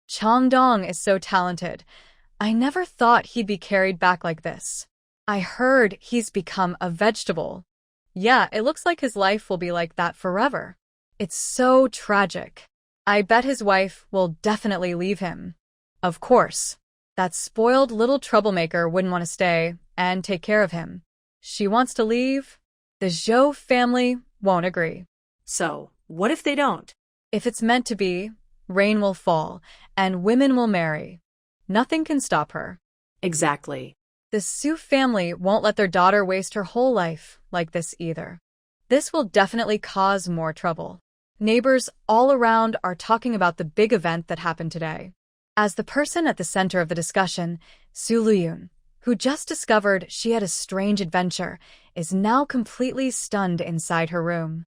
Changdong is so talented. I never thought he'd be carried back like this. I heard he's become a vegetable. Yeah, it looks like his life will be like that forever. It's so tragic. I bet his wife will definitely leave him. Of course. That spoiled little troublemaker wouldn't want to stay and take care of him. She wants to leave. The Zhou family won't agree. So, what if they don't? If it's meant to be, rain will fall and women will marry. Nothing can stop her. Exactly. The Su family won't let their daughter waste her whole life like this either. This will definitely cause more trouble. Neighbors all around are talking about the big event that happened today. As the person at the center of the discussion, Lüyun, who just discovered she had a strange adventure, is now completely stunned inside her room.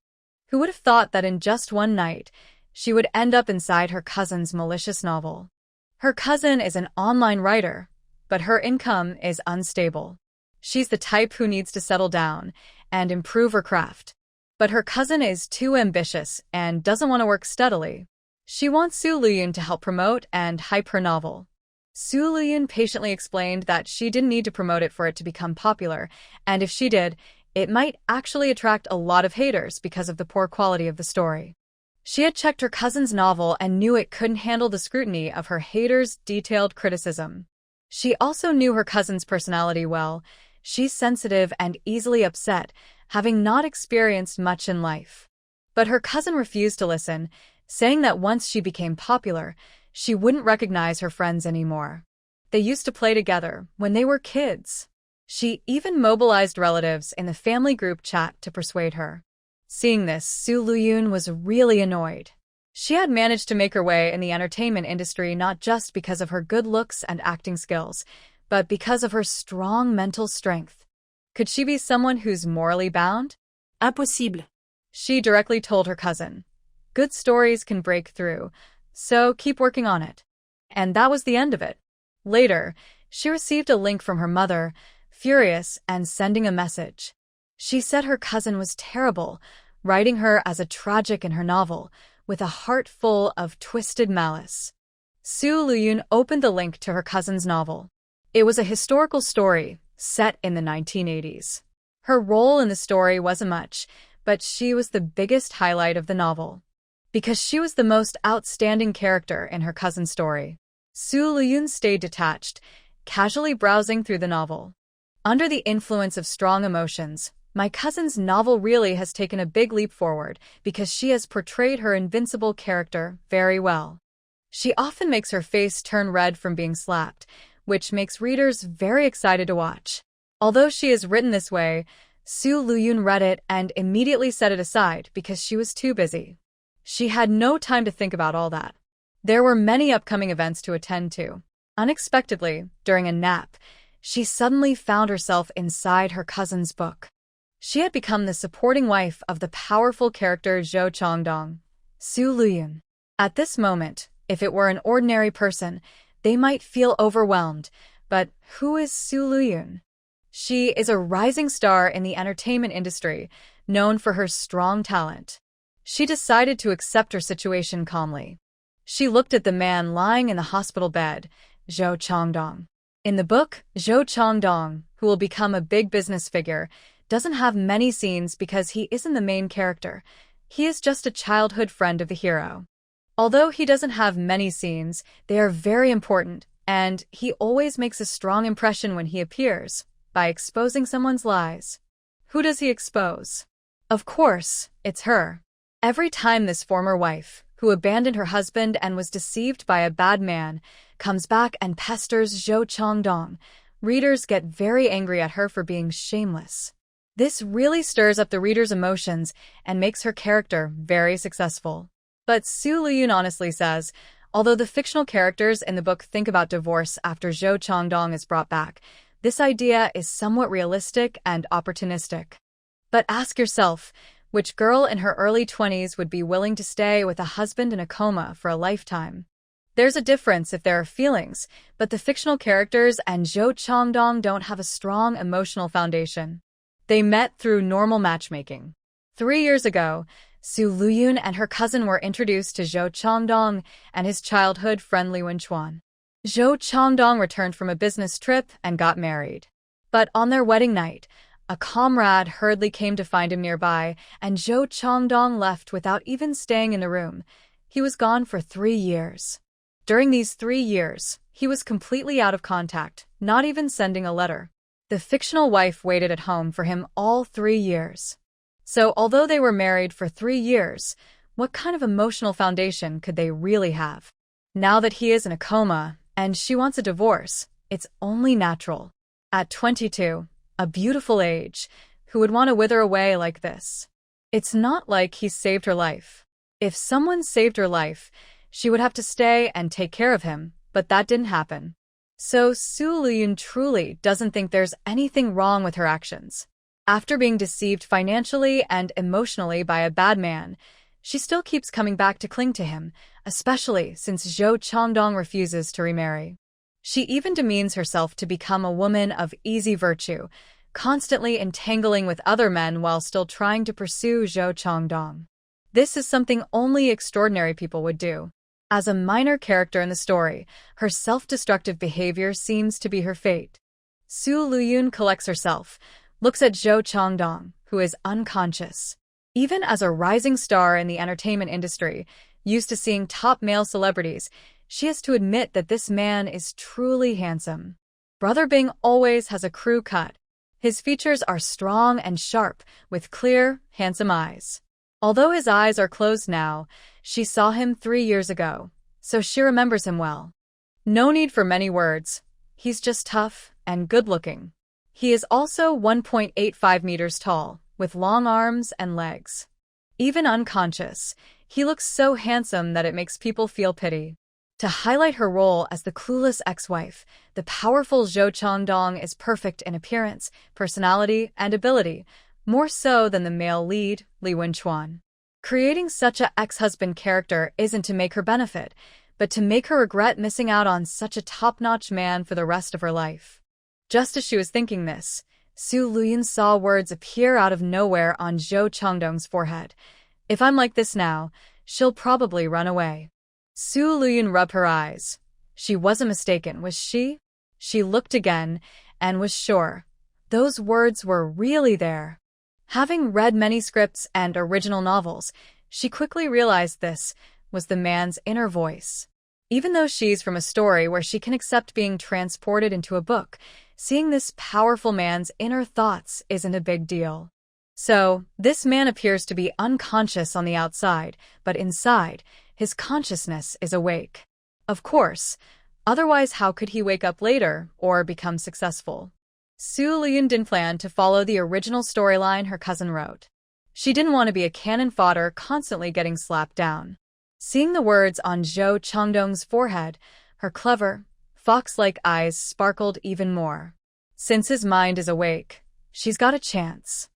Who would have thought that in just one night, she would end up inside her cousin's malicious novel? Her cousin is an online writer, but her income is unstable. She's the type who needs to settle down and improve her craft. But her cousin is too ambitious and doesn't want to work steadily. She wants Lüyun to help promote and hype her novel. Lüyun patiently explained that she didn't need to promote it for it to become popular, and if she did, it might actually attract a lot of haters because of the poor quality of the story. She had checked her cousin's novel and knew it couldn't handle the scrutiny of her haters' detailed criticism. She also knew her cousin's personality well. She's sensitive and easily upset, having not experienced much in life. But her cousin refused to listen, saying that once she became popular, she wouldn't recognize her friends anymore. They used to play together when they were kids. She even mobilized relatives in the family group chat to persuade her. Seeing this, Lüyun was really annoyed. She had managed to make her way in the entertainment industry not just because of her good looks and acting skills, but because of her strong mental strength. Could she be someone who's morally bound? Impossible. She directly told her cousin. Good stories can break through, so keep working on it. And that was the end of it. Later, she received a link from her mother, furious and sending a message. She said her cousin was terrible, writing her as a tragic in her novel, with a heart full of twisted malice. Lüyun opened the link to her cousin's novel. It was a historical story set in the 1980s. Her role in the story wasn't much, but she was the biggest highlight of the novel. Because she was the most outstanding character in her cousin's story. Lüyun stayed detached, casually browsing through the novel. Under the influence of strong emotions, my cousin's novel really has taken a big leap forward because she has portrayed her invincible character very well. She often makes her face turn red from being slapped, which makes readers very excited to watch. Although she is written this way, Lüyun read it and immediately set it aside because she was too busy. She had no time to think about all that. There were many upcoming events to attend to. Unexpectedly, during a nap, she suddenly found herself inside her cousin's book. She had become the supporting wife of the powerful character Zhou Changdong, Lüyun. At this moment, if it were an ordinary person, they might feel overwhelmed, but who is Lüyun? She is a rising star in the entertainment industry, known for her strong talent. She decided to accept her situation calmly. She looked at the man lying in the hospital bed, Zhou Changdong. In the book, Zhou Changdong, who will become a big business figure, doesn't have many scenes because he isn't the main character. He is just a childhood friend of the hero. Although he doesn't have many scenes, they are very important, and he always makes a strong impression when he appears, by exposing someone's lies. Who does he expose? Of course, it's her. Every time this former wife, who abandoned her husband and was deceived by a bad man, comes back and pesters Zhou Changdong, readers get very angry at her for being shameless. This really stirs up the reader's emotions and makes her character very successful. But Lüyun honestly says, although the fictional characters in the book think about divorce after Zhou Changdong is brought back, this idea is somewhat realistic and opportunistic. But ask yourself, which girl in her early 20s would be willing to stay with a husband in a coma for a lifetime? There's a difference if there are feelings, but the fictional characters and Zhou Changdong don't have a strong emotional foundation. They met through normal matchmaking. 3 years ago, Su Lüyun and her cousin were introduced to Zhou Changdong and his childhood friend Lüyun. Zhou Changdong returned from a business trip and got married. But on their wedding night, a comrade hurriedly came to find him nearby, and Zhou Changdong left without even staying in the room. He was gone for 3 years. During these 3 years, he was completely out of contact, not even sending a letter. The fictional wife waited at home for him all 3 years. So although they were married for 3 years, what kind of emotional foundation could they really have? Now that he is in a coma and she wants a divorce, it's only natural. At 22, a beautiful age, who would want to wither away like this? It's not like he saved her life. If someone saved her life, she would have to stay and take care of him, but that didn't happen. So Su Lüyun truly doesn't think there's anything wrong with her actions. After being deceived financially and emotionally by a bad man, she still keeps coming back to cling to him, especially since Zhou Changdong refuses to remarry. She even demeans herself to become a woman of easy virtue, constantly entangling with other men while still trying to pursue Zhou Changdong. This is something only extraordinary people would do. As a minor character in the story, her self-destructive behavior seems to be her fate. Su Lüyun collects herself, looks at Zhou Changdong, who is unconscious. Even as a rising star in the entertainment industry, used to seeing top male celebrities, she has to admit that this man is truly handsome. Brother Bing always has a crew cut. His features are strong and sharp, with clear, handsome eyes. Although his eyes are closed now, she saw him 3 years ago, so she remembers him well. No need for many words. He's just tough and good-looking. He is also 1.85 meters tall, with long arms and legs. Even unconscious, he looks so handsome that it makes people feel pity. To highlight her role as the clueless ex-wife, the powerful Zhou Changdong is perfect in appearance, personality, and ability, more so than the male lead, Lüyun. Creating such an ex-husband character isn't to make her benefit, but to make her regret missing out on such a top-notch man for the rest of her life. Just as she was thinking this, Su Lüyun saw words appear out of nowhere on Zhou Changdong's forehead. If I'm like this now, she'll probably run away. Su Lüyun rubbed her eyes. She wasn't mistaken, was she? She looked again and was sure. Those words were really there. Having read many scripts and original novels, she quickly realized this was the man's inner voice. Even though she's from a story where she can accept being transported into a book, seeing this powerful man's inner thoughts isn't a big deal. So, this man appears to be unconscious on the outside, but inside, his consciousness is awake. Of course, otherwise how could he wake up later or become successful? Su Lüyun didn't plan to follow the original storyline her cousin wrote. She didn't want to be a cannon fodder constantly getting slapped down. Seeing the words on Zhou Changdong's forehead, her clever, fox-like eyes sparkled even more. Since his mind is awake, she's got a chance.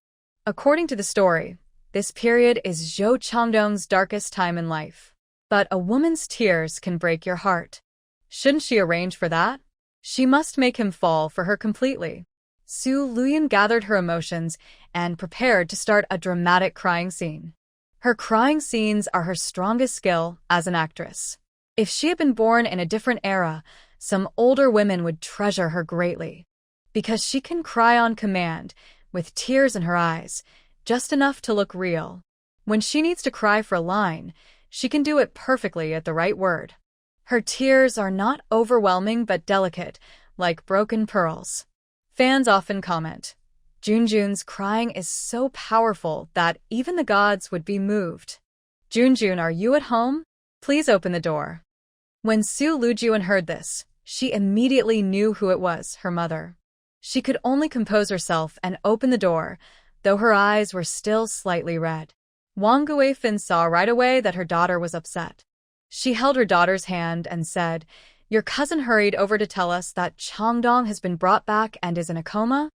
According to the story, this period is Zhou Changdong's darkest time in life. But a woman's tears can break your heart. Shouldn't she arrange for that? She must make him fall for her completely. Su Lüyun gathered her emotions and prepared to start a dramatic crying scene. Her crying scenes are her strongest skill as an actress. If she had been born in a different era, some older women would treasure her greatly. Because she can cry on command, with tears in her eyes, just enough to look real. When she needs to cry for a line, she can do it perfectly at the right word. Her tears are not overwhelming but delicate, like broken pearls. Fans often comment, Junjun's crying is so powerful that even the gods would be moved. Junjun, are you at home? Please open the door. When Su Lüyun heard this, she immediately knew who it was, her mother. She could only compose herself and open the door, though her eyes were still slightly red. Wang Guifin saw right away that her daughter was upset. She held her daughter's hand and said, Your cousin hurried over to tell us that Changdong has been brought back and is in a coma?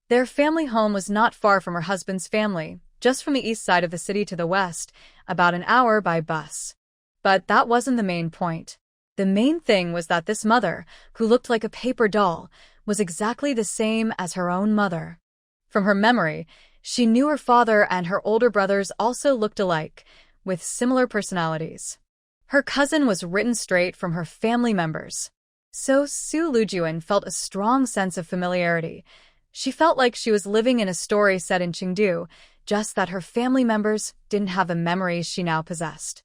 Their family home was not far from her husband's family, just from the east side of the city to the west, about an hour by bus. But that wasn't the main point. The main thing was that this mother, who looked like a paper doll, was exactly the same as her own mother. From her memory, She knew her father and her older brothers also looked alike, with similar personalities. Her cousin was written straight from her family members. So Lüyun felt a strong sense of familiarity. She felt like she was living in a story set in Chengdu, just that her family members didn't have the memories she now possessed.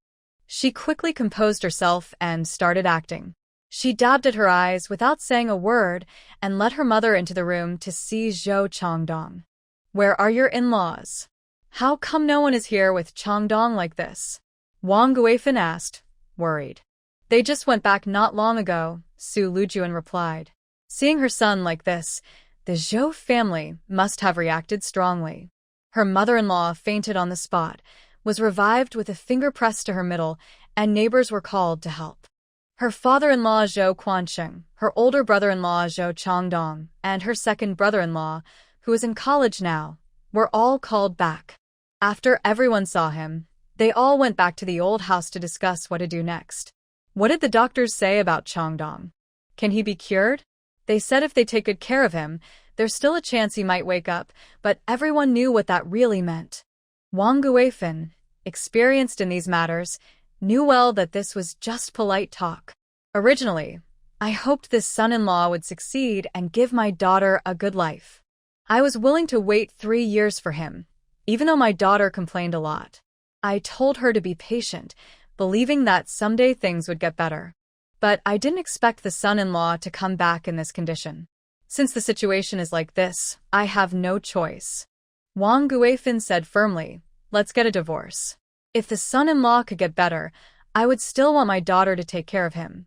She quickly composed herself and started acting. She dabbed at her eyes without saying a word and led her mother into the room to see Zhou Changdong. "Where are your in-laws? How come no one is here with Changdong like this?" Wang Guifan asked, worried. "They just went back not long ago," Lüyun replied. Seeing her son like this, the Zhou family must have reacted strongly. Her mother-in-law fainted on the spot, was revived with a finger pressed to her middle, and neighbors were called to help. Her father-in-law Zhou Quansheng, her older brother-in-law Zhou Changdong, and her second brother-in-law, who is in college now, were all called back. After everyone saw him, they all went back to the old house to discuss what to do next. What did the doctors say about Changdong? Can he be cured? They said if they take good care of him, there's still a chance he might wake up, but everyone knew what that really meant. Wang Guifan, experienced in these matters, knew well that this was just polite talk. Originally, I hoped this son-in-law would succeed and give my daughter a good life. I was willing to wait 3 years for him, even though my daughter complained a lot. I told her to be patient, believing that someday things would get better. But I didn't expect the son-in-law to come back in this condition. Since the situation is like this, I have no choice. Wang Guifan said firmly, "Let's get a divorce. If the son-in-law could get better, I would still want my daughter to take care of him.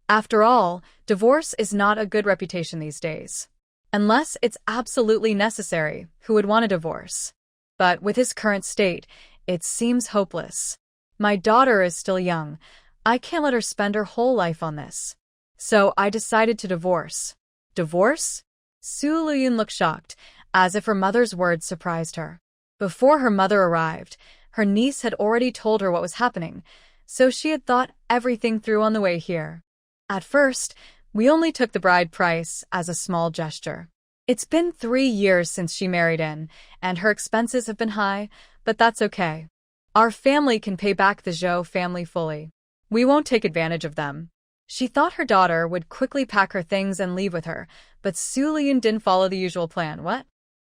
After all, divorce is not a good reputation these days. Unless it's absolutely necessary, who would want a divorce? But with his current state, it seems hopeless. My daughter is still young. I can't let her spend her whole life on this. So I decided to divorce." "Divorce?" Lüyun looked shocked, as if her mother's words surprised her. Before her mother arrived, her niece had already told her what was happening, so she had thought everything through on the way here. "At first, we only took the bride price as a small gesture. It's been 3 years since she married in, and her expenses have been high, but that's okay. Our family can pay back the Zhou family fully. We won't take advantage of them." She thought her daughter would quickly pack her things and leave with her, but Lüyun didn't follow the usual plan. "What?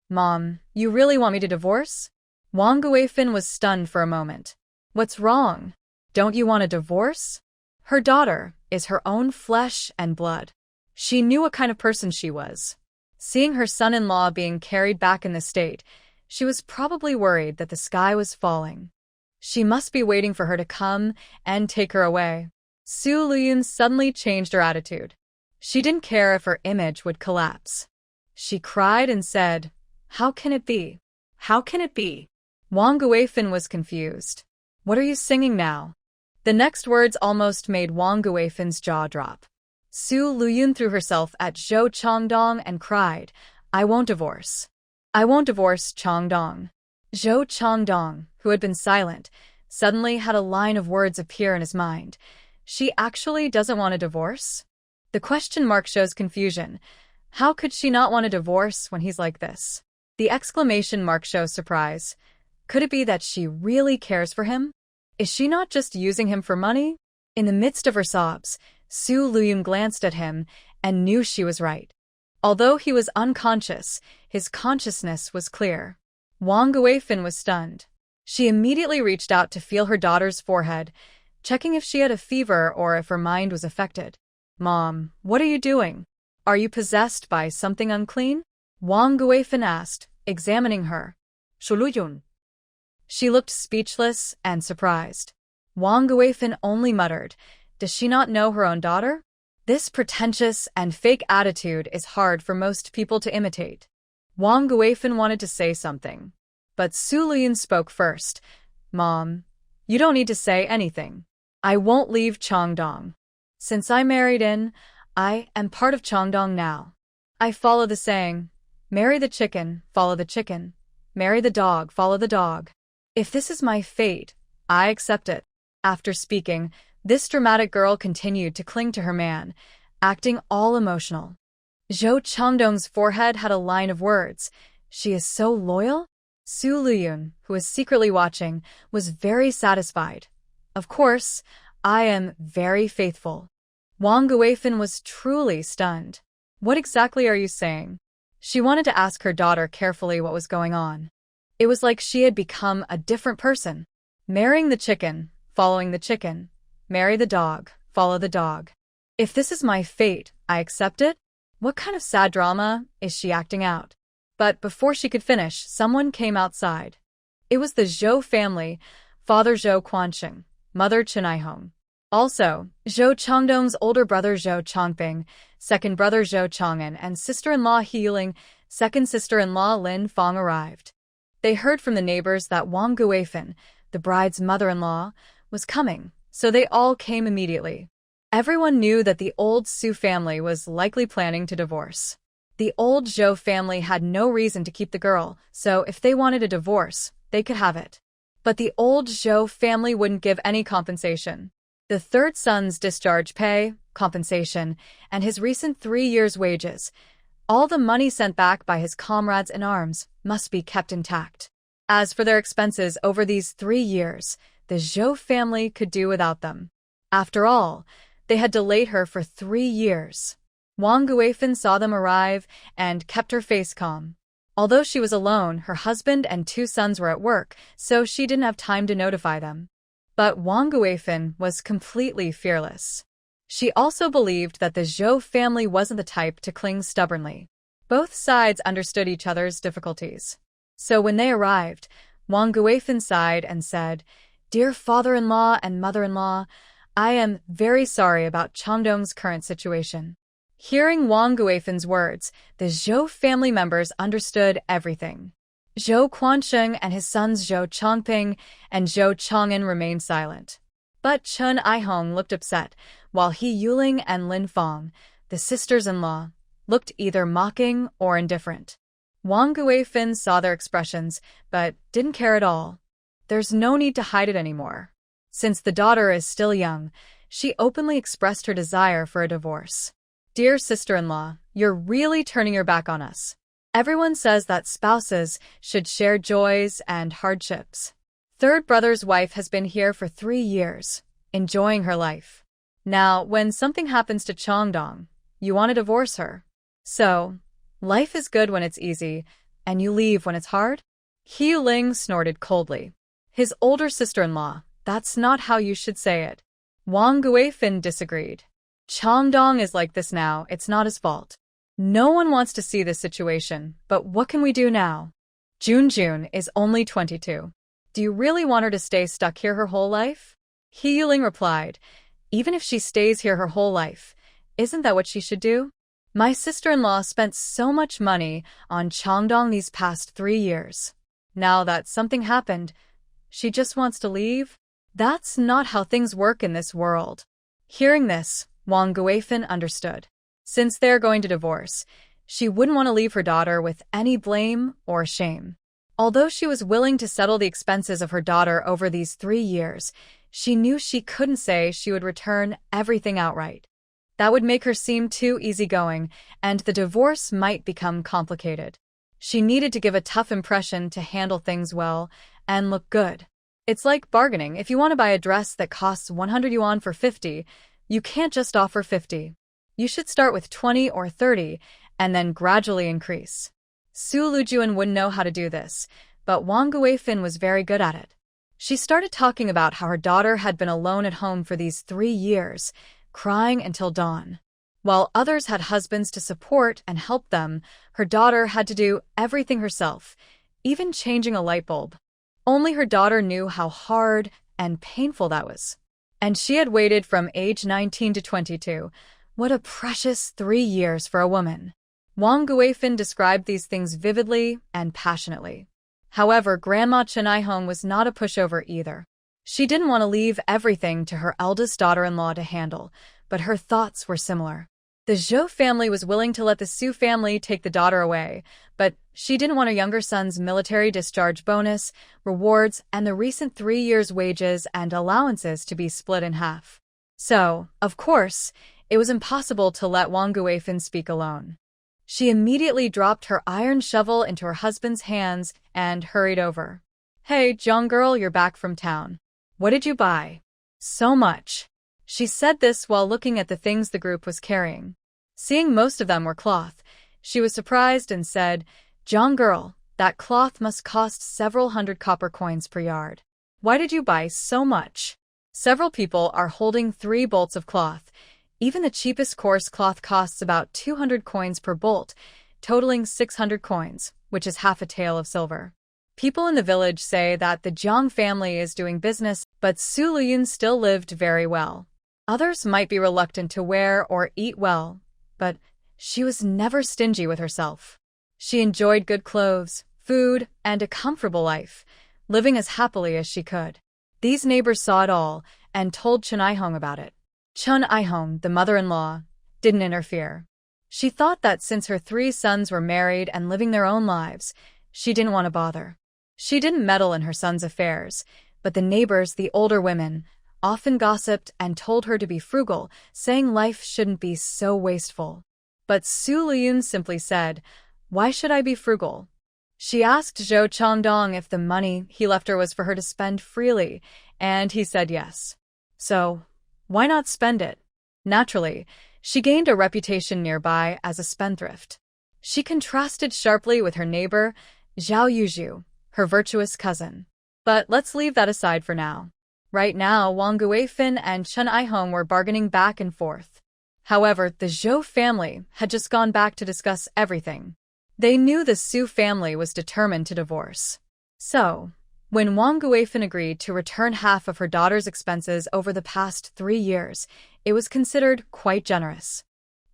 Mom, you really want me to divorce?" Wang Guifan was stunned for a moment. "What's wrong? Don't you want a divorce?" Her daughter is her own flesh and blood. She knew what kind of person she was. Seeing her son-in-law being carried back in the state, she was probably worried that the sky was falling. She must be waiting for her to come and take her away. Lüyun suddenly changed her attitude. She didn't care if her image would collapse. She cried and said, "How can it be? How can it be?" Wang Guifan was confused. "What are you singing now?" The next words almost made Wang Guifan's jaw drop. Lüyun threw herself at Zhou Changdong and cried, "I won't divorce. I won't divorce Changdong." Zhou Changdong, who had been silent, suddenly had a line of words appear in his mind. She actually doesn't want a divorce? The question mark shows confusion. How could she not want a divorce when he's like this? The exclamation mark shows surprise. Could it be that she really cares for him? Is she not just using him for money? In the midst of her sobs, Lüyun glanced at him and knew she was right. Although he was unconscious, his consciousness was clear. Wang Guifan was stunned. She immediately reached out to feel her daughter's forehead, checking if she had a fever or if her mind was affected. "Mom, what are you doing? Are you possessed by something unclean?" Wang Guifan asked, examining her. "Lüyun." She looked speechless and surprised. Wang Guifan only muttered, "Does she not know her own daughter?" This pretentious and fake attitude is hard for most people to imitate. Wang Guifan wanted to say something, but Lüyun spoke first. "Mom, you don't need to say anything. I won't leave Changdong. Since I married in, I am part of Changdong now. I follow the saying, marry the chicken, follow the chicken. Marry the dog, follow the dog. If this is my fate, I accept it." After speaking, this dramatic girl continued to cling to her man, acting all emotional. Zhou Changdong's forehead had a line of words. She is so loyal? Su Lüyun, who was secretly watching, was very satisfied. Of course, I am very faithful. Wang Guifan was truly stunned. What exactly are you saying? She wanted to ask her daughter carefully what was going on. It was like she had become a different person. Marrying the chicken, following the chicken. Marry the dog, follow the dog. If this is my fate, I accept it? What kind of sad drama is she acting out? But before she could finish, someone came outside. It was the Zhou family, father Zhou Quansheng, mother Chen Aihong. Also, Zhou Chongdong's older brother Zhou Chongping, second brother Zhou Chong'an, and sister-in-law He Yuling, second sister-in-law Lin Fong arrived. They heard from the neighbors that Wang Guifan, the bride's mother-in-law, was coming, so they all came immediately. Everyone knew that the old Su family was likely planning to divorce. The old Zhou family had no reason to keep the girl, so if they wanted a divorce, they could have it. But the old Zhou family wouldn't give any compensation. The third son's discharge pay, compensation, and his recent 3 years' wages, all the money sent back by his comrades in arms, must be kept intact. As for their expenses over these 3 years, the Zhou family could do without them. After all, they had delayed her for 3 years. Wang Guifan saw them arrive and kept her face calm. Although she was alone, her husband and 2 sons were at work, so she didn't have time to notify them. But Wang Guifan was completely fearless. She also believed that the Zhou family wasn't the type to cling stubbornly. Both sides understood each other's difficulties. So when they arrived, Wang Guifan sighed and said, "Dear father-in-law and mother-in-law, I am very sorry about Chongdong's current situation." Hearing Wang Guifan's words, the Zhou family members understood everything. Zhou Quansheng and his sons Zhou Chongping and Zhou Chong'an remained silent. But Chen Aihong looked upset, while He Yuling and Lin Fong, the sisters-in-law, looked either mocking or indifferent. Wang Guifan saw their expressions, but didn't care at all. There's no need to hide it anymore. Since the daughter is still young, she openly expressed her desire for a divorce. "Dear sister-in-law, you're really turning your back on us. Everyone says that spouses should share joys and hardships. Third brother's wife has been here for 3 years, enjoying her life. Now, when something happens to Chongdong, you want to divorce her. So, life is good when it's easy, and you leave when it's hard?" He Yuling snorted coldly. His older sister-in-law, "That's not how you should say it." Wang Guifan disagreed. "Chongdong is like this now, it's not his fault. No one wants to see this situation, but what can we do now? Junjun is only 22. Do you really want her to stay stuck here her whole life?" He Yuling replied, "Even if she stays here her whole life, isn't that what she should do? My sister-in-law spent so much money on Chongdong these past 3 years. Now that something happened, she just wants to leave? That's not how things work in this world." Hearing this, Wang Guifan understood. Since they're going to divorce, she wouldn't want to leave her daughter with any blame or shame. Although she was willing to settle the expenses of her daughter over these 3 years, she knew she couldn't say she would return everything outright. That would make her seem too easygoing, and the divorce might become complicated. She needed to give a tough impression to handle things well and look good. It's like bargaining. If you want to buy a dress that costs 100 yuan for 50, you can't just offer 50. You should start with 20 or 30 and then gradually increase. Su Lujuan wouldn't know how to do this, but Wang Guifan was very good at it. She started talking about how her daughter had been alone at home for these 3 years, crying until dawn. While others had husbands to support and help them, her daughter had to do everything herself, even changing a light bulb. Only her daughter knew how hard and painful that was. And she had waited from age 19 to 22. What a precious 3 years for a woman. Wang Guifan described these things vividly and passionately. However, Grandma Chen Aihong was not a pushover either. She didn't want to leave everything to her eldest daughter-in-law to handle, but her thoughts were similar. The Zhou family was willing to let the Su family take the daughter away, but she didn't want her younger son's military discharge bonus, rewards, and the recent 3 years' wages and allowances to be split in half. So, of course, it was impossible to let Wang Guifan speak alone. She immediately dropped her iron shovel into her husband's hands and hurried over. "Hey, young girl, you're back from town. What did you buy?" "So much." She said this while looking at the things the group was carrying. Seeing most of them were cloth, she was surprised and said, "Young girl, that cloth must cost several hundred copper coins per yard. Why did you buy so much?" Several people are holding 3 bolts of cloth. Even the cheapest coarse cloth costs about 200 coins per bolt, totaling 600 coins, which is half a tael of silver. People in the village say that the Jiang family is doing business, but Su Lüyun still lived very well. Others might be reluctant to wear or eat well, but she was never stingy with herself. She enjoyed good clothes, food, and a comfortable life, living as happily as she could. These neighbors saw it all and told Chun Ihong about it. Chun Ihong, the mother-in-law, didn't interfere. She thought that since her 3 sons were married and living their own lives, she didn't want to bother. She didn't meddle in her sons' affairs, but the neighbors, the older women, often gossiped and told her to be frugal, saying life shouldn't be so wasteful. But Su Lüyun simply said, "Why should I be frugal?" She asked Zhou Changdong if the money he left her was for her to spend freely, and he said yes. So, why not spend it? Naturally, she gained a reputation nearby as a spendthrift. She contrasted sharply with her neighbor, Zhao Yuzhu, her virtuous cousin. But let's leave that aside for now. Right now, Wang Guifin and Chun Ihong were bargaining back and forth. However, the Zhou family had just gone back to discuss everything. They knew the Su family was determined to divorce. So, when Wang Guifin agreed to return half of her daughter's expenses over the past 3 years, it was considered quite generous.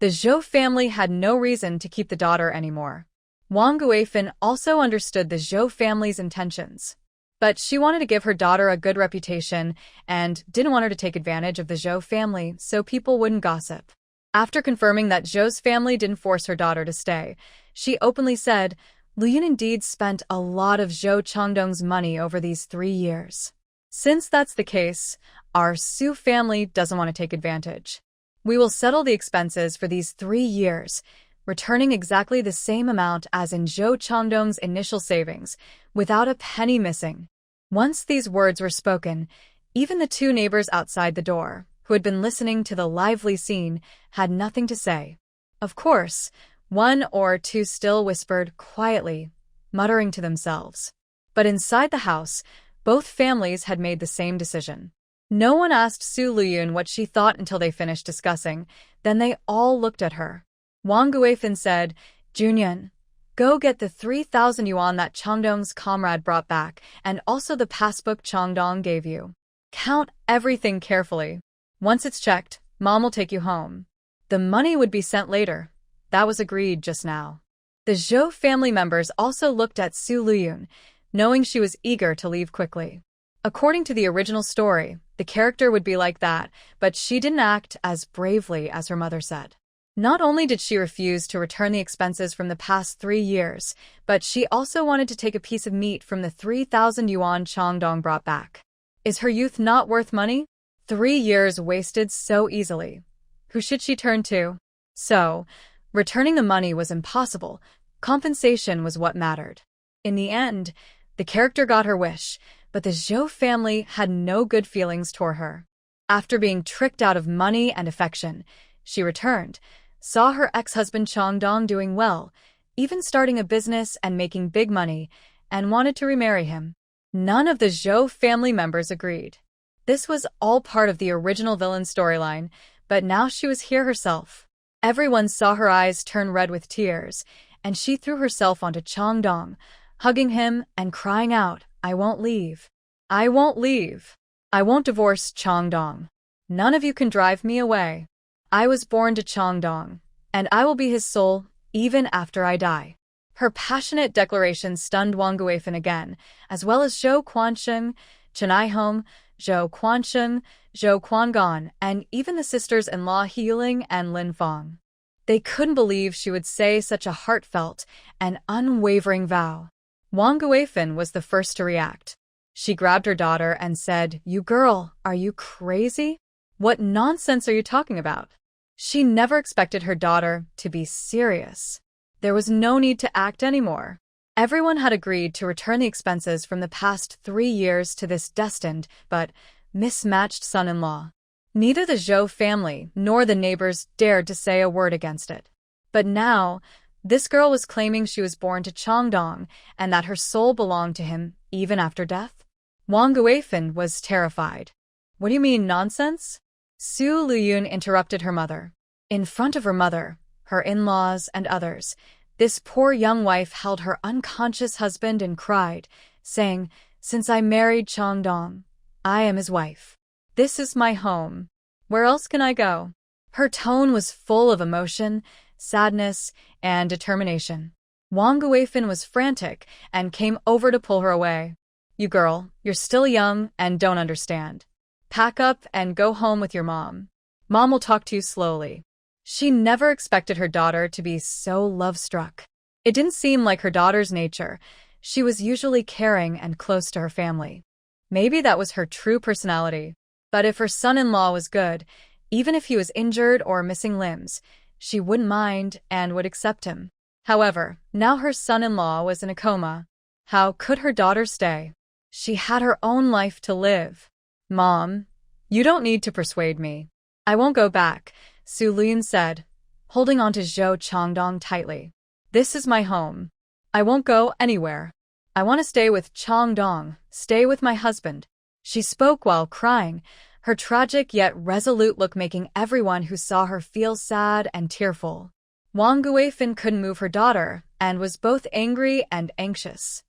The Zhou family had no reason to keep the daughter anymore. Wang Guifin also understood the Zhou family's intentions. But she wanted to give her daughter a good reputation and didn't want her to take advantage of the Zhou family so people wouldn't gossip. After confirming that Zhou's family didn't force her daughter to stay, she openly said, "Lüyun indeed spent a lot of Zhou Changdong's money over these 3 years. Since that's the case, our Su family doesn't want to take advantage. We will settle the expenses for these 3 years, returning exactly the same amount as in Zhou Changdong's initial savings, without a penny missing." Once these words were spoken, even the 2 neighbors outside the door, who had been listening to the lively scene, had nothing to say. Of course, 1 or 2 still whispered quietly, muttering to themselves. But inside the house, both families had made the same decision. No one asked Su Lüyun what she thought until they finished discussing, then they all looked at her. Wang Guifin said, "Junyun, go get the 3,000 yuan that Changdong's comrade brought back, and also the passbook Changdong gave you. Count everything carefully. Once it's checked, Mom will take you home. The money would be sent later." That was agreed just now. The Zhou family members also looked at Su Lüyun, knowing she was eager to leave quickly. According to the original story, the character would be like that, but she didn't act as bravely as her mother said. Not only did she refuse to return the expenses from the past 3 years, but she also wanted to take a piece of meat from the 3,000 yuan Changdong brought back. Is her youth not worth money? 3 years wasted so easily. Who should she turn to? So, returning the money was impossible. Compensation was what mattered. In the end, the character got her wish, but the Zhou family had no good feelings toward her. After being tricked out of money and affection, she returned, saw her ex-husband Changdong doing well, even starting a business and making big money, and wanted to remarry him. None of the Zhou family members agreed. This was all part of the original villain storyline, but now she was here herself. Everyone saw her eyes turn red with tears, and she threw herself onto Changdong, hugging him and crying out, "I won't leave. I won't leave. I won't divorce Changdong. None of you can drive me away. I was born to Changdong, and I will be his soul even after I die." Her passionate declaration stunned Wang Guifin again, as well as Zhou Quansheng, Chun Ihong, Zhou Quansheng, Zhou Quangan, and even the sisters-in-law Healing and Lin Fong. They couldn't believe she would say such a heartfelt and unwavering vow. Wang Guifin was the first to react. She grabbed her daughter and said, "You girl, are you crazy? What nonsense are you talking about?" She never expected her daughter to be serious. There was no need to act anymore. Everyone had agreed to return the expenses from the past 3 years to this destined but mismatched son-in-law. Neither the Zhou family nor the neighbors dared to say a word against it. But now, this girl was claiming she was born to Changdong and that her soul belonged to him even after death. Wang Guifan was terrified. What do you mean, nonsense? Su Lüyun interrupted her mother. In front of her mother, her in-laws, and others, this poor young wife held her unconscious husband and cried, saying, "Since I married Changdong, I am his wife. This is my home. Where else can I go?" Her tone was full of emotion, sadness, and determination. Wang Guifan was frantic and came over to pull her away. "You girl, you're still young and don't understand. Pack up and go home with your mom. Mom will talk to you slowly." She never expected her daughter to be so love-struck. It didn't seem like her daughter's nature. She was usually caring and close to her family. Maybe that was her true personality. But if her son-in-law was good, even if he was injured or missing limbs, she wouldn't mind and would accept him. However, now her son-in-law was in a coma. How could her daughter stay? She had her own life to live. "Mom, you don't need to persuade me. I won't go back," Su Lüyun said, holding on to Zhou Changdong tightly. "This is my home. I won't go anywhere. I want to stay with Changdong, stay with my husband." She spoke while crying, her tragic yet resolute look making everyone who saw her feel sad and tearful. Wang Guifan couldn't move her daughter and was both angry and anxious.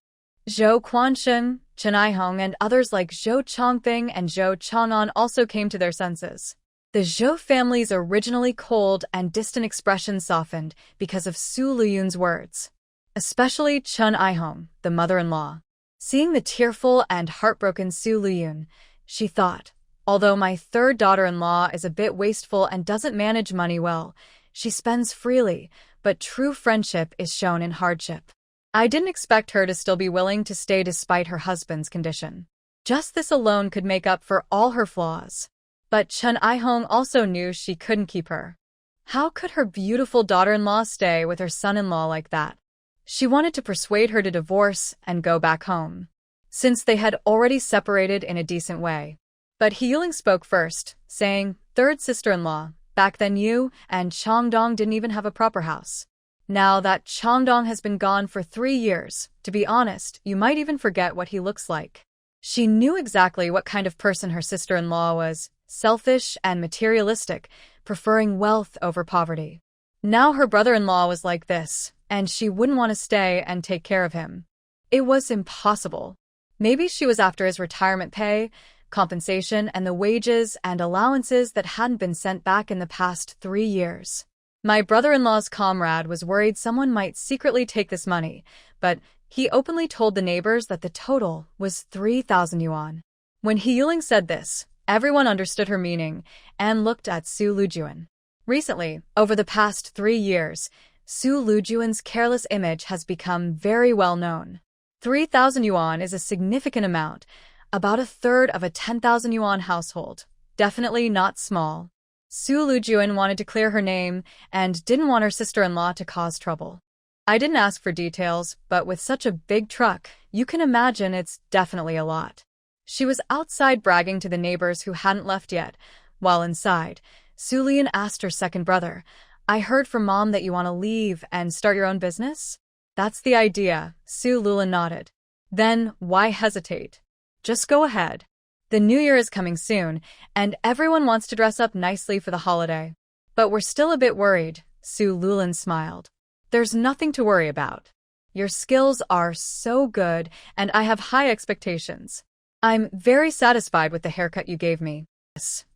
Zhou Quansheng, Chen Aihong, and others like Zhou Chongping and Zhou Chang'an also came to their senses. The Zhou family's originally cold and distant expression softened because of Su Lüyun's words. Especially Chen Aihong, the mother-in-law. Seeing the tearful and heartbroken Su Lüyun, she thought, although my third daughter-in-law is a bit wasteful and doesn't manage money well, she spends freely, but true friendship is shown in hardship. I didn't expect her to still be willing to stay despite her husband's condition. Just this alone could make up for all her flaws. But Chen Aihong also knew she couldn't keep her. How could her beautiful daughter-in-law stay with her son-in-law like that? She wanted to persuade her to divorce and go back home, since they had already separated in a decent way. But Hiyuling spoke first, saying, "Third sister-in-law, back then you and Changdong didn't even have a proper house. Now that Changdong has been gone for 3 years, to be honest, you might even forget what he looks like." She knew exactly what kind of person her sister-in-law was. Selfish and materialistic, preferring wealth over poverty. Now her brother-in-law was like this, and she wouldn't want to stay and take care of him. It was impossible. Maybe she was after his retirement pay, compensation, and the wages and allowances that hadn't been sent back in the past 3 years. My brother-in-law's comrade was worried someone might secretly take this money, but he openly told the neighbors that the total was 3,000 yuan. When Hiyuling said this, everyone understood her meaning and looked at Su Lüyun. Recently, over the past 3 years, Su Lüyun's careless image has become very well known. 3,000 yuan is a significant amount, about a third of a 10,000 yuan household. Definitely not small. Su Lüyun wanted to clear her name and didn't want her sister-in-law to cause trouble. "I didn't ask for details, but with such a big truck, you can imagine it's definitely a lot." She was outside bragging to the neighbors who hadn't left yet, while inside, Su Lüyun asked her second brother, "I heard from Mom that you want to leave and start your own business?" "That's the idea," Su Lüyun nodded. "Then why hesitate? Just go ahead. The New Year is coming soon, and everyone wants to dress up nicely for the holiday. But we're still a bit worried," Su Lüyun smiled. "There's nothing to worry about. Your skills are so good, and I have high expectations. I'm very satisfied with the haircut you gave me."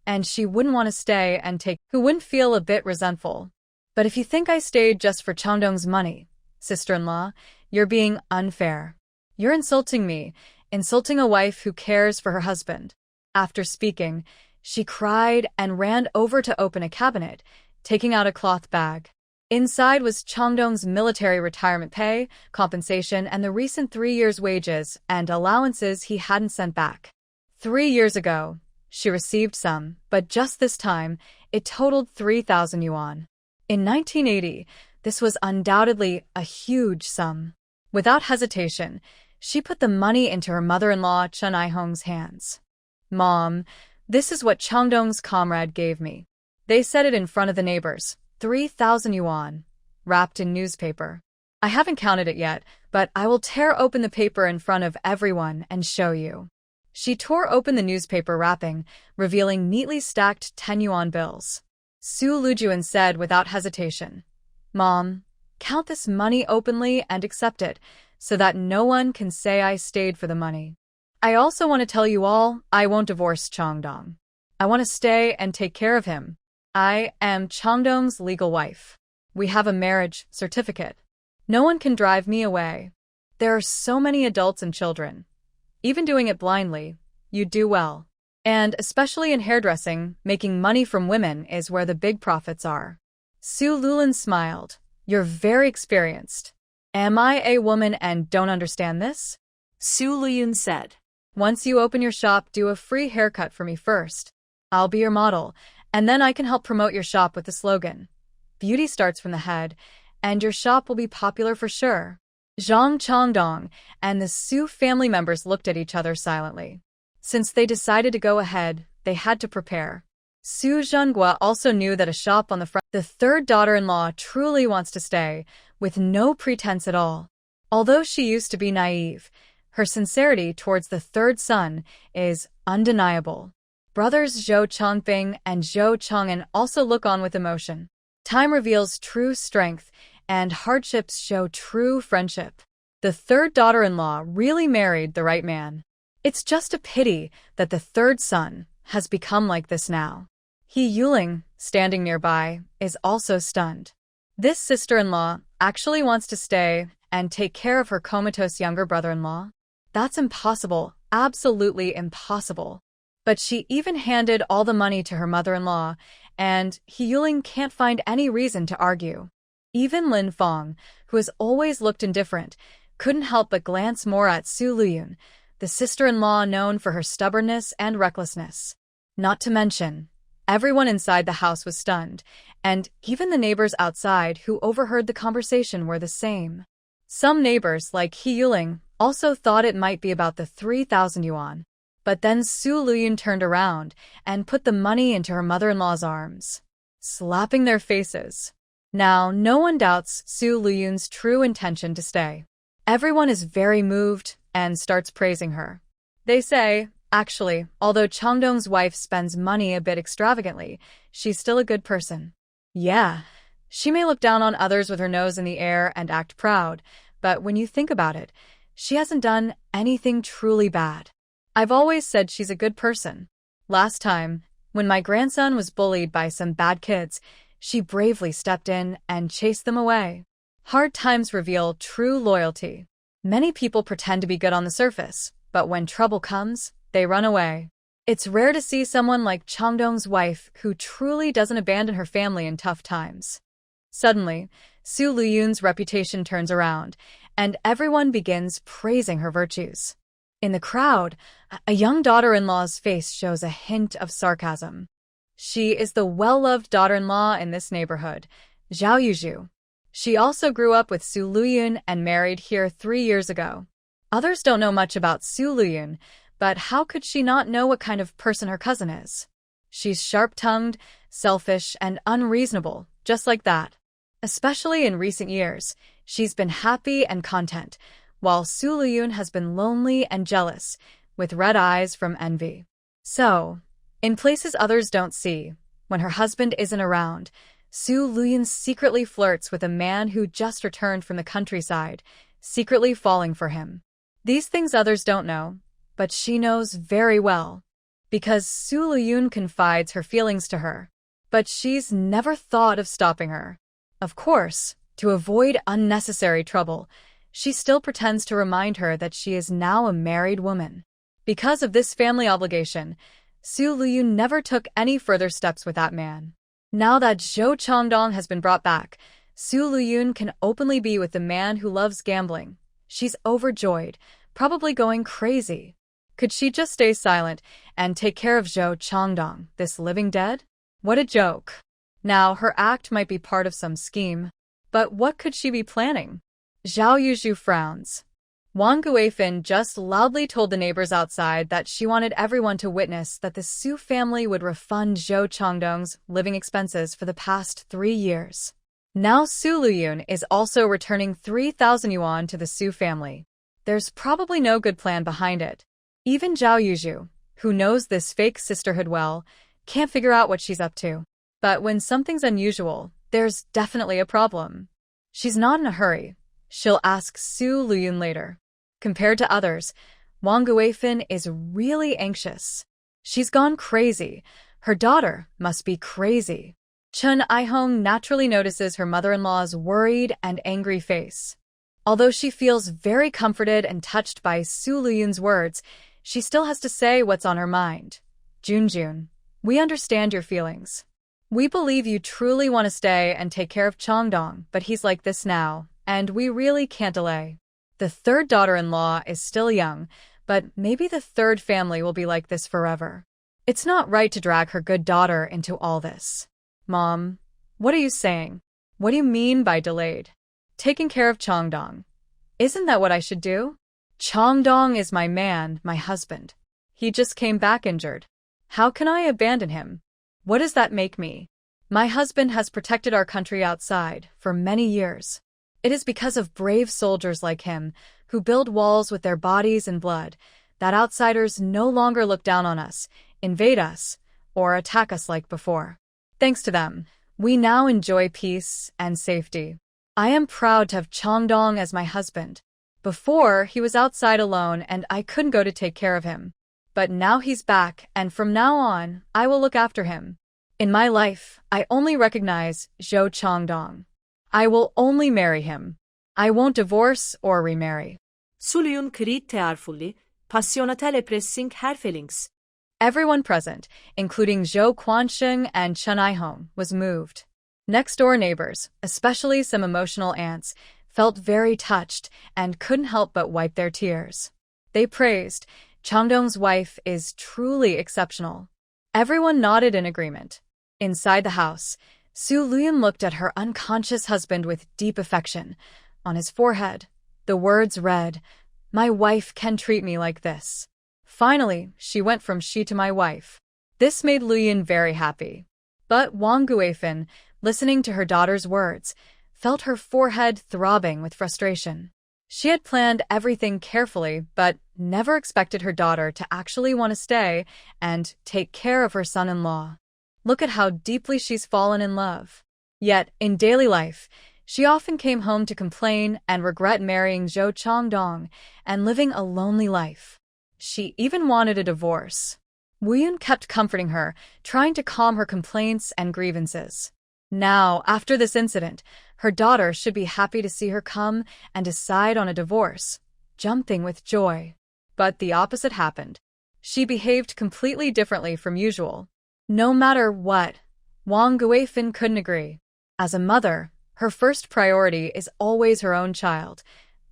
And she wouldn't want to stay and who wouldn't feel a bit resentful. "But if you think I stayed just for Changdong's money, sister-in-law, you're being unfair. You're insulting me, insulting a wife who cares for her husband." After speaking, she cried and ran over to open a cabinet, taking out a cloth bag. Inside was Changdong's military retirement pay, compensation, and the recent 3 years' wages and allowances he hadn't sent back. 3 years ago, she received some, but just this time, it totaled 3,000 yuan. In 1980, This was undoubtedly a huge sum. Without hesitation, she put the money into her mother-in-law Chun I-hong's hands. "Mom, this is what Changdong's comrade gave me." They said it in front of the neighbors. 3,000 yuan, wrapped in newspaper. "I haven't counted it yet, but I will tear open the paper in front of everyone and show you." She tore open the newspaper wrapping, revealing neatly stacked 10 yuan bills. Su Lüyun said without hesitation, "Mom, count this money openly and accept it, so that no one can say I stayed for the money. I also want to tell you all, I won't divorce Changdong. I want to stay and take care of him. I am Changdong's legal wife. We have a marriage certificate. No one can drive me away. There are so many adults and children. Even doing it blindly, you do well. And especially in hairdressing, making money from women is where the big profits are." Su Lüyun smiled. "You're very experienced. Am I a woman and don't understand this?" Su Lüyun said. "Once you open your shop, do a free haircut for me first. I'll be your model, and then I can help promote your shop with the slogan, 'Beauty starts from the head,' and your shop will be popular for sure." Zhang Changdong and the Su family members looked at each other silently. Since they decided to go ahead, they had to prepare. Su Zhenghua also knew that a shop on the front. The third daughter-in-law truly wants to stay, with no pretense at all. Although she used to be naive, her sincerity towards the third son is undeniable. Brothers Zhou Chongping and Zhou Chong'an also look on with emotion. Time reveals true strength, and hardships show true friendship. The third daughter-in-law really married the right man. It's just a pity that the third son has become like this now. He Yuling, standing nearby, is also stunned. This sister-in-law actually wants to stay and take care of her comatose younger brother-in-law? That's impossible, absolutely impossible. But she even handed all the money to her mother-in-law, and He Yuling can't find any reason to argue. Even Lin Fong, who has always looked indifferent, couldn't help but glance more at Su Lüyun, the sister-in-law known for her stubbornness and recklessness. Not to mention, everyone inside the house was stunned, and even the neighbors outside who overheard the conversation were the same. Some neighbors, like He Yuling, also thought it might be about the 3,000 yuan. But then Su Lüyun turned around and put the money into her mother-in-law's arms, slapping their faces. Now, no one doubts Su Lüyun's true intention to stay. Everyone is very moved and starts praising her. They say, actually, although Changdong's wife spends money a bit extravagantly, she's still a good person. Yeah, she may look down on others with her nose in the air and act proud, but when you think about it, she hasn't done anything truly bad. I've always said she's a good person. Last time, when my grandson was bullied by some bad kids, she bravely stepped in and chased them away. Hard times reveal true loyalty. Many people pretend to be good on the surface, but when trouble comes, they run away. It's rare to see someone like Changdong's wife who truly doesn't abandon her family in tough times. Suddenly, Su Lüyun's reputation turns around, and everyone begins praising her virtues. In the crowd, a young daughter-in-law's face shows a hint of sarcasm. She is the well-loved daughter-in-law in this neighborhood, Zhao Yuzhu. She also grew up with Su Lüyun and married here 3 years ago. Others don't know much about Su Lüyun, but how could she not know what kind of person her cousin is? She's sharp-tongued, selfish, and unreasonable, just like that. Especially in recent years, she's been happy and content, while Su Lüyun has been lonely and jealous, with red eyes from envy. So, in places others don't see, when her husband isn't around, Su Lüyun secretly flirts with a man who just returned from the countryside, secretly falling for him. These things others don't know, but she knows very well, because Su Lüyun confides her feelings to her. But she's never thought of stopping her. Of course, to avoid unnecessary trouble, she still pretends to remind her that she is now a married woman. Because of this family obligation, Su Lüyun never took any further steps with that man. Now that Zhou Changdong has been brought back, Su Lüyun can openly be with the man who loves gambling. She's overjoyed, probably going crazy. Could she just stay silent and take care of Zhou Changdong, this living dead? What a joke. Now her act might be part of some scheme. But what could she be planning? Zhao Yuzhu frowns. Wang Guifin just loudly told the neighbors outside that she wanted everyone to witness that the Su family would refund Zhou Changdong's living expenses for the past 3 years. Now Su Lüyun is also returning 3,000 yuan to the Su family. There's probably no good plan behind it. Even Zhao Yuzhu, who knows this fake sisterhood well, can't figure out what she's up to. But when something's unusual, there's definitely a problem. She's not in a hurry. She'll ask Su Lüyun later. Compared to others, Wang Guifin is really anxious. She's gone crazy. Her daughter must be crazy. Chen Aihong naturally notices her mother-in-law's worried and angry face. Although she feels very comforted and touched by Su Lüyun's words, she still has to say what's on her mind. Junjun, we understand your feelings. We believe you truly want to stay and take care of Changdong, but he's like this now, and we really can't delay. The third daughter-in-law is still young, but maybe the third family will be like this forever. It's not right to drag her good daughter into all this. Mom, what are you saying? What do you mean by delayed? Taking care of Changdong. Isn't that what I should do? Changdong is my man, my husband. He just came back injured. How can I abandon him? What does that make me? My husband has protected our country outside for many years. It is because of brave soldiers like him, who build walls with their bodies and blood, that outsiders no longer look down on us, invade us, or attack us like before. Thanks to them, we now enjoy peace and safety. I am proud to have Changdong as my husband. Before, he was outside alone and I couldn't go to take care of him. But now he's back, and from now on, I will look after him. In my life, I only recognize Zhou Changdong. I will only marry him. I won't divorce or remarry. Su Lüyun kriegt tearfully, passionatelle pressing her feelings. Everyone present, including Zhou Quansheng and Chen Aihong, was moved. Next-door neighbors, especially some emotional aunts, felt very touched and couldn't help but wipe their tears. They praised, Changdong's wife is truly exceptional. Everyone nodded in agreement. Inside the house, Su Lüyun looked at her unconscious husband with deep affection. On his forehead, the words read, "My wife can treat me like this." Finally, she went from she to my wife. This made Lüyun very happy. But Wang Guifin, listening to her daughter's words, felt her forehead throbbing with frustration. She had planned everything carefully, but never expected her daughter to actually want to stay and take care of her son-in-law. Look at how deeply she's fallen in love. Yet, in daily life, she often came home to complain and regret marrying Zhou Changdong and living a lonely life. She even wanted a divorce. Lüyun kept comforting her, trying to calm her complaints and grievances. Now, after this incident, her daughter should be happy to see her come and decide on a divorce, jumping with joy. But the opposite happened. She behaved completely differently from usual. No matter what, Wang Guifin couldn't agree. As a mother, her first priority is always her own child.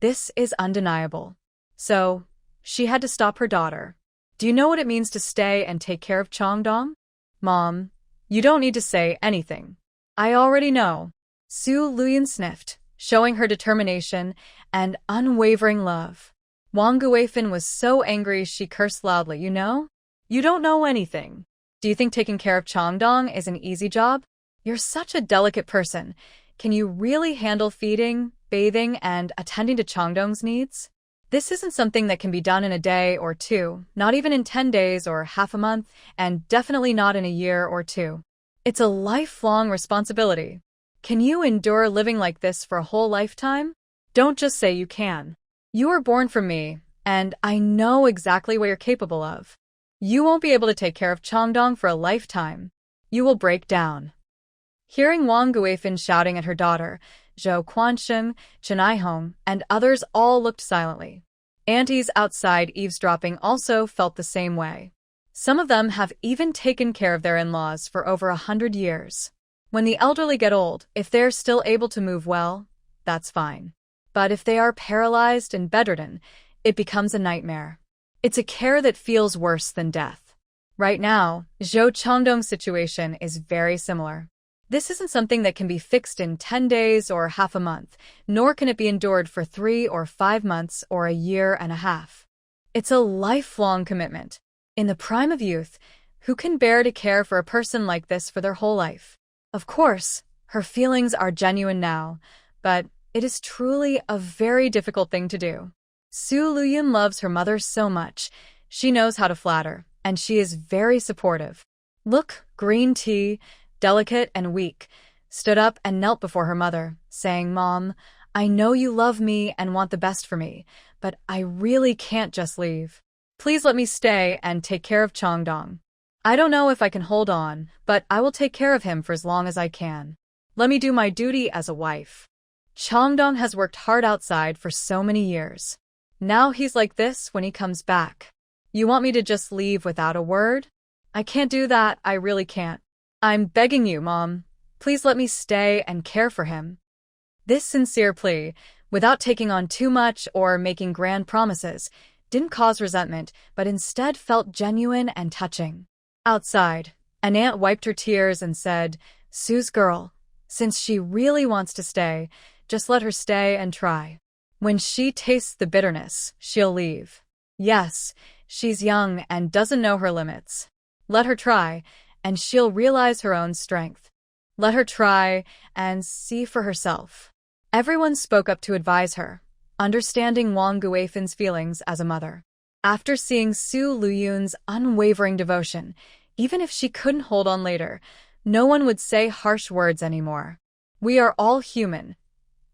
This is undeniable. So, she had to stop her daughter. Do you know what it means to stay and take care of Changdong? Mom, you don't need to say anything. I already know. Su Lüyun sniffed, showing her determination and unwavering love. Wang Guifin was so angry she cursed loudly. You know? You don't know anything. Do you think taking care of Changdong is an easy job? You're such a delicate person. Can you really handle feeding, bathing, and attending to Changdong's needs? This isn't something that can be done in a day or two, not even in 10 days or half a month, and definitely not in a year or two. It's a lifelong responsibility. Can you endure living like this for a whole lifetime? Don't just say you can. You were born from me, and I know exactly what you're capable of. You won't be able to take care of Changdong for a lifetime. You will break down. Hearing Wang Guifin shouting at her daughter, Zhou Quansheng, Chen Aihong, and others all looked silently. Aunties outside eavesdropping also felt the same way. Some of them have even taken care of their in-laws for over 100 years. When the elderly get old, if they're still able to move well, that's fine. But if they are paralyzed and bedridden, it becomes a nightmare. It's a care that feels worse than death. Right now, Zhou Changdong's situation is very similar. This isn't something that can be fixed in 10 days or half a month, nor can it be endured for 3 or 5 months or a year and a half. It's a lifelong commitment. In the prime of youth, who can bear to care for a person like this for their whole life? Of course, her feelings are genuine now, but it is truly a very difficult thing to do. Lüyun loves her mother so much. She knows how to flatter, and she is very supportive. Look, green tea, delicate and weak, stood up and knelt before her mother, saying, "Mom, I know you love me and want the best for me, but I really can't just leave. Please let me stay and take care of Changdong. I don't know if I can hold on, but I will take care of him for as long as I can. Let me do my duty as a wife. Changdong has worked hard outside for so many years. Now he's like this when he comes back. You want me to just leave without a word? I can't do that, I really can't. I'm begging you, Mom. Please let me stay and care for him." This sincere plea, without taking on too much or making grand promises, didn't cause resentment, but instead felt genuine and touching. Outside, an aunt wiped her tears and said, "Sue's girl, since she really wants to stay, just let her stay and try. When she tastes the bitterness, she'll leave. Yes, she's young and doesn't know her limits. Let her try, and she'll realize her own strength. Let her try and see for herself." Everyone spoke up to advise her, understanding Wang Guifan's feelings as a mother. After seeing Lüyun's unwavering devotion, even if she couldn't hold on later, no one would say harsh words anymore. We are all human.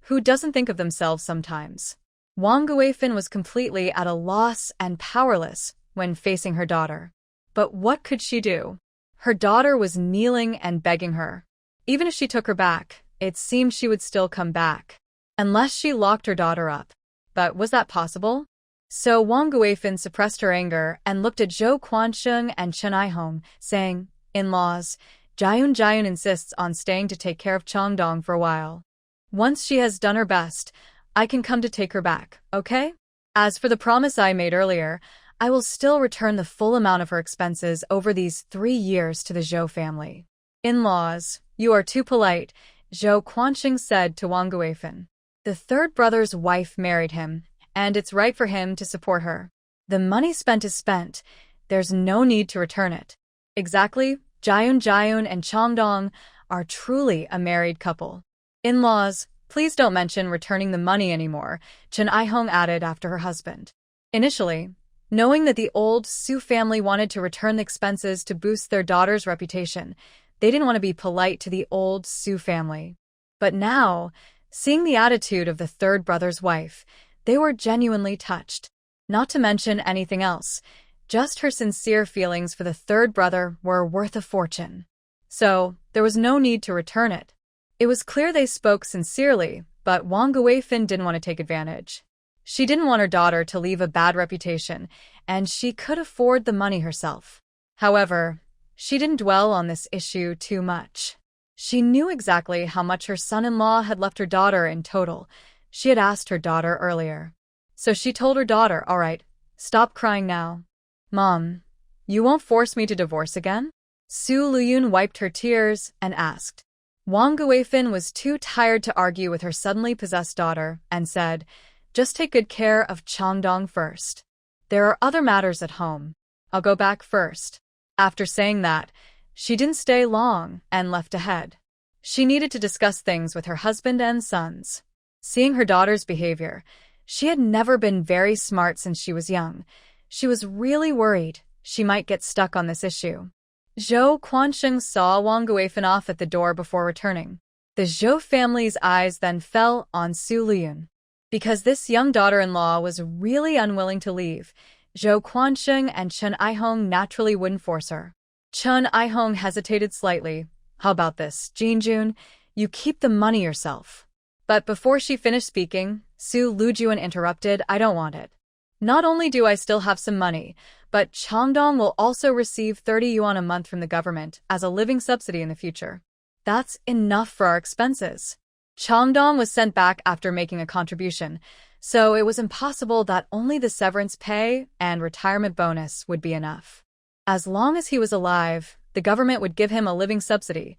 Who doesn't think of themselves sometimes? Wang Guifan was completely at a loss and powerless when facing her daughter. But what could she do? Her daughter was kneeling and begging her. Even if she took her back, it seemed she would still come back. Unless she locked her daughter up. But was that possible? So Wang Guifan suppressed her anger and looked at Zhou Quansheng and Chen Aihong, saying, "In-laws, Jiayun insists on staying to take care of Changdong for a while. Once she has done her best, I can come to take her back, okay? As for the promise I made earlier, I will still return the full amount of her expenses over these 3 years to the Zhou family." "In-laws, you are too polite," Zhou Quansheng said to Wang Guifan. "The third brother's wife married him, and it's right for him to support her. The money spent is spent. There's no need to return it." Exactly, Jiayun and Changdong are truly a married couple. "In-laws, please don't mention returning the money anymore," Chen Aihong added after her husband. Initially, knowing that the old Su family wanted to return the expenses to boost their daughter's reputation, they didn't want to be polite to the old Su family. But now, seeing the attitude of the third brother's wife, they were genuinely touched. Not to mention anything else, just her sincere feelings for the third brother were worth a fortune. So, there was no need to return it. It was clear they spoke sincerely, but Wang Guifan didn't want to take advantage. She didn't want her daughter to leave a bad reputation, and she could afford the money herself. However, she didn't dwell on this issue too much. She knew exactly how much her son-in-law had left her daughter in total. She had asked her daughter earlier. So she told her daughter, "All right, stop crying now. Mom, you won't force me to divorce again?" Lüyun wiped her tears and asked. Wang Guifan was too tired to argue with her suddenly possessed daughter and said, "Just take good care of Changdong first. There are other matters at home. I'll go back first." After saying that, she didn't stay long and left ahead. She needed to discuss things with her husband and sons. Seeing her daughter's behavior, she had never been very smart since she was young. She was really worried she might get stuck on this issue. Zhou Quansheng saw Wang Guifan off at the door before returning. The Zhou family's eyes then fell on Lüyun. Because this young daughter-in-law was really unwilling to leave, Zhou Quansheng and Chen Aihong naturally wouldn't force her. Chen Aihong hesitated slightly. "How about this, Jinjun? You keep the money yourself." But before she finished speaking, Lüyun interrupted, "I don't want it. Not only do I still have some money, but Changdong will also receive 30 yuan a month from the government as a living subsidy in the future. That's enough for our expenses." Changdong was sent back after making a contribution, so it was impossible that only the severance pay and retirement bonus would be enough. As long as he was alive, the government would give him a living subsidy,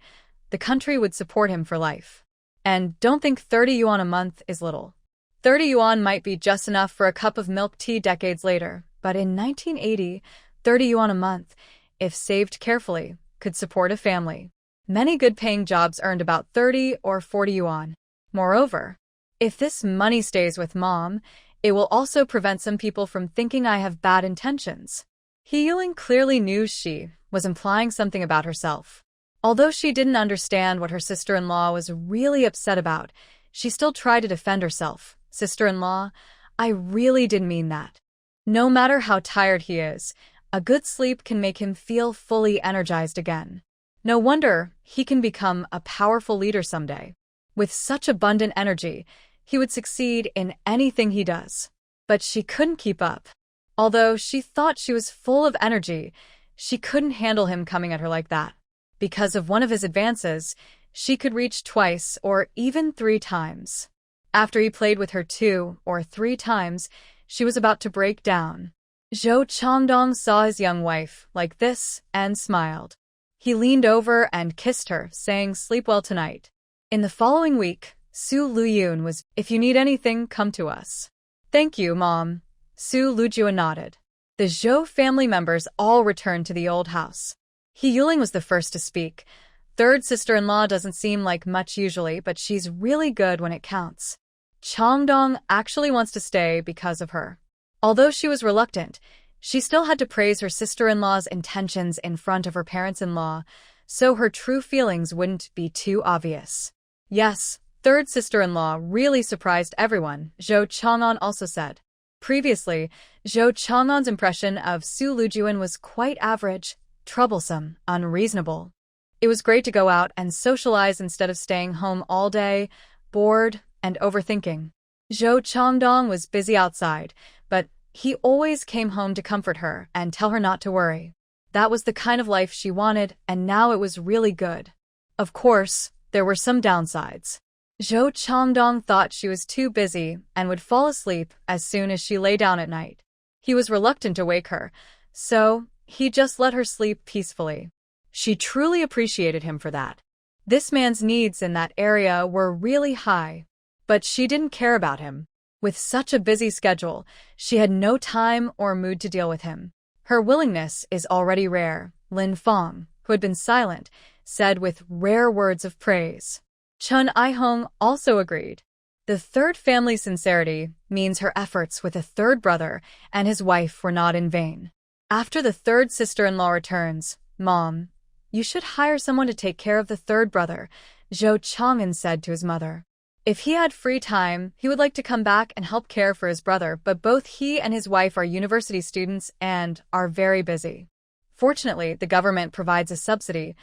the country would support him for life. And don't think 30 yuan a month is little. 30 yuan might be just enough for a cup of milk tea decades later, but in 1980, 30 yuan a month, if saved carefully, could support a family. Many good-paying jobs earned about 30 or 40 yuan. Moreover, if this money stays with mom, it will also prevent some people from thinking I have bad intentions. Lüyun clearly knew she was implying something about herself. Although she didn't understand what her sister-in-law was really upset about, she still tried to defend herself. Sister-in-law, I really didn't mean that. No matter how tired he is, a good sleep can make him feel fully energized again. No wonder he can become a powerful leader someday. With such abundant energy, he would succeed in anything he does. But she couldn't keep up. Although she thought she was full of energy, she couldn't handle him coming at her like that. Because of one of his advances, she could reach twice or even 3 times. After he played with her 2 or 3 times, she was about to break down. Zhou Changdong saw his young wife like this and smiled. He leaned over and kissed her, saying, "Sleep well tonight." In the following week, Su Lüyun was, "If you need anything, come to us." "Thank you, Mom." Su Lüyun nodded. The Zhou family members all returned to the old house. Lüyun was the first to speak. Third sister-in-law doesn't seem like much usually, but she's really good when it counts. Changdong actually wants to stay because of her. Although she was reluctant, she still had to praise her sister-in-law's intentions in front of her parents-in-law, so her true feelings wouldn't be too obvious. Yes, third sister-in-law really surprised everyone, Zhou Chang'an also said. Previously, Zhou Chang'an's impression of Su Lüyun was quite average, troublesome, unreasonable. It was great to go out and socialize instead of staying home all day, bored and overthinking. Zhou Changdong was busy outside, but he always came home to comfort her and tell her not to worry. That was the kind of life she wanted, and now it was really good. Of course, there were some downsides. Zhou Changdong thought she was too busy and would fall asleep as soon as she lay down at night. He was reluctant to wake her, so he just let her sleep peacefully. She truly appreciated him for that. This man's needs in that area were really high, but she didn't care about him. With such a busy schedule, she had no time or mood to deal with him. Her willingness is already rare, Lin Fong, who had been silent, said with rare words of praise. Chun Aihong also agreed. The third family's sincerity means her efforts with a third brother and his wife were not in vain. After the third sister-in-law returns, "Mom, you should hire someone to take care of the third brother," Zhou Chang'an said to his mother. If he had free time, he would like to come back and help care for his brother, but both he and his wife are university students and are very busy. Fortunately, the government provides a subsidy,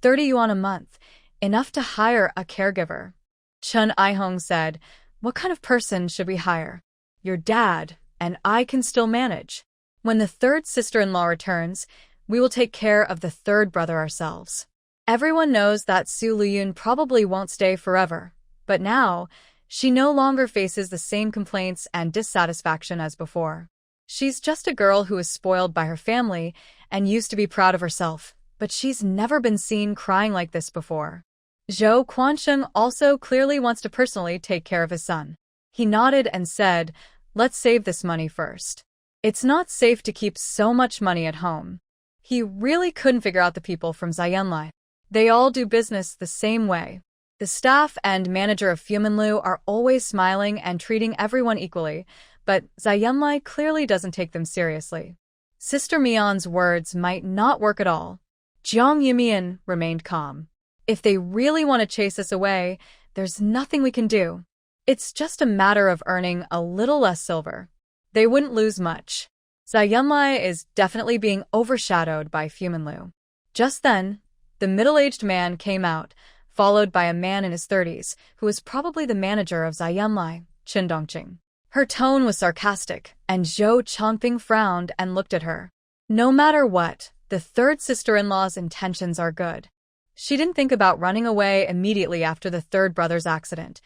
30 yuan a month, enough to hire a caregiver. Chun Aihong said, "What kind of person should we hire?" "Your dad, and I can still manage. When the third sister-in-law returns, we will take care of the third brother ourselves." Everyone knows that Su Lüyun probably won't stay forever. But now, she no longer faces the same complaints and dissatisfaction as before. She's just a girl who was spoiled by her family and used to be proud of herself, but she's never been seen crying like this before. Zhou Quansheng also clearly wants to personally take care of his son. He nodded and said, "Let's save this money first. It's not safe to keep so much money at home." He really couldn't figure out the people from Zhangyanlai. They all do business the same way. The staff and manager of Fuminlu are always smiling and treating everyone equally, but Zhangyanlai clearly doesn't take them seriously. Sister Mion's words might not work at all. Jiang Yumian remained calm. If they really want to chase us away, there's nothing we can do. It's just a matter of earning a little less silver. They wouldn't lose much. Zhangyanlai is definitely being overshadowed by Fuminlu. Just then, the middle-aged man came out, followed by a man in his 30s, who was probably the manager of Zhangyanlai, Chen Dongqing. Her tone was sarcastic, and Zhou Changping frowned and looked at her. No matter what, the third sister-in-law's intentions are good. She didn't think about running away immediately after the third brother's accident.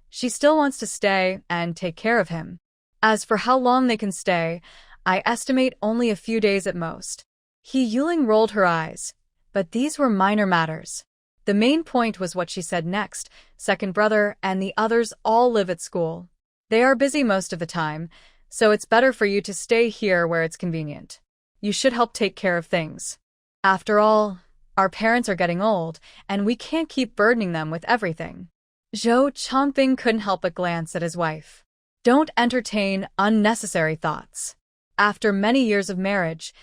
She still wants to stay and take care of him. As for how long they can stay, I estimate only a few days at most. Yuling rolled her eyes, but these were minor matters. The main point was what she said next. Second brother and the others all live at school. They are busy most of the time, so it's better for you to stay here where it's convenient. You should help take care of things. After all, our parents are getting old, and we can't keep burdening them with everything. Zhou Chongping couldn't help but glance at his wife. Don't entertain unnecessary thoughts. After many years of marriage,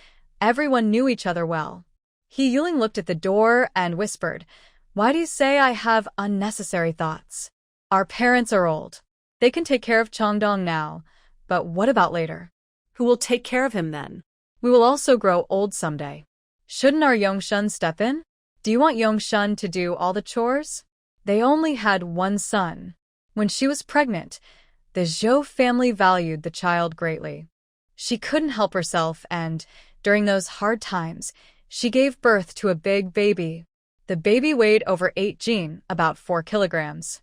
everyone knew each other well. He Yuling looked at the door and whispered, "Why do you say I have unnecessary thoughts? Our parents are old. They can take care of Chongdong now, but what about later? Who will take care of him then? We will also grow old someday. Shouldn't our Yongshun step in? Do you want Yongshun to do all the chores?" They only had one son. When she was pregnant, the Zhou family valued the child greatly. She couldn't help herself and, during those hard times, she gave birth to a big baby. The baby weighed over 8 jin, about 4 kilograms.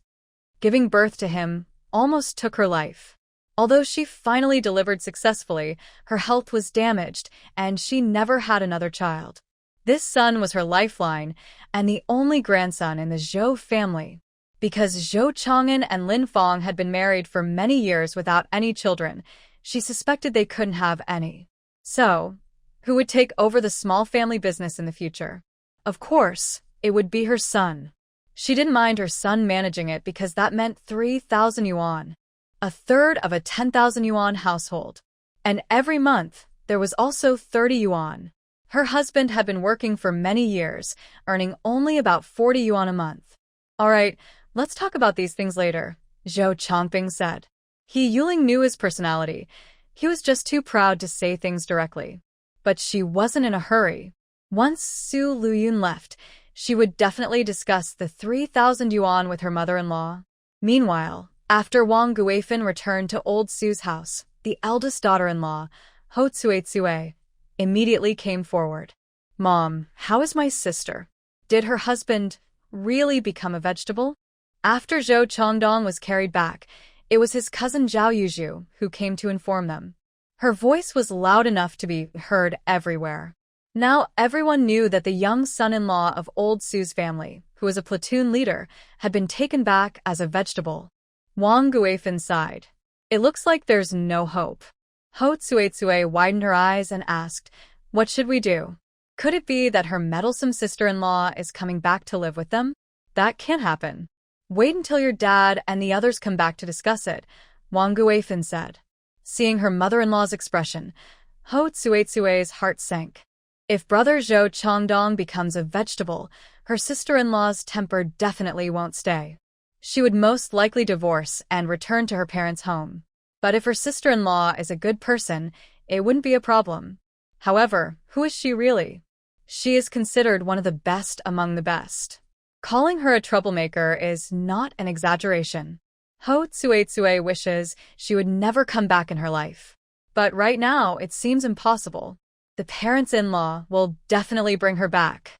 Giving birth to him almost took her life. Although she finally delivered successfully, her health was damaged and she never had another child. This son was her lifeline and the only grandson in the Zhou family. Because Zhou Chang'an and Lin Fong had been married for many years without any children, she suspected they couldn't have any. So, who would take over the small family business in the future? Of course, it would be her son. She didn't mind her son managing it because that meant 3,000 yuan, a third of a 10,000 yuan household. And every month, there was also 30 yuan. Her husband had been working for many years, earning only about 40 yuan a month. "All right, let's talk about these things later," Zhou Chongping said. He Yuling knew his personality. He was just too proud to say things directly. But she wasn't in a hurry. Once Su Lüyun left, she would definitely discuss the 3,000 yuan with her mother-in-law. Meanwhile, after Wang Guifan returned to old Su's house, the eldest daughter-in-law, Ho Tsuetsue, immediately came forward. "Mom, how is my sister? Did her husband really become a vegetable?" After Zhou Chongdong was carried back, it was his cousin Zhao Yuzhu who came to inform them. Her voice was loud enough to be heard everywhere. Now everyone knew that the young son-in-law of old Su's family, who was a platoon leader, had been taken back as a vegetable. Wang Guifan sighed. "It looks like there's no hope." Ho Tsuetsue widened her eyes and asked, "What should we do? Could it be that her meddlesome sister-in-law is coming back to live with them? That can't happen. Wait until your dad and the others come back to discuss it," Wang Guifan said. Seeing her mother-in-law's expression, Ho Tsuetsue's heart sank. If brother Zhou Chongdong becomes a vegetable, her sister-in-law's temper definitely won't stay. She would most likely divorce and return to her parents' home. But if her sister-in-law is a good person, it wouldn't be a problem. However, who is she really? She is considered one of the best among the best. Calling her a troublemaker is not an exaggeration. Ho Tsuetsue wishes she would never come back in her life. But right now, it seems impossible. The parents-in-law will definitely bring her back.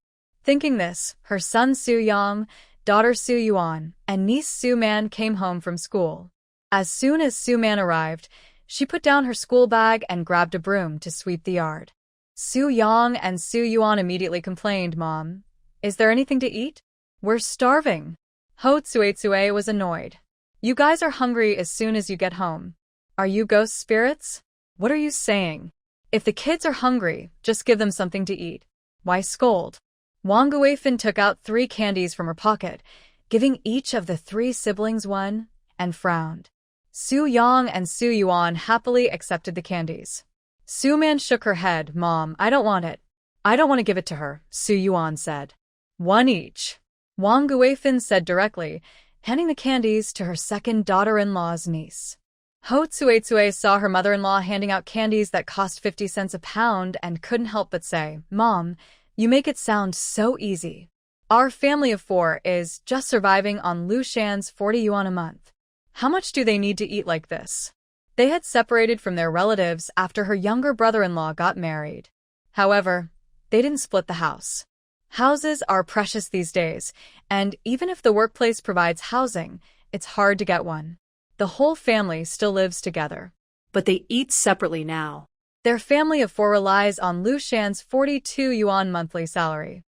Thinking this, her son Su Yang, daughter Su Yuan, and niece Su Man came home from school. As soon as Su Man arrived, she put down her school bag and grabbed a broom to sweep the yard. Su Yang and Su Yuan immediately complained, "Mom, is there anything to eat? We're starving." Ho Tsuetsue was annoyed. "You guys are hungry as soon as you get home. Are you ghost spirits? What are you saying? If the kids are hungry, just give them something to eat. Why scold?" Wang Guifan took out 3 candies from her pocket, giving each of the 3 siblings one, and frowned. Su Yang and Su Yuan happily accepted the candies. Su Man shook her head. "Mom, I don't want it. I don't want to give it to her," Su Yuan said. "One each," Wang Guifan said directly, handing the candies to her second daughter-in-law's niece. Ho Tsuetsue saw her mother-in-law handing out candies that cost 50 cents a pound and couldn't help but say, "Mom, you make it sound so easy. Our family of 4 is just surviving on Lu Shan's 40 yuan a month. How much do they need to eat like this?" They had separated from their relatives after her younger brother-in-law got married. However, they didn't split the house. Houses are precious these days, and even if the workplace provides housing, it's hard to get one. The whole family still lives together. But they eat separately now. Their family of 4 relies on Lu Shan's 42 yuan monthly salary.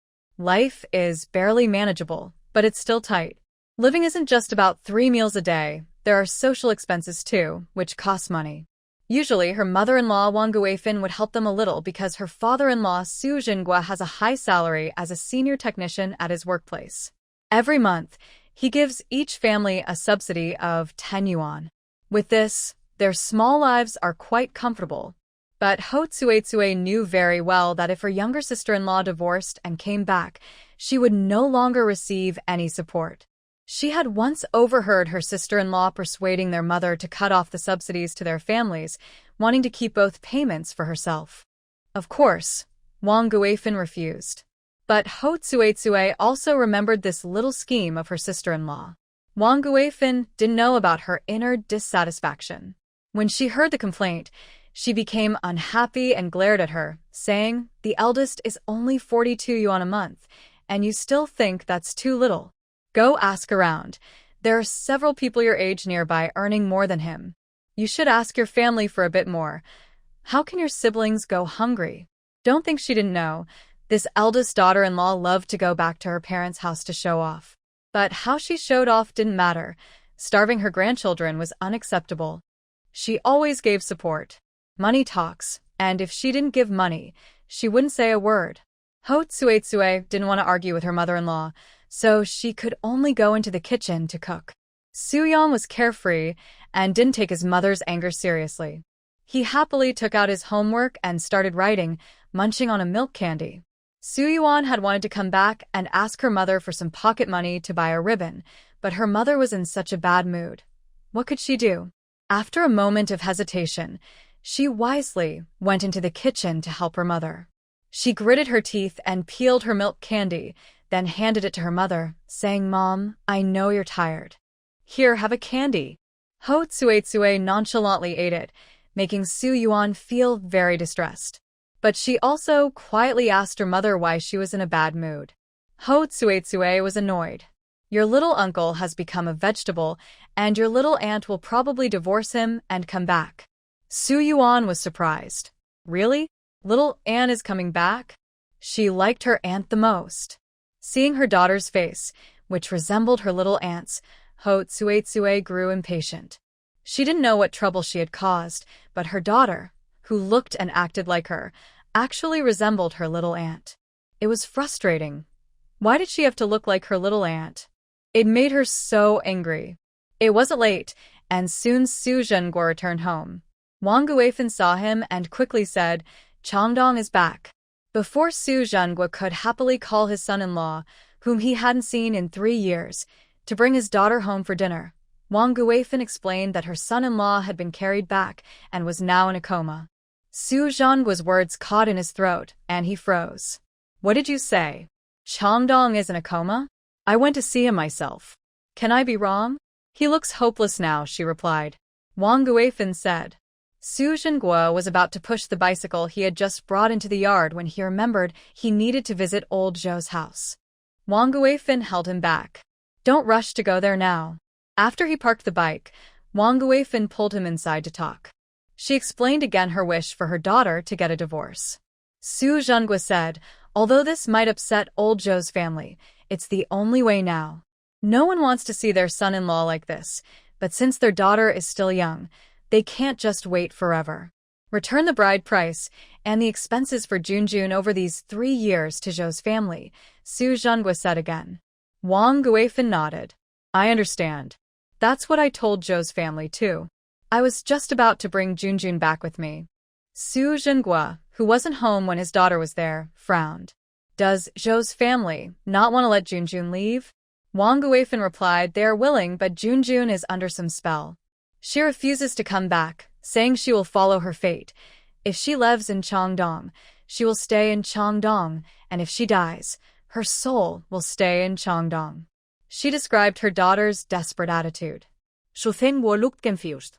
Life is barely manageable, but it's still tight. Living isn't just about 3 meals a day. There are social expenses too, which cost money. Usually, her mother-in-law Wang Guifin would help them a little because her father-in-law Su Jinghua has a high salary as a senior technician at his workplace. Every month, he gives each family a subsidy of 10 yuan. With this, their small lives are quite comfortable. But Ho Tsuetsue knew very well that if her younger sister-in-law divorced and came back, she would no longer receive any support. She had once overheard her sister-in-law persuading their mother to cut off the subsidies to their families, wanting to keep both payments for herself. Of course, Wang Guifin refused. But Ho Tsuetsue also remembered this little scheme of her sister-in-law. Wang Guifin didn't know about her inner dissatisfaction. When she heard the complaint, she became unhappy and glared at her, saying, "The eldest is only 42 yuan a month, and you still think that's too little. Go ask around. There are several people your age nearby earning more than him. You should ask your family for a bit more. How can your siblings go hungry?" Don't think she didn't know. This eldest daughter-in-law loved to go back to her parents' house to show off. But how she showed off didn't matter. Starving her grandchildren was unacceptable. She always gave support. Money talks, and if she didn't give money, she wouldn't say a word. Ho Tsuetsue didn't want to argue with her mother-in-law, so she could only go into the kitchen to cook. Suyong was carefree and didn't take his mother's anger seriously. He happily took out his homework and started writing, munching on a milk candy. Suyuan had wanted to come back and ask her mother for some pocket money to buy a ribbon, but her mother was in such a bad mood. What could she do? After a moment of hesitation, she wisely went into the kitchen to help her mother. She gritted her teeth and peeled her milk candy, then handed it to her mother, saying, "Mom, I know you're tired. Here, have a candy." Ho Tsuetsue nonchalantly ate it, making Su Yuan feel very distressed. But she also quietly asked her mother why she was in a bad mood. Ho Tsuetsue was annoyed. "Your little uncle has become a vegetable, and your little aunt will probably divorce him and come back." Su Yuan was surprised. Really? Little Anne is coming back? She liked her aunt the most. Seeing her daughter's face, which resembled her little aunt's, Ho Tsuetsue grew impatient. She didn't know what trouble she had caused, but her daughter, who looked and acted like her, actually resembled her little aunt. It was frustrating. Why did she have to look like her little aunt? It made her so angry. It wasn't late, and soon Su Zhenguo returned home. Wang Guifin saw him and quickly said, "Changdong is back." Before Su Zhenguo could happily call his son-in-law, whom he hadn't seen in 3 years, to bring his daughter home for dinner, Wang Guifin explained that her son-in-law had been carried back and was now in a coma. Su Zhenguo's words caught in his throat, and he froze. "What did you say? Changdong is in a coma? I went to see him myself. Can I be wrong?" "He looks hopeless now," she replied. Wang Guifin said. Su Zhenguo was about to push the bicycle he had just brought into the yard when he remembered he needed to visit old Zhou's house. Wang Guifin held him back. "Don't rush to go there now." After he parked the bike, Wang Guifin pulled him inside to talk. She explained again her wish for her daughter to get a divorce. Su Zhenguo said, "Although this might upset old Zhou's family, it's the only way now. No one wants to see their son-in-law like this, but since their daughter is still young, they can't just wait forever. Return the bride price and the expenses for Junjun over these 3 years to Zhou's family," Su Zhenguo said again. Wang Guifin nodded. "I understand. That's what I told Zhou's family too. I was just about to bring Junjun back with me." Su Zhenguo, who wasn't home when his daughter was there, frowned. "Does Zhou's family not want to let Junjun leave?" Wang Guifin replied they are willing, but Junjun is under some spell. She refuses to come back, saying she will follow her fate. If she lives in Changdong, she will stay in Changdong, and if she dies, her soul will stay in Changdong. She described her daughter's desperate attitude. Su Fengguo looked confused.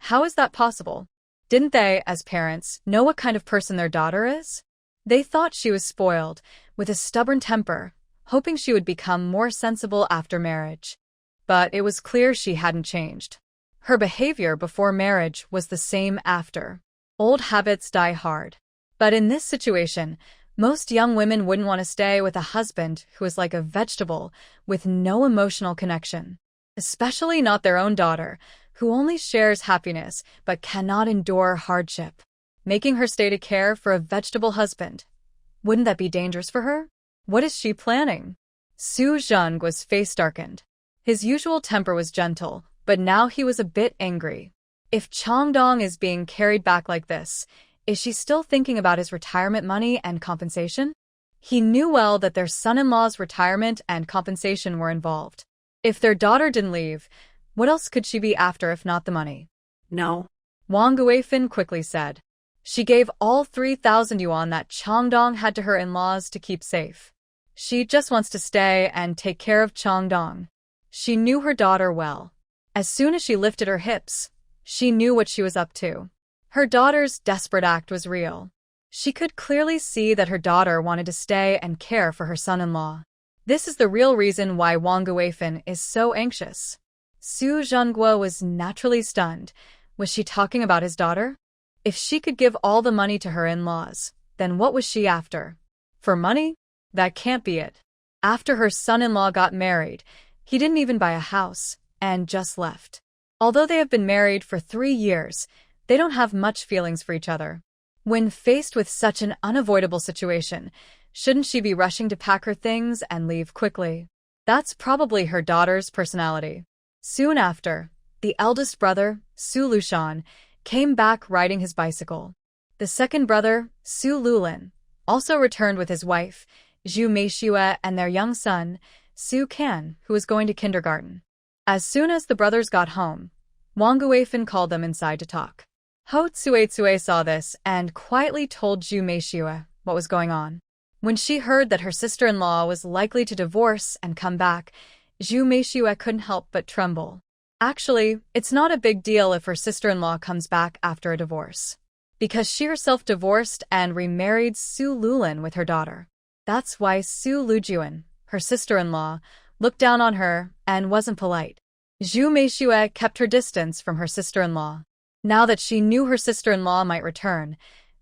How is that possible? Didn't they, as parents, know what kind of person their daughter is? They thought she was spoiled, with a stubborn temper, hoping she would become more sensible after marriage. But it was clear she hadn't changed. Her behavior before marriage was the same after. Old habits die hard. But in this situation, Most young women wouldn't want to stay with a husband who is like a vegetable with no emotional connection. Especially not their own daughter, who only shares happiness but cannot endure hardship. Making her stay to care for a vegetable husband. Wouldn't that be dangerous for her? What is she planning? Su Zheng was face-darkened. His usual temper was gentle, but now he was a bit angry. If Changdong is being carried back like this, is she still thinking about his retirement money and compensation? He knew well that their son-in-law's retirement and compensation were involved. If their daughter didn't leave, what else could she be after if not the money? No. Wang Guifin quickly said. She gave all 3,000 yuan that Changdong had to her in-laws to keep safe. She just wants to stay and take care of Changdong. She knew her daughter well. As soon as she lifted her hips, she knew what she was up to. Her daughter's desperate act was real. She could clearly see that her daughter wanted to stay and care for her son-in-law. This is the real reason why Wang Guifin is so anxious. Su Zhenguo was naturally stunned. Was she talking about his daughter? If she could give all the money to her in-laws, then what was she after? For money? That can't be it. After her son-in-law got married, he didn't even buy a house, and just left. Although they have been married for 3 years, they don't have much feelings for each other. When faced with such an unavoidable situation, shouldn't she be rushing to pack her things and leave quickly? That's probably her daughter's personality. Soon after, the eldest brother, Su Lushan, came back riding his bicycle. The second brother, Su Lulin, also returned with his wife, Zhu Meishue, and their young son, Su Kan, who was going to kindergarten. As soon as the brothers got home, Wang Guifin called them inside to talk. Ho Tsuetsue saw this and quietly told Zhu Meishue what was going on. When she heard that her sister-in-law was likely to divorce and come back, Zhu Meishue couldn't help but tremble. Actually, it's not a big deal if her sister-in-law comes back after a divorce, because she herself divorced and remarried Su Lulin with her daughter. That's why Su Lujuan, her sister-in-law, looked down on her and wasn't polite. Zhu Meishue kept her distance from her sister-in-law. Now that she knew her sister-in-law might return,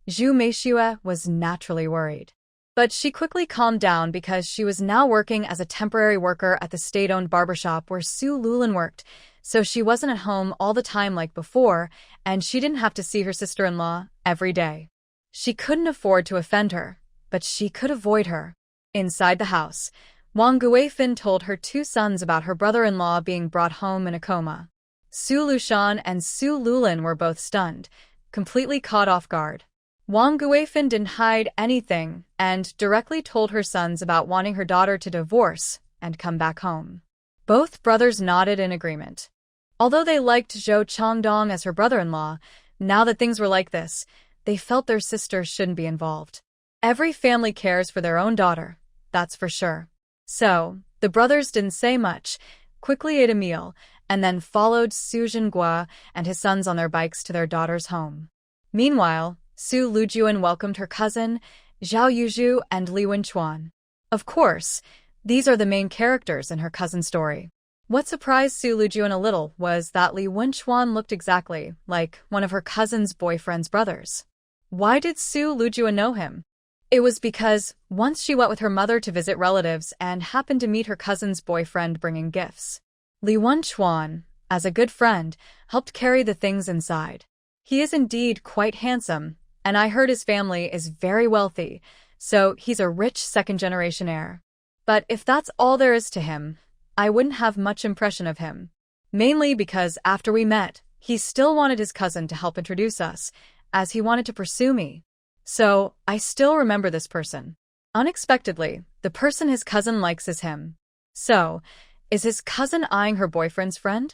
Zhu Meishue was naturally worried. But she quickly calmed down because she was now working as a temporary worker at the state-owned barbershop where Su Lulin worked, so she wasn't at home all the time like before, and she didn't have to see her sister-in-law every day. She couldn't afford to offend her, but she could avoid her. Inside the house, Wang Guifin told her 2 sons about her brother-in-law being brought home in a coma. Su Lushan and Su Lulin were both stunned, completely caught off guard. Wang Guifin didn't hide anything and directly told her sons about wanting her daughter to divorce and come back home. Both brothers nodded in agreement. Although they liked Zhou Changdong as her brother-in-law, now that things were like this, they felt their sister shouldn't be involved. Every family cares for their own daughter, that's for sure. So, the brothers didn't say much, quickly ate a meal, and then followed Su Zhenguo and his sons on their bikes to their daughter's home. Meanwhile, Su Lujuan welcomed her cousin, Zhao Yuzhu and Li Wenchuan. Of course, these are the main characters in her cousin's story. What surprised Su Lujuan a little was that Li Wenchuan looked exactly like one of her cousin's boyfriend's brothers. Why did Su Lujuan know him? It was because once she went with her mother to visit relatives and happened to meet her cousin's boyfriend bringing gifts. Li Wenchuan, as a good friend, helped carry the things inside. He is indeed quite handsome, and I heard his family is very wealthy, so he's a rich second-generation heir. But if that's all there is to him, I wouldn't have much impression of him. Mainly because after we met, he still wanted his cousin to help introduce us, as he wanted to pursue me. So, I still remember this person. Unexpectedly, the person his cousin likes is him. So, is his cousin eyeing her boyfriend's friend?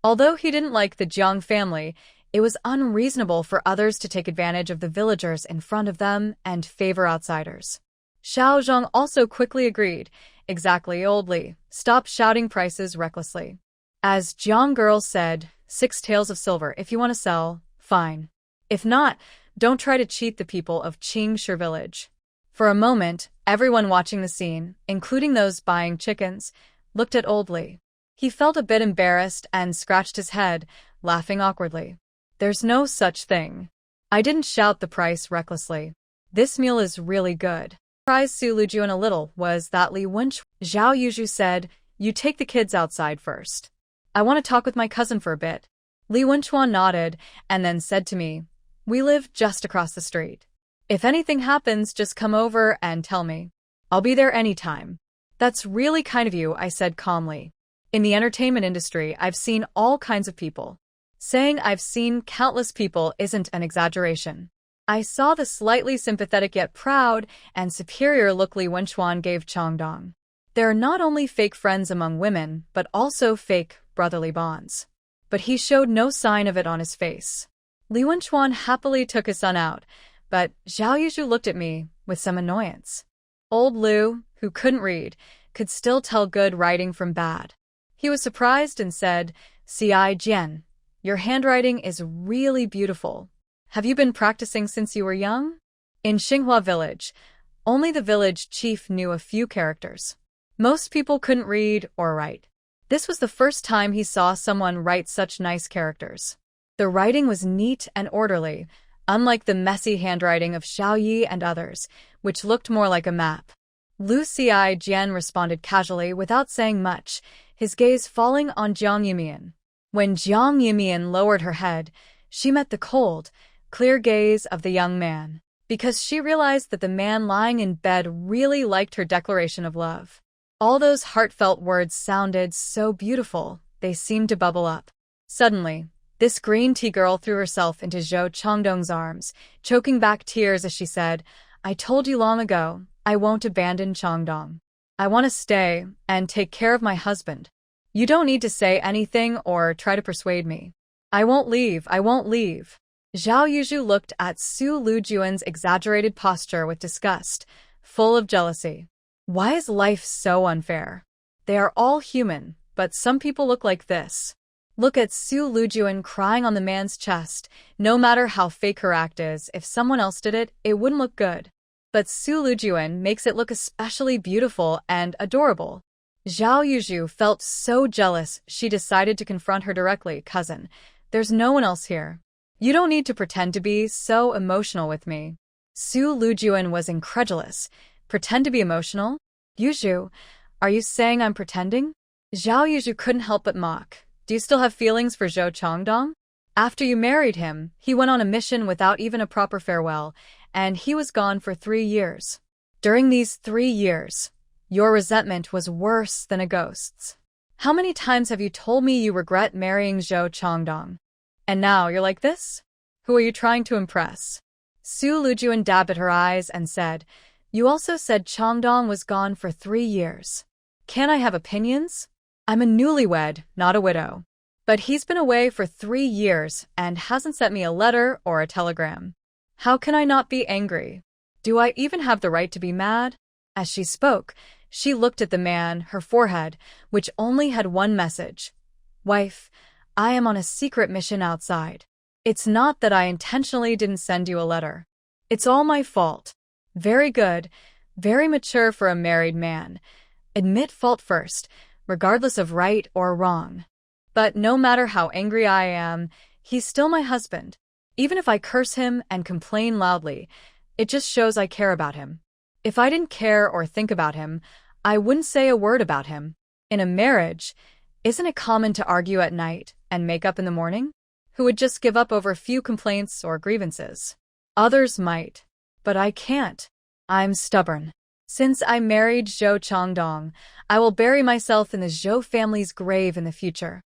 Although he didn't like the Jiang family, it was unreasonable for others to take advantage of the villagers in front of them and favor outsiders. Xiao Zhang also quickly agreed. Exactly, old Li, stop shouting prices recklessly. As Jiang girls said, 6 taels of silver if you want to sell, fine. If not, don't try to cheat the people of Qingshi village. For a moment, everyone watching the scene, including those buying chickens, looked at old Li. He felt a bit embarrassed and scratched his head, laughing awkwardly. There's no such thing. I didn't shout the price recklessly. This meal is really good. Surprised Su Lüyun a little was that Lüyun. Zhao Yuzhu said, you take the kids outside first. I want to talk with my cousin for a bit. Lüyun nodded and then said to me, we live just across the street. If anything happens, just come over and tell me. I'll be there anytime. That's really kind of you, I said calmly. In the entertainment industry, I've seen all kinds of people. Saying I've seen countless people isn't an exaggeration. I saw the slightly sympathetic yet proud and superior look Lüyun gave Changdong. There are not only fake friends among women, but also fake brotherly bonds. But he showed no sign of it on his face. Lüyun happily took his son out, but Zhao Yuzhu looked at me with some annoyance. Old Lü, who couldn't read, could still tell good writing from bad. He was surprised and said, "Si Jian, your handwriting is really beautiful. Have you been practicing since you were young?" In Xinghua village, only the village chief knew a few characters. Most people couldn't read or write. This was the first time he saw someone write such nice characters. The writing was neat and orderly, unlike the messy handwriting of Xiao Yi and others, which looked more like a map. Lu Xi Jian responded casually without saying much, his gaze falling on Jiang Yumian. When Jiang Yumian lowered her head, she met the cold, clear gaze of the young man, because she realized that the man lying in bed really liked her declaration of love. All those heartfelt words sounded so beautiful, they seemed to bubble up. Suddenly, this green tea girl threw herself into Zhou Changdong's arms, choking back tears as she said, "I told you long ago, I won't abandon Changdong. I want to stay and take care of my husband. You don't need to say anything or try to persuade me. I won't leave, I won't leave." Zhao Yuzhu looked at Su Lüyun's exaggerated posture with disgust, full of jealousy. Why is life so unfair? They are all human, but some people look like this. Look at Su Lüyun crying on the man's chest. No matter how fake her act is, if someone else did it, it wouldn't look good. But Su Lüyun makes it look especially beautiful and adorable. Zhao Yuzhu felt so jealous she decided to confront her directly. "Cousin, there's no one else here. You don't need to pretend to be so emotional with me." Su Lüyun was incredulous. "Pretend to be emotional? Yuzhu, are you saying I'm pretending?" Zhao Yuzhu couldn't help but mock. "Do you still have feelings for Zhou Changdong? After you married him, he went on a mission without even a proper farewell, and he was gone for 3 years. During these 3 years, your resentment was worse than a ghost's. How many times have you told me you regret marrying Zhou Changdong? And now you're like this? Who are you trying to impress?" Su Lüyun dabbed at her eyes and said, "You also said Changdong was gone for 3 years. Can I have opinions? I'm a newlywed, not a widow. But he's been away for 3 years and hasn't sent me a letter or a telegram. How can I not be angry? Do I even have the right to be mad?" As she spoke, she looked at the man, her forehead, which only had one message. "Wife, I am on a secret mission outside. It's not that I intentionally didn't send you a letter. It's all my fault." Very good, very mature for a married man. Admit fault first, regardless of right or wrong. But no matter how angry I am, he's still my husband. Even if I curse him and complain loudly, it just shows I care about him. If I didn't care or think about him, I wouldn't say a word about him. In a marriage, isn't it common to argue at night and make up in the morning? Who would just give up over a few complaints or grievances? Others might, but I can't. I'm stubborn. Since I married Zhou Changdong, I will bury myself in the Zhou family's grave in the future."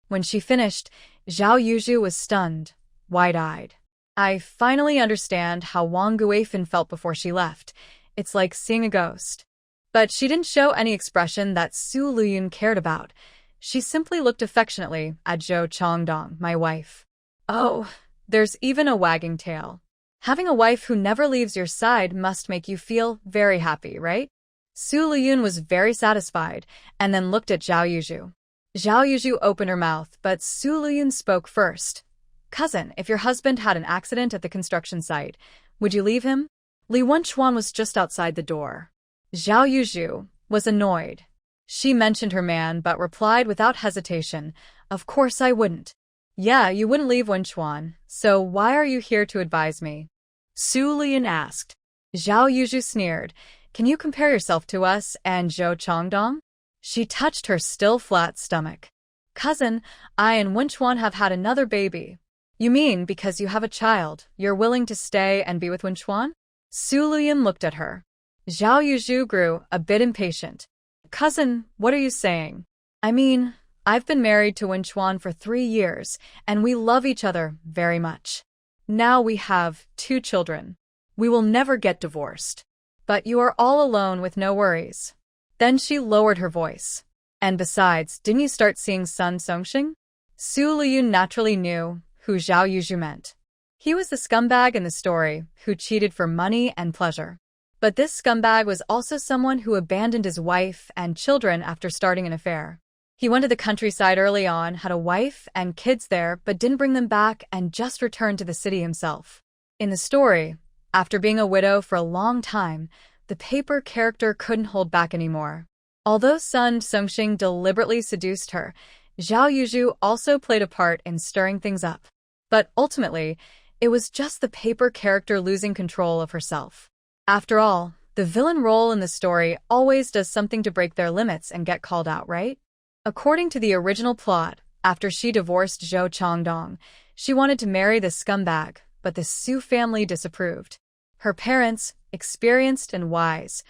When she finished, Zhao Yuzhu was stunned, wide-eyed. "I finally understand how Wang Guifan felt before she left. It's like seeing a ghost." But she didn't show any expression that Su Lüyun cared about. She simply looked affectionately at Zhou Changdong, "My wife." Oh, there's even a wagging tail. Having a wife who never leaves your side must make you feel very happy, right? Su Lüyun was very satisfied, and then looked at Zhao Yuzhu. Zhao Yuzhu opened her mouth, but Su Lüyun spoke first. "Cousin, if your husband had an accident at the construction site, would you leave him?" Lüyun was just outside the door. Zhao Yuzhu was annoyed. She mentioned her man but replied without hesitation, "Of course I wouldn't." "Yeah, you wouldn't leave Wenchuan, so why are you here to advise me?" Su Lüyun asked. Zhao Yuzhu sneered. Can you compare yourself to us and Zhou Chongdong? She touched her still flat stomach. Cousin, I and Wenchuan have had another baby. You mean because you have a child, you're willing to stay and be with Wenchuan? Su Lüyun looked at her. Zhao Yuzhu grew a bit impatient. Cousin, what are you saying? I mean, I've been married to Wenchuan for 3 years, and we love each other very much. Now we have 2 children. We will never get divorced. But you are all alone with no worries. Then she lowered her voice. And besides, didn't you start seeing Sun Songxing? Su Lüyun naturally knew who Zhao Yuzhu meant. He was the scumbag in the story who cheated for money and pleasure. But this scumbag was also someone who abandoned his wife and children after starting an affair. He went to the countryside early on, had a wife and kids there, but didn't bring them back and just returned to the city himself. In the story, after being a widow for a long time, the paper character couldn't hold back anymore. Although Sun Songxing deliberately seduced her, Zhao Yuzhu also played a part in stirring things up. But ultimately, it was just the paper character losing control of herself. After all, the villain role in the story always does something to break their limits and get called out, right? According to the original plot, after she divorced Zhou Chongdong, she wanted to marry the scumbag, but the Su family disapproved. Her parents, experienced and wise,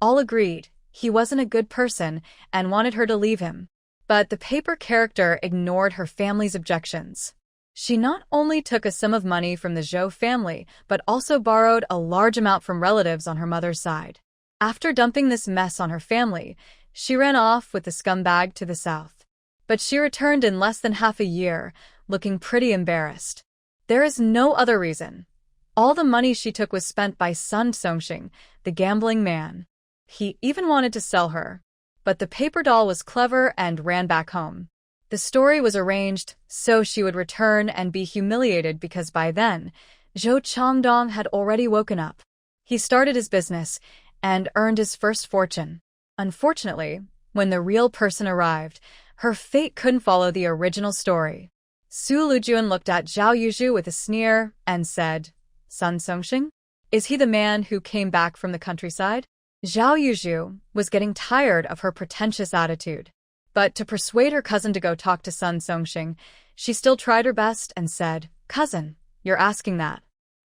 all agreed he wasn't a good person and wanted her to leave him. But the paper character ignored her family's objections. She not only took a sum of money from the Zhou family, but also borrowed a large amount from relatives on her mother's side. After dumping this mess on her family, she ran off with the scumbag to the south. But she returned in less than half a year, looking pretty embarrassed. There is no other reason. All the money she took was spent by Sun Songxing, the gambling man. He even wanted to sell her. But the paper doll was clever and ran back home. The story was arranged so she would return and be humiliated because by then, Zhou Chongdong had already woken up. He started his business and earned his first fortune. Unfortunately, when the real person arrived, her fate couldn't follow the original story. Su Lüyun looked at Zhao Yuzhu with a sneer and said, Sun Songxing? Is he the man who came back from the countryside? Zhao Yuzhu was getting tired of her pretentious attitude. But to persuade her cousin to go talk to Sun Songxing, she still tried her best and said, Cousin, you're asking that.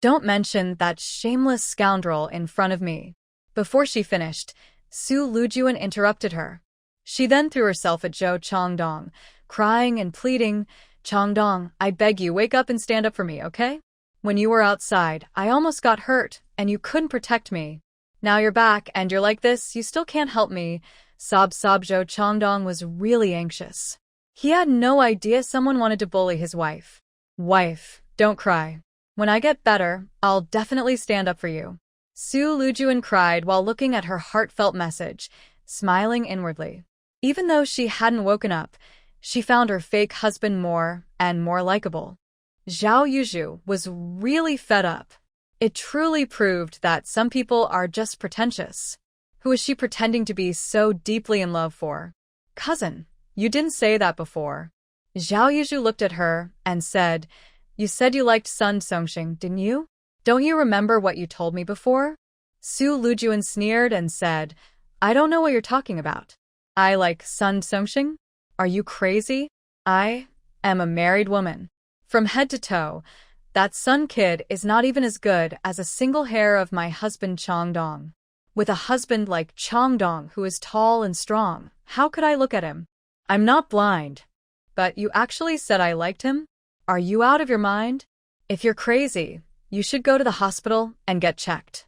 Don't mention that shameless scoundrel in front of me. Before she finished, Su Lüyun interrupted her. She then threw herself at Zhou Chongdong, crying and pleading, Chongdong, I beg you, wake up and stand up for me, okay? When you were outside, I almost got hurt, and you couldn't protect me. Now you're back, and you're like this, you still can't help me. Sob. Zhou Chongdong was really anxious. He had no idea someone wanted to bully his wife. Wife, don't cry. When I get better, I'll definitely stand up for you. Su Lüyun cried while looking at her heartfelt message, smiling inwardly. Even though she hadn't woken up, she found her fake husband more and more likable. Zhao Yuzhu was really fed up. It truly proved that some people are just pretentious. Who is she pretending to be so deeply in love for? Cousin, you didn't say that before. Zhao Yuzhu looked at her and said, You said you liked Sun Songxing, didn't you? Don't you remember what you told me before? Su Lüyun sneered and said, I don't know what you're talking about. I like Sun Songxing? Are you crazy? I am a married woman. From head to toe, that Sun kid is not even as good as a single hair of my husband Chongdong. With a husband like Chongdong who is tall and strong, how could I look at him? I'm not blind. But you actually said I liked him? Are you out of your mind? If you're crazy, you should go to the hospital and get checked.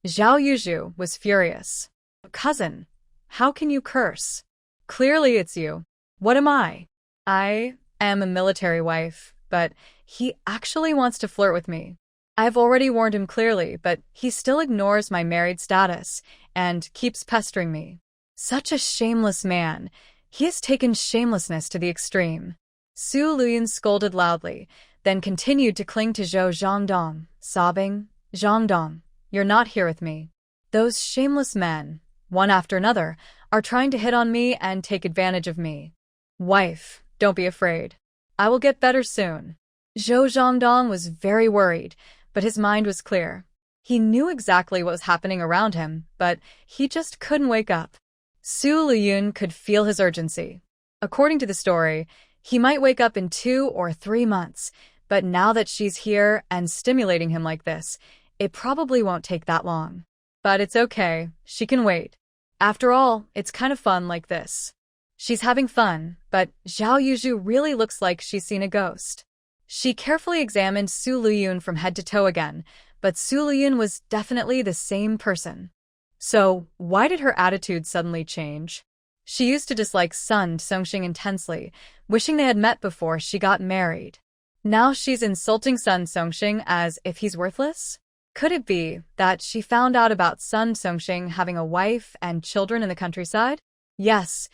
Zhao Yuzhu was furious. Cousin, how can you curse? Clearly it's you. What am I? I am a military wife, but he actually wants to flirt with me. I've already warned him clearly, but he still ignores my married status and keeps pestering me. Such a shameless man. He has taken shamelessness to the extreme. Su Lüyun scolded loudly, then continued to cling to Zhou Zhongdong, sobbing, Zhongdong, you're not here with me. Those shameless men, one after another, are trying to hit on me and take advantage of me. Wife, don't be afraid. I will get better soon. Zhou Zhongdong was very worried, but his mind was clear. He knew exactly what was happening around him, but he just couldn't wake up. Lüyun could feel his urgency. According to the story, he might wake up in 2 or 3 months, but now that she's here and stimulating him like this, it probably won't take that long. But it's okay, she can wait. After all, it's kind of fun like this. She's having fun, but Zhao Yuzhu really looks like she's seen a ghost. She carefully examined Lüyun from head to toe again, but Lüyun was definitely the same person. So, why did her attitude suddenly change? She used to dislike Sun Songxing intensely, wishing they had met before she got married. Now she's insulting Sun Songxing as if he's worthless? Could it be that she found out about Sun Songxing having a wife and children in the countryside? Yes,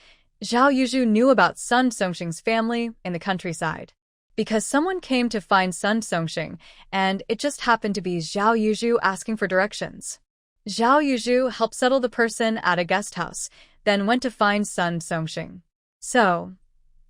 Zhao Yuzhu knew about Sun Songxing's family in the countryside. Because someone came to find Sun Songxing, and it just happened to be Zhao Yuzhu asking for directions. Zhao Yuzhu helped settle the person at a guest house, then went to find Sun Songxing. So,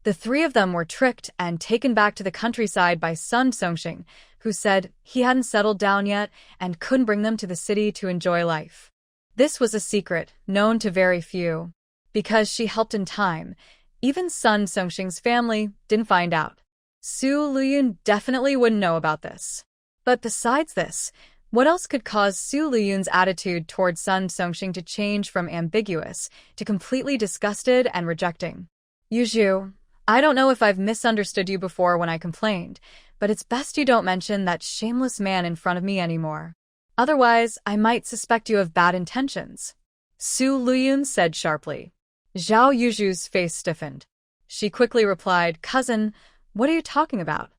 the 3 of them were tricked and taken back to the countryside by Sun Songxing, who said he hadn't settled down yet and couldn't bring them to the city to enjoy life. This was a secret, known to very few. Because she helped in time, even Sun Songxing's family didn't find out. Lüyun definitely wouldn't know about this. But besides this, what else could cause Lüyun's attitude towards Sun Songxing to change from ambiguous to completely disgusted and rejecting? Yuzhu, I don't know if I've misunderstood you before when I complained, but it's best you don't mention that shameless man in front of me anymore. Otherwise, I might suspect you of bad intentions. Lüyun said sharply. Zhao Yuzhu's face stiffened. She quickly replied, Cousin, what are you talking about?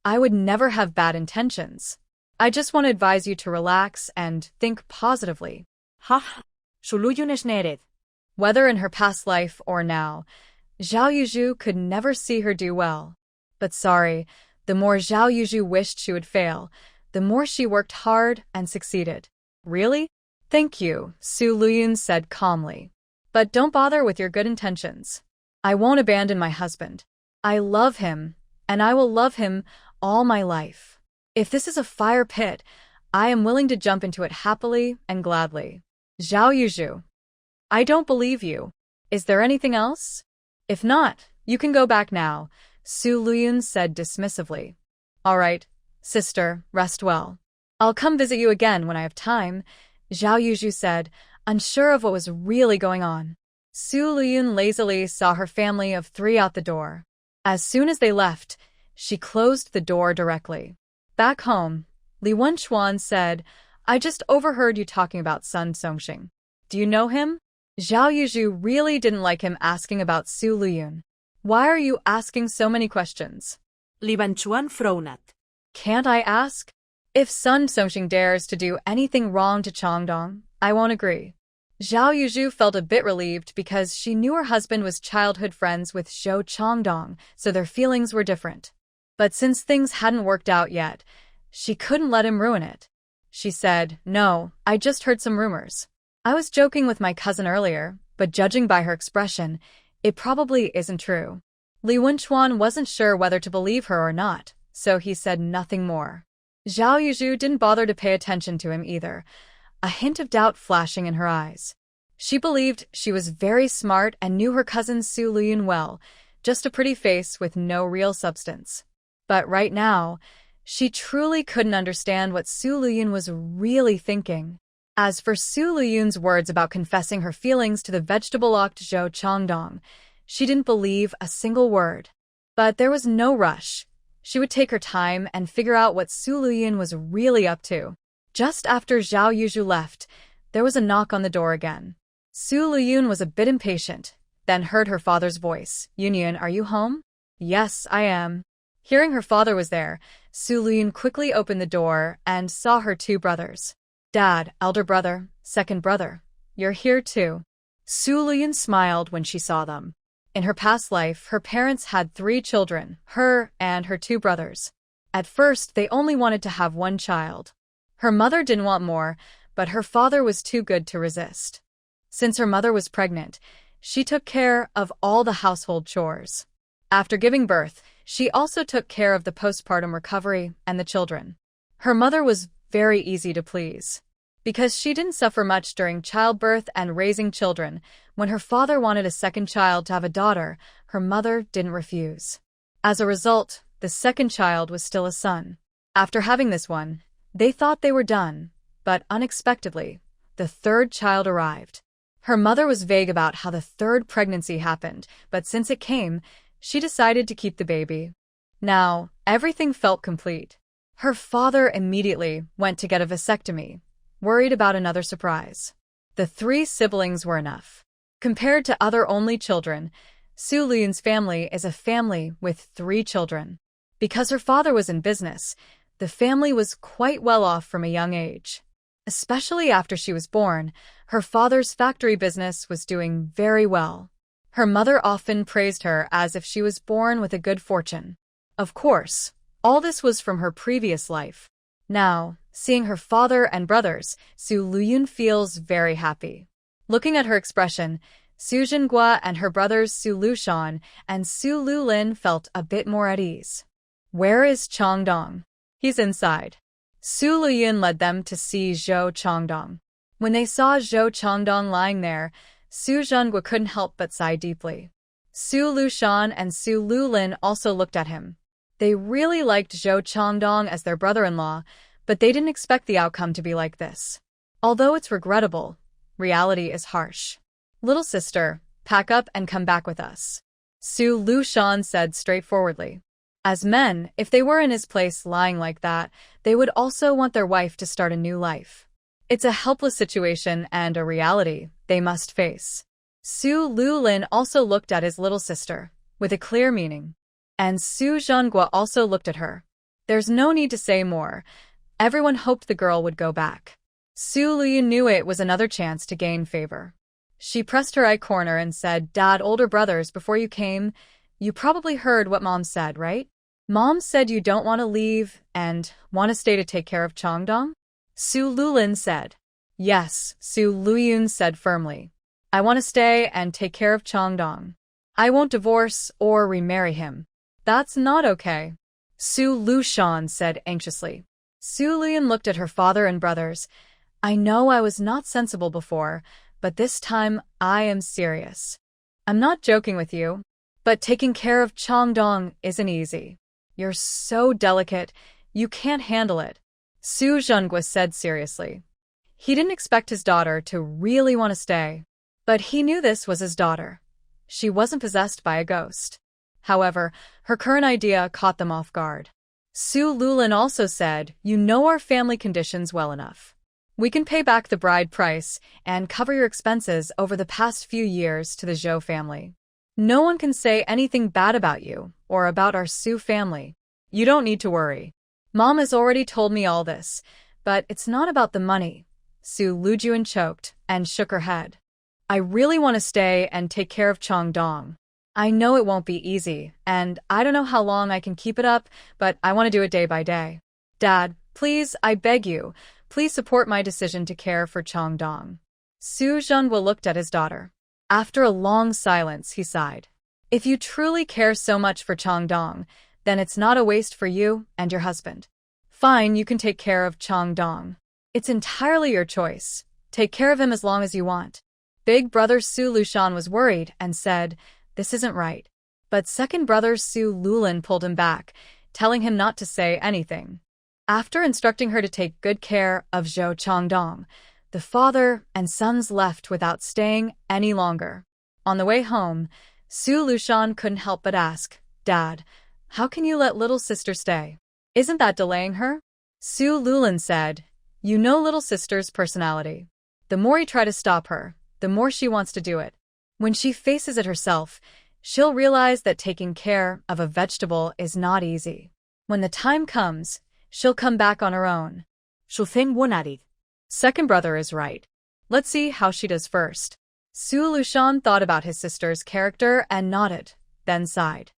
I would never have bad intentions. I just want to advise you to relax and think positively. Ha, Lüyun is nered. Whether in her past life or now, Zhao Yuzhu could never see her do well. But sorry, the more Zhao Yuzhu wished she would fail, the more she worked hard and succeeded. Really? Thank you, Lüyun said calmly. But don't bother with your good intentions. I won't abandon my husband. I love him, and I will love him all my life. If this is a fire pit, I am willing to jump into it happily and gladly. Zhao Yuzhu, I don't believe you. Is there anything else? If not, you can go back now, Lüyun said dismissively. All right, sister, rest well. I'll come visit you again when I have time, Zhao Yuzhu said, unsure of what was really going on. Lüyun lazily saw her family of 3 out the door. As soon as they left, she closed the door directly. Back home, Li Wenchuan said, I just overheard you talking about Sun Songxing. Do you know him? Zhao Yuzhu really didn't like him asking about Lüyun. Why are you asking so many questions? Li Wenchuan frowned. Can't I ask? If Sun Songxing dares to do anything wrong to Changdong, I won't agree. Zhao Yuzhu felt a bit relieved because she knew her husband was childhood friends with Zhou Changdong, so their feelings were different. But since things hadn't worked out yet, she couldn't let him ruin it. She said, No, I just heard some rumors. I was joking with my cousin earlier, but judging by her expression, it probably isn't true. Li Wenchuan wasn't sure whether to believe her or not, so he said nothing more. Zhao Yuzhu didn't bother to pay attention to him either, a hint of doubt flashing in her eyes. She believed she was very smart and knew her cousin Lüyun well, just a pretty face with no real substance. But right now, she truly couldn't understand what Lüyun was really thinking. As for Lüyun's words about confessing her feelings to the vegetable-locked Zhou Changdong, she didn't believe a single word. But there was no rush. She would take her time and figure out what Lüyun was really up to. Just after Zhao Yuzhu left, there was a knock on the door again. Lüyun was a bit impatient, then heard her father's voice. Yunyan, are you home? Yes, I am. Hearing her father was there, Lüyun quickly opened the door and saw her 2 brothers. Dad, elder brother, second brother, you're here too. Lüyun smiled when she saw them. In her past life, her parents had 3 children, her and her 2 brothers. At first, they only wanted to have 1 child. Her mother didn't want more, but her father was too good to resist. Since her mother was pregnant, she took care of all the household chores. After giving birth, she also took care of the postpartum recovery and the children. Her mother was very easy to please. Because she didn't suffer much during childbirth and raising children, when her father wanted a second child to have a daughter, her mother didn't refuse. As a result, the second child was still a son. After having this one, they thought they were done, but unexpectedly, the third child arrived. Her mother was vague about how the third pregnancy happened, but since it came, she decided to keep the baby. Now, everything felt complete. Her father immediately went to get a vasectomy, worried about another surprise. The 3 siblings were enough. Compared to other only children, Lüyun's family is a family with 3 children. Because her father was in business, the family was quite well off from a young age. Especially after she was born, her father's factory business was doing very well. Her mother often praised her as if she was born with a good fortune. Of course, all this was from her previous life. Now, seeing her father and brothers, Lüyun feels very happy. Looking at her expression, Su Jinghua and her brothers Su Lushan and Su Lulin felt a bit more at ease. Where is Changdong? He's inside. Su Lüyun led them to see Zhou Changdong. When they saw Zhou Changdong lying there, Su Jinghua couldn't help but sigh deeply. Su Lushan and Su Lulin also looked at him. They really liked Zhou Changdong as their brother-in-law, but they didn't expect the outcome to be like this. Although it's regrettable, reality is harsh. Little sister, pack up and come back with us, Su Lushan said straightforwardly. As men, if they were in his place lying like that, they would also want their wife to start a new life. It's a helpless situation and a reality they must face. Su Lulin also looked at his little sister, with a clear meaning. And Su Jinghua also looked at her. There's no need to say more. Everyone hoped the girl would go back. Su Lüyun knew it was another chance to gain favor. She pressed her eye corner and said, Dad, older brothers, before you came, you probably heard what Mom said, right? Mom said you don't want to leave and want to stay to take care of Changdong? Su Lulin said. Yes, Su Lüyun said firmly. I want to stay and take care of Changdong. I won't divorce or remarry him. That's not okay, Su Lushan said anxiously. Su Lüyun looked at her father and brothers. I know I was not sensible before, but this time I am serious. I'm not joking with you, but taking care of Changdong isn't easy. You're so delicate, you can't handle it, Su Jinghua said seriously. He didn't expect his daughter to really want to stay, but he knew this was his daughter. She wasn't possessed by a ghost. However, her current idea caught them off guard. Su Lulin also said, You know our family conditions well enough. We can pay back the bride price and cover your expenses over the past few years to the Zhou family. No one can say anything bad about you or about our Su family. You don't need to worry. Mom has already told me all this, but it's not about the money. Su Lüyun choked and shook her head. I really want to stay and take care of Changdong. I know it won't be easy, and I don't know how long I can keep it up, but I want to do it day by day. Dad, please, I beg you, please support my decision to care for Changdong. Su Jinghua looked at his daughter. After a long silence, he sighed. If you truly care so much for Changdong, then it's not a waste for you and your husband. Fine, you can take care of Changdong. It's entirely your choice. Take care of him as long as you want. Big brother Su Lushan was worried and said, This isn't right. But second brother Su Lulin pulled him back, telling him not to say anything. After instructing her to take good care of Zhou Changdong, the father and sons left without staying any longer. On the way home, Su Lushan couldn't help but ask, Dad, how can you let little sister stay? Isn't that delaying her? Su Lulin said, You know little sister's personality. The more you try to stop her, the more she wants to do it. When she faces it herself, she'll realize that taking care of a vegetable is not easy. When the time comes, she'll come back on her own. Second brother is right. Let's see how she does first. Su Lushan thought about his sister's character and nodded, then sighed.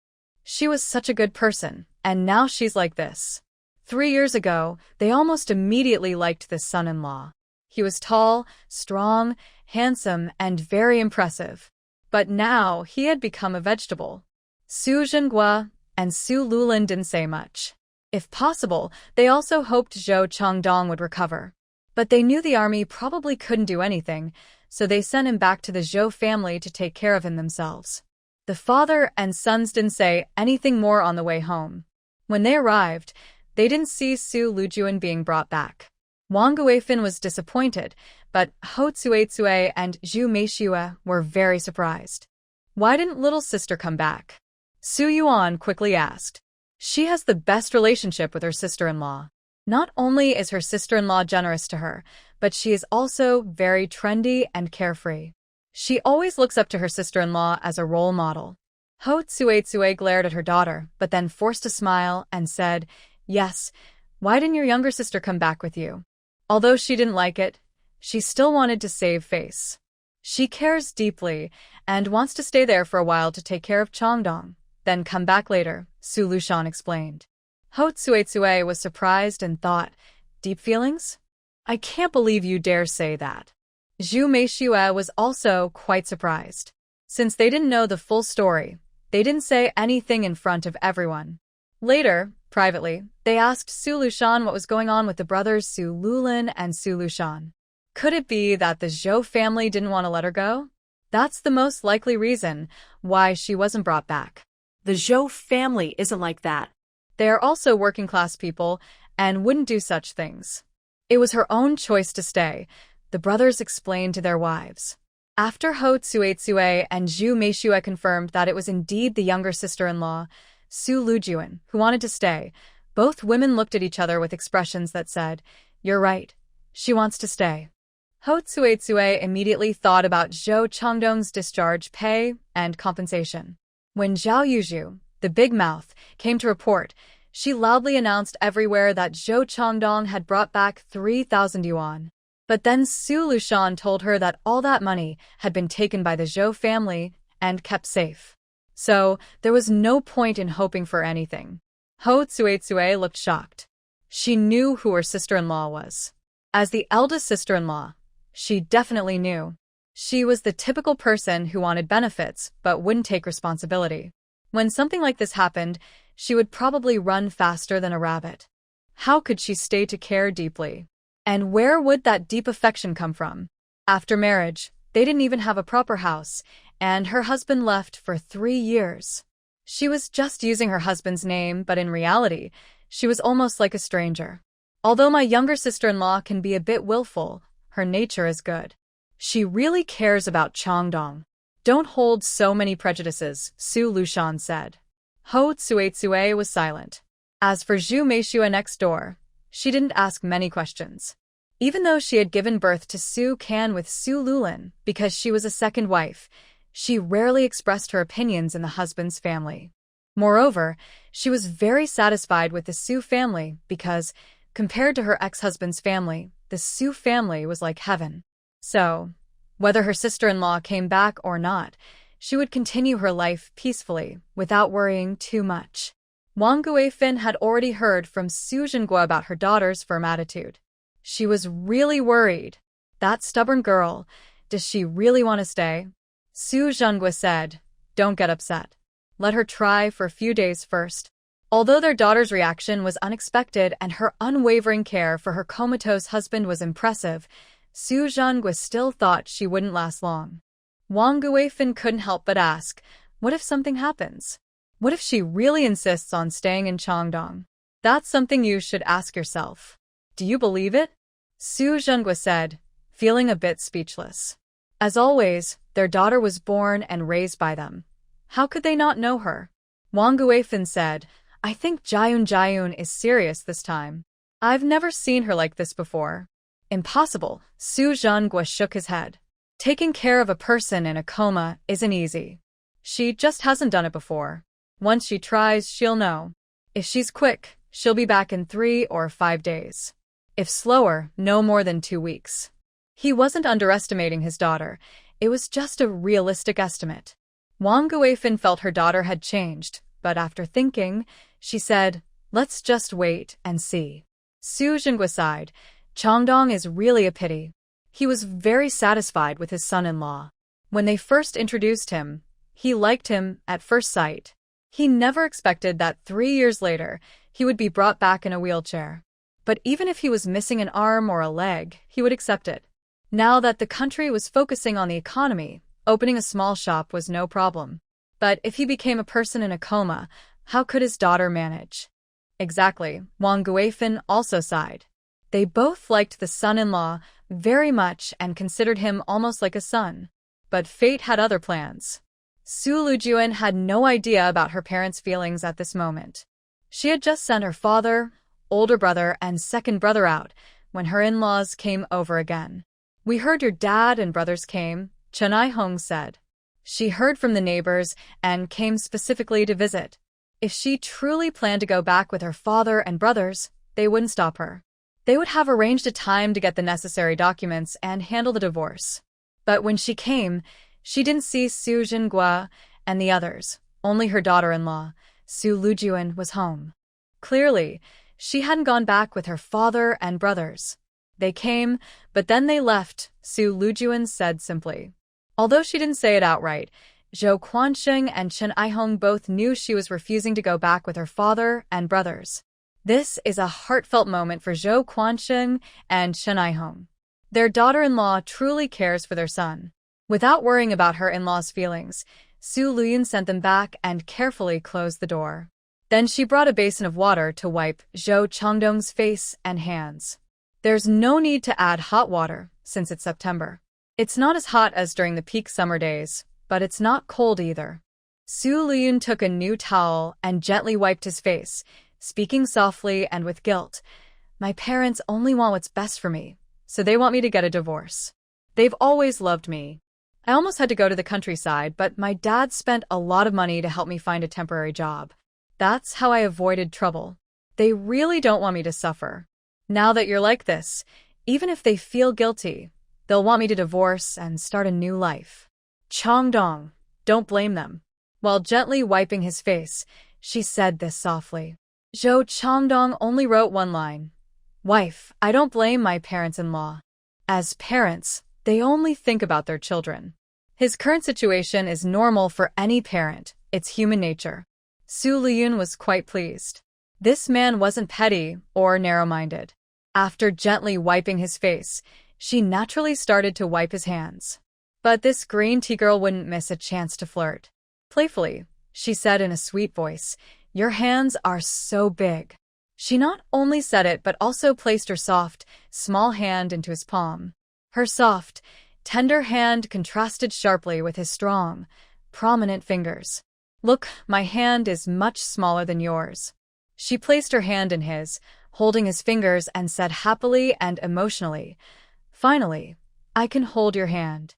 She was such a good person, and now she's like this. 3 years ago, they almost immediately liked this son-in-law. He was tall, strong, handsome, and very impressive. But now he had become a vegetable. Su Jinghua and Su Lulin didn't say much. If possible, they also hoped Zhou Changdong would recover. But they knew the army probably couldn't do anything, so they sent him back to the Zhou family to take care of him themselves. The father and sons didn't say anything more on the way home. When they arrived, they didn't see Su Lüyun being brought back. Wang Guifan was disappointed, but Ho Tsuetsue and Zhu Meishue were very surprised. Why didn't little sister come back? Su Yuan quickly asked. She has the best relationship with her sister-in-law. Not only is her sister-in-law generous to her, but she is also very trendy and carefree. She always looks up to her sister-in-law as a role model. Ho Tsuetsue glared at her daughter, but then forced a smile and said, "Yes, why didn't your younger sister come back with you?" Although she didn't like it, she still wanted to save face. She cares deeply and wants to stay there for a while to take care of Changdong, then come back later, Su Lushan explained. Ho Tsuetsue was surprised and thought, "Deep feelings? I can't believe you dare say that." Zhu Meishue was also quite surprised. Since they didn't know the full story, they didn't say anything in front of everyone. Later, privately, they asked Su Lushan what was going on with the brothers Su Lulin and Su Lushan. Could it be that the Zhou family didn't want to let her go? That's the most likely reason why she wasn't brought back. The Zhou family isn't like that. They are also working-class people and wouldn't do such things. It was her own choice to stay, the brothers explained to their wives. After Ho Tsuetsue and Zhu Meishue confirmed that it was indeed the younger sister-in-law, Su Lüyun, who wanted to stay, both women looked at each other with expressions that said, "You're right. She wants to stay." Ho Tsuetsue immediately thought about Zhou Changdong's discharge pay and compensation. When Zhao Yuzhu, the big mouth, came to report, she loudly announced everywhere that Zhou Changdong had brought back 3,000 yuan. But then Su Lushan told her that all that money had been taken by the Zhou family and kept safe. So, there was no point in hoping for anything. Ho Tsuetsue looked shocked. She knew who her sister-in-law was. As the eldest sister-in-law, she definitely knew. She was the typical person who wanted benefits but wouldn't take responsibility. When something like this happened, she would probably run faster than a rabbit. How could she stay to care deeply? And where would that deep affection come from? After marriage, they didn't even have a proper house, and her husband left for 3 years. She was just using her husband's name, but in reality, she was almost like a stranger. Although my younger sister-in-law can be a bit willful, her nature is good. She really cares about Changdong. Don't hold so many prejudices, Su Lushan said. Ho Tsuetsue was silent. As for Zhu Meishue next door, she didn't ask many questions. Even though she had given birth to Su Can with Su Lulin because she was a second wife, she rarely expressed her opinions in the husband's family. Moreover, she was very satisfied with the Su family because, compared to her ex-husband's family, the Su family was like heaven. So, whether her sister-in-law came back or not, she would continue her life peacefully, without worrying too much. Wang Guifan had already heard from Su Zhengguo about her daughter's firm attitude. She was really worried. That stubborn girl, does she really want to stay? Su Zhengguo said, "Don't get upset. Let her try for a few days first." Although their daughter's reaction was unexpected and her unwavering care for her comatose husband was impressive, Su Zhengguo still thought she wouldn't last long. Wang Guifan couldn't help but ask, what if something happens? What if she really insists on staying in Changdong? That's something you should ask yourself. Do you believe it? Su Zhengguo said, feeling a bit speechless. As always, their daughter was born and raised by them. How could they not know her? Wang Guifan said, "I think Jayun is serious this time. I've never seen her like this before." Impossible, Su Zhengguo shook his head. Taking care of a person in a coma isn't easy. She just hasn't done it before. Once she tries, she'll know. If she's quick, she'll be back in 3 or 5 days. If slower, no more than 2 weeks. He wasn't underestimating his daughter. It was just a realistic estimate. Wang Guifan felt her daughter had changed, but after thinking, she said, "Let's just wait and see." Su Zhengguo sighed. Changdong is really a pity. He was very satisfied with his son-in-law. When they first introduced him, he liked him at first sight. He never expected that 3 years later, he would be brought back in a wheelchair. But even if he was missing an arm or a leg, he would accept it. Now that the country was focusing on the economy, opening a small shop was no problem. But if he became a person in a coma, how could his daughter manage? Exactly, Wang Guifan also sighed. They both liked the son-in-law very much and considered him almost like a son. But fate had other plans. Su Lüyun had no idea about her parents' feelings at this moment. She had just sent her father, older brother, and second brother out when her in-laws came over again. "We heard your dad and brothers came," Chen Ai-hong said. She heard from the neighbors and came specifically to visit. If she truly planned to go back with her father and brothers, they wouldn't stop her. They would have arranged a time to get the necessary documents and handle the divorce. But when she came, she didn't see Su Jinghua and the others. Only her daughter-in-law, Su Lüyun, was home. Clearly, she hadn't gone back with her father and brothers. "They came, but then they left," Su Lüyun said simply. Although she didn't say it outright, Zhou Quansheng and Chen Aihong both knew she was refusing to go back with her father and brothers. This is a heartfelt moment for Zhou Quansheng and Chen Aihong. Their daughter-in-law truly cares for their son. Without worrying about her in-laws' feelings, Su Lüyun sent them back and carefully closed the door. Then she brought a basin of water to wipe Zhou Changdong's face and hands. There's no need to add hot water, since it's September. It's not as hot as during the peak summer days, but it's not cold either. Su Lüyun took a new towel and gently wiped his face, speaking softly and with guilt. "My parents only want what's best for me, so they want me to get a divorce. They've always loved me. I almost had to go to the countryside, but my dad spent a lot of money to help me find a temporary job. That's how I avoided trouble. They really don't want me to suffer. Now that you're like this, even if they feel guilty, they'll want me to divorce and start a new life." "Changdong, don't blame them." While gently wiping his face, she said this softly. Zhou Changdong only wrote one line. "Wife, I don't blame my parents-in-law. As parents, they only think about their children." His current situation is normal for any parent. It's human nature. Su Lüyun was quite pleased. This man wasn't petty or narrow-minded. After gently wiping his face, she naturally started to wipe his hands. But this green tea girl wouldn't miss a chance to flirt. Playfully, she said in a sweet voice, "Your hands are so big." She not only said it but also placed her soft, small hand into his palm. Her soft, tender hand contrasted sharply with his strong, prominent fingers. "Look, my hand is much smaller than yours." She placed her hand in his, holding his fingers, and said happily and emotionally, "Finally, I can hold your hand.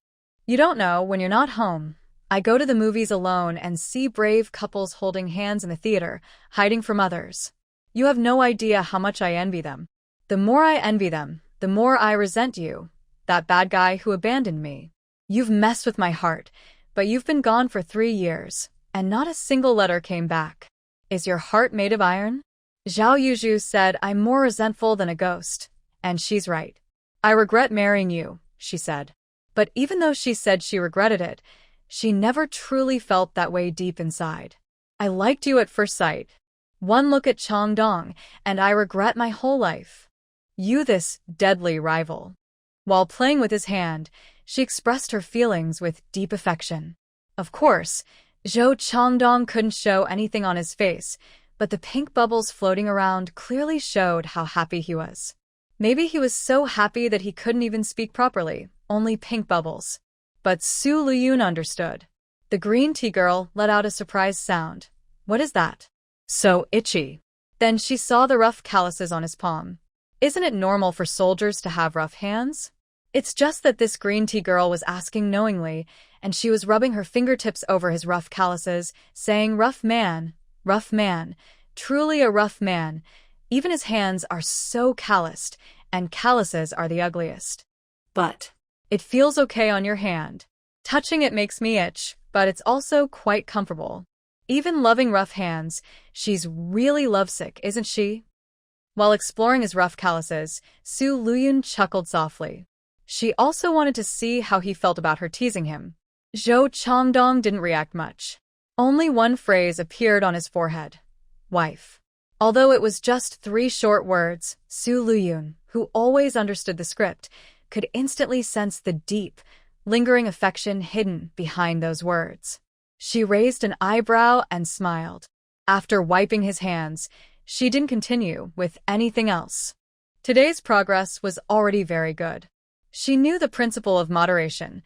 You don't know, when you're not home, I go to the movies alone and see brave couples holding hands in the theater, hiding from others. You have no idea how much I envy them. The more I envy them, the more I resent you, that bad guy who abandoned me. You've messed with my heart, but you've been gone for 3 years, and not a single letter came back. Is your heart made of iron?" Zhao Yuzhu said, "I'm more resentful than a ghost." And she's right. "I regret marrying you," she said. But even though she said she regretted it, she never truly felt that way deep inside. "I liked you at first sight. One look at Changdong, and I regret my whole life. You, this deadly rival." While playing with his hand, she expressed her feelings with deep affection. Of course, Zhou Changdong couldn't show anything on his face, but the pink bubbles floating around clearly showed how happy he was. Maybe he was so happy that he couldn't even speak properly, only pink bubbles. But Su Lüyun understood. The green tea girl let out a surprised sound. "What is that? So itchy." Then she saw the rough calluses on his palm. Isn't it normal for soldiers to have rough hands? It's just that this green tea girl was asking knowingly, and she was rubbing her fingertips over his rough calluses, saying, rough man, truly a rough man. Even his hands are so calloused, and calluses are the ugliest. But it feels okay on your hand. Touching it makes me itch, but it's also quite comfortable. Even loving rough hands, she's really lovesick, isn't she? While exploring his rough calluses, Su Lüyun chuckled softly. She also wanted to see how he felt about her teasing him. Zhou Changdong didn't react much. Only one phrase appeared on his forehead. Wife. Although it was just 3 short words, Lüyun, who always understood the script, could instantly sense the deep, lingering affection hidden behind those words. She raised an eyebrow and smiled. After wiping his hands, she didn't continue with anything else. Today's progress was already very good. She knew the principle of moderation.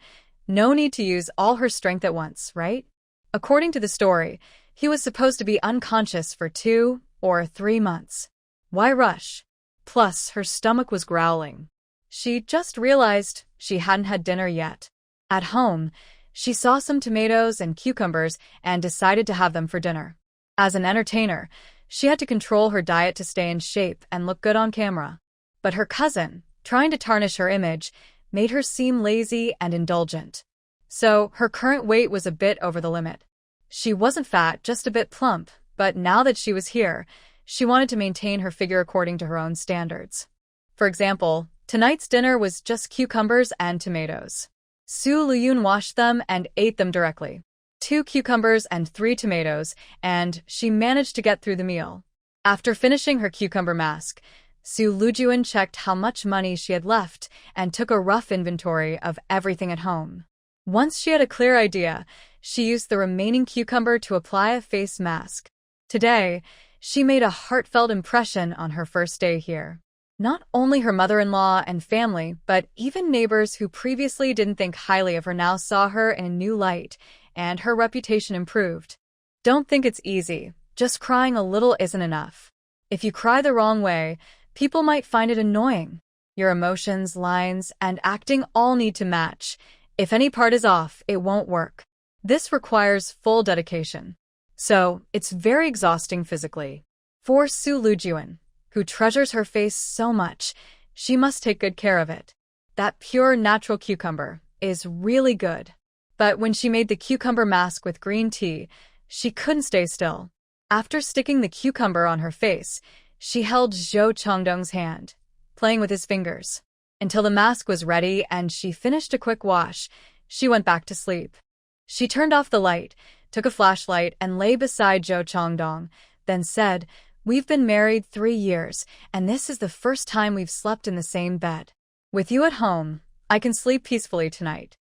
No need to use all her strength at once, right? According to the story, he was supposed to be unconscious for 2 or 3 months. Why rush? Plus, her stomach was growling. She just realized she hadn't had dinner yet. At home, she saw some tomatoes and cucumbers and decided to have them for dinner. As an entertainer, she had to control her diet to stay in shape and look good on camera. But her cousin, trying to tarnish her image, made her seem lazy and indulgent. So, her current weight was a bit over the limit. She wasn't fat, just a bit plump, but now that she was here, she wanted to maintain her figure according to her own standards. For example, tonight's dinner was just cucumbers and tomatoes. Lüyun washed them and ate them directly. 2 cucumbers and 3 tomatoes, and she managed to get through the meal. After finishing her cucumber mask, Lüyun checked how much money she had left and took a rough inventory of everything at home. Once she had a clear idea, she used the remaining cucumber to apply a face mask. Today, she made a heartfelt impression on her first day here. Not only her mother-in-law and family, but even neighbors who previously didn't think highly of her now saw her in a new light, and her reputation improved. Don't think it's easy. Just crying a little isn't enough. If you cry the wrong way, people might find it annoying. Your emotions, lines, and acting all need to match. If any part is off, it won't work. This requires full dedication. So, it's very exhausting physically. For Lüyun, who treasures her face so much, she must take good care of it. That pure natural cucumber is really good. But when she made the cucumber mask with green tea, she couldn't stay still. After sticking the cucumber on her face, she held Zhou Changdong's hand, playing with his fingers. Until the mask was ready and she finished a quick wash, she went back to sleep. She turned off the light, took a flashlight, and lay beside Zhou Changdong, then said, "We've been married 3 years, and this is the first time we've slept in the same bed. With you at home, I can sleep peacefully tonight."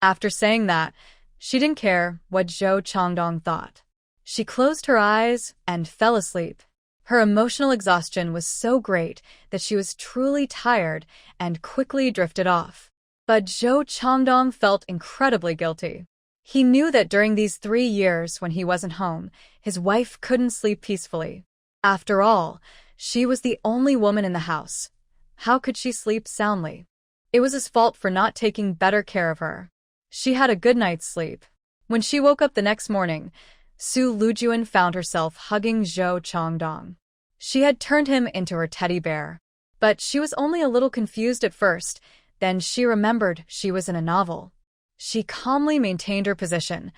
After saying that, she didn't care what Zhou Changdong thought. She closed her eyes and fell asleep. Her emotional exhaustion was so great that she was truly tired and quickly drifted off. But Zhou Changdong felt incredibly guilty. He knew that during these 3 years when he wasn't home, his wife couldn't sleep peacefully. After all, she was the only woman in the house. How could she sleep soundly? It was his fault for not taking better care of her. She had a good night's sleep. When she woke up the next morning, Lüyun found herself hugging Zhou Changdong. She had turned him into her teddy bear. But she was only a little confused at first, then she remembered she was in a novel. She calmly maintained her position.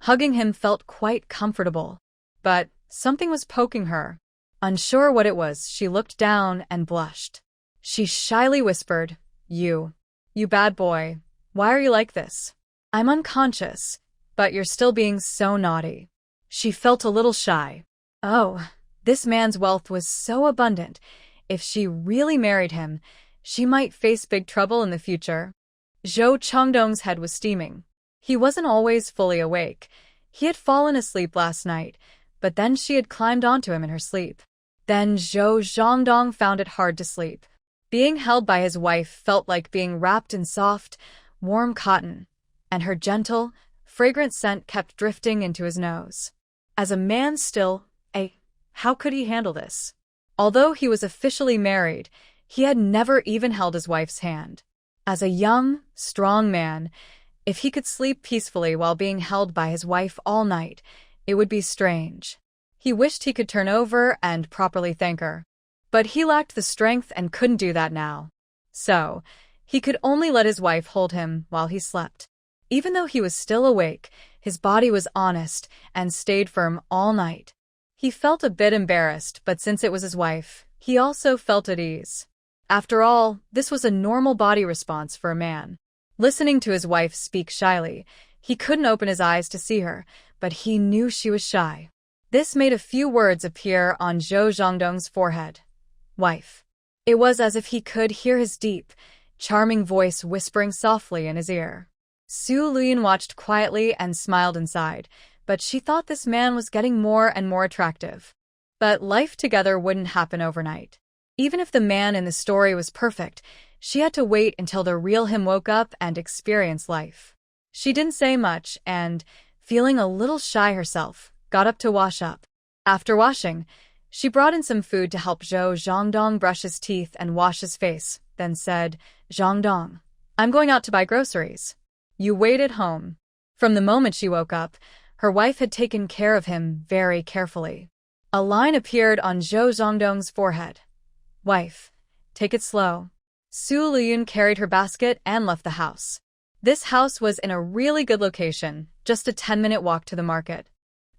Hugging him felt quite comfortable. But something was poking her. Unsure what it was, she looked down and blushed. She shyly whispered, You bad boy, why are you like this? I'm unconscious, but you're still being so naughty. She felt a little shy. Oh, this man's wealth was so abundant. If she really married him, she might face big trouble in the future. Zhou Changdong's head was steaming. He wasn't always fully awake. He had fallen asleep last night, but then she had climbed onto him in her sleep. Then Zhou Changdong found it hard to sleep. Being held by his wife felt like being wrapped in soft, warm cotton, and her gentle, fragrant scent kept drifting into his nose. As a man still, how could he handle this? Although he was officially married, he had never even held his wife's hand. As a young, strong man, if he could sleep peacefully while being held by his wife all night, it would be strange. He wished he could turn over and properly thank her. But he lacked the strength and couldn't do that now. So, he could only let his wife hold him while he slept. Even though he was still awake, his body was honest and stayed firm all night. He felt a bit embarrassed, but since it was his wife, he also felt at ease. After all, this was a normal body response for a man. Listening to his wife speak shyly, he couldn't open his eyes to see her, but he knew she was shy. This made a few words appear on Zhou Zhongdong's forehead. Wife. It was as if he could hear his deep, charming voice whispering softly in his ear. Su Lüyun watched quietly and smiled inside, but she thought this man was getting more and more attractive. But life together wouldn't happen overnight. Even if the man in the story was perfect, she had to wait until the real him woke up and experienced life. She didn't say much and, feeling a little shy herself, got up to wash up. After washing, she brought in some food to help Zhou Zhongdong brush his teeth and wash his face, then said, "Zhongdong, I'm going out to buy groceries. You wait at home." From the moment she woke up, her wife had taken care of him very carefully. A line appeared on Zhou Zhongdong's forehead. Wife, take it slow. Su Lüyun carried her basket and left the house. This house was in a really good location, just a 10-minute walk to the market.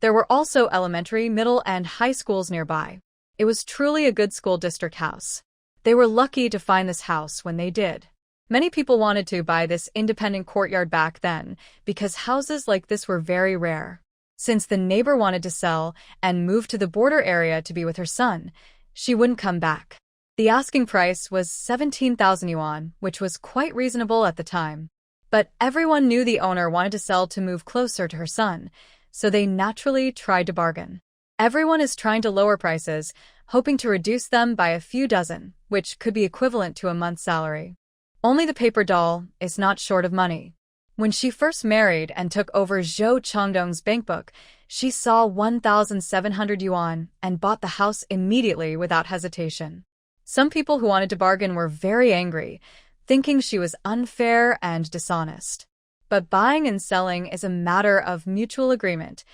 There were also elementary, middle, and high schools nearby. It was truly a good school district house. They were lucky to find this house when they did. Many people wanted to buy this independent courtyard back then because houses like this were very rare. Since the neighbor wanted to sell and move to the border area to be with her son, she wouldn't come back. The asking price was 17,000 yuan, which was quite reasonable at the time. But everyone knew the owner wanted to sell to move closer to her son, so they naturally tried to bargain. Everyone is trying to lower prices, hoping to reduce them by a few dozen, which could be equivalent to a month's salary. Only the paper doll is not short of money. When she first married and took over Zhou Chongdong's bankbook, she saw 1,700 yuan and bought the house immediately without hesitation. Some people who wanted to bargain were very angry, thinking she was unfair and dishonest. But buying and selling is a matter of mutual agreement.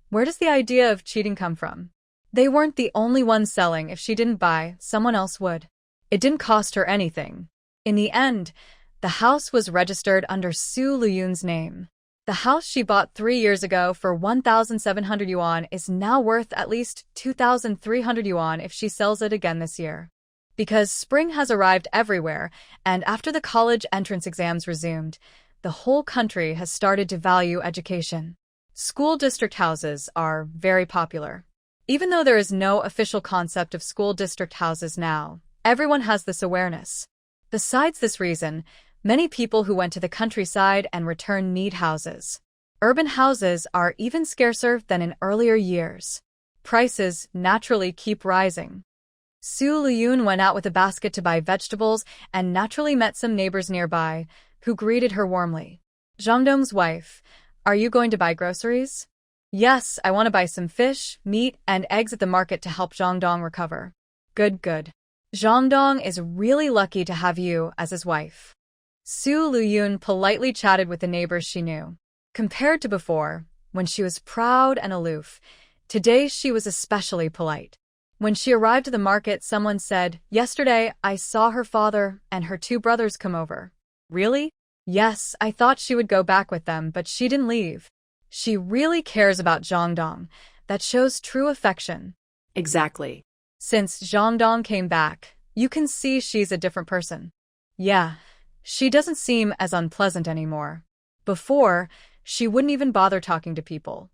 Where does the idea of cheating come from? They weren't the only ones selling. If she didn't buy, someone else would. It didn't cost her anything. In the end, the house was registered under Su Lüyun's name. The house she bought 3 years ago for 1,700 yuan is now worth at least 2,300 yuan if she sells it again this year. Because spring has arrived everywhere, and after the college entrance exams resumed, the whole country has started to value education. School district houses are very popular. Even though there is no official concept of school district houses now, everyone has this awareness. Besides this reason, many people who went to the countryside and returned need houses. Urban houses are even scarcer than in earlier years. Prices naturally keep rising. Su Lüyun went out with a basket to buy vegetables and naturally met some neighbors nearby, who greeted her warmly. Zhongdong's wife, are you going to buy groceries? Yes, I want to buy some fish, meat, and eggs at the market to help Zhongdong recover. Good, good. Zhongdong is really lucky to have you as his wife. Su Lüyun politely chatted with the neighbors she knew. Compared to before, when she was proud and aloof, today she was especially polite. When she arrived at the market, someone said, "Yesterday, I saw her father and her 2 brothers come over." Really? Yes, I thought she would go back with them, but she didn't leave. She really cares about Zhongdong. That shows true affection. Exactly. Since Zhongdong came back, you can see she's a different person. Yeah, she doesn't seem as unpleasant anymore. Before, she wouldn't even bother talking to people.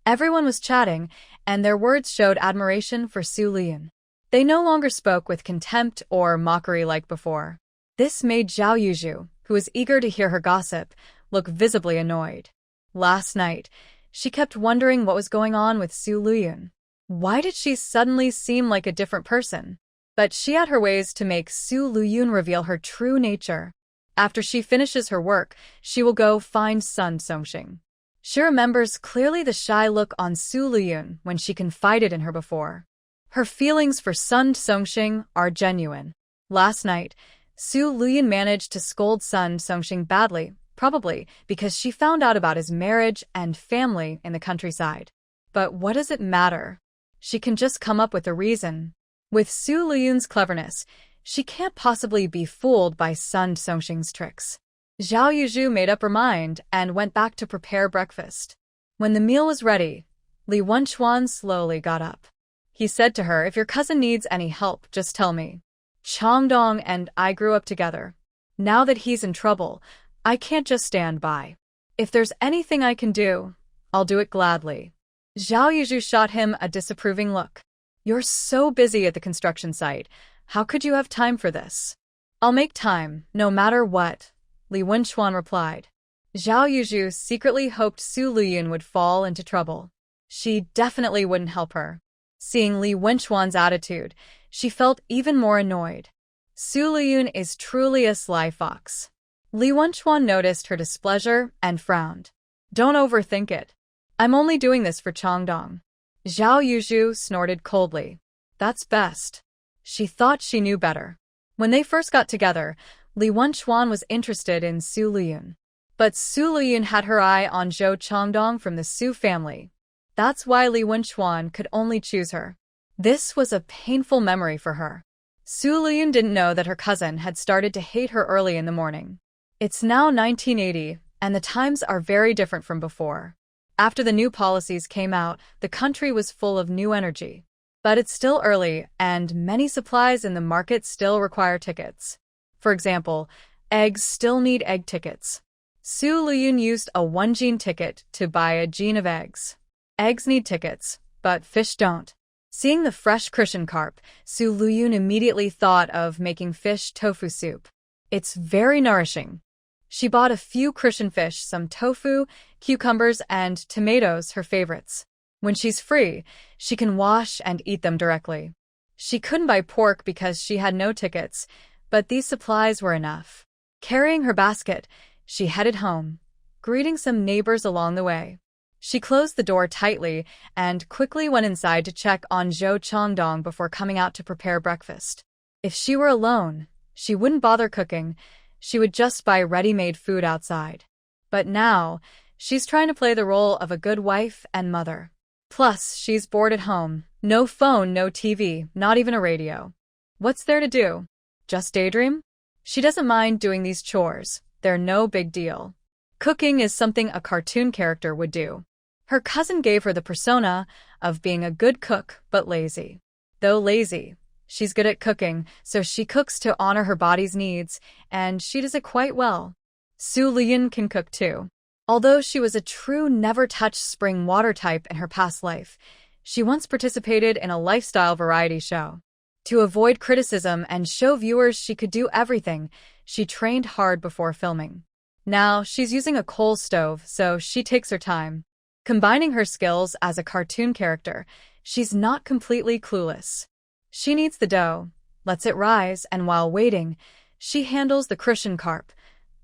Everyone was chatting, and their words showed admiration for Su Lüyun. They no longer spoke with contempt or mockery like before. This made Zhao Yuzhu, who was eager to hear her gossip, look visibly annoyed. Last night, she kept wondering what was going on with Su Lüyun. Why did she suddenly seem like a different person? But she had her ways to make Su Lüyun reveal her true nature. After she finishes her work, she will go find Sun Songxing. She remembers clearly the shy look on Su Lüyun when she confided in her before. Her feelings for Sun Songxing are genuine. Last night, Su Lüyun managed to scold Sun Songxing badly, probably because she found out about his marriage and family in the countryside. But what does it matter? She can just come up with a reason. With Su Lüyun's cleverness, she can't possibly be fooled by Sun Songxing's tricks. Zhao Yuzhu made up her mind and went back to prepare breakfast. When the meal was ready, Li Wenchuan slowly got up. He said to her, "If your cousin needs any help, just tell me. Chongdong and I grew up together. Now that he's in trouble, I can't just stand by. If there's anything I can do, I'll do it gladly." Zhao Yuzhu shot him a disapproving look. You're so busy at the construction site. How could you have time for this? I'll make time, no matter what, Li Wenchuan replied. Zhao Yuzhu secretly hoped Su Lüyun would fall into trouble. She definitely wouldn't help her. Seeing Li Wenchuan's attitude, she felt even more annoyed. Su Lüyun is truly a sly fox. Li Wenchuan noticed her displeasure and frowned. Don't overthink it. I'm only doing this for Changdong. Zhao Yuzhu snorted coldly. That's best. She thought she knew better. When they first got together, Li Wenchuan was interested in Su Lüyun. But Su Lüyun had her eye on Zhou Changdong from the Su family. That's why Li Wenchuan could only choose her. This was a painful memory for her. Su Lüyun didn't know that her cousin had started to hate her early in the morning. It's now 1980, and the times are very different from before. After the new policies came out, the country was full of new energy. But it's still early, and many supplies in the market still require tickets. For example, eggs still need egg tickets. Su Lüyun used a 1-gene ticket to buy a gene of eggs. Eggs need tickets, but fish don't. Seeing the fresh crucian carp, Su Lüyun immediately thought of making fish tofu soup. It's very nourishing. She bought a few crucian fish, some tofu, cucumbers, and tomatoes, her favorites. When she's free, she can wash and eat them directly. She couldn't buy pork because she had no tickets, but these supplies were enough. Carrying her basket, she headed home, greeting some neighbors along the way. She closed the door tightly and quickly went inside to check on Zhou Changdong before coming out to prepare breakfast. If she were alone, she wouldn't bother cooking. She would just buy ready-made food outside. But now, she's trying to play the role of a good wife and mother. Plus, she's bored at home. No phone, no TV, not even a radio. What's there to do? Just daydream? She doesn't mind doing these chores. They're no big deal. Cooking is something a cartoon character would do. Her cousin gave her the persona of being a good cook but lazy. Though lazy, she's good at cooking, so she cooks to honor her body's needs, and she does it quite well. Su Lüyun can cook too. Although she was a true never-touched spring water type in her past life, she once participated in a lifestyle variety show. To avoid criticism and show viewers she could do everything, she trained hard before filming. Now, she's using a coal stove, so she takes her time. Combining her skills as a cartoon character, she's not completely clueless. She kneads the dough, lets it rise, and while waiting, she handles the crucian carp,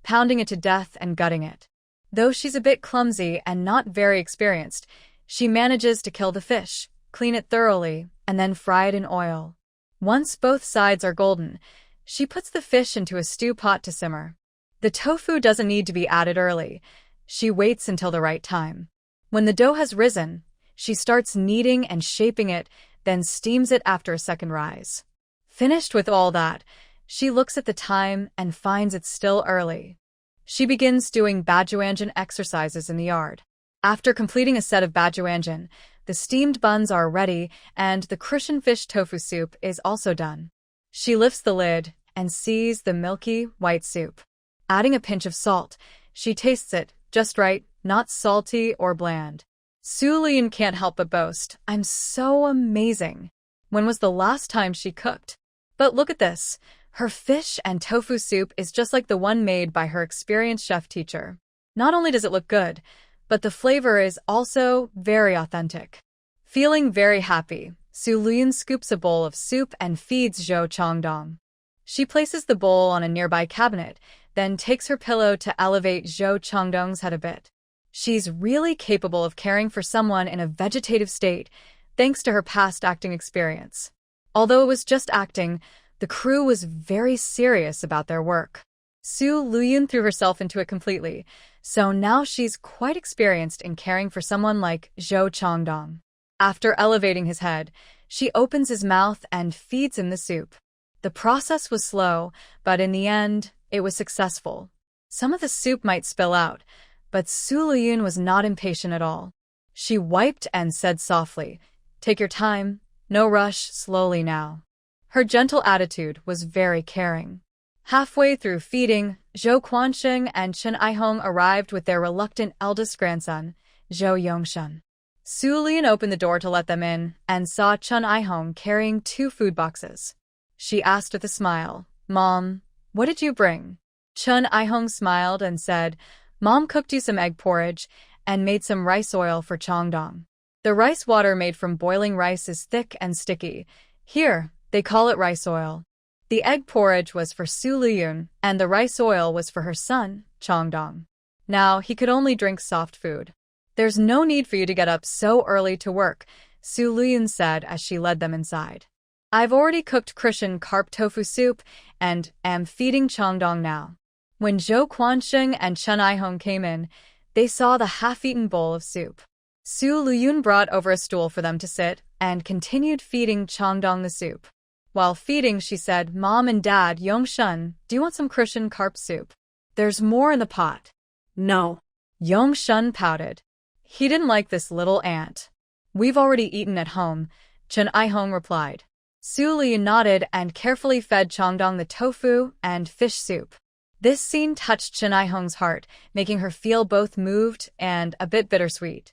pounding it to death and gutting it. Though she's a bit clumsy and not very experienced, she manages to kill the fish, clean it thoroughly, and then fry it in oil. Once both sides are golden, she puts the fish into a stew pot to simmer. The tofu doesn't need to be added early. She waits until the right time. When the dough has risen, she starts kneading and shaping it, then steams it after a second rise. Finished with all that, she looks at the time and finds it's still early. She begins doing Bajuanjin exercises in the yard. After completing a set of Bajuanjin, the steamed buns are ready and the crucian fish tofu soup is also done. She lifts the lid and sees the milky, white soup. Adding a pinch of salt, she tastes it, just right, not salty or bland. Su Lüyun can't help but boast, I'm so amazing. When was the last time she cooked? But look at this. Her fish and tofu soup is just like the one made by her experienced chef teacher. Not only does it look good, but the flavor is also very authentic. Feeling very happy, Su Lüyun scoops a bowl of soup and feeds Zhou Changdong. She places the bowl on a nearby cabinet, then takes her pillow to elevate Zhou Changdong's head a bit. She's really capable of caring for someone in a vegetative state, thanks to her past acting experience. Although it was just acting, the crew was very serious about their work. Su Lüyun threw herself into it completely, so now she's quite experienced in caring for someone like Zhou Changdong. After elevating his head, she opens his mouth and feeds him the soup. The process was slow, but in the end, it was successful. Some of the soup might spill out, but Su Lüyun was not impatient at all. She wiped and said softly, "Take your time, no rush, slowly now." Her gentle attitude was very caring. Halfway through feeding, Zhou Quansheng and Chen Aihong arrived with their reluctant eldest grandson, Zhou Yongshun. Su Lüyun opened the door to let them in and saw Chun I-hong carrying 2 food boxes. She asked with a smile, "Mom, what did you bring?" Chun I-hong smiled and said, "Mom cooked you some egg porridge and made some rice oil for Chongdong. The rice water made from boiling rice is thick and sticky. Here, they call it rice oil." The egg porridge was for Su Lüyun, and the rice oil was for her son, Chongdong. Now he could only drink soft food. "There's no need for you to get up so early to work," Su Lüyun said as she led them inside. "I've already cooked Christian carp tofu soup and am feeding Chongdong now." When Zhou Quansheng and Chun I-hong came in, they saw the half-eaten bowl of soup. Su Lüyun brought over a stool for them to sit and continued feeding Chongdong the soup. While feeding, she said, "Mom and Dad, Yongshun, do you want some Christian carp soup? There's more in the pot." No. Yongshun pouted. He didn't like this little ant. "We've already eaten at home," Chun I-hong replied. Su Lüyun nodded and carefully fed Chongdong the tofu and fish soup. This scene touched Chun I-hong's heart, making her feel both moved and a bit bittersweet.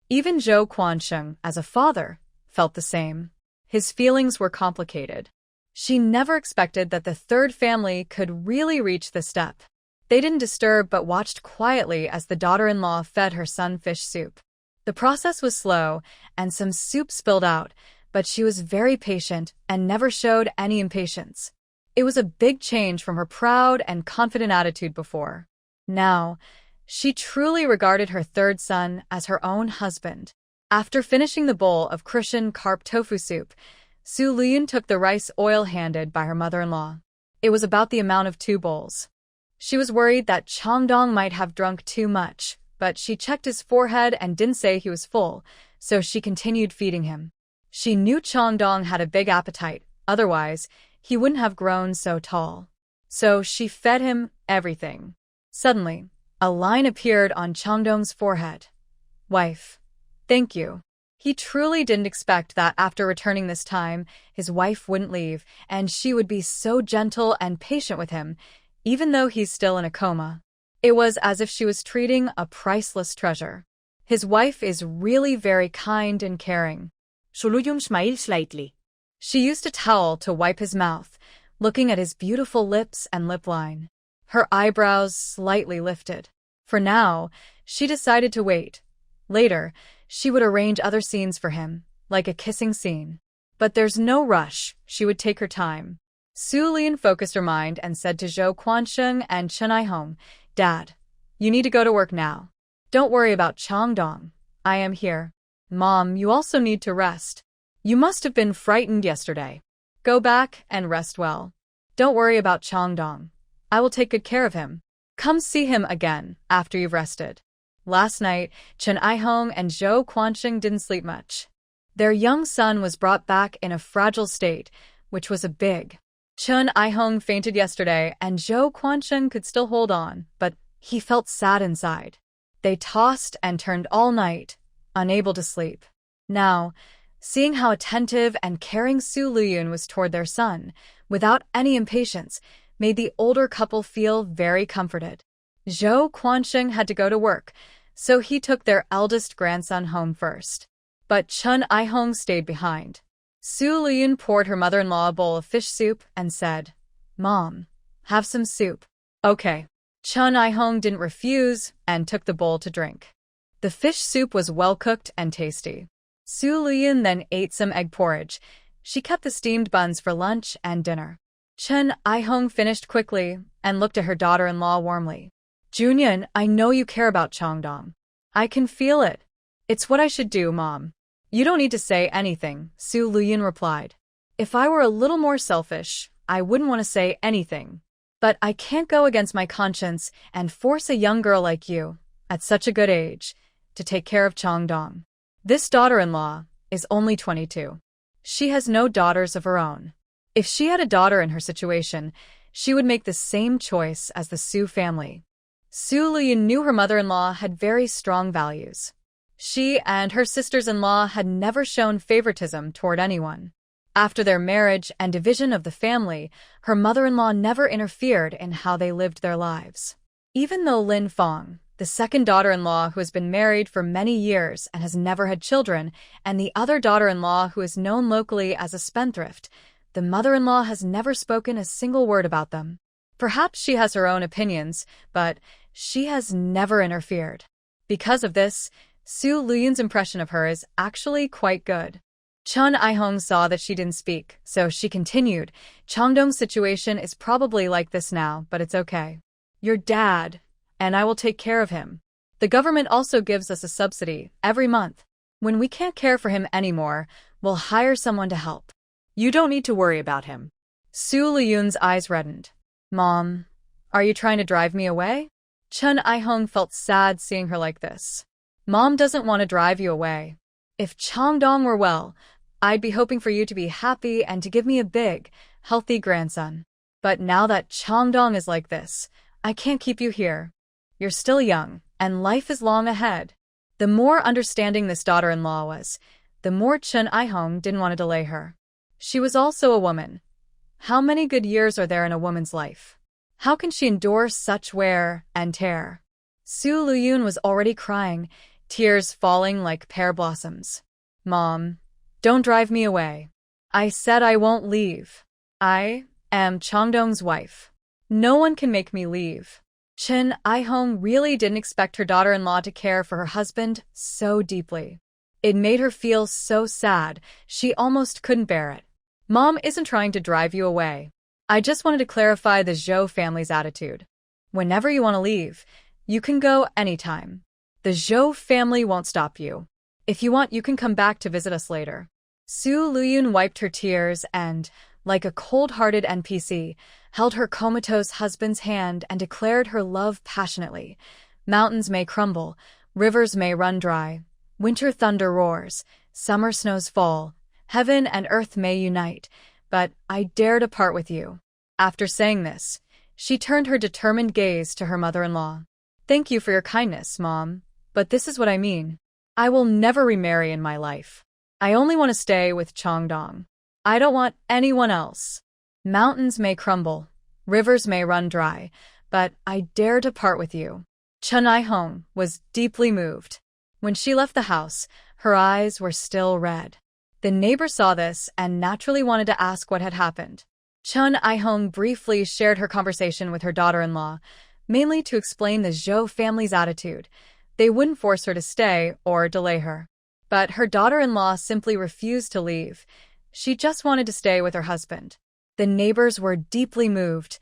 Even Zhou Quansheng, as a father, felt the same. His feelings were complicated. She never expected that the third family could really reach this step. They didn't disturb but watched quietly as the daughter-in-law fed her son fish soup. The process was slow, and some soup spilled out, but she was very patient and never showed any impatience. It was a big change from her proud and confident attitude before. Now, she truly regarded her third son as her own husband. After finishing the bowl of Christian carp tofu soup, Su Lüyun took the rice oil handed by her mother-in-law. It was about the amount of 2 bowls. She was worried that Chongdong might have drunk too much, but she checked his forehead and didn't say he was full, so she continued feeding him. She knew Chongdong had a big appetite, otherwise, he wouldn't have grown so tall. So she fed him everything. Suddenly, a line appeared on Chongdong's forehead. "Wife. Thank you." He truly didn't expect that after returning this time, his wife wouldn't leave, and she would be so gentle and patient with him, even though he's still in a coma. It was as if she was treating a priceless treasure. His wife is really very kind and caring. Su Lüyun smiled slightly. She used a towel to wipe his mouth, looking at his beautiful lips and lip line. Her eyebrows slightly lifted. For now, she decided to wait. Later, she would arrange other scenes for him, like a kissing scene. But there's no rush, she would take her time. Su Lüyun focused her mind and said to Zhou Quansheng and Chun I-hong, "Dad, you need to go to work now. Don't worry about Chongdong. I am here. Mom, you also need to rest. You must have been frightened yesterday. Go back and rest well. Don't worry about Chongdong. I will take good care of him. Come see him again after you've rested." Last night, Chun I-hong and Zhou Quansheng didn't sleep much. Their young son was brought back in a fragile state, which was a big. Chun I-hong fainted yesterday, and Zhou Quansheng could still hold on, but he felt sad inside. They tossed and turned all night, unable to sleep. Now, seeing how attentive and caring Su Lüyun was toward their son, without any impatience, made the older couple feel very comforted. Zhou Quansheng had to go to work, so he took their eldest grandson home first. But Chun I-hong stayed behind. Su Lüyun poured her mother-in-law a bowl of fish soup and said, "Mom, have some soup." "Okay." Chun I-hong didn't refuse and took the bowl to drink. The fish soup was well-cooked and tasty. Su Lüyun then ate some egg porridge. She kept the steamed buns for lunch and dinner. Chun I-hong finished quickly and looked at her daughter-in-law warmly. "Junyun, I know you care about Chongdong. I can feel it. It's what I should do, Mom." "You don't need to say anything," Su Lüyun replied. "If I were a little more selfish, I wouldn't want to say anything. But I can't go against my conscience and force a young girl like you, at such a good age, to take care of Chongdong. This daughter-in-law is only 22. She has no daughters of her own. If she had a daughter in her situation, she would make the same choice as the Su family." Su Lüyun knew her mother-in-law had very strong values. She and her sisters-in-law had never shown favoritism toward anyone. After their marriage and division of the family, her mother-in-law never interfered in how they lived their lives. Even though Lin Fong, The second daughter-in-law who has been married for many years and has never had children, and the other daughter-in-law who is known locally as a spendthrift. The mother-in-law has never spoken a single word about them. Perhaps she has her own opinions, but she has never interfered. Because of this, Lüyun's impression of her is actually quite good. Chun Aihong saw that she didn't speak, so she continued, Changdong's situation is probably like this now, but it's okay. Your dad, and I will take care of him. The government also gives us a subsidy every month. When we can't care for him anymore, we'll hire someone to help. You don't need to worry about him. Lüyun's eyes reddened. Mom, are you trying to drive me away? Chun Aihong felt sad seeing her like this. Mom doesn't want to drive you away. If Changdong were well, I'd be hoping for you to be happy and to give me a big, healthy grandson. But now that Changdong is like this, I can't keep you here. You're still young, and life is long ahead. The more understanding this daughter-in-law was, the more Chun Aihong didn't want to delay her. She was also a woman. How many good years are there in a woman's life? How can she endure such wear and tear? Lüyun was already crying, tears falling like pear blossoms. Mom, don't drive me away. I said I won't leave. I am Changdong's wife. No one can make me leave. Chun Aihong really didn't expect her daughter-in-law to care for her husband so deeply. It made her feel so sad, she almost couldn't bear it. Mom isn't trying to drive you away. I just wanted to clarify the Zhou family's attitude. Whenever you want to leave, you can go anytime. The Zhou family won't stop you. If you want, you can come back to visit us later. Lüyun wiped her tears and, like a cold-hearted NPC, held her comatose husband's hand and declared her love passionately. Mountains may crumble, rivers may run dry, winter thunder roars, summer snows fall, heaven and earth may unite, but I dare to part with you. After saying this, she turned her determined gaze to her mother-in-law. Thank you for your kindness, Mom, but this is what I mean. I will never remarry in my life. I only want to stay with Changdong. I don't want anyone else. Mountains may crumble, rivers may run dry, but I dare to part with you. Chun Aihong was deeply moved. When she left the house, her eyes were still red. The neighbor saw this and naturally wanted to ask what had happened. Chun Aihong briefly shared her conversation with her daughter-in-law, mainly to explain the Zhou family's attitude. They wouldn't force her to stay or delay her. But her daughter-in-law simply refused to leave. She just wanted to stay with her husband. The neighbors were deeply moved.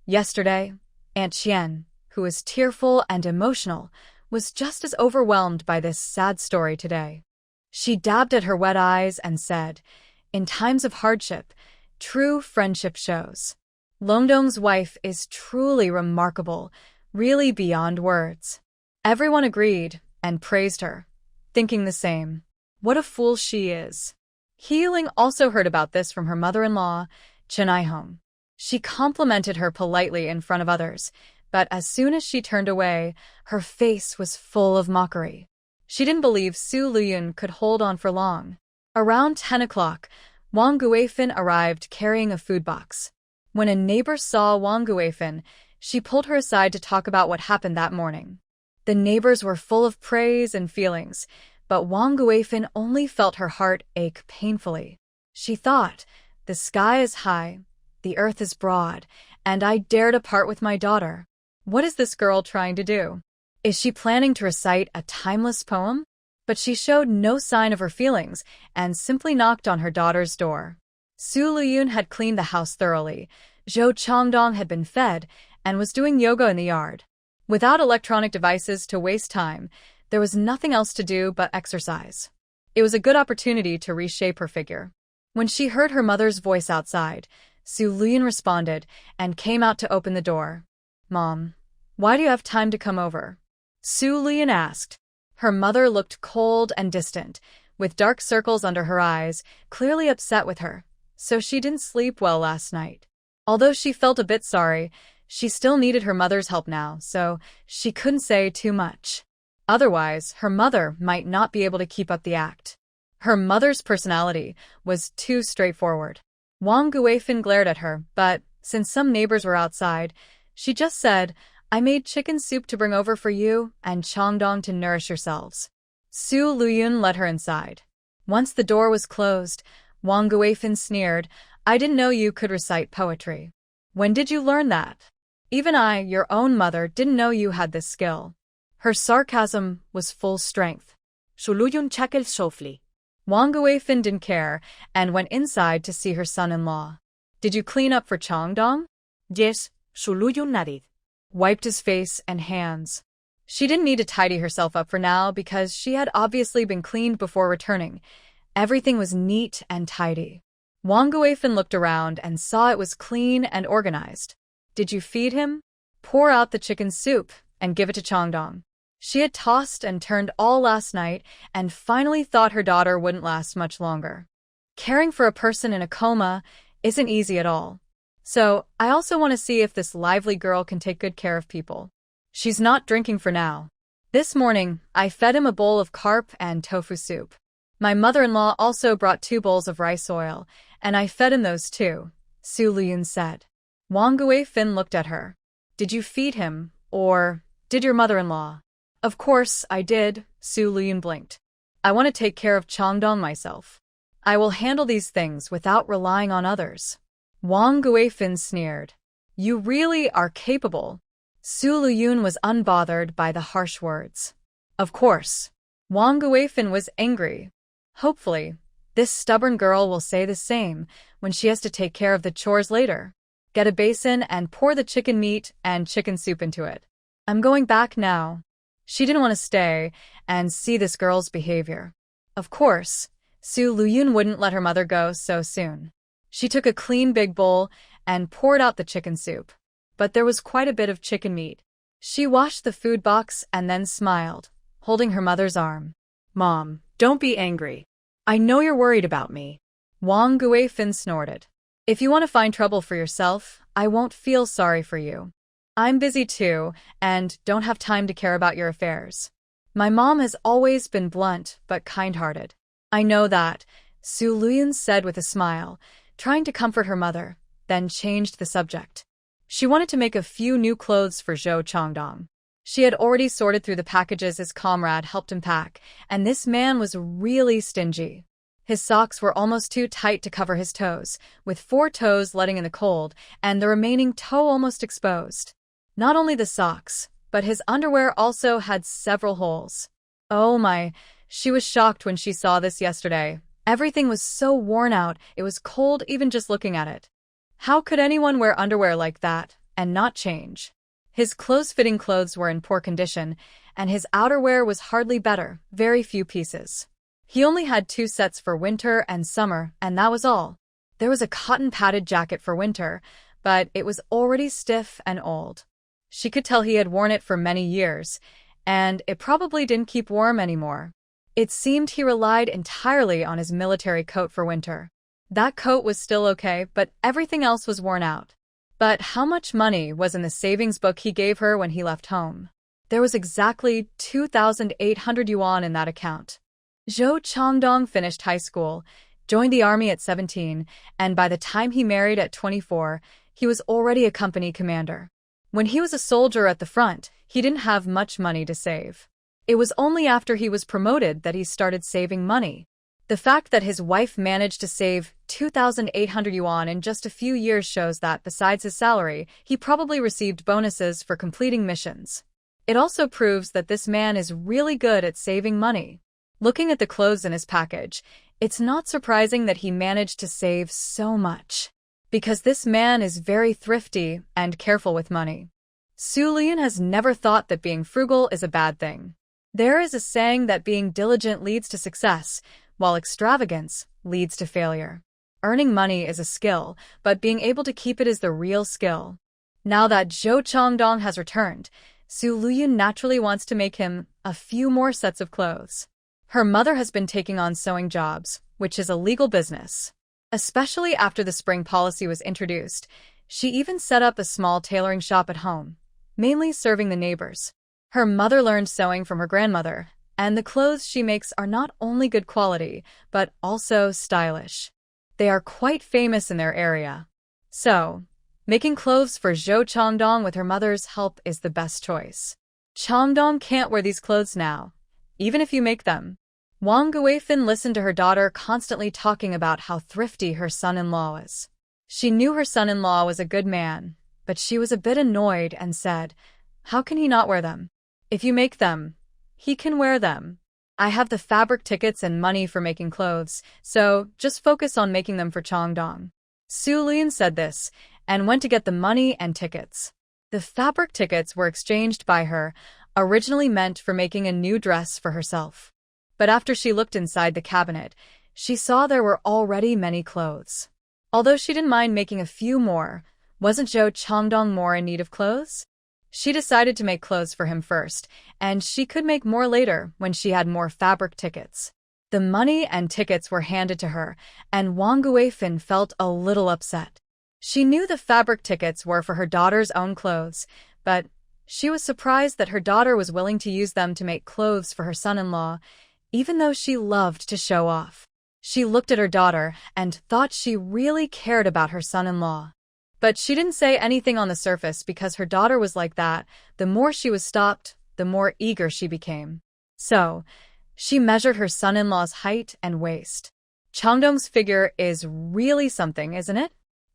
Yesterday, Aunt Qian, who was tearful and emotional, was just as overwhelmed by this sad story today. She dabbed at her wet eyes and said, in times of hardship, true friendship shows. Longdong's wife is truly remarkable, really beyond words. Everyone agreed and praised her, thinking the same. What a fool she is. Healing also heard about this from her mother-in-law, Chun Aihong. She complimented her politely in front of others, but as soon as she turned away, her face was full of mockery. She didn't believe Lüyun could hold on for long. Around 10 o'clock, Wang Guifan arrived carrying a food box. When a neighbor saw Wang Guifan, she pulled her aside to talk about what happened that morning. The neighbors were full of praise and feelings, but Wang Guifan only felt her heart ache painfully. She thought, the sky is high, the earth is broad, and I dare to part with my daughter. What is this girl trying to do? Is she planning to recite a timeless poem? But she showed no sign of her feelings and simply knocked on her daughter's door. Lüyun had cleaned the house thoroughly. Zhou Changdong had been fed and was doing yoga in the yard. Without electronic devices to waste time, there was nothing else to do but exercise. It was a good opportunity to reshape her figure. When she heard her mother's voice outside, Lüyun responded and came out to open the door. Mom, why do you have time to come over? Lüyun asked. Her mother looked cold and distant, with dark circles under her eyes, clearly upset with her, so she didn't sleep well last night. Although she felt a bit sorry, she still needed her mother's help now, so she couldn't say too much. Otherwise, her mother might not be able to keep up the act. Her mother's personality was too straightforward. Wang Guifan glared at her, but since some neighbors were outside, she just said, I made chicken soup to bring over for you and Changdong to nourish yourselves. Lüyun led her inside. Once the door was closed, Wang Guifin sneered, I didn't know you could recite poetry. When did you learn that? Even I, your own mother, didn't know you had this skill. Her sarcasm was full strength. Lüyun chekel softly. Wang Guifin didn't care and went inside to see her son-in-law. Did you clean up for Changdong? Yes, Lüyun nodded. Wiped his face and hands. She didn't need to tidy herself up for now because she had obviously been cleaned before returning. Everything was neat and tidy. Wang Guifin looked around and saw it was clean and organized. Did you feed him? Pour out the chicken soup and give it to Changdong. She had tossed and turned all last night and finally thought her daughter wouldn't last much longer. Caring for a person in a coma isn't easy at all. So, I also want to see if this lively girl can take good care of people. She's not drinking for now. This morning, I fed him a bowl of carp and tofu soup. My mother-in-law also brought 2 bowls of rice oil, and I fed him those too, Lüyun said. Wang Guifin looked at her. Did you feed him, or did your mother-in-law? Of course, I did, Lüyun blinked. I want to take care of Changdong myself. I will handle these things without relying on others. Wang Guifin sneered. You really are capable. Lüyun was unbothered by the harsh words. Of course. Wang Guifin was angry. Hopefully, this stubborn girl will say the same when she has to take care of the chores later. Get a basin and pour the chicken meat and chicken soup into it. I'm going back now. She didn't want to stay and see this girl's behavior. Of course, Lüyun wouldn't let her mother go so soon. She took a clean big bowl and poured out the chicken soup. But there was quite a bit of chicken meat. She washed the food box and then smiled, holding her mother's arm. Mom, don't be angry. I know you're worried about me. Wang Guifin snorted. If you want to find trouble for yourself, I won't feel sorry for you. I'm busy too, and don't have time to care about your affairs. My mom has always been blunt but kind-hearted. I know that, Lüyun said with a smile, trying to comfort her mother, then changed the subject. She wanted to make a few new clothes for Zhou Changdong. She had already sorted through the packages his comrade helped him pack, and this man was really stingy. His socks were almost too tight to cover his toes, with 4 toes letting in the cold, and the remaining toe almost exposed. Not only the socks, but his underwear also had several holes. Oh my, she was shocked when she saw this yesterday. Everything was so worn out, it was cold even just looking at it. How could anyone wear underwear like that and not change? His close-fitting clothes were in poor condition, and his outerwear was hardly better, very few pieces. He only had 2 sets for winter and summer, and that was all. There was a cotton-padded jacket for winter, but it was already stiff and old. She could tell he had worn it for many years, and it probably didn't keep warm anymore. It seemed he relied entirely on his military coat for winter. That coat was still okay, but everything else was worn out. But how much money was in the savings book he gave her when he left home? There was exactly 2,800 yuan in that account. Zhou Changdong finished high school, joined the army at 17, and by the time he married at 24, he was already a company commander. When he was a soldier at the front, he didn't have much money to save. It was only after he was promoted that he started saving money. The fact that his wife managed to save 2,800 yuan in just a few years shows that, besides his salary, he probably received bonuses for completing missions. It also proves that this man is really good at saving money. Looking at the clothes in his package, it's not surprising that he managed to save so much. Because this man is very thrifty and careful with money. Lüyun has never thought that being frugal is a bad thing. There is a saying that being diligent leads to success, while extravagance leads to failure. Earning money is a skill, but being able to keep it is the real skill. Now that Zhou Changdong has returned, Lüyun naturally wants to make him a few more sets of clothes. Her mother has been taking on sewing jobs, which is a legal business. Especially after the spring policy was introduced, she even set up a small tailoring shop at home, mainly serving the neighbors. Her mother learned sewing from her grandmother, and the clothes she makes are not only good quality, but also stylish. They are quite famous in their area. So, Making clothes for Zhou Changdong with her mother's help is the best choice. Changdong can't wear these clothes now, even if you make them. Wang Guifin listened to her daughter constantly talking about how thrifty her son-in-law was. She knew her son-in-law was a good man, but she was a bit annoyed and said, "How can he not wear them? If you make them, he can wear them. I have the fabric tickets and money for making clothes, so just focus on making them for Changdong." Su Lüyun said this, and went to get the money and tickets. The fabric tickets were exchanged by her, originally meant for making a new dress for herself. But after she looked inside the cabinet, she saw there were already many clothes. Although she didn't mind making a few more, wasn't Zhou Changdong more in need of clothes? She decided to make clothes for him first, and she could make more later when she had more fabric tickets. The money and tickets were handed to her, and Wang Guifin felt a little upset. She knew the fabric tickets were for her daughter's own clothes, but she was surprised that her daughter was willing to use them to make clothes for her son-in-law, even though she loved to show off. She looked at her daughter and thought she really cared about her son-in-law. But she didn't say anything on the surface because her daughter was like that. The more she was stopped, the more eager she became. So, she measured her son-in-law's height and waist. Changdong's figure is really something, isn't it?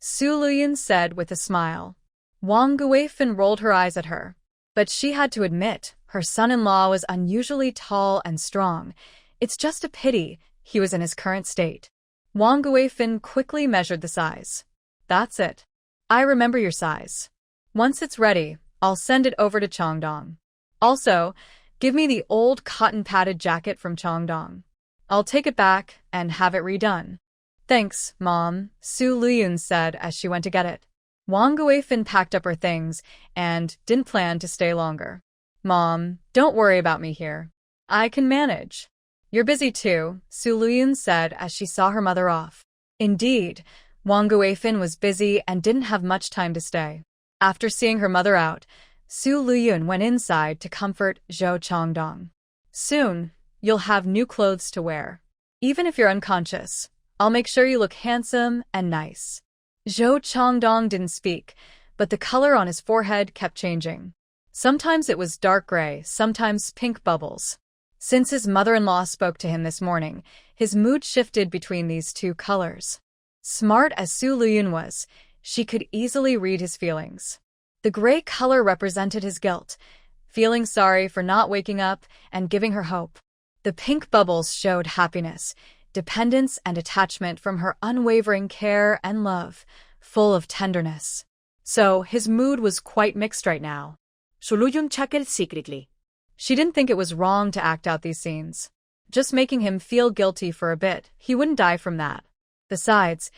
Su Lüyun said with a smile. Wang Guifin rolled her eyes at her. But she had to admit, her son-in-law was unusually tall and strong. It's just a pity he was in his current state. Wang Guifin quickly measured the size. That's it. I remember your size. Once it's ready, I'll send it over to Changdong. Also, give me the old cotton-padded jacket from Changdong. I'll take it back and have it redone. Thanks, Mom, Su Lüyun said as she went to get it. Wang Guifin packed up her things and didn't plan to stay longer. Mom, don't worry about me here. I can manage. You're busy too, Su Lüyun said as she saw her mother off. Indeed, Wang Guifin was busy and didn't have much time to stay. After seeing her mother out, Su Lüyun went inside to comfort Zhou Changdong. Soon, you'll have new clothes to wear. Even if you're unconscious, I'll make sure you look handsome and nice. Zhou Changdong didn't speak, but the color on his forehead kept changing. Sometimes it was dark gray, sometimes pink bubbles. Since his mother-in-law spoke to him this morning, his mood shifted between these two colors. Smart as Su Lüyun was, she could easily read his feelings. The gray color represented his guilt, feeling sorry for not waking up and giving her hope. The pink bubbles showed happiness, dependence and attachment from her unwavering care and love, full of tenderness. So his mood was quite mixed right now. Su Lüyun chuckled secretly. She didn't think it was wrong to act out these scenes. Just making him feel guilty for a bit, he wouldn't die from that. Besides,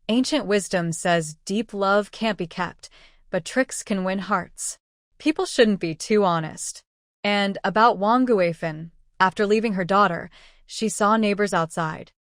ancient wisdom says deep love can't be kept, but tricks can win hearts. People shouldn't be too honest. And about Wang Guifin, after leaving her daughter, she saw neighbors outside.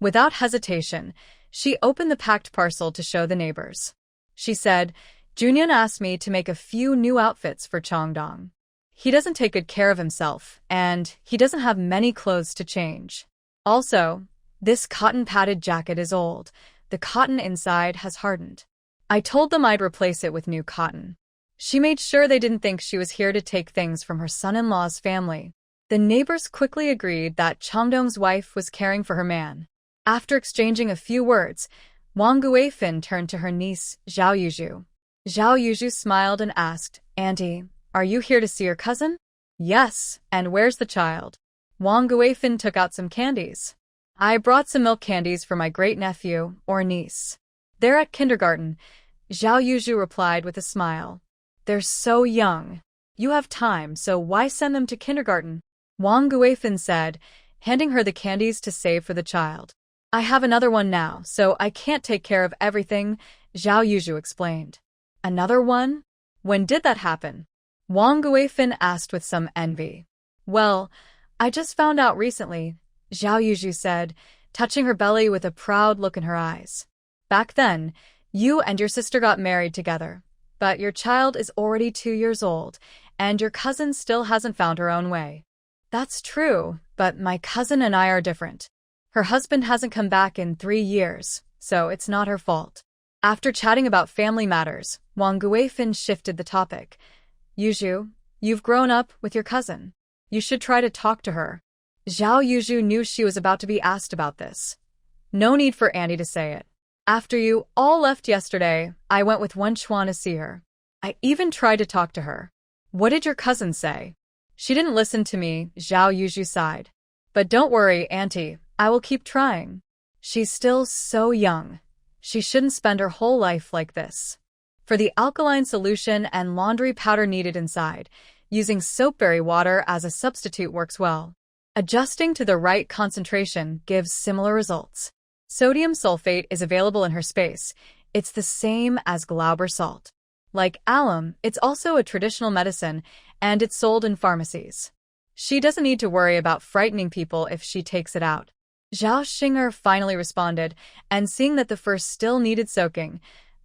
Without hesitation, she opened the packed parcel to show the neighbors. She said, "Junyan asked me to make a few new outfits for Changdong. He doesn't take good care of himself, and he doesn't have many clothes to change. Also, this cotton-padded jacket is old. The cotton inside has hardened. I told them I'd replace it with new cotton." She made sure they didn't think she was here to take things from her son-in-law's family. The neighbors quickly agreed that Changdong's wife was caring for her man. After exchanging a few words, Wang Guifin turned to her niece, Zhao Yuzhu. Zhao Yuzhu smiled and asked, "Auntie, are you here to see your cousin?" "Yes, and where's the child?" Wang Guifin took out some candies. "I brought some milk candies for my great-nephew or niece. They're at kindergarten," Zhao Yuzhu replied with a smile. "They're so young. You have time, so why send them to kindergarten?" Wang Guifin said, handing her the candies to save for the child. "I have another one now, so I can't take care of everything," Zhao Yuzhu explained. "Another one? When did that happen?" Wang Guifin asked with some envy. "Well, I just found out recently," Zhao Yuzhu said, touching her belly with a proud look in her eyes. "Back then, you and your sister got married together, but your child is already 2 years old, and your cousin still hasn't found her own way." "That's true, but my cousin and I are different. Her husband hasn't come back in 3 years, so it's not her fault." After chatting about family matters, Wang Guifin shifted the topic. Yuju, you've grown up with your cousin. You should try to talk to her. Zhao Yuju knew she was about to be asked about this. No need for Andy to say it. After you all left yesterday, I went with Wen Chuan to see her. I even tried to talk to her. What did your cousin say? She didn't listen to me, Zhao Yuju sighed. But don't worry, Auntie, I will keep trying. She's still so young. She shouldn't spend her whole life like this. For the alkaline solution and laundry powder needed inside, using soapberry water as a substitute works well. Adjusting to the right concentration gives similar results. Sodium sulfate is available in her space. It's the same as Glauber salt. Like alum, it's also a traditional medicine, and it's sold in pharmacies. She doesn't need to worry about frightening people if she takes it out. Zhao Xinger finally responded, and seeing that the first still needed soaking,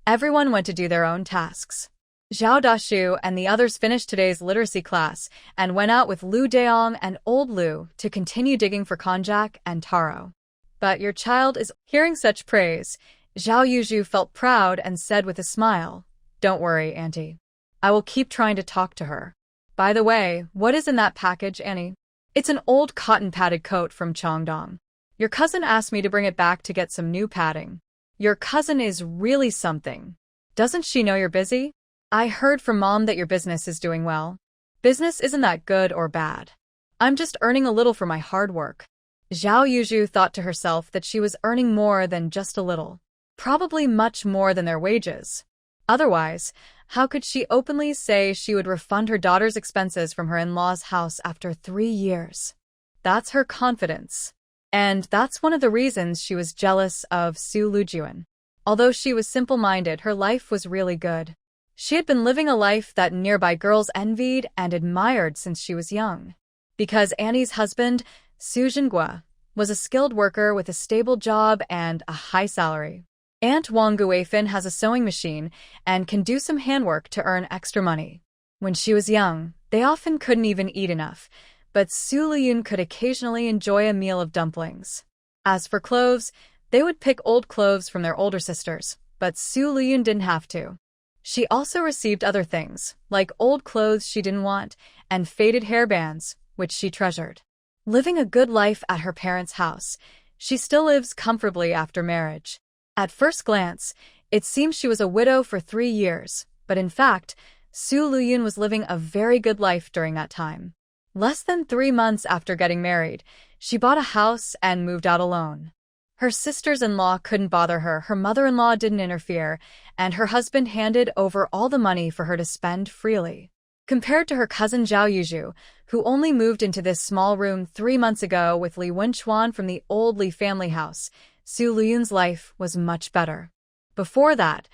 everyone went to do their own tasks. Zhao Dashu and the others finished today's literacy class and went out with Lu Deong and Old Lu to continue digging for konjac and taro. But your child is hearing such praise. Zhao Yuju felt proud and said with a smile, Don't worry, Auntie. I will keep trying to talk to her. By the way, what is in that package, Annie? It's an old cotton-padded coat from Chongdong. Your cousin asked me to bring it back to get some new padding. Your cousin is really something. Doesn't she know you're busy? I heard from Mom that your business is doing well. Business isn't that good or bad. I'm just earning a little for my hard work. Zhao Yuju thought to herself that she was earning more than just a little. Probably much more than their wages. Otherwise, how could she openly say she would refund her daughter's expenses from her in-laws' house after 3 years? That's her confidence. And that's one of the reasons she was jealous of Su Lujuan. Although she was simple-minded, her life was really good. She had been living a life that nearby girls envied and admired since she was young. Because Annie's husband, Su Jinghua, was a skilled worker with a stable job and a high salary. Aunt Wang Guifin has a sewing machine and can do some handwork to earn extra money. When she was young, they often couldn't even eat enough, but Su Lüyun could occasionally enjoy a meal of dumplings. As for clothes, they would pick old clothes from their older sisters, but Su Lüyun didn't have to. She also received other things, like old clothes she didn't want and faded hairbands, which she treasured. Living a good life at her parents' house, she still lives comfortably after marriage. At first glance, it seems she was a widow for 3 years, but in fact, Su Lüyun was living a very good life during that time. Less than 3 months after getting married, she bought a house and moved out alone. Her sisters-in-law couldn't bother her, her mother-in-law didn't interfere, and her husband handed over all the money for her to spend freely. Compared to her cousin Zhao Yuju, who only moved into this small room 3 months ago with Li Wenchuan from the old Li family house, Su Lüyun's life was much better. Before that,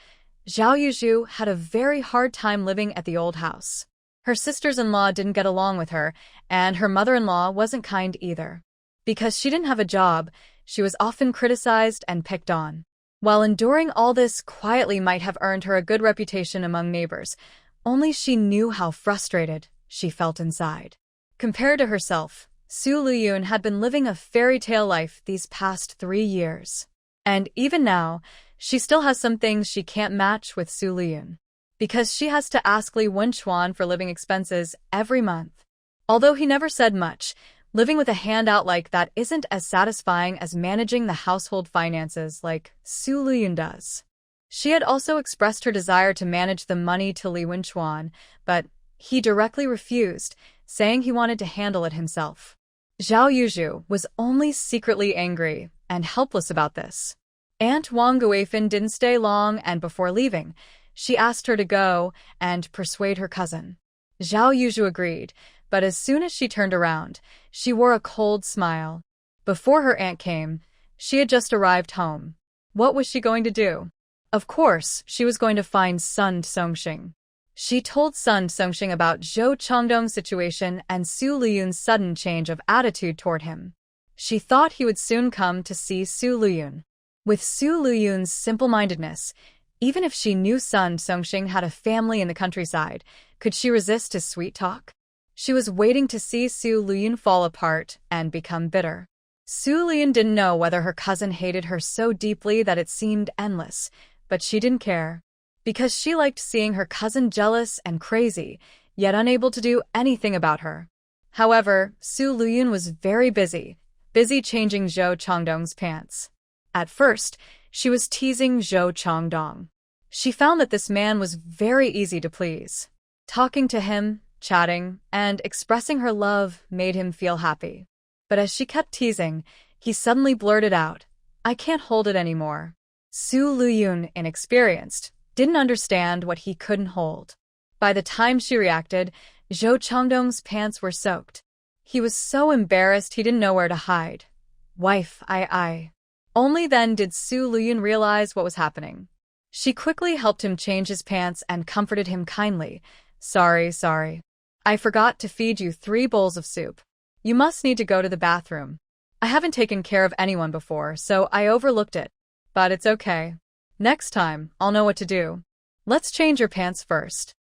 Zhao Yuju had a very hard time living at the old house. Her sisters-in-law didn't get along with her, and her mother-in-law wasn't kind either. Because she didn't have a job, she was often criticized and picked on. While enduring all this quietly might have earned her a good reputation among neighbors, only she knew how frustrated she felt inside. Compared to herself, Su Lüyun had been living a fairy tale life these past 3 years. And even now, she still has some things she can't match with Su Lüyun. Because she has to ask Li Wenchuan for living expenses every month. Although he never said much, living with a handout like that isn't as satisfying as managing the household finances like Su Lüyun does. She had also expressed her desire to manage the money to Li Wenchuan, but he directly refused, saying he wanted to handle it himself. Zhao Yuju was only secretly angry and helpless about this. Aunt Wang Guifin didn't stay long, and before leaving, she asked her to go and persuade her cousin. Zhao Yuju agreed, but as soon as she turned around, she wore a cold smile. Before her aunt came, she had just arrived home. What was she going to do? Of course, she was going to find Sun Songxing. She told Sun Songxing about Zhou Chongdong's situation and Su Lüyun's sudden change of attitude toward him. She thought he would soon come to see Su Lüyun. With Su Lüyun's simple-mindedness, even if she knew Sun Songxing had a family in the countryside, could she resist his sweet talk? She was waiting to see Su Lüyun fall apart and become bitter. Su Lüyun didn't know whether her cousin hated her so deeply that it seemed endless, but she didn't care. Because she liked seeing her cousin jealous and crazy, yet unable to do anything about her. However, Su Lüyun was very busy changing Zhou Changdong's pants. At first, she was teasing Zhou Changdong. She found that this man was very easy to please. Talking to him, chatting, and expressing her love made him feel happy. But as she kept teasing, he suddenly blurted out, "I can't hold it anymore." Su Lüyun, inexperienced, didn't understand what he couldn't hold. By the time she reacted, Zhou Changdong's pants were soaked. He was so embarrassed he didn't know where to hide. "Wife, I. Only then did Su Lüyun realize what was happening. She quickly helped him change his pants and comforted him kindly. Sorry. I forgot to feed you 3 bowls of soup. You must need to go to the bathroom. I haven't taken care of anyone before, so I overlooked it. But it's okay. Next time, I'll know what to do. Let's change your pants first."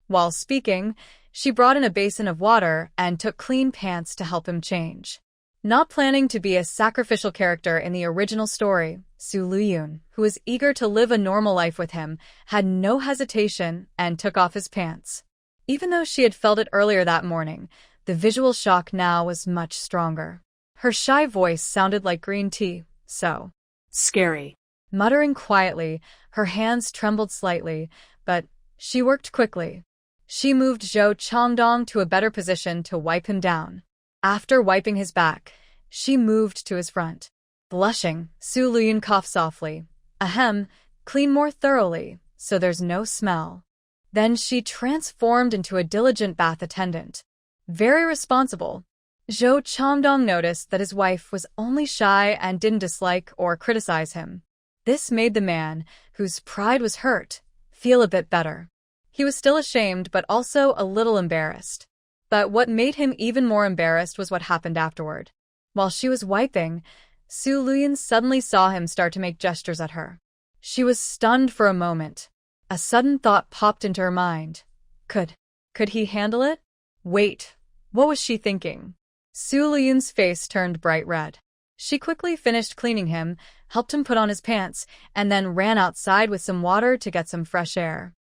While speaking, she brought in a basin of water and took clean pants to help him change. Not planning to be a sacrificial character in the original story, Su Lüyun, who was eager to live a normal life with him, had no hesitation and took off his pants. Even though she had felt it earlier that morning, the visual shock now was much stronger. Her shy voice sounded like green tea, so Scary. muttering quietly, her hands trembled slightly, but she worked quickly. She moved Zhou Changdong to a better position to wipe him down. After wiping his back, she moved to his front. Blushing, Su Lüyun coughed softly. "Ahem, clean more thoroughly, so there's no smell." Then she transformed into a diligent bath attendant. Very responsible. Zhou Changdong noticed that his wife was only shy and didn't dislike or criticize him. This made the man, whose pride was hurt, feel a bit better. He was still ashamed but also a little embarrassed. But what made him even more embarrassed was what happened afterward. While she was wiping, Su Lüyun suddenly saw him start to make gestures at her. She was stunned for a moment. A sudden thought popped into her mind. Could he handle it? Wait, what was she thinking? Su Lüyun's face turned bright red. She quickly finished cleaning him, helped him put on his pants, and then ran outside with some water to get some fresh air.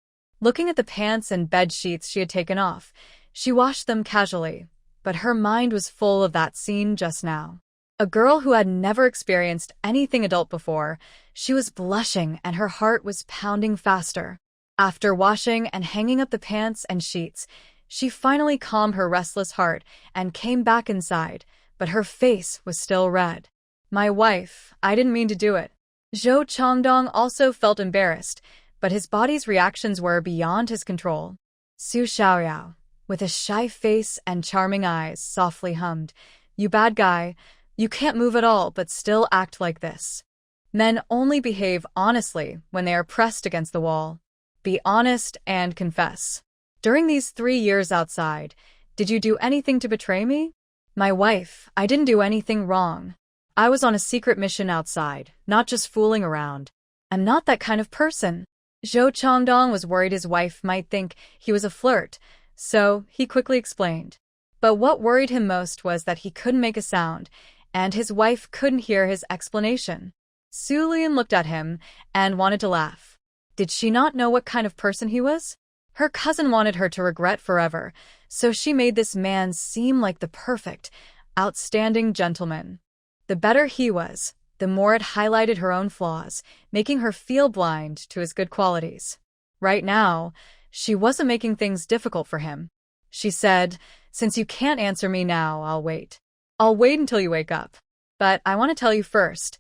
Looking at the pants and bed sheets she had taken off, she washed them casually, but her mind was full of that scene just now. A girl who had never experienced anything adult before, she was blushing and her heart was pounding faster. After washing and hanging up the pants and sheets, she finally calmed her restless heart and came back inside, but her face was still red. "My wife, I didn't mean to do it." Zhou Changdong also felt embarrassed, but his body's reactions were beyond his control. Su Xiaoyao, with a shy face and charming eyes, softly hummed, "You bad guy, you can't move at all but still act like this." Men only behave honestly when they are pressed against the wall. Be honest and confess. During these 3 years outside, did you do anything to betray me? "My wife, I didn't do anything wrong. I was on a secret mission outside, not just fooling around. I'm not that kind of person." Zhou Changdong was worried his wife might think he was a flirt, so he quickly explained. But what worried him most was that he couldn't make a sound, and his wife couldn't hear his explanation. Su Lüyun looked at him and wanted to laugh. Did she not know what kind of person he was? Her cousin wanted her to regret forever, so she made this man seem like the perfect, outstanding gentleman. The better he was, the more it highlighted her own flaws, making her feel blind to his good qualities. Right now, she wasn't making things difficult for him. She said, "Since you can't answer me now, I'll wait. I'll wait until you wake up. But I want to tell you first,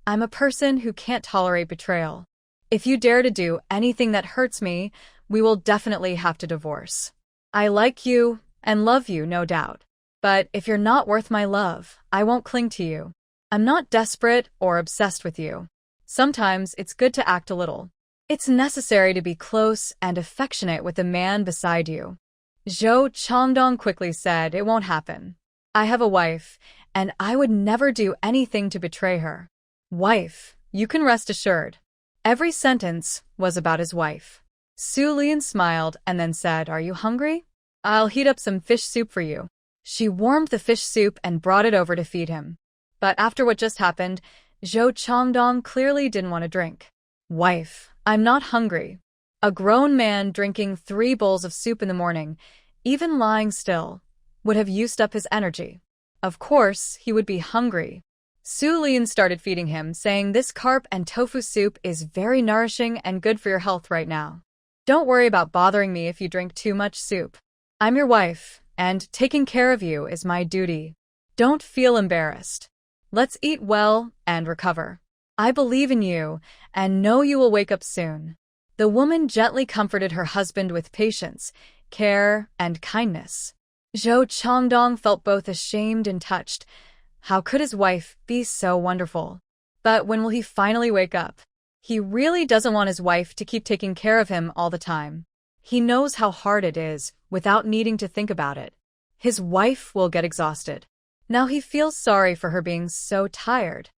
I'm a person who can't tolerate betrayal. If you dare to do anything that hurts me, we will definitely have to divorce. I like you and love you, no doubt. But if you're not worth my love, I won't cling to you. I'm not desperate or obsessed with you. Sometimes it's good to act a little. It's necessary to be close and affectionate with the man beside you." Zhou Changdong quickly said, "It won't happen. I have a wife, and I would never do anything to betray her." "Wife, you can rest assured." Every sentence was about his wife. Su Lüyun smiled and then said, "Are you hungry? I'll heat up some fish soup for you." She warmed the fish soup and brought it over to feed him. But after what just happened, Zhou Changdong clearly didn't want to drink. "Wife, I'm not hungry. A grown man drinking 3 bowls of soup in the morning, even lying still, would have used up his energy. Of course, he would be hungry. Lüyun started feeding him, saying this carp and tofu soup is very nourishing and good for your health right now. Don't worry about bothering me if you drink too much soup. I'm your wife, and taking care of you is my duty. Don't feel embarrassed. Let's eat well and recover. I believe in you and know you will wake up soon. The woman gently comforted her husband with patience, care, and kindness. Zhou Changdong felt both ashamed and touched. How could his wife be so wonderful? But when will he finally wake up? He really doesn't want his wife to keep taking care of him all the time. He knows how hard it is without needing to think about it. His wife will get exhausted. Now he feels sorry for her being so tired.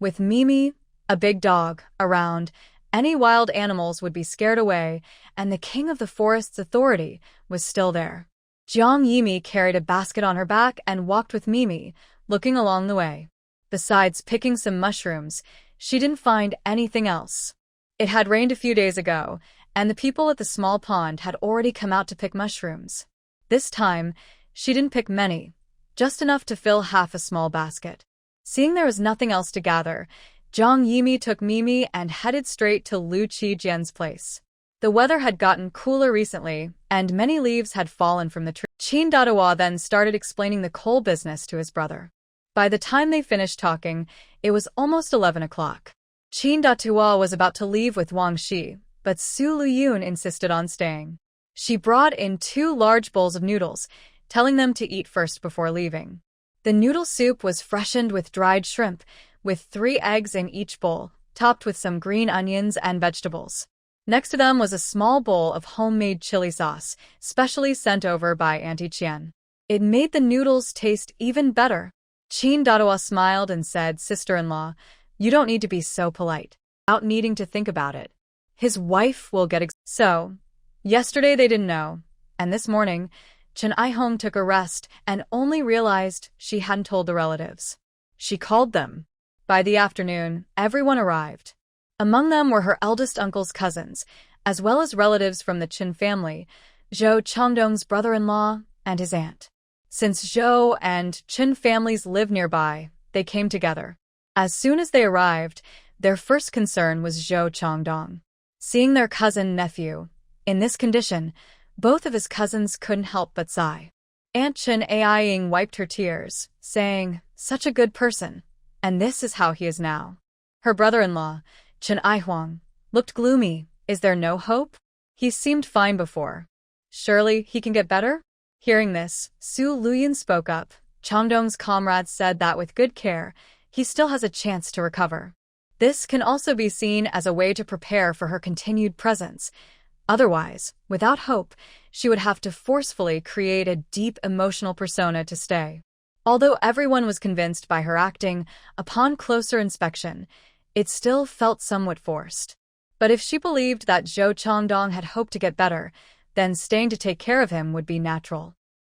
With Mimi, a big dog, around, any wild animals would be scared away, and the king of the forest's authority was still there. Jiang Yimi carried a basket on her back and walked with Mimi, looking along the way. Besides picking some mushrooms, she didn't find anything else. It had rained a few days ago, and the people at the small pond had already come out to pick mushrooms. This time, she didn't pick many, just enough to fill half a small basket. Seeing there was nothing else to gather, Jiang Yimi took Mimi and headed straight to Lu Qijian's place. The weather had gotten cooler recently, and many leaves had fallen from the tree. Qin Dadawa then started explaining the coal business to his brother. By the time they finished talking, it was almost 11 o'clock. Qin Dadawa was about to leave with Wang Shi, but Su Lüyun insisted on staying. She brought in 2 large bowls of noodles, telling them to eat first before leaving. The noodle soup was freshened with dried shrimp, with 3 eggs in each bowl, topped with some green onions and vegetables. Next to them was a small bowl of homemade chili sauce, specially sent over by Auntie Qian. It made the noodles taste even better. Qin Dadawa smiled and said, "Sister-in-law, you don't need to be so polite, without needing to think about it. His wife will get So, yesterday they didn't know, and this morning, Chen Aihong took a rest and only realized she hadn't told the relatives. She called them. By the afternoon, everyone arrived. Among them were her eldest uncle's cousins, as well as relatives from the Qin family, Zhou Changdong's brother-in-law and his aunt. Since Zhou and Qin families live nearby, they came together. As soon as they arrived, their first concern was Zhou Changdong. Seeing their cousin-nephew in this condition, both of his cousins couldn't help but sigh. Aunt Chen Aiying wiped her tears, saying, "Such a good person, and this is how he is now." Her brother-in-law, Chen Aihuang, looked gloomy. Is there no hope? He seemed fine before. Surely he can get better? Hearing this, Su Lüyun spoke up. Changdong's comrades said that with good care, he still has a chance to recover. This can also be seen as a way to prepare for her continued presence. Otherwise, without hope, she would have to forcefully create a deep emotional persona to stay. Although everyone was convinced by her acting, upon closer inspection, it still felt somewhat forced. But if she believed that Zhou Changdong had hoped to get better, then staying to take care of him would be natural.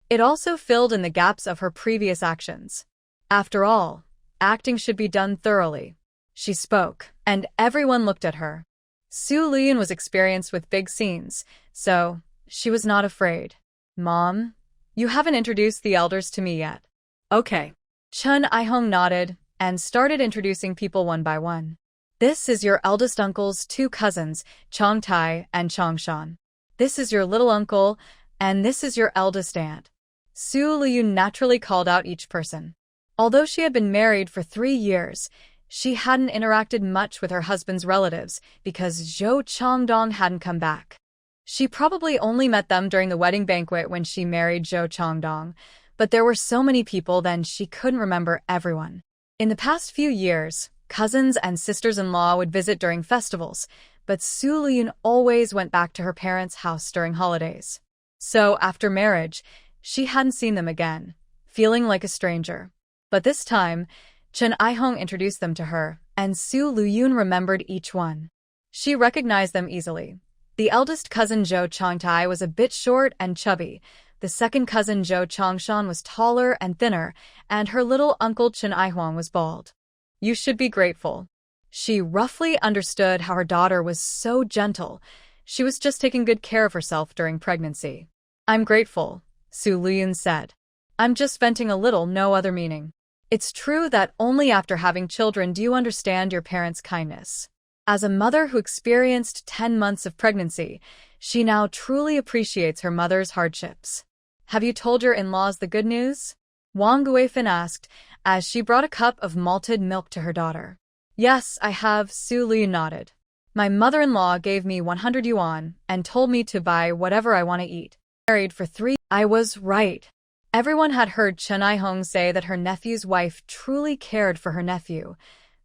It also filled in the gaps of her previous actions. After all, acting should be done thoroughly. She spoke, and everyone looked at her. Su Lüyun was experienced with big scenes, so she was not afraid. "Mom, you haven't introduced the elders to me yet." "Okay." Chen Aihong nodded and started introducing people one by one. "This is your eldest uncle's 2 cousins, Chong Tai and Chong Shan. This is your little uncle, and this is your eldest aunt." Su Lüyun naturally called out each person. Although she had been married for 3 years, she hadn't interacted much with her husband's relatives because Zhou Changdong hadn't come back. She probably only met them during the wedding banquet when she married Zhou Changdong, but there were so many people then she couldn't remember everyone. In the past few years, cousins and sisters-in-law would visit during festivals, but Su Lüyun always went back to her parents' house during holidays. So, after marriage, she hadn't seen them again, feeling like a stranger. But this time, Chen Aihong introduced them to her, and Su Lüyun remembered each one. She recognized them easily. The eldest cousin Zhou Changtai was a bit short and chubby. The second cousin Zhou Chongshan was taller and thinner, and her little uncle Chen Aihuang was bald. "You should be grateful. She roughly understood how her daughter was so gentle. She was just taking good care of herself during pregnancy. I'm grateful, Lüyun said. I'm just venting a little, no other meaning. It's true that only after having children do you understand your parents' kindness. As a mother who experienced 10 months of pregnancy, she now truly appreciates her mother's hardships. Have you told your in-laws the good news? Wang Guifin asked, as she brought a cup of malted milk to her daughter. Yes, I have, Lüyun nodded. My mother-in-law gave me 100 yuan and told me to buy whatever I want to eat. Married for 3. I was right. Everyone had heard Chen Aihong say that her nephew's wife truly cared for her nephew.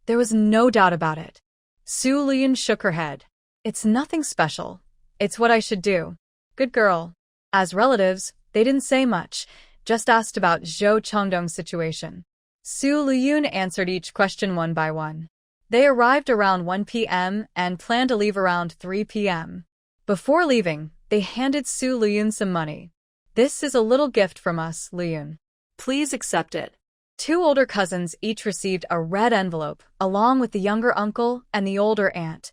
There was no doubt about it. Lüyun shook her head. It's nothing special. It's what I should do. Good girl. As relatives, they didn't say much, just asked about Zhou Chongdong's situation. Lüyun answered each question one by one. They arrived around 1 p.m. and planned to leave around 3 p.m. Before leaving, they handed Lüyun some money. This is a little gift from us, Lüyun. Please accept it. 2 older cousins each received a red envelope, along with the younger uncle and the older aunt.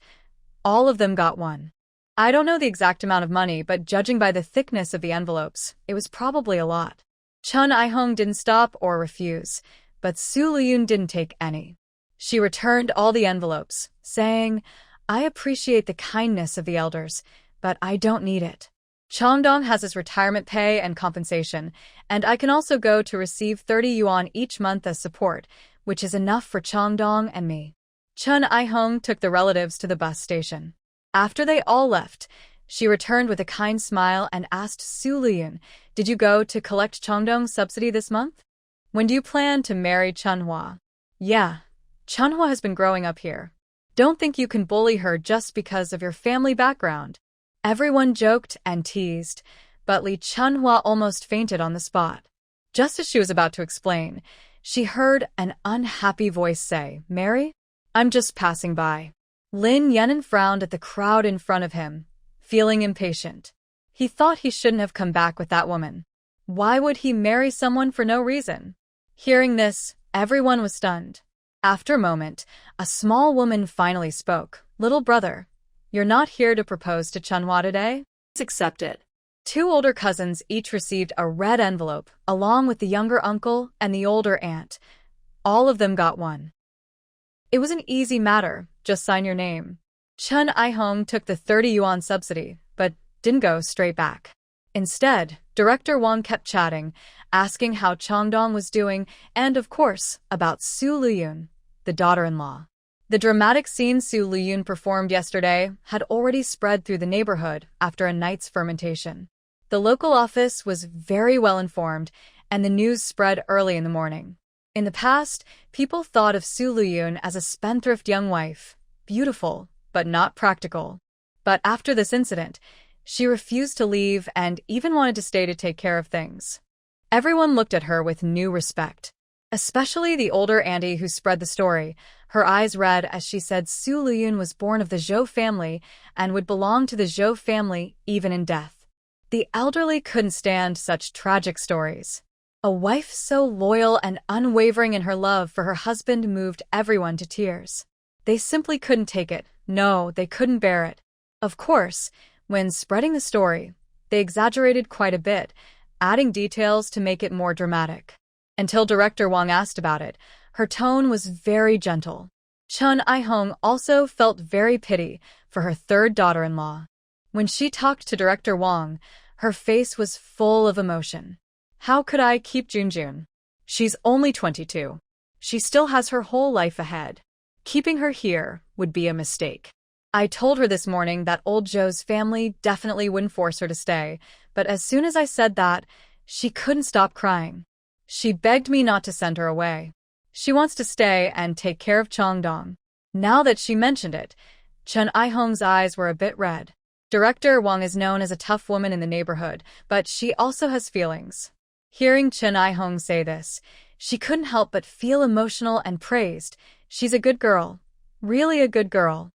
All of them got one. I don't know the exact amount of money, but judging by the thickness of the envelopes, it was probably a lot. Chen Aihong didn't stop or refuse, but Lüyun didn't take any. She returned all the envelopes, saying, I appreciate the kindness of the elders, but I don't need it. Chongdong has his retirement pay and compensation, and I can also go to receive 30 yuan each month as support, which is enough for Chongdong and me. Chen Aihong took the relatives to the bus station. After they all left, she returned with a kind smile and asked Lüyun, did you go to collect Chongdong's subsidy this month? When do you plan to marry Chunhua? Yeah, Chunhua has been growing up here. Don't think you can bully her just because of your family background. Everyone joked and teased, but Li Chunhua almost fainted on the spot. Just as she was about to explain, she heard an unhappy voice say, Mary? I'm just passing by. Lin Yenin frowned at the crowd in front of him, feeling impatient. He thought he shouldn't have come back with that woman. Why would he marry someone for no reason? Hearing this, everyone was stunned. After a moment, a small woman finally spoke. Little brother, you're not here to propose to Chunhua today? Please accept it. 2 older cousins each received a red envelope, along with the younger uncle and the older aunt. All of them got one. It was an easy matter, just sign your name. Chen Aihong took the 30 yuan subsidy, but didn't go straight back. Instead, Director Wang kept chatting, asking how Chongdong was doing, and of course, about Lüyun, the daughter-in-law. The dramatic scene Lüyun performed yesterday had already spread through the neighborhood after a night's fermentation. The local office was very well informed, and the news spread early in the morning. In the past, people thought of Lüyun as a spendthrift young wife, beautiful, but not practical. But after this incident, she refused to leave and even wanted to stay to take care of things. Everyone looked at her with new respect, especially the older auntie who spread the story. Her eyes read as she said Lüyun was born of the Zhou family and would belong to the Zhou family even in death. The elderly couldn't stand such tragic stories. A wife so loyal and unwavering in her love for her husband moved everyone to tears. They simply couldn't take it. No, they couldn't bear it. Of course, when spreading the story, they exaggerated quite a bit, adding details to make it more dramatic. Until Director Wang asked about it, her tone was very gentle. Chen Aihong also felt very pity for her third daughter-in-law. When she talked to Director Wang, her face was full of emotion. How could I keep Junjun? She's only 22. She still has her whole life ahead. Keeping her here would be a mistake. I told her this morning that old Zhou's family definitely wouldn't force her to stay, but as soon as I said that, she couldn't stop crying. She begged me not to send her away. She wants to stay and take care of Chongdong. Now that she mentioned it, Chen Aihong's eyes were a bit red. Director Wang is known as a tough woman in the neighborhood, but she also has feelings. Hearing Chen Aihong say this, she couldn't help but feel emotional and praised. She's a good girl. Really a good girl.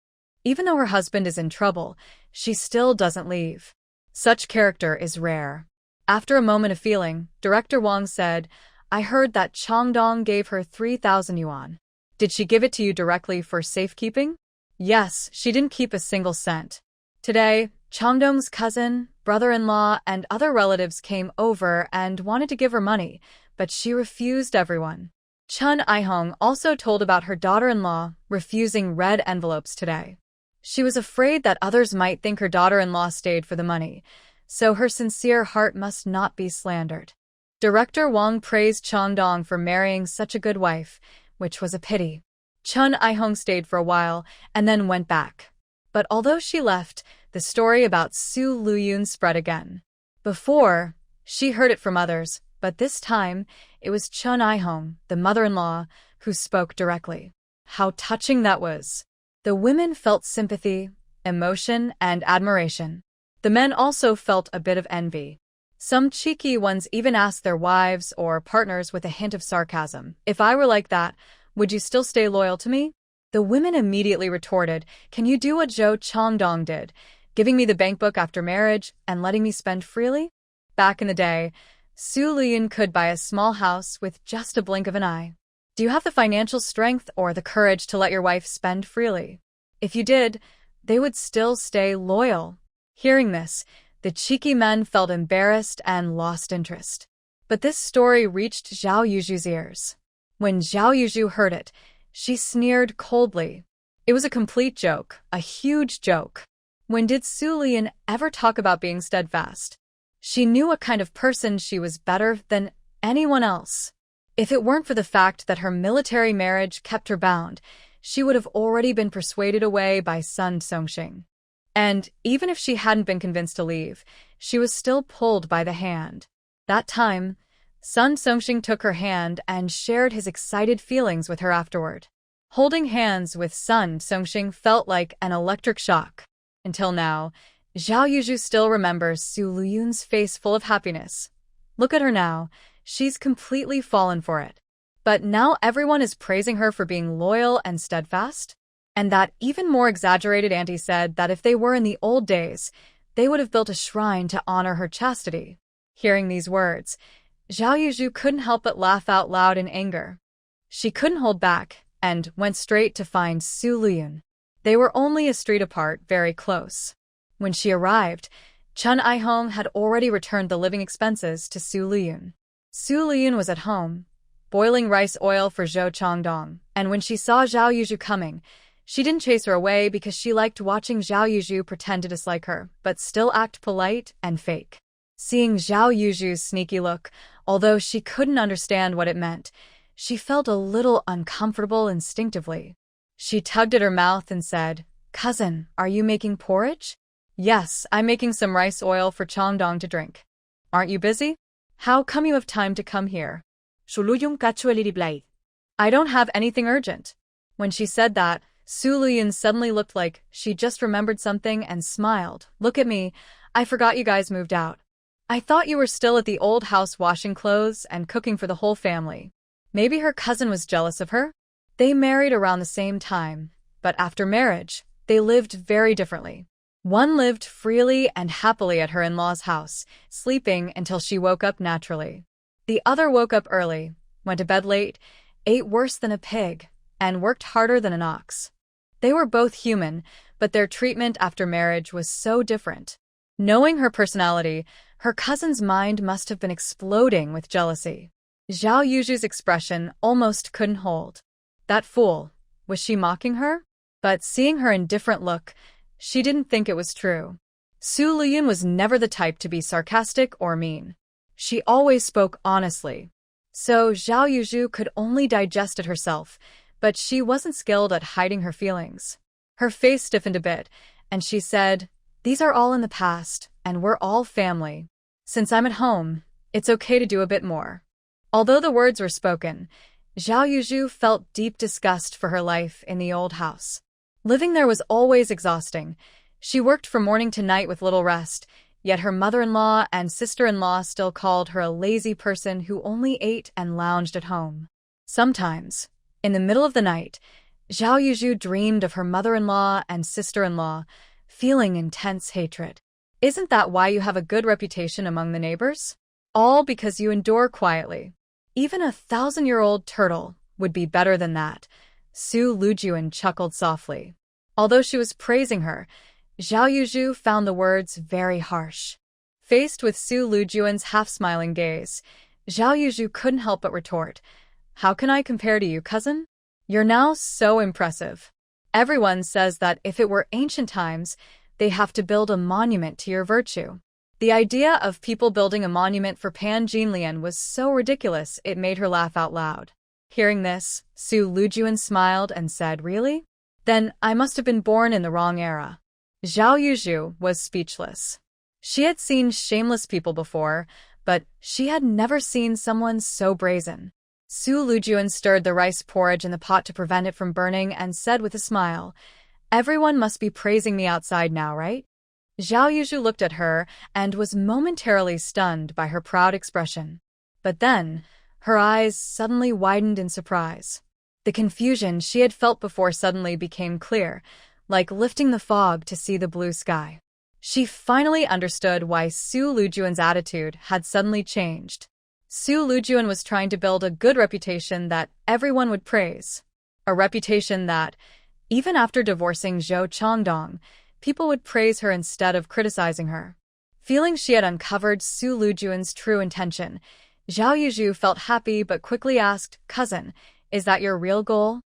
Even though her husband is in trouble, she still doesn't leave. Such character is rare. After a moment of feeling, Director Wang said, I heard that Chongdong gave her 3,000 yuan. Did she give it to you directly for safekeeping? Yes, she didn't keep a single cent. Today, Changdong's cousin, brother-in-law, and other relatives came over and wanted to give her money, but she refused everyone. Chun Aihong also told about her daughter-in-law refusing red envelopes today. She was afraid that others might think her daughter-in-law stayed for the money, so her sincere heart must not be slandered. Director Wang praised Changdong for marrying such a good wife, which was a pity. Chun Aihong stayed for a while and then went back. But although she left, the story about Su Lüyun spread again. Before, she heard it from others, but this time, it was Chun Aihong, the mother-in-law, who spoke directly. How touching that was! The women felt sympathy, emotion, and admiration. The men also felt a bit of envy. Some cheeky ones even asked their wives or partners with a hint of sarcasm, "If I were like that, would you still stay loyal to me?" The women immediately retorted, "Can you do what Zhou Changdong did, giving me the bankbook after marriage and letting me spend freely?" Back in the day, Su Lüyun could buy a small house with just a blink of an eye. Do you have the financial strength or the courage to let your wife spend freely? If you did, they would still stay loyal. Hearing this, the cheeky men felt embarrassed and lost interest. But this story reached Zhao Yuju's ears. When Zhao Yuju heard it, she sneered coldly. It was a complete joke, a huge joke. When did Su Lüyun ever talk about being steadfast? She knew what kind of person she was better than anyone else. If it weren't for the fact that her military marriage kept her bound, she would have already been persuaded away by Sun Songxing. And even if she hadn't been convinced to leave, she was still pulled by the hand. That time, Sun Songxing took her hand and shared his excited feelings with her afterward. Holding hands with Sun Songxing felt like an electric shock. Until now, Zhao Yuju still remembers Su Lüyun's face full of happiness. Look at her now, she's completely fallen for it. But now everyone is praising her for being loyal and steadfast? And that even more exaggerated auntie said that if they were in the old days, they would have built a shrine to honor her chastity. Hearing these words, Zhao Yuju couldn't help but laugh out loud in anger. She couldn't hold back and went straight to find Su Lüyun. They were only a street apart, very close. When she arrived, Chun Aihong had already returned the living expenses to Su Lüyun. Su Lüyun was at home, boiling rice oil for Zhou Changdong, and when she saw Zhao Yuju coming, she didn't chase her away because she liked watching Zhao Yuju pretend to dislike her, but still act polite and fake. Seeing Zhao Yuju's sneaky look, although she couldn't understand what it meant, she felt a little uncomfortable instinctively. She tugged at her mouth and said, "Cousin, are you making porridge?" "Yes, I'm making some rice oil for Changdong to drink." "Aren't you busy? How come you have time to come here?" Lüyun kaçueli replied. "I don't have anything urgent." When she said that, Su Lüyun suddenly looked like she just remembered something and smiled. "Look at me, I forgot you guys moved out. I thought you were still at the old house washing clothes and cooking for the whole family." Maybe her cousin was jealous of her? They married around the same time, but after marriage, they lived very differently. One lived freely and happily at her in-laws' house, sleeping until she woke up naturally. The other woke up early, went to bed late, ate worse than a pig, and worked harder than an ox. They were both human, but their treatment after marriage was so different. Knowing her personality, her cousin's mind must have been exploding with jealousy. Zhao Yuju's expression almost couldn't hold. That fool, was she mocking her? But seeing her indifferent look, she didn't think it was true. Su Lüyun was never the type to be sarcastic or mean. She always spoke honestly. So Zhao Yuju could only digest it herself, but she wasn't skilled at hiding her feelings. Her face stiffened a bit, and she said, "These are all in the past, and we're all family. Since I'm at home, it's okay to do a bit more." Although the words were spoken, Zhao Yuju felt deep disgust for her life in the old house. Living there was always exhausting. She worked from morning to night with little rest, yet her mother-in-law and sister-in-law still called her a lazy person who only ate and lounged at home. Sometimes, in the middle of the night, Zhao Yuju dreamed of her mother-in-law and sister-in-law, feeling intense hatred. Isn't that why you have a good reputation among the neighbors? All because you endure quietly. Even a 1,000-year-old turtle would be better than that. Su Lüyun chuckled softly. Although she was praising her, Zhao Yuzhu found the words very harsh. Faced with Su Lüyun's half-smiling gaze, Zhao Yuzhu couldn't help but retort, "How can I compare to you, cousin? You're now so impressive. Everyone says that if it were ancient times, they have to build a monument to your virtue." The idea of people building a monument for Pan Jinlian was so ridiculous it made her laugh out loud. Hearing this, Su Lüyun smiled and said, "Really? Then I must have been born in the wrong era." Zhao Yuzhu was speechless. She had seen shameless people before, but she had never seen someone so brazen. Su Lüyun stirred the rice porridge in the pot to prevent it from burning and said with a smile, "Everyone must be praising me outside now, right?" Zhao Yuzhu looked at her and was momentarily stunned by her proud expression. But then, her eyes suddenly widened in surprise. The confusion she had felt before suddenly became clear, like lifting the fog to see the blue sky. She finally understood why Su Lüyun's attitude had suddenly changed. Su Lüyun was trying to build a good reputation that everyone would praise. A reputation that, even after divorcing Zhou Changdong, people would praise her instead of criticizing her. Feeling she had uncovered Su Lüyun's true intention, Zhao Yuzhu felt happy but quickly asked, "Cousin, is that your real goal?"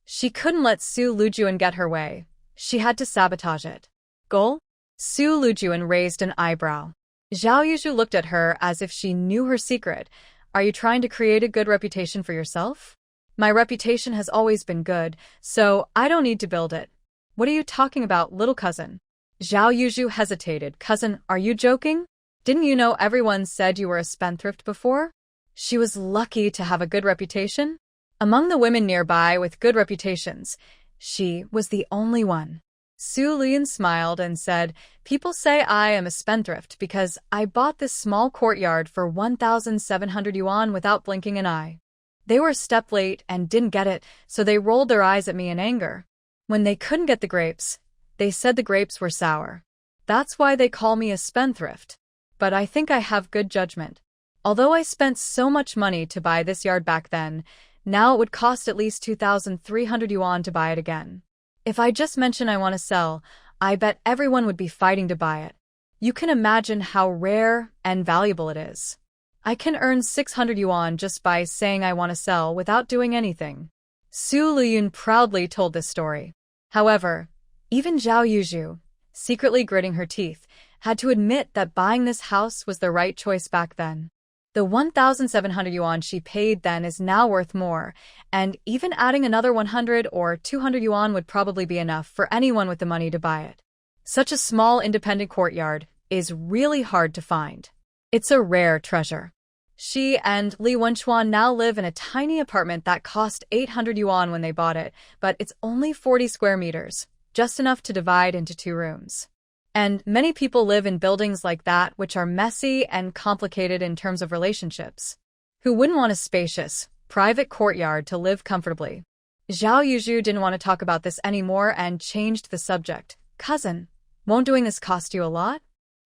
She couldn't let Su Lüyun get her way. She had to sabotage it. "Goal?" Su Lüyun raised an eyebrow. Zhao Yuzhu looked at her as if she knew her secret. "Are you trying to create a good reputation for yourself?" "My reputation has always been good, so I don't need to build it." "What are you talking about, little cousin?" Zhao Yuzhu hesitated. "Cousin, are you joking? Didn't you know everyone said you were a spendthrift before?" She was lucky to have a good reputation. Among the women nearby with good reputations, she was the only one. Su Lüyun smiled and said, "People say I am a spendthrift because I bought this small courtyard for 1,700 yuan without blinking an eye. They were a step late and didn't get it, so they rolled their eyes at me in anger. When they couldn't get the grapes, they said the grapes were sour. That's why they call me a spendthrift. But I think I have good judgment. Although I spent so much money to buy this yard back then, now it would cost at least 2,300 yuan to buy it again. If I just mention I want to sell, I bet everyone would be fighting to buy it. You can imagine how rare and valuable it is. I can earn 600 yuan just by saying I want to sell without doing anything." Su Lüyun proudly told this story. However, even Zhao Yuzhu, secretly gritting her teeth, had to admit that buying this house was the right choice back then. The 1,700 yuan she paid then is now worth more, and even adding another 100 or 200 yuan would probably be enough for anyone with the money to buy it. Such a small independent courtyard is really hard to find. It's a rare treasure. She and Li Wenchuan now live in a tiny apartment that cost 800 yuan when they bought it, but it's only 40 square meters, just enough to divide into 2 rooms. And many people live in buildings like that which are messy and complicated in terms of relationships. Who wouldn't want a spacious, private courtyard to live comfortably? Zhao Yuzhu didn't want to talk about this anymore and changed the subject. "Cousin, won't doing this cost you a lot?"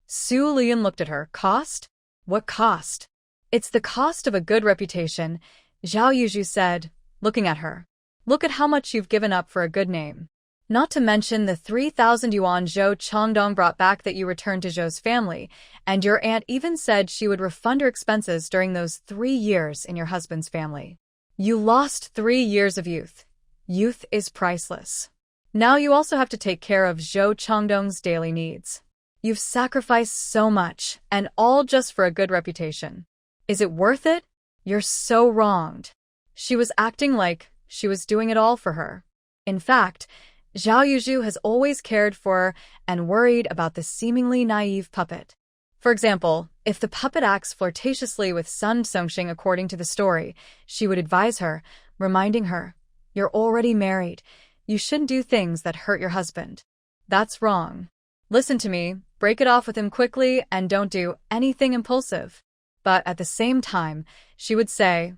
Su Lüyun looked at her. "Cost? What cost?" "It's the cost of a good reputation," Zhao Yuzhu said, looking at her. "Look at how much you've given up for a good name. Not to mention the 3,000 yuan Zhou Changdong brought back that you returned to Zhou's family, and your aunt even said she would refund your expenses during those 3 years in your husband's family. You lost 3 years of youth. Youth is priceless. Now you also have to take care of Zhou Changdong's daily needs. You've sacrificed so much, and all just for a good reputation. Is it worth it? You're so wronged." She was acting like she was doing it all for her. In fact, Zhao Yuzhu has always cared for and worried about the seemingly naive puppet. For example, if the puppet acts flirtatiously with Sun Songxing according to the story, she would advise her, reminding her, "You're already married. You shouldn't do things that hurt your husband. That's wrong. Listen to me, break it off with him quickly, and don't do anything impulsive." But at the same time, she would say,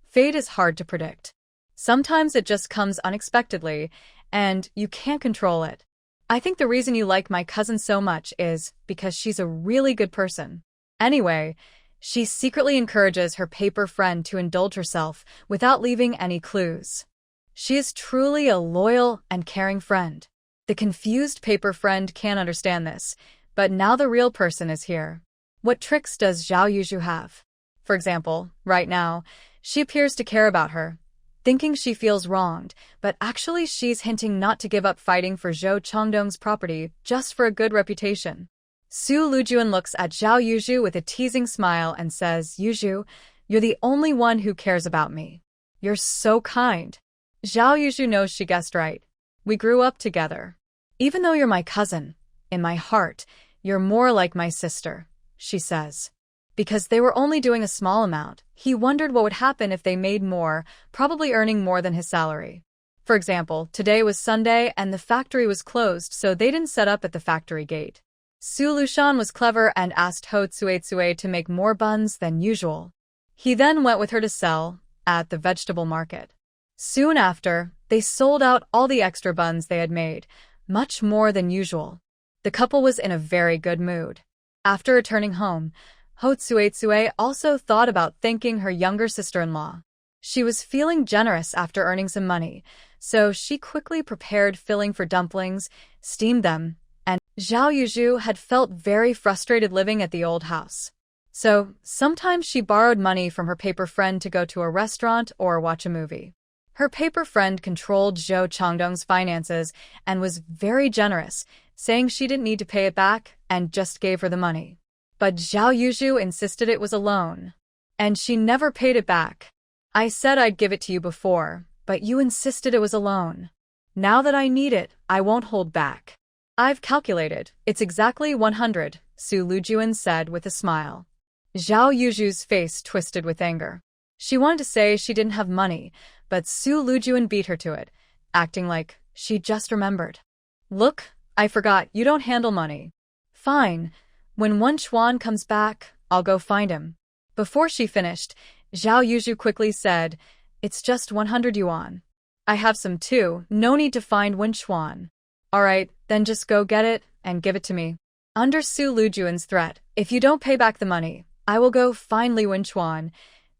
"Fate is hard to predict. Sometimes it just comes unexpectedly, and you can't control it. I think the reason you like my cousin so much is because she's a really good person." Anyway, she secretly encourages her paper friend to indulge herself without leaving any clues. She is truly a loyal and caring friend. The confused paper friend can't understand this, but now the real person is here. What tricks does Zhao Yuzhu have? For example, right now, she appears to care about her, thinking she feels wronged, but actually she's hinting not to give up fighting for Zhou Chongdong's property just for a good reputation. Su Lüyun looks at Zhao Yuzhu with a teasing smile and says, Yuzhu, you're the only one who cares about me. You're so kind. Zhao Yuzhu knows she guessed right. We grew up together. Even though you're my cousin, in my heart, you're more like my sister, she says. Because they were only doing a small amount, he wondered what would happen if they made more, probably earning more than his salary. For example, today was Sunday and the factory was closed, so they didn't set up at the factory gate. Su Lushan was clever and asked Ho Tsuetsue to make more buns than usual. He then went with her to sell at the vegetable market. Soon after, they sold out all the extra buns they had made, much more than usual. The couple was in a very good mood. After returning home, Ho Tsuetsue also thought about thanking her younger sister-in-law. She was feeling generous after earning some money, so she quickly prepared filling for dumplings, steamed them, and Zhao Yuzhu had felt very frustrated living at the old house. So, sometimes she borrowed money from her paper friend to go to a restaurant or watch a movie. Her paper friend controlled Zhou Chongdong's finances and was very generous, saying she didn't need to pay it back and just gave her the money. But Zhao Yuzhu insisted it was a loan, and she never paid it back. I said I'd give it to you before, but you insisted it was a loan. Now that I need it, I won't hold back. I've calculated, it's exactly 100, Su Lüyun said with a smile. Zhao Yuzhu's face twisted with anger. She wanted to say she didn't have money, but Su Lüyun beat her to it, acting like she just remembered. Look, I forgot, you don't handle money. Fine. When Wen Chuan comes back, I'll go find him. Before she finished, Zhao Yuzhu quickly said, it's just 100 yuan. I have some too, no need to find Wen Chuan. Alright, then just go get it and give it to me. Under Su Lüyun's threat, if you don't pay back the money, I will go find Li Wen Chuan.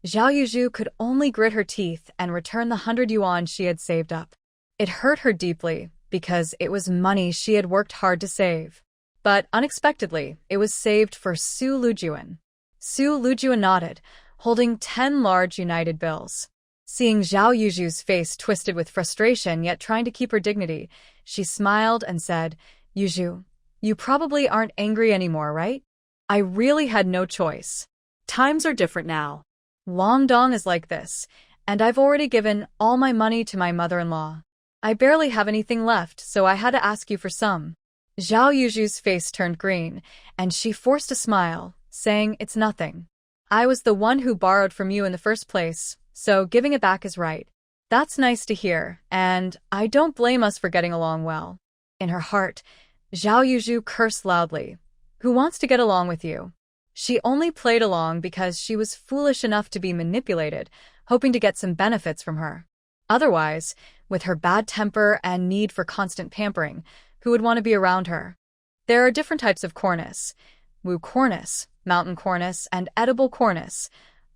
Zhao Yuzhu could only grit her teeth and return the 100 yuan she had saved up. It hurt her deeply, because it was money she had worked hard to save. But unexpectedly, it was saved for Su Lüyun. Su Lüyun nodded, holding 10 large united bills. Seeing Zhao Yuzhu's face twisted with frustration yet trying to keep her dignity, she smiled and said, Yuzhu, you probably aren't angry anymore, right? I really had no choice. Times are different now. Longdong is like this, and I've already given all my money to my mother-in-law. I barely have anything left, so I had to ask you for some. Zhao Yuzhu's face turned green, and she forced a smile, saying, it's nothing. I was the one who borrowed from you in the first place, so giving it back is right. That's nice to hear, and I don't blame us for getting along well. In her heart, Zhao Yuzhu cursed loudly. Who wants to get along with you? She only played along because she was foolish enough to be manipulated, hoping to get some benefits from her. Otherwise, with her bad temper and need for constant pampering, who would want to be around her? There are different types of cornice: Wu cornice, mountain cornice, and edible cornice,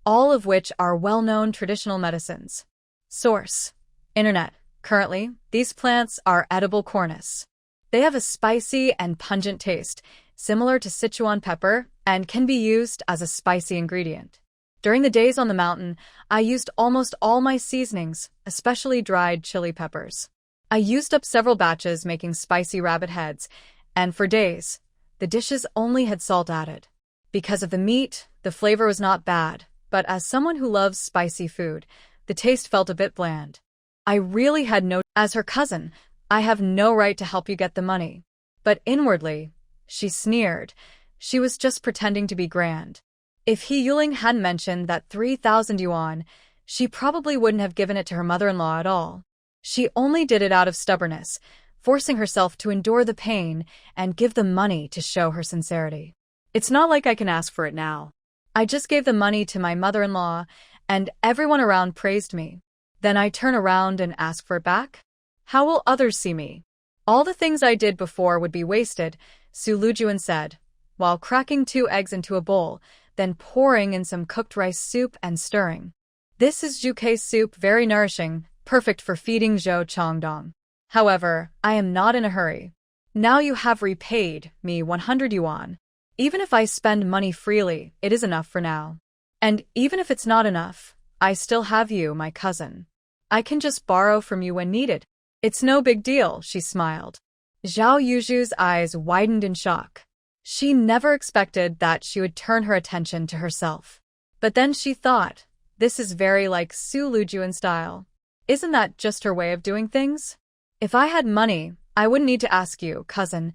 all of which are well-known traditional medicines. Source: Internet. Currently, these plants are edible cornice. They have a spicy and pungent taste, similar to Sichuan pepper, and can be used as a spicy ingredient. During the days on the mountain, I used almost all my seasonings, especially dried chili peppers. I used up several batches making spicy rabbit heads, and for days, the dishes only had salt added. Because of the meat, the flavor was not bad, but as someone who loves spicy food, the taste felt a bit bland. I really had no— As her cousin, I have no right to help you get the money. But inwardly, she sneered. She was just pretending to be grand. If He Yuling hadn't mentioned that 3,000 yuan, she probably wouldn't have given it to her mother-in-law at all. She only did it out of stubbornness, forcing herself to endure the pain and give the money to show her sincerity. It's not like I can ask for it now. I just gave the money to my mother-in-law, and everyone around praised me. Then I turn around and ask for it back? How will others see me? All the things I did before would be wasted, Su Lüyun said, while cracking 2 eggs into a bowl, then pouring in some cooked rice soup and stirring. This is Juke soup, very nourishing, perfect for feeding Zhou Changdong. However, I am not in a hurry. Now you have repaid me 100 yuan. Even if I spend money freely, it is enough for now. And even if it's not enough, I still have you, my cousin. I can just borrow from you when needed. It's no big deal, she smiled. Zhao Yuzhu's eyes widened in shock. She never expected that she would turn her attention to herself. But then she thought, this is very like Su Lüyun style. Isn't that just her way of doing things? If I had money, I wouldn't need to ask you, cousin.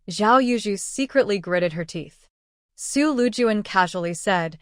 Zhao Yuzhu secretly gritted her teeth. Su Lüyun casually said,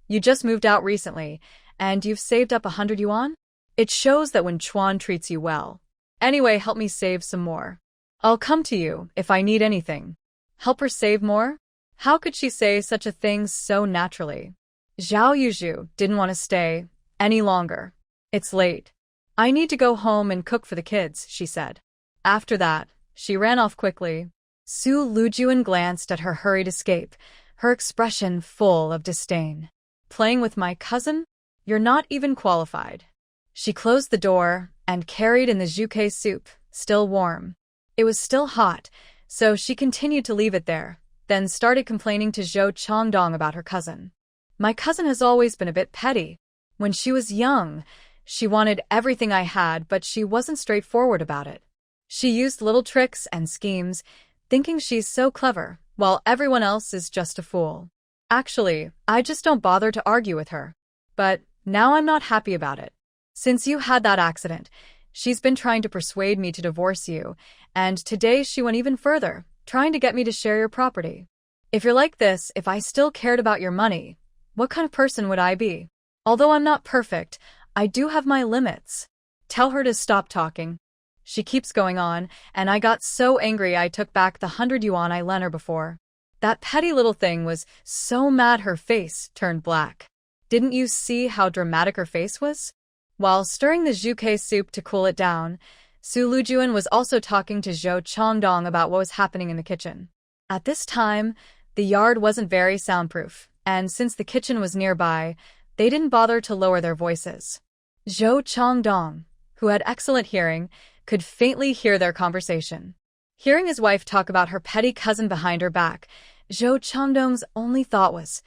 you just moved out recently, and you've saved up 100 yuan? It shows that when Chuan treats you well. Anyway, help me save some more. I'll come to you if I need anything. Help her save more? How could she say such a thing so naturally? Zhao Yuzhu didn't want to stay any longer. It's late. I need to go home and cook for the kids, she said. After that, she ran off quickly. Su Lüyun glanced at her hurried escape, her expression full of disdain. Playing with my cousin? You're not even qualified. She closed the door and carried in the zhuke soup, still warm. It was still hot, so she continued to leave it there, then started complaining to Zhou Changdong about her cousin. My cousin has always been a bit petty. When she was young, she wanted everything I had, but she wasn't straightforward about it. She used little tricks and schemes, thinking she's so clever, while everyone else is just a fool. Actually, I just don't bother to argue with her. But now I'm not happy about it. Since you had that accident, she's been trying to persuade me to divorce you, and today she went even further, trying to get me to share your property. If you're like this, if I still cared about your money, what kind of person would I be? Although I'm not perfect, I do have my limits. Tell her to stop talking. She keeps going on, and I got so angry I took back the 100 yuan I lent her before. That petty little thing was so mad her face turned black. Didn't you see how dramatic her face was? While stirring the zhuke soup to cool it down, Su Lüyun was also talking to Zhou Changdong about what was happening in the kitchen. At this time, the yard wasn't very soundproof, and since the kitchen was nearby, they didn't bother to lower their voices. Zhou Changdong, who had excellent hearing, could faintly hear their conversation. Hearing his wife talk about her petty cousin behind her back, Zhou Changdong's only thought was,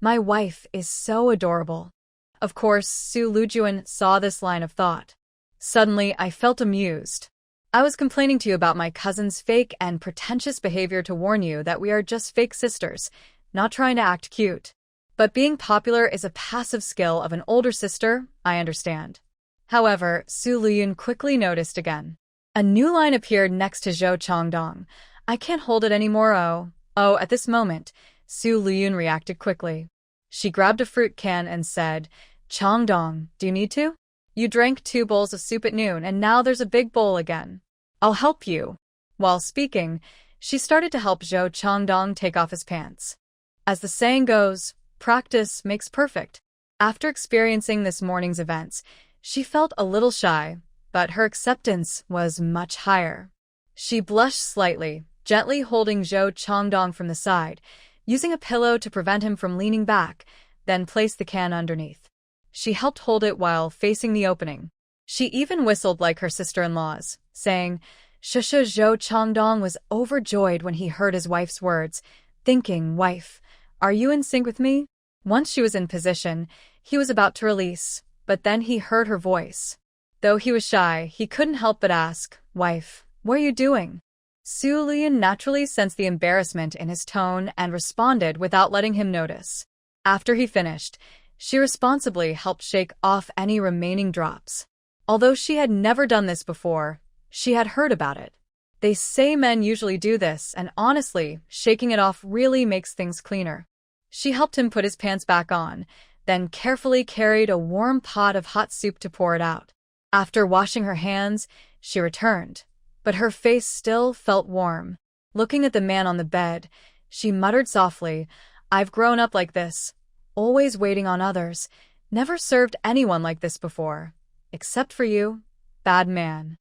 my wife is so adorable. Of course, Su Lüyun saw this line of thought. Suddenly, I felt amused. I was complaining to you about my cousin's fake and pretentious behavior to warn you that we are just fake sisters, not trying to act cute. But being popular is a passive skill of an older sister, I understand. However, Su Lüyun quickly noticed again. A new line appeared next to Zhou Changdong. I can't hold it anymore, oh, at this moment, Su Lüyun reacted quickly. She grabbed a fruit can and said, Changdong, do you need to? You drank 2 bowls of soup at noon and now there's a big bowl again. I'll help you. While speaking, she started to help Zhou Changdong take off his pants. As the saying goes, practice makes perfect. After experiencing this morning's events, she felt a little shy, but her acceptance was much higher. She blushed slightly, gently holding Zhou Changdong from the side, using a pillow to prevent him from leaning back, then placed the can underneath. She helped hold it while facing the opening. She even whistled like her sister-in-laws, saying, Shusha. Zhou Changdong was overjoyed when he heard his wife's words, thinking, wife, are you in sync with me? Once she was in position, he was about to release, but then he heard her voice. Though he was shy, he couldn't help but ask, wife, what are you doing? Su Lüyun naturally sensed the embarrassment in his tone and responded without letting him notice. After he finished, she responsibly helped shake off any remaining drops. Although she had never done this before, she had heard about it. They say men usually do this, and honestly, shaking it off really makes things cleaner. She helped him put his pants back on, then carefully carried a warm pot of hot soup to pour it out. After washing her hands, she returned, but her face still felt warm. Looking at the man on the bed, she muttered softly, I've grown up like this, always waiting on others, never served anyone like this before. Except for you, bad man.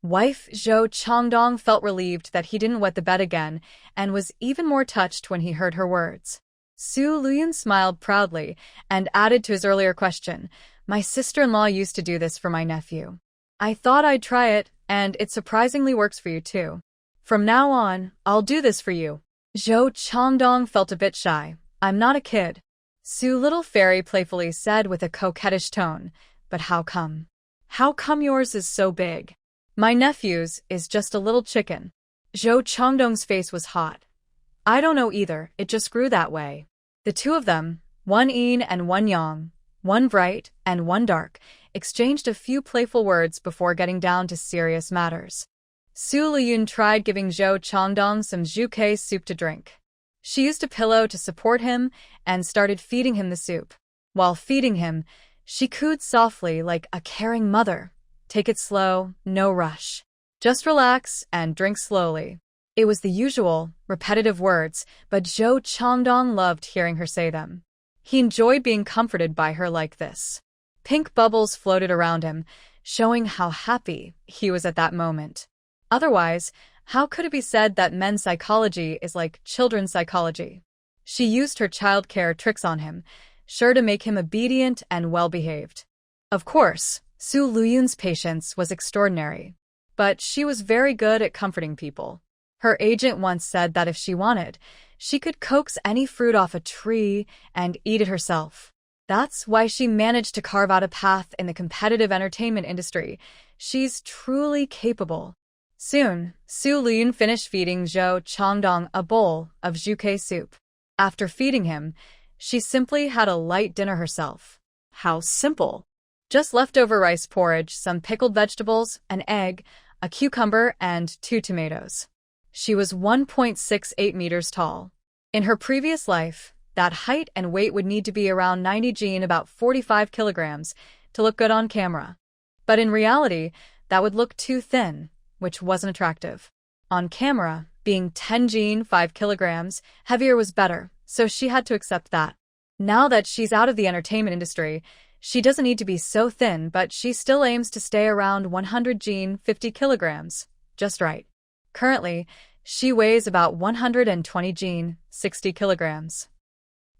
Wife Zhou Changdong felt relieved that he didn't wet the bed again, and was even more touched when he heard her words. Su Lüyun smiled proudly, and added to his earlier question, my sister-in-law used to do this for my nephew. I thought I'd try it, and it surprisingly works for you too. From now on, I'll do this for you. Zhou Changdong felt a bit shy. I'm not a kid. Su Little Fairy playfully said with a coquettish tone. But how come? How come yours is so big? My nephew's is just a little chicken. Zhou Changdong's face was hot. I don't know either, it just grew that way. The two of them, one yin and one yang, one bright and one dark, exchanged a few playful words before getting down to serious matters. Su Lüyun tried giving Zhou Changdong some zhuke soup to drink. She used a pillow to support him and started feeding him the soup. While feeding him, she cooed softly like a caring mother. Take it slow, no rush. Just relax and drink slowly. It was the usual, repetitive words, but Zhou Changdong loved hearing her say them. He enjoyed being comforted by her like this. Pink bubbles floated around him, showing how happy he was at that moment. Otherwise, how could it be said that men's psychology is like children's psychology? She used her childcare tricks on him, sure to make him obedient and well-behaved. Of course, Su Lüyun's patience was extraordinary, but she was very good at comforting people. Her agent once said that if she wanted, she could coax any fruit off a tree and eat it herself. That's why she managed to carve out a path in the competitive entertainment industry. She's truly capable. Soon, Su Lüyun finished feeding Zhou Changdong a bowl of zhuke soup. After feeding him, she simply had a light dinner herself. How simple! Just leftover rice porridge, some pickled vegetables, an egg, a cucumber, and 2 tomatoes. She was 1.68 meters tall. In her previous life, that height and weight would need to be around 90 jin, about 45 kilograms, to look good on camera. But in reality, that would look too thin, which wasn't attractive. On camera, being 10 jin, 5 kilograms, heavier was better, so she had to accept that. Now that she's out of the entertainment industry, she doesn't need to be so thin, but she still aims to stay around 100 jin, 50 kilograms, just right. Currently, she weighs about 120 jin, 60 kilograms.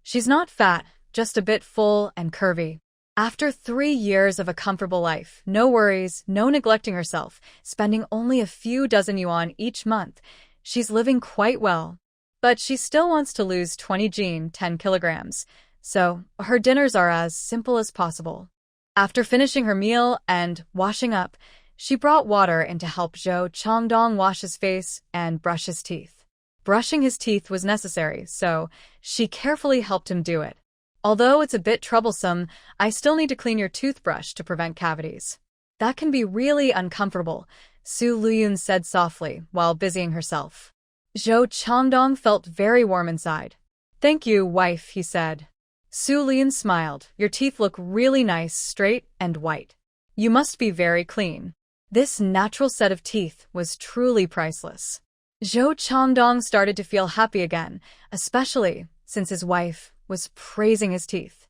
She's not fat, just a bit full and curvy. After 3 years of a comfortable life, no worries, no neglecting herself, spending only a few dozen yuan each month, she's living quite well. But she still wants to lose 20 jin, 10 kilograms, so her dinners are as simple as possible. After finishing her meal and washing up, she brought water in to help Zhou Changdong wash his face and brush his teeth. Brushing his teeth was necessary, so she carefully helped him do it. Although it's a bit troublesome, I still need to clean your toothbrush to prevent cavities. That can be really uncomfortable, Su Lüyun said softly while busying herself. Zhou Changdong felt very warm inside. Thank you, wife, he said. Su Lüyun smiled. Your teeth look really nice, straight and white. You must be very clean. This natural set of teeth was truly priceless. Zhou Changdong started to feel happy again, especially since his wife was praising his teeth.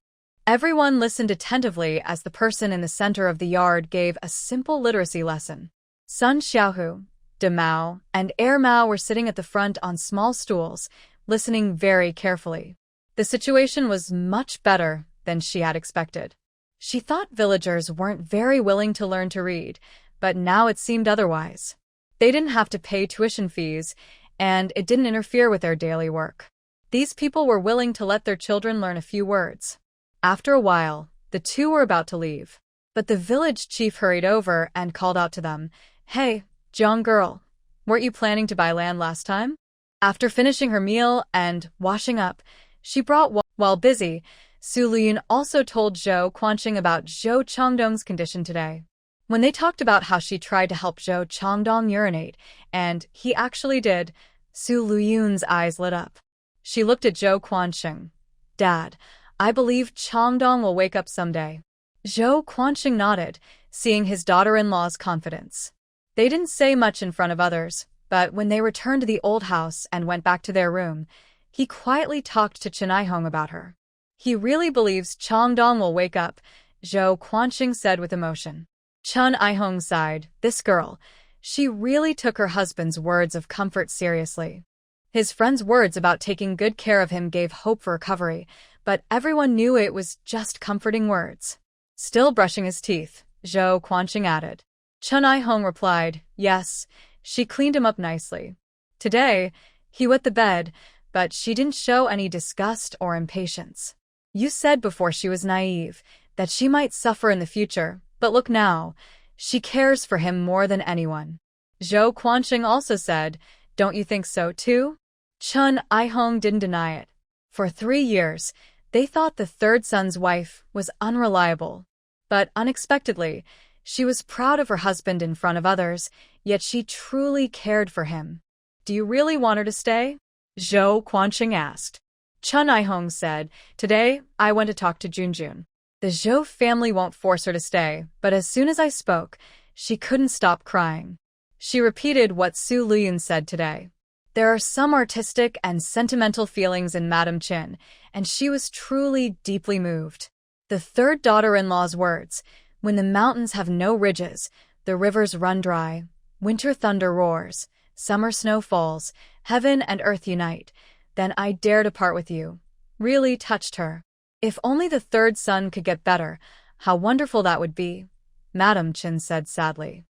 Everyone listened attentively as the person in the center of the yard gave a simple literacy lesson. Sun Xiaohu, De Mao, and Air Mao were sitting at the front on small stools, listening very carefully. The situation was much better than she had expected. She thought villagers weren't very willing to learn to read, but now it seemed otherwise. They didn't have to pay tuition fees, and it didn't interfere with their daily work. These people were willing to let their children learn a few words. After a while, the two were about to leave, but the village chief hurried over and called out to them, Hey, young girl, weren't you planning to buy land last time? After finishing her meal and washing up, she brought while busy, Su Lüyun also told Zhou Quanqing about Zhou Changdong's condition today. When they talked about how she tried to help Zhou Changdong urinate, and he actually did, Su Lüyun's eyes lit up. She looked at Zhou Quanqing. Dad, I believe Changdong will wake up someday. Zhou Quanqing nodded, seeing his daughter-in-law's confidence. They didn't say much in front of others, but when they returned to the old house and went back to their room, he quietly talked to Chen Aihong about her. He really believes Changdong will wake up, Zhou Quanqing said with emotion. Chen Aihong sighed. This girl, she really took her husband's words of comfort seriously. His friend's words about taking good care of him gave hope for recovery, but everyone knew it was just comforting words. Still brushing his teeth, Zhou Quanqing added. Chun I-hong replied, yes, she cleaned him up nicely. Today, he wet the bed, but she didn't show any disgust or impatience. You said before she was naive, that she might suffer in the future, but look now, she cares for him more than anyone. Zhou Quanqing also said, don't you think so too? Chun I-hong didn't deny it. For 3 years, they thought the third son's wife was unreliable. But unexpectedly, she was proud of her husband in front of others, yet she truly cared for him. Do you really want her to stay? Zhou Quanqing asked. Chun I-hong said, today, I went to talk to Junjun. The Zhou family won't force her to stay, but as soon as I spoke, she couldn't stop crying. She repeated what Su Lüyun said today. There are some artistic and sentimental feelings in Madame Qin, and she was truly deeply moved. The third daughter-in-law's words, when the mountains have no ridges, the rivers run dry, winter thunder roars, summer snow falls, heaven and earth unite, then I dare to part with you, really touched her. If only the third son could get better, how wonderful that would be, Madame Qin said sadly.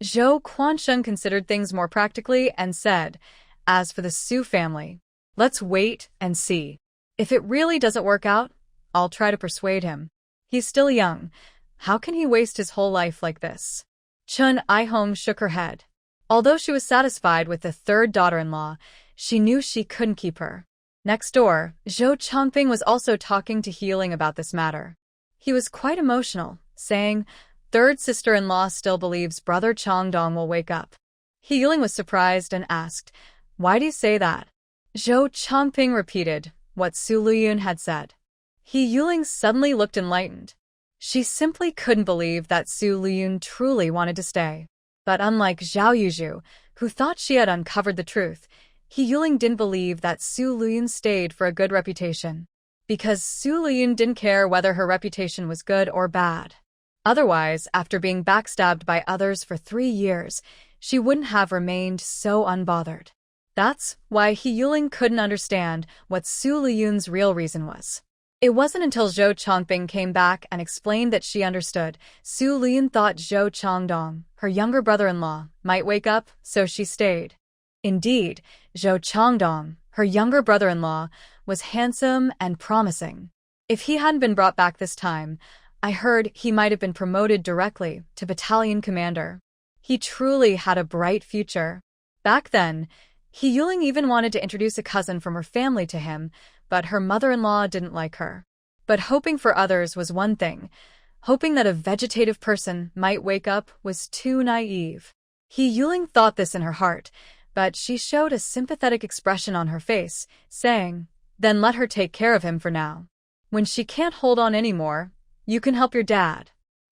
Zhou Quanqing considered things more practically and said, as for the Su family, let's wait and see. If it really doesn't work out, I'll try to persuade him. He's still young. How can he waste his whole life like this? Chun I-hong shook her head. Although she was satisfied with the third daughter-in-law, she knew she couldn't keep her. Next door, Zhou Chongping was also talking to Healing about this matter. He was quite emotional, saying, third sister-in-law still believes brother Chongdong will wake up. Healing was surprised and asked, why do you say that? Zhou Chongping repeated what Su Lüyun had said. Healing suddenly looked enlightened. She simply couldn't believe that Su Lüyun truly wanted to stay. But unlike Zhao Yuzhu, who thought she had uncovered the truth, Healing didn't believe that Su Lüyun stayed for a good reputation. Because Su Lüyun didn't care whether her reputation was good or bad. Otherwise, after being backstabbed by others for 3 years, she wouldn't have remained so unbothered. That's why Healing couldn't understand what Su Lüyun's real reason was. It wasn't until Zhou Chongping came back and explained that she understood. Su Lüyun thought Zhou Chongdong, her younger brother-in-law, might wake up, so she stayed. Indeed, Zhou Chongdong, her younger brother-in-law, was handsome and promising. If he hadn't been brought back this time, I heard he might have been promoted directly to battalion commander. He truly had a bright future. Back then, Healing even wanted to introduce a cousin from her family to him, but her mother-in-law didn't like her. But hoping for others was one thing. Hoping that a vegetative person might wake up was too naive. Healing thought this in her heart, but she showed a sympathetic expression on her face, saying, then let her take care of him for now. When she can't hold on anymore, you can help your dad.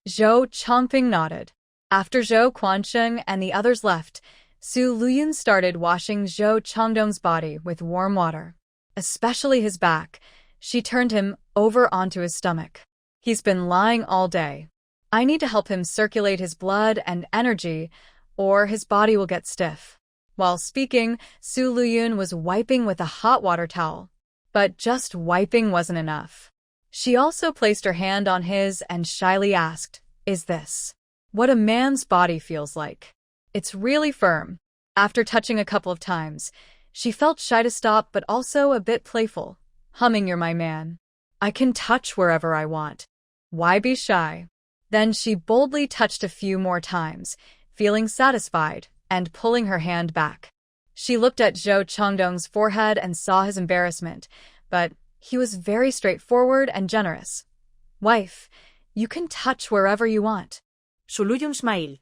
Zhou Chongping nodded. After Zhou Quanqing and the others left, Su Lüyun started washing Zhou Chongdong's body with warm water. Especially his back. She turned him over onto his stomach. He's been lying all day. I need to help him circulate his blood and energy, or his body will get stiff. While speaking, Su Lüyun was wiping with a hot water towel. But just wiping wasn't enough. She also placed her hand on his and shyly asked, is this what a man's body feels like? It's really firm. After touching a couple of times, she felt shy to stop but also a bit playful, humming You're my man. I can touch wherever I want. Why be shy? Then she boldly touched a few more times, feeling satisfied, and pulling her hand back. She looked at Zhou Chongdong's forehead and saw his embarrassment, but he was very straightforward and generous. Wife, you can touch wherever you want. Su Lüyun smiled.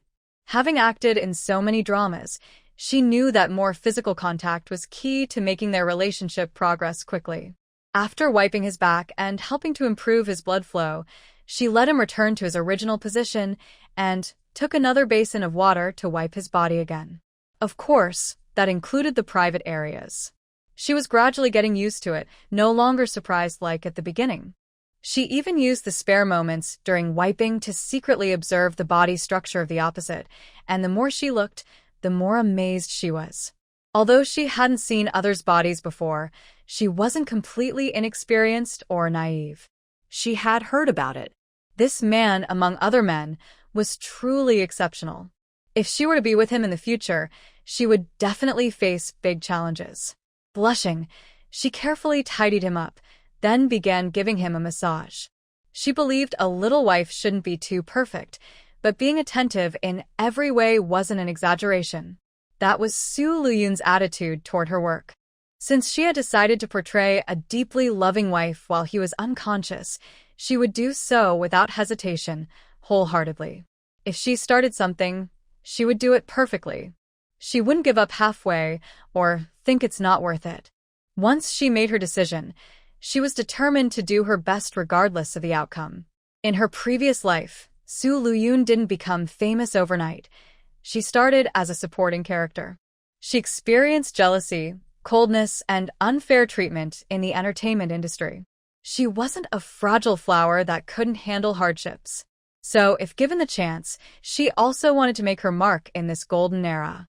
Having acted in so many dramas, she knew that more physical contact was key to making their relationship progress quickly. After wiping his back and helping to improve his blood flow, she let him return to his original position and took another basin of water to wipe his body again. Of course, that included the private areas. She was gradually getting used to it, no longer surprised like at the beginning. She even used the spare moments during wiping to secretly observe the body structure of the opposite, and the more she looked, the more amazed she was. Although she hadn't seen others' bodies before, she wasn't completely inexperienced or naive. She had heard about it. This man, among other men, was truly exceptional. If she were to be with him in the future, she would definitely face big challenges. Blushing, she carefully tidied him up, then began giving him a massage. She believed a little wife shouldn't be too perfect, but being attentive in every way wasn't an exaggeration. That was Lüyun's attitude toward her work. Since she had decided to portray a deeply loving wife while he was unconscious, she would do so without hesitation, wholeheartedly. If she started something, she would do it perfectly. She wouldn't give up halfway or think it's not worth it. Once she made her decision, she was determined to do her best regardless of the outcome. In her previous life, Lüyun didn't become famous overnight. She started as a supporting character. She experienced jealousy, coldness, and unfair treatment in the entertainment industry. She wasn't a fragile flower that couldn't handle hardships. So, if given the chance, she also wanted to make her mark in this golden era.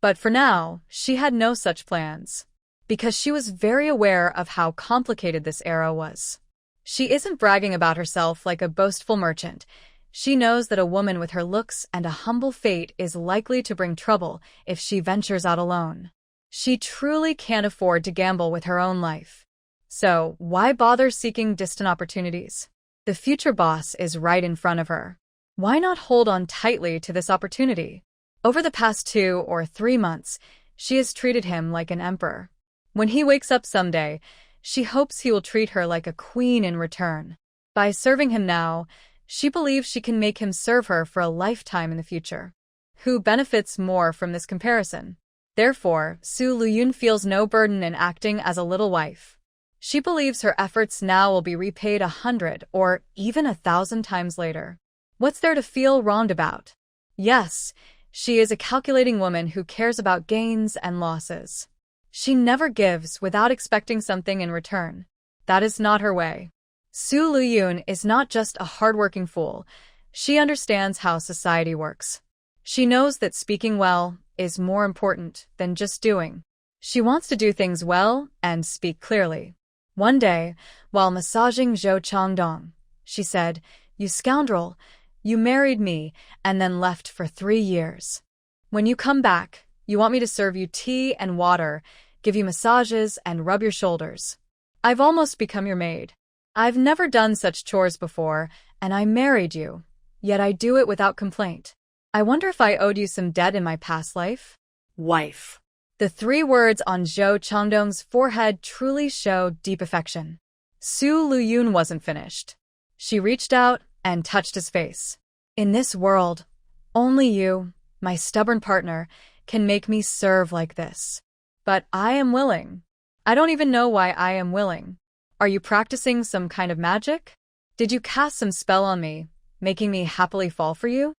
But for now, she had no such plans, because she was very aware of how complicated this era was. She isn't bragging about herself like a boastful merchant. She knows that a woman with her looks and a humble fate is likely to bring trouble if she ventures out alone. She truly can't afford to gamble with her own life. So, why bother seeking distant opportunities? The future boss is right in front of her. Why not hold on tightly to this opportunity? Over the past 2 or 3 months, she has treated him like an emperor. When he wakes up someday, she hopes he will treat her like a queen in return. By serving him now, she believes she can make him serve her for a lifetime in the future. Who benefits more from this comparison? Therefore, Lüyun feels no burden in acting as a little wife. She believes her efforts now will be repaid 100 or even 1,000 times later. What's there to feel wronged about? Yes, she is a calculating woman who cares about gains and losses. She never gives without expecting something in return. That is not her way. Lüyun is not just a hardworking fool. She understands how society works. She knows that speaking well is more important than just doing. She wants to do things well and speak clearly. One day, while massaging Zhou Changdong, she said, "You scoundrel, you married me and then left for 3 years. When you come back, you want me to serve you tea and water, give you massages and rub your shoulders. I've almost become your maid. I've never done such chores before, and I married you, yet I do it without complaint. I wonder if I owed you some debt in my past life?" Wife. The 3 words on Zhou Changdong's forehead truly show deep affection. Lüyun wasn't finished. She reached out and touched his face. "In this world, only you, my stubborn partner, can make me serve like this. But I am willing. I don't even know why I am willing. Are you practicing some kind of magic? Did you cast some spell on me, making me happily fall for you?"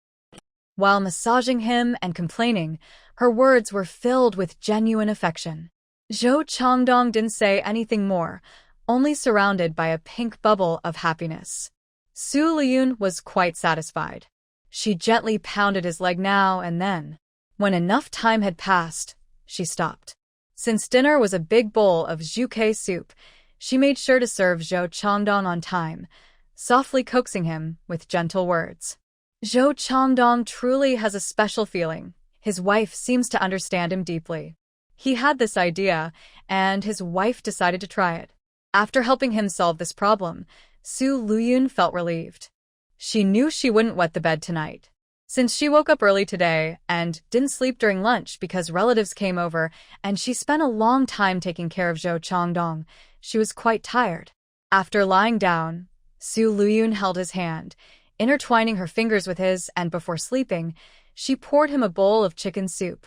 While massaging him and complaining, her words were filled with genuine affection. Zhou Changdong didn't say anything more, only surrounded by a pink bubble of happiness. Lüyun was quite satisfied. She gently pounded his leg now and then. When enough time had passed, she stopped. Since dinner was a big bowl of zhuke soup, she made sure to serve Zhou Changdong on time, softly coaxing him with gentle words. Zhou Changdong truly has a special feeling. His wife seems to understand him deeply. He had this idea, and his wife decided to try it. After helping him solve this problem, Lüyun felt relieved. She knew she wouldn't wet the bed tonight. Since she woke up early today and didn't sleep during lunch because relatives came over and she spent a long time taking care of Zhou Changdong, she was quite tired. After lying down, Lüyun held his hand, intertwining her fingers with his, and before sleeping, she poured him a bowl of chicken soup.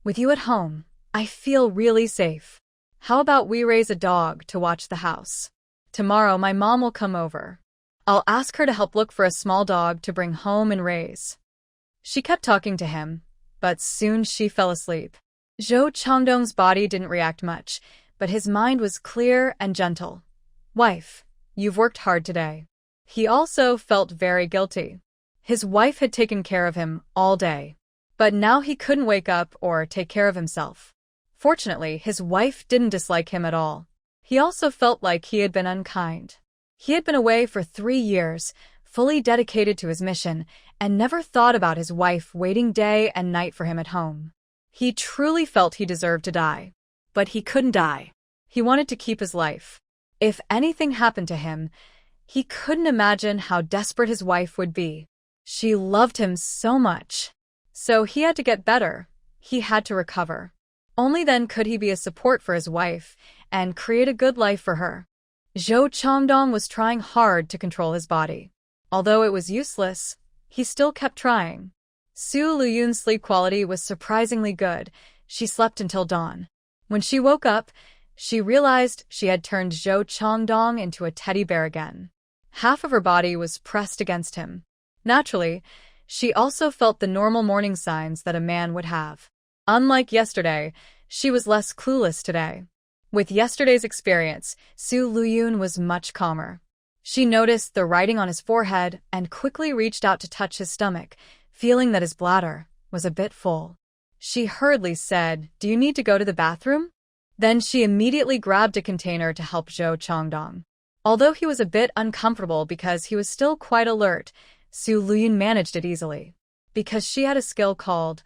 "With you at home, I feel really safe. How about we raise a dog to watch the house? Tomorrow my mom will come over. I'll ask her to help look for a small dog to bring home and raise." She kept talking to him, but soon she fell asleep. Zhou Changdong's body didn't react much, but his mind was clear and gentle. "Wife, you've worked hard today." He also felt very guilty. His wife had taken care of him all day, but now he couldn't wake up or take care of himself. Fortunately, his wife didn't dislike him at all. He also felt like he had been unkind. He had been away for 3 years, fully dedicated to his mission, and never thought about his wife waiting day and night for him at home. He truly felt he deserved to die. But he couldn't die. He wanted to keep his life. If anything happened to him, he couldn't imagine how desperate his wife would be. She loved him so much. So he had to get better. He had to recover. Only then could he be a support for his wife and create a good life for her. Zhou Changdong was trying hard to control his body. Although it was useless, he still kept trying. Su Lüyun's sleep quality was surprisingly good. She slept until dawn. When she woke up, she realized she had turned Zhou Changdong into a teddy bear again. Half of her body was pressed against him. Naturally, she also felt the normal morning signs that a man would have. Unlike yesterday, she was less clueless today. With yesterday's experience, Su Lüyun was much calmer. She noticed the writing on his forehead and quickly reached out to touch his stomach, feeling that his bladder was a bit full. She hurriedly said, "Do you need to go to the bathroom?" Then she immediately grabbed a container to help Zhou Changdong. Although he was a bit uncomfortable because he was still quite alert, Su Lüyun managed it easily. Because she had a skill called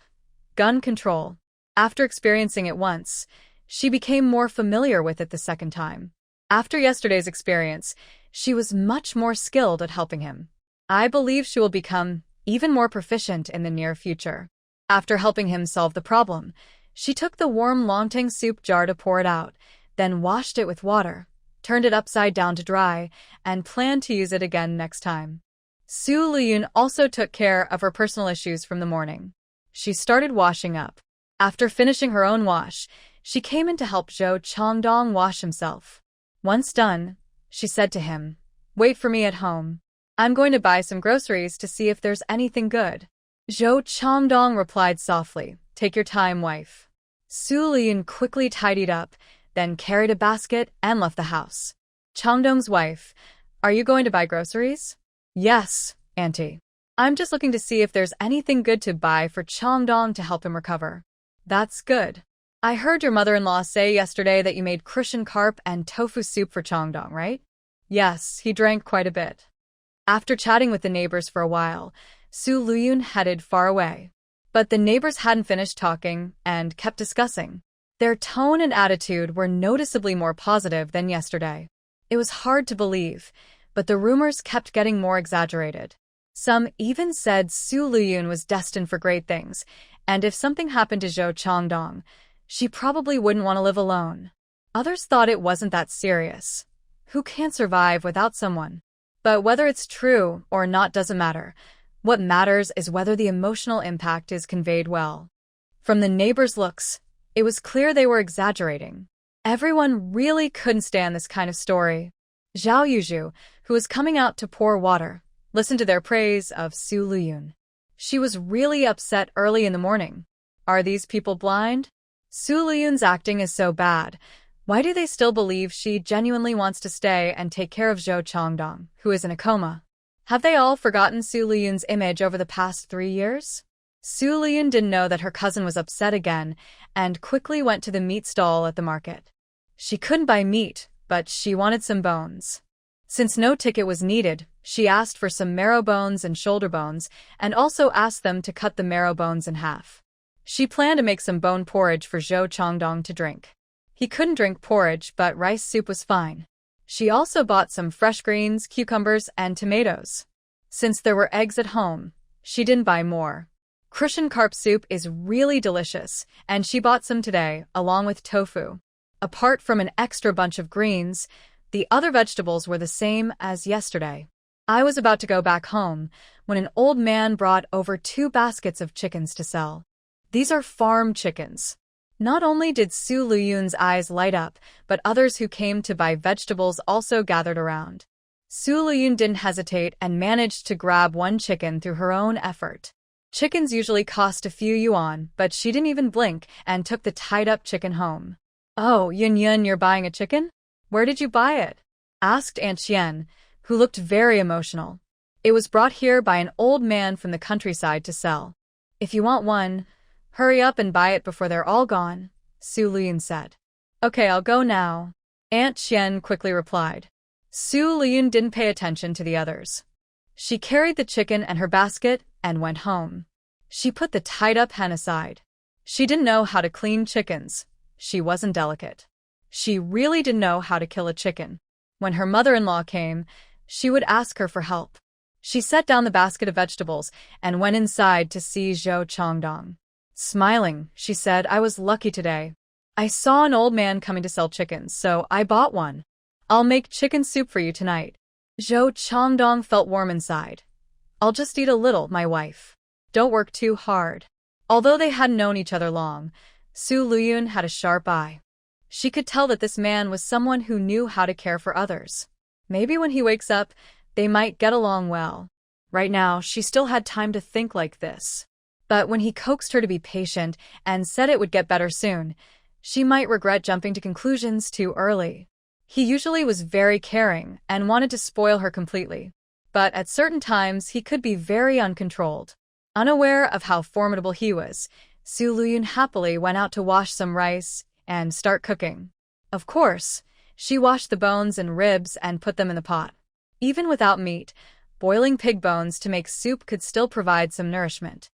gun control. After experiencing it once, she became more familiar with it the second time. After yesterday's experience, she was much more skilled at helping him. I believe she will become even more proficient in the near future. After helping him solve the problem, she took the warm lontang soup jar to pour it out, then washed it with water, turned it upside down to dry, and planned to use it again next time. Su Lüyun also took care of her personal issues from the morning. She started washing up. After finishing her own wash, she came in to help Zhou Changdong wash himself. Once done, she said to him, "Wait for me at home. I'm going to buy some groceries to see if there's anything good." Zhou Changdong replied softly, "Take your time, wife." Su Lüyun quickly tidied up, then carried a basket and left the house. Changdong's wife, "Are you going to buy groceries?" "Yes, Auntie. I'm just looking to see if there's anything good to buy for Changdong to help him recover." "That's good. I heard your mother-in-law say yesterday that you made Christian carp and tofu soup for Changdong, right?" "Yes, he drank quite a bit." After chatting with the neighbors for a while, Su Lüyun headed far away. But the neighbors hadn't finished talking and kept discussing. Their tone and attitude were noticeably more positive than yesterday. It was hard to believe, but the rumors kept getting more exaggerated. Some even said Su Lüyun was destined for great things, and if something happened to Zhou Changdong, she probably wouldn't want to live alone. Others thought it wasn't that serious. Who can't survive without someone? But whether it's true or not doesn't matter. What matters is whether the emotional impact is conveyed well. From the neighbors' looks, it was clear they were exaggerating. Everyone really couldn't stand this kind of story. Zhao Yuzhu, who was coming out to pour water, listened to their praise of Su Lüyun. She was really upset early in the morning. Are these people blind? Su Lüyun's acting is so bad. Why do they still believe she genuinely wants to stay and take care of Zhou Changdong, who is in a coma? Have they all forgotten Su Lüyun's image over the past 3 years? Su Lüyun didn't know that her cousin was upset again and quickly went to the meat stall at the market. She couldn't buy meat, but she wanted some bones. Since no ticket was needed, she asked for some marrow bones and shoulder bones and also asked them to cut the marrow bones in half. She planned to make some bone porridge for Zhou Changdong to drink. He couldn't drink porridge, but rice soup was fine. She also bought some fresh greens, cucumbers, and tomatoes. Since there were eggs at home, she didn't buy more. Christian carp soup is really delicious, and she bought some today, along with tofu. Apart from an extra bunch of greens, the other vegetables were the same as yesterday. I was about to go back home when an old man brought over 2 baskets of chickens to sell. These are farm chickens. Not only did Su Lüyun's eyes light up, but others who came to buy vegetables also gathered around. Su Lüyun didn't hesitate and managed to grab 1 chicken through her own effort. Chickens usually cost a few yuan, but she didn't even blink and took the tied-up chicken home. "Oh, Yun, you're buying a chicken? Where did you buy it?" asked Aunt Qian, who looked very emotional. "It was brought here by an old man from the countryside to sell. If you want one, hurry up and buy it before they're all gone," Su Lüyun said. "Okay, I'll go now," Aunt Qian quickly replied. Su Lüyun didn't pay attention to the others. She carried the chicken and her basket and went home. She put the tied-up hen aside. She didn't know how to clean chickens. She wasn't delicate. She really didn't know how to kill a chicken. When her mother-in-law came, she would ask her for help. She set down the basket of vegetables and went inside to see Zhou Changdong. Smiling, she said, "I was lucky today. I saw an old man coming to sell chickens, so I bought one. I'll make chicken soup for you tonight." Zhou Changdong felt warm inside. "I'll just eat a little, my wife. Don't work too hard." Although they hadn't known each other long, Lüyun had a sharp eye. She could tell that this man was someone who knew how to care for others. Maybe when he wakes up, they might get along well. Right now, she still had time to think like this. But when he coaxed her to be patient and said it would get better soon, she might regret jumping to conclusions too early. He usually was very caring and wanted to spoil her completely. But at certain times, he could be very uncontrolled. Unaware of how formidable he was, Lüyun happily went out to wash some rice and start cooking. Of course, she washed the bones and ribs and put them in the pot. Even without meat, boiling pig bones to make soup could still provide some nourishment.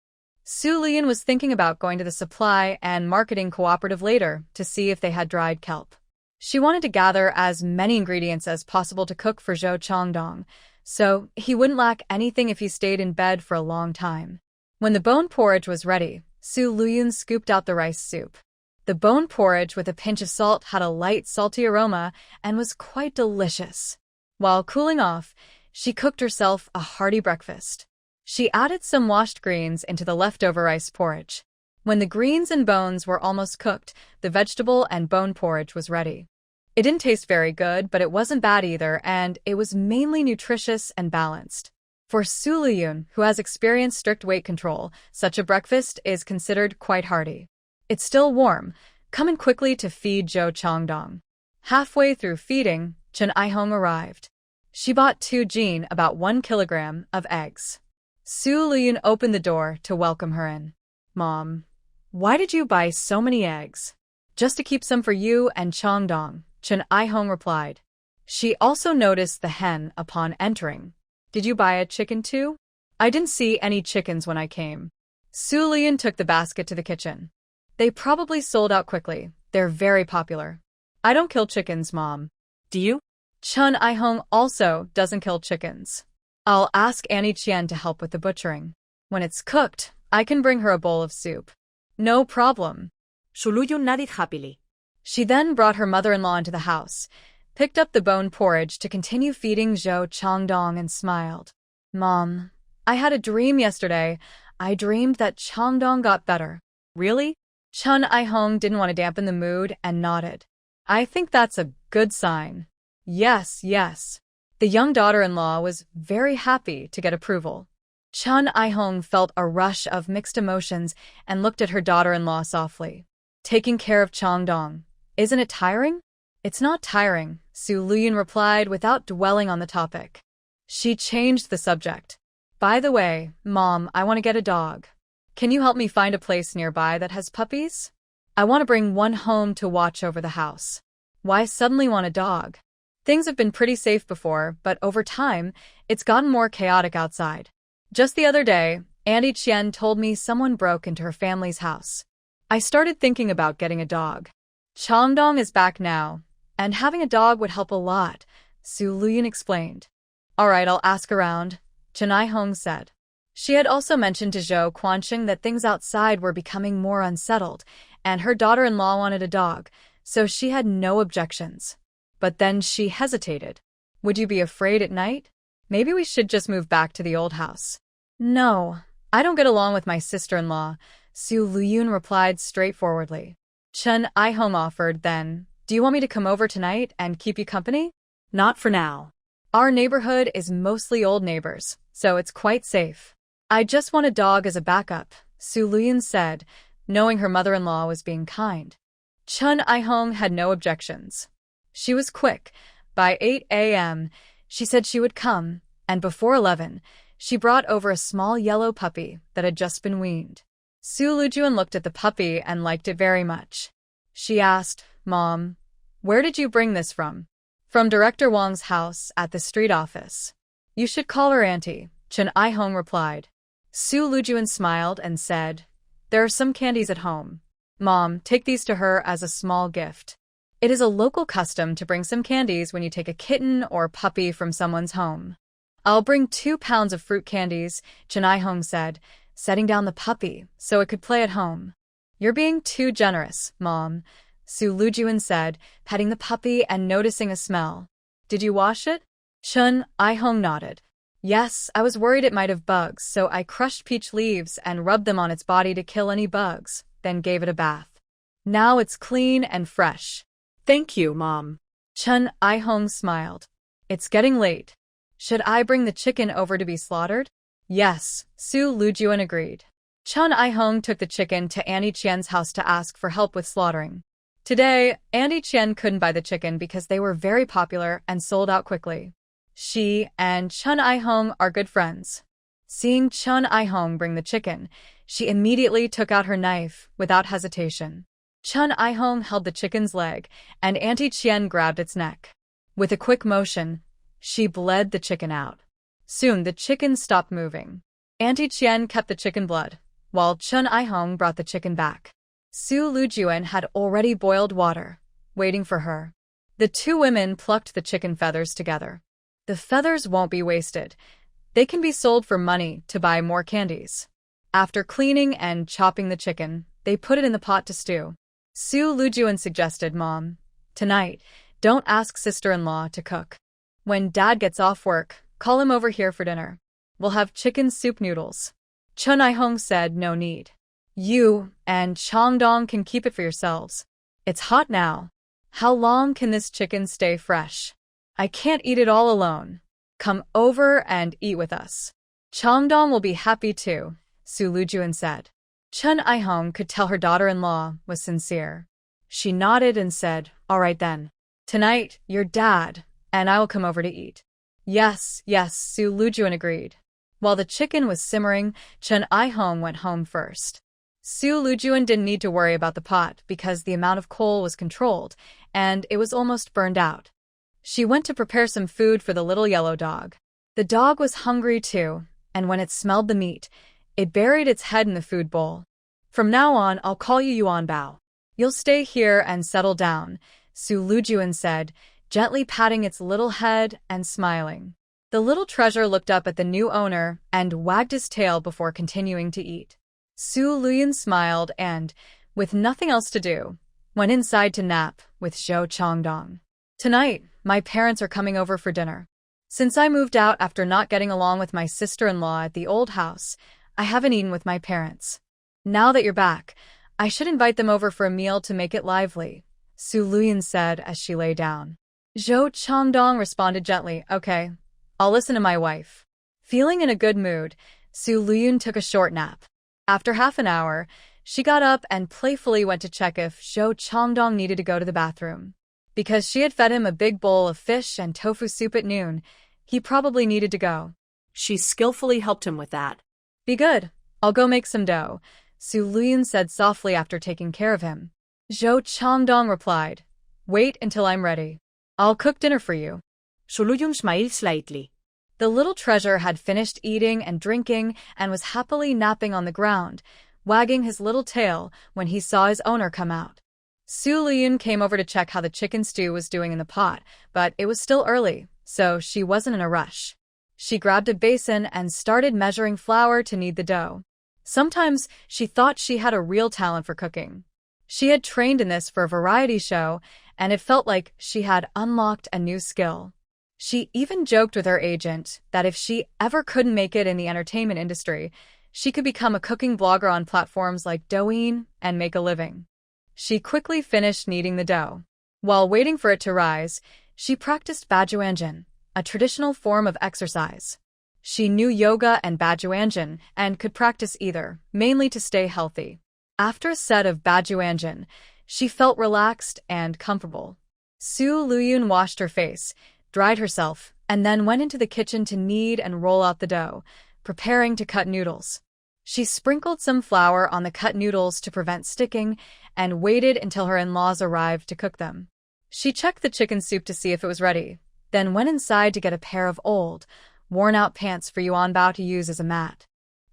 Lüyun was thinking about going to the supply and marketing cooperative later to see if they had dried kelp. She wanted to gather as many ingredients as possible to cook for Zhou Changdong, so he wouldn't lack anything if he stayed in bed for a long time. When the bone porridge was ready, Lüyun scooped out the rice soup. The bone porridge with a pinch of salt had a light, salty aroma and was quite delicious. While cooling off, she cooked herself a hearty breakfast. She added some washed greens into the leftover rice porridge. When the greens and bones were almost cooked, the vegetable and bone porridge was ready. It didn't taste very good, but it wasn't bad either, and it was mainly nutritious and balanced. For Lüyun, who has experienced strict weight control, such a breakfast is considered quite hearty. "It's still warm. Come in quickly to feed Zhou Changdong." Halfway through feeding, Chen Aihong arrived. She bought 2 jin, about 1 kilogram, of eggs. Lüyun opened the door to welcome her in. "Mom, why did you buy so many eggs?" "Just to keep some for you and Changdong," Chen Aihong replied. She also noticed the hen upon entering. "Did you buy a chicken too?" "I didn't see any chickens when I came." Lüyun took the basket to the kitchen. "They probably sold out quickly. They're very popular." "I don't kill chickens, Mom." "Do you?" Chen Aihong also doesn't kill chickens. "I'll ask Annie Qian to help with the butchering. When it's cooked, I can bring her a bowl of soup." "No problem." Lüyun nodded happily. She then brought her mother-in-law into the house, picked up the bone porridge to continue feeding Zhou Changdong and smiled. "Mom, I had a dream yesterday. I dreamed that Changdong got better." "Really?" Chen Aihong didn't want to dampen the mood and nodded. "I think that's a good sign." Yes. The young daughter-in-law was very happy to get approval. Chen Aihong felt a rush of mixed emotions and looked at her daughter-in-law softly. "Taking care of Changdong, isn't it tiring?" "It's not tiring," Lüyun replied without dwelling on the topic. She changed the subject. "By the way, Mom, I want to get a dog. Can you help me find a place nearby that has puppies? I want to bring one home to watch over the house." "Why suddenly want a dog?" "Things have been pretty safe before, but over time, it's gotten more chaotic outside. Just the other day, Annie Qian told me someone broke into her family's house. I started thinking about getting a dog. Changdong is back now, and having a dog would help a lot," Lüyun explained. "All right, I'll ask around," Chen Aihong said. She had also mentioned to Zhou Quanqing that things outside were becoming more unsettled, and her daughter-in-law wanted a dog, so she had no objections. But then she hesitated. "Would you be afraid at night? Maybe we should just move back to the old house." "No, I don't get along with my sister-in-law," Lüyun replied straightforwardly. Chen Aihong offered then, "Do you want me to come over tonight and keep you company?" "Not for now. Our neighborhood is mostly old neighbors, so it's quite safe. I just want a dog as a backup," Lüyun said, knowing her mother-in-law was being kind. Chen Aihong had no objections. She was quick. By 8 a.m., she said she would come, and before 11, she brought over a small yellow puppy that had just been weaned. Lüyun looked at the puppy and liked it very much. She asked, "Mom, where did you bring this from?" "From Director Wang's house at the street office." You should call her auntie, Chun I-hong replied. Su Lüyun smiled and said, there are some candies at home. Mom, take these to her as a small gift. It is a local custom to bring some candies when you take a kitten or puppy from someone's home. I'll bring 2 pounds of fruit candies, Chun I-hong said, setting down the puppy so it could play at home. You're being too generous, Mom, Su Lüyun said, petting the puppy and noticing a smell. Did you wash it? Chun I-hong nodded. Yes, I was worried it might have bugs, so I crushed peach leaves and rubbed them on its body to kill any bugs, then gave it a bath. Now it's clean and fresh. Thank you, Mom. Chun I-hong smiled. It's getting late. Should I bring the chicken over to be slaughtered? Yes, Su Lüyun agreed. Chun I-hong took the chicken to Auntie Qian's house to ask for help with slaughtering. Today, Auntie Qian couldn't buy the chicken because they were very popular and sold out quickly. She and Chun I-hong are good friends. Seeing Chun I-hong bring the chicken, she immediately took out her knife without hesitation. Chun I-hong held the chicken's leg, and Auntie Qian grabbed its neck. With a quick motion, she bled the chicken out. Soon the chicken stopped moving. Auntie Qian kept the chicken blood, while Chun I-hong brought the chicken back. Su Lüyun had already boiled water, waiting for her. The two women plucked the chicken feathers together. The feathers won't be wasted. They can be sold for money to buy more candies. After cleaning and chopping the chicken, they put it in the pot to stew. Su Lüyun suggested, Mom, tonight, don't ask sister-in-law to cook. When Dad gets off work, call him over here for dinner. We'll have chicken soup noodles. Chun I-hong said no need. You and Chongdong can keep it for yourselves. It's hot now. How long can this chicken stay fresh? I can't eat it all alone. Come over and eat with us. Chongdong will be happy too, Su Lüyun said. Chun I-hong could tell her daughter-in-law was sincere. She nodded and said, all right then. Tonight, your dad and I will come over to eat. Yes, Su Lüyun agreed. While the chicken was simmering, Chun I-hong went home first. Su Lüyun didn't need to worry about the pot because the amount of coal was controlled, and it was almost burned out. She went to prepare some food for the little yellow dog. The dog was hungry too, and when it smelled the meat, it buried its head in the food bowl. From now on, I'll call you Yuan Bao. You'll stay here and settle down, Su Lüyun said, gently patting its little head and smiling. The little treasure looked up at the new owner and wagged his tail before continuing to eat. Su Lüyun smiled and, with nothing else to do, went inside to nap with Zhou Chongdong. Tonight, my parents are coming over for dinner. Since I moved out after not getting along with my sister-in-law at the old house, I haven't eaten with my parents. Now that you're back, I should invite them over for a meal to make it lively, Su Lüyun said as she lay down. Zhou Chongdong responded gently, okay, I'll listen to my wife. Feeling in a good mood, Su Lüyun took a short nap. After half an hour, she got up and playfully went to check if Zhou Chongdong needed to go to the bathroom. Because she had fed him a big bowl of fish and tofu soup at noon, he probably needed to go. She skillfully helped him with that. Be good. I'll go make some dough, Su Lüyun said softly after taking care of him. Zhou Chongdong replied, wait until I'm ready. I'll cook dinner for you. Su Lüyun smiled slightly. The little treasure had finished eating and drinking and was happily napping on the ground, wagging his little tail when he saw his owner come out. Su Lüyun came over to check how the chicken stew was doing in the pot, but it was still early, so she wasn't in a rush. She grabbed a basin and started measuring flour to knead the dough. Sometimes she thought she had a real talent for cooking. She had trained in this for a variety show, and it felt like she had unlocked a new skill. She even joked with her agent that if she ever couldn't make it in the entertainment industry, she could become a cooking blogger on platforms like Douyin and make a living. She quickly finished kneading the dough. While waiting for it to rise, she practiced Bajuanjin, a traditional form of exercise. She knew yoga and Bajuanjin and could practice either, mainly to stay healthy. After a set of Bajuanjin, she felt relaxed and comfortable. Su Lüyun washed her face, dried herself, and then went into the kitchen to knead and roll out the dough, preparing to cut noodles. She sprinkled some flour on the cut noodles to prevent sticking and waited until her in-laws arrived to cook them. She checked the chicken soup to see if it was ready, then went inside to get a pair of old, worn-out pants for Yuan Bao to use as a mat.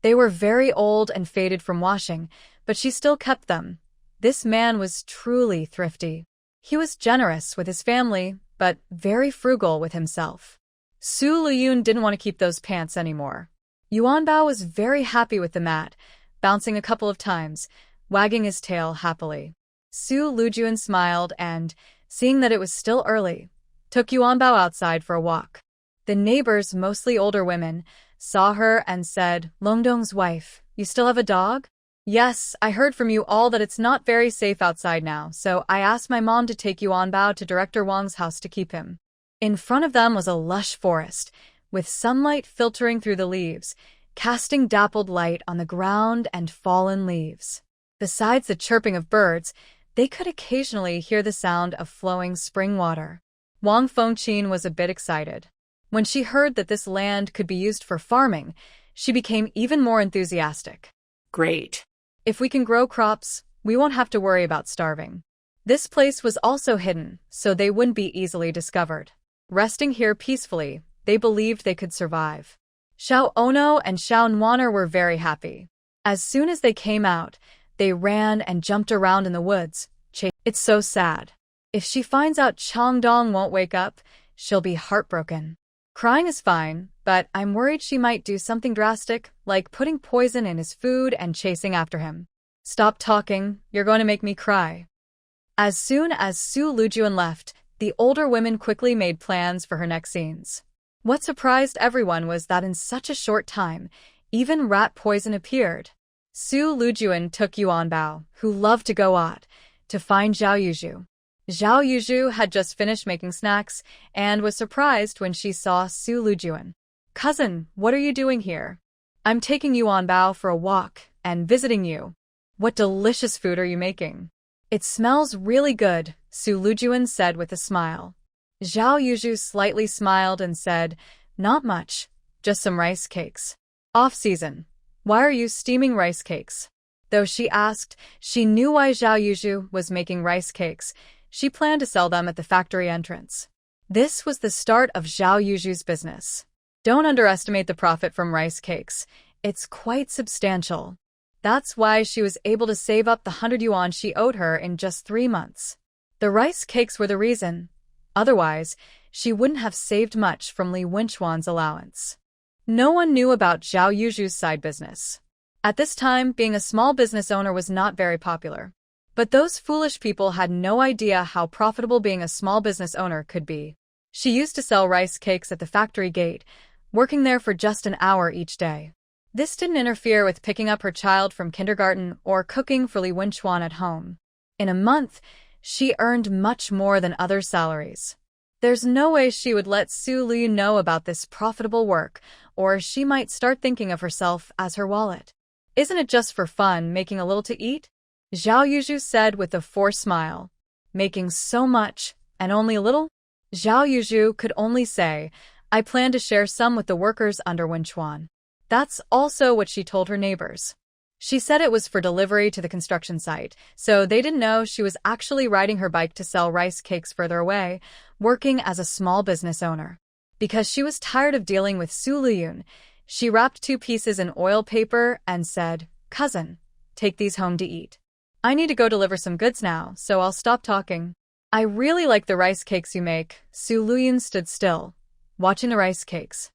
They were very old and faded from washing, but she still kept them. This man was truly thrifty. He was generous with his family, but very frugal with himself. Su Lüyun didn't want to keep those pants anymore. Yuan Bao was very happy with the mat, bouncing a couple of times, wagging his tail happily. Su Lüyun smiled and, seeing that it was still early, took Yuan Bao outside for a walk. The neighbors, mostly older women, saw her and said, "Longdong's wife, you still have a dog?" "Yes, I heard from you all that it's not very safe outside now, so I asked my mom to take Yuan Bao to Director Wang's house to keep him." In front of them was a lush forest, with sunlight filtering through the leaves, casting dappled light on the ground and fallen leaves. Besides the chirping of birds, they could occasionally hear the sound of flowing spring water. Wang Fengqin was a bit excited. When she heard that this land could be used for farming, she became even more enthusiastic. Great. If we can grow crops, we won't have to worry about starving. This place was also hidden, so they wouldn't be easily discovered. Resting here peacefully, they believed they could survive. Xiao Ono and Xiao Nuaner were very happy. As soon as they came out, they ran and jumped around in the woods. It's so sad. If she finds out Changdong won't wake up, she'll be heartbroken. Crying is fine, but I'm worried she might do something drastic, like putting poison in his food and chasing after him. Stop talking, you're going to make me cry. As soon as Su Lüyun left, the older women quickly made plans for her next scenes. What surprised everyone was that in such a short time, even rat poison appeared. Su Lüyun took Yuan Bao, who loved to go out, to find Zhao Yuzhu. Zhao Yuzhu had just finished making snacks and was surprised when she saw Su Lüyun. "Cousin, what are you doing here?" "I'm taking Yuan Bao for a walk and visiting you." "What delicious food are you making?" "It smells really good," Su Lüyun said with a smile. Zhao Yuzhu slightly smiled and said, "Not much, just some rice cakes." "Off-season. Why are you steaming rice cakes?" Though she asked, she knew why Zhao Yuzhu was making rice cakes. She planned to sell them at the factory entrance. This was the start of Zhao Yuzhu's business. Don't underestimate the profit from rice cakes. It's quite substantial. That's why she was able to save up the 100 yuan she owed her in just 3 months. The rice cakes were the reason. Otherwise, she wouldn't have saved much from Li Wenchuan's allowance. No one knew about Zhao Yuzhu's side business. At this time, being a small business owner was not very popular. But those foolish people had no idea how profitable being a small business owner could be. She used to sell rice cakes at the factory gate, working there for just an hour each day. This didn't interfere with picking up her child from kindergarten or cooking for Li Wenchuan at home. In a month, she earned much more than other salaries. There's no way she would let Su Lüyun know about this profitable work, or she might start thinking of herself as her wallet. "Isn't it just for fun, making a little to eat?" Zhao Yuzhu said with a forced smile. "Making so much, and only a little?" Zhao Yuzhu could only say, "I plan to share some with the workers under Wenchuan." That's also what she told her neighbors. She said it was for delivery to the construction site, so they didn't know she was actually riding her bike to sell rice cakes further away, working as a small business owner. Because she was tired of dealing with Su Lüyun, she wrapped 2 pieces in oil paper and said, "Cousin, take these home to eat. I need to go deliver some goods now, so I'll stop talking." "I really like the rice cakes you make." Su Lüyun stood still, watching the rice cakes.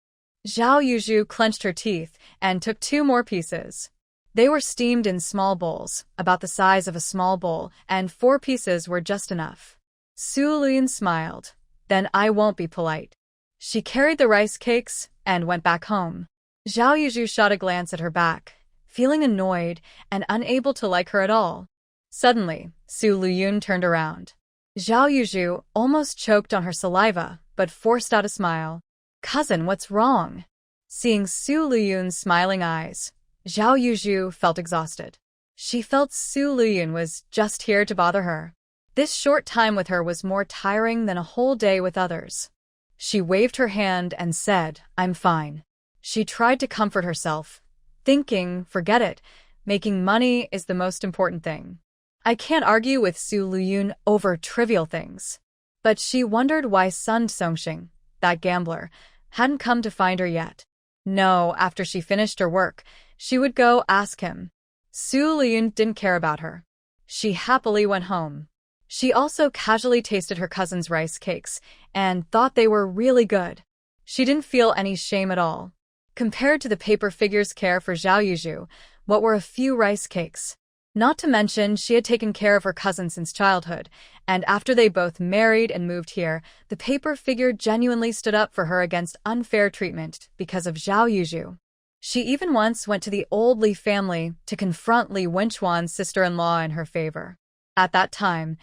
Zhao Yuzhu clenched her teeth and took 2 more pieces. They were steamed in small bowls, about the size of a small bowl, and 4 pieces were just enough. Su Lüyun smiled. "Then I won't be polite." She carried the rice cakes and went back home. Zhao Yuzhu shot a glance at her back, feeling annoyed and unable to like her at all. Suddenly, Su Lüyun turned around. Zhao Yuzhu almost choked on her saliva, but forced out a smile. "Cousin, what's wrong?" Seeing Su Lüyun's smiling eyes, Zhao Yuzhu felt exhausted. She felt Su Lüyun was just here to bother her. This short time with her was more tiring than a whole day with others. She waved her hand and said, "I'm fine." She tried to comfort herself, thinking, forget it, making money is the most important thing. I can't argue with Su Lüyun over trivial things. But she wondered why Sun Songxing, that gambler, hadn't come to find her yet. No, after she finished her work, she would go ask him. Lüyun didn't care about her. She happily went home. She also casually tasted her cousin's rice cakes and thought they were really good. She didn't feel any shame at all. Compared to the paper figure's care for Zhao Yuzhu, what were a few rice cakes? Not to mention, she had taken care of her cousin since childhood, and after they both married and moved here, the paper figure genuinely stood up for her against unfair treatment because of Zhao Yuzhu. She even once went to the old Li family to confront Li Wenchuan's sister-in-law in her favor. At that time,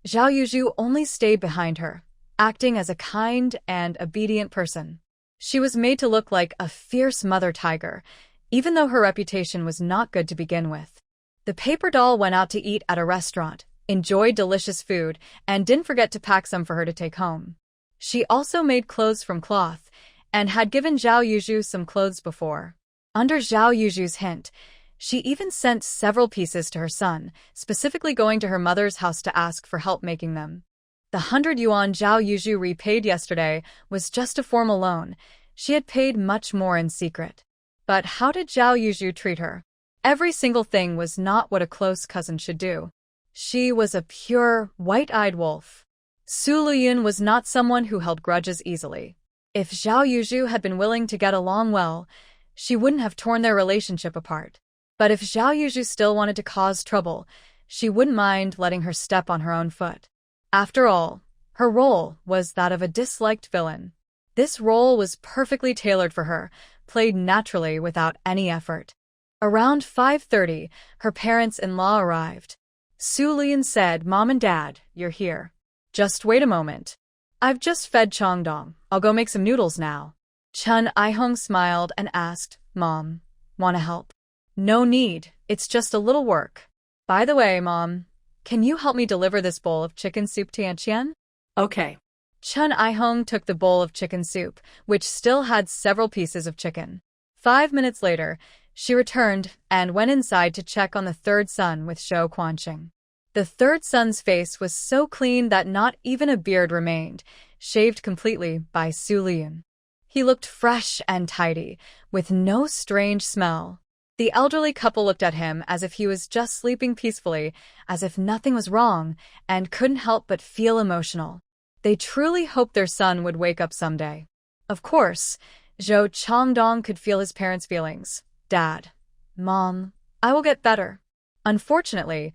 Zhao Yuzhu only stayed behind her, acting as a kind and obedient person. She was made to look like a fierce mother tiger, even though her reputation was not good to begin with. The paper doll went out to eat at a restaurant, enjoyed delicious food, and didn't forget to pack some for her to take home. She also made clothes from cloth, and had given Zhao Yuzhu some clothes before. Under Zhao Yuzhu's hint, she even sent several pieces to her son, specifically going to her mother's house to ask for help making them. The 100 yuan Zhao Yuzhu repaid yesterday was just a formal loan. She had paid much more in secret. But how did Zhao Yuzhu treat her? Every single thing was not what a close cousin should do. She was a pure, white-eyed wolf. Lüyun was not someone who held grudges easily. If Zhao Yuzhu had been willing to get along well, she wouldn't have torn their relationship apart. But if Zhao Yuzhu still wanted to cause trouble, she wouldn't mind letting her step on her own foot. After all, her role was that of a disliked villain. This role was perfectly tailored for her, played naturally without any effort. Around 5:30, her parents-in-law arrived. Lüyun said, "Mom and Dad, you're here. Just wait a moment. I've just fed Changdong. I'll go make some noodles now." Chun Aihong smiled and asked, "Mom, wanna help?" "No need, it's just a little work. By the way, Mom, can you help me deliver this bowl of chicken soup to Yanqian?" Okay. Chun Aihong took the bowl of chicken soup, which still had several pieces of chicken. 5 minutes later, she returned and went inside to check on the third son with Zhou Quanqing. The third son's face was so clean that not even a beard remained, shaved completely by Lüyun. He looked fresh and tidy, with no strange smell. The elderly couple looked at him as if he was just sleeping peacefully, as if nothing was wrong, and couldn't help but feel emotional. They truly hoped their son would wake up someday. Of course, Zhou Changdong could feel his parents' feelings. "Dad, Mom, I will get better." Unfortunately,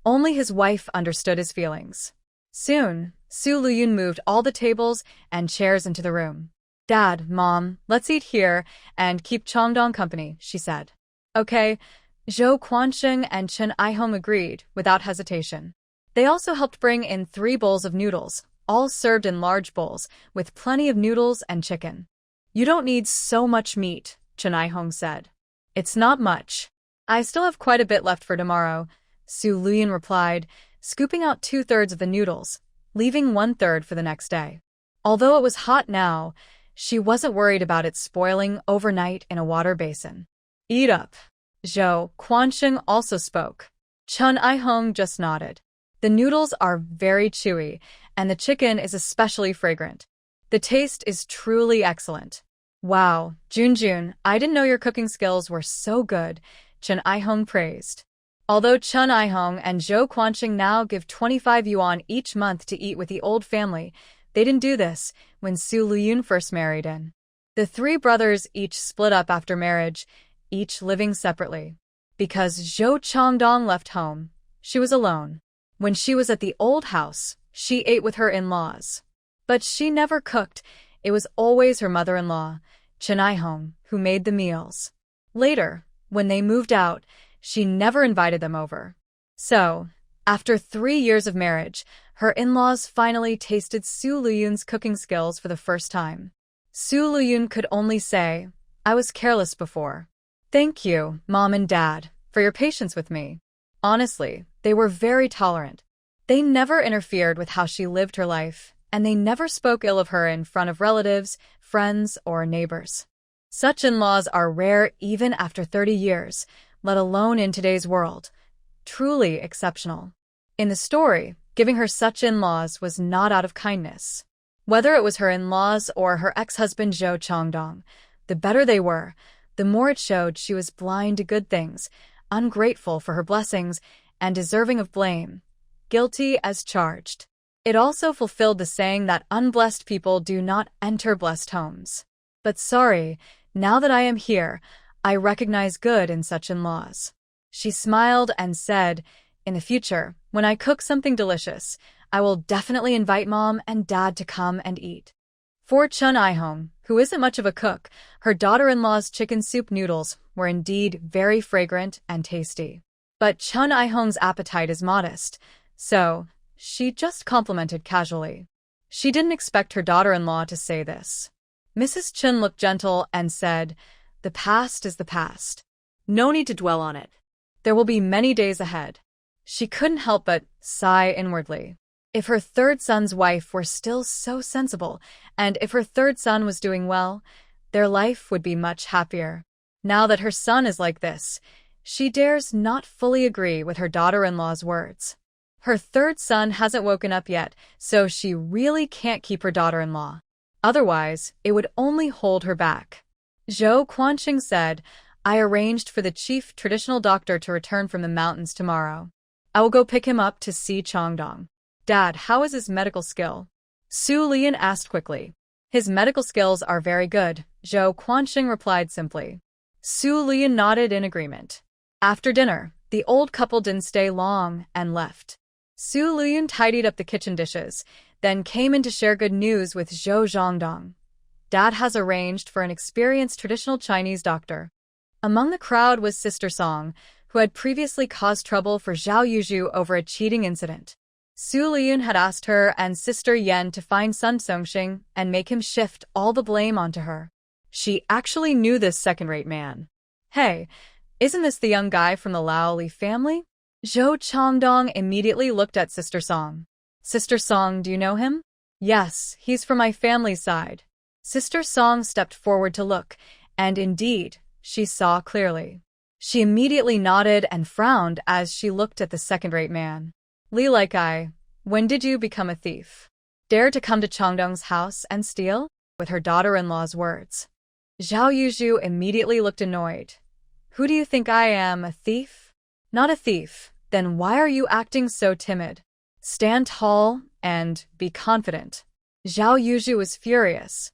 only his wife understood his feelings. Soon, Lüyun moved all the tables and chairs into the room. "Dad, Mom, let's eat here and keep Changdong company," she said. "Okay." Zhou Quanqing and Chun Aihong agreed, without hesitation. They also helped bring in 3 bowls of noodles, all served in large bowls, with plenty of noodles and chicken. "You don't need so much meat," Chun Aihong said. "It's not much. I still have quite a bit left for tomorrow," Lüyun replied, scooping out 2/3 of the noodles, leaving 1/3 for the next day. Although it was hot now, she wasn't worried about it spoiling overnight in a water basin. "Eat up." Zhou Quanqing also spoke. Chun Aihong just nodded. "The noodles are very chewy, and the chicken is especially fragrant. The taste is truly excellent." "Wow, Junjun, I didn't know your cooking skills were so good," Chun Aihong praised. Although Chun Aihong and Zhou Quanqing now give 25 yuan each month to eat with the old family, they didn't do this when Lüyun first married in. The 3 brothers each split up after marriage, each living separately. Because Zhou Changdong left home, she was alone. When she was at the old house, she ate with her in-laws. But she never cooked. It was always her mother-in-law, Chun Aihong, who made the meals. Later, when they moved out, she never invited them over. So, after 3 years of marriage, her in-laws finally tasted Lüyun's cooking skills for the first time. Lüyun could only say, "I was careless before. Thank you, Mom and Dad, for your patience with me." Honestly, they were very tolerant. They never interfered with how she lived her life, and they never spoke ill of her in front of relatives, friends, or neighbors. Such in-laws are rare even after 30 years, let alone in today's world. Truly exceptional. In the story, giving her such in-laws was not out of kindness. Whether it was her in-laws or her ex-husband Zhou Chongdong, the better they were, the more it showed she was blind to good things, ungrateful for her blessings, and deserving of blame, guilty as charged. It also fulfilled the saying that unblessed people do not enter blessed homes. But sorry, now that I am here, I recognize good in such in-laws. She smiled and said, in the future, when I cook something delicious, I will definitely invite Mom and Dad to come and eat. For Chun Ihong, who isn't much of a cook, her daughter-in-law's chicken soup noodles were indeed very fragrant and tasty. But Chun Ihong's appetite is modest, so she just complimented casually. She didn't expect her daughter-in-law to say this. Mrs. Chun looked gentle and said, "The past is the past. No need to dwell on it. There will be many days ahead." She couldn't help but sigh inwardly. If her third son's wife were still so sensible, and if her third son was doing well, their life would be much happier. Now that her son is like this, she dares not fully agree with her daughter-in-law's words. Her third son hasn't woken up yet, so she really can't keep her daughter-in-law. Otherwise, it would only hold her back. Zhou Quanqing said, "I arranged for the chief traditional doctor to return from the mountains tomorrow. I will go pick him up to see Chongdong." "Dad, how is his medical skill?" Su Lüyun asked quickly. "His medical skills are very good," Zhou Quanqing replied simply. Su Lüyun nodded in agreement. After dinner, the old couple didn't stay long and left. Su Lüyun tidied up the kitchen dishes, then came in to share good news with Zhou Zhongdong. Dad has arranged for an experienced traditional Chinese doctor. Among the crowd was Sister Song, who had previously caused trouble for Zhao Yuzhu over a cheating incident. Su Lüyun had asked her and Sister Yen to find Sun Songxing and make him shift all the blame onto her. She actually knew this second-rate man. "Hey, isn't this the young guy from the Laoli family?" Zhou Chongdong immediately looked at Sister Song. "Sister Song, do you know him?" "Yes, he's from my family's side." Sister Song stepped forward to look, and indeed, she saw clearly. She immediately nodded and frowned as she looked at the second-rate man. "Li like I, when did you become a thief? Dare to come to Chongdong's house and steal?" With her daughter-in-law's words. Zhao Yuzhu immediately looked annoyed. "Who do you think I am, a thief?" "Not a thief. Then why are you acting so timid? Stand tall and be confident." Zhao Yuzhu was furious.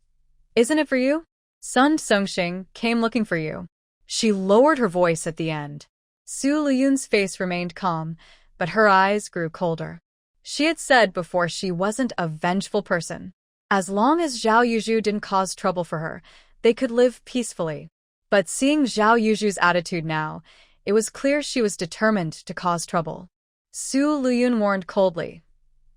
"Isn't it for you? Sun Songxing came looking for you." She lowered her voice at the end. Su Lüyun's face remained calm, but her eyes grew colder. She had said before she wasn't a vengeful person. As long as Zhao Yuzhu didn't cause trouble for her, they could live peacefully. But seeing Zhao Yuzhu's attitude now, it was clear she was determined to cause trouble. Su Lüyun warned coldly,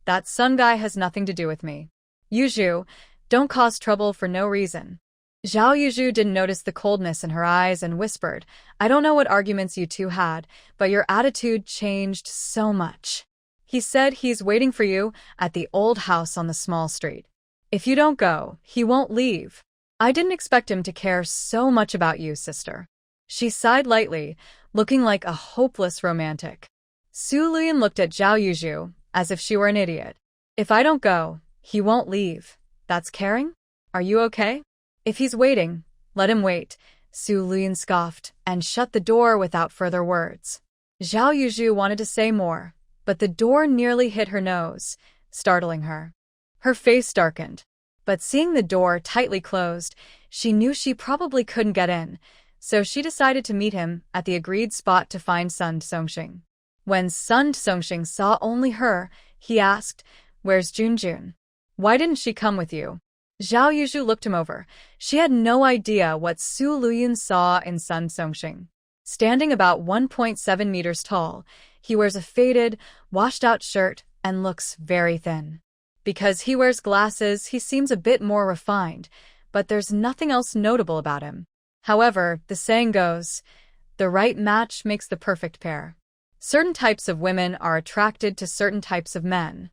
"That Sun guy has nothing to do with me. Yuzhu, don't cause trouble for no reason." Zhao Yuzhu didn't notice the coldness in her eyes and whispered, "I don't know what arguments you two had, but your attitude changed so much." "He said he's waiting for you at the old house on the small street. If you don't go, he won't leave." "I didn't expect him to care so much about you, sister." She sighed lightly, looking like a hopeless romantic. Su Lüyun looked at Zhao Yuzhu, as if she were an idiot. "If I don't go, he won't leave. That's caring? Are you okay?" "If he's waiting, let him wait," Su Lüyun scoffed and shut the door without further words. Zhao Yuzhu wanted to say more, but the door nearly hit her nose, startling her. Her face darkened, but seeing the door tightly closed, she knew she probably couldn't get in, so she decided to meet him at the agreed spot to find Sun Songxing. When Sun Songxing saw only her, he asked, "Where's Junjun? Why didn't she come with you?" Zhao Yuzhu looked him over. She had no idea what Su Lüyun saw in Sun Songxing. Standing about 1.7 meters tall, he wears a faded, washed-out shirt and looks very thin. Because he wears glasses, he seems a bit more refined, but there's nothing else notable about him. However, the saying goes, the right match makes the perfect pair. Certain types of women are attracted to certain types of men.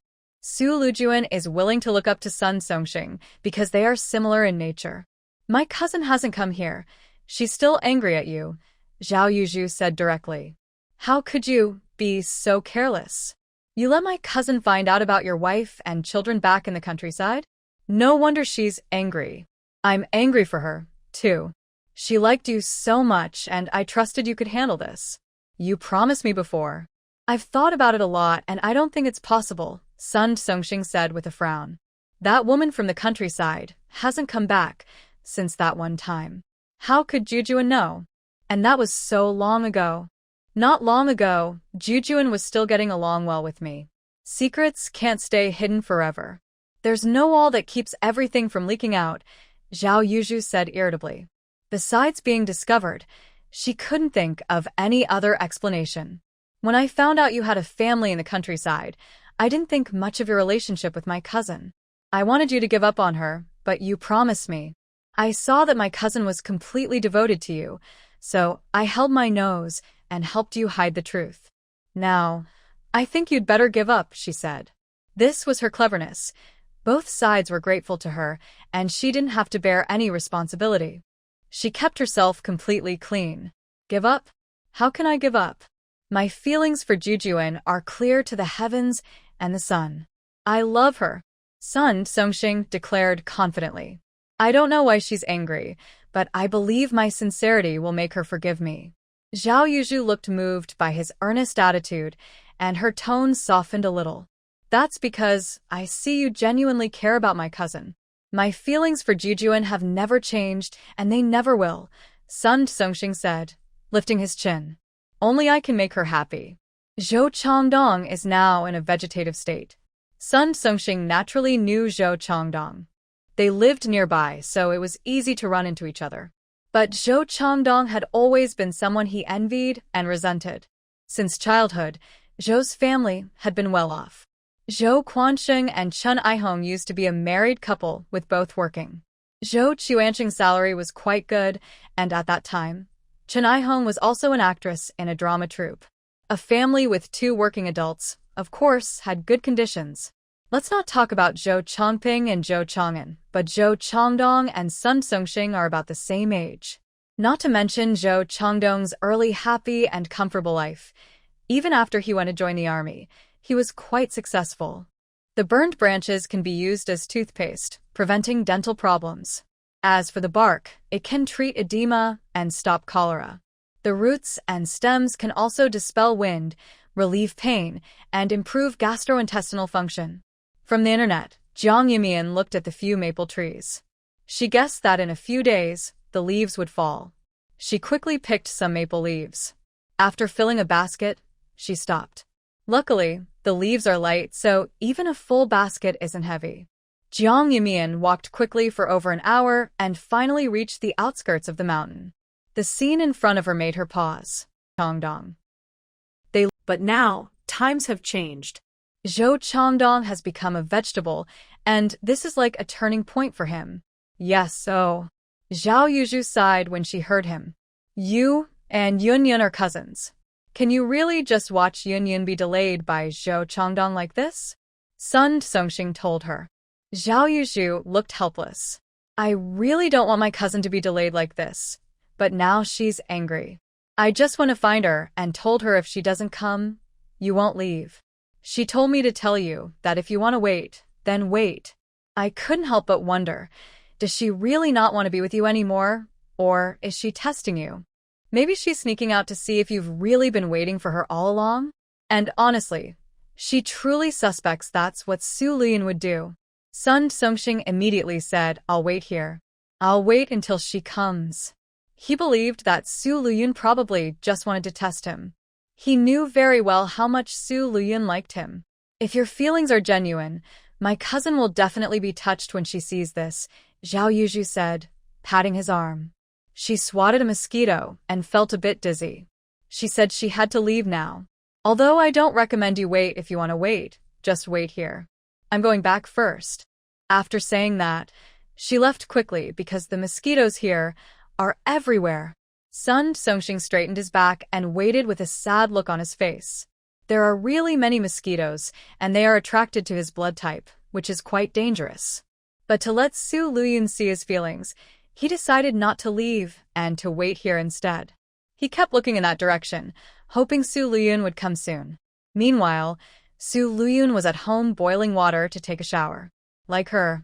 Su Lüyun is willing to look up to Sun Songxing because they are similar in nature. "My cousin hasn't come here. She's still angry at you," Zhao Yuzhu said directly. "How could you be so careless? You let my cousin find out about your wife and children back in the countryside?" No wonder she's angry. I'm angry for her, too. She liked you so much, and I trusted you could handle this. You promised me before. I've thought about it a lot, and I don't think it's possible, Sun Songxing said with a frown. That woman from the countryside hasn't come back since that one time. How could Jujuan know? And that was so long ago. Not long ago, Jujuan was still getting along well with me. Secrets can't stay hidden forever. There's no wall that keeps everything from leaking out, Zhao Yuzhu said irritably. Besides being discovered, she couldn't think of any other explanation. When I found out you had a family in the countryside, I didn't think much of your relationship with my cousin. I wanted you to give up on her, but you promised me. I saw that my cousin was completely devoted to you, so I held my nose and helped you hide the truth. Now, I think you'd better give up, she said. This was her cleverness. Both sides were grateful to her, and she didn't have to bear any responsibility. She kept herself completely clean. Give up? How can I give up? My feelings for Jujuan are clear to the heavens and the sun. I love her, Sun Songxing declared confidently. I don't know why she's angry, but I believe my sincerity will make her forgive me. Zhao Yuzhu looked moved by his earnest attitude, and her tone softened a little. That's because I see you genuinely care about my cousin. My feelings for Jujuan have never changed, and they never will, Sun Songxing said, lifting his chin. Only I can make her happy. Zhou Changdong is now in a vegetative state. Sun Songxing naturally knew Zhou Changdong. They lived nearby, so it was easy to run into each other. But Zhou Changdong had always been someone he envied and resented. Since childhood, Zhou's family had been well off. Zhou Quansheng and Chen Aihong used to be a married couple with both working. Zhou Chuansheng's salary was quite good, and at that time, Chen Aihong was also an actress in a drama troupe. A family with 2 working adults, of course, had good conditions. Let's not talk about Zhou Chongping and Zhou Chang'an, but Zhou Changdong and Sun Songxing are about the same age. Not to mention Zhou Changdong's early happy and comfortable life. Even after he went to join the army, he was quite successful. The burned branches can be used as toothpaste, preventing dental problems. As for the bark, it can treat edema and stop cholera. The roots and stems can also dispel wind, relieve pain, and improve gastrointestinal function. From the internet, Jiang Yumian looked at the few maple trees. She guessed that in a few days, the leaves would fall. She quickly picked some maple leaves. After filling a basket, she stopped. Luckily, the leaves are light, so even a full basket isn't heavy. Jiang Yumian walked quickly for over an hour and finally reached the outskirts of the mountain. The scene in front of her made her pause. Changdong. But now, times have changed. Zhou Changdong has become a vegetable, and this is like a turning point for him. Yes, so. Zhao Yuzhu sighed when she heard him. You and Yunyun are cousins. Can you really just watch Yunyun be delayed by Zhou Changdong like this? Sun Songxing told her. Zhao Yuzhu looked helpless. I really don't want my cousin to be delayed like this, but now she's angry. I just want to find her and told her if she doesn't come, you won't leave. She told me to tell you that if you want to wait, then wait. I couldn't help but wonder, does she really not want to be with you anymore, or is she testing you? Maybe she's sneaking out to see if you've really been waiting for her all along? And honestly, she truly suspects that's what Su Lüyun would do. Sun Songxing immediately said, I'll wait here. I'll wait until she comes. He believed that Su Lüyun probably just wanted to test him. He knew very well how much Su Lüyun liked him. If your feelings are genuine, my cousin will definitely be touched when she sees this, Zhao Yuzhu said, patting his arm. She swatted a mosquito and felt a bit dizzy. She said she had to leave now. Although I don't recommend you wait if you want to wait, just wait here. I'm going back first. After saying that, she left quickly because the mosquitoes here are everywhere. Sun Songxing straightened his back and waited with a sad look on his face. There are really many mosquitoes, and they are attracted to his blood type, which is quite dangerous. But to let Su Lüyun see his feelings, he decided not to leave and to wait here instead. He kept looking in that direction, hoping Su Lüyun would come soon. Meanwhile, Su Lüyun was at home boiling water to take a shower. Like her,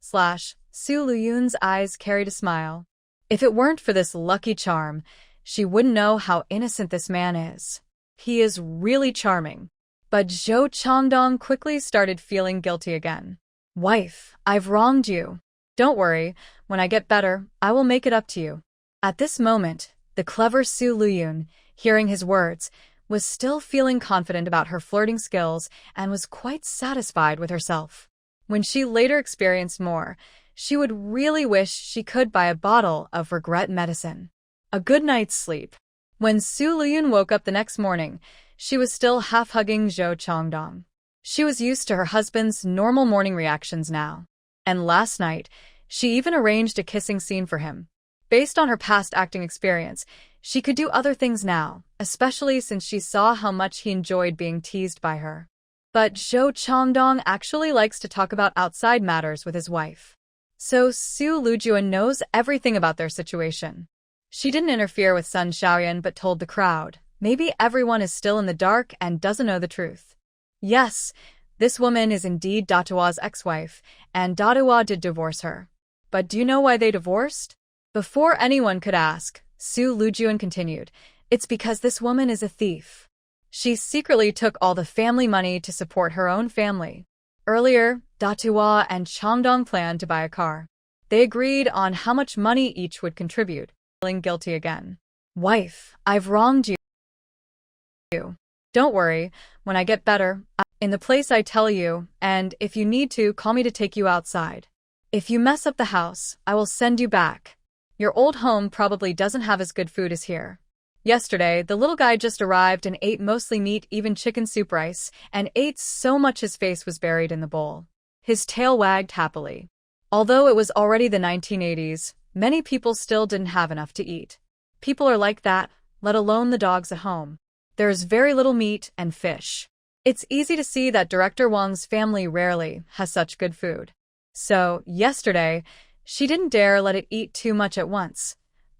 Su Lüyun's eyes carried a smile. If it weren't for this lucky charm, she wouldn't know how innocent this man is. He is really charming. But Zhou Changdong quickly started feeling guilty again. Wife, I've wronged you. Don't worry, when I get better, I will make it up to you. At this moment, the clever Su Lüyun, hearing his words, was still feeling confident about her flirting skills and was quite satisfied with herself. When she later experienced more, she would really wish she could buy a bottle of regret medicine. A good night's sleep. When Su Lüyun woke up the next morning, she was still half-hugging Zhou Changdong. She was used to her husband's normal morning reactions now. And last night, she even arranged a kissing scene for him. Based on her past acting experience, she could do other things now, especially since she saw how much he enjoyed being teased by her. But Zhou Changdong actually likes to talk about outside matters with his wife. So Su Lüyun knows everything about their situation. She didn't interfere with Sun Xiaoyan but told the crowd, maybe everyone is still in the dark and doesn't know the truth. Yes, this woman is indeed Datua's ex-wife, and Datua did divorce her. But do you know why they divorced? Before anyone could ask, Su Lüyun continued, it's because this woman is a thief. She secretly took all the family money to support her own family. Earlier, Datua and Changdong planned to buy a car. They agreed on how much money each would contribute, feeling guilty again. Wife, I've wronged you. Don't worry, when I get better, I'm in the place I tell you, and if you need to, call me to take you outside. If you mess up the house, I will send you back. Your old home probably doesn't have as good food as here. Yesterday, the little guy just arrived and ate mostly meat, even chicken soup rice, and ate so much his face was buried in the bowl. His tail wagged happily. Although it was already the 1980s, many people still didn't have enough to eat. People are like that, let alone the dogs at home. There is very little meat and fish. It's easy to see that Director Wang's family rarely has such good food. So, yesterday, she didn't dare let it eat too much at once,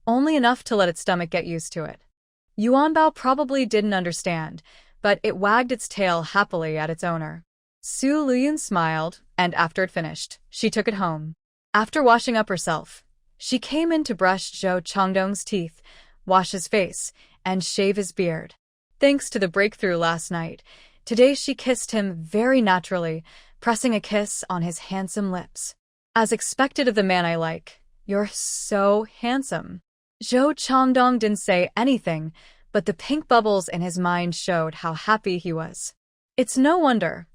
only enough to let its stomach get used to it. Yuanbao probably didn't understand, but it wagged its tail happily at its owner. Su Lüyun smiled, and after it finished, she took it home. After washing up herself, she came in to brush Zhou Changdong's teeth, wash his face, and shave his beard. Thanks to the breakthrough last night, today she kissed him very naturally, pressing a kiss on his handsome lips. As expected of the man I like, you're so handsome. Zhou Changdong didn't say anything, but the pink bubbles in his mind showed how happy he was. It's no wonder.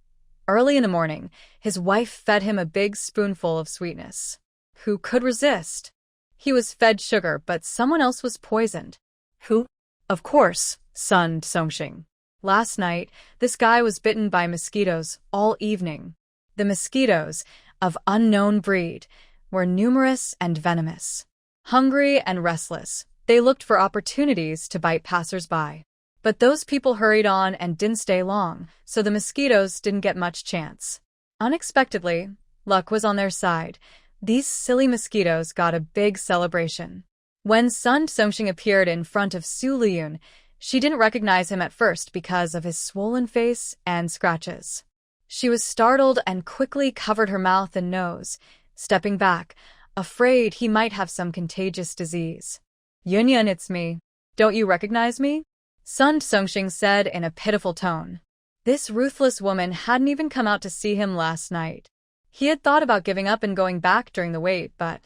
Early in the morning, his wife fed him a big spoonful of sweetness. Who could resist? He was fed sugar, but someone else was poisoned. Who? Of course, Sun Songxing. Last night, this guy was bitten by mosquitoes all evening. The mosquitoes, of unknown breed, were numerous and venomous. Hungry and restless, they looked for opportunities to bite passers-by. But those people hurried on and didn't stay long, so the mosquitoes didn't get much chance. Unexpectedly, luck was on their side. These silly mosquitoes got a big celebration. When Sun Songxing appeared in front of Su Lüyun, she didn't recognize him at first because of his swollen face and scratches. She was startled and quickly covered her mouth and nose, stepping back, afraid he might have some contagious disease. Yunyun, it's me. Don't you recognize me? Sun Songxing said in a pitiful tone. This ruthless woman hadn't even come out to see him last night. He had thought about giving up and going back during the wait, but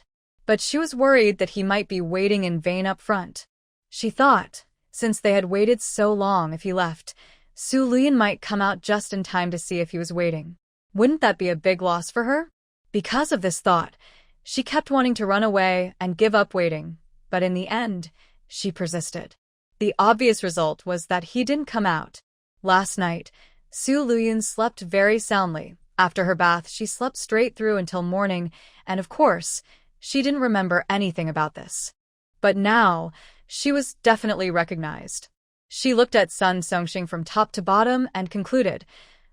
she was worried that he might be waiting in vain up front. She thought, since they had waited so long, if he left, Su Lüyun might come out just in time to see if he was waiting. Wouldn't that be a big loss for her? Because of this thought, she kept wanting to run away and give up waiting, but in the end, she persisted. The obvious result was that he didn't come out. Last night, Su Lüyun slept very soundly. After her bath, she slept straight through until morning, and of course, she didn't remember anything about this. But now, she was definitely recognized. She looked at Sun Songxing from top to bottom and concluded,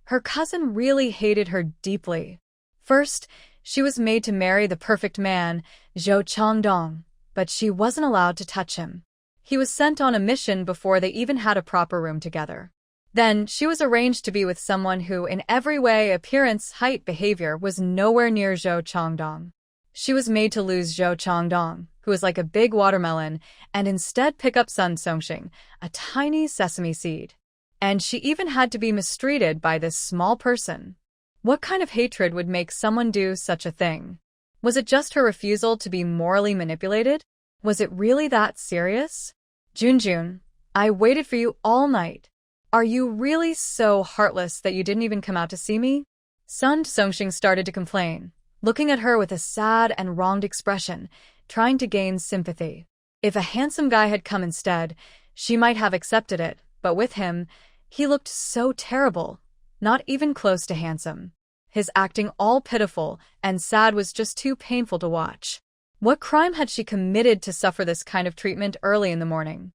her cousin really hated her deeply. First, she was made to marry the perfect man, Zhou Changdong, but she wasn't allowed to touch him. He was sent on a mission before they even had a proper room together. Then, she was arranged to be with someone who, in every way, appearance, height, behavior, was nowhere near Zhou Changdong. She was made to lose Zhou Changdong, who was like a big watermelon, and instead pick up Sun Songxing, a tiny sesame seed. And she even had to be mistreated by this small person. What kind of hatred would make someone do such a thing? Was it just her refusal to be morally manipulated? Was it really that serious? Junjun, I waited for you all night. Are you really so heartless that you didn't even come out to see me? Sun Songxing started to complain, looking at her with a sad and wronged expression, trying to gain sympathy. If a handsome guy had come instead, she might have accepted it, but with him, he looked so terrible, not even close to handsome. His acting all pitiful and sad was just too painful to watch. What crime had she committed to suffer this kind of treatment early in the morning?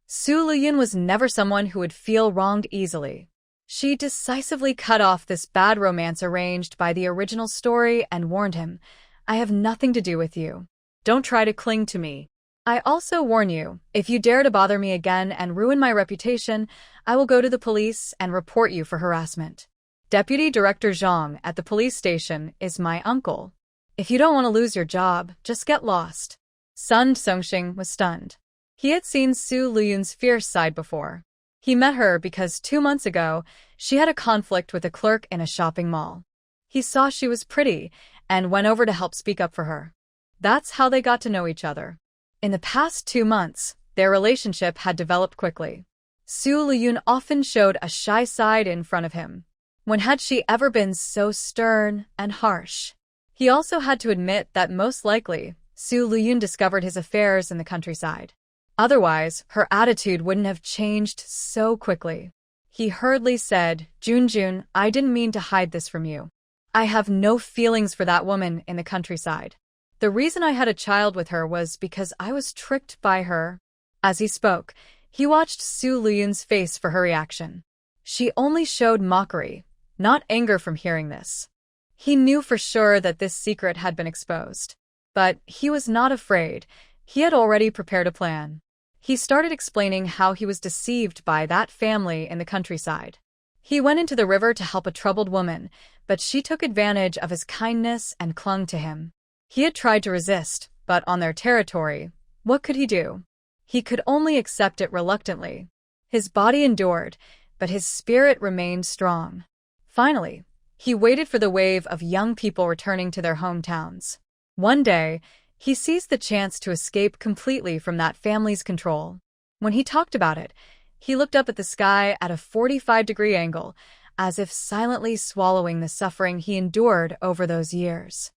Su Lüyun was never someone who would feel wronged easily. She decisively cut off this bad romance arranged by the original story and warned him, I have nothing to do with you. Don't try to cling to me. I also warn you, if you dare to bother me again and ruin my reputation, I will go to the police and report you for harassment. Deputy Director Zhang at the police station is my uncle. If you don't want to lose your job, just get lost. Sun Songxing was stunned. He had seen Su Lüyun's fierce side before. He met her because 2 months ago, she had a conflict with a clerk in a shopping mall. He saw she was pretty and went over to help speak up for her. That's how they got to know each other. In the past 2 months, Their relationship had developed quickly. Lüyun often showed a shy side in front of him. When had she ever been so stern and harsh? He also had to admit that most likely, Lüyun discovered his affairs in the countryside. Otherwise, her attitude wouldn't have changed so quickly. He hurriedly said, Junjun, I didn't mean to hide this from you. I have no feelings for that woman in the countryside. The reason I had a child with her was because I was tricked by her. As he spoke, he watched Lüyun's face for her reaction. She only showed mockery, not anger from hearing this. He knew for sure that this secret had been exposed. But he was not afraid. He had already prepared a plan. He started explaining how he was deceived by that family in the countryside. He went into the river to help a troubled woman, but she took advantage of his kindness and clung to him. He had tried to resist, but on their territory, what could he do? He could only accept it reluctantly. His body endured, but his spirit remained strong. Finally, he waited for the wave of young people returning to their hometowns. One day, he seized the chance to escape completely from that family's control. When he talked about it, he looked up at the sky at a 45-degree angle, as if silently swallowing the suffering he endured over those years.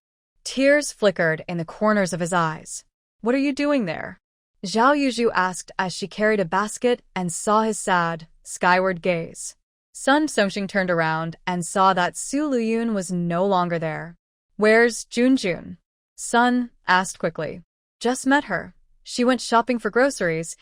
Tears flickered in the corners of his eyes. What are you doing there? Zhao Yuzhu asked as she carried a basket and saw his sad, skyward gaze. Sun Songxing turned around and saw that Lüyun was no longer there. Where's Junjun? Sun asked quickly. Just met her. She went shopping for groceries.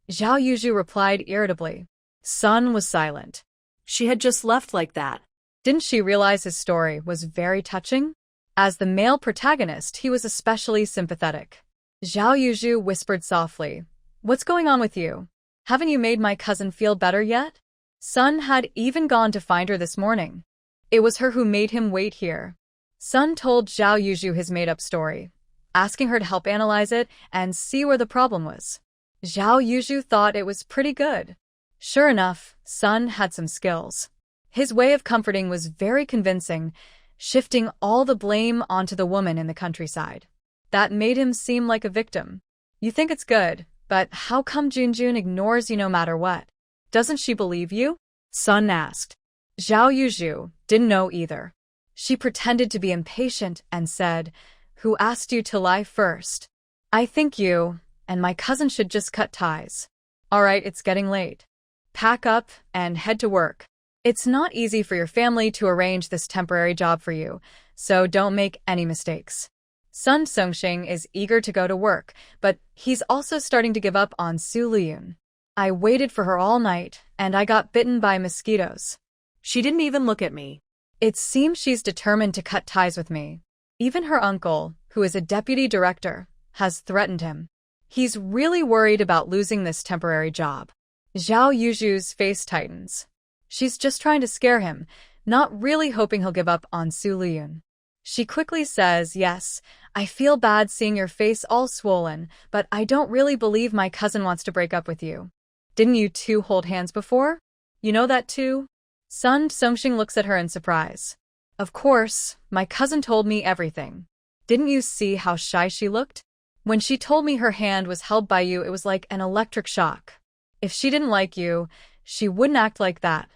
Zhao Yuzhu replied irritably. Sun was silent. She had just left like that. Didn't she realize his story was very touching? As the male protagonist, he was especially sympathetic. Zhao Yuzhu whispered softly. What's going on with you? Haven't you made my cousin feel better yet? Sun had even gone to find her this morning. It was her who made him wait here. Sun told Zhao Yuzhu his made-up story, asking her to help analyze it and see where the problem was. Zhao Yuzhu thought it was pretty good. Sure enough, Sun had some skills. His way of comforting was very convincing, shifting all the blame onto the woman in the countryside. That made him seem like a victim. You think it's good, but how come Junjun ignores you no matter what? Doesn't she believe you? Sun asked. Zhao Yuzhu didn't know either. She pretended to be impatient and said, Who asked you to lie first? I think you and my cousin should just cut ties. All right, it's getting late. Pack up and head to work. It's not easy for your family to arrange this temporary job for you, so don't make any mistakes. Sun Songxing is eager to go to work, but he's also starting to give up on Lüyun. I waited for her all night, and I got bitten by mosquitoes. She didn't even look at me. It seems she's determined to cut ties with me. Even her uncle, who is a deputy director, has threatened him. He's really worried about losing this temporary job. Zhao Yuzhu's face tightens. She's just trying to scare him, not really hoping he'll give up on Lüyun. She quickly says, Yes, I feel bad seeing your face all swollen, but I don't really believe my cousin wants to break up with you. Didn't you two hold hands before? You know that too? Sun Songxing looks at her in surprise. Of course, my cousin told me everything. Didn't you see how shy she looked? When she told me her hand was held by you, it was like an electric shock. If she didn't like you, she wouldn't act like that.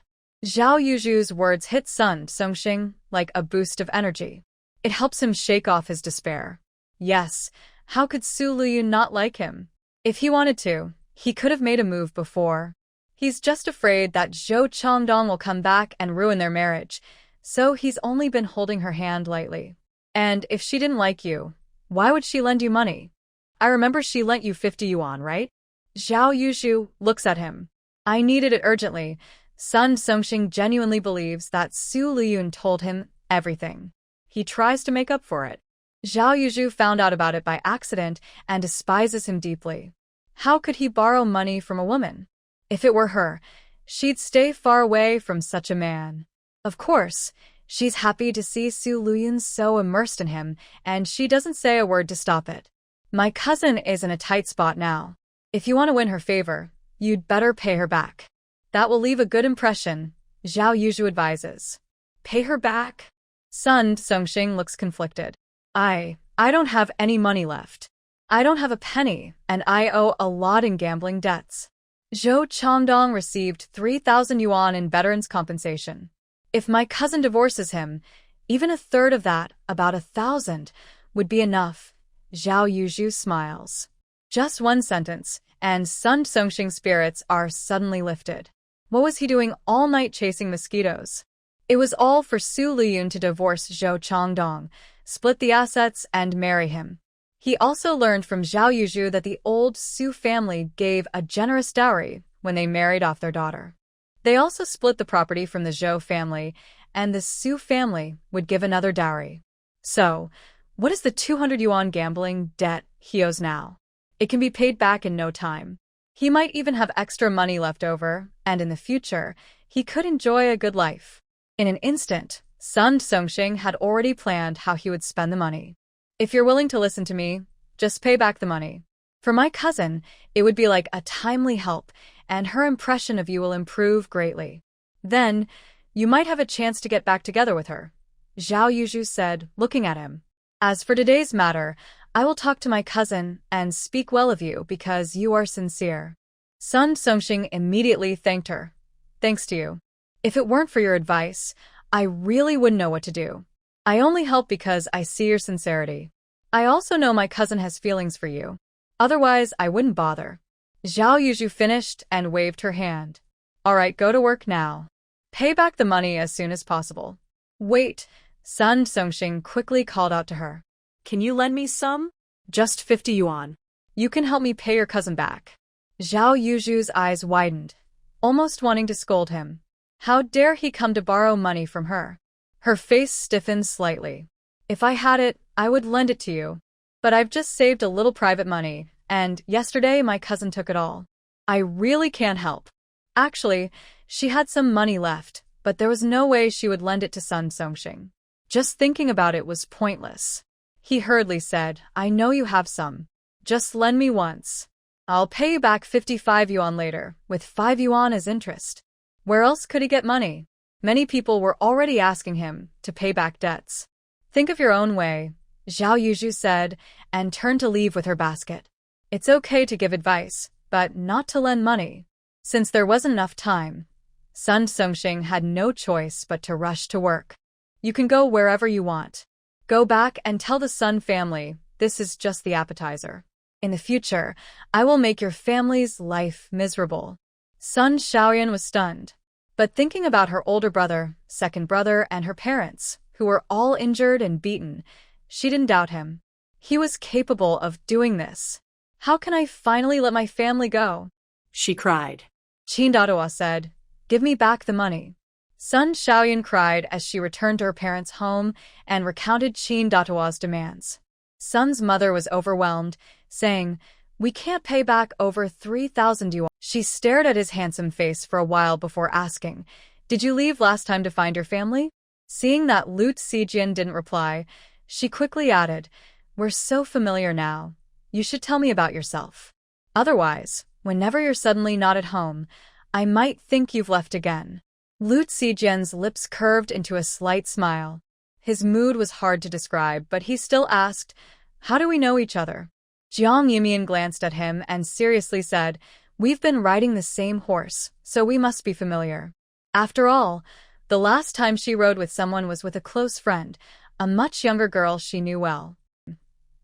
Zhao Yuzhu's words hit Sun Songxing like a boost of energy. It helps him shake off his despair. Yes, how could Lüyun not like him? If he wanted to, he could have made a move before. He's just afraid that Zhou Changdong will come back and ruin their marriage, so he's only been holding her hand lightly. And if she didn't like you, why would she lend you money? I remember she lent you 50 yuan, right? Zhao Yuzhu looks at him. I needed it urgently. Sun Songxing genuinely believes that Lüyun told him everything. He tries to make up for it. Zhao Yuzhu found out about it by accident and despises him deeply. How could he borrow money from a woman? If it were her, she'd stay far away from such a man. Of course, she's happy to see Lüyun so immersed in him, and she doesn't say a word to stop it. My cousin is in a tight spot now. If you want to win her favor, you'd better pay her back. That will leave a good impression, Zhao Yuzhu advises. Pay her back? Sun Songxing looks conflicted. I don't have any money left. I don't have a penny, and I owe a lot in gambling debts. Zhou Changdong received 3,000 yuan in veterans' compensation. If my cousin divorces him, even a third of that, about 1,000, would be enough. Zhao Yuzhu smiles. Just one sentence, and Sun Songxing's spirits are suddenly lifted. What was he doing all night chasing mosquitoes? It was all for Su Lüyun to divorce Zhou Changdong, split the assets, and marry him. He also learned from Zhao Yuzhu that the old Su family gave a generous dowry when they married off their daughter. They also split the property from the Zhou family, and the Su family would give another dowry. So, what is the 200 yuan gambling debt he owes now? It can be paid back in no time. He might even have extra money left over, and in the future, he could enjoy a good life. In an instant, Sun Songxing had already planned how he would spend the money. If you're willing to listen to me, just pay back the money. For my cousin, it would be like a timely help, and her impression of you will improve greatly. Then, you might have a chance to get back together with her, Zhao Yuzhu said, looking at him. As for today's matter, I will talk to my cousin and speak well of you because you are sincere. Sun Songxing immediately thanked her. Thanks to you. If it weren't for your advice, I really wouldn't know what to do. I only help because I see your sincerity. I also know my cousin has feelings for you. Otherwise, I wouldn't bother. Zhao Yuzhu finished and waved her hand. All right, go to work now. Pay back the money as soon as possible. Wait, Sun Songxing quickly called out to her. Can you lend me some? Just 50 yuan. You can help me pay your cousin back. Zhao Yuzhu's eyes widened, almost wanting to scold him. How dare he come to borrow money from her? Her face stiffened slightly. If I had it, I would lend it to you. But I've just saved a little private money, and yesterday my cousin took it all. I really can't help. Actually, she had some money left, but there was no way she would lend it to Sun Songxing. Just thinking about it was pointless. He hurriedly said, I know you have some. Just lend me once. I'll pay you back 55 yuan later, with 5 yuan as interest. Where else could he get money? Many people were already asking him to pay back debts. Think of your own way, Zhao Yuzhu said, and turned to leave with her basket. It's okay to give advice, but not to lend money. Since there wasn't enough time, Sun Songxing had no choice but to rush to work. You can go wherever you want. Go back and tell the Sun family this is just the appetizer. In the future, I will make your family's life miserable. Sun Xiaoyan was stunned. But thinking about her older brother, second brother, and her parents, who were all injured and beaten, she didn't doubt him. He was capable of doing this. How can I finally let my family go? She cried. Qin Datuo said, Give me back the money. Sun Xiaoyan cried as she returned to her parents' home and recounted Qin Datuo's demands. Sun's mother was overwhelmed, saying, We can't pay back over 3,000 yuan. She stared at his handsome face for a while before asking, Did you leave last time to find your family? Seeing that Lu Zijian didn't reply, she quickly added, We're so familiar now. You should tell me about yourself. Otherwise, whenever you're suddenly not at home, I might think you've left again. Lu Zijian's lips curved into a slight smile. His mood was hard to describe, but he still asked, How do we know each other? Jiang Yimian glanced at him and seriously said, We've been riding the same horse, so we must be familiar. After all, the last time she rode with someone was with a close friend, a much younger girl she knew well.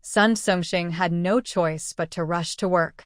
Sun Songxing had no choice but to rush to work.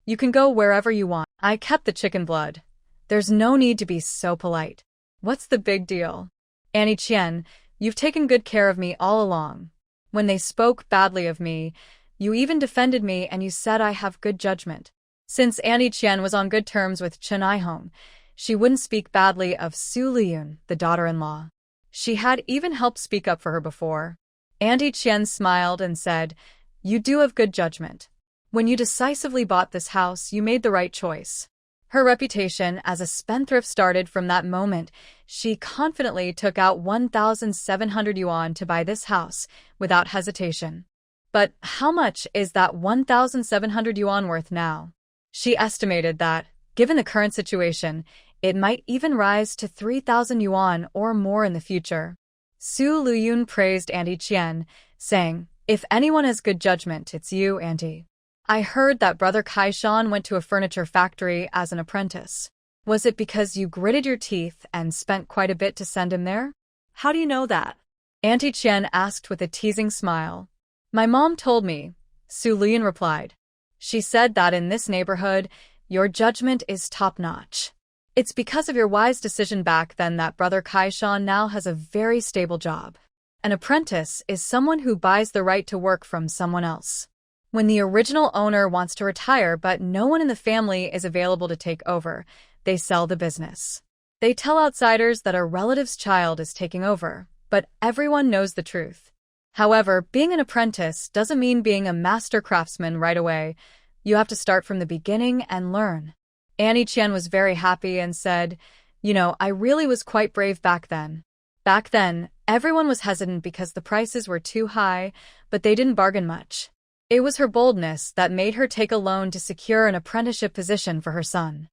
You can go wherever you want. I kept the chicken blood. There's no need to be so polite. What's the big deal? Annie Qian, you've taken good care of me all along. When they spoke badly of me, you even defended me and you said I have good judgment. Since Annie Qian was on good terms with Chen Aihong, she wouldn't speak badly of Su Lüyun, the daughter-in-law. She had even helped speak up for her before. Annie Qian smiled and said, You do have good judgment. When you decisively bought this house, you made the right choice. Her reputation as a spendthrift started from that moment. She confidently took out 1,700 yuan to buy this house, without hesitation. But how much is that 1,700 yuan worth now? She estimated that, given the current situation, it might even rise to 3,000 yuan or more in the future. Su Lüyun praised Annie Qian, saying, If anyone has good judgment, it's you, Auntie. I heard that Brother Kaishan went to a furniture factory as an apprentice. Was it because you gritted your teeth and spent quite a bit to send him there? How do you know that? Auntie Chen asked with a teasing smile. My mom told me, Lüyun replied. She said that in this neighborhood, your judgment is top-notch. It's because of your wise decision back then that Brother Kaishan now has a very stable job. An apprentice is someone who buys the right to work from someone else. When the original owner wants to retire but no one in the family is available to take over, they sell the business. They tell outsiders that a relative's child is taking over, but everyone knows the truth. However, being an apprentice doesn't mean being a master craftsman right away. You have to start from the beginning and learn. Annie Qian was very happy and said, I really was quite brave back then. Back then, everyone was hesitant because the prices were too high, but they didn't bargain much. It was her boldness that made her take a loan to secure an apprenticeship position for her son.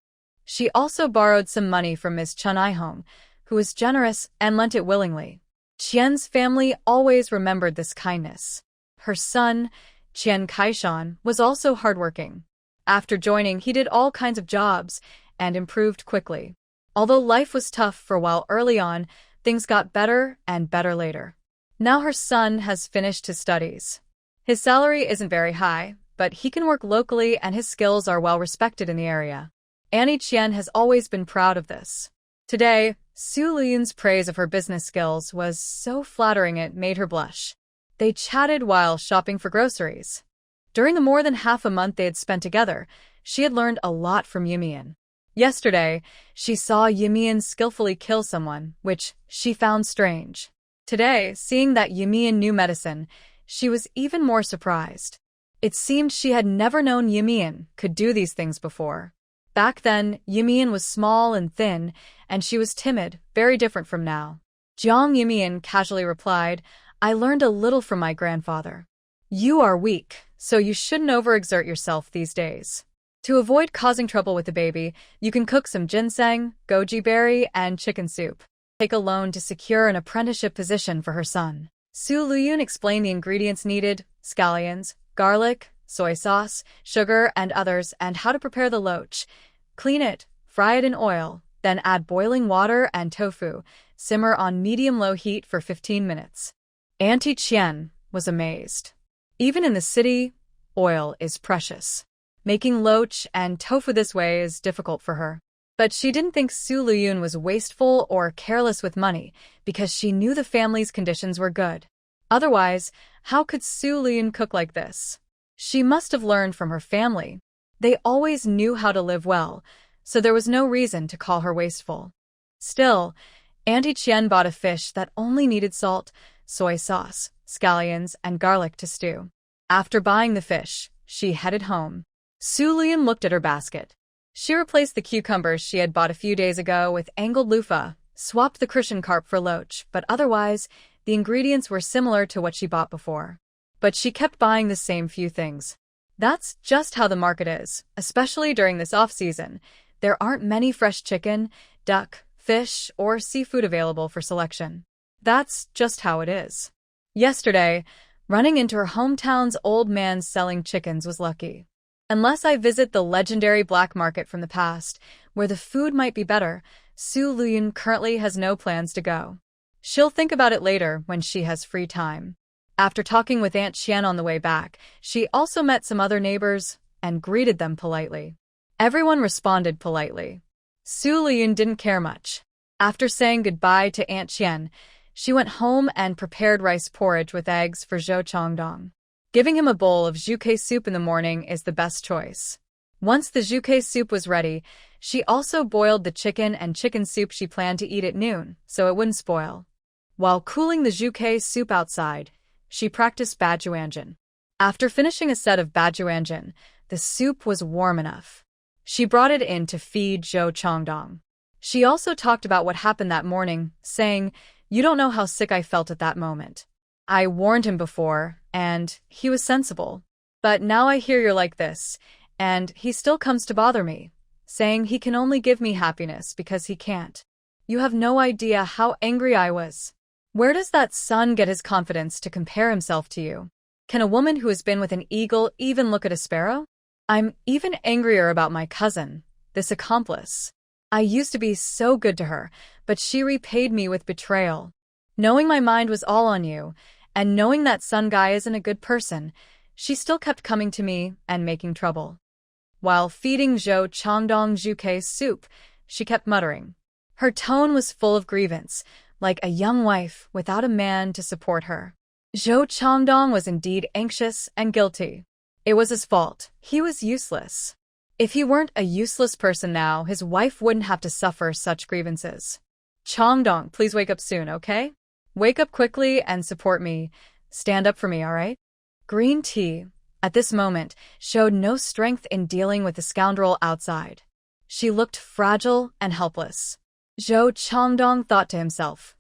She also borrowed some money from Ms. Chun Aihong, who was generous and lent it willingly. Qian's family always remembered this kindness. Her son, Qian Kaishan, was also hardworking. After joining, he did all kinds of jobs and improved quickly. Although life was tough for a while early on, things got better and better later. Now her son has finished his studies. His salary isn't very high, but he can work locally and his skills are well respected in the area. Annie Qian has always been proud of this. Today, Lüyun's praise of her business skills was so flattering it made her blush. They chatted while shopping for groceries. During the more than half a month they had spent together, she had learned a lot from Yumian. Yesterday, she saw Yumian skillfully kill someone, which she found strange. Today, seeing that Yumian knew medicine, she was even more surprised. It seemed she had never known Yumian could do these things before. Back then, Yumian was small and thin, and she was timid, very different from now. Jiang Yumian casually replied, I learned a little from my grandfather. You are weak, so you shouldn't overexert yourself these days. To avoid causing trouble with the baby, you can cook some ginseng, goji berry, and chicken soup. Take a loan to secure an apprenticeship position for her son. Lüyun explained the ingredients needed, scallions, garlic, soy sauce, sugar, and others, and how to prepare the loach. Clean it, fry it in oil, then add boiling water and tofu. Simmer on medium-low heat for 15 minutes. Auntie Qian was amazed. Even in the city, oil is precious. Making loach and tofu this way is difficult for her. But she didn't think Lüyun was wasteful or careless with money because she knew the family's conditions were good. Otherwise, how could Lüyun cook like this? She must have learned from her family. They always knew how to live well, so there was no reason to call her wasteful. Still, Auntie Qian bought a fish that only needed salt, soy sauce, scallions, and garlic to stew. After buying the fish, she headed home. Lüyun looked at her basket. She replaced the cucumbers she had bought a few days ago with angled loofah, swapped the Christian carp for loach, but otherwise, the ingredients were similar to what she bought before. But she kept buying the same few things. That's just how the market is, especially during this off-season. There aren't many fresh chicken, duck, fish, or seafood available for selection. That's just how it is. Yesterday, running into her hometown's old man selling chickens was lucky. Unless I visit the legendary black market from the past, where the food might be better, Lüyun currently has no plans to go. She'll think about it later when she has free time. After talking with Aunt Qian on the way back, she also met some other neighbors and greeted them politely. Everyone responded politely. Lüyun didn't care much. After saying goodbye to Aunt Qian, she went home and prepared rice porridge with eggs for Zhou Chongdong. Giving him a bowl of zhuke soup in the morning is the best choice. Once the zhuke soup was ready, she also boiled the chicken and chicken soup she planned to eat at noon, so it wouldn't spoil. While cooling the zhuke soup outside, she practiced bajuanjin. After finishing a set of bajuanjin, the soup was warm enough. She brought it in to feed Zhou Chongdong. She also talked about what happened that morning, saying, "You don't know how sick I felt at that moment. I warned him before, and he was sensible. But now I hear you're like this, and he still comes to bother me, saying he can only give me happiness because he can't. You have no idea how angry I was. Where does that son get his confidence to compare himself to you?" Can a woman who has been with an eagle even look at a sparrow? I'm even angrier about my cousin, this accomplice. I used to be so good to her, but she repaid me with betrayal. Knowing my mind was all on you, and knowing that Sun Guy isn't a good person, she still kept coming to me and making trouble. While feeding Zhou Changdong Zhuke's soup, she kept muttering. Her tone was full of grievance, like a young wife without a man to support her. Zhou Changdong was indeed anxious and guilty. It was his fault. He was useless. If he weren't a useless person now, his wife wouldn't have to suffer such grievances. Changdong, please wake up soon, okay? Wake up quickly and support me. Stand up for me, all right? Green tea, at this moment, showed no strength in dealing with the scoundrel outside. She looked fragile and helpless. Zhou Changdong thought to himself,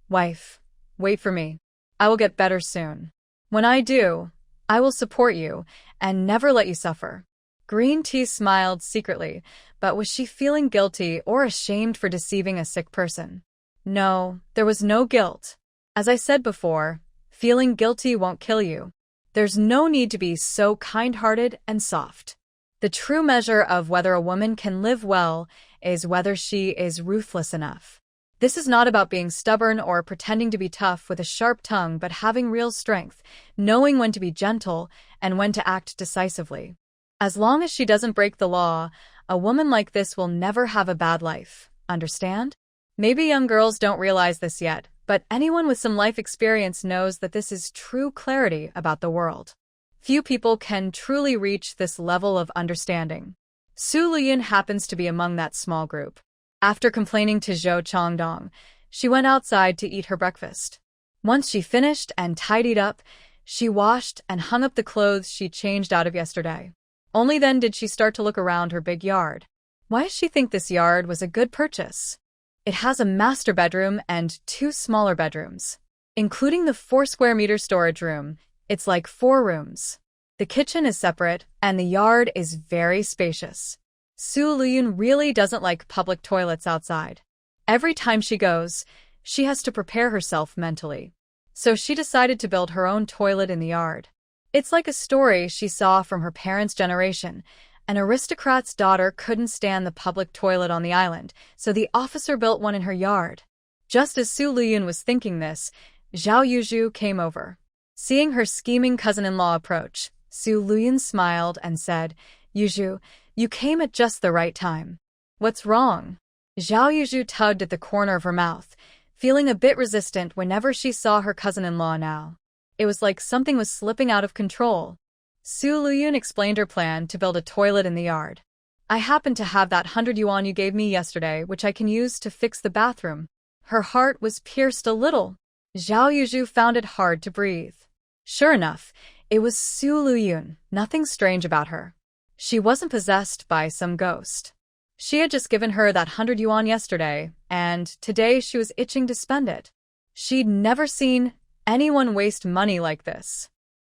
"Wife, wait for me. I will get better soon. When I do, I will support you and never let you suffer." Green tea smiled secretly, but was she feeling guilty or ashamed for deceiving a sick person? No, there was no guilt. As I said before, feeling guilty won't kill you. There's no need to be so kind-hearted and soft. The true measure of whether a woman can live well is whether she is ruthless enough. This is not about being stubborn or pretending to be tough with a sharp tongue, but having real strength, knowing when to be gentle and when to act decisively. As long as she doesn't break the law, a woman like this will never have a bad life. Understand? Maybe young girls don't realize this yet, but anyone with some life experience knows that this is true clarity about the world. Few people can truly reach this level of understanding. Lüyun happens to be among that small group. After complaining to Zhou Changdong, she went outside to eat her breakfast. Once she finished and tidied up, she washed and hung up the clothes she changed out of yesterday. Only then did she start to look around her big yard. Why does she think this yard was a good purchase? It has a master bedroom and 2 smaller bedrooms. Including the 4 square meter storage room, it's like 4 rooms. The kitchen is separate, and the yard is very spacious. Lüyun really doesn't like public toilets outside. Every time she goes, she has to prepare herself mentally. So she decided to build her own toilet in the yard. It's like a story she saw from her parents' generation. An aristocrat's daughter couldn't stand the public toilet on the island, so the officer built one in her yard. Just as Lüyun was thinking this, Zhao Yuzhu came over. Seeing her scheming cousin-in-law approach, Lüyun smiled and said, "Yuzhu, you came at just the right time. What's wrong?" Zhao Yuzhu tugged at the corner of her mouth, feeling a bit resistant whenever she saw her cousin-in-law now. It was like something was slipping out of control. Lüyun explained her plan to build a toilet in the yard. "I happen to have that 100 yuan you gave me yesterday, which I can use to fix the bathroom." Her heart was pierced a little. Zhao Yuzhu found it hard to breathe. Sure enough, it was Lüyun, nothing strange about her. She wasn't possessed by some ghost. She had just given her that 100 yuan yesterday, and today she was itching to spend it. She'd never seen anyone waste money like this.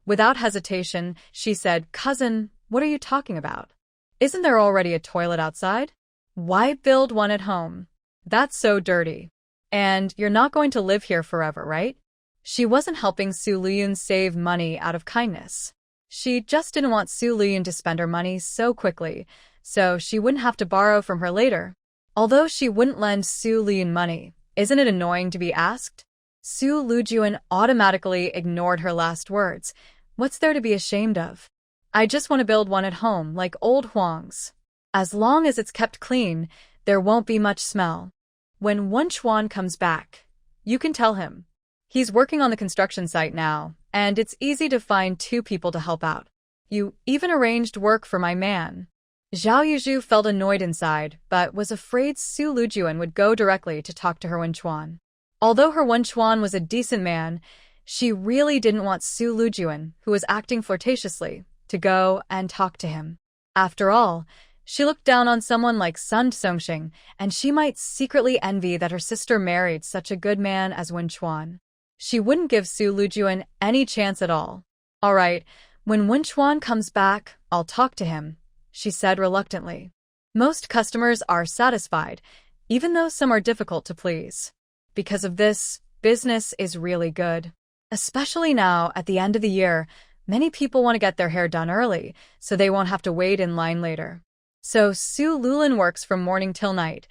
Without hesitation, she said, "Cousin, what are you talking about? Isn't there already a toilet outside? Why build one at home? That's so dirty. And you're not going to live here forever, right?" She wasn't helping Lüyun save money out of kindness. She just didn't want Lüyun to spend her money so quickly, so she wouldn't have to borrow from her later. Although she wouldn't lend Lüyun money, isn't it annoying to be asked? Lüyun automatically ignored her last words. What's there to be ashamed of? I just want to build one at home, like old Huang's. As long as it's kept clean, there won't be much smell. When Wenchuan comes back, you can tell him. He's working on the construction site now, and it's easy to find 2 people to help out. You even arranged work for my man. Zhao Yuzhu felt annoyed inside, but was afraid Lüyun would go directly to talk to her Wenchuan. Although her Wenchuan was a decent man, she really didn't want Lüyun, who was acting flirtatiously, to go and talk to him. After all, she looked down on someone like Sun Songxing, and she might secretly envy that her sister married such a good man as Wenchuan. She wouldn't give Lüyun any chance at all. "All right, when Wenchuan comes back, I'll talk to him," she said reluctantly. Most customers are satisfied, even though some are difficult to please. Because of this, business is really good. Especially now, at the end of the year, Many people want to get their hair done early, so they won't have to wait in line later. So Su Lulin works from morning till night,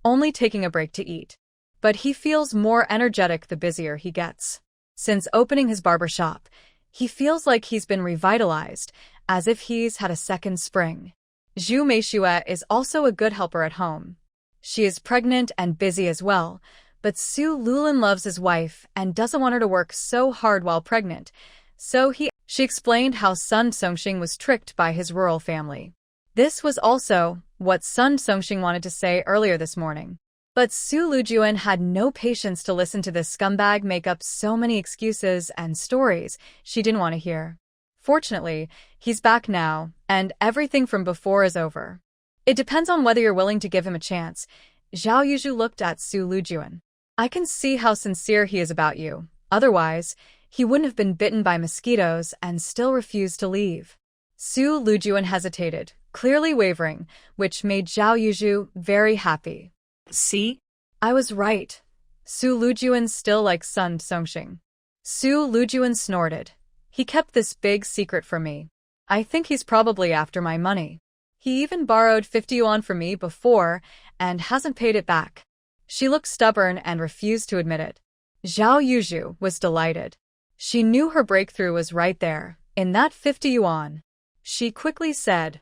only taking a break to eat. But he feels more energetic the busier he gets. Since opening his barber shop, he feels like he's been revitalized, as if he's had a second spring. Zhu Meishue is also a good helper at home. She is pregnant and busy as well, but Su Lulin loves his wife and doesn't want her to work so hard while pregnant, so she explained how Sun Songxing was tricked by his rural family. This was also what Sun Songxing wanted to say earlier this morning. But Su Lujuan had no patience to listen to this scumbag make up so many excuses and stories she didn't want to hear. Fortunately, he's back now, and everything from before is over. It depends on whether you're willing to give him a chance. Zhao Yuzhu looked at Su Lujuan. I can see how sincere he is about you. Otherwise, he wouldn't have been bitten by mosquitoes and still refused to leave. Su Lujuan hesitated, clearly wavering, which made Zhao Yuzhu very happy. See? I was right. Su Lujuan still likes Sun Songxing. Su Lujuan snorted. He kept this big secret from me. I think he's probably after my money. He even borrowed 50 yuan from me before and hasn't paid it back. She looked stubborn and refused to admit it. Zhao Yuzhu was delighted. She knew her breakthrough was right there, in that 50 yuan. She quickly said,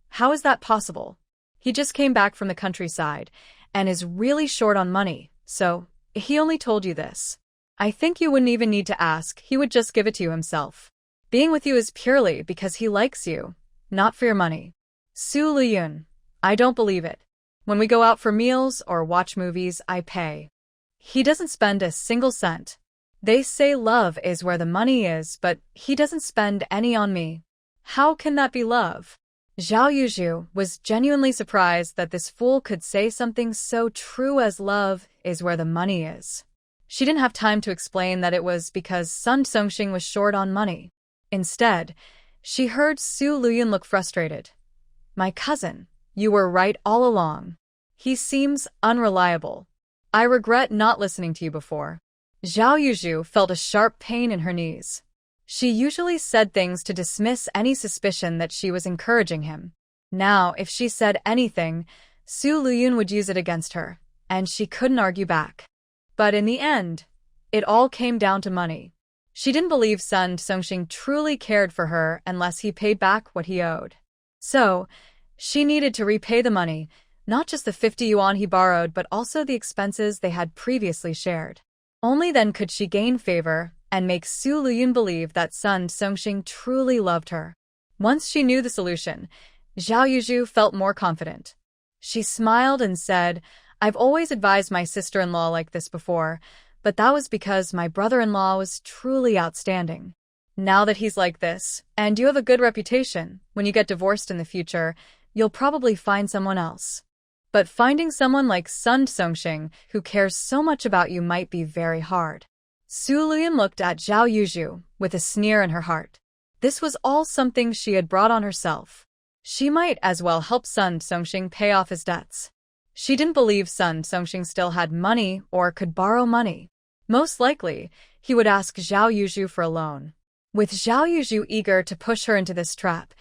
"How is that possible? He just came back from the countryside and is really short on money, so he only told you this. I think you wouldn't even need to ask, he would just give it to you himself. Being with you is purely because he likes you, not for your money." Su Lüyun, I don't believe it. When we go out for meals or watch movies, I pay. He doesn't spend a single cent. They say love is where the money is, but he doesn't spend any on me. How can that be love? Zhao Yuzhu was genuinely surprised that this fool could say something so true as love is where the money is. She didn't have time to explain that it was because Sun Songxing was short on money. Instead, she heard Su Lüyun look frustrated. My cousin, you were right all along. He seems unreliable. I regret not listening to you before. Zhao Yuzhu felt a sharp pain in her knees. She usually said things to dismiss any suspicion that she was encouraging him. Now, if she said anything, Su Lüyun would use it against her, and she couldn't argue back. But in the end, it all came down to money. She didn't believe Sun Songxing truly cared for her unless he paid back what he owed. So, she needed to repay the money, not just the 50 yuan he borrowed but also the expenses they had previously shared. Only then could she gain favor and make Su Lüyun believe that Sun Songxing truly loved her. Once she knew the solution, Zhao Yuzhu felt more confident. She smiled and said, I've always advised my sister-in-law like this before, but that was because my brother-in-law was truly outstanding. Now that he's like this, and you have a good reputation, when you get divorced in the future, you'll probably find someone else. But finding someone like Sun Songxing who cares so much about you might be very hard. Su Lüyun looked at Zhao Yuzhu with a sneer in her heart. This was all something she had brought on herself. She might as well help Sun Songxing pay off his debts. She didn't believe Sun Songxing still had money or could borrow money. Most likely, he would ask Zhao Yuzhu for a loan. With Zhao Yuzhu eager to push her into this trap,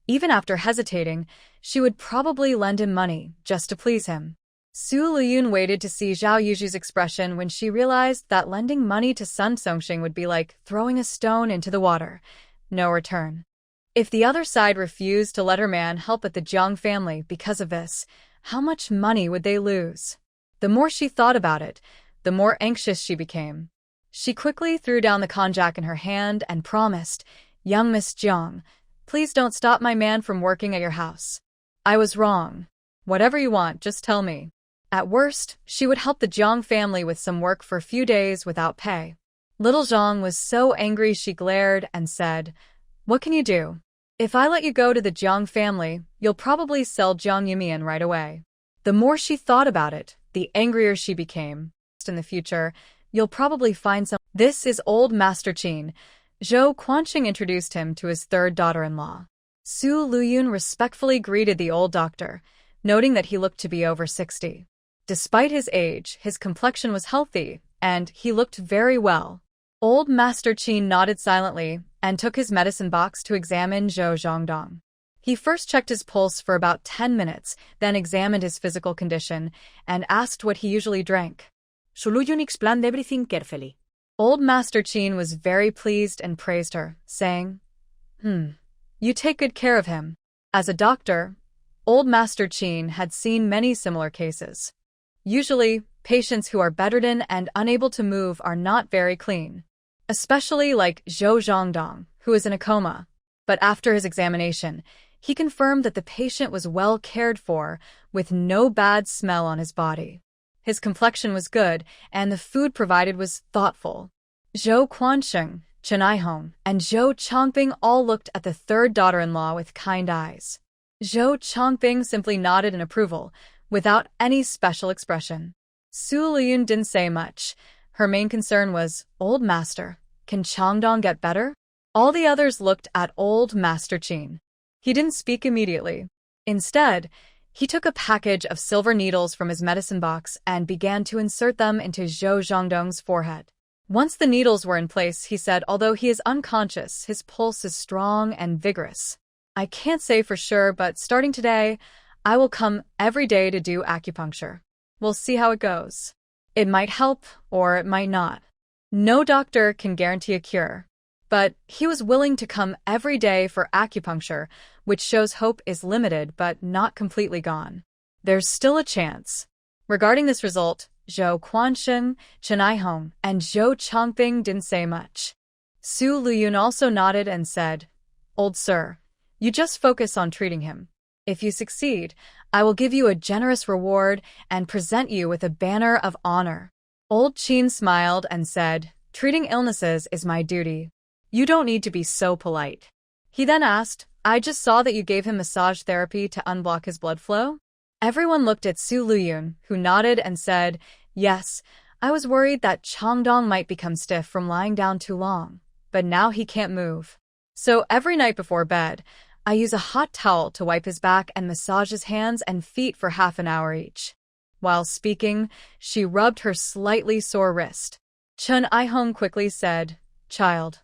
even after hesitating, she would probably lend him money just to please him. Su Lüyun waited to see Zhao Yuzhu's expression when she realized that lending money to Sun Songxing would be like throwing a stone into the water. No return. If the other side refused to let her man help at the Jiang family because of this, how much money would they lose? The more she thought about it, the more anxious she became. She quickly threw down the konjac in her hand and promised, Young Miss Jiang, please don't stop my man from working at your house. I was wrong. Whatever you want, just tell me. At worst, she would help the Jiang family with some work for a few days without pay. Little Jiang was so angry she glared and said, What can you do? If I let you go to the Jiang family, you'll probably sell Jiang Yumian right away. The more she thought about it, the angrier she became. In the future, you'll probably find some. This is old Master Qin. Zhou Quanqing introduced him to his third daughter-in-law. Su Lüyun respectfully greeted the old doctor, noting that he looked to be over 60. Despite his age, his complexion was healthy, and he looked very well. Old Master Qin nodded silently and took his medicine box to examine Zhou Zhongdong. He first checked his pulse for about 10 minutes, then examined his physical condition and asked what he usually drank. Lüyun explained everything carefully. Old Master Qin was very pleased and praised her, saying, You take good care of him. As a doctor, Old Master Qin had seen many similar cases. Usually, patients who are bedridden and unable to move are not very clean, especially like Zhou Zhongdong, who is in a coma. But after his examination, he confirmed that the patient was well cared for, with no bad smell on his body. His complexion was good, and the food provided was thoughtful. Zhou Quansheng, Chen Aihong, and Zhou Chongping all looked at the third daughter-in-law with kind eyes. Zhou Chongping simply nodded in approval, without any special expression. Su Lüyun didn't say much. Her main concern was, Old Master, can Chongdong get better? All the others looked at Old Master Qin. He didn't speak immediately. Instead, he took a package of silver needles from his medicine box and began to insert them into Zhou Zhongdong's forehead. Once the needles were in place, he said, although he is unconscious, his pulse is strong and vigorous. I can't say for sure, but starting today, I will come every day to do acupuncture. We'll see how it goes. It might help, or it might not. No doctor can guarantee a cure. But he was willing to come every day for acupuncture, which shows hope is limited but not completely gone. There's still a chance. Regarding this result, Zhou Quansheng, Chen Aihong, and Zhou Chongping didn't say much. Su Lüyun also nodded and said, Old sir, you just focus on treating him. If you succeed, I will give you a generous reward and present you with a banner of honor. Old Qin smiled and said, Treating illnesses is my duty. You don't need to be so polite. He then asked, I just saw that you gave him massage therapy to unblock his blood flow? Everyone looked at Su Lüyun, who nodded and said, Yes, I was worried that Chongdong might become stiff from lying down too long, but now he can't move. So every night before bed, I use a hot towel to wipe his back and massage his hands and feet for half an hour each. While speaking, she rubbed her slightly sore wrist. Chen Aihong quickly said, Child,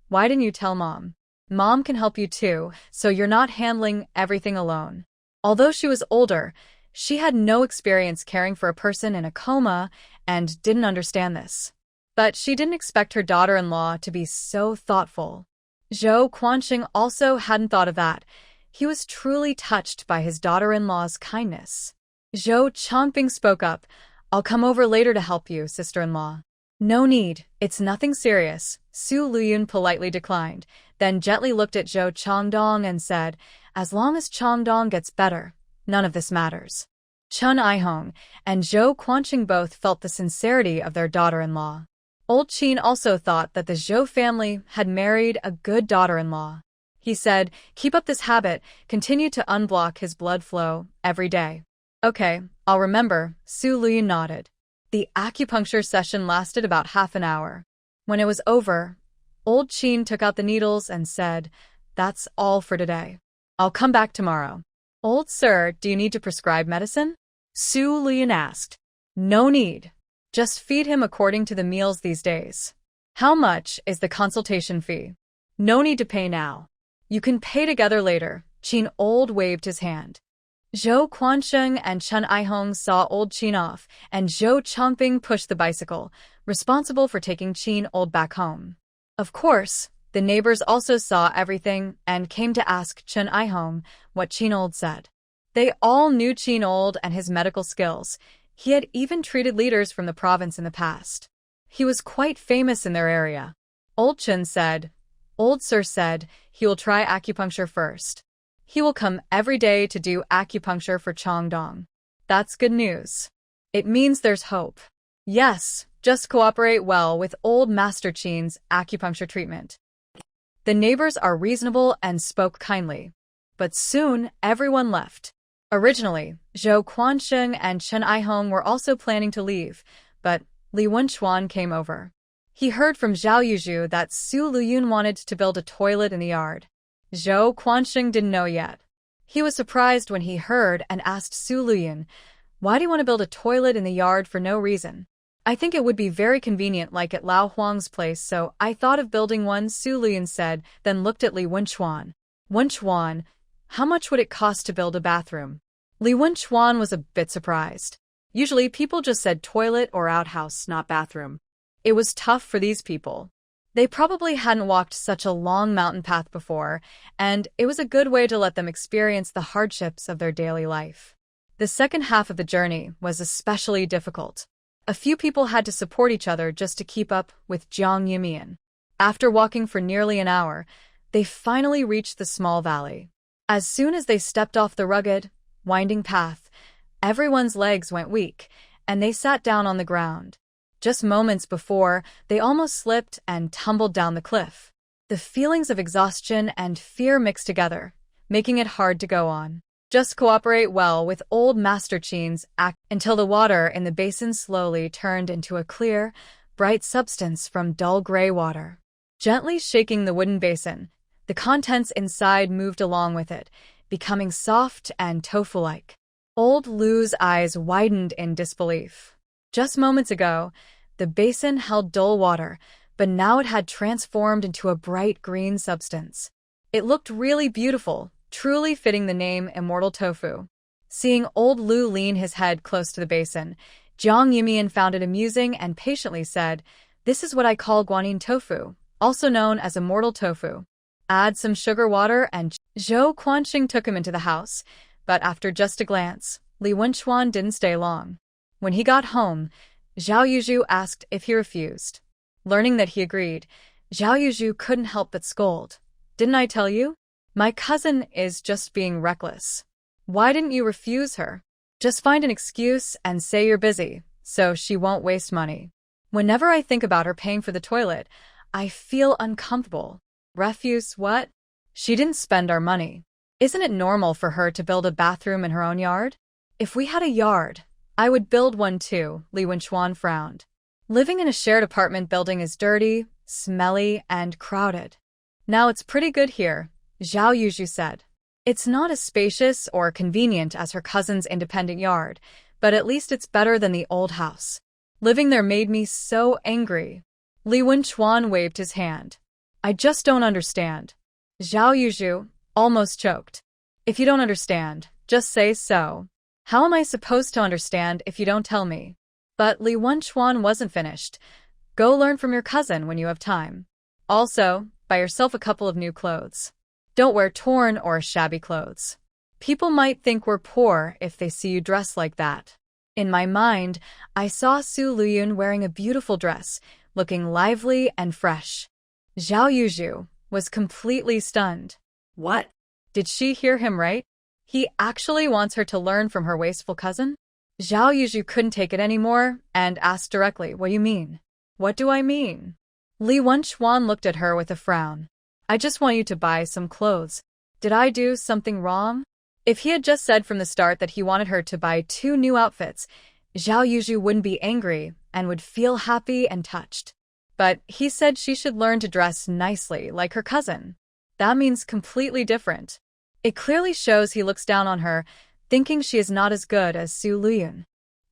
why didn't you tell Mom? Mom can help you too, so you're not handling everything alone. Although she was older, she had no experience caring for a person in a coma and didn't understand this. But she didn't expect her daughter-in-law to be so thoughtful. Zhou Quansheng also hadn't thought of that. He was truly touched by his daughter-in-law's kindness. Zhou Chongping spoke up, I'll come over later to help you, sister-in-law. No need, it's nothing serious, Su Lüyun politely declined, then gently looked at Zhou Chongdong and said, As long as Chongdong gets better, none of this matters. Chen Aihong and Zhou Quansheng both felt the sincerity of their daughter-in-law. Old Qin also thought that the Zhou family had married a good daughter-in-law. He said, Keep up this habit, continue to unblock his blood flow every day. Okay, I'll remember, Su Lüyun nodded. The acupuncture session lasted about half an hour. When it was over, Old Qin took out the needles and said, That's all for today. I'll come back tomorrow. Old sir, do you need to prescribe medicine? Su Lüyun asked. No need. Just feed him according to the meals these days. How much is the consultation fee? No need to pay now. You can pay together later. Qin Old waved his hand. Zhou Quansheng and Chen Aihong saw Old Qin off, and Zhou Chongping pushed the bicycle, responsible for taking Qin Old back home. Of course, the neighbors also saw everything and came to ask Chen Aihong what Qin Old said. They all knew Qin Old and his medical skills. He had even treated leaders from the province in the past. He was quite famous in their area. Old Chen said, Old Sir said he will try acupuncture first. He will come every day to do acupuncture for Chongdong. That's good news. It means there's hope. Yes, just cooperate well with Old Master Qin's acupuncture treatment. The neighbors are reasonable and spoke kindly. But soon, everyone left. Originally, Zhou Quansheng and Chen Aihong were also planning to leave, but Li Wenchuan came over. He heard from Zhao Yuzhu that Su Lüyun wanted to build a toilet in the yard. Zhou Quansheng didn't know yet. He was surprised when he heard and asked Su Lüyun, Why do you want to build a toilet in the yard for no reason? I think it would be very convenient like at Lao Huang's place, so I thought of building one, Su Lüyun said, then looked at Li Wenchuan. Wenchuan, how much would it cost to build a bathroom? Li Wenchuan was a bit surprised. Usually people just said toilet or outhouse, not bathroom. It was tough for these people. They probably hadn't walked such a long mountain path before, and it was a good way to let them experience the hardships of their daily life. The second half of the journey was especially difficult. A few people had to support each other just to keep up with Jiang Yimian. After walking for nearly an hour, they finally reached the small valley. As soon as they stepped off the rugged, winding path, everyone's legs went weak, and they sat down on the ground. Just moments before, they almost slipped and tumbled down the cliff. The feelings of exhaustion and fear mixed together, making it hard to go on. Just cooperate well with old Master Qin's act until the water in the basin slowly turned into a clear, bright substance from dull gray water. Gently shaking the wooden basin, the contents inside moved along with it, becoming soft and tofu-like. Old Lu's eyes widened in disbelief. Just moments ago, the basin held dull water, but now it had transformed into a bright green substance. It looked really beautiful, truly fitting the name Immortal Tofu. Seeing old Lu lean his head close to the basin, Jiang Yimian found it amusing and patiently said, "This is what I call guanyin tofu, also known as Immortal Tofu. Add some sugar water," and Zhou Quanxing took him into the house, but after just a glance, Li Wenchuan didn't stay long. When he got home, Zhao Yuzhu asked if he refused. Learning that he agreed, Zhao Yuzhu couldn't help but scold. "Didn't I tell you? My cousin is just being reckless. Why didn't you refuse her? Just find an excuse and say you're busy, so she won't waste money. Whenever I think about her paying for the toilet, I feel uncomfortable." "Refuse what? She didn't spend our money. Isn't it normal for her to build a bathroom in her own yard? If we had a yard, I would build one too," Li Wenchuan frowned. "Living in a shared apartment building is dirty, smelly, and crowded. Now it's pretty good here," Zhao Yuzhu said. "It's not as spacious or convenient as her cousin's independent yard, but at least it's better than the old house. Living there made me so angry." Li Wenchuan waved his hand. "I just don't understand." Zhao Yuzhu almost choked. "If you don't understand, just say so. How am I supposed to understand if you don't tell me?" But Li Wenchuan wasn't finished. "Go learn from your cousin when you have time. Also, buy yourself a couple of new clothes. Don't wear torn or shabby clothes. People might think we're poor if they see you dressed like that." In my mind, I saw Su Lüyun wearing a beautiful dress, looking lively and fresh. Zhao Yuzhu was completely stunned. What? Did she hear him right? He actually wants her to learn from her wasteful cousin? Zhao Yuzhu couldn't take it anymore and asked directly, "What do you mean?" "What do I mean?" Li Wenchuan looked at her with a frown. "I just want you to buy some clothes. Did I do something wrong?" If he had just said from the start that he wanted her to buy 2 new outfits, Zhao Yuzhu wouldn't be angry and would feel happy and touched. But he said she should learn to dress nicely like her cousin. That means completely different. It clearly shows he looks down on her, thinking she is not as good as Su Lüyun.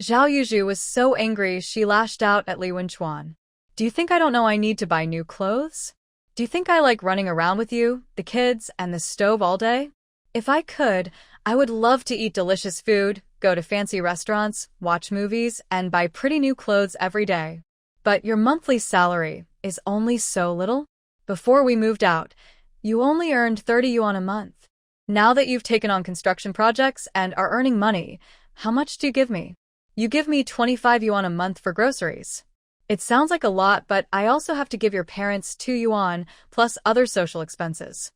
Zhao Yuzhu was so angry she lashed out at Li Wenchuan. "Do you think I don't know I need to buy new clothes? Do you think I like running around with you, the kids, and the stove all day? If I could, I would love to eat delicious food, go to fancy restaurants, watch movies, and buy pretty new clothes every day. But your monthly salary is only so little. Before we moved out, you only earned 30 yuan a month. Now that you've taken on construction projects and are earning money, how much do you give me? You give me 25 yuan a month for groceries. It sounds like a lot, but I also have to give your parents 2 yuan plus other social expenses.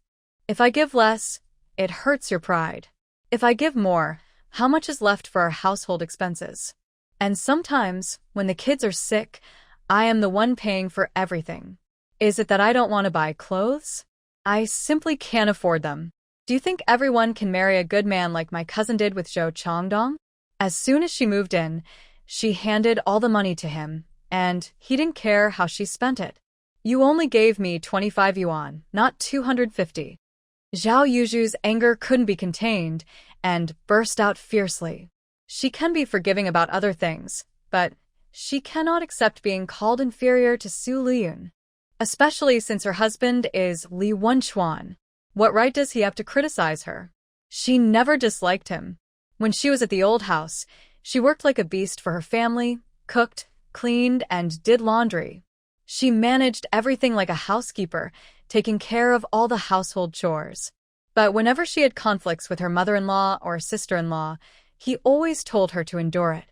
If I give less, it hurts your pride. If I give more, how much is left for our household expenses? And sometimes, when the kids are sick, I am the one paying for everything. Is it that I don't want to buy clothes? I simply can't afford them. Do you think everyone can marry a good man like my cousin did with Zhou Changdong?" As soon as she moved in, she handed all the money to him, and he didn't care how she spent it. "You only gave me 25 yuan, not 250. Zhao Yuzhu's anger couldn't be contained and burst out fiercely. She can be forgiving about other things, but She cannot accept being called inferior to Su Lüyun, especially since her husband is Lüyun. What right does he have to criticize her? She never disliked him. When she was at the old house, she worked like a beast for her family, cooked, cleaned, and did laundry. She managed everything like a housekeeper, taking care of all the household chores. But whenever she had conflicts with her mother-in-law or sister-in-law, he always told her to endure it.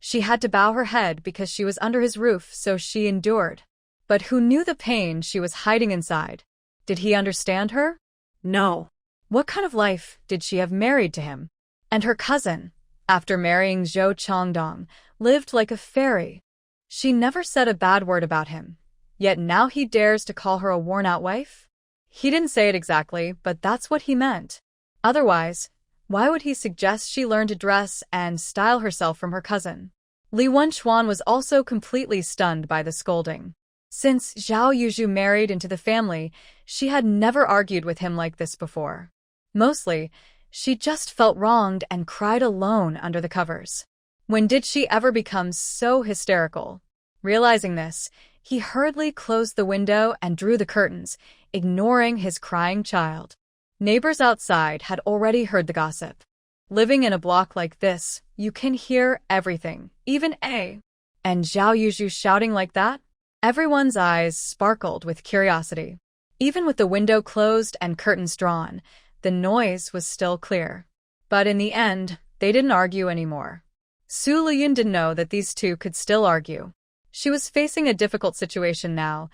She had to bow her head because she was under his roof, so she endured. But who knew the pain she was hiding inside? Did he understand her? No. What kind of life did she have married to him? And her cousin, after marrying Zhou Changdong, lived like a fairy. She never said a bad word about him, yet now he dares to call her a worn-out wife? He didn't say it exactly, but that's what he meant. Otherwise, why would he suggest she learn to dress and style herself from her cousin? Lüyun was also completely stunned by the scolding. Since Zhao Yuzhu married into the family, she had never argued with him like this before. Mostly, she just felt wronged and cried alone under the covers. When did she ever become so hysterical? Realizing this, he hurriedly closed the window and drew the curtains, ignoring his crying child. Neighbors outside had already heard the gossip. Living in a block like this, you can hear everything, even A. And Zhao Yuzhu shouting like that? Everyone's eyes sparkled with curiosity. Even with the window closed and curtains drawn, the noise was still clear. But in the end, they didn't argue anymore. Su Lüyun didn't know that these two could still argue. She was facing a difficult situation now.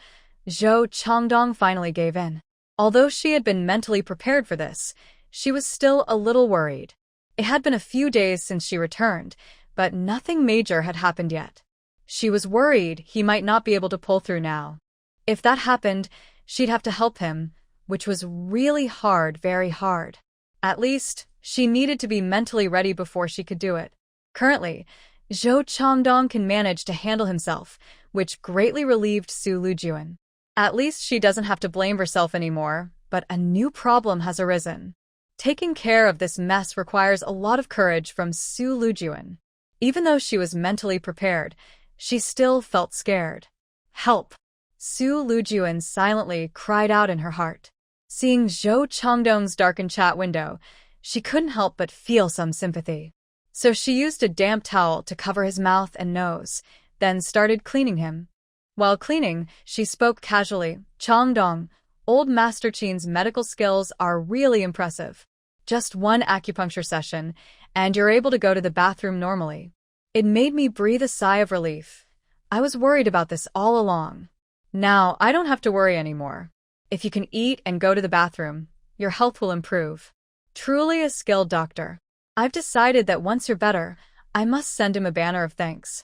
Zhou Changdong finally gave in. Although she had been mentally prepared for this, she was still a little worried. It had been a few days since she returned, but nothing major had happened yet. She was worried he might not be able to pull through now. If that happened, she'd have to help him, which was really hard, very hard. At least, she needed to be mentally ready before she could do it. Currently, Zhou Changdong can manage to handle himself, which greatly relieved Su Lüyun. At least she doesn't have to blame herself anymore, but a new problem has arisen. Taking care of this mess requires a lot of courage from Su Lüyun. Even though she was mentally prepared, she still felt scared. Help! Su Lüyun silently cried out in her heart. Seeing Zhou Changdong's darkened chat window, she couldn't help but feel some sympathy. So she used a damp towel to cover his mouth and nose, then started cleaning him. While cleaning, she spoke casually, Changdong, old Master Qin's medical skills are really impressive. Just one acupuncture session, and you're able to go to the bathroom normally. It made me breathe a sigh of relief. I was worried about this all along. Now, I don't have to worry anymore. If you can eat and go to the bathroom, your health will improve. Truly a skilled doctor. I've decided that once you're better, I must send him a banner of thanks.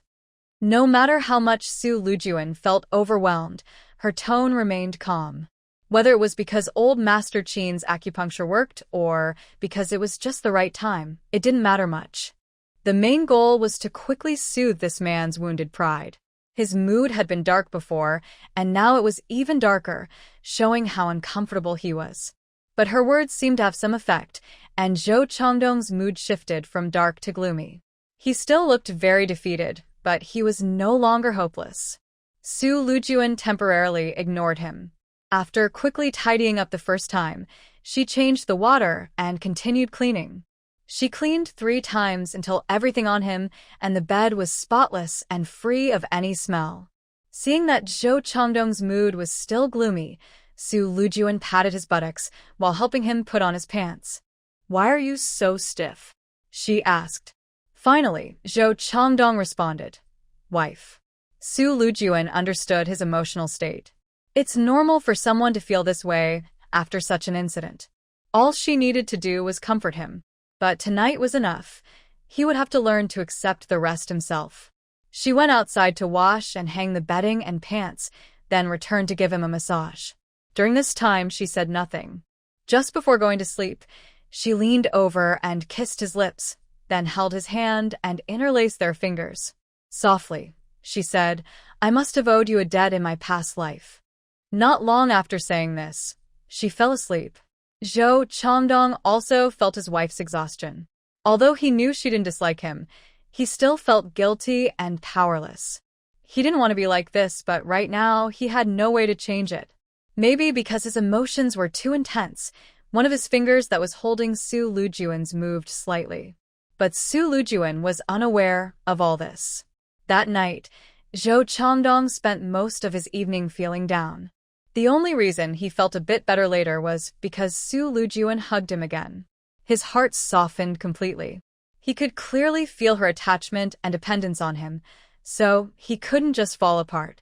No matter how much Su Lüyun felt overwhelmed, her tone remained calm. Whether it was because old Master Qin's acupuncture worked or because it was just the right time, it didn't matter much. The main goal was to quickly soothe this man's wounded pride. His mood had been dark before, and now it was even darker, showing how uncomfortable he was. But her words seemed to have some effect, and Zhou Changdong's mood shifted from dark to gloomy. He still looked very defeated, but he was no longer hopeless. Su Lüyun temporarily ignored him. After quickly tidying up the first time, she changed the water and continued cleaning. She cleaned 3 times until everything on him and the bed was spotless and free of any smell. Seeing that Zhou Changdong's mood was still gloomy, Su Lüyun patted his buttocks while helping him put on his pants. "Why are you so stiff?" she asked. Finally, Zhou Changdong responded, "Wife." Su Lüyun understood his emotional state. It's normal for someone to feel this way after such an incident. All she needed to do was comfort him. But tonight was enough. He would have to learn to accept the rest himself. She went outside to wash and hang the bedding and pants, then returned to give him a massage. During this time, she said nothing. Just before going to sleep, she leaned over and kissed his lips, then held his hand and interlaced their fingers. Softly, she said, "I must have owed you a debt in my past life." Not long after saying this, she fell asleep. Zhou Changdong also felt his wife's exhaustion. Although he knew she didn't dislike him, he still felt guilty and powerless. He didn't want to be like this, but right now he had no way to change it. Maybe because his emotions were too intense, one of his fingers that was holding Su Lüyun's moved slightly. But Su Lüyun was unaware of all this. That night, Zhou Changdong spent most of his evening feeling down. The only reason he felt a bit better later was because Su Lüyun hugged him again. His heart softened completely. He could clearly feel her attachment and dependence on him, so he couldn't just fall apart.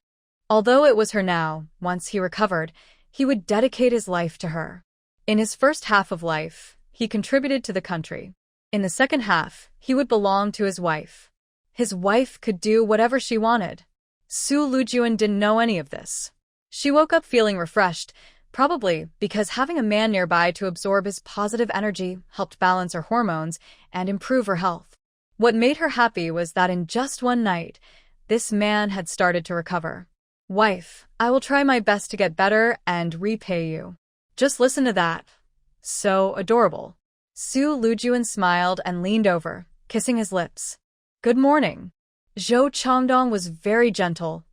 Although it was her now, once he recovered, he would dedicate his life to her. In his first half of life, he contributed to the country. In the second half, he would belong to his wife. His wife could do whatever she wanted. Su Lüyun didn't know any of this. She woke up feeling refreshed, probably because having a man nearby to absorb his positive energy helped balance her hormones and improve her health. What made her happy was that in just one night, this man had started to recover. Wife, I will try my best to get better and repay you. Just listen to that. So adorable. Su Lüyun smiled and leaned over, kissing his lips. Good morning. Zhou Changdong was very gentle.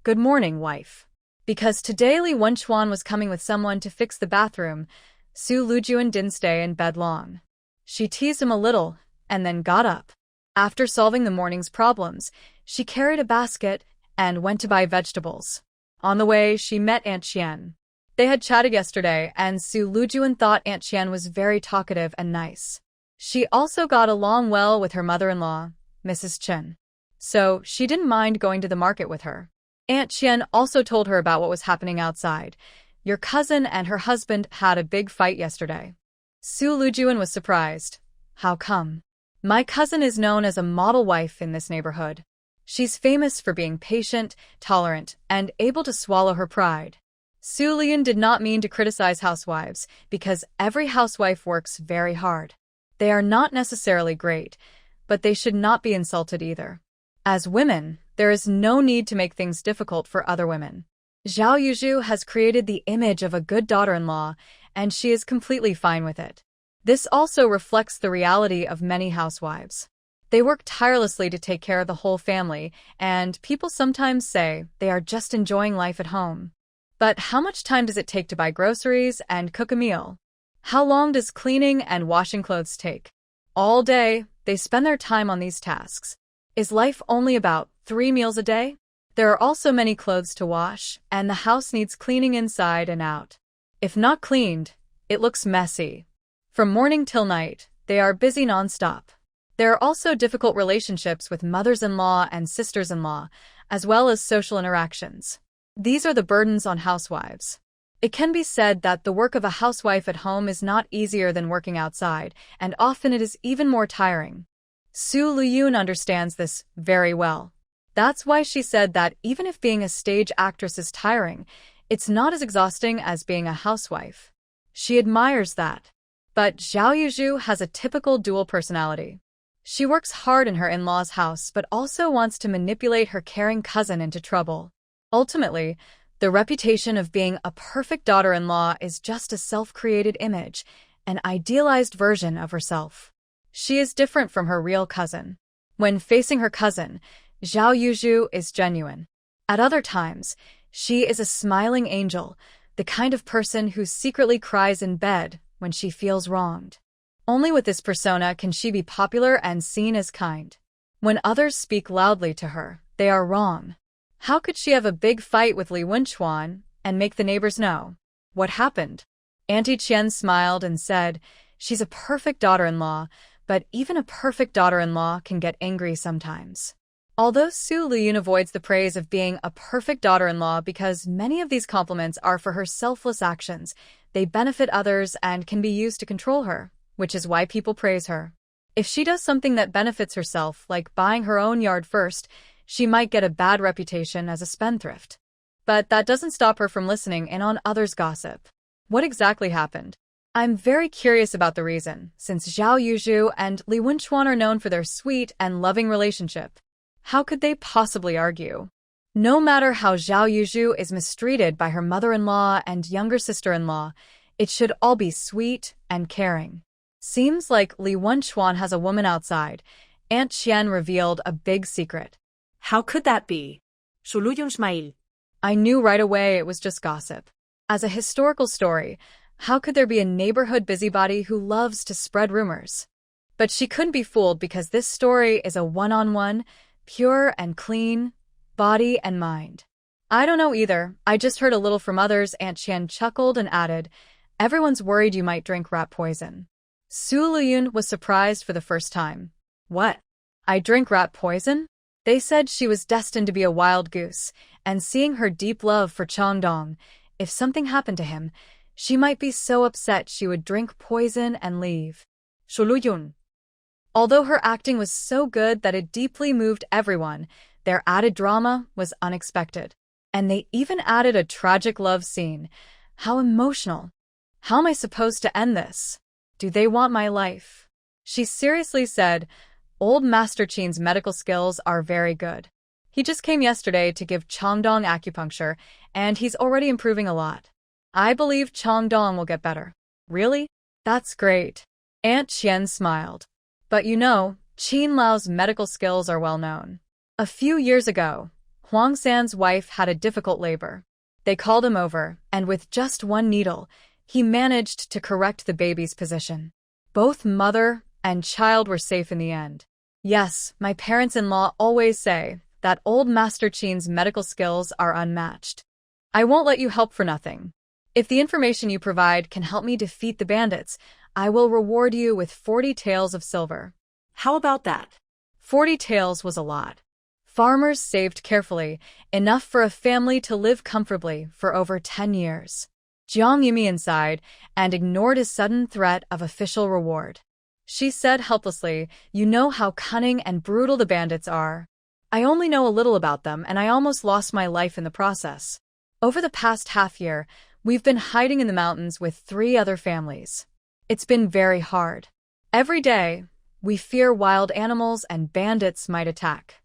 Good morning, wife. Because today Li Wenchuan was coming with someone to fix the bathroom, Su Lüyun didn't stay in bed long. She teased him a little, and then got up. After solving the morning's problems, she carried a basket and went to buy vegetables. On the way, she met Aunt Qian. They had chatted yesterday, and Su Lüyun thought Aunt Qian was very talkative and nice. She also got along well with her mother-in-law, Mrs. Chen. So she didn't mind going to the market with her. Aunt Qian also told her about what was happening outside. Your cousin and her husband had a big fight yesterday. Su Lüyun was surprised. How come? My cousin is known as a model wife in this neighborhood. She's famous for being patient, tolerant, and able to swallow her pride. Su Lüyun did not mean to criticize housewives, because every housewife works very hard. They are not necessarily great, but they should not be insulted either. As women, there is no need to make things difficult for other women. Zhao Yuzhu has created the image of a good daughter-in-law, and she is completely fine with it. This also reflects the reality of many housewives. They work tirelessly to take care of the whole family, and people sometimes say they are just enjoying life at home. But how much time does it take to buy groceries and cook a meal? How long does cleaning and washing clothes take? All day, they spend their time on these tasks. Is life only about 3 meals a day? There are also many clothes to wash, and the house needs cleaning inside and out. If not cleaned, it looks messy. From morning till night, they are busy non-stop. There are also difficult relationships with mothers-in-law and sisters-in-law, as well as social interactions. These are the burdens on housewives. It can be said that the work of a housewife at home is not easier than working outside, and often it is even more tiring. Su Lüyun understands this very well. That's why she said that even if being a stage actress is tiring, it's not as exhausting as being a housewife. She admires that. But Zhao Yuzhu has a typical dual personality. She works hard in her in-laws' house but also wants to manipulate her caring cousin into trouble. Ultimately, the reputation of being a perfect daughter-in-law is just a self-created image, an idealized version of herself. She is different from her real cousin. When facing her cousin, Zhao Yuzhu is genuine. At other times, she is a smiling angel, the kind of person who secretly cries in bed when she feels wronged. Only with this persona can she be popular and seen as kind. When others speak loudly to her, they are wrong. How could she have a big fight with Li Wenchuan and make the neighbors know? What happened? Auntie Qian smiled and said, she's a perfect daughter-in-law, but even a perfect daughter-in-law can get angry sometimes. Although Su Lüyun avoids the praise of being a perfect daughter-in-law because many of these compliments are for her selfless actions, they benefit others and can be used to control her, which is why people praise her. If she does something that benefits herself, like buying her own yard first, she might get a bad reputation as a spendthrift. But that doesn't stop her from listening in on others' gossip. What exactly happened? I'm very curious about the reason, since Zhao Yuzhu and Li Wenchuan are known for their sweet and loving relationship. How could they possibly argue? No matter how Zhao Yuzhu is mistreated by her mother-in-law and younger sister-in-law, it should all be sweet and caring. Seems like Li Wenchuan has a woman outside. Aunt Qian revealed a big secret. How could that be? Lüyun smile. I knew right away it was just gossip. As a historical story, how could there be a neighborhood busybody who loves to spread rumors? But she couldn't be fooled because this story is a one-on-one, pure and clean, body and mind. I don't know either. I just heard a little from others. Aunt Qian chuckled and added, everyone's worried you might drink rat poison. Su Lüyun was surprised for the first time. What? I drink rat poison? They said she was destined to be a wild goose, and seeing her deep love for Changdong, if something happened to him, she might be so upset she would drink poison and leave. Lüyun. Although her acting was so good that it deeply moved everyone, their added drama was unexpected. And they even added a tragic love scene. How emotional. How am I supposed to end this? Do they want my life? She seriously said, old Master Qin's medical skills are very good. He just came yesterday to give Changdong acupuncture, and he's already improving a lot. I believe Changdong will get better. Really? That's great. Aunt Qian smiled. But you know, Qin Lao's medical skills are well known. A few years ago, Huang San's wife had a difficult labor. They called him over, and with just one needle, he managed to correct the baby's position. Both mother and child were safe in the end. Yes, my parents-in-law always say that old Master Qin's medical skills are unmatched. I won't let you help for nothing. If the information you provide can help me defeat the bandits, I will reward you with 40 taels of silver. How about that? 40 taels was a lot. Farmers saved carefully, enough for a family to live comfortably for over 10 years. Jiang Yimian sighed and ignored his sudden threat of official reward. She said helplessly, you know how cunning and brutal the bandits are. I only know a little about them, and I almost lost my life in the process. Over the past half year, we've been hiding in the mountains with 3 other families. It's been very hard. Every day, we fear wild animals and bandits might attack.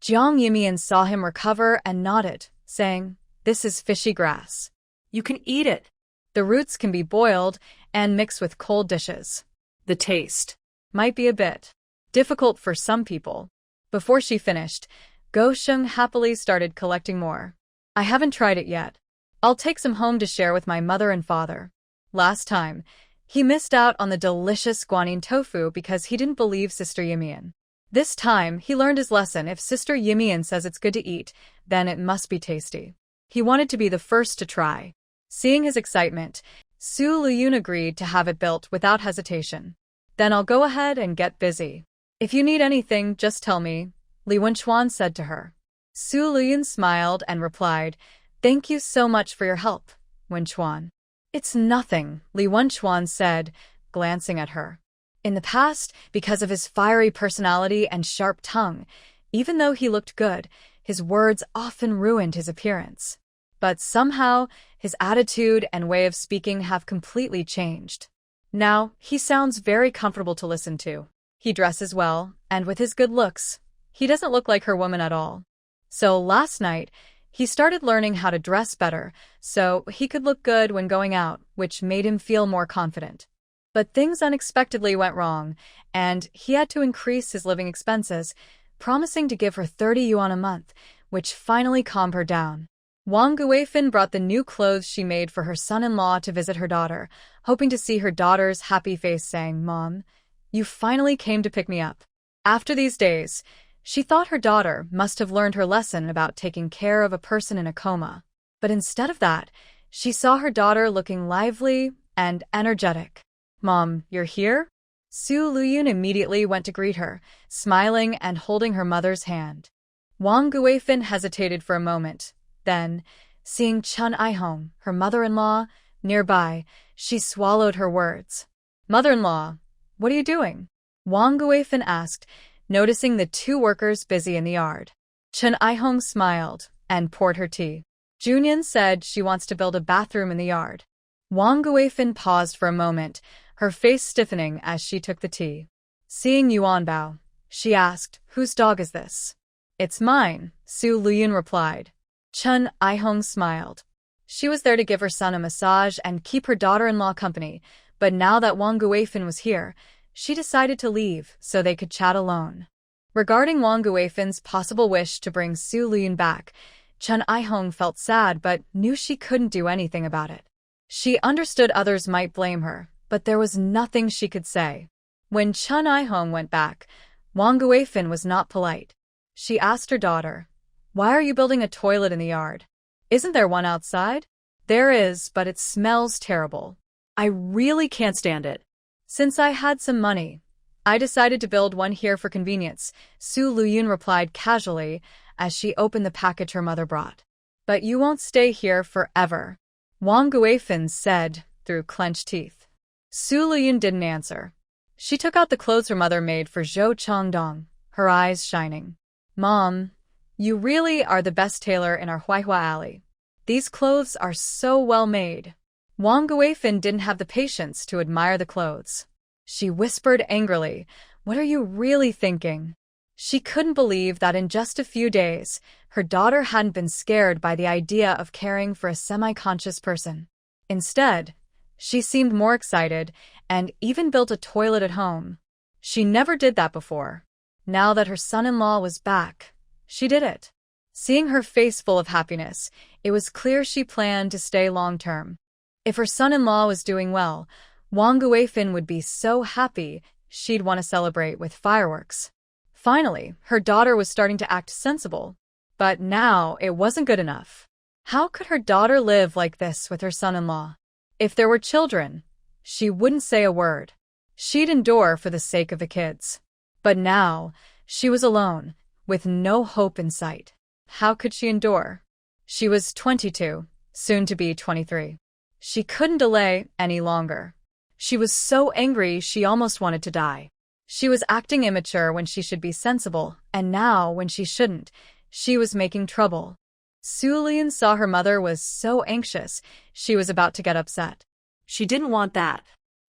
Jiang Yimian saw him recover and nodded, saying, this is fishy grass. You can eat it. The roots can be boiled and mixed with cold dishes. The taste might be a bit difficult for some people. Before she finished, Go Sheng happily started collecting more. I haven't tried it yet. I'll take some home to share with my mother and father. Last time, he missed out on the delicious guanyin tofu because he didn't believe Sister Yimian. This time, he learned his lesson. If Sister Yimian says it's good to eat, then it must be tasty. He wanted to be the first to try. Seeing his excitement, Su Lüyun agreed to have it built without hesitation. Then I'll go ahead and get busy. If you need anything, just tell me, Li Wenchuan said to her. Su Lüyun smiled and replied, thank you so much for your help, Wenchuan. It's nothing, Li Wenchuan said, glancing at her. In the past, because of his fiery personality and sharp tongue, even though he looked good, his words often ruined his appearance. But somehow, his attitude and way of speaking have completely changed. Now, he sounds very comfortable to listen to. He dresses well, and with his good looks, he doesn't look like her woman at all. So last night, he started learning how to dress better, so he could look good when going out, which made him feel more confident. But things unexpectedly went wrong, and he had to increase his living expenses, promising to give her 30 yuan a month, which finally calmed her down. Wang Guifin brought the new clothes she made for her son-in-law to visit her daughter, hoping to see her daughter's happy face saying, Mom, you finally came to pick me up. After these days, she thought her daughter must have learned her lesson about taking care of a person in a coma. But instead of that, she saw her daughter looking lively and energetic. Mom, you're here? Su Lüyun immediately went to greet her, smiling and holding her mother's hand. Wang Guifin hesitated for a moment. Then, seeing Chen Aihong, her mother-in-law, nearby, she swallowed her words. Mother-in-law, what are you doing? Wang Guifin asked, noticing the 2 workers busy in the yard. Chen Aihong smiled and poured her tea. Junyan said she wants to build a bathroom in the yard. Wang Guifin paused for a moment, her face stiffening as she took the tea. Seeing Yuan Bao, she asked, whose dog is this? It's mine, Su Lüyun replied. Chen Aihong smiled. She was there to give her son a massage and keep her daughter-in-law company, but now that Wang Guifin was here, she decided to leave so they could chat alone. Regarding Wang Guifan's possible wish to bring Su Lüyun back, Chen Aihong felt sad but knew she couldn't do anything about it. She understood others might blame her, but there was nothing she could say. When Chen Aihong went back, Wang Guifan was not polite. She asked her daughter, "Why are you building a toilet in the yard? Isn't there one outside?" "There is, but it smells terrible. I really can't stand it. Since I had some money, I decided to build one here for convenience," Su Lüyun replied casually as she opened the package her mother brought. "But you won't stay here forever," Wang Guifan said through clenched teeth. Su Lüyun didn't answer. She took out the clothes her mother made for Zhou Changdong, her eyes shining. "Mom, you really are the best tailor in our Huaihua alley. These clothes are so well made." Wang Guifan didn't have the patience to admire the clothes. She whispered angrily, "What are you really thinking?" She couldn't believe that in just a few days, her daughter hadn't been scared by the idea of caring for a semi-conscious person. Instead, she seemed more excited and even built a toilet at home. She never did that before. Now that her son-in-law was back, she did it. Seeing her face full of happiness, it was clear she planned to stay long-term. If her son-in-law was doing well, Wang Guifan would be so happy she'd want to celebrate with fireworks. Finally, her daughter was starting to act sensible. But now it wasn't good enough. How could her daughter live like this with her son-in-law? If there were children, she wouldn't say a word. She'd endure for the sake of the kids. But now, she was alone, with no hope in sight. How could she endure? She was 22, soon to be 23. She couldn't delay any longer. She was so angry she almost wanted to die. She was acting immature when she should be sensible, and now, when she shouldn't, she was making trouble. Su Lüyun saw her mother was so anxious, she was about to get upset. She didn't want that.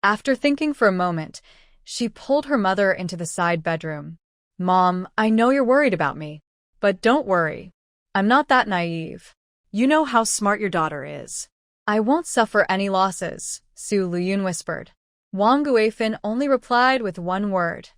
After thinking for a moment, she pulled her mother into the side bedroom. "Mom, I know you're worried about me. But don't worry. I'm not that naive. You know how smart your daughter is. I won't suffer any losses," Su Lüyun whispered. Wang Guifan only replied with one word.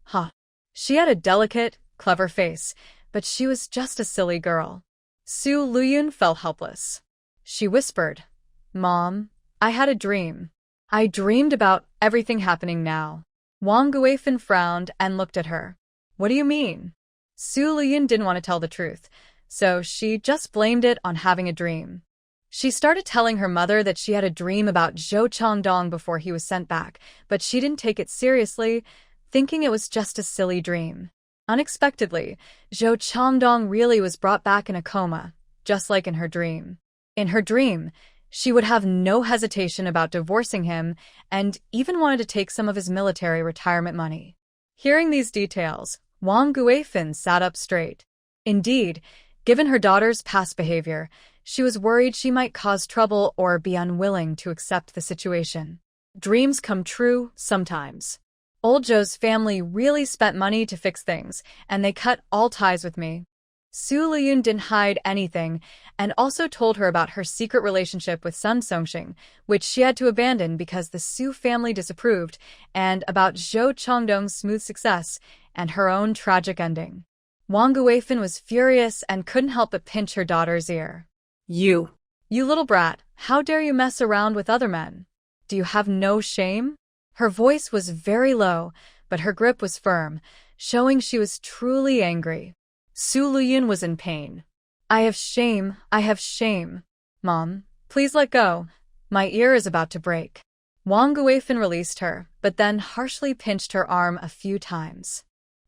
"Huh." She had a delicate, clever face, but she was just a silly girl. Su Lüyun felt helpless. She whispered, "Mom, I had a dream. I dreamed about everything happening now." Wang Guifan frowned and looked at her. "What do you mean?" Su Lüyun didn't want to tell the truth, so she just blamed it on having a dream. She started telling her mother that she had a dream about Zhou Changdong before he was sent back, but she didn't take it seriously, thinking it was just a silly dream. Unexpectedly, Zhou Changdong really was brought back in a coma, just like in her dream. In her dream, she would have no hesitation about divorcing him and even wanted to take some of his military retirement money. Hearing these details, Wang Guifan sat up straight. Indeed, given her daughter's past behavior, she was worried she might cause trouble or be unwilling to accept the situation. Dreams come true sometimes. Old Zhou's family really spent money to fix things, and they cut all ties with me. Su Lüyun didn't hide anything, and also told her about her secret relationship with Sun Songxing, which she had to abandon because the Su family disapproved, and about Zhou Changdong's smooth success and her own tragic ending. Wang Guifan was furious and couldn't help but pinch her daughter's ear. You little brat, how dare you mess around with other men? Do you have no shame?" Her voice was very low, but her grip was firm, showing she was truly angry. Su Lüyun was in pain. I have shame. Mom, please let go. My ear is about to break." Wang Guifan released her, but then harshly pinched her arm a few times.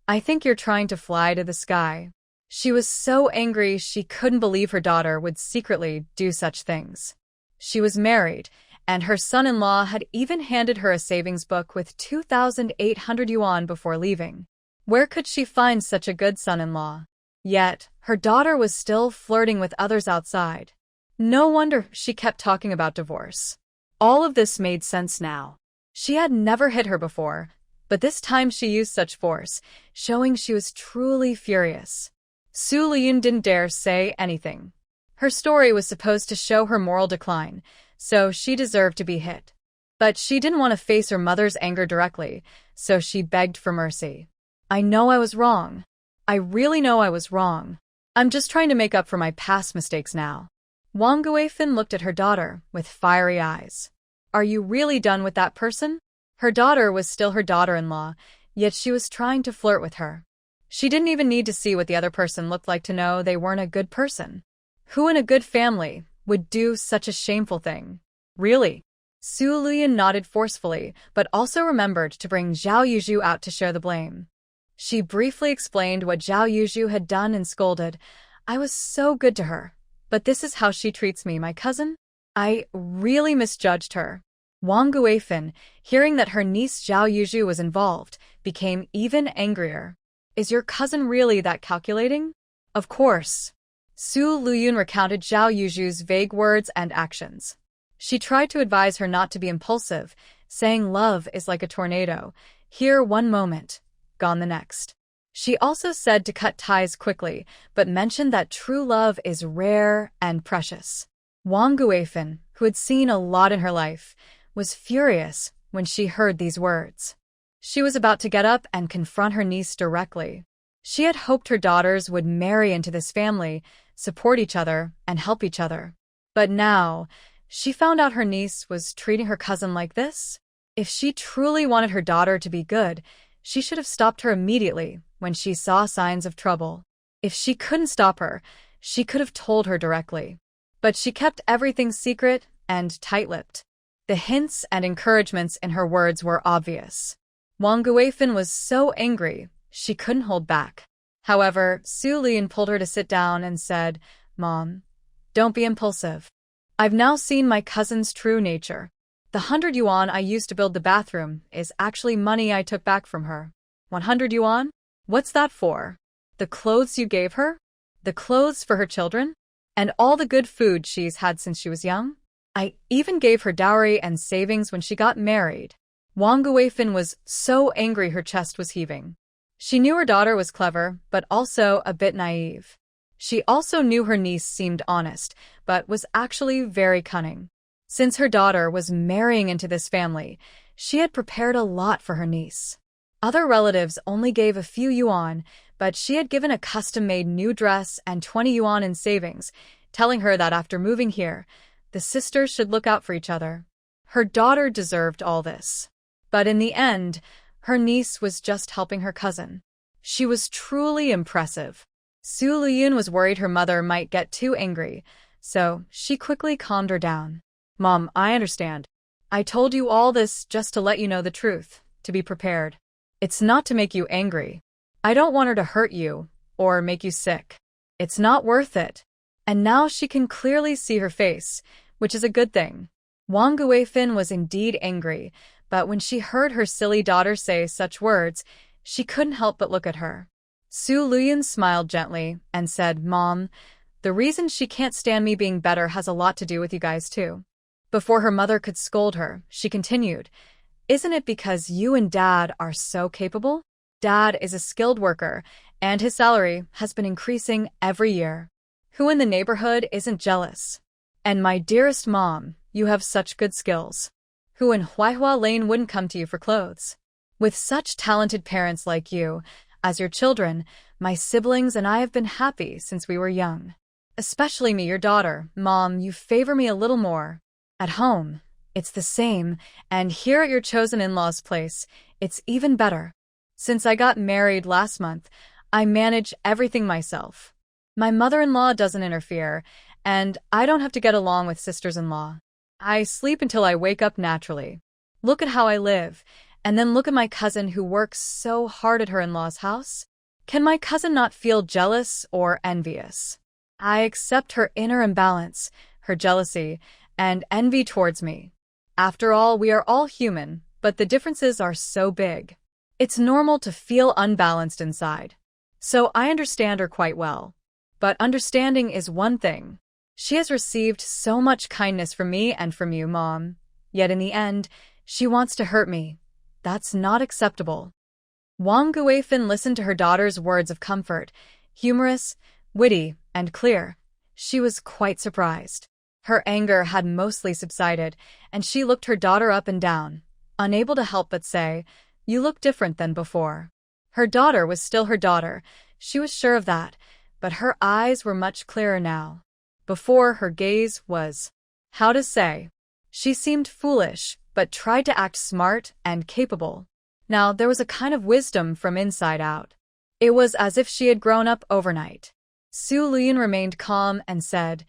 "I think you're trying to fly to the sky." She was so angry she couldn't believe her daughter would secretly do such things. She was married, and her son-in-law had even handed her a savings book with 2,800 yuan before leaving. Where could she find such a good son-in-law? Yet, her daughter was still flirting with others outside. No wonder she kept talking about divorce. All of this made sense now. She had never hit her before, but this time she used such force, showing she was truly furious. Su Lüyun didn't dare say anything. Her story was supposed to show her moral decline, so she deserved to be hit. But she didn't want to face her mother's anger directly, so she begged for mercy. I know I was wrong. I really know I was wrong. I'm just trying to make up for my past mistakes now. Wang Guifin looked at her daughter with fiery eyes. Are you really done with that person? Her daughter was still her daughter-in-law, yet she was trying to flirt with her. She didn't even need to see what the other person looked like to know they weren't a good person. Who in a good family would do such a shameful thing? Really? Su Lüyun nodded forcefully, but also remembered to bring Zhao Yuzhu out to share the blame. She briefly explained what Zhao Yuzhu had done and scolded. I was so good to her, but this is how she treats me, my cousin? I really misjudged her. Wang Guifin, hearing that her niece Zhao Yuzhu was involved, became even angrier. Is your cousin really that calculating? Of course. Su Lüyun recounted Zhao Yuzhu's vague words and actions. She tried to advise her not to be impulsive, saying love is like a tornado, here one moment, gone the next. She also said to cut ties quickly, but mentioned that true love is rare and precious. Wang Guifin, who had seen a lot in her life, was furious when she heard these words. She was about to get up and confront her niece directly. She had hoped her daughters would marry into this family, support each other, and help each other. But now, she found out her niece was treating her cousin like this. If she truly wanted her daughter to be good, she should have stopped her immediately when she saw signs of trouble. If she couldn't stop her, she could have told her directly. But she kept everything secret and tight-lipped. The hints and encouragements in her words were obvious. Wang Guifin was so angry, she couldn't hold back. However, Su Lüyun pulled her to sit down and said, Mom, don't be impulsive. I've now seen my cousin's true nature. The 100 yuan I used to build the bathroom is actually money I took back from her. 100 yuan? What's that for? The clothes you gave her? The clothes for her children? And all the good food she's had since she was young? I even gave her dowry and savings when she got married. Wang Guifin was so angry her chest was heaving. She knew her daughter was clever, but also a bit naive. She also knew her niece seemed honest, but was actually very cunning. Since her daughter was marrying into this family, she had prepared a lot for her niece. Other relatives only gave a few yuan, but she had given a custom-made new dress and 20 yuan in savings, telling her that after moving here, the sisters should look out for each other. Her daughter deserved all this. But in the end, her niece was just helping her cousin. She was truly impressive. Su Lüyun was worried her mother might get too angry, so she quickly calmed her down. Mom, I understand. I told you all this just to let you know the truth, to be prepared. It's not to make you angry. I don't want her to hurt you or make you sick. It's not worth it. And now she can clearly see her face, which is a good thing. Wang Guifin was indeed angry, but when she heard her silly daughter say such words, she couldn't help but look at her. Su Lüyun smiled gently and said, Mom, the reason she can't stand me being better has a lot to do with you guys too. Before her mother could scold her, she continued, Isn't it because you and Dad are so capable? Dad is a skilled worker, and his salary has been increasing every year. Who in the neighborhood isn't jealous? And my dearest Mom, you have such good skills. Who in Huaihua Lane wouldn't come to you for clothes? With such talented parents like you, as your children, my siblings and I have been happy since we were young. Especially me, your daughter. Mom, you favor me a little more. At home, it's the same, and here at your chosen in-laws' place, it's even better. Since I got married last month, I manage everything myself. My mother-in-law doesn't interfere, and I don't have to get along with sisters-in-law. I sleep until I wake up naturally. Look at how I live, and then look at my cousin who works so hard at her in-laws' house. Can my cousin not feel jealous or envious? I accept her inner imbalance, her jealousy, and envy towards me. After all, we are all human, but the differences are so big. It's normal to feel unbalanced inside. So I understand her quite well. But understanding is one thing. She has received so much kindness from me and from you, Mom. Yet in the end, she wants to hurt me. That's not acceptable. Wang Guifin listened to her daughter's words of comfort, humorous, witty, and clear. She was quite surprised. Her anger had mostly subsided, and she looked her daughter up and down, unable to help but say, You look different than before. Her daughter was still her daughter, she was sure of that, but her eyes were much clearer now. Before, her gaze was, how to say, she seemed foolish, but tried to act smart and capable. Now there was a kind of wisdom from inside out. It was as if she had grown up overnight. Lüyun remained calm and said,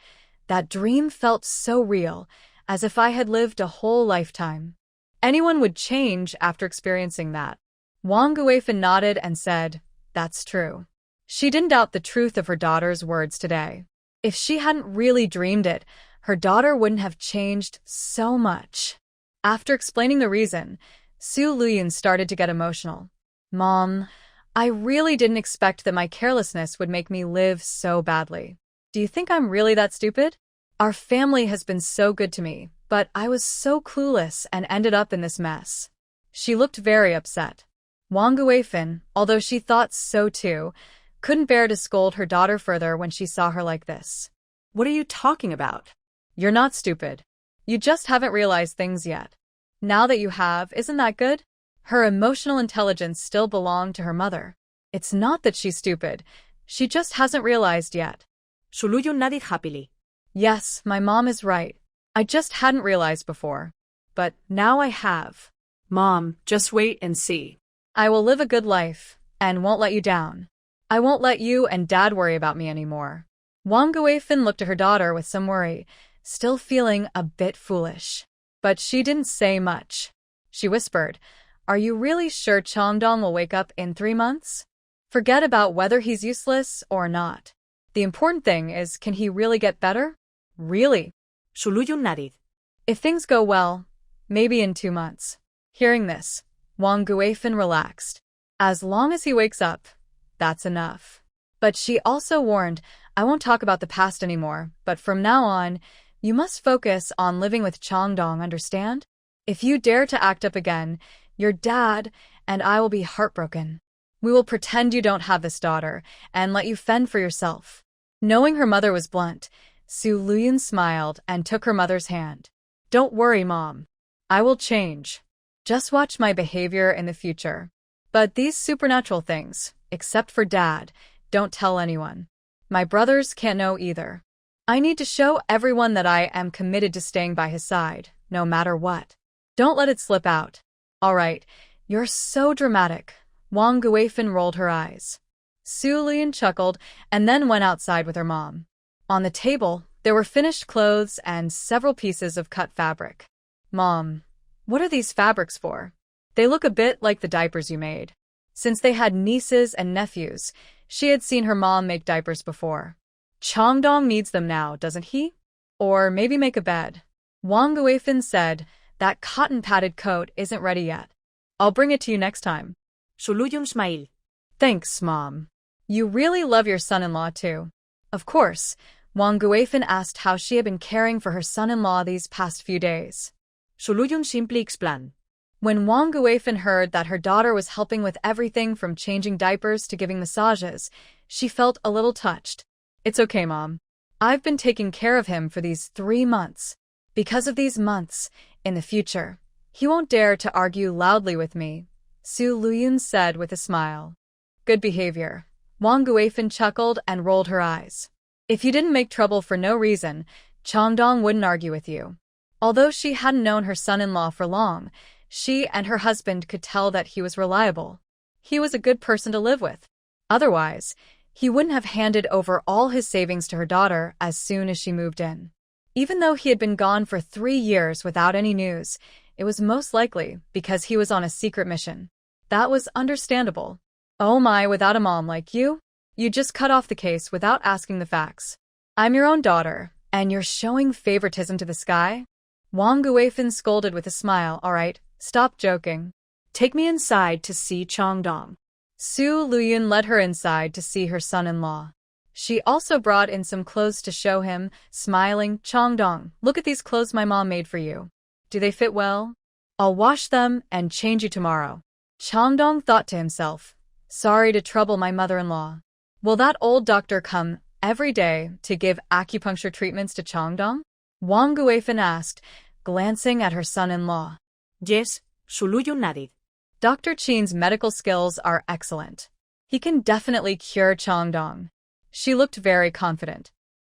that dream felt so real, as if I had lived a whole lifetime. Anyone would change after experiencing that. Wang Guifan nodded and said, that's true. She didn't doubt the truth of her daughter's words today. If she hadn't really dreamed it, her daughter wouldn't have changed so much. After explaining the reason, Lüyun started to get emotional. Mom, I really didn't expect that my carelessness would make me live so badly. Do you think I'm really that stupid? Our family has been so good to me, but I was so clueless and ended up in this mess. She looked very upset. Wang Guifan, although she thought so too, couldn't bear to scold her daughter further when she saw her like this. What are you talking about? You're not stupid. You just haven't realized things yet. Now that you have, isn't that good? Her emotional intelligence still belonged to her mother. It's not that she's stupid. She just hasn't realized yet. Lüyun nodded happily. Yes, my mom is right. I just hadn't realized before. But now I have. Mom, just wait and see. I will live a good life, and won't let you down. I won't let you and Dad worry about me anymore. Wang Guifan looked at her daughter with some worry, still feeling a bit foolish. But she didn't say much. She whispered, are you really sure Changdong will wake up in 3 months? Forget about whether he's useless or not. The important thing is, can he really get better? Really? Lüyun nodded. If things go well, maybe in 2 months. Hearing this, Wang Guifan relaxed. As long as he wakes up, that's enough. But she also warned, I won't talk about the past anymore, but from now on, you must focus on living with Changdong, understand? If you dare to act up again, your dad and I will be heartbroken. We will pretend you don't have this daughter and let you fend for yourself. Knowing her mother was blunt, Lüyun smiled and took her mother's hand. Don't worry, Mom. I will change. Just watch my behavior in the future. But these supernatural things, except for Dad, don't tell anyone. My brothers can't know either. I need to show everyone that I am committed to staying by his side, no matter what. Don't let it slip out. All right, you're so dramatic. Wang Guifan rolled her eyes. Lüyun chuckled and then went outside with her mom. On the table, there were finished clothes and several pieces of cut fabric. Mom, what are these fabrics for? They look a bit like the diapers you made. Since they had nieces and nephews, she had seen her mom make diapers before. Changdong needs them now, doesn't he? Or maybe make a bed. Wang Guifan said, that cotton-padded coat isn't ready yet. I'll bring it to you next time. Lüyun smiled. Thanks, Mom. You really love your son-in-law too. Of course, Wang Guifan asked how she had been caring for her son-in-law these past few days. Lüyun simply explained. When Wang Guifan heard that her daughter was helping with everything from changing diapers to giving massages, she felt a little touched. It's okay, Mom. I've been taking care of him for these 3 months. Because of these months, in the future, he won't dare to argue loudly with me, Lüyun said with a smile. Good behavior. Wang Guifan chuckled and rolled her eyes. If you didn't make trouble for no reason, Changdong wouldn't argue with you. Although she hadn't known her son-in-law for long, she and her husband could tell that he was reliable. He was a good person to live with. Otherwise, he wouldn't have handed over all his savings to her daughter as soon as she moved in. Even though he had been gone for 3 years without any news, it was most likely because he was on a secret mission. That was understandable. Oh my, without a mom like you? You just cut off the case without asking the facts. I'm your own daughter, and you're showing favoritism to the sky? Wang Guifan scolded with a smile. All right, stop joking. Take me inside to see Changdong. Lüyun led her inside to see her son-in-law. She also brought in some clothes to show him, smiling. Changdong, look at these clothes my mom made for you. Do they fit well? I'll wash them and change you tomorrow. Changdong thought to himself, sorry to trouble my mother-in-law. Will that old doctor come every day to give acupuncture treatments to Changdong? Wang Guifan asked, glancing at her son-in-law. Yes, Lüyun nodded. Dr. Chin's medical skills are excellent. He can definitely cure Changdong. She looked very confident.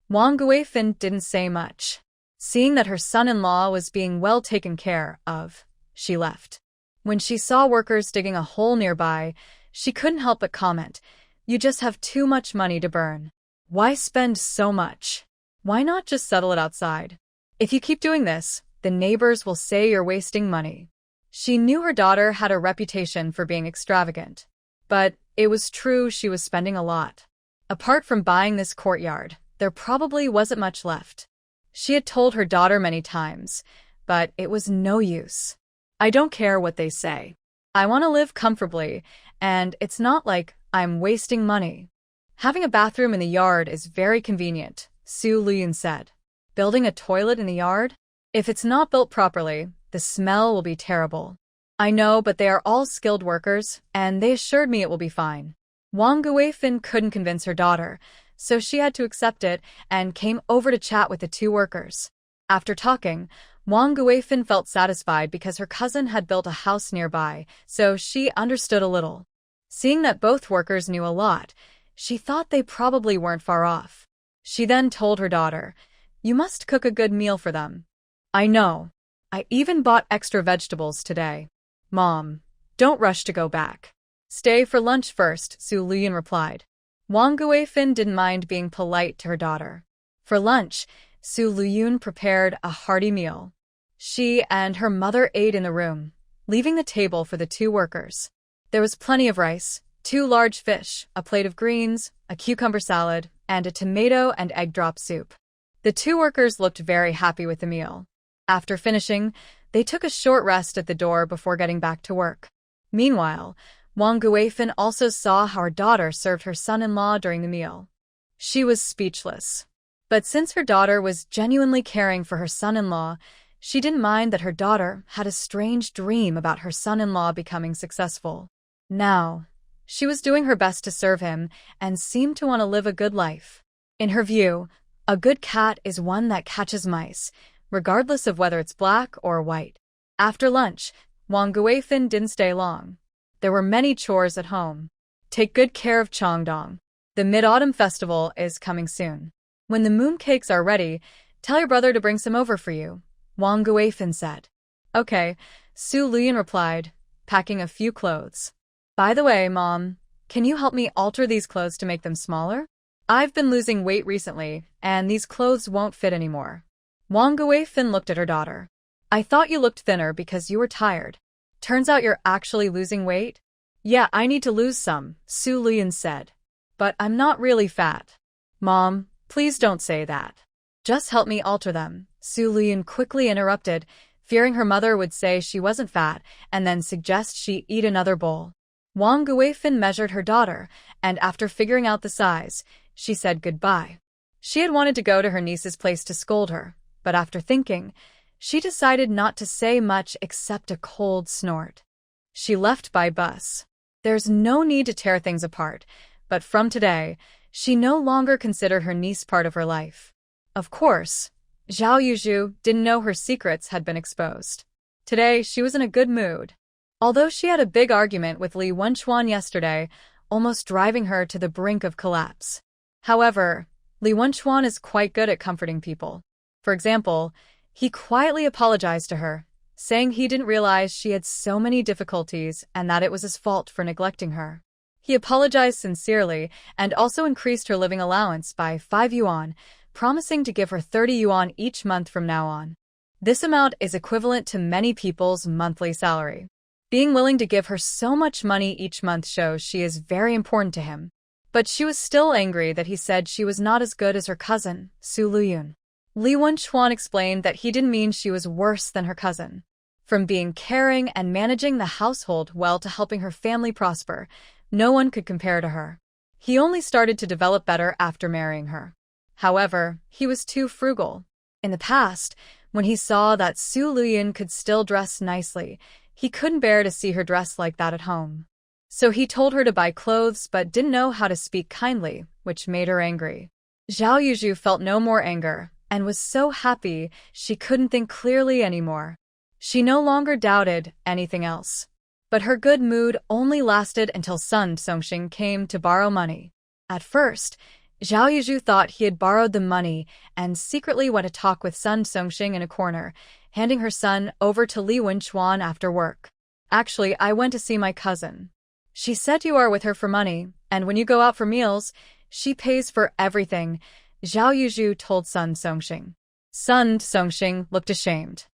Wang Guifin didn't say much. Seeing that her son-in-law was being well taken care of, she left. When she saw workers digging a hole nearby, she couldn't help but comment, "You just have too much money to burn. Why spend so much? Why not just settle it outside? If you keep doing this, the neighbors will say you're wasting money." She knew her daughter had a reputation for being extravagant. But it was true she was spending a lot. Apart from buying this courtyard, there probably wasn't much left. She had told her daughter many times, but it was no use. "I don't care what they say. I want to live comfortably, and it's not like I'm wasting money." "Having a bathroom in the yard is very convenient," Lüyun said. "Building a toilet in the yard? If it's not built properly, the smell will be terrible." "I know, but they are all skilled workers, and they assured me it will be fine." Wang Guifin couldn't convince her daughter, so she had to accept it and came over to chat with the two workers. After talking, Wang Guifin felt satisfied because her cousin had built a house nearby, so she understood a little. Seeing that both workers knew a lot, she thought they probably weren't far off. She then told her daughter, "You must cook a good meal for them." "I know. I even bought extra vegetables today." "Mom, don't rush to go back. Stay for lunch first," Lüyun replied. Wang Guifin didn't mind being polite to her daughter. For lunch, Lüyun prepared a hearty meal. She and her mother ate in the room, leaving the table for the two workers. There was plenty of rice, 2 large fish, a plate of greens, a cucumber salad, and a tomato and egg drop soup. The two workers looked very happy with the meal. After finishing, they took a short rest at the door before getting back to work. Meanwhile, Wang Guifin also saw how her daughter served her son-in-law during the meal. She was speechless. But since her daughter was genuinely caring for her son-in-law, she didn't mind that her daughter had a strange dream about her son-in-law becoming successful. Now, she was doing her best to serve him and seemed to want to live a good life. In her view, a good cat is one that catches mice, regardless of whether it's black or white. After lunch, Wang Guifin didn't stay long. There were many chores at home. Take good care of Changdong. The Mid-Autumn Festival is coming soon. When the mooncakes are ready, tell your brother to bring some over for you, Wang Guifin said. Okay, Lüyun replied, packing a few clothes. By the way, Mom, can you help me alter these clothes to make them smaller? I've been losing weight recently, and these clothes won't fit anymore. Wang Guifin looked at her daughter. I thought you looked thinner because you were tired. Turns out you're actually losing weight? Yeah, I need to lose some, Lüyun said. But I'm not really fat. Mom, please don't say that. Just help me alter them, Lüyun quickly interrupted, fearing her mother would say she wasn't fat and then suggest she eat another bowl. Wang Guifin measured her daughter, and after figuring out the size, she said goodbye. She had wanted to go to her niece's place to scold her, but after thinking, she decided not to say much except a cold snort. She left by bus. There's no need to tear things apart, but from today, she no longer considered her niece part of her life. Of course, Zhao Yuzhu didn't know her secrets had been exposed. Today, she was in a good mood. Although she had a big argument with Li Wenchuan yesterday, almost driving her to the brink of collapse. However, Li Wenchuan is quite good at comforting people. For example, he quietly apologized to her, saying he didn't realize she had so many difficulties and that it was his fault for neglecting her. He apologized sincerely and also increased her living allowance by 5 yuan, promising to give her 30 yuan each month from now on. This amount is equivalent to many people's monthly salary. Being willing to give her so much money each month shows she is very important to him. But she was still angry that he said she was not as good as her cousin, Lüyun. Li Wenchuan explained that he didn't mean she was worse than her cousin. From being caring and managing the household well to helping her family prosper, no one could compare to her. He only started to develop better after marrying her. However, he was too frugal. In the past, when he saw that Lüyun could still dress nicely, he couldn't bear to see her dress like that at home. So he told her to buy clothes but didn't know how to speak kindly, which made her angry. Zhao Yuzhu felt no more anger and was so happy she couldn't think clearly anymore. She no longer doubted anything else. But her good mood only lasted until Sun Songxing came to borrow money. At first, Zhao Yuzhu thought he had borrowed the money and secretly went to talk with Sun Songxing in a corner, handing her son over to Lüyun Chuan after work. Actually, I went to see my cousin. She said you are with her for money, and when you go out for meals, she pays for everything, Zhao Yuzhu told Sun Songxing. Sun Songxing looked ashamed.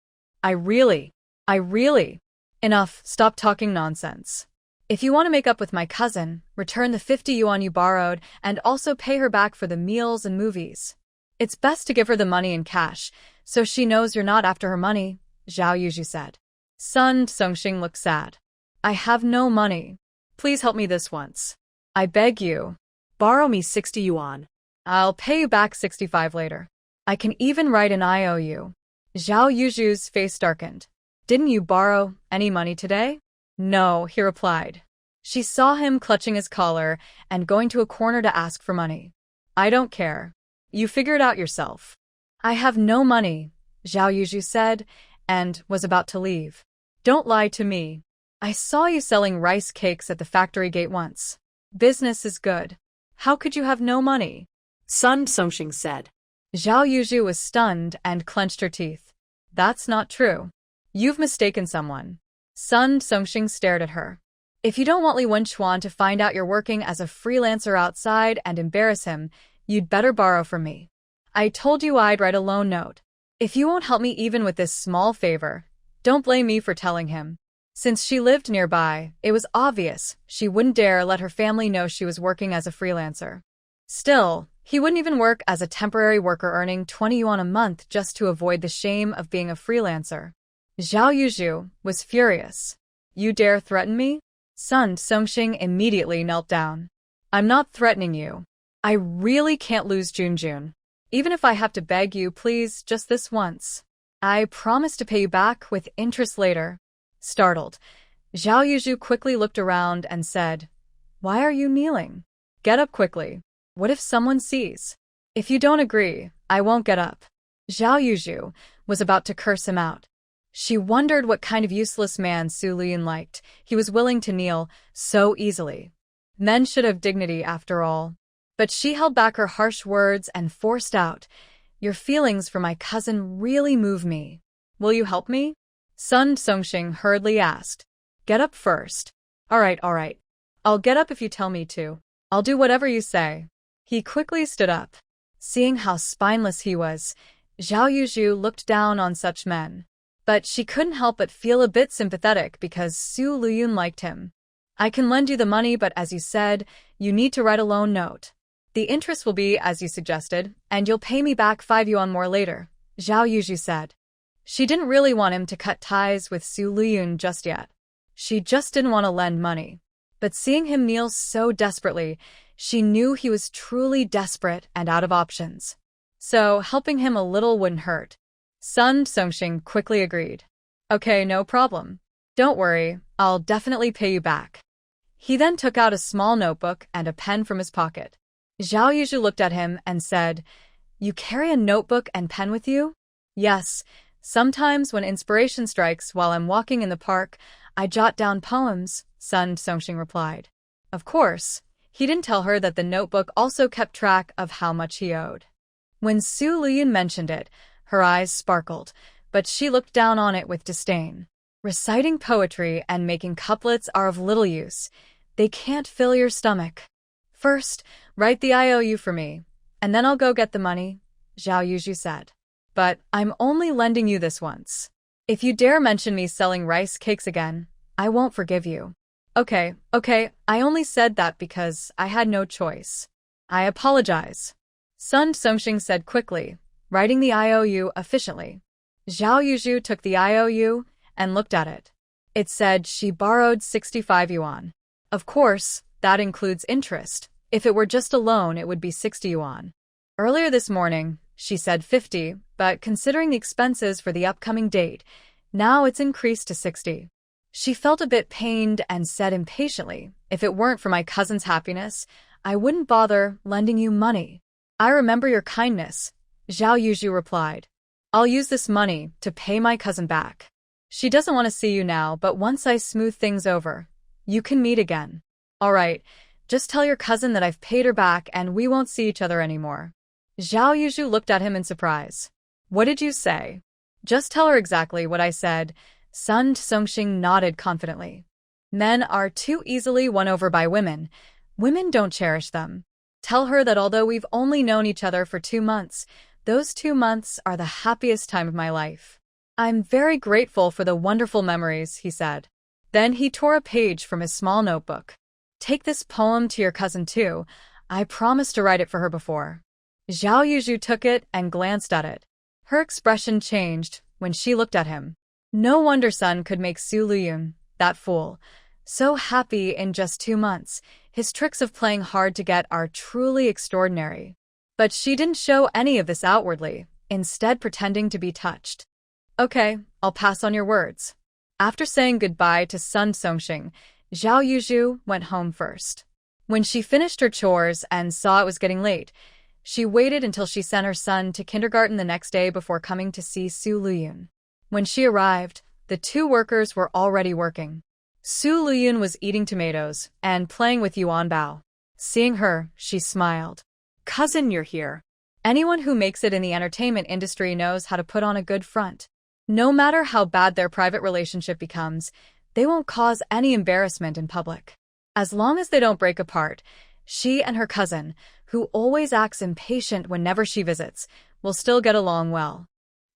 I really. Enough, stop talking nonsense. If you want to make up with my cousin, return the 50 yuan you borrowed and also pay her back for the meals and movies. It's best to give her the money in cash, so she knows you're not after her money, Zhao Yuzhu said. Sun Songxing looked sad. I have no money. Please help me this once. I beg you. Borrow me 60 yuan. I'll pay you back 65 later. I can even write an IOU. Zhao Yuzhu's face darkened. Didn't you borrow any money today? No, he replied. She saw him clutching his collar and going to a corner to ask for money. I don't care. You figure it out yourself. I have no money, Zhao Yuzhu said, and was about to leave. Don't lie to me. I saw you selling rice cakes at the factory gate once. Business is good. How could you have no money? Sun Songxing said. Zhao Yuzhu was stunned and clenched her teeth. That's not true. You've mistaken someone. Sun Songxing stared at her. If you don't want Lüyun Chuan to find out you're working as a freelancer outside and embarrass him, you'd better borrow from me. I told you I'd write a loan note. If you won't help me even with this small favor, don't blame me for telling him. Since she lived nearby, it was obvious she wouldn't dare let her family know she was working as a freelancer. Still, he wouldn't even work as a temporary worker earning 20 yuan a month just to avoid the shame of being a freelancer. Zhao Yuzhu was furious. You dare threaten me? Sun Songxing immediately knelt down. I'm not threatening you. I really can't lose Junjun. Even if I have to beg you, please, just this once. I promise to pay you back with interest later. Startled, Zhao Yuzhu quickly looked around and said, Why are you kneeling? Get up quickly. What if someone sees? If you don't agree, I won't get up. Zhao Yuzhu was about to curse him out. She wondered what kind of useless man Su Lüyun liked. He was willing to kneel so easily. Men should have dignity after all. But she held back her harsh words and forced out, Your feelings for my cousin really move me. Will you help me? Sun Songxing hurriedly asked. Get up first. All right. I'll get up if you tell me to. I'll do whatever you say. He quickly stood up. Seeing how spineless he was, Zhao Yuzhu looked down on such men. But she couldn't help but feel a bit sympathetic because Su Lüyun liked him. I can lend you the money, but as you said, you need to write a loan note. The interest will be as you suggested, and you'll pay me back 5 yuan more later, Zhao Yuzhu said. She didn't really want him to cut ties with Su Lüyun just yet. She just didn't want to lend money. But seeing him kneel so desperately, she knew he was truly desperate and out of options. So helping him a little wouldn't hurt. Sun Songxing quickly agreed. Okay, no problem. Don't worry, I'll definitely pay you back. He then took out a small notebook and a pen from his pocket. Zhao Yuzhu looked at him and said, You carry a notebook and pen with you? Yes, sometimes when inspiration strikes while I'm walking in the park, I jot down poems, Sun Songxing replied. Of course, he didn't tell her that the notebook also kept track of how much he owed. When Su Lüyun mentioned it, her eyes sparkled, but she looked down on it with disdain. Reciting poetry and making couplets are of little use. They can't fill your stomach. First, write the IOU for me, and then I'll go get the money, Zhao Yuzhu said. But I'm only lending you this once. If you dare mention me selling rice cakes again, I won't forgive you. Okay, I only said that because I had no choice. I apologize. Sun Songxing said quickly, writing the IOU efficiently. Zhao Yuzhu took the IOU and looked at it. It said she borrowed 65 yuan. Of course, that includes interest. If it were just a loan, it would be 60 yuan. Earlier this morning, she said 50, but considering the expenses for the upcoming date, now it's increased to 60. She felt a bit pained and said impatiently, If it weren't for my cousin's happiness, I wouldn't bother lending you money. I remember your kindness, Zhao Yuzhu replied. I'll use this money to pay my cousin back. She doesn't want to see you now, but once I smooth things over, you can meet again. All right, just tell your cousin that I've paid her back and we won't see each other anymore. Zhao Yuzhu looked at him in surprise. What did you say? Just tell her exactly what I said. Sun Songxing nodded confidently. Men are too easily won over by women. Women don't cherish them. Tell her that although we've only known each other for 2 months, those 2 months are the happiest time of my life. I'm very grateful for the wonderful memories, he said. Then he tore a page from his small notebook. Take this poem to your cousin too. I promised to write it for her before. Zhao Yuzhu took it and glanced at it. Her expression changed when she looked at him. No wonder Sun could make Su Lüyun, that fool, so happy in just 2 months. His tricks of playing hard to get are truly extraordinary. But she didn't show any of this outwardly, instead pretending to be touched. Okay, I'll pass on your words. After saying goodbye to Sun Songxing, Zhao Yuzhu went home first. When she finished her chores and saw it was getting late, she waited until she sent her son to kindergarten the next day before coming to see Su Lüyun. When she arrived, the 2 workers were already working. Su Lüyun was eating tomatoes and playing with Yuan Bao. Seeing her, she smiled. Cousin, you're here. Anyone who makes it in the entertainment industry knows how to put on a good front. No matter how bad their private relationship becomes, they won't cause any embarrassment in public. As long as they don't break apart, she and her cousin, who always acts impatient whenever she visits, will still get along well.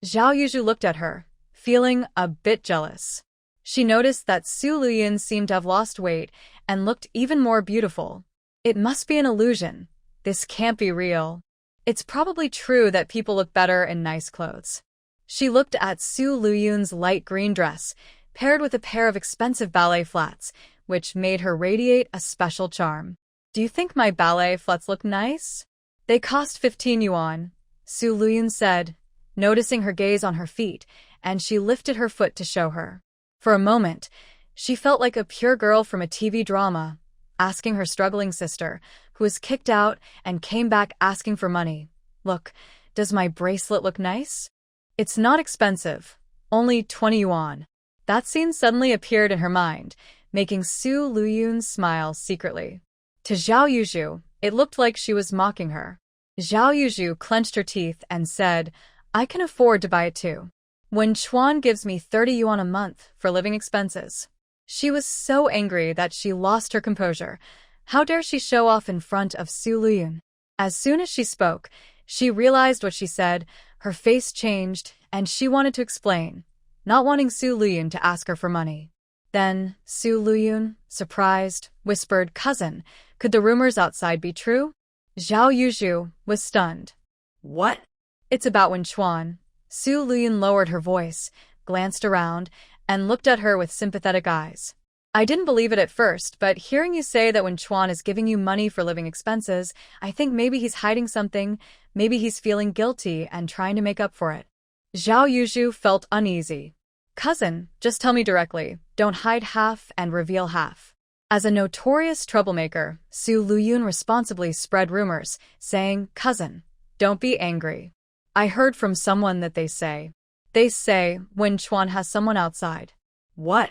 Zhao Yuzhu looked at her, feeling a bit jealous. She noticed that Su Lüyun seemed to have lost weight and looked even more beautiful. It must be an illusion. This can't be real. It's probably true that people look better in nice clothes. She looked at Su Lüyun's light green dress, paired with a pair of expensive ballet flats, which made her radiate a special charm. Do you think my ballet flats look nice? They cost 15 yuan, Su Lüyun said, noticing her gaze on her feet, and she lifted her foot to show her. For a moment, she felt like a pure girl from a TV drama, asking her struggling sister, who was kicked out and came back asking for money. Look, does my bracelet look nice? It's not expensive, only 20 yuan. That scene suddenly appeared in her mind, making Su Lüyun smile secretly. To Zhao Yuzhu, it looked like she was mocking her. Zhao Yuzhu clenched her teeth and said, I can afford to buy it too. When Chuan gives me 30 yuan a month for living expenses. She was so angry that she lost her composure. How dare she show off in front of Su Lüyun? As soon as she spoke, she realized what she said, her face changed, and she wanted to explain, not wanting Su Lüyun to ask her for money. Then, Su Lüyun, surprised, whispered, Cousin, could the rumors outside be true? Zhao Yuzhu was stunned. What? It's about Wen Chuan. Su Lüyun lowered her voice, glanced around, and looked at her with sympathetic eyes. I didn't believe it at first, but hearing you say that Wen Chuan is giving you money for living expenses, I think maybe he's hiding something, maybe he's feeling guilty and trying to make up for it. Zhao Yuzhu felt uneasy. Cousin, just tell me directly, don't hide half and reveal half. As a notorious troublemaker, Su Lüyun responsibly spread rumors, saying, Cousin, don't be angry. I heard from someone that they say Wen Chuan has someone outside. What?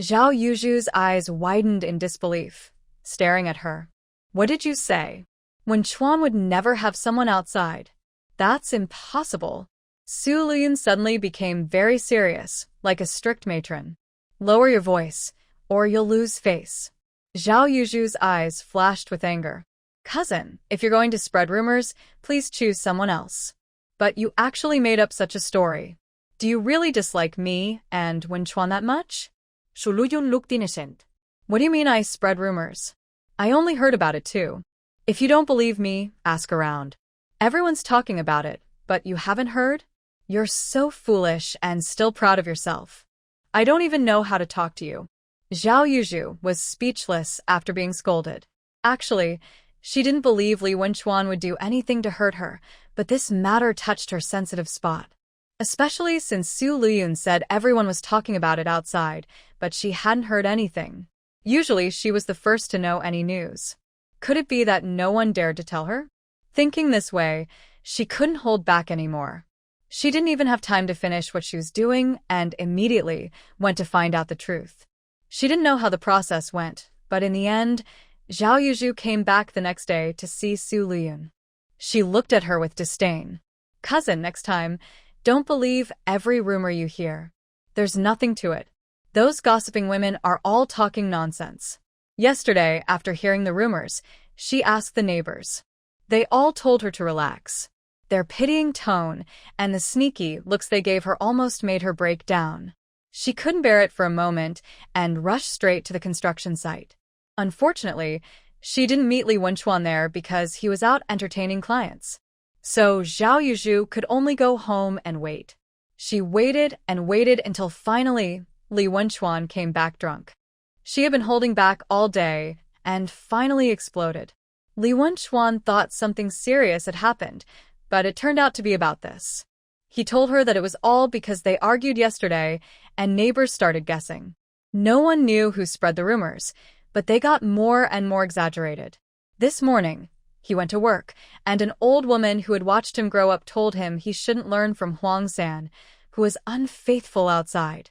Zhao Yuzhu's eyes widened in disbelief, staring at her. What did you say? Wen Chuan would never have someone outside. That's impossible. Su Lüyun suddenly became very serious, like a strict matron. Lower your voice, or you'll lose face. Zhao Yuzhu's eyes flashed with anger. Cousin, if you're going to spread rumors, please choose someone else. But you actually made up such a story. Do you really dislike me and Wen Chuan that much? Su Lüyun looked innocent. What do you mean I spread rumors? I only heard about it too. If you don't believe me, ask around. Everyone's talking about it, but you haven't heard? You're so foolish and still proud of yourself. I don't even know how to talk to you. Zhao Yuzhu was speechless after being scolded. Actually, she didn't believe Wen Chuan would do anything to hurt her, but this matter touched her sensitive spot. Especially since Su Lüyun said everyone was talking about it outside, but she hadn't heard anything. Usually she was the first to know any news. Could it be that no one dared to tell her? Thinking this way, she couldn't hold back anymore. She didn't even have time to finish what she was doing and immediately went to find out the truth. She didn't know how the process went, but in the end, Zhao Yuzhu came back the next day to see Su Lüyun. She looked at her with disdain. Cousin, next time, don't believe every rumor you hear. There's nothing to it. Those gossiping women are all talking nonsense. Yesterday, after hearing the rumors, she asked the neighbors. They all told her to relax. Their pitying tone and the sneaky looks they gave her almost made her break down. She couldn't bear it for a moment and rushed straight to the construction site. Unfortunately, she didn't meet Li Wenchuan there because he was out entertaining clients. So Zhao Yuzhu could only go home and wait. She waited and waited until finally Li Wenchuan came back drunk. She had been holding back all day and finally exploded. Li Wenchuan thought something serious had happened, but it turned out to be about this. He told her that it was all because they argued yesterday and neighbors started guessing. No one knew who spread the rumors, but they got more and more exaggerated. This morning, he went to work, and an old woman who had watched him grow up told him he shouldn't learn from Huang San, who was unfaithful outside.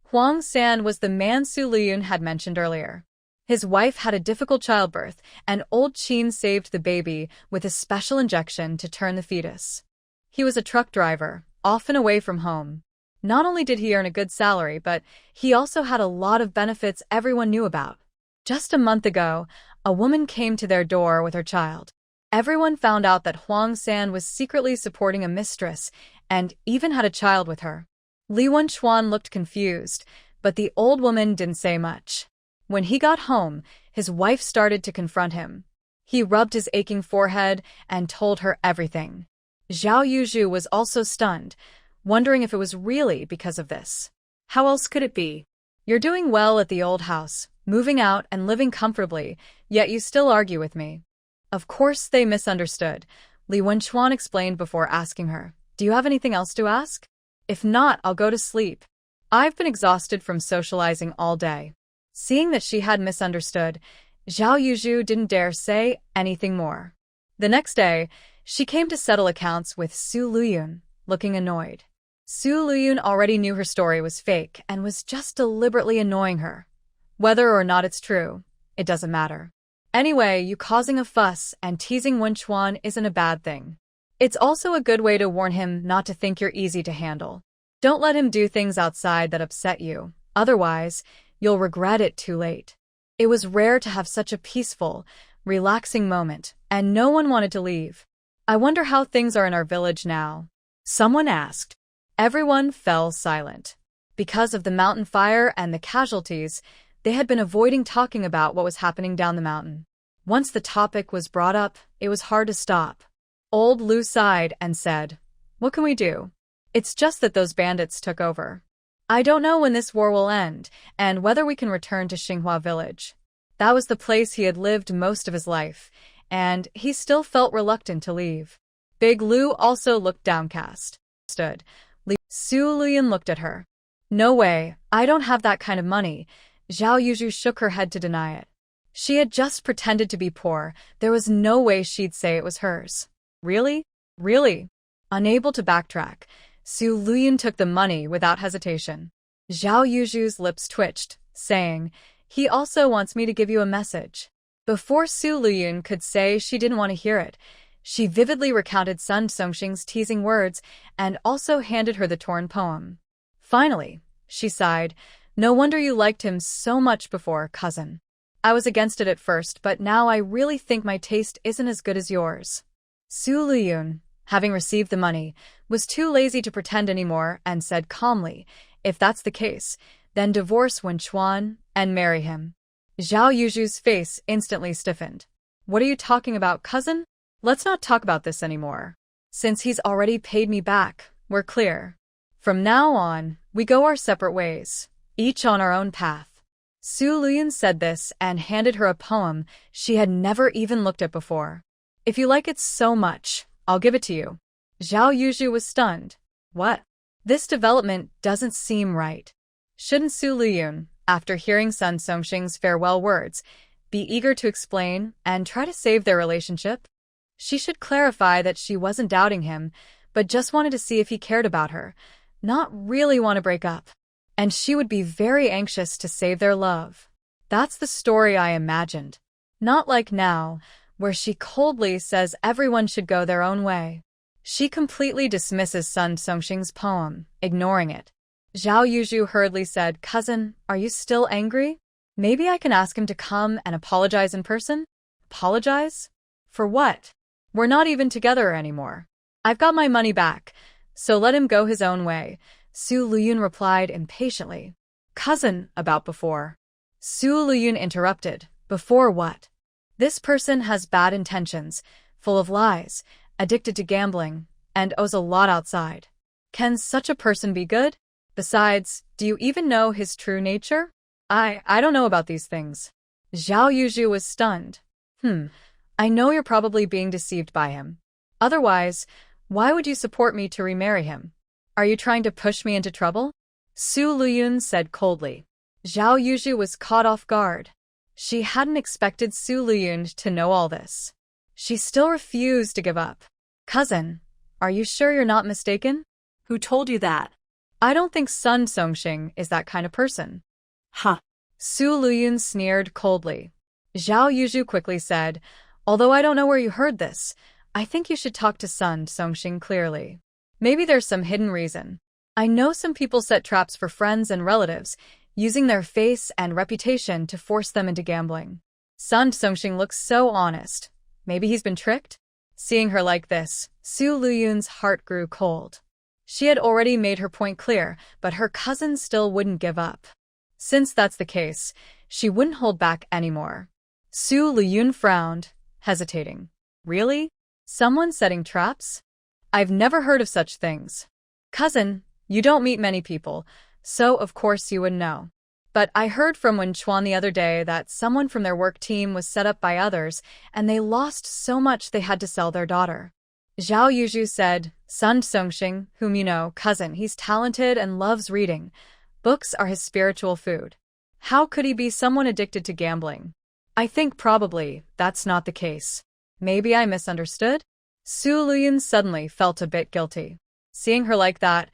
Huang San was the man Su Lüyun had mentioned earlier. His wife had a difficult childbirth, and old Qin saved the baby with a special injection to turn the fetus. He was a truck driver, often away from home. Not only did he earn a good salary, but he also had a lot of benefits everyone knew about. Just a month ago, a woman came to their door with her child. Everyone found out that Huang San was secretly supporting a mistress and even had a child with her. Li Wenchuan looked confused, but the old woman didn't say much. When he got home, his wife started to confront him. He rubbed his aching forehead and told her everything. Zhao Yuzhu was also stunned, wondering if it was really because of this. How else could it be? You're doing well at the old house, moving out and living comfortably, yet you still argue with me. Of course they misunderstood. Li Wenchuan explained before asking her, "Do you have anything else to ask? If not, I'll go to sleep. I've been exhausted from socializing all day." Seeing that she had misunderstood, Zhao Yuzhu didn't dare say anything more. The next day, she came to settle accounts with Su Lüyun, looking annoyed. Su Lüyun already knew her story was fake and was just deliberately annoying her. Whether or not it's true, it doesn't matter. Anyway, you causing a fuss and teasing Wenchuan isn't a bad thing. It's also a good way to warn him not to think you're easy to handle. Don't let him do things outside that upset you, otherwise, you'll regret it too late. It was rare to have such a peaceful, relaxing moment, and no one wanted to leave. I wonder how things are in our village now. Someone asked. Everyone fell silent. Because of the mountain fire and the casualties, they had been avoiding talking about what was happening down the mountain. Once the topic was brought up, it was hard to stop. Old Lu sighed and said, "What can we do? It's just that those bandits took over. I don't know when this war will end, and whether we can return to Xinghua village." That was the place he had lived most of his life, and he still felt reluctant to leave. Big Lu also looked downcast. Su Lüyun looked at her. "No way, I don't have that kind of money." Zhao Yuzhu shook her head to deny it. She had just pretended to be poor. There was no way she'd say it was hers. Really? Really? Unable to backtrack, Su Lüyun took the money without hesitation. Zhao Yuzhu's lips twitched, saying, "He also wants me to give you a message." Before Su Lüyun could say she didn't want to hear it, she vividly recounted Sun Songxing's teasing words and also handed her the torn poem. Finally, she sighed, "No wonder you liked him so much before, cousin. I was against it at first, but now I really think my taste isn't as good as yours." Su Lüyun, having received the money, was too lazy to pretend anymore and said calmly, "If that's the case, then divorce Wenchuan and marry him." Zhao Yuzhu's face instantly stiffened. "What are you talking about, cousin? Let's not talk about this anymore. Since he's already paid me back, we're clear. From now on, we go our separate ways, each on our own path." Su Lüyun said this and handed her a poem she had never even looked at before. "If you like it so much, I'll give it to you." Zhao Yuzhu was stunned. What? This development doesn't seem right. Shouldn't Su Lüyun, after hearing Sun Songxing's farewell words, be eager to explain and try to save their relationship? She should clarify that she wasn't doubting him, but just wanted to see if he cared about her, not really want to break up. And she would be very anxious to save their love. That's the story I imagined. Not like now, where she coldly says everyone should go their own way. She completely dismisses Sun Songxing's poem, ignoring it. Zhao Yuzhu hurriedly said, "Cousin, are you still angry? Maybe I can ask him to come and apologize in person?" Apologize? For what? We're not even together anymore. I've got my money back, so let him go his own way, Su Lüyun replied impatiently. Cousin, about before. Su Lüyun interrupted. Before what? This person has bad intentions, full of lies, addicted to gambling, and owes a lot outside. Can such a person be good? Besides, do you even know his true nature? I don't know about these things. Zhao Yuzhu was stunned. I know you're probably being deceived by him. Otherwise, why would you support me to remarry him? Are you trying to push me into trouble? Su Lüyun said coldly. Zhao Yuzhu was caught off guard. She hadn't expected Su Lüyun to know all this. She still refused to give up. Cousin, are you sure you're not mistaken? Who told you that? I don't think Sun Songxing is that kind of person. Huh. Su Lüyun sneered coldly. Zhao Yuzhu quickly said, although I don't know where you heard this, I think you should talk to Sun Songxing clearly. Maybe there's some hidden reason. I know some people set traps for friends and relatives, using their face and reputation to force them into gambling. Sun Songxing looks so honest. Maybe he's been tricked? Seeing her like this, Su Lüyun's heart grew cold. She had already made her point clear, but her cousin still wouldn't give up. Since that's the case, she wouldn't hold back anymore. Su Lüyun frowned, hesitating. Really? Someone setting traps? I've never heard of such things. Cousin, you don't meet many people, so of course you would know. But I heard from Wen Chuan the other day that someone from their work team was set up by others, and they lost so much they had to sell their daughter. Zhao Yuzhu said, Sun Songxing, whom you know, cousin, he's talented and loves reading. Books are his spiritual food. How could he be someone addicted to gambling? I think probably that's not the case. Maybe I misunderstood? Su Lüyun suddenly felt a bit guilty. Seeing her like that,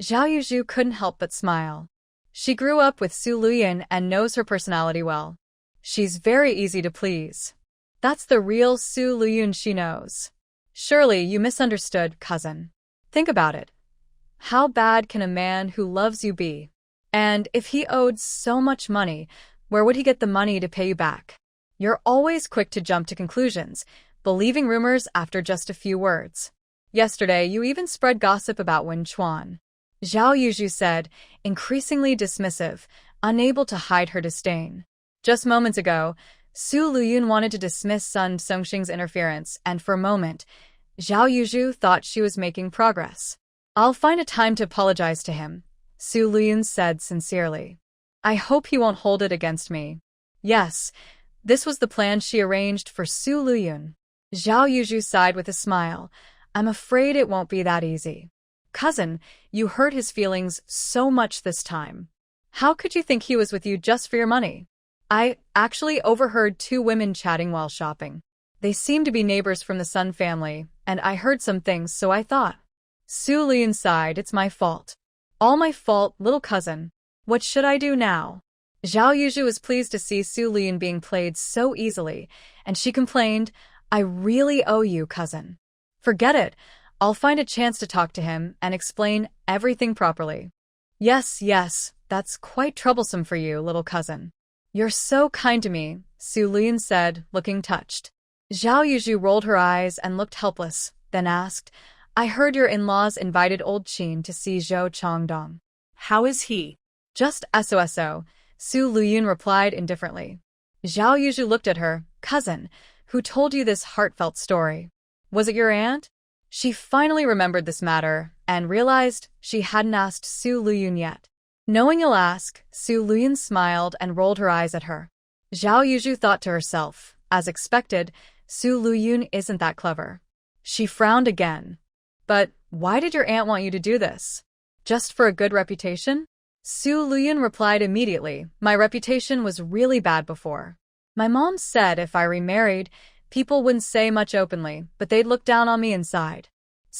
Zhao Yuzhu couldn't help but smile. She grew up with Su Lüyun and knows her personality well. She's very easy to please. That's the real Su Lüyun she knows. Surely you misunderstood, cousin. Think about it. How bad can a man who loves you be? And if he owed so much money, where would he get the money to pay you back? You're always quick to jump to conclusions, believing rumors after just a few words. Yesterday, you even spread gossip about Wen Chuan. Zhao Yuzhu said, increasingly dismissive, unable to hide her disdain. Just moments ago, Su Lüyun wanted to dismiss Sun Songxing's interference, and for a moment, Zhao Yuzhu thought she was making progress. I'll find a time to apologize to him, Su Lüyun said sincerely. I hope he won't hold it against me. Yes, this was the plan she arranged for Su Lüyun. Zhao Yuzhu sighed with a smile. I'm afraid it won't be that easy. Cousin, you hurt his feelings so much this time. How could you think he was with you just for your money? I actually overheard two women chatting while shopping. They seemed to be neighbors from the Sun family, and I heard some things, so I thought. Su Lüyun sighed, it's my fault. All my fault, little cousin. What should I do now? Zhao Yuzhu was pleased to see Su Lüyun being played so easily, and she complained, I really owe you, cousin. Forget it. I'll find a chance to talk to him and explain everything properly. Yes, that's quite troublesome for you, little cousin. You're so kind to me, Su Lüyun said, looking touched. Zhao Yuzhu rolled her eyes and looked helpless, then asked, I heard your in-laws invited old Qin to see Zhou Changdong. How is he? Just so, Su Lüyun replied indifferently. Zhao Yuzhu looked at her, cousin, who told you this heartfelt story? Was it your aunt? She finally remembered this matter and realized she hadn't asked Su Lüyun yet. Knowing you'll ask, Su Lüyun smiled and rolled her eyes at her. Zhao Yuzhu thought to herself, as expected, Su Lüyun isn't that clever. She frowned again. But why did your aunt want you to do this? Just for a good reputation? Su Lüyun replied immediately, my reputation was really bad before. My mom said if I remarried, people wouldn't say much openly, but they'd look down on me inside.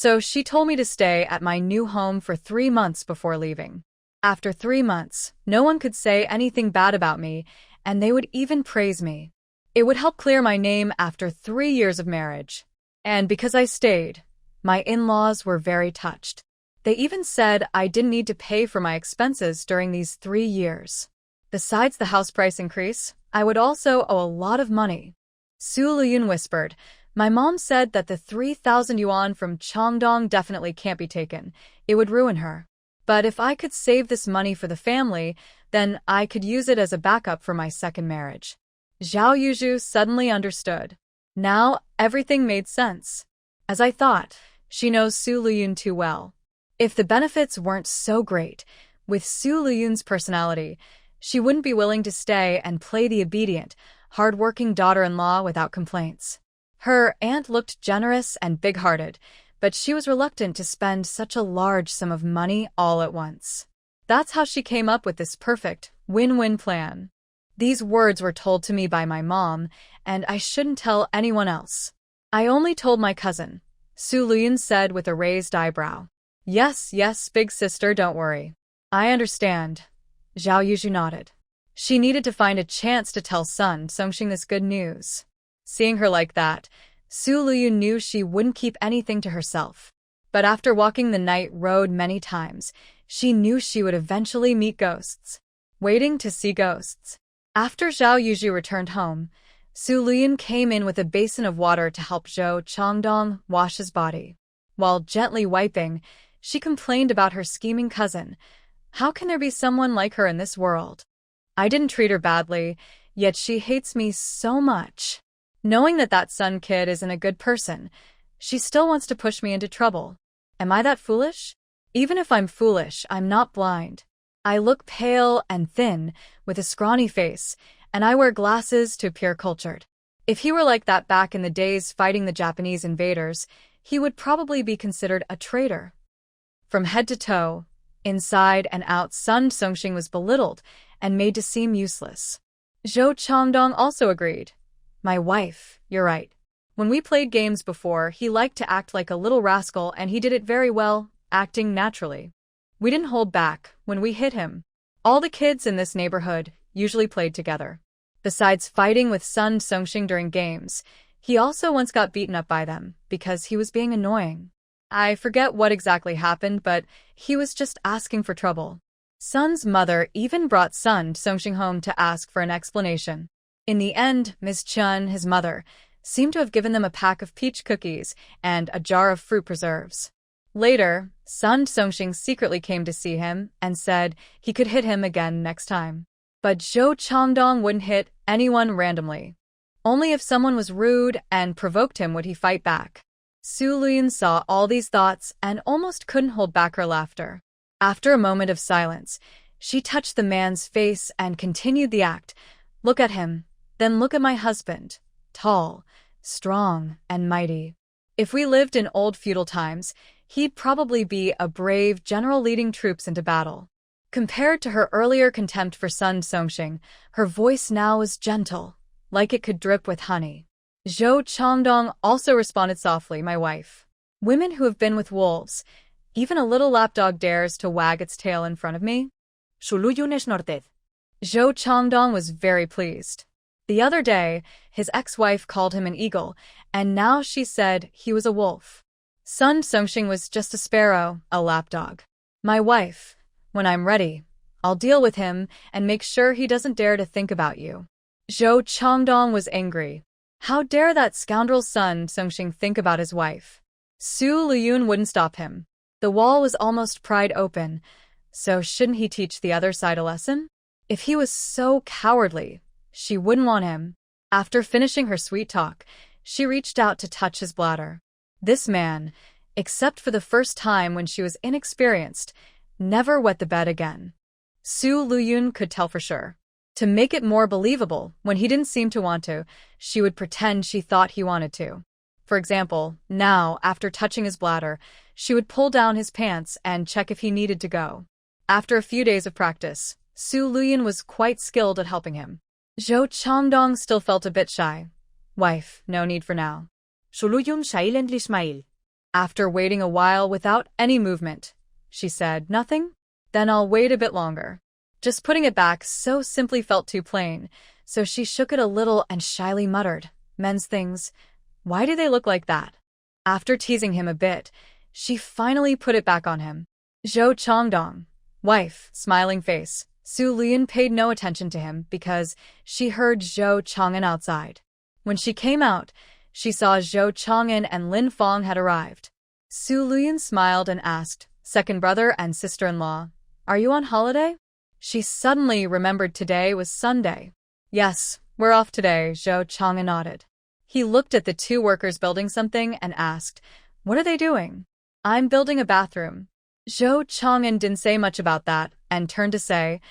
So she told me to stay at my new home for 3 months before leaving. After 3 months, no one could say anything bad about me, and they would even praise me. It would help clear my name after 3 years of marriage. And because I stayed, my in-laws were very touched. They even said I didn't need to pay for my expenses during these 3 years. Besides the house price increase, I would also owe a lot of money. Lüyun whispered, "My mom said that the 3,000 yuan from Chongdong definitely can't be taken. It would ruin her. But if I could save this money for the family, then I could use it as a backup for my second marriage." Zhao Yuzhu suddenly understood. Now everything made sense. As I thought, she knows Lüyun too well. If the benefits weren't so great, with Lüyun's personality, she wouldn't be willing to stay and play the obedient, hard-working daughter-in-law without complaints. Her aunt looked generous and big-hearted, but she was reluctant to spend such a large sum of money all at once. That's how she came up with this perfect, win-win plan. These words were told to me by my mom, and I shouldn't tell anyone else. I only told my cousin, Lüyun said with a raised eyebrow. Yes, big sister, don't worry. I understand. Zhao Yuzhu nodded. She needed to find a chance to tell Sun Songxing this good news. Seeing her like that, Lüyun knew she wouldn't keep anything to herself. But after walking the night road many times, she knew she would eventually meet ghosts. Waiting to see ghosts. After Zhao Yuzhu returned home, Lüyun came in with a basin of water to help Zhou Chongdong wash his body. While gently wiping, she complained about her scheming cousin. How can there be someone like her in this world? I didn't treat her badly, yet she hates me so much. Knowing that Sun kid isn't a good person, she still wants to push me into trouble. Am I that foolish? Even if I'm foolish, I'm not blind. I look pale and thin, with a scrawny face, and I wear glasses to appear cultured. If he were like that back in the days fighting the Japanese invaders, he would probably be considered a traitor. From head to toe, inside and out, Sun Songxing was belittled and made to seem useless. Zhou Chongdong also agreed. My wife, you're right. When we played games before, he liked to act like a little rascal, and he did it very well, acting naturally. We didn't hold back when we hit him. All the kids in this neighborhood usually played together. Besides fighting with Sun Songxing during games, he also once got beaten up by them because he was being annoying. I forget what exactly happened, but he was just asking for trouble. Sun's mother even brought Sun Songxing home to ask for an explanation. In the end, Ms. Chun, his mother, seemed to have given them a pack of peach cookies and a jar of fruit preserves. Later, Sun Songxing secretly came to see him and said he could hit him again next time. But Zhou Chongdong wouldn't hit anyone randomly. Only if someone was rude and provoked him would he fight back. Lüyun saw all these thoughts and almost couldn't hold back her laughter. After a moment of silence, she touched the man's face and continued the act. Look at him, then look at my husband. Tall, strong, and mighty. If we lived in old feudal times, he'd probably be a brave general leading troops into battle. Compared to her earlier contempt for Sun Songxing, her voice now was gentle, like it could drip with honey. Zhou Chongdong also responded softly, my wife. Women who have been with wolves, even a little lapdog dares to wag its tail in front of me? Lüyun snorted. Zhou Chongdong was very pleased. The other day, his ex-wife called him an eagle, and now she said he was a wolf. Sun Songxing was just a sparrow, a lapdog. My wife, when I'm ready, I'll deal with him and make sure he doesn't dare to think about you. Zhou Chongdong was angry. How dare that scoundrel Sun Songxing think about his wife? Lüyun wouldn't stop him. The wall was almost pried open, so shouldn't he teach the other side a lesson? If he was so cowardly, she wouldn't want him. After finishing her sweet talk, she reached out to touch his bladder. This man, except for the first time when she was inexperienced, never wet the bed again. Lüyun could tell for sure. To make it more believable, when he didn't seem to want to, she would pretend she thought he wanted to. For example, now, after touching his bladder, she would pull down his pants and check if he needed to go. After a few days of practice, Lüyun was quite skilled at helping him. Zhou Chongdong still felt a bit shy. Wife, no need for now. Lüyun silently smiled. After waiting a while without any movement, she said, "Nothing? Then I'll wait a bit longer." Just putting it back so simply felt too plain, so she shook it a little and shyly muttered, "Men's things. Why do they look like that?" After teasing him a bit, she finally put it back on him. Zhou Changdong, wife, smiling face. Su Lüyun paid no attention to him because she heard Zhou Chang'an outside. When she came out, she saw Zhou Chang'an and Lin Fong had arrived. Su Lüyun smiled and asked, "Second brother and sister-in-law, are you on holiday?" She suddenly remembered today was Sunday. "Yes, we're off today," Zhou Chang'an nodded. He looked at the two workers building something and asked, "What are they doing?" "I'm building a bathroom." Zhou Chang'an didn't say much about that and turned to say,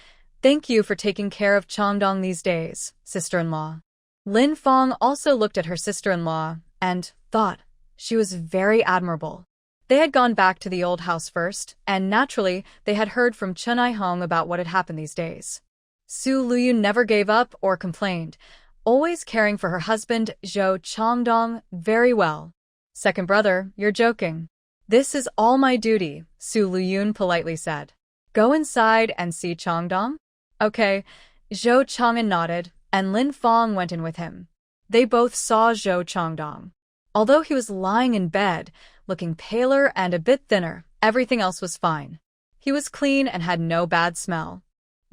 "Thank you for taking care of Changdong these days, sister-in-law." Lin Fong also looked at her sister-in-law and thought she was very admirable. They had gone back to the old house first, and naturally they had heard from Chun I-hong about what had happened these days. Su Lüyun never gave up or complained, always caring for her husband Zhou Changdong very well. "Second brother, you're joking." "This is all my duty," Su Lüyun politely said. "Go inside and see Changdong?" "Okay." Zhou Chang'an nodded, and Lin Fong went in with him. They both saw Zhou Changdong. Although he was lying in bed, looking paler and a bit thinner, everything else was fine. He was clean and had no bad smell.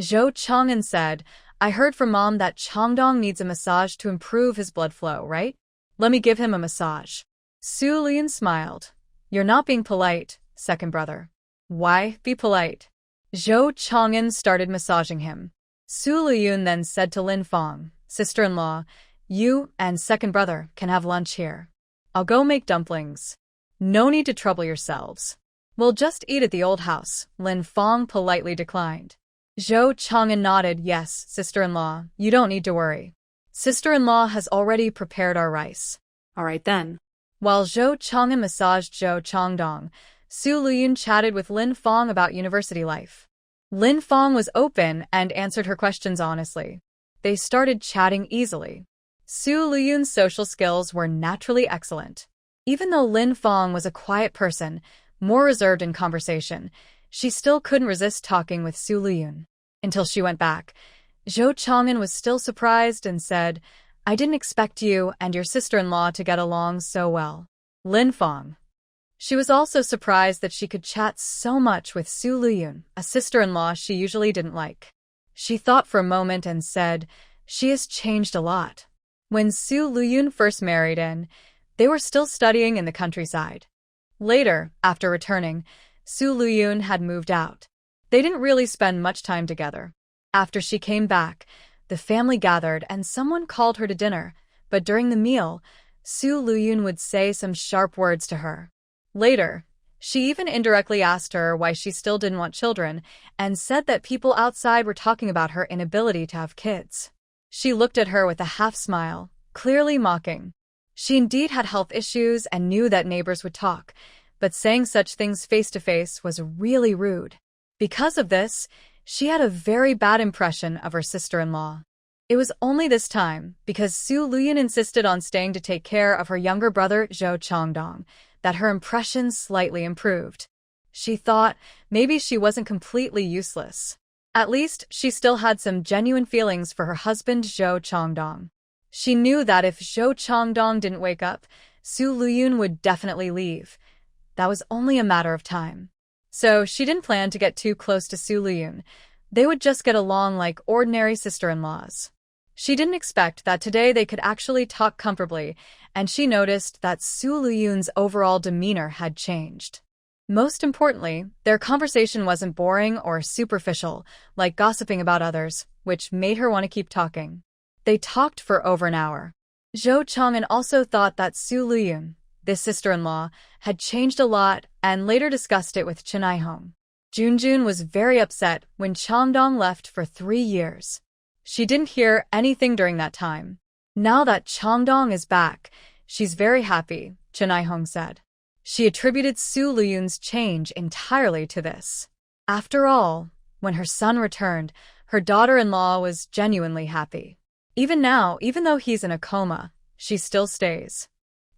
Zhou Chang'an said, "I heard from Mom that Changdong needs a massage to improve his blood flow, right? Let me give him a massage." Su Lüyun smiled. "You're not being polite, second brother." "Why be polite?" Zhou Chang'an started massaging him. Su Lüyun then said to Lin Fong, "Sister-in-law, you and second brother can have lunch here. I'll go make dumplings. No need to trouble yourselves. We'll just eat at the old house." Lin Fong politely declined. Zhou Chang'an nodded, "Yes, sister-in-law, you don't need to worry. Sister-in-law has already prepared our rice." All right then. While Zhou Chang'an massaged Zhou Changdong, Su Lüyun chatted with Lin Fong about university life. Lin Fong was open and answered her questions honestly. They started chatting easily. Su Lüyun's social skills were naturally excellent. Even though Lin Fong was a quiet person, more reserved in conversation, she still couldn't resist talking with Su Lüyun. Until she went back. Zhou Chang'an was still surprised and said, "I didn't expect you and your sister-in-law to get along so well." Lin Fong. She was also surprised that she could chat so much with Su Lüyun, a sister-in-law she usually didn't like. She thought for a moment and said, "She has changed a lot." When Su Lüyun first married in, they were still studying in the countryside. Later, after returning, Su Lüyun had moved out. They didn't really spend much time together. After she came back, the family gathered and someone called her to dinner, but during the meal, Su Lüyun would say some sharp words to her. Later, she even indirectly asked her why she still didn't want children and said that people outside were talking about her inability to have kids. She looked at her with a half-smile, clearly mocking. She indeed had health issues and knew that neighbors would talk, but saying such things face-to-face was really rude. Because of this, she had a very bad impression of her sister-in-law. It was only this time, because Su Lüyun insisted on staying to take care of her younger brother Zhou Changdong, that her impression slightly improved. She thought maybe she wasn't completely useless. At least, she still had some genuine feelings for her husband Zhou Changdong. She knew that if Zhou Changdong didn't wake up, Su Lüyun would definitely leave. That was only a matter of time. So she didn't plan to get too close to Su Lüyun. They would just get along like ordinary sister-in-laws. She didn't expect that today they could actually talk comfortably, and she noticed that Su Lüyun's overall demeanor had changed. Most importantly, their conversation wasn't boring or superficial, like gossiping about others, which made her want to keep talking. They talked for over an hour. Zhou Chang'an also thought that Su Lüyun, this sister-in-law, had changed a lot and later discussed it with Chun I-hong. Junjun was very upset when Changdong left for 3 years. She didn't hear anything during that time. Now that Changdong is back, she's very happy, Chun I-hong said. She attributed Su Lüyun's change entirely to this. After all, when her son returned, her daughter-in-law was genuinely happy. Even now, even though he's in a coma, she still stays.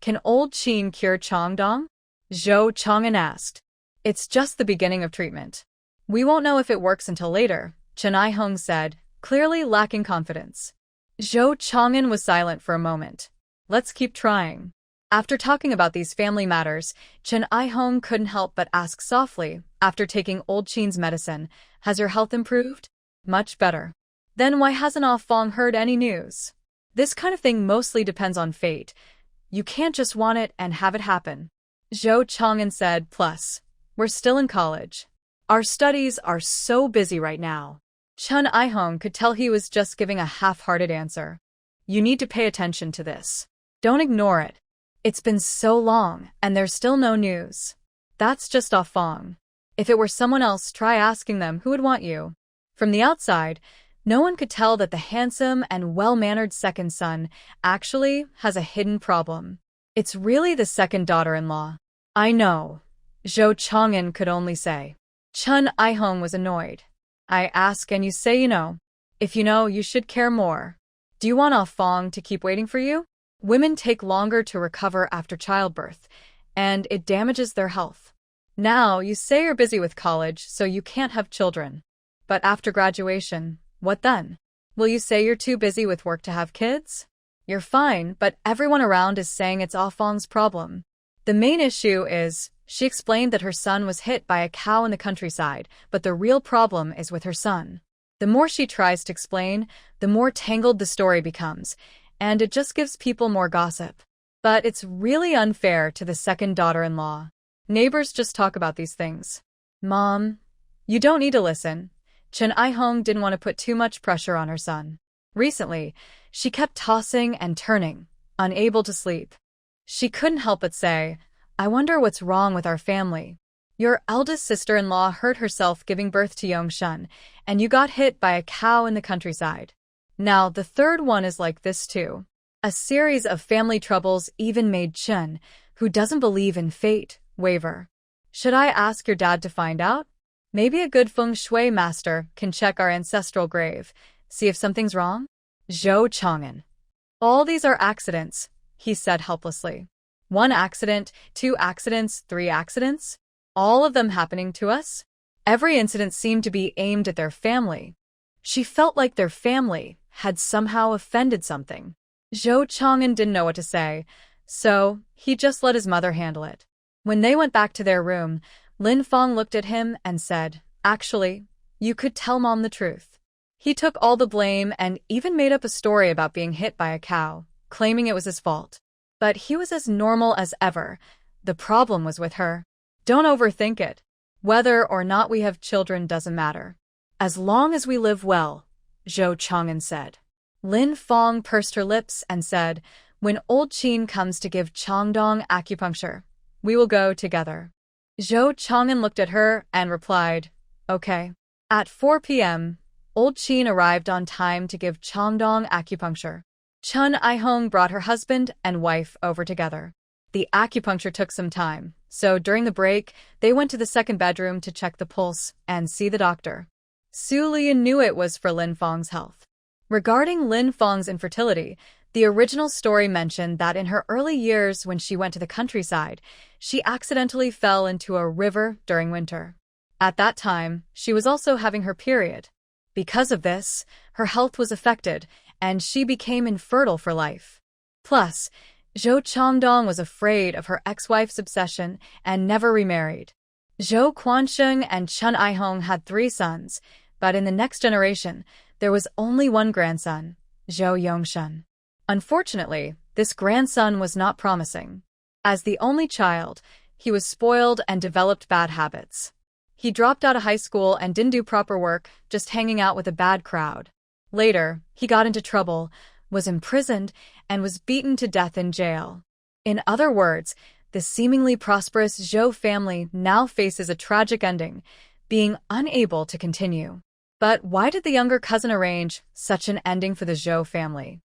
Can old Qin cure Changdong? Zhou Chang'an asked. It's just the beginning of treatment. We won't know if it works until later, Chen Aihong said, clearly lacking confidence. Zhou Chang'an was silent for a moment. Let's keep trying. After talking about these family matters, Chen Aihong couldn't help but ask softly, after taking old Qin's medicine, has your health improved? Much better. Then why hasn't Ah Fong heard any news? This kind of thing mostly depends on fate. You can't just want it and have it happen. Zhou Chang'an said, plus, we're still in college. Our studies are so busy right now. Chen Aihong could tell he was just giving a half-hearted answer. You need to pay attention to this. Don't ignore it. It's been so long, and there's still no news. That's just Ah Fong. If it were someone else, try asking them who would want you. From the outside, no one could tell that the handsome and well-mannered second son actually has a hidden problem. It's really the second daughter-in-law. I know. Zhou Chang'an could only say. Chen Aihong was annoyed. I ask and you say you know. If you know, you should care more. Do you want Ah Fong to keep waiting for you? Women take longer to recover after childbirth, and it damages their health. Now, you say you're busy with college, so you can't have children. But after graduation, what then? Will you say you're too busy with work to have kids? You're fine, but everyone around is saying it's Ah Fong's problem. The main issue is, she explained that her son was hit by a cow in the countryside, but the real problem is with her son. The more she tries to explain, the more tangled the story becomes, and it just gives people more gossip. But it's really unfair to the second daughter-in-law. Neighbors just talk about these things. Mom, you don't need to listen. Chen Aihong didn't want to put too much pressure on her son. Recently, she kept tossing and turning, unable to sleep. She couldn't help but say, I wonder what's wrong with our family. Your eldest sister-in-law hurt herself giving birth to Yongshun, and you got hit by a cow in the countryside. Now, the third one is like this too. A series of family troubles even made Chen, who doesn't believe in fate, waver. Should I ask your dad to find out? Maybe a good feng shui master can check our ancestral grave, see if something's wrong? Zhou Chang'an. All these are accidents, he said helplessly. 1 accident, 2 accidents, 3 accidents? All of them happening to us? Every incident seemed to be aimed at their family. She felt like their family had somehow offended something. Zhou Chang'an didn't know what to say, so he just let his mother handle it. When they went back to their room, Lin Fong looked at him and said, actually, you could tell Mom the truth. He took all the blame and even made up a story about being hit by a cow, claiming it was his fault. But he was as normal as ever. The problem was with her. Don't overthink it. Whether or not we have children doesn't matter. As long as we live well, Zhou Chang'an said. Lin Fong pursed her lips and said, when old Qin comes to give Changdong acupuncture, we will go together. Zhou Chang'an looked at her and replied, okay. At 4 p.m., old Qin arrived on time to give Changdong acupuncture. Chen Aihong brought her husband and wife over together. The acupuncture took some time, so during the break, they went to the second bedroom to check the pulse and see the doctor. Su Lüyun knew it was for Lin Fong's health. Regarding Lin Fong's infertility, the original story mentioned that in her early years when she went to the countryside, she accidentally fell into a river during winter. At that time, she was also having her period. Because of this, her health was affected, and she became infertile for life. Plus, Zhou Changdong was afraid of her ex-wife's obsession and never remarried. Zhou Quansheng and Chen Aihong had 3 sons, but in the next generation, there was only 1 grandson, Zhou Yongshun. Unfortunately, this grandson was not promising. As the only child, he was spoiled and developed bad habits. He dropped out of high school and didn't do proper work, just hanging out with a bad crowd. Later, he got into trouble, was imprisoned, and was beaten to death in jail. In other words, the seemingly prosperous Zhou family now faces a tragic ending, being unable to continue. But why did the younger cousin arrange such an ending for the Zhou family?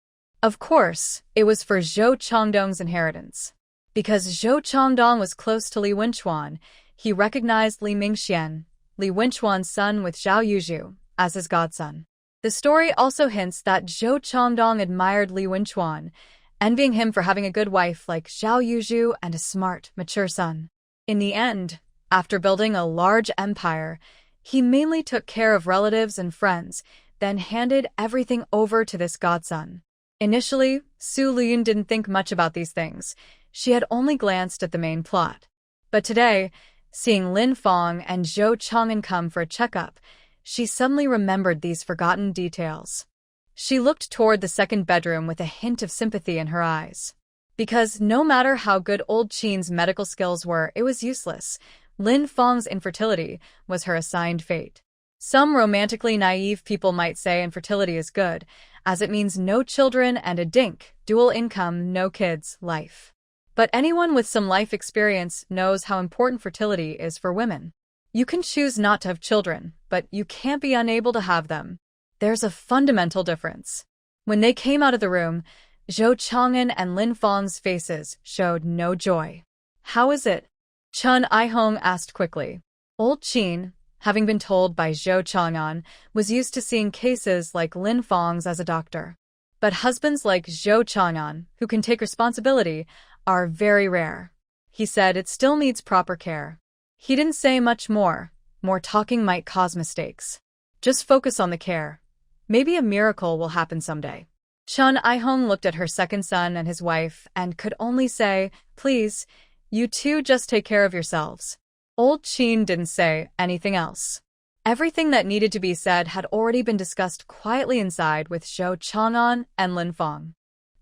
Of course, it was for Zhou Changdong's inheritance. Because Zhou Changdong was close to Li Wenchuan, he recognized Li Mingxian, Li Wenchuan's son with Zhao Yuzhu, as his godson. The story also hints that Zhou Changdong admired Li Wenchuan, envying him for having a good wife like Zhao Yuzhu and a smart, mature son. In the end, after building a large empire, he mainly took care of relatives and friends, then handed everything over to this godson. Initially, Lüyun didn't think much about these things. She had only glanced at the main plot. But today, seeing Lin Fong and Zhou Chang'an come for a checkup, she suddenly remembered these forgotten details. She looked toward the second bedroom with a hint of sympathy in her eyes. Because no matter how good old Qin's medical skills were, it was useless. Lin Fong's infertility was her assigned fate. Some romantically naive people might say infertility is good, as it means no children and a dink, dual income, no kids, life. But anyone with some life experience knows how important fertility is for women. You can choose not to have children, but you can't be unable to have them. There's a fundamental difference. When they came out of the room, Zhou Chang'an and Lin Fong's faces showed no joy. How is it? Chun Aihong asked quickly. Old Qin, having been told by Zhou Chang'an, was used to seeing cases like Lin Fong's as a doctor. But husbands like Zhou Chang'an, who can take responsibility, are very rare. He said it still needs proper care. He didn't say much more. More talking might cause mistakes. Just focus on the care. Maybe a miracle will happen someday. Chun Aihong looked at her second son and his wife and could only say, please, you two just take care of yourselves. Old Qin didn't say anything else. Everything that needed to be said had already been discussed quietly inside with Zhou Chang'an and Lin Fong.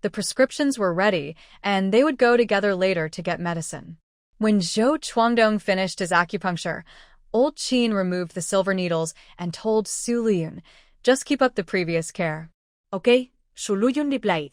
The prescriptions were ready, and they would go together later to get medicine. When Zhou Chuangdong finished his acupuncture, Old Qin removed the silver needles and told Lüyun, just keep up the previous care. Okay, Lüyun replied.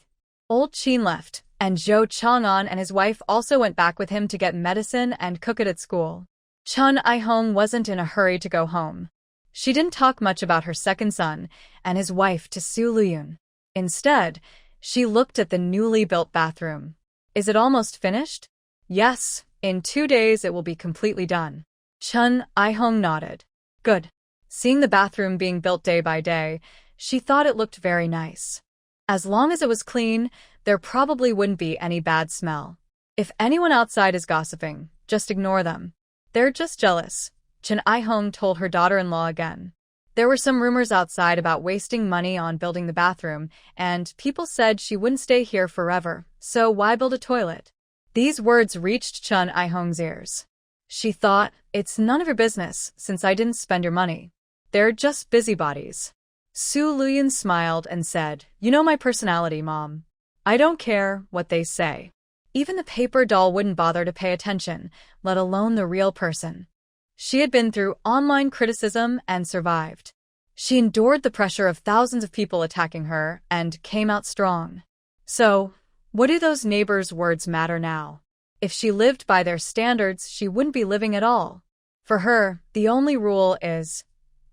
Old Qin left, and Zhou Chang'an and his wife also went back with him to get medicine and cook it at school. Chun Aihong wasn't in a hurry to go home. She didn't talk much about her second son and his wife to Lüyun. Instead, she looked at the newly built bathroom. Is it almost finished? Yes, in 2 days it will be completely done. Chun Aihong nodded. Good. Seeing the bathroom being built day by day, she thought it looked very nice. As long as it was clean, there probably wouldn't be any bad smell. If anyone outside is gossiping, just ignore them. They're just jealous, Chun Aihong told her daughter-in-law again. There were some rumors outside about wasting money on building the bathroom, and people said she wouldn't stay here forever, so why build a toilet? These words reached Chun Aihong's ears. She thought, it's none of your business, since I didn't spend your money. They're just busybodies. Lüyun smiled and said, you know my personality, Mom. I don't care what they say. Even the paper doll wouldn't bother to pay attention, let alone the real person. She had been through online criticism and survived. She endured the pressure of thousands of people attacking her and came out strong. So, what do those neighbors' words matter now? If she lived by their standards, she wouldn't be living at all. For her, the only rule is,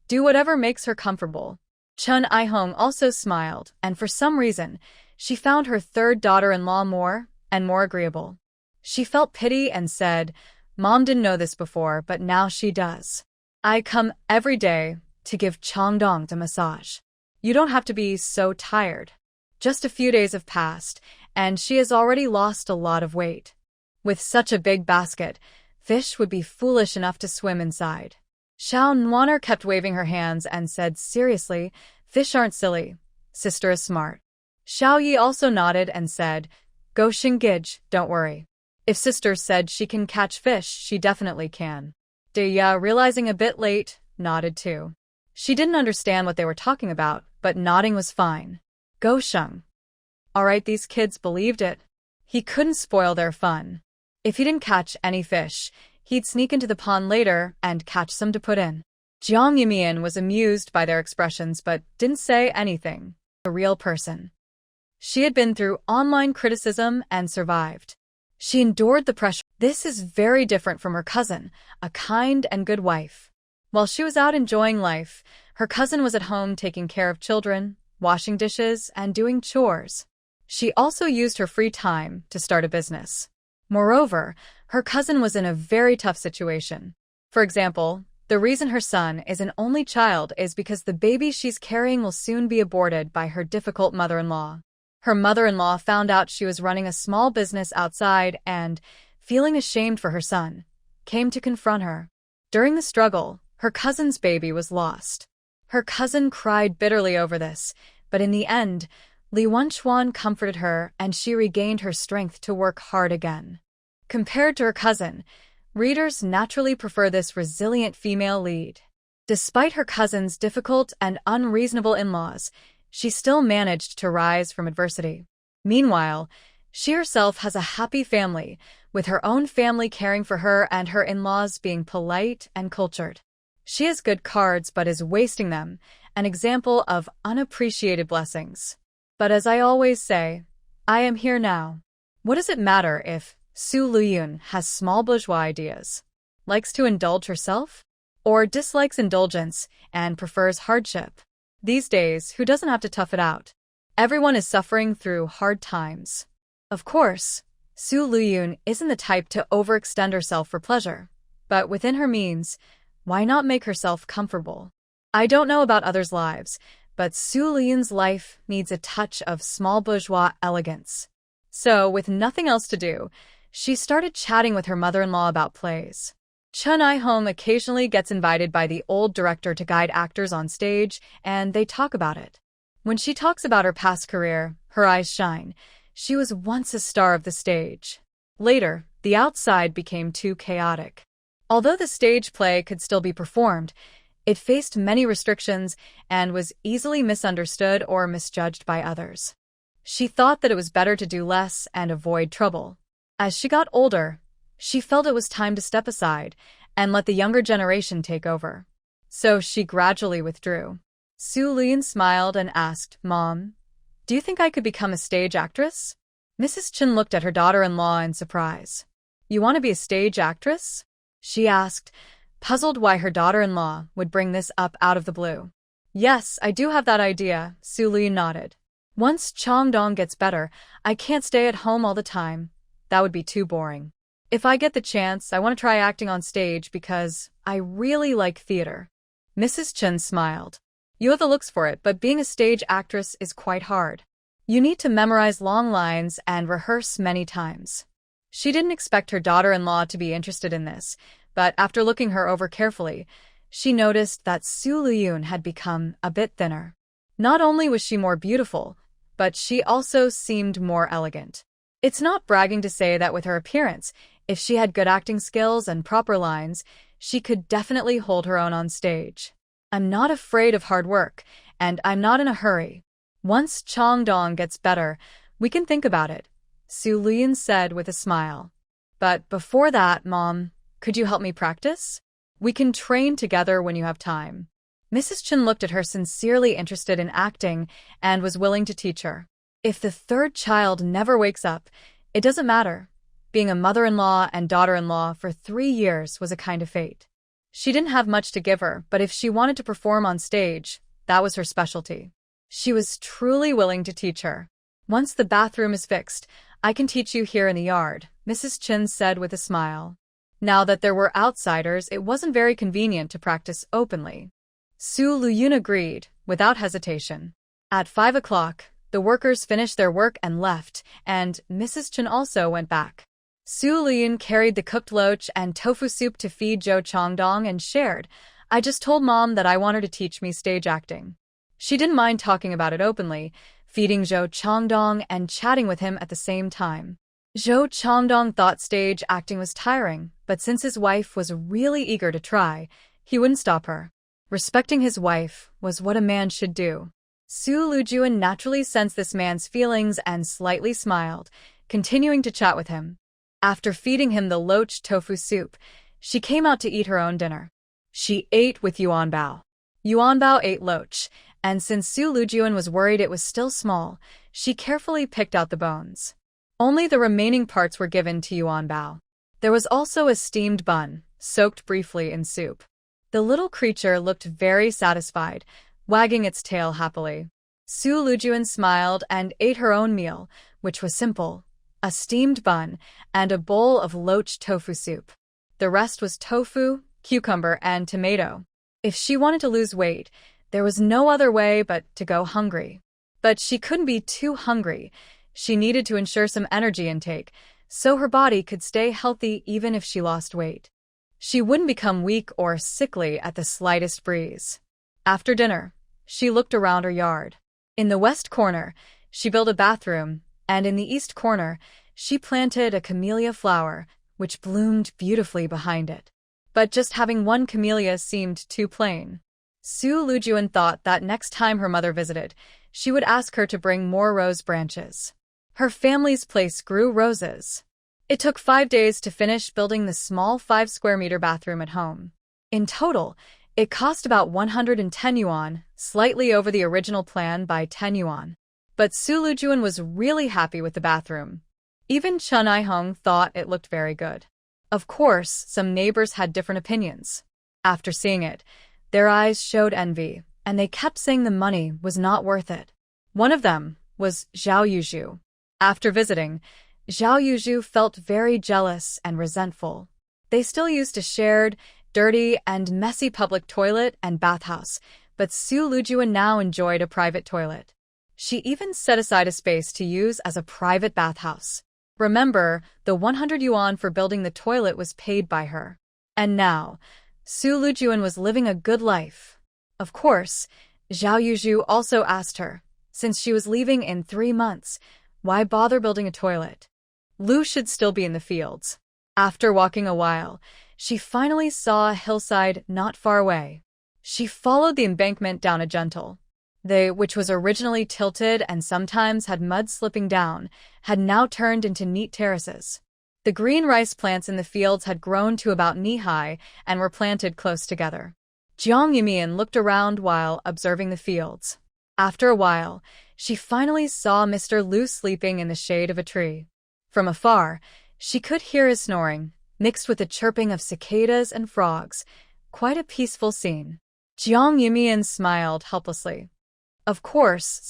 do whatever makes her comfortable. Chun Aihong also smiled, and for some reason, she found her third daughter-in-law more and more agreeable. She felt pity and said, Mom didn't know this before, but now she does. I come every day to give Changdong a massage. You don't have to be so tired. Just a few days have passed, and she has already lost a lot of weight. With such a big basket, fish would be foolish enough to swim inside. Xiao Nuaner kept waving her hands and said seriously, fish aren't silly. Sister is smart. Xiao Yi also nodded and said, go Xingij, don't worry. If sister said she can catch fish, she definitely can. Deya, realizing a bit late, nodded too. She didn't understand what they were talking about, but nodding was fine. Go Sheng. Alright, these kids believed it. He couldn't spoil their fun. If he didn't catch any fish, he'd sneak into the pond later and catch some to put in. Jiang Yimian was amused by their expressions but didn't say anything. A real person. She had been through online criticism and survived. She endured the pressure. This is very different from her cousin, a kind and good wife. While she was out enjoying life, her cousin was at home taking care of children, washing dishes, and doing chores. She also used her free time to start a business. Moreover, her cousin was in a very tough situation. For example, the reason her son is an only child is because the baby she's carrying will soon be aborted by her difficult mother-in-law. Her mother-in-law found out she was running a small business outside and, feeling ashamed for her son, came to confront her. During the struggle, her cousin's baby was lost. Her cousin cried bitterly over this, but in the end, Lüyun comforted her and she regained her strength to work hard again. Compared to her cousin, readers naturally prefer this resilient female lead. Despite her cousin's difficult and unreasonable in-laws, she still managed to rise from adversity. Meanwhile, she herself has a happy family, with her own family caring for her and her in-laws being polite and cultured. She has good cards but is wasting them, an example of unappreciated blessings. But as I always say, I am here now. What does it matter if Lüyun has small bourgeois ideas, likes to indulge herself, or dislikes indulgence and prefers hardship? These days, who doesn't have to tough it out? Everyone is suffering through hard times. Of course, Lüyun isn't the type to overextend herself for pleasure, but within her means, why not make herself comfortable? I don't know about others' lives, but Lüyun's life needs a touch of small bourgeois elegance. So, with nothing else to do, she started chatting with her mother-in-law about plays. Chun I-home occasionally gets invited by the old director to guide actors on stage, and they talk about it. When she talks about her past career, her eyes shine. She was once a star of the stage. Later, the outside became too chaotic. Although the stage play could still be performed, it faced many restrictions and was easily misunderstood or misjudged by others. She thought that it was better to do less and avoid trouble. As she got older, she felt it was time to step aside and let the younger generation take over. So she gradually withdrew. Lüyun smiled and asked, "Mom, do you think I could become a stage actress?" Mrs. Chen looked at her daughter-in-law in surprise. "You want to be a stage actress?" she asked, puzzled why her daughter-in-law would bring this up out of the blue. "Yes, I do have that idea," Lüyun nodded. "Once Changdong gets better, I can't stay at home all the time. That would be too boring. If I get the chance, I want to try acting on stage because I really like theater." Mrs. Chen smiled. "You have the looks for it, but being a stage actress is quite hard. You need to memorize long lines and rehearse many times." She didn't expect her daughter-in-law to be interested in this, but after looking her over carefully, she noticed that Lüyun had become a bit thinner. Not only was she more beautiful, but she also seemed more elegant. It's not bragging to say that with her appearance, if she had good acting skills and proper lines, she could definitely hold her own on stage. "I'm not afraid of hard work, and I'm not in a hurry. Once Changdong gets better, we can think about it," Lüyun said with a smile. "But before that, Mom, could you help me practice? We can train together when you have time." Mrs. Chen looked at her sincerely interested in acting and was willing to teach her. If the third child never wakes up, it doesn't matter. Being a mother-in-law and daughter-in-law for 3 years was a kind of fate. She didn't have much to give her, but if she wanted to perform on stage, that was her specialty. She was truly willing to teach her. "Once the bathroom is fixed, I can teach you here in the yard," Mrs. Chen said with a smile. Now that there were outsiders, it wasn't very convenient to practice openly. Lüyun agreed, without hesitation. At 5 o'clock, the workers finished their work and left, and Mrs. Chen also went back. Lüyun carried the cooked loach and tofu soup to feed Zhou Changdong and shared, "I just told Mom that I want her to teach me stage acting." She didn't mind talking about it openly, feeding Zhou Changdong and chatting with him at the same time. Zhou Changdong thought stage acting was tiring, but since his wife was really eager to try, he wouldn't stop her. Respecting his wife was what a man should do. Lüyun naturally sensed this man's feelings and slightly smiled, continuing to chat with him. After feeding him the loach tofu soup, she came out to eat her own dinner. She ate with Yuanbao. Yuanbao ate loach, and since Lüyun was worried it was still small, she carefully picked out the bones. Only the remaining parts were given to Yuanbao. There was also a steamed bun, soaked briefly in soup. The little creature looked very satisfied, wagging its tail happily. Lüyun smiled and ate her own meal, which was simple: a steamed bun and a bowl of loach tofu soup. The rest was tofu, cucumber, and tomato. If she wanted to lose weight, there was no other way but to go hungry. But she couldn't be too hungry. She needed to ensure some energy intake, so her body could stay healthy even if she lost weight. She wouldn't become weak or sickly at the slightest breeze. After dinner, she looked around her yard. In the west corner, she built a bathroom, and in the east corner, she planted a camellia flower, which bloomed beautifully behind it. But just having one camellia seemed too plain. Su Lüyun thought that next time her mother visited, she would ask her to bring more rose branches. Her family's place grew roses. It took 5 days to finish building the small 5-square-meter bathroom at home. In total, it cost about 110 yuan, slightly over the original plan by 10 yuan. But Su Lüyun was really happy with the bathroom. Even Chun I-hong thought it looked very good. Of course, some neighbors had different opinions. After seeing it, their eyes showed envy, and they kept saying the money was not worth it. One of them was Zhao Yuzhu. After visiting, Zhao Yuzhu felt very jealous and resentful. They still used a shared, dirty, and messy public toilet and bathhouse, but Su Lüyun now enjoyed a private toilet. She even set aside a space to use as a private bathhouse. Remember, the 100 yuan for building the toilet was paid by her. And now, Su Lüyun was living a good life. Of course, Zhao Yuzhu also asked her, since she was leaving in 3 months, why bother building a toilet? Lu should still be in the fields. After walking a while, she finally saw a hillside not far away. She followed the embankment down a gentle. Which was originally tilted and sometimes had mud slipping down, had now turned into neat terraces. The green rice plants in the fields had grown to about knee-high and were planted close together. Jiang Yumian looked around while observing the fields. After a while, she finally saw Mr. Lu sleeping in the shade of a tree. From afar, she could hear his snoring, mixed with the chirping of cicadas and frogs. Quite a peaceful scene. Jiang Yumian smiled helplessly. Of course,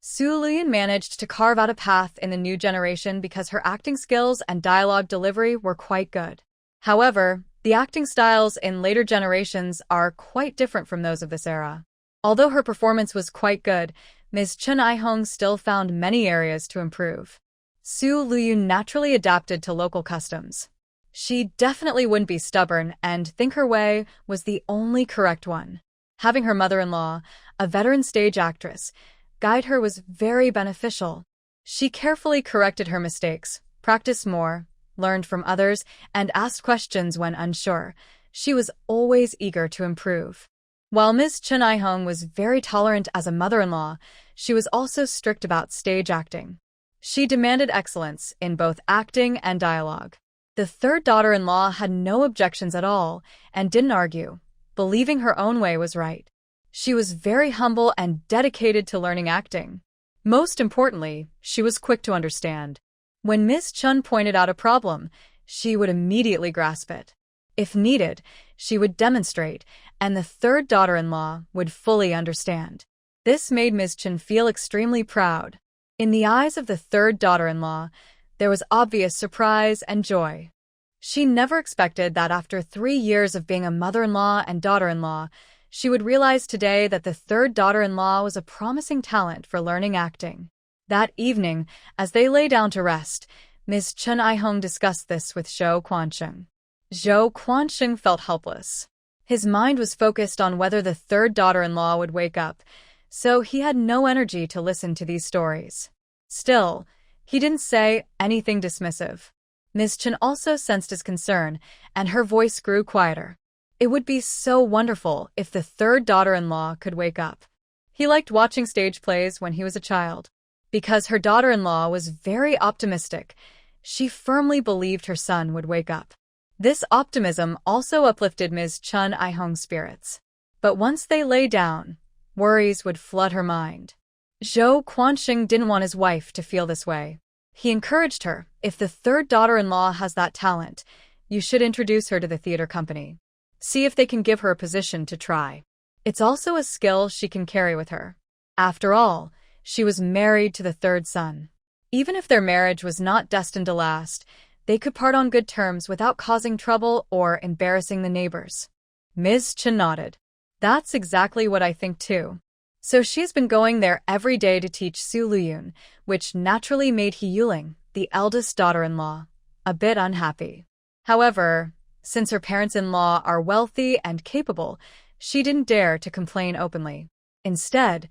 Su Lüyun managed to carve out a path in the new generation because her acting skills and dialogue delivery were quite good. However, the acting styles in later generations are quite different from those of this era. Although her performance was quite good, Ms. Chun I-hong still found many areas to improve. Su Lüyun naturally adapted to local customs. She definitely wouldn't be stubborn and think her way was the only correct one. Having her mother-in-law, a veteran stage actress, guide her was very beneficial. She carefully corrected her mistakes, practiced more, learned from others, and asked questions when unsure. She was always eager to improve. While Ms. Chun I-hong was very tolerant as a mother-in-law, she was also strict about stage acting. She demanded excellence in both acting and dialogue. The third daughter-in-law had no objections at all and didn't argue, believing her own way was right. She was very humble and dedicated to learning acting. Most importantly, she was quick to understand. When Ms. Chun pointed out a problem, she would immediately grasp it. If needed, she would demonstrate, and the third daughter-in-law would fully understand. This made Ms. Chun feel extremely proud. In the eyes of the third daughter-in-law, there was obvious surprise and joy. She never expected that after 3 years of being a mother-in-law and daughter-in-law, she would realize today that the third daughter-in-law was a promising talent for learning acting. That evening, as they lay down to rest, Ms. Chun I-hong discussed this with Zhou Quansheng. Zhou Quansheng felt helpless. His mind was focused on whether the third daughter-in-law would wake up, so he had no energy to listen to these stories. Still, he didn't say anything dismissive. Ms. Chun also sensed his concern, and her voice grew quieter. It would be so wonderful if the third daughter-in-law could wake up. He liked watching stage plays when he was a child. Because her daughter-in-law was very optimistic, she firmly believed her son would wake up. This optimism also uplifted Ms. Chun I-hong's spirits. But once they lay down, worries would flood her mind. Zhou Quansheng didn't want his wife to feel this way. He encouraged her, if the third daughter-in-law has that talent, you should introduce her to the theater company. See if they can give her a position to try. It's also a skill she can carry with her. After all, she was married to the third son. Even if their marriage was not destined to last, they could part on good terms without causing trouble or embarrassing the neighbors. Ms. Chun nodded. That's exactly what I think too. So she's been going there every day to teach Su Lüyun, which naturally made He Yuling, the eldest daughter-in-law, a bit unhappy. However, Since her parents-in-law are wealthy and capable, she didn't dare to complain openly. Instead,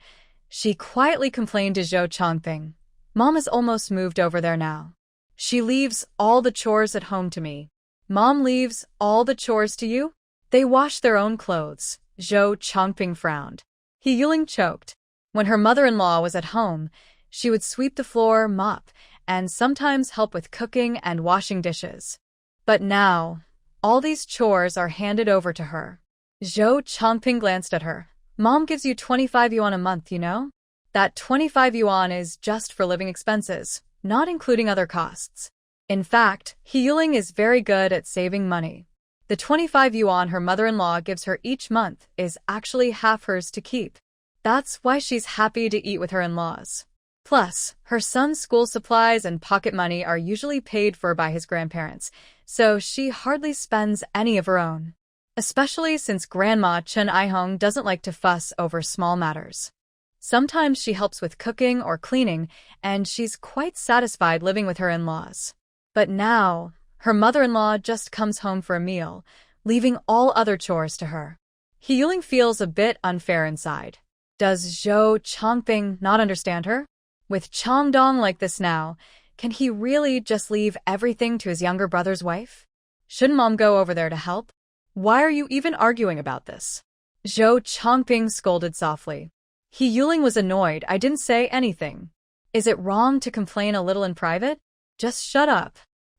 she quietly complained to Zhou Chongping. Mom has almost moved over there now. She leaves all the chores at home to me. Mom leaves all the chores to you? They wash their own clothes. Zhou Chongping frowned. He Yuling choked. When her mother-in-law was at home, she would sweep the floor, mop, and sometimes help with cooking and washing dishes. But now, all these chores are handed over to her. Zhou Chongping glanced at her. Mom gives you 25 yuan a month, you know? That 25 yuan is just for living expenses, not including other costs. In fact, He Yuling is very good at saving money. The 25 yuan her mother-in-law gives her each month is actually half hers to keep. That's why she's happy to eat with her in-laws. Plus, her son's school supplies and pocket money are usually paid for by his grandparents, so she hardly spends any of her own. Especially since Grandma Chen Aihong doesn't like to fuss over small matters. Sometimes she helps with cooking or cleaning, and she's quite satisfied living with her in-laws. But now, her mother-in-law just comes home for a meal, leaving all other chores to her. He Yuling feels a bit unfair inside. Does Zhou Chongping not understand her? With Chongdong like this now, can he really just leave everything to his younger brother's wife? Shouldn't Mom go over there to help? Why are you even arguing about this? Zhou Chongping scolded softly. He Yuling was annoyed. I didn't say anything. Is it wrong to complain a little in private? Just shut up.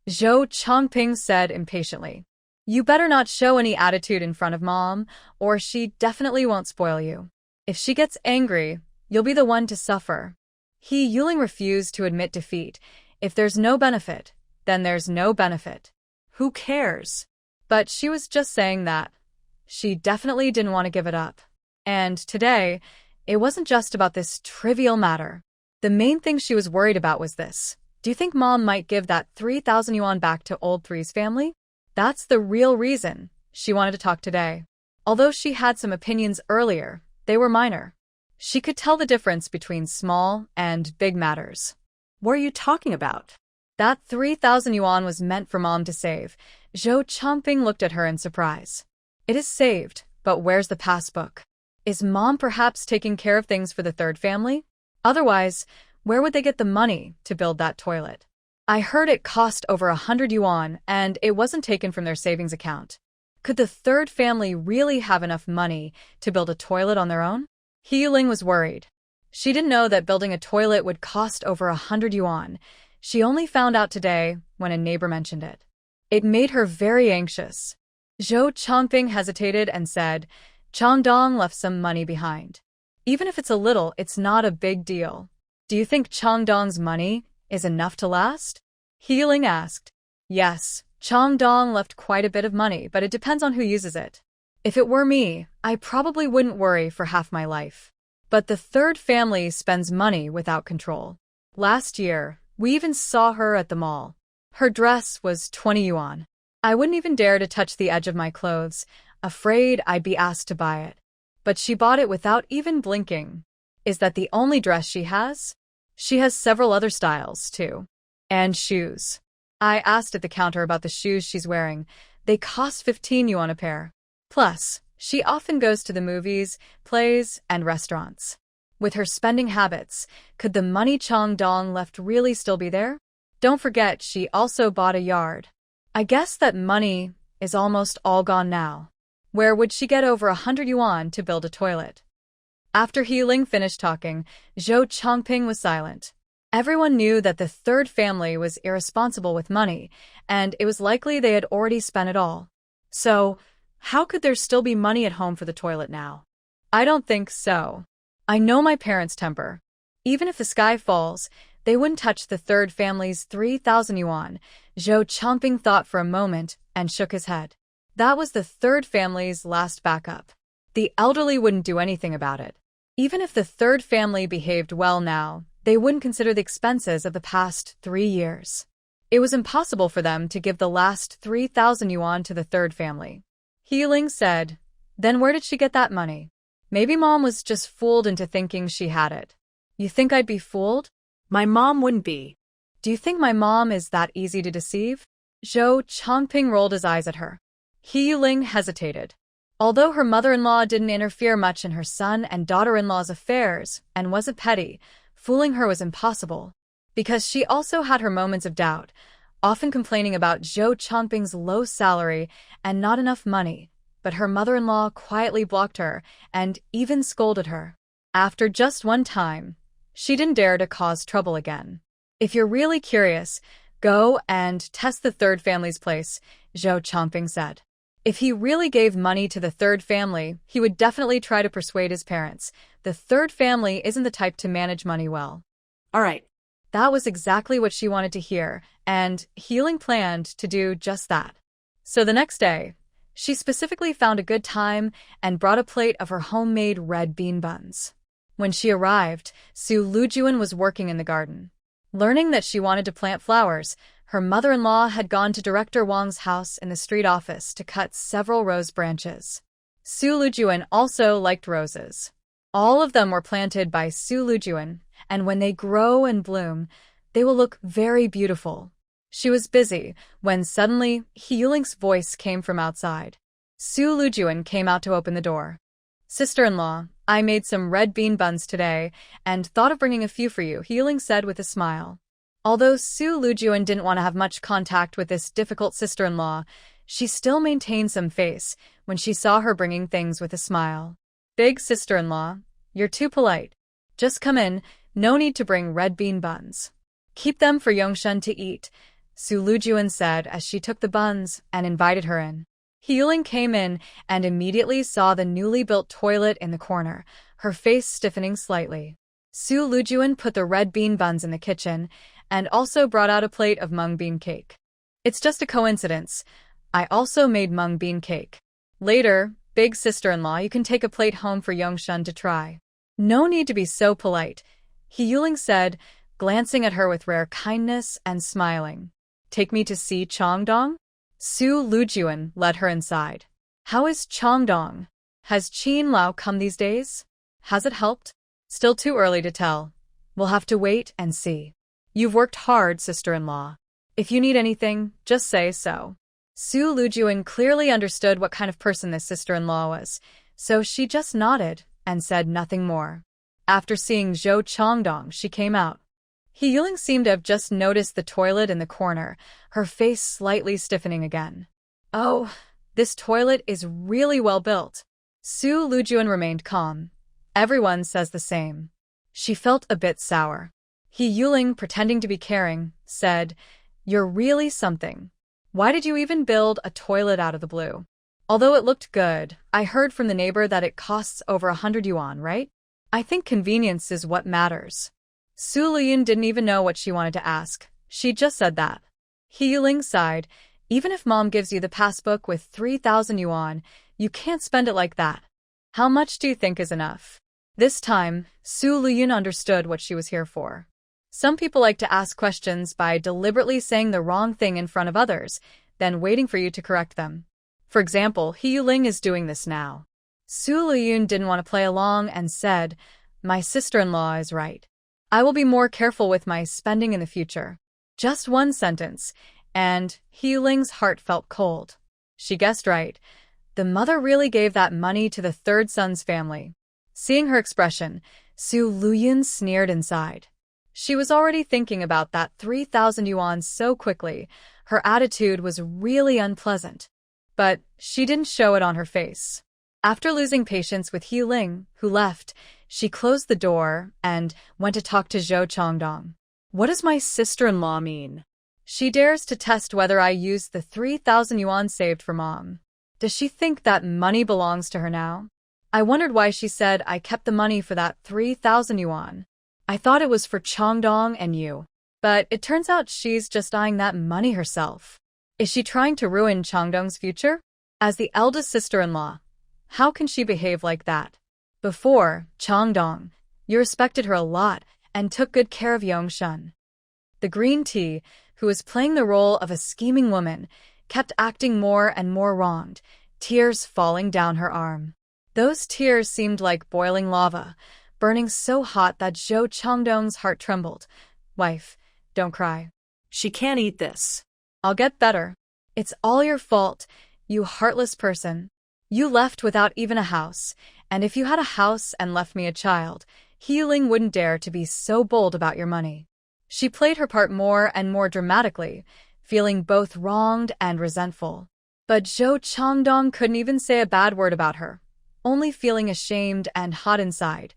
Zhou Chongping said impatiently. You better not show any attitude in front of Mom, or she definitely won't spoil you. If she gets angry, you'll be the one to suffer. He Yuling refused to admit defeat. If there's no benefit, then there's no benefit. Who cares? But she was just saying that. She definitely didn't want to give it up. And today, it wasn't just about this trivial matter. The main thing she was worried about was this. Do you think Mom might give that 3,000 yuan back to old Three's family? That's the real reason she wanted to talk today. Although she had some opinions earlier, they were minor. She could tell the difference between small and big matters. What are you talking about? That 3,000 yuan was meant for Mom to save. Zhou Chongping looked at her in surprise. It is saved, but where's the passbook? Is Mom perhaps taking care of things for the third family? Otherwise, where would they get the money to build that toilet? I heard it cost over 100 yuan, and it wasn't taken from their savings account. Could the third family really have enough money to build a toilet on their own? He Yuling was worried. She didn't know that building a toilet would cost over 100 yuan. She only found out today when a neighbor mentioned it. It made her very anxious. Zhou Chongping hesitated and said, Chongdong left some money behind. Even if it's a little, it's not a big deal. Do you think Chongdong's money is enough to last? He Yuling asked. Yes, Chongdong left quite a bit of money, but it depends on who uses it. If it were me, I probably wouldn't worry for half my life. But the third family spends money without control. Last year, we even saw her at the mall. Her dress was 20 yuan. I wouldn't even dare to touch the edge of my clothes, afraid I'd be asked to buy it. But she bought it without even blinking. Is that the only dress she has? She has several other styles, too. And shoes. I asked at the counter about the shoes she's wearing. They cost 15 yuan a pair. Plus, she often goes to the movies, plays, and restaurants. With her spending habits, could the money Chongdong left really still be there? Don't forget she also bought a yard. I guess that money is almost all gone now. Where would she get over 100 yuan to build a toilet? After He Yuling finished talking, Zhou Chongping was silent. Everyone knew that the third family was irresponsible with money, and it was likely they had already spent it all. So, how could there still be money at home for the toilet now? I don't think so. I know my parents' temper. Even if the sky falls, they wouldn't touch the third family's 3,000 yuan. Zhou Chongping thought for a moment and shook his head. That was the third family's last backup. The elderly wouldn't do anything about it. Even if the third family behaved well now, they wouldn't consider the expenses of the past 3 years. It was impossible for them to give the last 3,000 yuan to the third family. He Yuling said, Then where did she get that money? Maybe Mom was just fooled into thinking she had it. You think I'd be fooled? My mom wouldn't be. Do you think my mom is that easy to deceive? Zhou Chongping rolled his eyes at her. He Yuling hesitated. Although her mother-in-law didn't interfere much in her son and daughter-in-law's affairs and wasn't petty, fooling her was impossible. Because she also had her moments of doubt, often complaining about Zhou Chongping's low salary and not enough money, but her mother-in-law quietly blocked her and even scolded her. After just one time, she didn't dare to cause trouble again. If you're really curious, go and test the third family's place, Zhou Chongping said. If he really gave money to the third family, he would definitely try to persuade his parents. The third family isn't the type to manage money well. All right. That was exactly what she wanted to hear, and Healing planned to do just that. So the next day, she specifically found a good time and brought a plate of her homemade red bean buns. When she arrived, Su Lüyun was working in the garden. Learning that she wanted to plant flowers, her mother-in-law had gone to Director Wang's house in the street office to cut several rose branches. Su Lüyun also liked roses. All of them were planted by Su Lüyun, and when they grow and bloom, they will look very beautiful. She was busy when suddenly Healing's voice came from outside. Su Lüyun came out to open the door. "Sister-in-law, I made some red bean buns today and thought of bringing a few for you," Healing said with a smile. Although Su Lüyun didn't want to have much contact with this difficult sister-in-law, she still maintained some face when she saw her bringing things with a smile. "Big sister-in-law, you're too polite. Just come in, no need to bring red bean buns. Keep them for Yongshun to eat," Su Lüyun said as she took the buns and invited her in. Healing came in and immediately saw the newly built toilet in the corner, her face stiffening slightly. Su Lüyun put the red bean buns in the kitchen and also brought out a plate of mung bean cake. "It's just a coincidence. I also made mung bean cake. Later, big sister-in-law, you can take a plate home for Yongshun to try." "No need to be so polite," Healing said, glancing at her with rare kindness and smiling. "Take me to see Chongdong?" Su Lüyun led her inside. "How is Chongdong? Has Qin Lao come these days? Has it helped?" "Still too early to tell. We'll have to wait and see. You've worked hard, sister-in-law. If you need anything, just say so." Su Lüyun clearly understood what kind of person this sister-in-law was, so she just nodded and said nothing more. After seeing Zhou Chongdong, she came out. Healing seemed to have just noticed the toilet in the corner, her face slightly stiffening again. "Oh, this toilet is really well built." Su Lüyun remained calm. "Everyone says the same." She felt a bit sour. Healing, pretending to be caring, said, "You're really something. Why did you even build a toilet out of the blue? Although it looked good, I heard from the neighbor that it costs over 100 yuan, right? I think convenience is what matters." Su Lüyun didn't even know what she wanted to ask. She just said that. Healing sighed. "Even if mom gives you the passbook with 3,000 yuan, you can't spend it like that. How much do you think is enough?" This time, Su Lüyun understood what she was here for. Some people like to ask questions by deliberately saying the wrong thing in front of others, then waiting for you to correct them. For example, Healing is doing this now. Su Lüyun didn't want to play along and said, "My sister-in-law is right. I will be more careful with my spending in the future." Just one sentence, and Healing's heart felt cold. She guessed right. The mother really gave that money to the third son's family. Seeing her expression, Su Lüyun sneered inside. She was already thinking about that 3,000 yuan so quickly, her attitude was really unpleasant. But she didn't show it on her face. After losing patience with Healing, who left, she closed the door and went to talk to Zhou Chongdong. "What does my sister-in-law mean? She dares to test whether I used the 3,000 yuan saved for mom. Does she think that money belongs to her now? I wondered why she said I kept the money for that 3,000 yuan. I thought it was for Chongdong and you. But it turns out she's just eyeing that money herself. Is she trying to ruin Chongdong's future? As the eldest sister-in-law, how can she behave like that? Before, Chongdong, you respected her a lot and took good care of Yongshun." The green tea, who was playing the role of a scheming woman, kept acting more and more wronged, tears falling down her arm. Those tears seemed like boiling lava, burning so hot that Zhou Chongdong's heart trembled. "Wife, don't cry. She can't eat this." I'll get better. It's all your fault," You heartless person. You left without even a house, and if you had a house and left me a child, Lüyun wouldn't dare to be so bold about your money. She played her part more and more dramatically, feeling both wronged and resentful. But Zhou Changdong couldn't even say a bad word about her, only feeling ashamed and hot inside.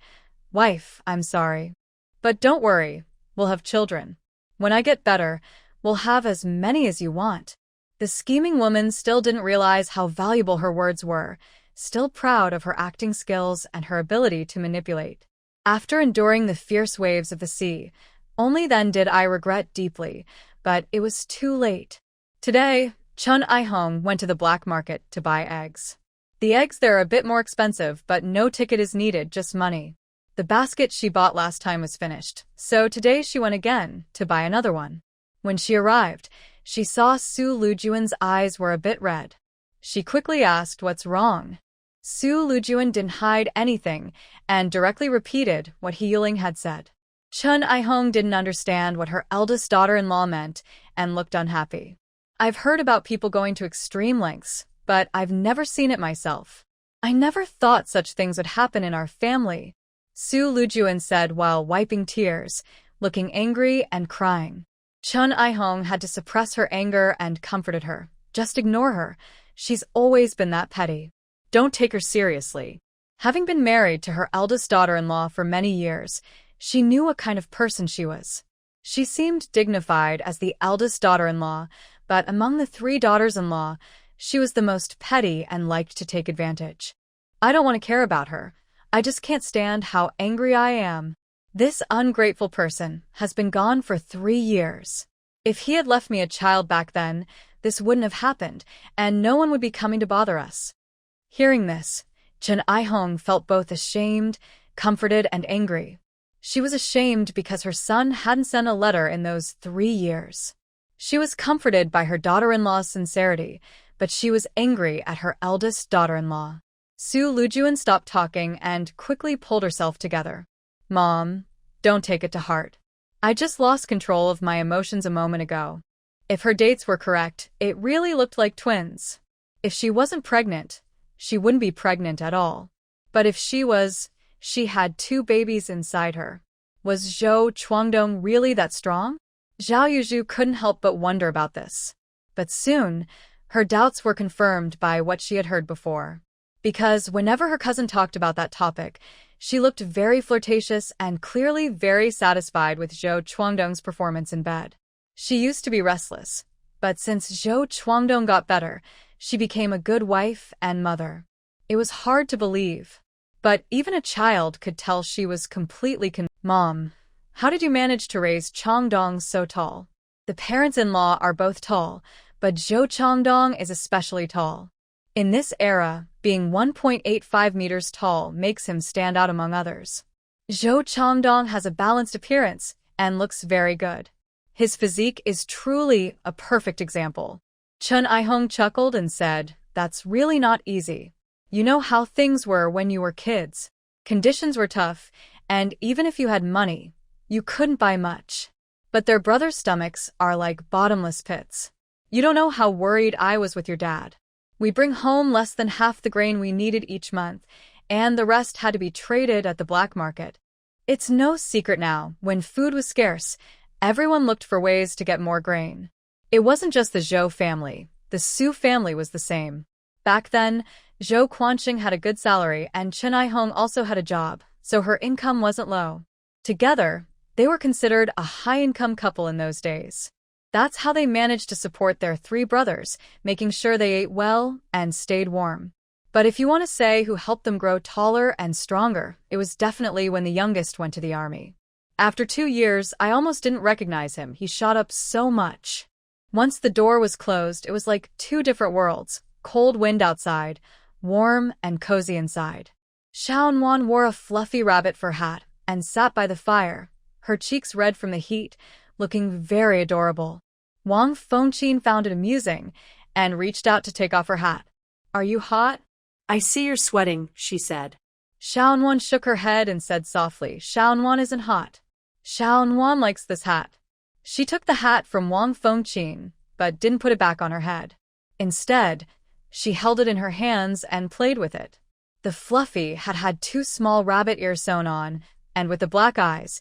Wife, I'm sorry. But don't worry, we'll have children. When I get better, we'll have as many as you want. The scheming woman still didn't realize how valuable her words were, still proud of her acting skills and her ability to manipulate. After enduring the fierce waves of the sea, only then did I regret deeply, but it was too late. Today, Chun I-hong went to the black market to buy eggs. The eggs there are a bit more expensive, but no ticket is needed, just money. The basket she bought last time was finished, so today she went again to buy another one. When she arrived, she saw Su Lujuan's eyes were a bit red. She quickly asked what's wrong. Su Lujuan didn't hide anything and directly repeated what Lüyun had said. Chun I-hong didn't understand what her eldest daughter-in-law meant and looked unhappy. I've heard about people going to extreme lengths, but I've never seen it myself. I never thought such things would happen in our family, Su Lujuan said while wiping tears, looking angry and crying. Chun I-hong had to suppress her anger and comforted her. Just ignore her. She's always been that petty. Don't take her seriously. Having been married to her eldest daughter-in-law for many years, she knew what kind of person she was. She seemed dignified as the eldest daughter-in-law, but among the 3 daughters-in-law, she was the most petty and liked to take advantage. I don't want to care about her. I just can't stand how angry I am. This ungrateful person has been gone for 3 years. If he had left me a child back then, this wouldn't have happened, and no one would be coming to bother us. Hearing this, Chun I-hong felt both ashamed, comforted, and angry. She was ashamed because her son hadn't sent a letter in those 3 years. She was comforted by her daughter-in-law's sincerity, but she was angry at her eldest daughter-in-law. Su Lujuan stopped talking and quickly pulled herself together. Mom, don't take it to heart. I just lost control of my emotions a moment ago. If her dates were correct, it really looked like twins. If she wasn't pregnant, she wouldn't be pregnant at all. But if she was, she had 2 babies inside her. Was Zhou Chuangdong really that strong? Zhao Yuzhu couldn't help but wonder about this. But soon, her doubts were confirmed by what she had heard before. Because whenever her cousin talked about that topic, she looked very flirtatious and clearly very satisfied with Zhou Chuangdong's performance in bed. She used to be restless, but since Zhou Chuangdong got better, she became a good wife and mother. It was hard to believe, but even a child could tell she was completely Mom, how did you manage to raise Changdong so tall? The parents-in-law are both tall, but Zhou Changdong is especially tall. In this era, being 1.85 meters tall makes him stand out among others. Zhou Changdong has a balanced appearance and looks very good. His physique is truly a perfect example. Chun I-hong chuckled and said, That's really not easy. You know how things were when you were kids. Conditions were tough, and even if you had money, you couldn't buy much. But their brothers' stomachs are like bottomless pits. You don't know how worried I was with your dad. We bring home less than half the grain we needed each month, and the rest had to be traded at the black market. It's no secret now, when food was scarce, everyone looked for ways to get more grain. It wasn't just the Zhou family, the Su family was the same. Back then, Zhou Quanqing had a good salary and Chun I-hong also had a job, so her income wasn't low. Together, they were considered a high-income couple in those days. That's how they managed to support their 3 brothers, making sure they ate well and stayed warm. But if you want to say who helped them grow taller and stronger, it was definitely when the youngest went to the army. After 2 years, I almost didn't recognize him. He shot up so much. Once the door was closed, it was like 2 different worlds. Cold wind outside, warm and cozy inside. Xiaonuan wore a fluffy rabbit fur hat and sat by the fire, her cheeks red from the heat, looking very adorable. Wang Fengqin found it amusing and reached out to take off her hat. Are you hot? I see you're sweating, she said. Xiaonuan shook her head and said softly, Xiaonuan isn't hot. Xiaonuan likes this hat. She took the hat from Wang Fengqin, but didn't put it back on her head. Instead, She held it in her hands and played with it. The fluffy had two small rabbit ears sewn on, and with the black eyes,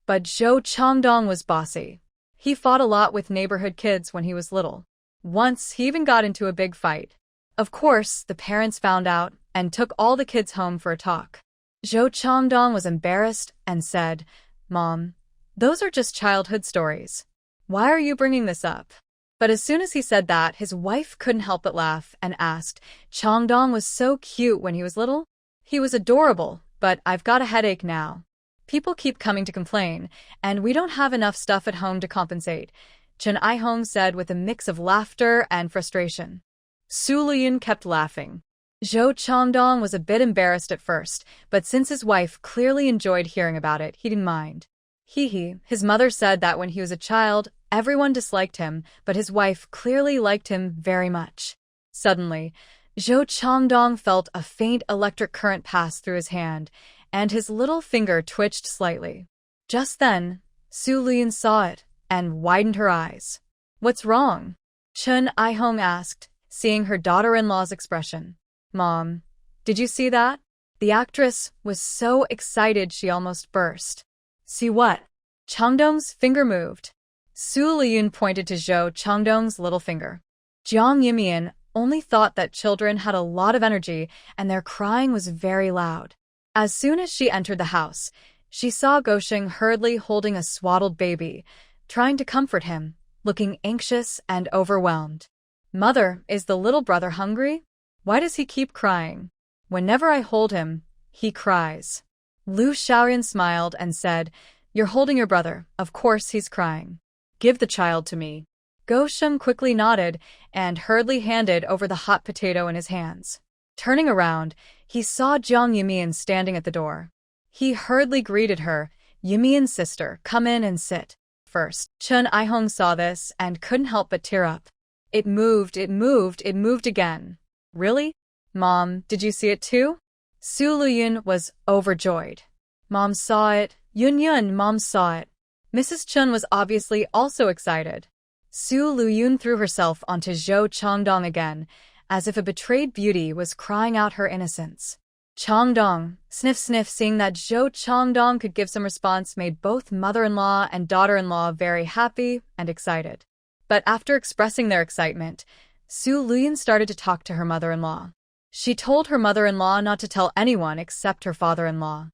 but Zhou Changdong was bossy. He fought a lot with neighborhood kids when he was little. Once, he even got into a big fight. Of course, the parents found out and took all the kids home for a talk. Zhou Changdong was embarrassed and said, "Mom, those are just childhood stories. Why are you bringing this up?" But as soon as he said that, his wife couldn't help but laugh and asked, "Changdong was so cute when he was little." "He was adorable, but I've got a headache now. People keep coming to complain, and we don't have enough stuff at home to compensate," Chen Aihong said with a mix of laughter and frustration. Lüyun kept laughing. Zhou Changdong was a bit embarrassed at first, but since his wife clearly enjoyed hearing about it, he didn't mind. His mother said that when he was a child, everyone disliked him, but his wife clearly liked him very much. Suddenly, Zhou Changdong felt a faint electric current pass through his hand, and his little finger twitched slightly. Just then, Lüyun saw it and widened her eyes. "What's wrong?" Chen Aihong asked, seeing her daughter-in-law's expression. "Mom, did you see that?" The actress was so excited she almost burst. "See what?" Changdong's finger moved. Lüyun pointed to Zhou Changdong's little finger. Jiang Yimian only thought that children had a lot of energy and their crying was very loud. As soon as she entered the house, she saw Gosheng hurriedly holding a swaddled baby, trying to comfort him, looking anxious and overwhelmed. "Mother, is the little brother hungry? Why does he keep crying? Whenever I hold him, he cries." Lu Xiaoyan smiled and said, "You're holding your brother, of course he's crying. Give the child to me." Gosheng quickly nodded and hurriedly handed over the hot potato in his hands. Turning around, he saw Jiang Yimian standing at the door. He hurriedly greeted her, "Yimian's sister, come in and sit." First, Chen Aihong saw this and couldn't help but tear up. It moved again. "Really? Mom, did you see it too?" Lüyun was overjoyed. "Mom saw it. Yun, Mom saw it." Mrs. Chen was obviously also excited. Lüyun threw herself onto Zhou Changdong again, as if a betrayed beauty was crying out her innocence. Changdong, sniff, seeing that Zhou Changdong could give some response made both mother-in-law and daughter-in-law very happy and excited. But after expressing their excitement, Lüyun started to talk to her mother-in-law. She told her mother-in-law not to tell anyone except her father-in-law.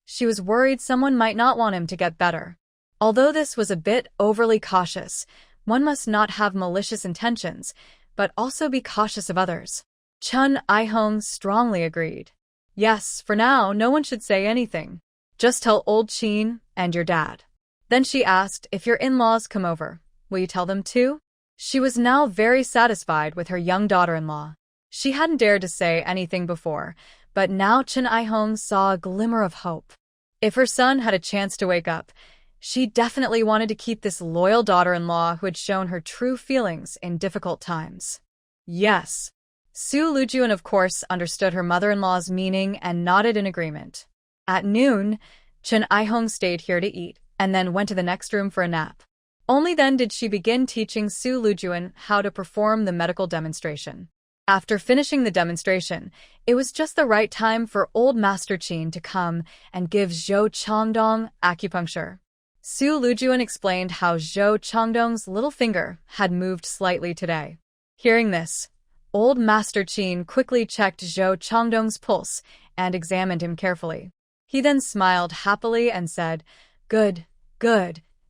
She was worried someone might not want him to get better. Although this was a bit overly cautious, one must not have malicious intentions, but also be cautious of others. Chen Aihong strongly agreed. "Yes, for now, no one should say anything. Just tell old Qin and your dad." Then she asked, "If your in-laws come over, will you tell them too?" She was now very satisfied with her young daughter-in-law. She hadn't dared to say anything before, but now Chen Aihong saw a glimmer of hope. If her son had a chance to wake up, she definitely wanted to keep this loyal daughter-in-law who had shown her true feelings in difficult times. Yes. Lüyun, of course, understood her mother-in-law's meaning and nodded in agreement. At noon, Chen Aihong stayed here to eat and then went to the next room for a nap. Only then did she begin teaching Lüyun how to perform the medical demonstration. After finishing the demonstration, it was just the right time for old Master Qin to come and give Zhou Changdong acupuncture. Lüyun explained how Zhou Changdong's little finger had moved slightly today. Hearing this, old Master Qin quickly checked Zhou Changdong's pulse and examined him carefully. He then smiled happily and said, Good.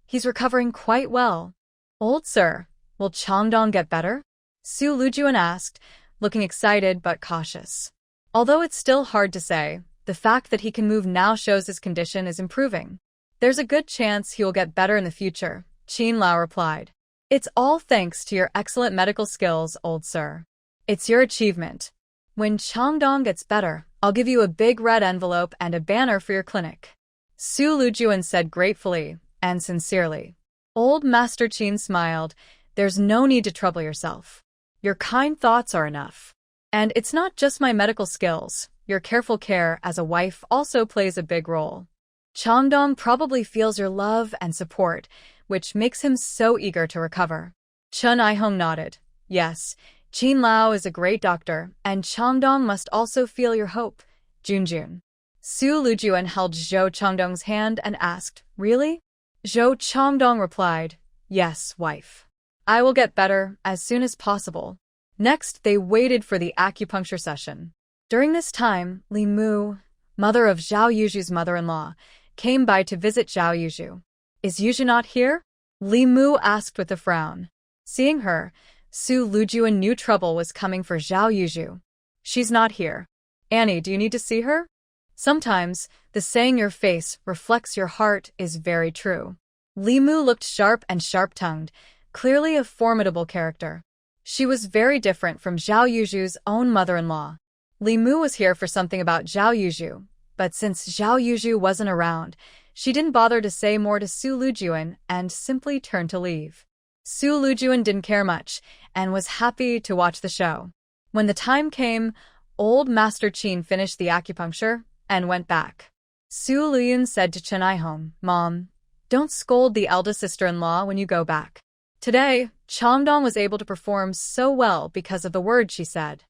He's recovering quite well." "Old sir, will Changdong get better?" Lüyun asked, looking excited but cautious. Although it's still hard to say, the fact that he can move now shows his condition is improving. "There's a good chance he will get better in the future," Qin Lao replied. "It's all thanks to your excellent medical skills, old sir. It's your achievement. When Changdong gets better, I'll give you a big red envelope and a banner for your clinic," Lüyun said gratefully and sincerely. Old Master Qin smiled. "There's no need to trouble yourself. Your kind thoughts are enough. And it's not just my medical skills. Your careful care as a wife also plays a big role. Changdong probably feels your love and support, which makes him so eager to recover." Chen Aihong nodded. Yes, Qin Lao is a great doctor, and Changdong must also feel your hope, Junjun. Su Lüyun held Zhou Changdong's hand and asked, Really? Zhou Changdong replied, Yes, wife. I will get better as soon as possible. Next, they waited for the acupuncture session. During this time, Li Mu, mother of Zhao Yuju's mother-in-law, came by to visit Zhao Yuju. Is Yuju not here? Li Mu asked with a frown. Seeing her, Su Lüyun knew trouble was coming for Zhao Yuju. She's not here. Annie, do you need to see her? Sometimes, the saying your face reflects your heart is very true. Li Mu looked sharp and sharp-tongued, clearly a formidable character. She was very different from Zhao Yuju's own mother-in-law. Li Mu was here for something about Zhao Yuju, but since Zhao Yuju wasn't around, she didn't bother to say more to Su Lüyun and simply turned to leave. Su Lüyun didn't care much and was happy to watch the show. When the time came, old Master Qin finished the acupuncture and went back. Su Lüyun said to Chen Aihong, Mom, don't scold the eldest sister-in-law when you go back. Today, Changdong was able to perform so well because of the words she said.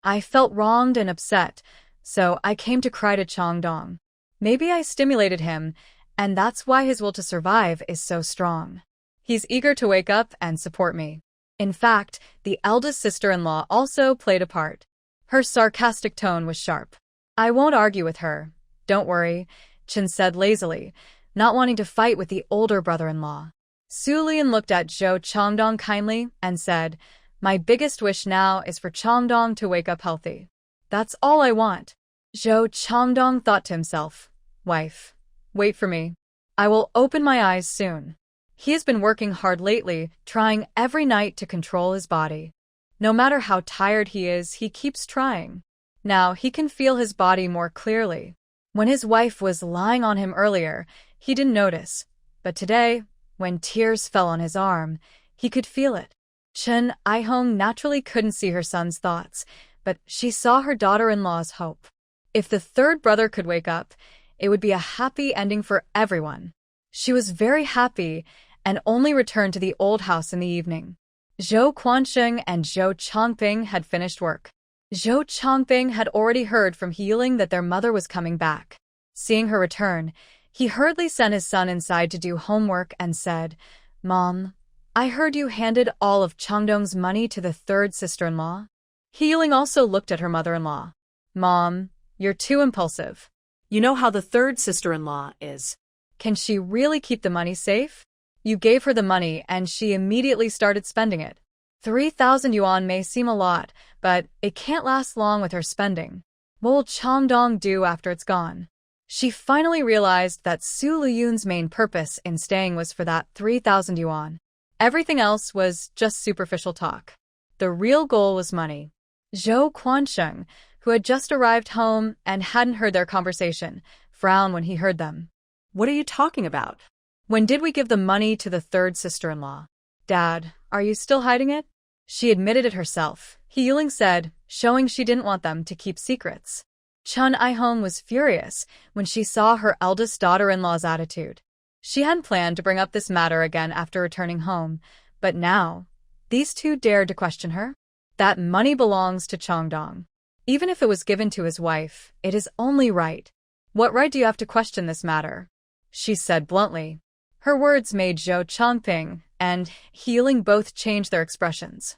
I felt wronged and upset, so I came to cry to Changdong. Maybe I stimulated him, and that's why his will to survive is so strong. He's eager to wake up and support me. In fact, the eldest sister-in-law also played a part. Her sarcastic tone was sharp. I won't argue with her. Don't worry, Chen said lazily, not wanting to fight with the older brother-in-law. Su Lüyun looked at Zhou Changdong kindly and said, My biggest wish now is for Changdong to wake up healthy. That's all I want. Zhou Changdong thought to himself, Wife, wait for me. I will open my eyes soon. He has been working hard lately, trying every night to control his body. No matter how tired he is, he keeps trying. Now he can feel his body more clearly. When his wife was lying on him earlier, he didn't notice. But today, when tears fell on his arm, he could feel it. Chen Aihong naturally couldn't see her son's thoughts, but she saw her daughter-in-law's hope. If the third brother could wake up, it would be a happy ending for everyone. She was very happy and only returned to the old house in the evening. Zhou Quansheng and Zhou Chongping had finished work. Zhou Chongping had already heard from Healing that their mother was coming back. Seeing her return, he hurriedly sent his son inside to do homework and said, Mom, I heard you handed all of Changdong's money to the third sister-in-law. Healing also looked at her mother-in-law. Mom, you're too impulsive. You know how the third sister-in-law is. Can she really keep the money safe? You gave her the money and she immediately started spending it. 3,000 yuan may seem a lot, but it can't last long with her spending. What will Changdong do after it's gone? She finally realized that Su Lüyun's main purpose in staying was for that 3,000 yuan. Everything else was just superficial talk. The real goal was money. Zhou Quansheng, who had just arrived home and hadn't heard their conversation, frowned when he heard them. What are you talking about? When did we give the money to the third sister-in-law? Dad, are you still hiding it? She admitted it herself, Healing said, showing she didn't want them to keep secrets. Chen Aihong was furious when she saw her eldest daughter-in-law's attitude. She hadn't planned to bring up this matter again after returning home, but now, these two dared to question her. That money belongs to Changdong. Even if it was given to his wife, it is only right. What right do you have to question this matter? She said bluntly. Her words made Zhou Chongping and Healing both change their expressions.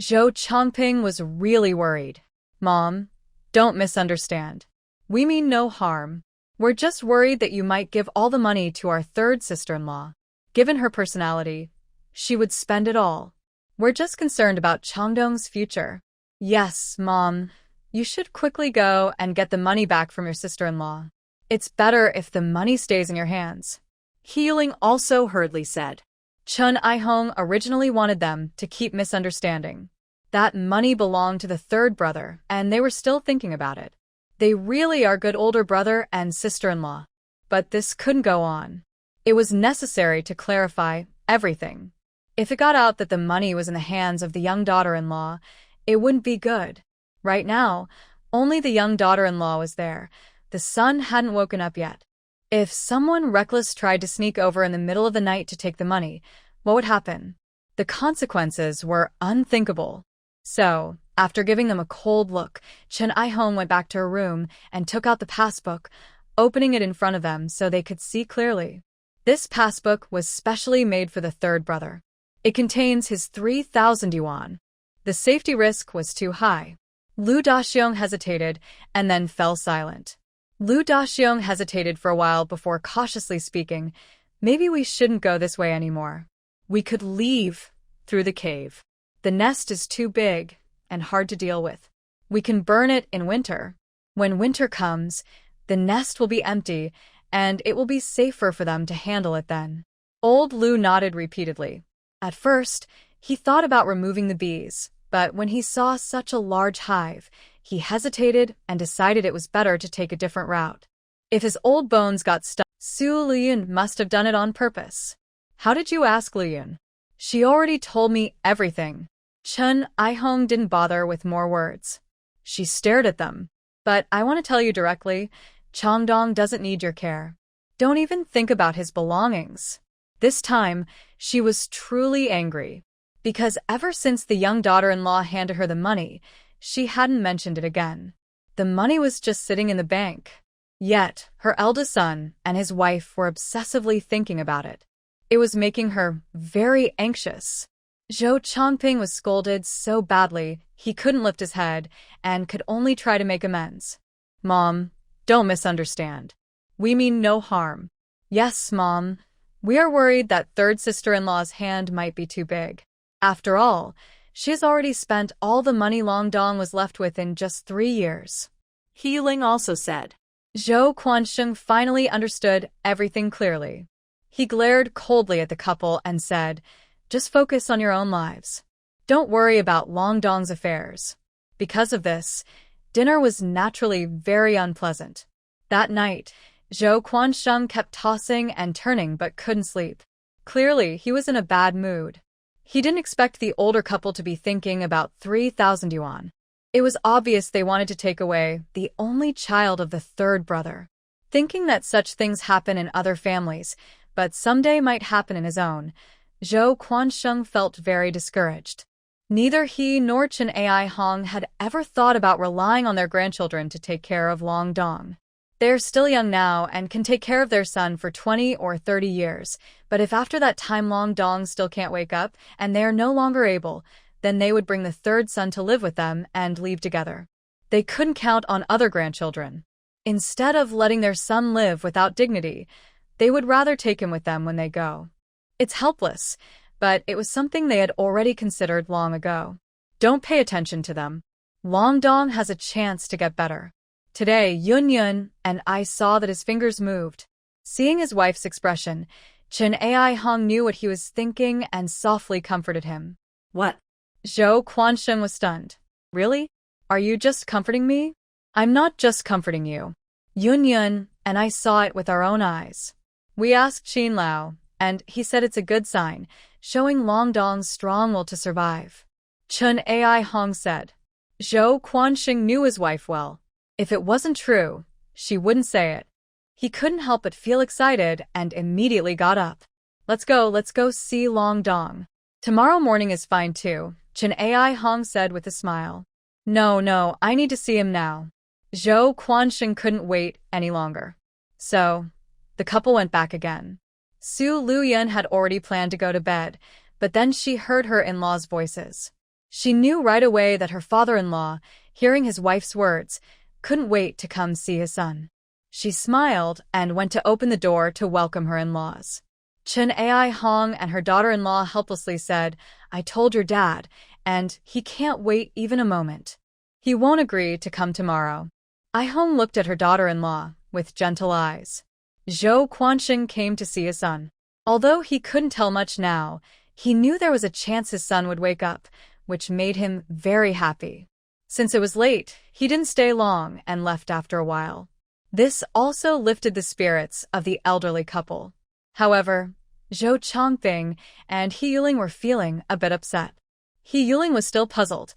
Zhou Chongping was really worried. Mom, don't misunderstand. We mean no harm. We're just worried that you might give all the money to our third sister-in-law. Given her personality, she would spend it all. We're just concerned about Changdong's future. Yes, Mom. You should quickly go and get the money back from your sister-in-law. It's better if the money stays in your hands. Healing also hurriedly said. Chen Aihong originally wanted them to keep misunderstanding. That money belonged to the third brother, and they were still thinking about it. They really are good older brother and sister-in-law. But this couldn't go on. It was necessary to clarify everything. If it got out that the money was in the hands of the young daughter-in-law, it wouldn't be good. Right now, only the young daughter-in-law was there. The son hadn't woken up yet. If someone reckless tried to sneak over in the middle of the night to take the money, what would happen? The consequences were unthinkable. So, after giving them a cold look, Chen Ai-hong went back to her room and took out the passbook, opening it in front of them so they could see clearly. This passbook was specially made for the third brother. It contains his 3,000 yuan. The safety risk was too high. Lu Daxiong hesitated and then fell silent. Lu Daxiong hesitated for a while before cautiously speaking, "Maybe we shouldn't go this way anymore. We could leave through the cave. The nest is too big and hard to deal with. We can burn it in winter. When winter comes, the nest will be empty and it will be safer for them to handle it then." Old Lu nodded repeatedly. At first, he thought about removing the bees, but when he saw such a large hive, he hesitated and decided it was better to take a different route. If his old bones got stuck, Lüyun must have done it on purpose. "How did you ask Lüyun?" "She already told me everything." Chen Ai-hong didn't bother with more words. She stared at them. "But I want to tell you directly, Changdong doesn't need your care. Don't even think about his belongings." This time, she was truly angry, because ever since the young daughter-in-law handed her the money, she hadn't mentioned it again. The money was just sitting in the bank. Yet, her eldest son and his wife were obsessively thinking about it. It was making her very anxious. Zhou Chongping was scolded so badly he couldn't lift his head and could only try to make amends. "Mom, don't misunderstand. We mean no harm." "Yes, Mom. We are worried that third sister-in-law's hand might be too big. After all, she's already spent all the money Long Dong was left with in just 3 years." Healing also said. Zhou Quansheng finally understood everything clearly. He glared coldly at the couple and said, "Just focus on your own lives. Don't worry about Long Dong's affairs." Because of this, dinner was naturally very unpleasant. That night, Zhou Quansheng kept tossing and turning but couldn't sleep. Clearly, he was in a bad mood. He didn't expect the older couple to be thinking about 3,000 yuan. It was obvious they wanted to take away the only child of the third brother. Thinking that such things happen in other families, but someday might happen in his own, Zhou Quansheng felt very discouraged. Neither he nor Chen Ai-hong had ever thought about relying on their grandchildren to take care of Long Dong. They are still young now and can take care of their son for 20 or 30 years, but if after that time Long Dong still can't wake up and they are no longer able, then they would bring the third son to live with them and leave together. They couldn't count on other grandchildren. Instead of letting their son live without dignity, they would rather take him with them when they go. It's helpless, but it was something they had already considered long ago. Don't pay attention to them. Long Dong has a chance to get better. Today, Yun and I saw that his fingers moved. Seeing his wife's expression, Chen Ai-hong knew what he was thinking and softly comforted him. "What?" Zhou Quansheng was stunned. "Really? Are you just comforting me?" "I'm not just comforting you. Yun and I saw it with our own eyes. We asked Xin Lao, and he said it's a good sign, showing Long Dong's strong will to survive." Chen Ai-hong said. Zhou Quansheng knew his wife well. If it wasn't true, she wouldn't say it. He couldn't help but feel excited and immediately got up. Let's go see Long Dong. Tomorrow morning is fine too, Chen Ai-hong said with a smile. No, I need to see him now." Zhou Quansheng couldn't wait any longer. So, the couple went back again. Su Lüyun had already planned to go to bed, but then she heard her in-laws' voices. She knew right away that her father-in-law, hearing his wife's words, couldn't wait to come see his son. She smiled and went to open the door to welcome her in-laws. Chen Ai-hong and her daughter-in-law helplessly said, "I told your dad, and he can't wait even a moment. He won't agree to come tomorrow." Ai-hong looked at her daughter-in-law with gentle eyes. Zhou Quansheng came to see his son. Although he couldn't tell much now, he knew there was a chance his son would wake up, which made him very happy. Since it was late, he didn't stay long and left after a while. This also lifted the spirits of the elderly couple. However, Zhou Chongping and He Yuling were feeling a bit upset. He Yuling was still puzzled.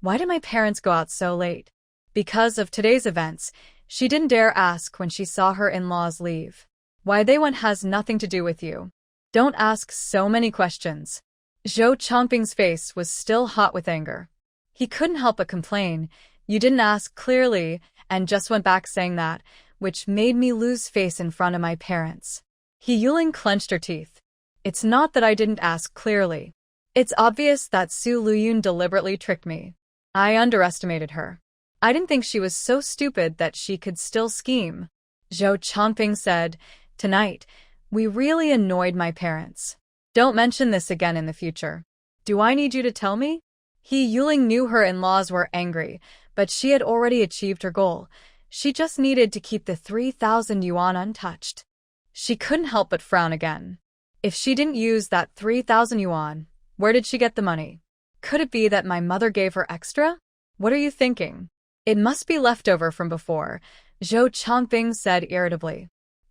Why did my parents go out so late? Because of today's events, she didn't dare ask when she saw her in-laws leave. Why they went has nothing to do with you. Don't ask so many questions. Zhou Chongping's face was still hot with anger. He couldn't help but complain. You didn't ask clearly, and just went back saying that, which made me lose face in front of my parents. Lüyun clenched her teeth. It's not that I didn't ask clearly. It's obvious that Lüyun deliberately tricked me. I underestimated her. I didn't think she was so stupid that she could still scheme. Zhou Chongping said, Tonight, we really annoyed my parents. Don't mention this again in the future. Do I need you to tell me? Lüyun knew her in-laws were angry, but she had already achieved her goal. She just needed to keep the 3,000 yuan untouched. She couldn't help but frown again. If she didn't use that 3,000 yuan, where did she get the money? Could it be that my mother gave her extra? What are you thinking? It must be leftover from before, Zhou Chongping said irritably.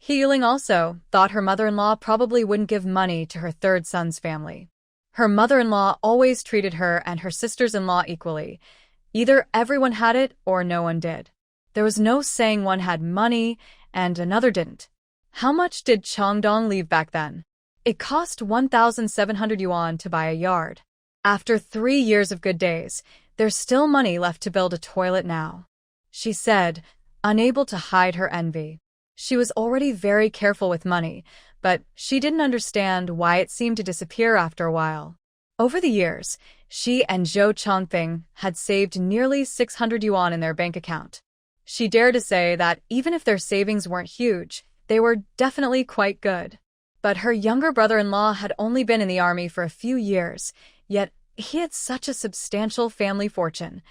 Lüyun also thought her mother-in-law probably wouldn't give money to her third son's family. Her mother-in-law always treated her and her sisters-in-law equally. Either everyone had it or no one did. There was no saying one had money and another didn't. How much did Chongdong leave back then? It cost 1,700 yuan to buy a yard. After 3 years of good days, there's still money left to build a toilet now, she said, unable to hide her envy. She was already very careful with money, but she didn't understand why it seemed to disappear after a while. Over the years, she and Zhou Chongping had saved nearly 600 yuan in their bank account. She dared to say that even if their savings weren't huge, they were definitely quite good. But her younger brother-in-law had only been in the army for a few years, yet he had such a substantial family fortune.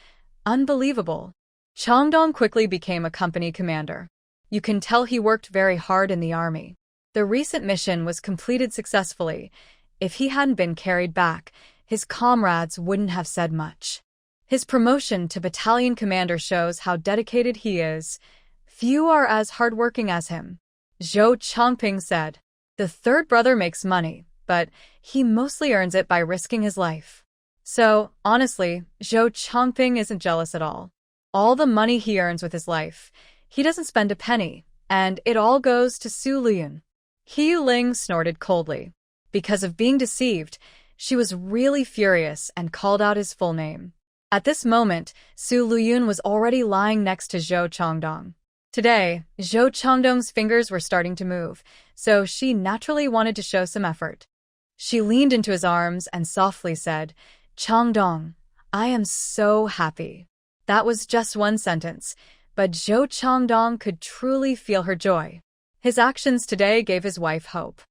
Unbelievable. Chongdong quickly became a company commander. You can tell he worked very hard in the army. The recent mission was completed successfully. If he hadn't been carried back, his comrades wouldn't have said much. His promotion to battalion commander shows how dedicated he is. Few are as hardworking as him, Zhou Chongping said. The third brother makes money, but he mostly earns it by risking his life. So, honestly, Zhou Chongping isn't jealous at all. All the money he earns with his life, he doesn't spend a penny, and it all goes to Lüyun. Lüyun snorted coldly. Because of being deceived, she was really furious and called out his full name. At this moment, Lüyun was already lying next to Zhou Chongdong. Today, Zhou Chongdong's fingers were starting to move, so she naturally wanted to show some effort. She leaned into his arms and softly said, Chongdong, I am so happy. That was just one sentence, but Zhou Chongdong could truly feel her joy. His actions today gave his wife hope.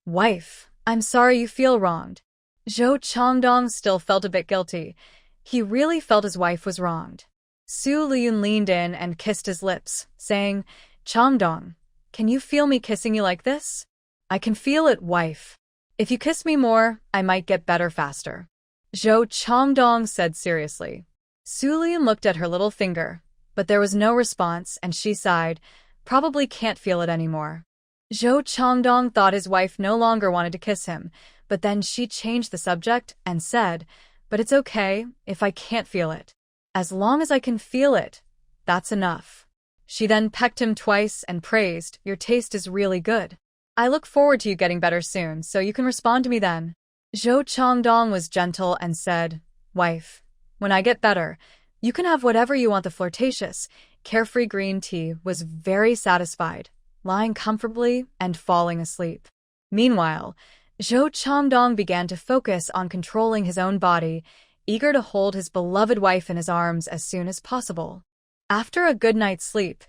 Wife, I'm sorry you feel wronged. Zhou Chongdong still felt a bit guilty. He really felt his wife was wronged. Lüyun leaned in and kissed his lips, saying, Chongdong, can you feel me kissing you like this? I can feel it, wife. If you kiss me more, I might get better faster. Zhou Chongdong said seriously. Lüyun looked at her little finger, but there was no response and she sighed, probably can't feel it anymore. Zhou Chongdong thought his wife no longer wanted to kiss him, but then she changed the subject and said, but it's okay if I can't feel it. As long as I can feel it, that's enough. She then pecked him twice and praised, your taste is really good. I look forward to you getting better soon, so you can respond to me then. Zhou Chongdong was gentle and said, wife, when I get better, you can have whatever you want. The flirtatious, carefree green tea was very satisfied, lying comfortably and falling asleep. Meanwhile, Zhou Chongdong began to focus on controlling his own body, eager to hold his beloved wife in his arms as soon as possible. After a good night's sleep,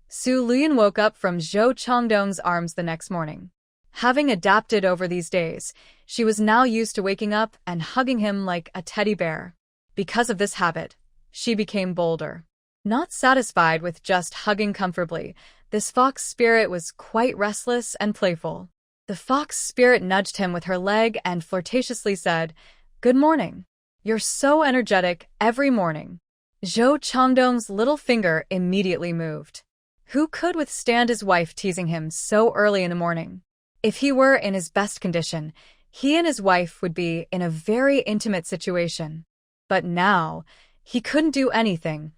Lüyun woke up from Zhou Chongdong's arms the next morning. Having adapted over these days, she was now used to waking up and hugging him like a teddy bear. Because of this habit, she became bolder. Not satisfied with just hugging comfortably, this fox spirit was quite restless and playful. The fox spirit nudged him with her leg and flirtatiously said, Good morning. You're so energetic every morning. Zhou Chongdong's little finger immediately moved. Who could withstand his wife teasing him so early in the morning? If he were in his best condition, he and his wife would be in a very intimate situation. But now, he couldn't do anything.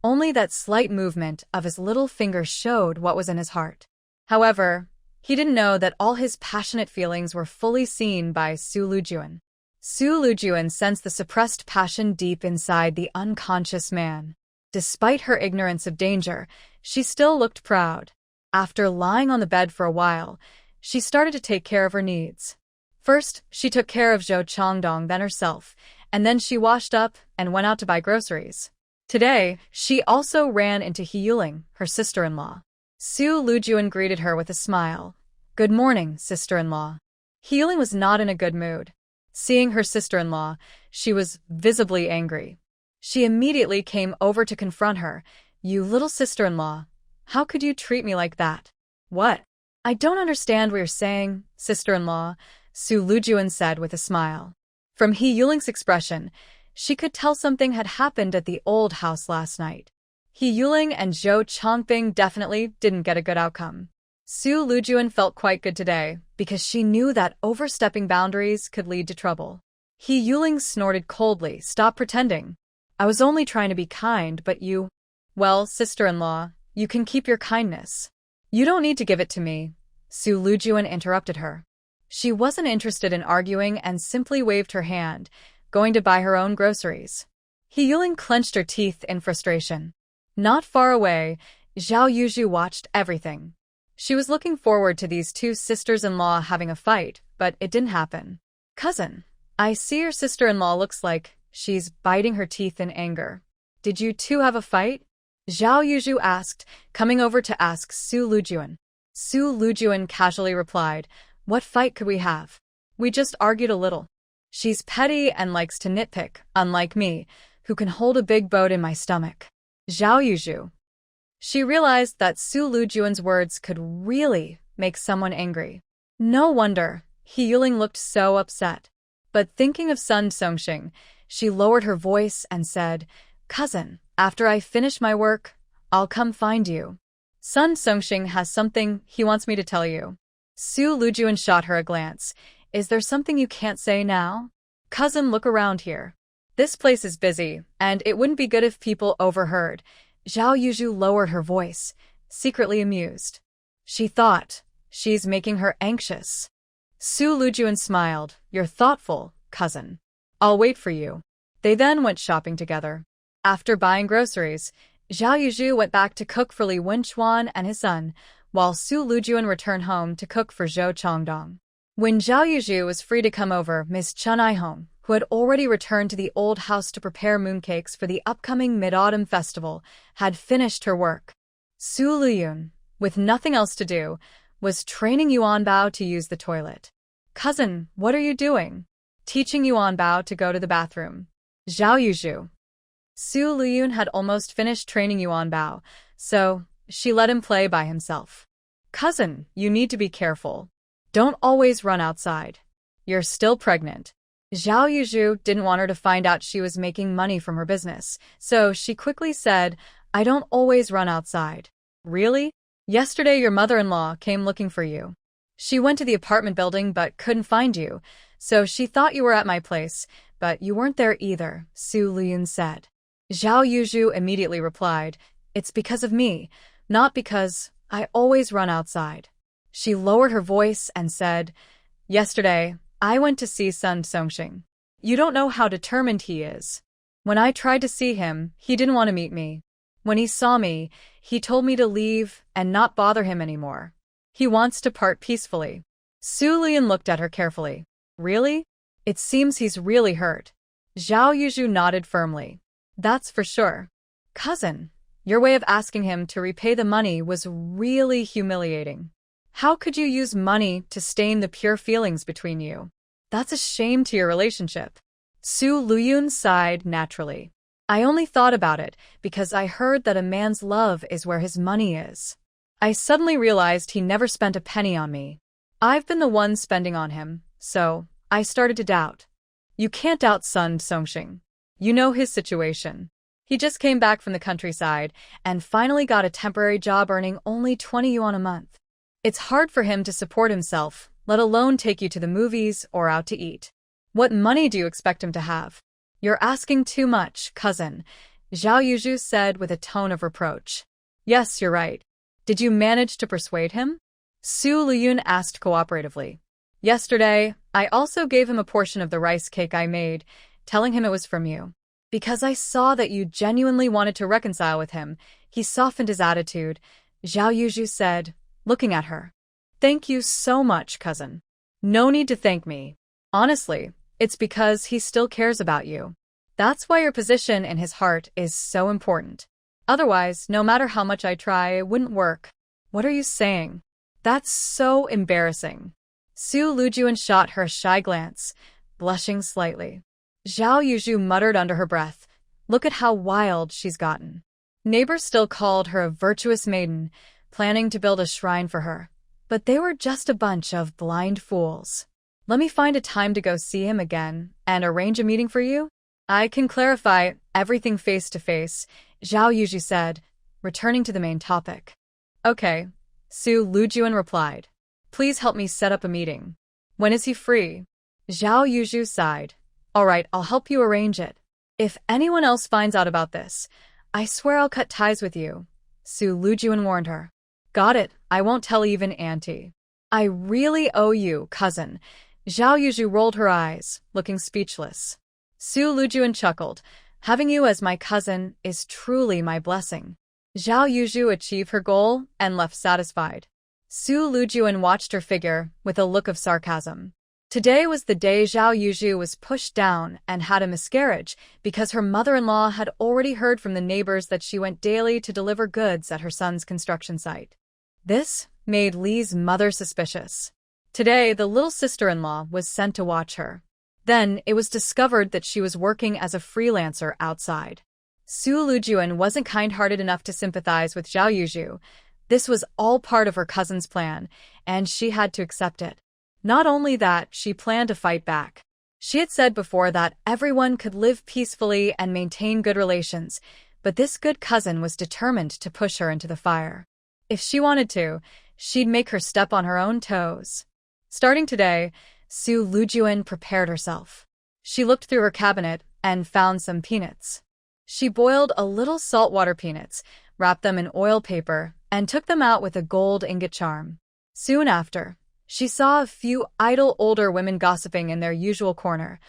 Only that slight movement of his little finger showed what was in his heart. However, he didn't know that all his passionate feelings were fully seen by Lüyun. Su Lüyun sensed the suppressed passion deep inside the unconscious man. Despite her ignorance of danger, she still looked proud. After lying on the bed for a while, she started to take care of her needs. First, she took care of Zhou Changdong, then herself, and then she washed up and went out to buy groceries. Today, she also ran into He Yuling, her sister-in-law. Su Lüyun greeted her with a smile. "Good morning, sister-in-law." He Yuling was not in a good mood. Seeing her sister-in-law, she was visibly angry. She immediately came over to confront her. "You little sister-in-law, how could you treat me like that?" "What? I don't understand what you're saying, sister-in-law," Su Lüyun said with a smile. From He Yuling's expression, she could tell something had happened at the old house last night. He Yuling and Zhou Changping definitely didn't get a good outcome. Su Lüyun felt quite good today, because she knew that overstepping boundaries could lead to trouble. He Yuling snorted coldly. "Stop pretending. I was only trying to be kind, but you—" "Well, sister-in-law, you can keep your kindness. You don't need to give it to me," Su Lüyun interrupted her. She wasn't interested in arguing and simply waved her hand, going to buy her own groceries. He Yuling clenched her teeth in frustration. Not far away, Zhao Yuzhu watched everything. She was looking forward to these two sisters-in-law having a fight, but it didn't happen. "Cousin, I see your sister-in-law looks like she's biting her teeth in anger. Did you two have a fight?" Zhao Yuzhu asked, coming over to ask Su Lüyun. Su Lüyun casually replied, "What fight could we have? We just argued a little. She's petty and likes to nitpick, unlike me, who can hold a big boat in my stomach." Zhao Yuzhu. She realized that Su Lüyun's words could really make someone angry. No wonder He Yuling looked so upset. But thinking of Sun Songxing, she lowered her voice and said, "Cousin, after I finish my work, I'll come find you. Sun Songxing has something he wants me to tell you." Su Lüyun shot her a glance. "Is there something you can't say now? Cousin, look around here. This place is busy, and it wouldn't be good if people overheard." Zhao Yuzhu lowered her voice, secretly amused. She thought, "She's making her anxious." Su Lüyun smiled. "You're thoughtful, cousin. I'll wait for you." They then went shopping together. After buying groceries, Zhao Yuzhu went back to cook for Li Wenchuan and his son, while Su Lüyun returned home to cook for Zhou Changdong. When Zhao Yuzhu was free to come over, Miss Chun Aihong, who had already returned to the old house to prepare mooncakes for the upcoming Mid-Autumn Festival, had finished her work. Su Lüyun, with nothing else to do, was training Yuan Bao to use the toilet. "Cousin, what are you doing?" "Teaching Yuan Bao to go to the bathroom." Zhao Yuzhu. Su Lüyun had almost finished training Yuan Bao, so she let him play by himself. "Cousin, you need to be careful. Don't always run outside. You're still pregnant." Zhao Yuzhu didn't want her to find out she was making money from her business, so she quickly said, "I don't always run outside." "Really? Yesterday your mother-in-law came looking for you. She went to the apartment building but couldn't find you, so she thought you were at my place, but you weren't there either," Su Lüyun said. Zhao Yuzhu immediately replied, "It's because of me, not because I always run outside." She lowered her voice and said, "Yesterday, I went to see Sun Songxing. You don't know how determined he is. When I tried to see him, he didn't want to meet me. When he saw me, he told me to leave and not bother him anymore. He wants to part peacefully." Su Lüyun looked at her carefully. "Really? It seems he's really hurt." Zhao Yuzhu nodded firmly. "That's for sure. Cousin, your way of asking him to repay the money was really humiliating. How could you use money to stain the pure feelings between you? That's a shame to your relationship." Su Lüyun sighed naturally. "I only thought about it because I heard that a man's love is where his money is. I suddenly realized he never spent a penny on me. I've been the one spending on him, so I started to doubt." "You can't doubt Sun Songxing. You know his situation. He just came back from the countryside and finally got a temporary job earning only 20 yuan a month. It's hard for him to support himself, let alone take you to the movies or out to eat. What money do you expect him to have?" "You're asking too much, cousin," Zhao Yuzhu said with a tone of reproach. "Yes, you're right. Did you manage to persuade him?" Su Lüyun asked cooperatively. Yesterday, I also gave him a portion of the rice cake I made, telling him it was from you. Because I saw that you genuinely wanted to reconcile with him, he softened his attitude, Zhao Yuzhu said, looking at her. Thank you so much, cousin. No need to thank me. Honestly, it's because he still cares about you. That's why your position in his heart is so important. Otherwise, no matter how much I try, it wouldn't work. What are you saying? That's so embarrassing. Su Lüyun shot her a shy glance, blushing slightly. Zhao Yuzhu muttered under her breath, look at how wild she's gotten. Neighbors still called her a virtuous maiden, planning to build a shrine for her. But they were just a bunch of blind fools. Let me find a time to go see him again and arrange a meeting for you. I can clarify everything face to face, Zhao Yuzhu said, returning to the main topic. Okay, Su Lüyun replied. Please help me set up a meeting. When is he free? Zhao Yuzhu sighed. All right, I'll help you arrange it. If anyone else finds out about this, I swear I'll cut ties with you, Su Lüyun warned her. Got it, I won't tell even Auntie. I really owe you, cousin. Zhao Yuzhu rolled her eyes, looking speechless. Su Lüyun chuckled. Having you as my cousin is truly my blessing. Zhao Yuzhu achieved her goal and left satisfied. Su Lüyun watched her figure with a look of sarcasm. Today was the day Zhao Yuzhu was pushed down and had a miscarriage because her mother-in-law had already heard from the neighbors that she went daily to deliver goods at her son's construction site. This made Li's mother suspicious. Today, the little sister-in-law was sent to watch her. Then, it was discovered that she was working as a freelancer outside. Su Lüyun wasn't kind-hearted enough to sympathize with Zhao Yuzhu. This was all part of her cousin's plan, and she had to accept it. Not only that, she planned to fight back. She had said before that everyone could live peacefully and maintain good relations, but this good cousin was determined to push her into the fire. If she wanted to, she'd make her step on her own toes. Starting today, Su Lüyun prepared herself. She looked through her cabinet and found some peanuts. She boiled a little saltwater peanuts, wrapped them in oil paper, and took them out with a gold ingot charm. Soon after, she saw a few idle older women gossiping in their usual corner,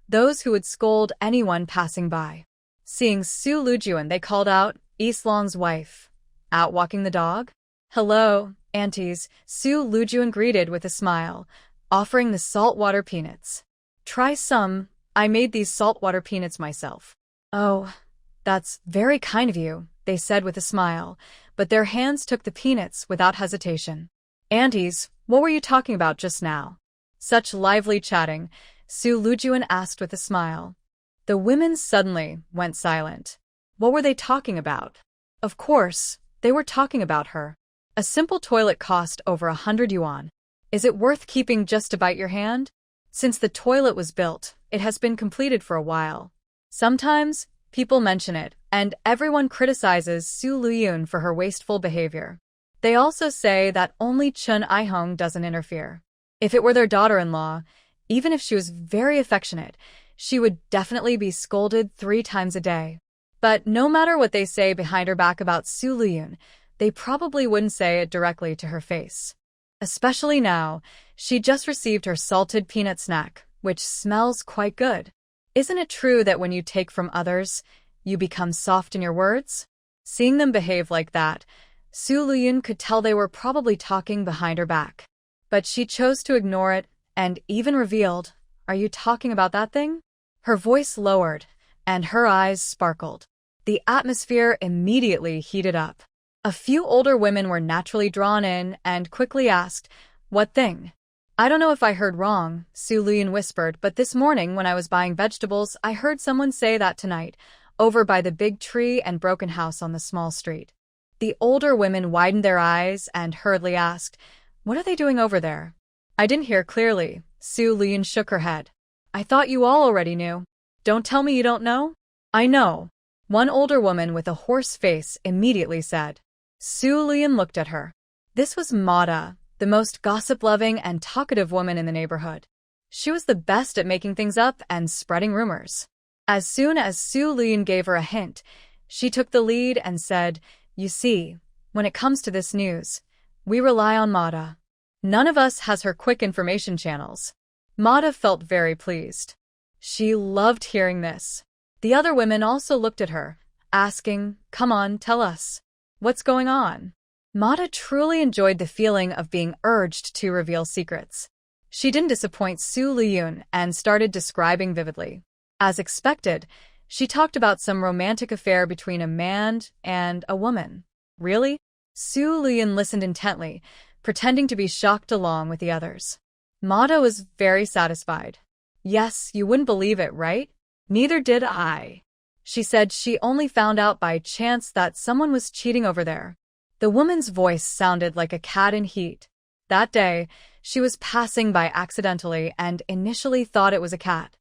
those who would scold anyone passing by. Seeing Su Lüyun, they called out, Islong's wife. Out walking the dog? Hello, aunties, Su Lüyun greeted with a smile, offering the saltwater peanuts. Try some, I made these saltwater peanuts myself. Oh, that's very kind of you, they said with a smile, but their hands took the peanuts without hesitation. Aunties, what were you talking about just now? Such lively chatting, Su Lüyun asked with a smile. The women suddenly went silent. What were they talking about? Of course, they were talking about her. A simple toilet cost over 100 yuan. Is it worth keeping just to bite your hand? Since the toilet was built, it has been completed for a while. Sometimes, people mention it, and everyone criticizes Su Lüyun for her wasteful behavior. They also say that only Chun Aihong doesn't interfere. If it were their daughter-in-law, even if she was very affectionate, she would definitely be scolded 3 times a day. But no matter what they say behind her back about Su Lüyun, they probably wouldn't say it directly to her face. Especially now, she just received her salted peanut snack, which smells quite good. Isn't it true that when you take from others, you become soft in your words? Seeing them behave like that, Su Lüyun could tell they were probably talking behind her back. But she chose to ignore it and even revealed, Are you talking about that thing? Her voice lowered, and her eyes sparkled. The atmosphere immediately heated up. A few older women were naturally drawn in and quickly asked, What thing? I don't know if I heard wrong, Su Lüyun whispered, but this morning when I was buying vegetables, I heard someone say that tonight, over by the big tree and broken house on the small street. The older women widened their eyes and hurriedly asked, What are they doing over there? I didn't hear clearly. Su Lüyun shook her head. I thought you all already knew. Don't tell me you don't know. I know. One older woman with a hoarse face immediately said. Su Lüyun looked at her. This was Mada, the most gossip-loving and talkative woman in the neighborhood. She was the best at making things up and spreading rumors. As soon as Su Lüyun gave her a hint, she took the lead and said, You see, when it comes to this news, we rely on Mada. None of us has her quick information channels. Mata felt very pleased. She loved hearing this. The other women also looked at her, asking, "Come on, tell us. What's going on?" Mata truly enjoyed the feeling of being urged to reveal secrets. She didn't disappoint Lüyun and started describing vividly. As expected, she talked about some romantic affair between a man and a woman. Really? Lüyun listened intently, pretending to be shocked along with the others. Mata was very satisfied. "Yes, you wouldn't believe it, right? Neither did I." She said she only found out by chance that someone was cheating over there. The woman's voice sounded like a cat in heat. That day, she was passing by accidentally and initially thought it was a cat.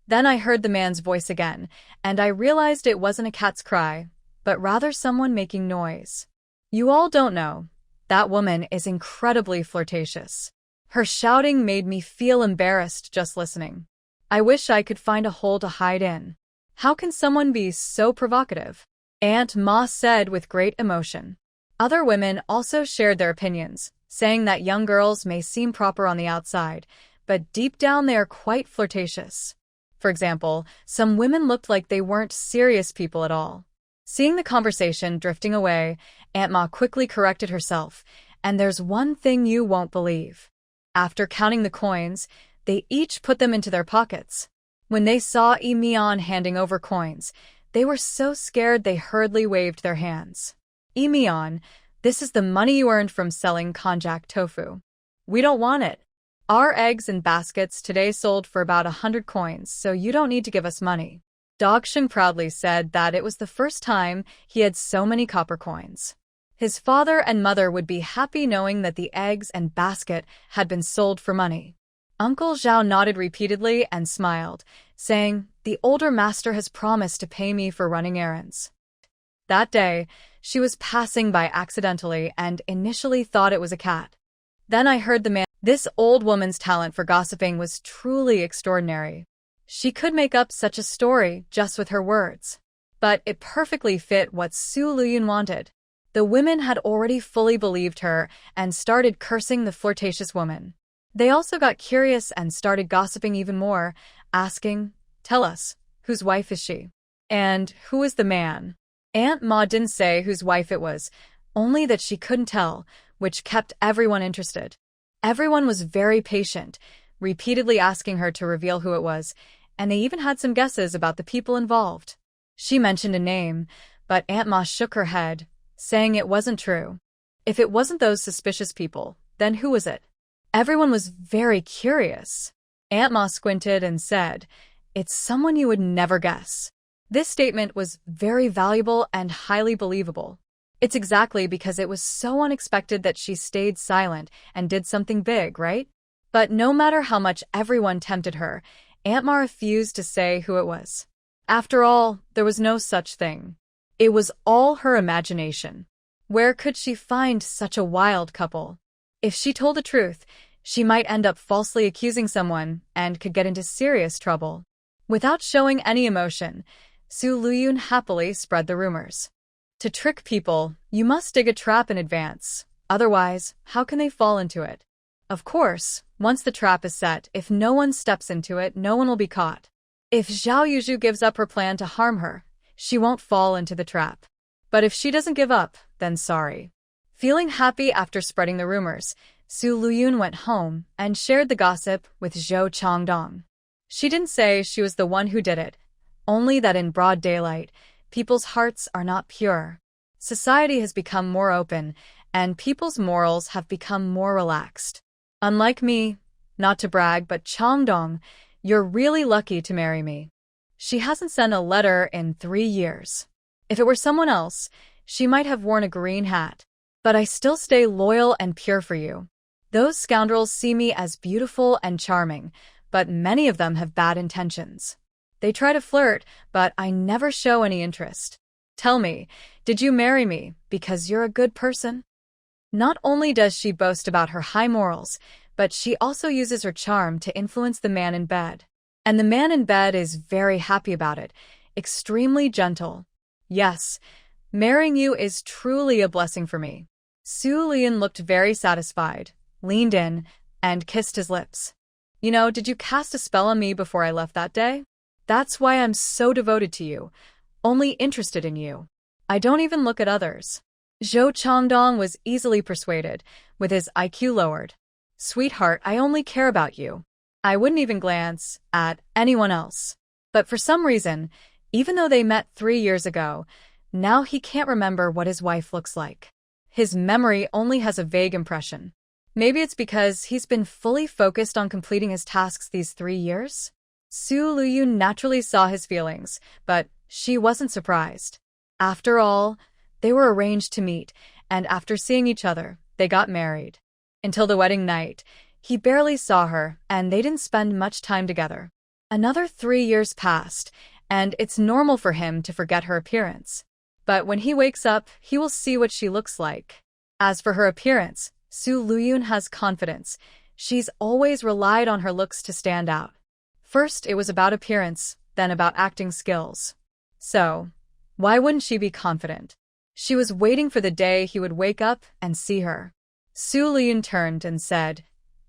Then I heard the man's voice again, and I realized it wasn't a cat's cry, but rather someone making noise. You all don't know. That woman is incredibly flirtatious. Her shouting made me feel embarrassed just listening. I wish I could find a hole to hide in. How can someone be so provocative? Aunt Ma said with great emotion. Other women also shared their opinions, saying that young girls may seem proper on the outside, but deep down they are quite flirtatious. For example, some women looked like they weren't serious people at all. Seeing the conversation drifting away, Aunt Ma quickly corrected herself, and there's one thing you won't believe. After counting the coins, they each put them into their pockets. When they saw Mian handing over coins, they were so scared they hurriedly waved their hands. "Mian, this is the money you earned from selling konjac tofu. We don't want it. Our eggs and baskets today sold for about 100 coins, so you don't need to give us money." Dogsheng proudly said that it was the first time he had so many copper coins. His father and mother would be happy knowing that the eggs and basket had been sold for money. Uncle Zhao nodded repeatedly and smiled, saying, "The older master has promised to pay me for running errands." That day, she was passing by accidentally and initially thought it was a cat. Then I heard the man. This old woman's talent for gossiping was truly extraordinary. She could make up such a story just with her words. But it perfectly fit what Lüyun wanted. The women had already fully believed her and started cursing the flirtatious woman. They also got curious and started gossiping even more, asking, "Tell us, whose wife is she? And who is the man?" Aunt Ma didn't say whose wife it was, only that she couldn't tell, which kept everyone interested. Everyone was very patient, repeatedly asking her to reveal who it was, and they even had some guesses about the people involved. She mentioned a name, but Aunt Ma shook her head, saying it wasn't true. If it wasn't those suspicious people, then who was it? Everyone was very curious. Aunt Ma squinted and said, "It's someone you would never guess." This statement was very valuable and highly believable. It's exactly because it was so unexpected that she stayed silent and did something big, right? But no matter how much everyone tempted her, Aunt Ma refused to say who it was. After all, there was no such thing. It was all her imagination. Where could she find such a wild couple? If she told the truth, she might end up falsely accusing someone and could get into serious trouble. Without showing any emotion, Lüyun happily spread the rumors. To trick people, you must dig a trap in advance. Otherwise, how can they fall into it? Of course, once the trap is set, if no one steps into it, no one will be caught. If Zhao Yuzhu gives up her plan to harm her, she won't fall into the trap. But if she doesn't give up, then sorry. Feeling happy after spreading the rumors, Lüyun went home and shared the gossip with Zhou Changdong. She didn't say she was the one who did it, only that in broad daylight, people's hearts are not pure. Society has become more open, and people's morals have become more relaxed. Unlike me, not to brag, but Changdong, you're really lucky to marry me. She hasn't sent a letter in 3 years. If it were someone else, she might have worn a green hat. But I still stay loyal and pure for you. Those scoundrels see me as beautiful and charming, but many of them have bad intentions. They try to flirt, but I never show any interest. Tell me, did you marry me because you're a good person? Not only does she boast about her high morals, but she also uses her charm to influence the man in bed. And the man in bed is very happy about it, extremely gentle. Yes, marrying you is truly a blessing for me. Lüyun looked very satisfied. leaned in, and kissed his lips. You know, did you cast a spell on me before I left that day? That's why I'm so devoted to you, only interested in you. I don't even look at others. Zhou Changdong was easily persuaded, with his IQ lowered. Sweetheart, I only care about you. I wouldn't even glance at anyone else. But for some reason, even though they met 3 years ago, now he can't remember what his wife looks like. His memory only has a vague impression. Maybe it's because he's been fully focused on completing his tasks these 3 years? Su Lüyun naturally saw his feelings, but she wasn't surprised. After all, they were arranged to meet, and after seeing each other, they got married. Until the wedding night, he barely saw her, and they didn't spend much time together. Another 3 years passed, and it's normal for him to forget her appearance. But when he wakes up, he will see what she looks like. As for her appearance, Su Lüyun has confidence. She's always relied on her looks to stand out. First, it was about appearance, then about acting skills. So, why wouldn't she be confident? She was waiting for the day he would wake up and see her. Su Lüyun turned and said,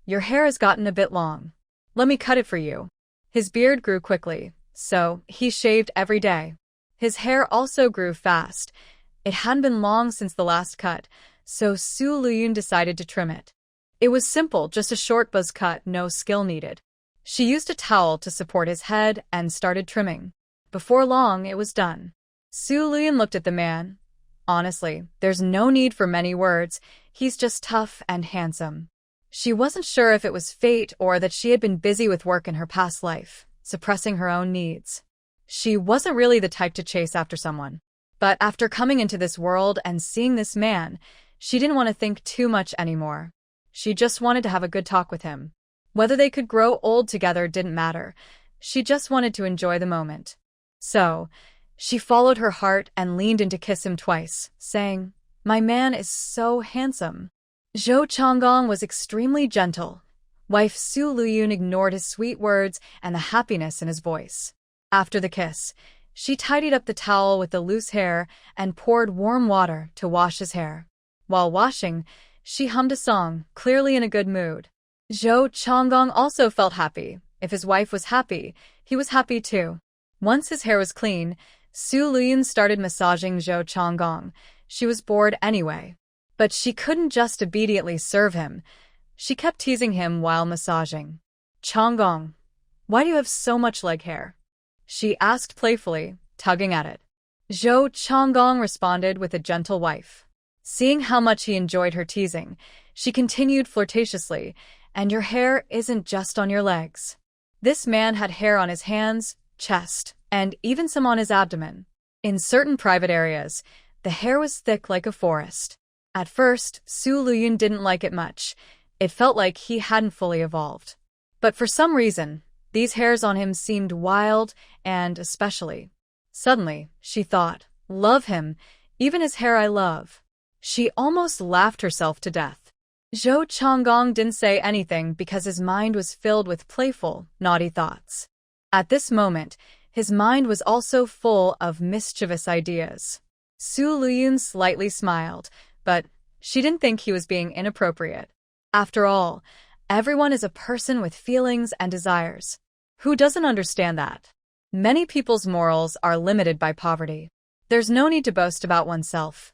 "Your hair has gotten a bit long. Let me cut it for you." His beard grew quickly, so he shaved every day. His hair also grew fast. It hadn't been long since the last cut, so Su Lüyun decided to trim it. It was simple, just a short buzz cut, no skill needed. She used a towel to support his head and started trimming. Before long, it was done. Su Lüyun looked at the man. Honestly, there's no need for many words. He's just tough and handsome. She wasn't sure if it was fate or that she had been busy with work in her past life, suppressing her own needs. She wasn't really the type to chase after someone. But after coming into this world and seeing this man, she didn't want to think too much anymore. She just wanted to have a good talk with him. Whether they could grow old together didn't matter. She just wanted to enjoy the moment. So, she followed her heart and leaned in to kiss him twice, saying, "My man is so handsome." Zhou Changdong was extremely gentle. Wife Su Lüyun ignored his sweet words and the happiness in his voice. After the kiss, she tidied up the towel with the loose hair and poured warm water to wash his hair. While washing, she hummed a song, clearly in a good mood. Zhou Changdong also felt happy. If his wife was happy, he was happy too. Once his hair was clean, Su Lüyun started massaging Zhou Changdong. She was bored anyway. But she couldn't just immediately serve him. She kept teasing him while massaging. "Changdong, why do you have so much leg hair?" she asked playfully, tugging at it. Zhou Changdong responded with a gentle wife. Seeing how much he enjoyed her teasing, she continued flirtatiously, "And your hair isn't just on your legs." This man had hair on his hands, chest, and even some on his abdomen. In certain private areas, the hair was thick like a forest. At first, Su Lüyun didn't like it much. It felt like he hadn't fully evolved. But for some reason, these hairs on him seemed wild and especially. Suddenly, she thought, "Love him, even his hair I love." She almost laughed herself to death. Zhou Changdong didn't say anything because his mind was filled with playful, naughty thoughts. At this moment, his mind was also full of mischievous ideas. Su Lüyun slightly smiled, but she didn't think he was being inappropriate. After all, everyone is a person with feelings and desires. Who doesn't understand that? Many people's morals are limited by poverty. There's no need to boast about oneself.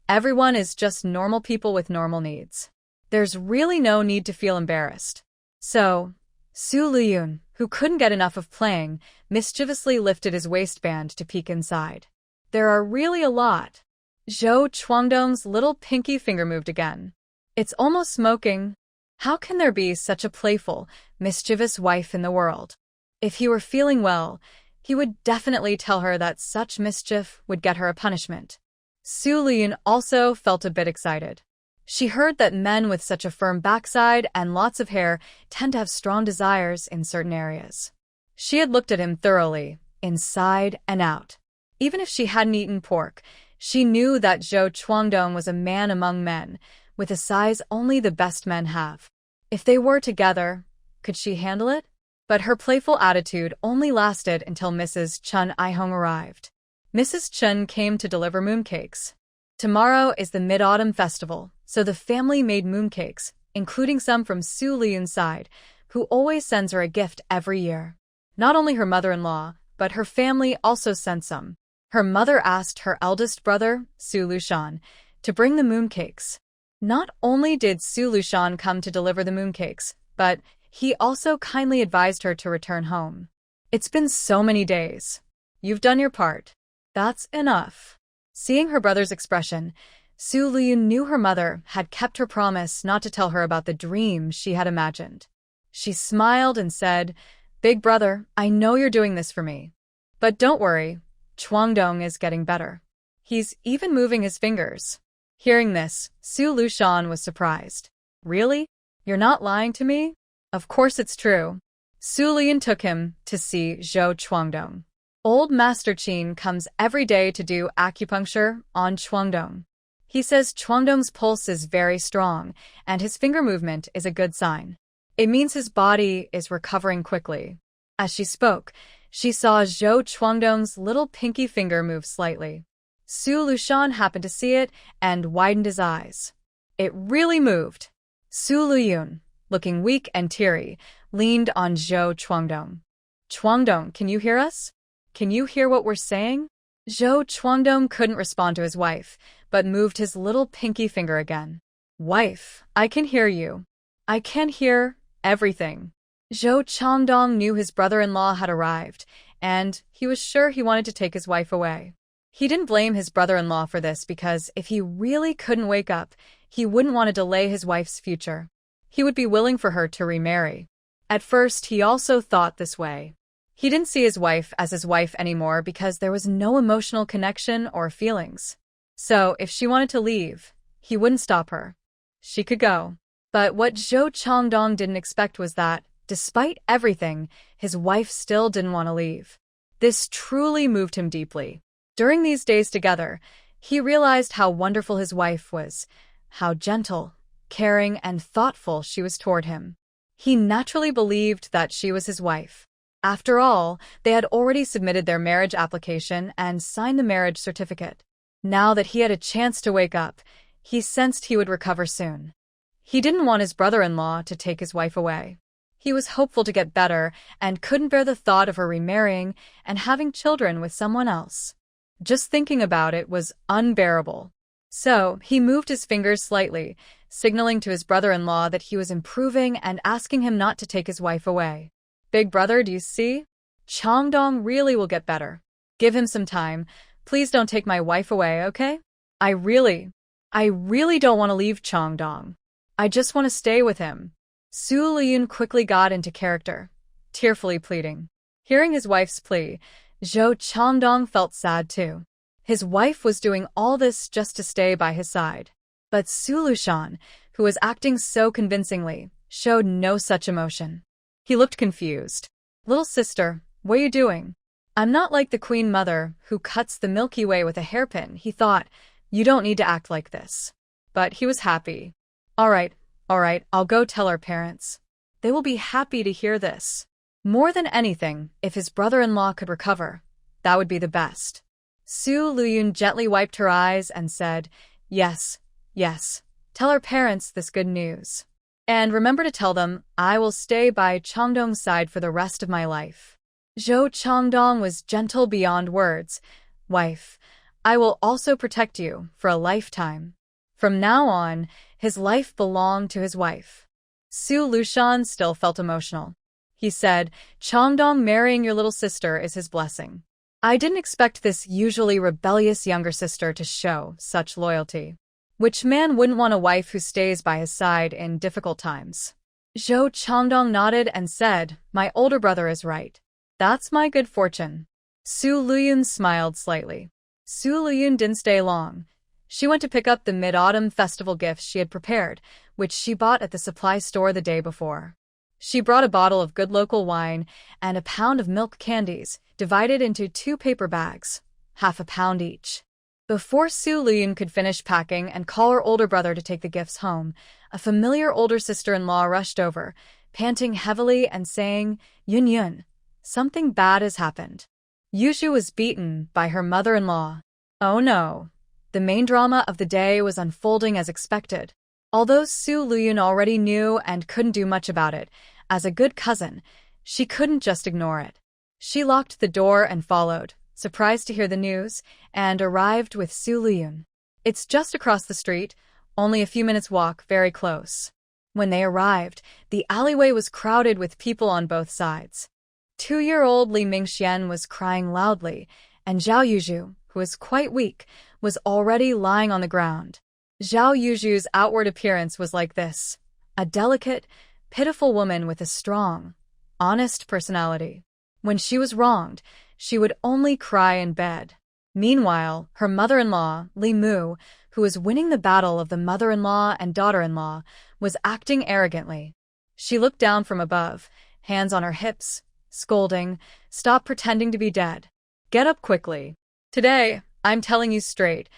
Everyone is just normal people with normal needs. There's really no need to feel embarrassed. So, Su Lüyun, who couldn't get enough of playing, mischievously lifted his waistband to peek inside. There are really a lot. Zhou Changdong's little pinky finger moved again. It's almost smoking. How can there be such a playful, mischievous wife in the world? If he were feeling well, he would definitely tell her that such mischief would get her a punishment. Su Lüyun also felt a bit excited. She heard that men with such a firm backside and lots of hair tend to have strong desires in certain areas. She had looked at him thoroughly, inside and out. Even if she hadn't eaten pork, she knew that Zhou Changdong was a man among men, with a size only the best men have. If they were together, could she handle it? But her playful attitude only lasted until Mrs. Chun Ihong arrived. Mrs. Chun came to deliver mooncakes. Tomorrow is the Mid-Autumn Festival, so the family made mooncakes, including some from Lüyun's side, who always sends her a gift every year. Not only her mother-in-law, but her family also sent some. Her mother asked her eldest brother, Lüyun, to bring the mooncakes. Not only did Lüyun come to deliver the mooncakes, but he also kindly advised her to return home. It's been so many days. You've done your part. That's enough. Seeing her brother's expression, Lüyun knew her mother had kept her promise not to tell her about the dream she had imagined. She smiled and said, "Big brother, I know you're doing this for me. But don't worry, Chwangdong is getting better. He's even moving his fingers." Hearing this, Lüyun was surprised. "Really? You're not lying to me?" "Of course it's true." Lüyun took him to see Zhou Chwangdong. Old Master Qin comes every day to do acupuncture on Chwangdong. He says Chwangdong's pulse is very strong, and his finger movement is a good sign. It means his body is recovering quickly. As she spoke, she saw Zhou Chwangdong's little pinky finger move slightly. Lüyun happened to see it and widened his eyes. It really moved. Lüyun, looking weak and teary, leaned on Zhou Chwangdong. "Chwangdong, can you hear us? Can you hear what we're saying?" Zhou Chwangdong couldn't respond to his wife, but moved his little pinky finger again. "Wife, I can hear you. I can hear everything." Zhou Chwangdong knew his brother-in-law had arrived, and he was sure he wanted to take his wife away. He didn't blame his brother-in-law for this because if he really couldn't wake up, he wouldn't want to delay his wife's future. He would be willing for her to remarry. At first, he also thought this way. He didn't see his wife as his wife anymore because there was no emotional connection or feelings. So, if she wanted to leave, he wouldn't stop her. She could go. But what Zhou Chwangdong didn't expect was that, despite everything, his wife still didn't want to leave. This truly moved him deeply. During these days together, he realized how wonderful his wife was, how gentle, caring, and thoughtful she was toward him. He naturally believed that she was his wife. After all, they had already submitted their marriage application and signed the marriage certificate. Now that he had a chance to wake up, he sensed he would recover soon. He didn't want his brother-in-law to take his wife away. He was hopeful to get better and couldn't bear the thought of her remarrying and having children with someone else. Just thinking about it was unbearable. So, he moved his fingers slightly, signaling to his brother-in-law that he was improving and asking him not to take his wife away. "Big brother, do you see? Chwangdong really will get better. Give him some time. Please don't take my wife away, okay? I really don't want to leave Chwangdong. I just want to stay with him." Lüyun quickly got into character, tearfully pleading. Hearing his wife's plea, Zhou Chwangdong felt sad too. His wife was doing all this just to stay by his side. But Lüyun, who was acting so convincingly, showed no such emotion. He looked confused. "Little sister, what are you doing? I'm not like the Queen Mother who cuts the Milky Way with a hairpin," he thought. "You don't need to act like this." But he was happy. All right, I'll go tell our parents. They will be happy to hear this." More than anything, if his brother-in-law could recover, that would be the best. Lüyun gently wiped her eyes and said, Yes, tell our parents this good news. And remember to tell them I will stay by Chwangdong's side for the rest of my life." Zhou Chwangdong was gentle beyond words. "Wife, I will also protect you for a lifetime." From now on, his life belonged to his wife. Lüyun still felt emotional. He said, "Chwangdong marrying your little sister is his blessing. I didn't expect this usually rebellious younger sister to show such loyalty. Which man wouldn't want a wife who stays by his side in difficult times?" Zhou Chwangdong nodded and said, "My older brother is right. That's my good fortune." Lüyun smiled slightly. Lüyun didn't stay long. She went to pick up the mid-autumn festival gifts she had prepared, which she bought at the supply store the day before. She brought a bottle of good local wine and a pound of milk candies, divided into 2 paper bags, half a pound each. Before Lüyun could finish packing and call her older brother to take the gifts home, a familiar older sister-in-law rushed over, panting heavily and saying, Yun, something bad has happened. Yushu was beaten by her mother-in-law. Oh no. The main drama of the day was unfolding as expected. Although Su Lüyun already knew and couldn't do much about it, as a good cousin, she couldn't just ignore it. She locked the door and followed, surprised to hear the news, and arrived with Su Lüyun. It's just across the street, only a few minutes' walk, very close. When they arrived, the alleyway was crowded with people on both sides. 2-year-old Li Mingxian was crying loudly, and Zhao Yuzhu, who was quite weak, was already lying on the ground. Zhao Yuzhu's outward appearance was like this: a delicate, pitiful woman with a strong, honest personality. When she was wronged, she would only cry in bed. Meanwhile, her mother-in-law, Li Mu, who was winning the battle of the mother-in-law and daughter-in-law, was acting arrogantly. She looked down from above, hands on her hips, scolding, "Stop pretending to be dead. Get up quickly. Today, I'm telling you straight,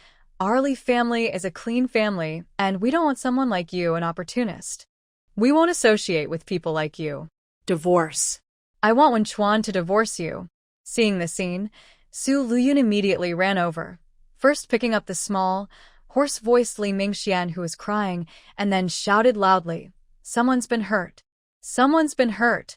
our Li family is a clean family, and we don't want someone like you, an opportunist. We won't associate with people like you. Divorce. I want Wen Chuan to divorce you." Seeing the scene, Su Lüyun immediately ran over, first picking up the small, hoarse-voiced Li Mingxian who was crying, and then shouted loudly, "Someone's been hurt. Someone's been hurt.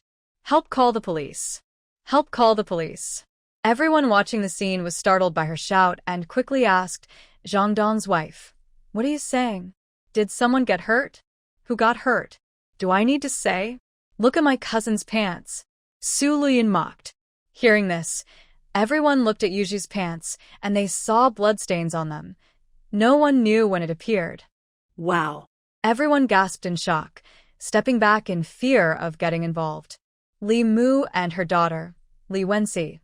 Help call the police. Help call the police." Everyone watching the scene was startled by her shout and quickly asked Zhang Dong's wife, "What are you saying? Did someone get hurt? Who got hurt? Do I need to say? Look at my cousin's pants." Su Lüyun mocked. Hearing this, everyone looked at Yuzhu's pants, and they saw bloodstains on them. No one knew when it appeared. Wow. Everyone gasped in shock, stepping back in fear of getting involved. Li Mu and her daughter, Li Wenxi,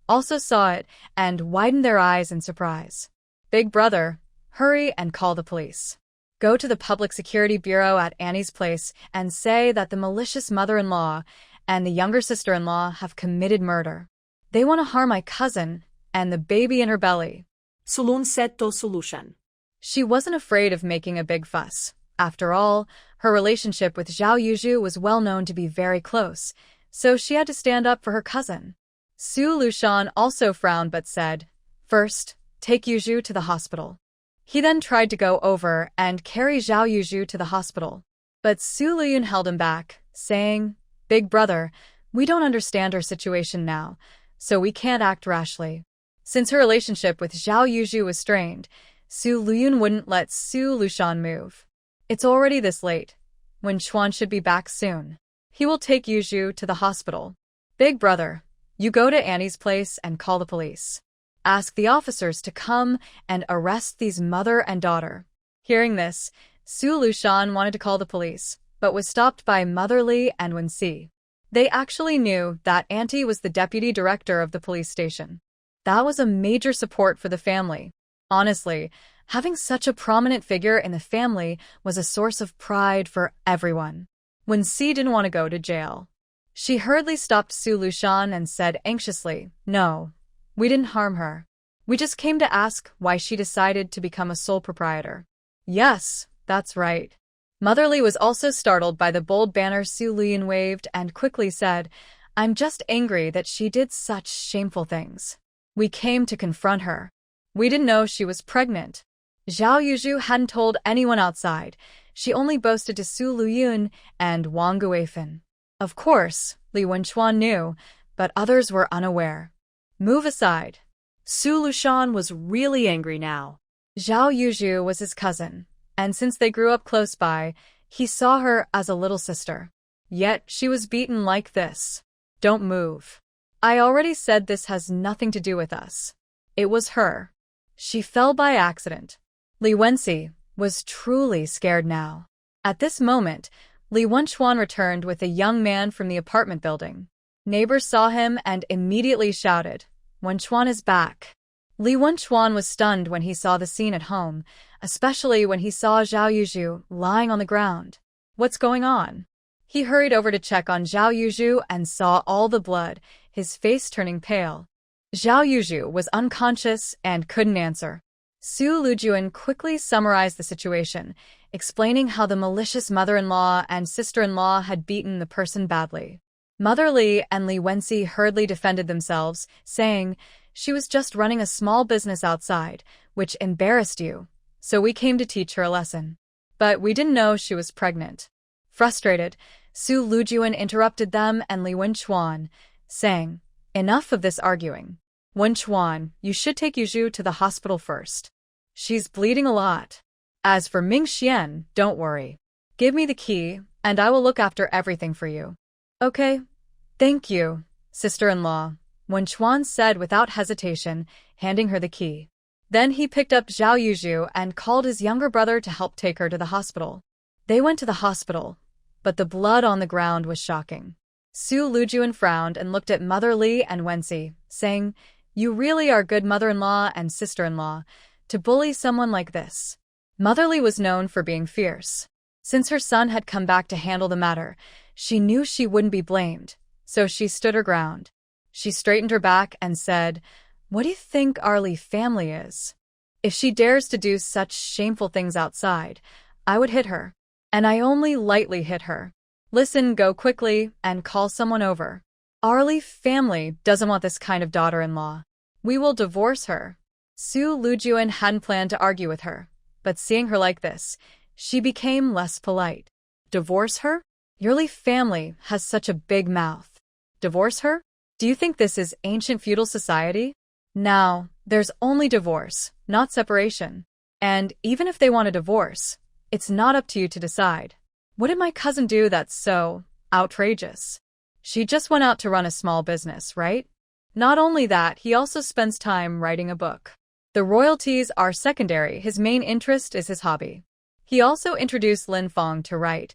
also saw it and widened their eyes in surprise. "Big brother, hurry and call the police. Go to the Public Security Bureau at Annie's place and say that the malicious mother-in-law and the younger sister-in-law have committed murder. They want to harm my cousin and the baby in her belly." Sulun setto solution. She wasn't afraid of making a big fuss. After all, her relationship with Zhao Yuzhu was well known to be very close, so she had to stand up for her cousin. Su Lushan also frowned but said, "First, take Yuzhu to the hospital." He then tried to go over and carry Zhao Yuzhu to the hospital. But Su Lüyun held him back, saying, "Big brother, we don't understand her situation now, so we can't act rashly." Since her relationship with Zhao Yuzhu was strained, Su Lüyun wouldn't let Su Lushan move. "It's already this late. Wen Chuan should be back soon. He will take Yuzhu to the hospital. Big brother, you go to Annie's place and call the police. Ask the officers to come and arrest these mother and daughter." Hearing this, Su Lushan wanted to call the police, but was stopped by Mother Li and Wenxi. They actually knew that Auntie was the deputy director of the police station. That was a major support for the family. Honestly, having such a prominent figure in the family was a source of pride for everyone. Wenxi didn't want to go to jail. She hurriedly stopped Su Lushan and said anxiously, "No, we didn't harm her. We just came to ask why she decided to become a sole proprietor." "Yes, that's right." Mother Li was also startled by the bold banner Su Lüyun waved and quickly said, "I'm just angry that she did such shameful things. We came to confront her. We didn't know she was pregnant." Zhao Yuzhu hadn't told anyone outside. She only boasted to Su Lüyun and Wang Guifan. Of course, Li Wenchuan knew, but others were unaware. "Move aside." Su Lushan was really angry now. Zhao Yuzhu was his cousin, and since they grew up close by, he saw her as a little sister. Yet she was beaten like this. "Don't move. I already said this has nothing to do with us. It was her. She fell by accident." Li Wenxi was truly scared now. At this moment, Li Wenchuan returned with a young man from the apartment building. Neighbors saw him and immediately shouted, "Wenchuan is back." Li Wenchuan was stunned when he saw the scene at home, especially when he saw Zhao Yuzhu lying on the ground. "What's going on?" He hurried over to check on Zhao Yuzhu and saw all the blood, his face turning pale. Zhao Yuzhu was unconscious and couldn't answer. Su Lüyun quickly summarized the situation, explaining how the malicious mother-in-law and sister-in-law had beaten the person badly. Mother Li and Li Wenxi hurriedly defended themselves, saying, "She was just running a small business outside, which embarrassed you, so we came to teach her a lesson." but we didn't know she was pregnant. Frustrated, Su Lüyun interrupted them and Li Wenchuan, saying, "Enough of this arguing. Wenchuan, you should take Yuzhu to the hospital first. She's bleeding a lot. As for Ming Xian, don't worry. Give me the key, and I will look after everything for you." "Okay. Thank you, sister-in-law," Wenchuan said without hesitation, handing her the key. Then he picked up Zhao Yuzhu and called his younger brother to help take her to the hospital. They went to the hospital, but the blood on the ground was shocking. Su Lüyun frowned and looked at Mother Li and Wenxi, saying, "You really are good mother-in-law and sister-in-law to bully someone like this." Mother Li was known for being fierce. Since her son had come back to handle the matter, she knew she wouldn't be blamed, so she stood her ground. She straightened her back and said, "What do you think our Li family is? If she dares to do such shameful things outside, I would hit her. And I only lightly hit her. Listen, go quickly and call someone over. Our Li family doesn't want this kind of daughter-in-law. We will divorce her." Su Lüyun hadn't planned to argue with her, but seeing her like this, she became less polite. "Divorce her? Your Li family has such a big mouth. Divorce her? Do you think this is ancient feudal society? Now, there's only divorce, not separation. And even if they want a divorce, it's not up to you to decide. What did my cousin do that's so outrageous? She just went out to run a small business, right? Not only that, he also spends time writing a book. The royalties are secondary, his main interest is his hobby." He also introduced Lin Fong to write,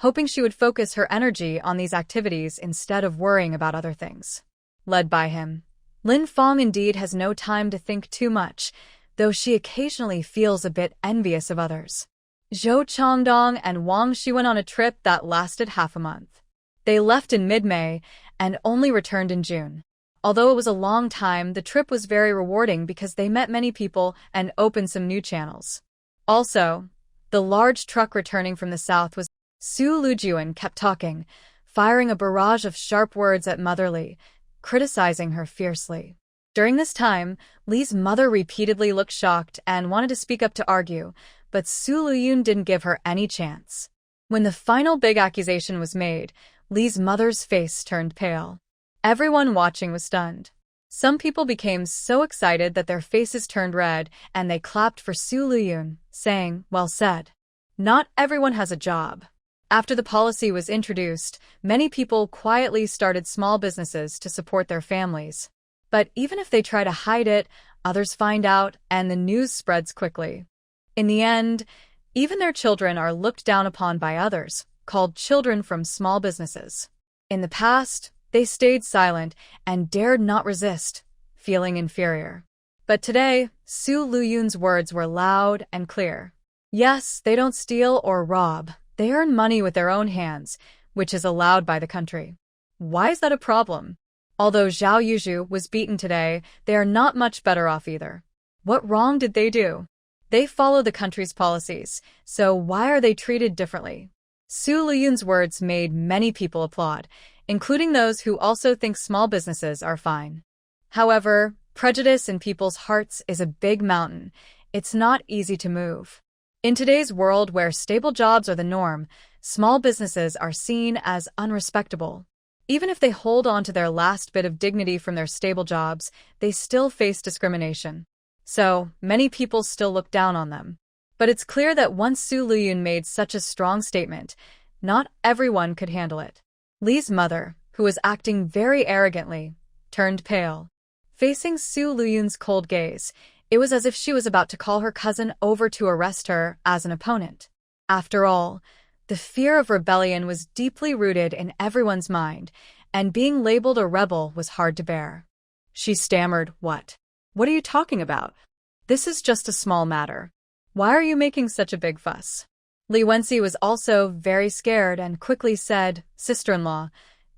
hoping she would focus her energy on these activities instead of worrying about other things. Led by him, Lin Fong indeed has no time to think too much, though she occasionally feels a bit envious of others. Zhou Changdong and Wang Shi went on a trip that lasted half a month. They left in mid-May and only returned in June. Although it was a long time, the trip was very rewarding because they met many people and opened some new channels. Also, the large truck returning from the south was Su Lüyun kept talking, firing a barrage of sharp words at Mother Li, criticizing her fiercely. During this time, Li's mother repeatedly looked shocked and wanted to speak up to argue, but Su Lüyun didn't give her any chance. When the final big accusation was made, Li's mother's face turned pale. Everyone watching was stunned. Some people became so excited that their faces turned red and they clapped for Su Lüyun, saying, "Well said." Not everyone has a job. After the policy was introduced, many people quietly started small businesses to support their families. But even if they try to hide it, others find out and the news spreads quickly. In the end, even their children are looked down upon by others, called children from small businesses. In the past, they stayed silent and dared not resist, feeling inferior. But today, Su Lüyun's words were loud and clear. Yes, they don't steal or rob. They earn money with their own hands, which is allowed by the country. Why is that a problem? Although Zhao Yuzhu was beaten today, they are not much better off either. What wrong did they do? They follow the country's policies, so why are they treated differently? Su Lüyun's words made many people applaud, including those who also think small businesses are fine. However, prejudice in people's hearts is a big mountain. It's not easy to move. In today's world where stable jobs are the norm, small businesses are seen as unrespectable. Even if they hold on to their last bit of dignity from their stable jobs, they still face discrimination. So, many people still look down on them. But it's clear that once Su Lüyun made such a strong statement, not everyone could handle it. Li's mother, who was acting very arrogantly, turned pale. Facing Su Lüyun's cold gaze, it was as if she was about to call her cousin over to arrest her as an opponent. After all, the fear of rebellion was deeply rooted in everyone's mind, and being labeled a rebel was hard to bear. She stammered, "What? What are you talking about? This is just a small matter. Why are you making such a big fuss?" Li Wenxi was also very scared and quickly said, "Sister-in-law,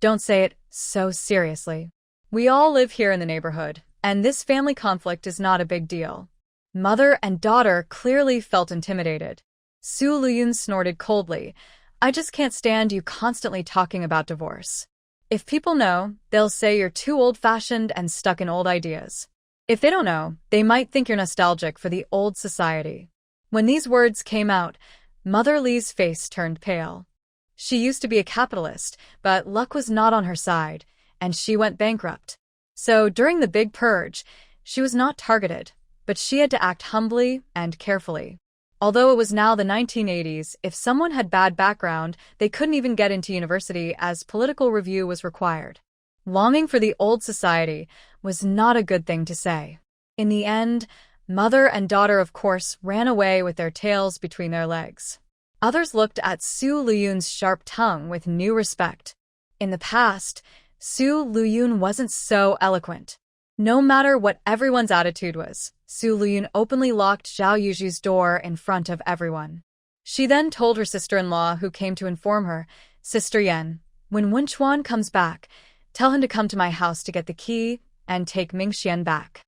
don't say it so seriously. We all live here in the neighborhood, and this family conflict is not a big deal." Mother and daughter clearly felt intimidated. Su Lüyun snorted coldly, "I just can't stand you constantly talking about divorce. If people know, they'll say you're too old-fashioned and stuck in old ideas. If they don't know, they might think you're nostalgic for the old society." When these words came out, Mother Li's face turned pale. She used to be a capitalist, but luck was not on her side, and she went bankrupt. So during the big purge, she was not targeted, but she had to act humbly and carefully. Although it was now the 1980s, if someone had bad background, they couldn't even get into university as political review was required. Longing for the old society was not a good thing to say. In the end, mother and daughter of course ran away with their tails between their legs. Others looked at Su Lüyun's sharp tongue with new respect. In the past, Su Lüyun wasn't so eloquent. No matter what everyone's attitude was, Su Lüyun openly locked Zhao Yuju's door in front of everyone. She then told her sister-in-law, who came to inform her, "Sister Yan, when Wenchuan comes back, tell him to come to my house to get the key and take Mingxian back."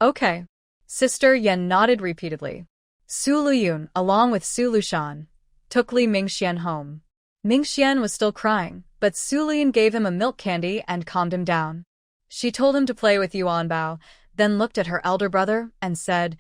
Okay. Sister Yan nodded repeatedly. Su Lüyun, along with Su Lushan, took Li Mingxian home. Mingxian was still crying, but Su Lüyun gave him a milk candy and calmed him down. She told him to play with Yuanbao, then looked at her elder brother and said,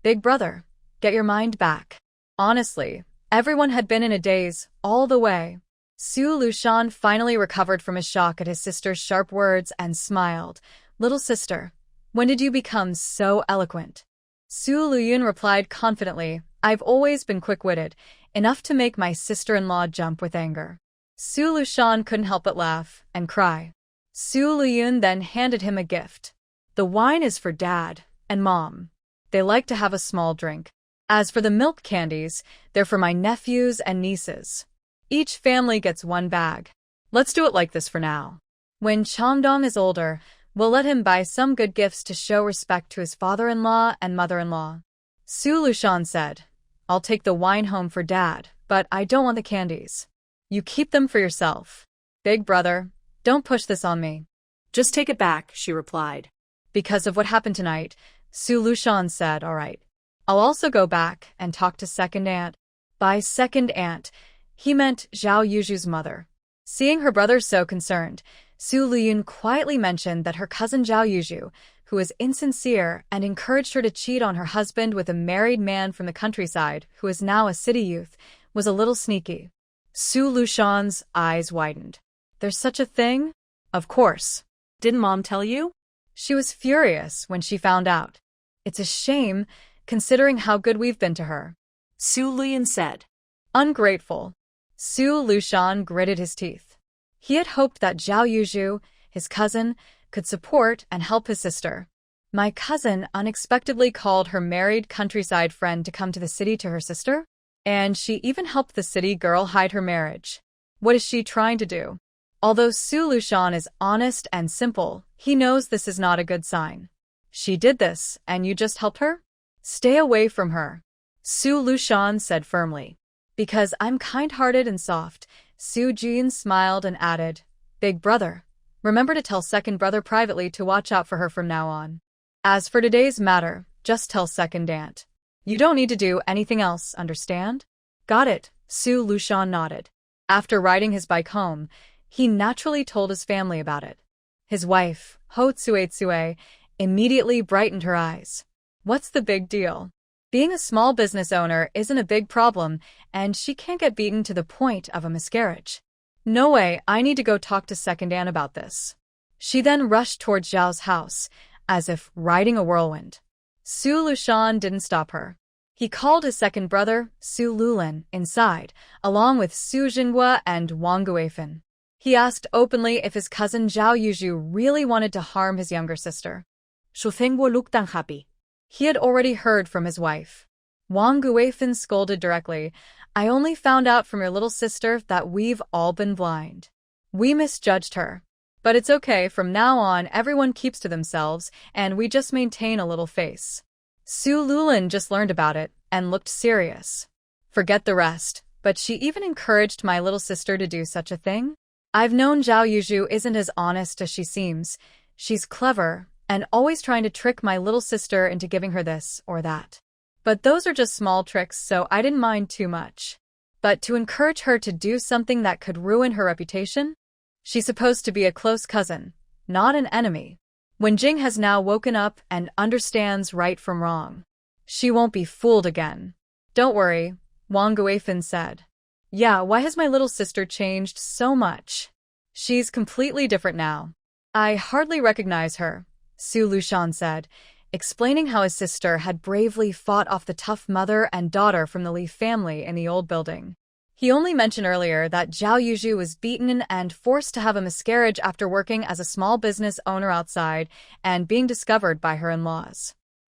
"Big brother, get your mind back." Honestly, everyone had been in a daze all the way. Su Lushan finally recovered from his shock at his sister's sharp words and smiled. "Little sister, when did you become so eloquent?" Su Lüyun replied confidently, "I've always been quick-witted, enough to make my sister-in-law jump with anger." Su Lushan couldn't help but laugh and cry. Su Lüyun then handed him a gift. "The wine is for Dad and Mom. They like to have a small drink. As for the milk candies, they're for my nephews and nieces. Each family gets one bag. Let's do it like this for now. When Chomdong is older, we'll let him buy some good gifts to show respect to his father-in-law and mother-in-law." Su Lushan said, "I'll take the wine home for Dad, but I don't want the candies. You keep them for yourself. Big brother, don't push this on me." "Just take it back," she replied. Because of what happened tonight, Su Lushan said, "All right. I'll also go back and talk to second aunt." By second aunt, he meant Zhao Yuju's mother. Seeing her brother so concerned, Su Lüyun quietly mentioned that her cousin Zhao Yuju, who was insincere and encouraged her to cheat on her husband with a married man from the countryside who is now a city youth, was a little sneaky. Su Lushan's eyes widened. "There's such a thing?" "Of course. Didn't Mom tell you?" She was furious when she found out. "It's a shame, considering how good we've been to her," Su Lüyun said. "Ungrateful." Su Lushan gritted his teeth. He had hoped that Zhao Yuju, his cousin, could support and help his sister. My cousin unexpectedly called her married countryside friend to come to the city to her sister, and she even helped the city girl hide her marriage. What is she trying to do? Although Su Lushan is honest and simple, he knows this is not a good sign. She did this, and you just helped her? Stay away from her, Su Lushan said firmly. Because I'm kind-hearted and soft, Su Jin smiled and added, "Big brother, remember to tell second brother privately to watch out for her from now on. As for today's matter, just tell second aunt. You don't need to do anything else, understand?" "Got it," Su Lushan nodded. After riding his bike home, he naturally told his family about it. His wife, Ho Tsuetsue, immediately brightened her eyes. What's the big deal? Being a small business owner isn't a big problem, and she can't get beaten to the point of a miscarriage. No way, I need to go talk to second aunt about this. She then rushed towards Zhao's house, as if riding a whirlwind. Su Lushan didn't stop her. He called his second brother, Su Lulin, inside, along with Su Jinhua and Wang Guifan. He asked openly if his cousin Zhao Yuju really wanted to harm his younger sister. Su Fengguo looked unhappy. He had already heard from his wife. Wang Guifan scolded directly, "I only found out from your little sister that we've all been blind. We misjudged her. But it's okay, from now on everyone keeps to themselves, and we just maintain a little face." Su Lulin just learned about it and looked serious. Forget the rest, but she even encouraged my little sister to do such a thing? I've known Zhao Yuju isn't as honest as she seems. She's clever and always trying to trick my little sister into giving her this or that. But those are just small tricks, so I didn't mind too much. But to encourage her to do something that could ruin her reputation? She's supposed to be a close cousin, not an enemy. When Jing has now woken up and understands right from wrong, she won't be fooled again. Don't worry, Wang Guifin said. Yeah, why has my little sister changed so much? She's completely different now. I hardly recognize her, Su Lushan said, explaining how his sister had bravely fought off the tough mother and daughter from the Li family in the old building. He only mentioned earlier that Zhao Yuzhu was beaten and forced to have a miscarriage after working as a small business owner outside and being discovered by her in-laws.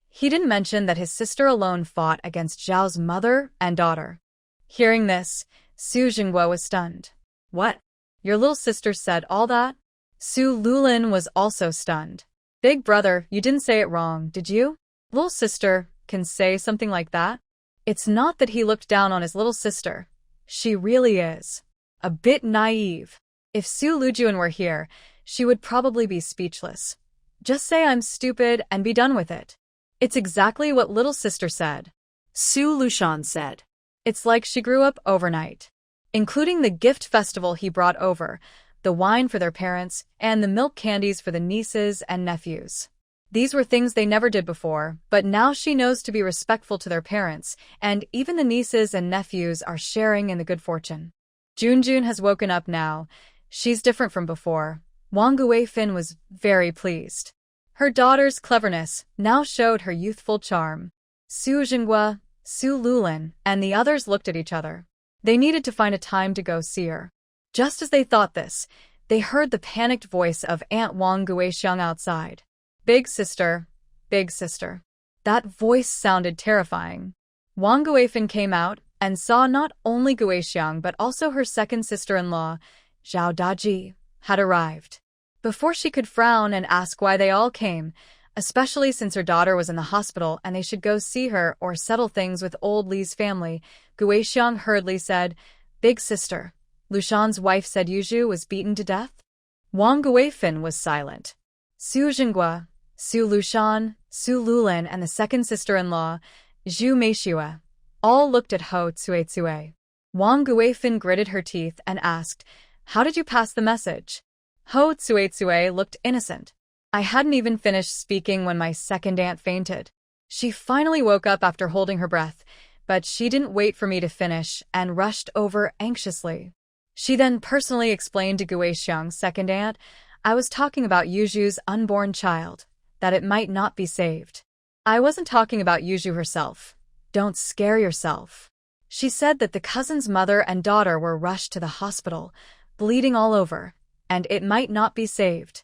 He didn't mention that his sister alone fought against Zhao's mother and daughter. Hearing this, Su Jingguo was stunned. What? Your little sister said all that? Su Lulin was also stunned. Big brother, you didn't say it wrong, did you? Little sister can say something like that? It's not that he looked down on his little sister. She really is a bit naive. If Su Lujun were here, she would probably be speechless. Just say I'm stupid and be done with it. It's exactly what little sister said. Su Lushan said. It's like she grew up overnight. Including the gift festival he brought over, the wine for their parents, and the milk candies for the nieces and nephews. These were things they never did before, but now she knows to be respectful to their parents, and even the nieces and nephews are sharing in the good fortune. Junjun has woken up now. She's different from before. Wang Guifin was very pleased. Her daughter's cleverness now showed her youthful charm. Su Jinghua, Su Lulin, and the others looked at each other. They needed to find a time to go see her. Just as they thought this, they heard the panicked voice of Aunt Wang Guixiang outside. Big sister, big sister. That voice sounded terrifying. Wang Guifin came out and saw not only Guixiang but also her second sister-in-law, Zhao Daji, had arrived. Before she could frown and ask why they all came, especially since her daughter was in the hospital and they should go see her or settle things with old Li's family, Guixiang hurriedly said, Big sister, Lushan's wife said Yuzhu was beaten to death? Wang Guifin was silent. Su Jinghua, Su Lushan, Su Lulin, and the second sister-in-law, Zhu Meishua, all looked at Ho Tsuetsue. Wang Guifin gritted her teeth and asked, How did you pass the message? Ho Tsuetsue looked innocent. I hadn't even finished speaking when my second aunt fainted. She finally woke up after holding her breath, but she didn't wait for me to finish and rushed over anxiously. She then personally explained to Guixiang's second aunt, I was talking about Yuzhu's unborn child, that it might not be saved. I wasn't talking about Yuzhu herself. Don't scare yourself. She said that the cousin's mother and daughter were rushed to the hospital, bleeding all over, and it might not be saved.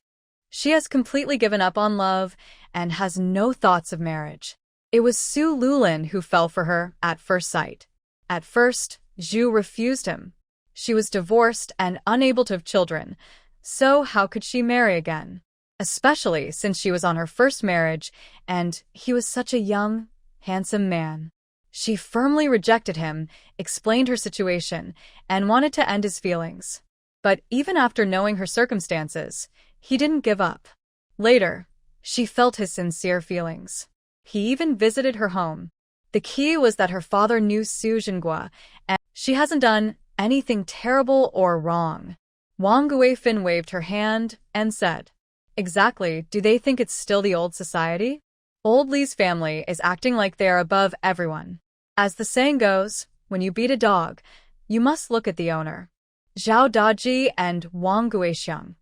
She has completely given up on love and has no thoughts of marriage. It was Su Lulin who fell for her at first sight. At first, Zhu refused him. She was divorced and unable to have children, so how could she marry again? Especially since she was on her first marriage and he was such a young, handsome man. She firmly rejected him, explained her situation, and wanted to end his feelings. But even after knowing her circumstances, he didn't give up. Later, she felt his sincere feelings. He even visited her home. The key was that her father knew Su Jinghua, and she hasn't done anything terrible or wrong. Wang Guifin waved her hand and said, Exactly, do they think it's still the old society? Old Li's family is acting like they are above everyone. As the saying goes, when you beat a dog, you must look at the owner. Zhao Daji and Wang Guixiang.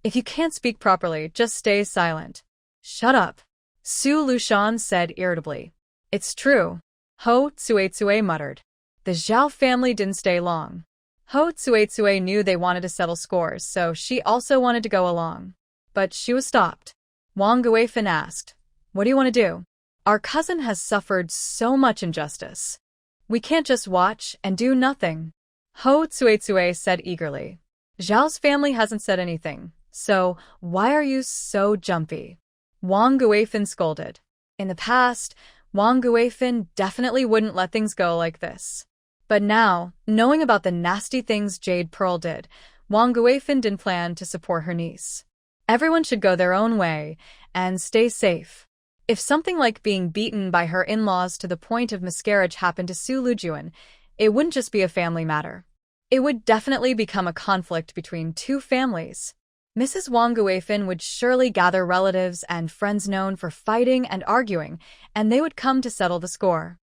If you can't speak properly, just stay silent. Shut up, Su Lushan said irritably. It's true, Ho Tsuetsue muttered. The Zhao family didn't stay long. Ho Tsuetsue knew they wanted to settle scores, so she also wanted to go along. But she was stopped. Wang Guifin asked, What do you want to do? Our cousin has suffered so much injustice. We can't just watch and do nothing. Ho Tsuetsue said eagerly. Zhao's family hasn't said anything, so why are you so jumpy? Wang Guifin scolded. In the past, Wang Guifin definitely wouldn't let things go like this. But now, knowing about the nasty things Jade Pearl did, Wang Guifin didn't plan to support her niece. Everyone should go their own way and stay safe. If something like being beaten by her in-laws to the point of miscarriage happened to Su Lujun, it wouldn't just be a family matter. It would definitely become a conflict between two families. Mrs. Wang Guifin would surely gather relatives and friends known for fighting and arguing, and they would come to settle the score.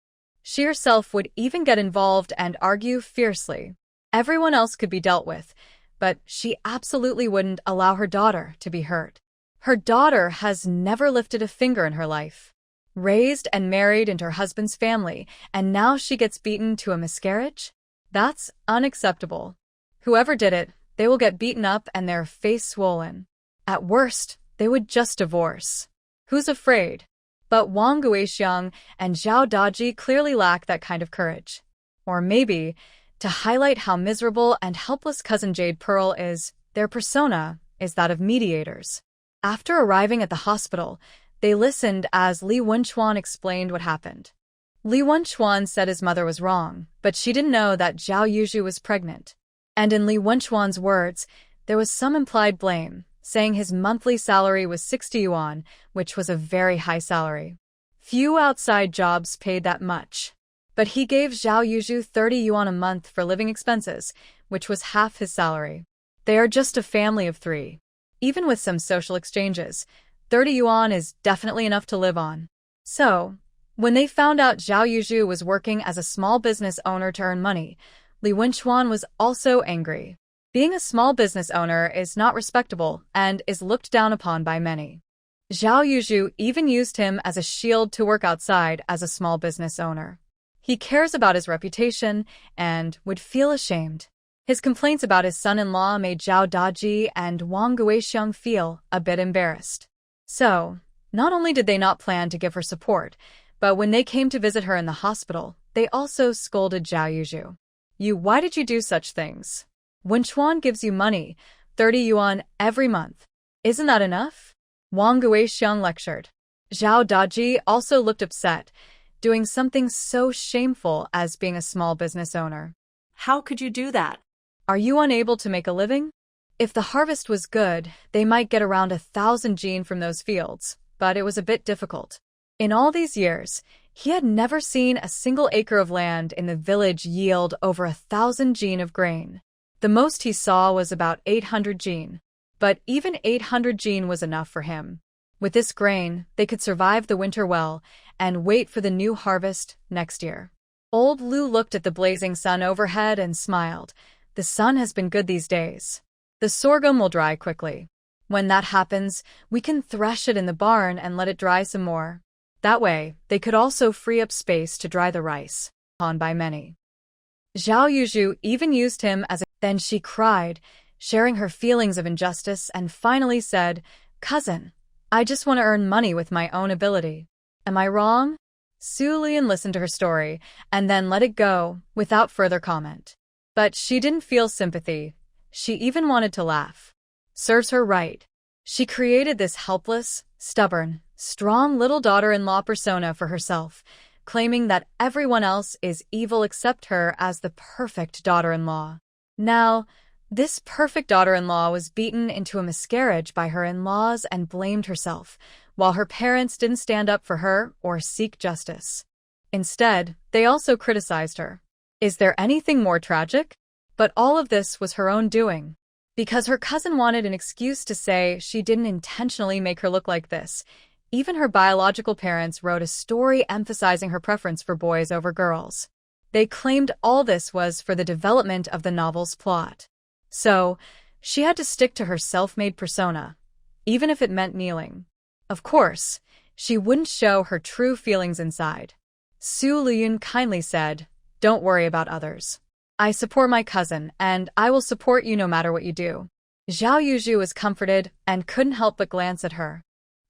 She herself would even get involved and argue fiercely. Everyone else could be dealt with, but she absolutely wouldn't allow her daughter to be hurt. Her daughter has never lifted a finger in her life. Raised and married into her husband's family, and now she gets beaten to a miscarriage? That's unacceptable. Whoever did it, they will get beaten up and their face swollen. At worst, they would just divorce. Who's afraid? But Wang Guixiang and Zhao Daji clearly lack that kind of courage. Or maybe, to highlight how miserable and helpless cousin Jade Pearl is, their persona is that of mediators. After arriving at the hospital, they listened as Li Wenchuan explained what happened. Li Wenchuan said his mother was wrong, but she didn't know that Zhao Yuzhu was pregnant. And in Li Wenchuan's words, there was some implied blame, saying his monthly salary was 60 yuan, which was a very high salary. Few outside jobs paid that much. But he gave Zhao Yuzhu 30 yuan a month for living expenses, which was half his salary. They are just a family of 3. Even with some social exchanges, 30 yuan is definitely enough to live on. So, when they found out Zhao Yuzhu was working as a small business owner to earn money, Li Wenchuan was also angry. Being a small business owner is not respectable and is looked down upon by many. Zhao Yuzhu even used him as a shield to work outside as a small business owner. He cares about his reputation and would feel ashamed. His complaints about his son-in-law made Zhao Daji and Wang Guixiang feel a bit embarrassed. So, not only did they not plan to give her support, but when they came to visit her in the hospital, they also scolded Zhao Yuzhu. Why did you do such things? Wenchuan gives you money, 30 yuan every month. Isn't that enough? Wang Guixiang lectured. Zhao Daji also looked upset, doing something so shameful as being a small business owner. How could you do that? Are you unable to make a living? If the harvest was good, they might get around 1,000 jin from those fields, but it was a bit difficult. In all these years, he had never seen a single acre of land in the village yield over 1,000 jin of grain. The most he saw was about 800 jin, but even 800 jin was enough for him. With this grain, they could survive the winter well and wait for the new harvest next year. Old Lu looked at the blazing sun overhead and smiled. The sun has been good these days. The sorghum will dry quickly. When that happens, we can thresh it in the barn and let it dry some more. That way, they could also free up space to dry the rice, on by many. Zhao Yuzhu even used him as a... Then she cried, sharing her feelings of injustice, and finally said, "Cousin, I just want to earn money with my own ability. Am I wrong?" Lüyun listened to her story, and then let it go, without further comment. But she didn't feel sympathy. She even wanted to laugh. Serves her right. She created this helpless, stubborn, strong little daughter-in-law persona for herself, claiming that everyone else is evil except her as the perfect daughter-in-law. Now, this perfect daughter-in-law was beaten into a miscarriage by her in-laws and blamed herself, while her parents didn't stand up for her or seek justice. Instead, they also criticized her. Is there anything more tragic? But all of this was her own doing. Because her cousin wanted an excuse to say she didn't intentionally make her look like this, even her biological parents wrote a story emphasizing her preference for boys over girls. They claimed all this was for the development of the novel's plot. So, she had to stick to her self-made persona, even if it meant kneeling. Of course, she wouldn't show her true feelings inside. Lüyun kindly said, "Don't worry about others. I support my cousin, and I will support you no matter what you do." Zhao Yuzhu was comforted and couldn't help but glance at her.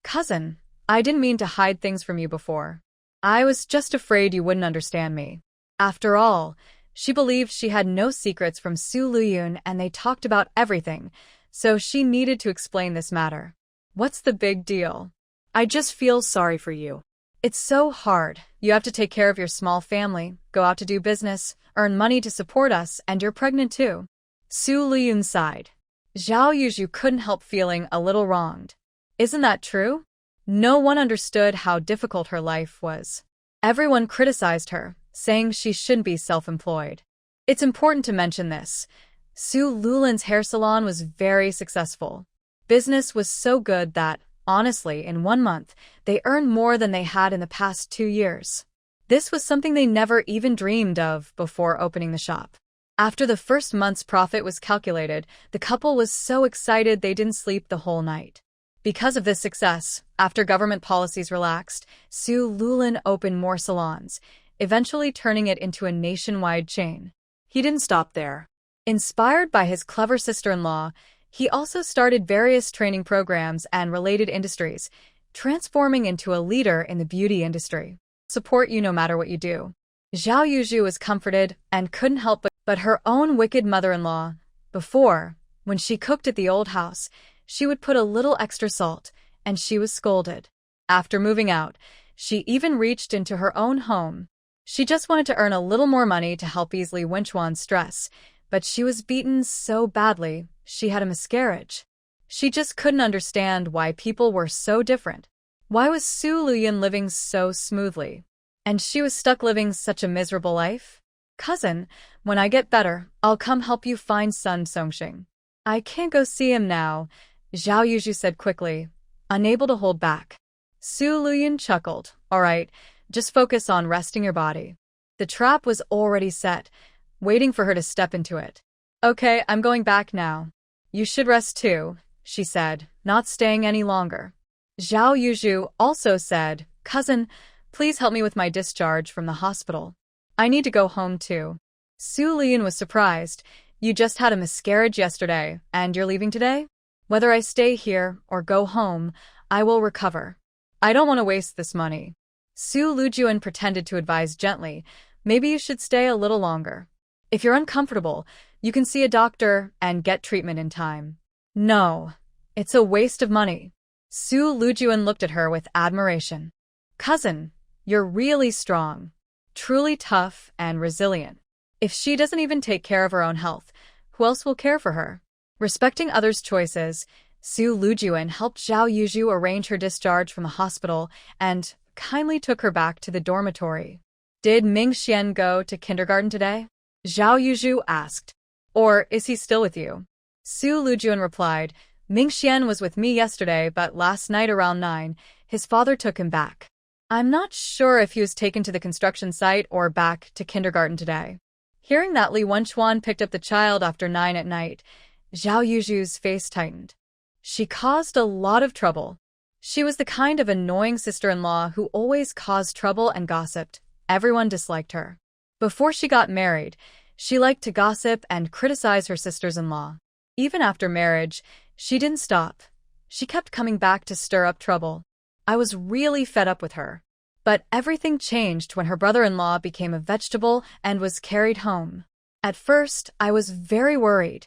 "Cousin, I didn't mean to hide things from you before. I was just afraid you wouldn't understand me." After all, she believed she had no secrets from Lüyun and they talked about everything, so she needed to explain this matter. "What's the big deal? I just feel sorry for you. It's so hard. You have to take care of your small family, go out to do business, earn money to support us, and you're pregnant too." Lüyun sighed. Zhao Yuzhu couldn't help feeling a little wronged. Isn't that true? No one understood how difficult her life was. Everyone criticized her, saying she shouldn't be self-employed. It's important to mention this. Lüyun's hair salon was very successful. Business was so good that, honestly, in 1 month, they earned more than they had in the past 2 years. This was something they never even dreamed of before opening the shop. After the first month's profit was calculated, the couple was so excited they didn't sleep the whole night. Because of this success, after government policies relaxed, Lüyun opened more salons, eventually turning it into a nationwide chain. He didn't stop there. Inspired by his clever sister-in-law, he also started various training programs and related industries, transforming into a leader in the beauty industry. Support you no matter what you do. Zhao Yuzhu was comforted and couldn't help but her own wicked mother-in-law. Before, when she cooked at the old house, she would put a little extra salt, and she was scolded. After moving out, she even reached into her own home. She just wanted to earn a little more money to help ease Li Wenchuan's stress, but she was beaten so badly, she had a miscarriage. She just couldn't understand why people were so different. Why was Lüyun living so smoothly? And she was stuck living such a miserable life? Cousin, when I get better, I'll come help you find son Songxing. I can't go see him now, Zhao Yuzhu said quickly, unable to hold back. Lüyun chuckled. All right, just focus on resting your body. The trap was already set, waiting for her to step into it. Okay, I'm going back now. You should rest too, she said, not staying any longer. Zhao Yuzhu also said, Cousin, please help me with my discharge from the hospital. I need to go home too. Lüyun was surprised. You just had a miscarriage yesterday, and you're leaving today? Whether I stay here or go home, I will recover. I don't want to waste this money. Lüyun pretended to advise gently, maybe you should stay a little longer. If you're uncomfortable, you can see a doctor and get treatment in time. No, it's a waste of money. Lüyun looked at her with admiration. Cousin, you're really strong, truly tough and resilient. If she doesn't even take care of her own health, who else will care for her? Respecting others' choices, Lüyun helped Zhao Yuzhu arrange her discharge from the hospital and kindly took her back to the dormitory. Did Mingxian go to kindergarten today? Zhao Yuzhu asked. Or is he still with you? Lüyun replied, Mingxian was with me yesterday, but last night around 9, his father took him back. I'm not sure if he was taken to the construction site or back to kindergarten today. Hearing that Li Wenchuan picked up the child after 9 at night, Zhao Yuzhu's face tightened. She caused a lot of trouble. She was the kind of annoying sister-in-law who always caused trouble and gossiped. Everyone disliked her. Before she got married, she liked to gossip and criticize her sisters-in-law. Even after marriage, she didn't stop. She kept coming back to stir up trouble. I was really fed up with her. But everything changed when her brother-in-law became a vegetable and was carried home. At first, I was very worried.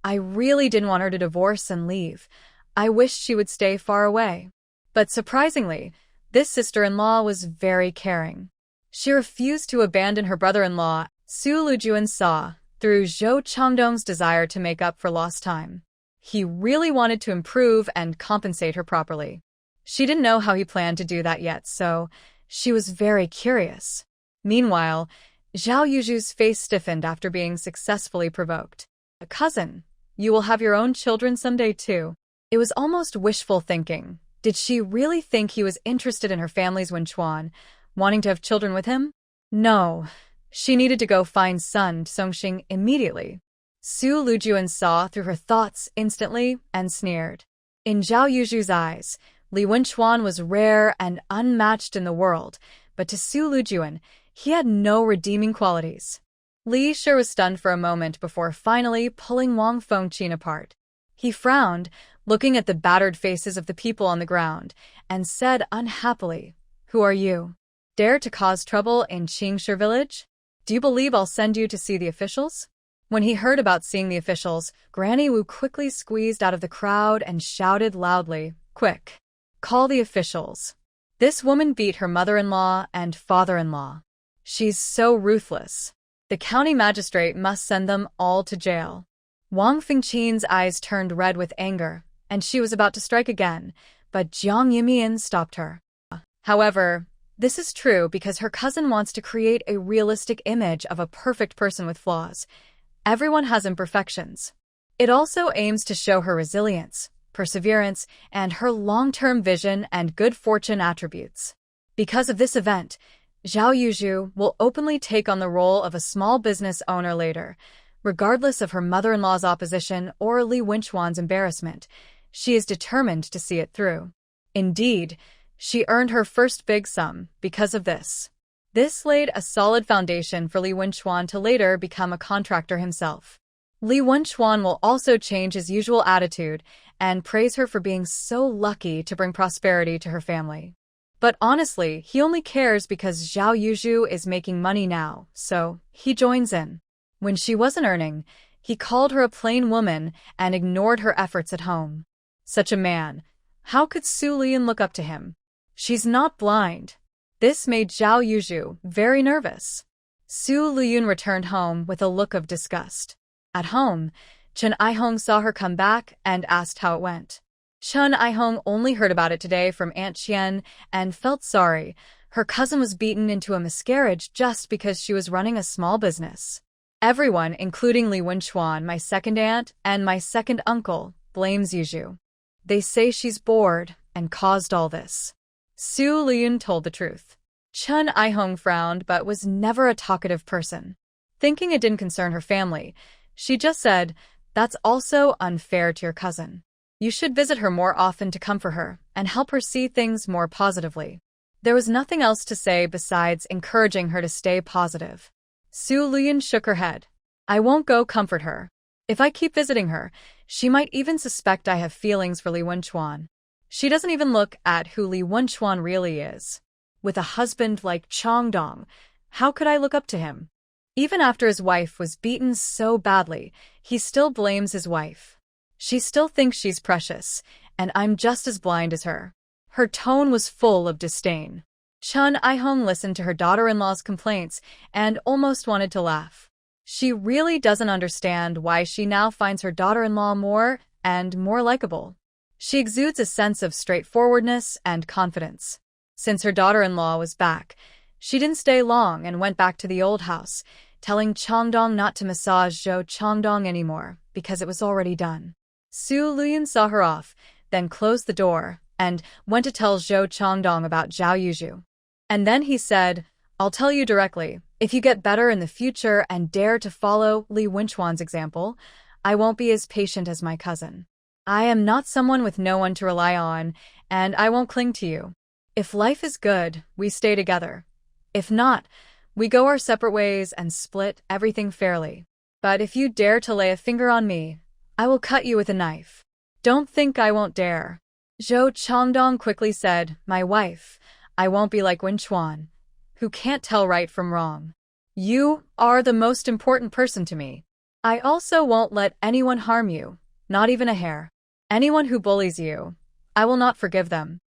I really didn't want her to divorce and leave. I wished she would stay far away. But surprisingly, this sister-in-law was very caring. She refused to abandon her brother-in-law. Lüyun saw through Zhou Changdong's desire to make up for lost time. He really wanted to improve and compensate her properly. She didn't know how he planned to do that yet, so she was very curious. Meanwhile, Zhao Yuzhu's face stiffened after being successfully provoked. Cousin, you will have your own children someday too. It was almost wishful thinking. Did she really think he was interested in her family's Wenchuan, wanting to have children with him? No. She needed to go find son Songxing immediately. Lüyun saw through her thoughts instantly and sneered. In Zhao Yuzhu's eyes, Li Wenchuan was rare and unmatched in the world, but to Lüyun, he had no redeeming qualities. Li sure was stunned for a moment before finally pulling Wang Fengqin apart. He frowned, looking at the battered faces of the people on the ground, and said unhappily, Who are you? Dare to cause trouble in Qingshi village? Do you believe I'll send you to see the officials? When he heard about seeing the officials, Granny Wu quickly squeezed out of the crowd and shouted loudly, Quick! Call the officials. This woman beat her mother-in-law and father-in-law. She's so ruthless. The county magistrate must send them all to jail. Wang Fengqin's eyes turned red with anger, and she was about to strike again, but Jiang Yimian stopped her. However, this is true because her cousin wants to create a realistic image of a perfect person with flaws. Everyone has imperfections. It also aims to show her resilience, perseverance, and her long-term vision and good fortune attributes. Because of this event, Zhao Yuzhu will openly take on the role of a small business owner later. Regardless of her mother-in-law's opposition or Li Wenchuan's embarrassment, she is determined to see it through. Indeed, she earned her first big sum because of this. This laid a solid foundation for Li Wenchuan to later become a contractor himself. Li Wenchuan will also change his usual attitude and praise her for being so lucky to bring prosperity to her family. But honestly, he only cares because Zhao Yuzhu is making money now, so he joins in. When she wasn't earning, he called her a plain woman and ignored her efforts at home. Such a man. How could Su Lüyun look up to him? She's not blind. This made Zhao Yuzhu very nervous. Su Lüyun returned home with a look of disgust. At home, Chen Aihong saw her come back and asked how it went. Chen Aihong only heard about it today from Aunt Qian and felt sorry. Her cousin was beaten into a miscarriage just because she was running a small business. Everyone, including Li Wenchuan, my second aunt, and my second uncle, blames Yuzhu. They say she's bored and caused all this. Su Lüyun told the truth. Chen Aihong frowned but was never a talkative person. Thinking it didn't concern her family, she just said, "That's also unfair to your cousin. You should visit her more often to comfort her and help her see things more positively." There was nothing else to say besides encouraging her to stay positive. Su Lüyun shook her head. "I won't go comfort her. If I keep visiting her, she might even suspect I have feelings for Li Wenchuan. She doesn't even look at who Li Wenchuan really is. With a husband like Changdong, how could I look up to him?" Even after his wife was beaten so badly, he still blames his wife. She still thinks she's precious, and I'm just as blind as her. Her tone was full of disdain. Chen Aihong listened to her daughter-in-law's complaints and almost wanted to laugh. She really doesn't understand why she now finds her daughter-in-law more and more likable. She exudes a sense of straightforwardness and confidence. Since her daughter-in-law was back, she didn't stay long and went back to the old house, telling Changdong not to massage Zhou Changdong anymore because it was already done. Su Lüyun saw her off, then closed the door, and went to tell Zhou Changdong about Zhao Yuzhu. And then he said, "I'll tell you directly, if you get better in the future and dare to follow Li Wenchuan's example, I won't be as patient as my cousin. I am not someone with no one to rely on, and I won't cling to you. If life is good, we stay together. If not, we go our separate ways and split everything fairly. But if you dare to lay a finger on me, I will cut you with a knife. Don't think I won't dare." Zhou Changdong quickly said, "My wife, I won't be like Wenchuan, who can't tell right from wrong. You are the most important person to me. I also won't let anyone harm you, not even a hair. Anyone who bullies you, I will not forgive them."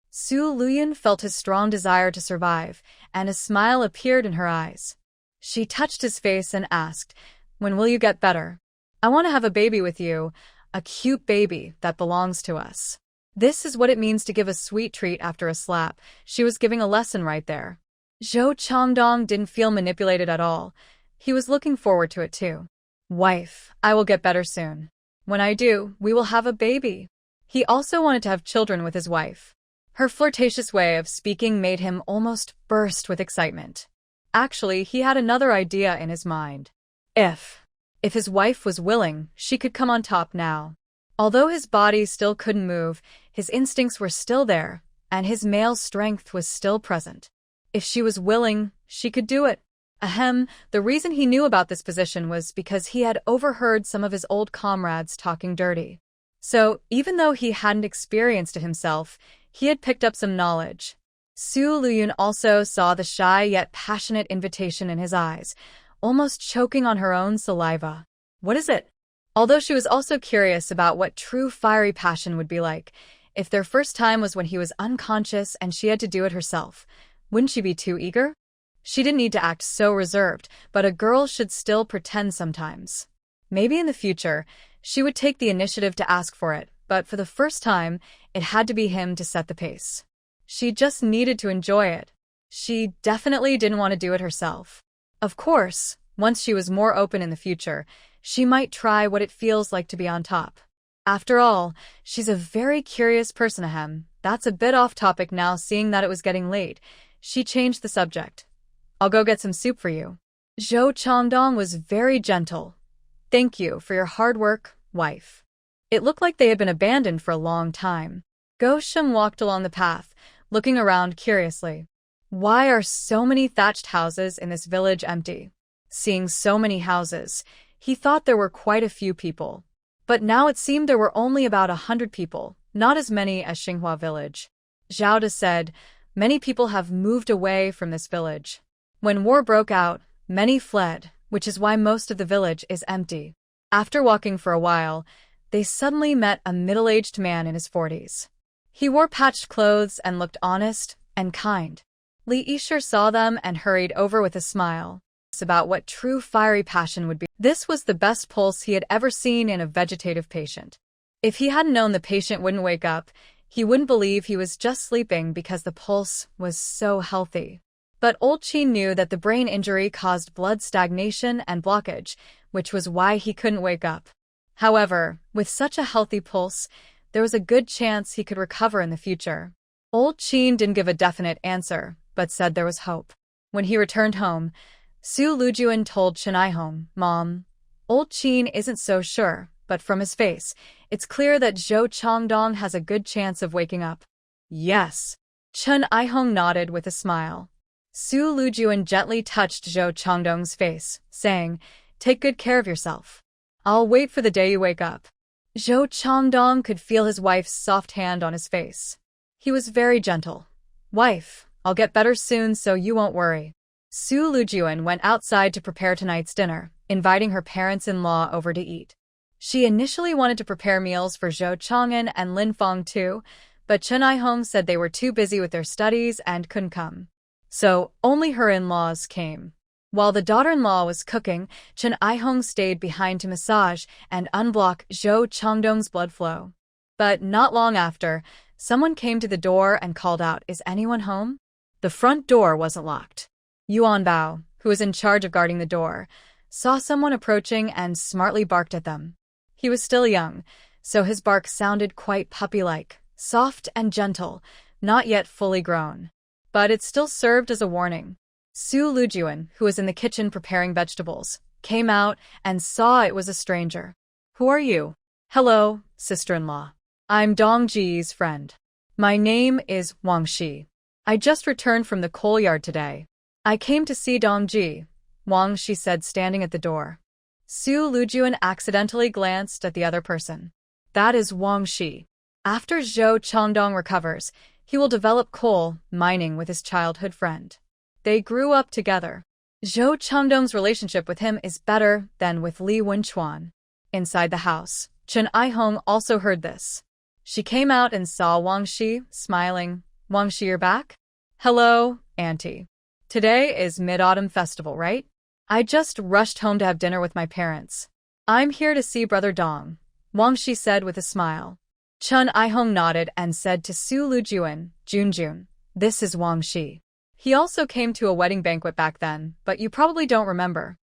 Su Lüyun felt his strong desire to survive, and a smile appeared in her eyes. She touched his face and asked, "When will you get better? I want to have a baby with you, a cute baby that belongs to us." This is what it means to give a sweet treat after a slap. She was giving a lesson right there. Zhou Changdong didn't feel manipulated at all. He was looking forward to it too. "Wife, I will get better soon. When I do, we will have a baby." He also wanted to have children with his wife. Her flirtatious way of speaking made him almost burst with excitement. Actually, he had another idea in his mind. If his wife was willing, she could come on top now. Although his body still couldn't move, his instincts were still there, and his male strength was still present. If she was willing, she could do it. The reason he knew about this position was because he had overheard some of his old comrades talking dirty. So, even though he hadn't experienced it himself, he had picked up some knowledge. Su Lüyun also saw the shy yet passionate invitation in his eyes, almost choking on her own saliva. What is it? Although she was also curious about what true fiery passion would be like, if their first time was when he was unconscious and she had to do it herself, wouldn't she be too eager? She didn't need to act so reserved, but a girl should still pretend sometimes. Maybe in the future, she would take the initiative to ask for it, but for the first time, it had to be him to set the pace. She just needed to enjoy it. She definitely didn't want to do it herself. Of course, once she was more open in the future, she might try what it feels like to be on top. After all, she's a very curious person. That's a bit off topic now, seeing that it was getting late. she changed the subject. I'll go get some soup for you. Zhou Changdong was very gentle. Thank you for your hard work, wife. It looked like they had been abandoned for a long time. Go Sheng walked along the path, looking around curiously. Why are so many thatched houses in this village empty? Seeing so many houses, he thought there were quite a few people. But now it seemed there were only about 100 people, not as many as Xinghua village. Zhao De said, many people have moved away from this village. When war broke out, many fled, which is why most of the village is empty. After walking for a while, they suddenly met a middle-aged man in his 40s. He wore patched clothes and looked honest and kind. Li Yishir saw them and hurried over with a smile. About what true fiery passion would be. This was the best pulse he had ever seen in a vegetative patient. If he hadn't known the patient wouldn't wake up, he wouldn't believe he was just sleeping because the pulse was so healthy. But old Qin knew that the brain injury caused blood stagnation and blockage, which was why he couldn't wake up. However, with such a healthy pulse, there was a good chance he could recover in the future. Old Qin didn't give a definite answer, but said there was hope. When he returned home, Su Lüyun told Chen Aihong, Mom, old Qin isn't so sure, but from his face, it's clear that Zhou Changdong has a good chance of waking up. Yes. Chen Aihong nodded with a smile. Su Lüyun gently touched Zhou Changdong's face, saying, Take good care of yourself. I'll wait for the day you wake up. Zhou Changdong could feel his wife's soft hand on his face. He was very gentle. Wife, I'll get better soon so you won't worry. Su Lüyun went outside to prepare tonight's dinner, inviting her parents-in-law over to eat. She initially wanted to prepare meals for Zhou Chang'an and Lin Feng too, but Chen Aihong said they were too busy with their studies and couldn't come. So, only her in-laws came. While the daughter-in-law was cooking, Chen Aihong stayed behind to massage and unblock Zhou Changdong's blood flow. But not long after, someone came to the door and called out, Is anyone home? The front door wasn't locked. Yuan Bao, who was in charge of guarding the door, saw someone approaching and smartly barked at them. He was still young, so his bark sounded quite puppy-like, soft and gentle, not yet fully grown. But it still served as a warning. Su Lüyun, who was in the kitchen preparing vegetables, came out and saw it was a stranger. Who are you? Hello, sister-in-law. I'm Dong Ji's friend. My name is Wang Shi. I just returned from the coal yard today. I came to see Dong Ji, Wang Shi said standing at the door. Su Lüyun accidentally glanced at the other person. That is Wang Shi. After Zhou Changdong recovers, he will develop coal mining with his childhood friend. They grew up together. Zhou Changdong's relationship with him is better than with Li Wenchuan. Inside the house, Chen Aihong also heard this. She came out and saw Wang Shi, smiling. Wang Shi, you're back? Hello, Auntie. Today is Mid-Autumn Festival, right? I just rushed home to have dinner with my parents. I'm here to see Brother Dong, Wang Shi said with a smile. Chen Aihong nodded and said to Su Lüyun, Junjun, this is Wang Shi. He also came to a wedding banquet back then, but you probably don't remember.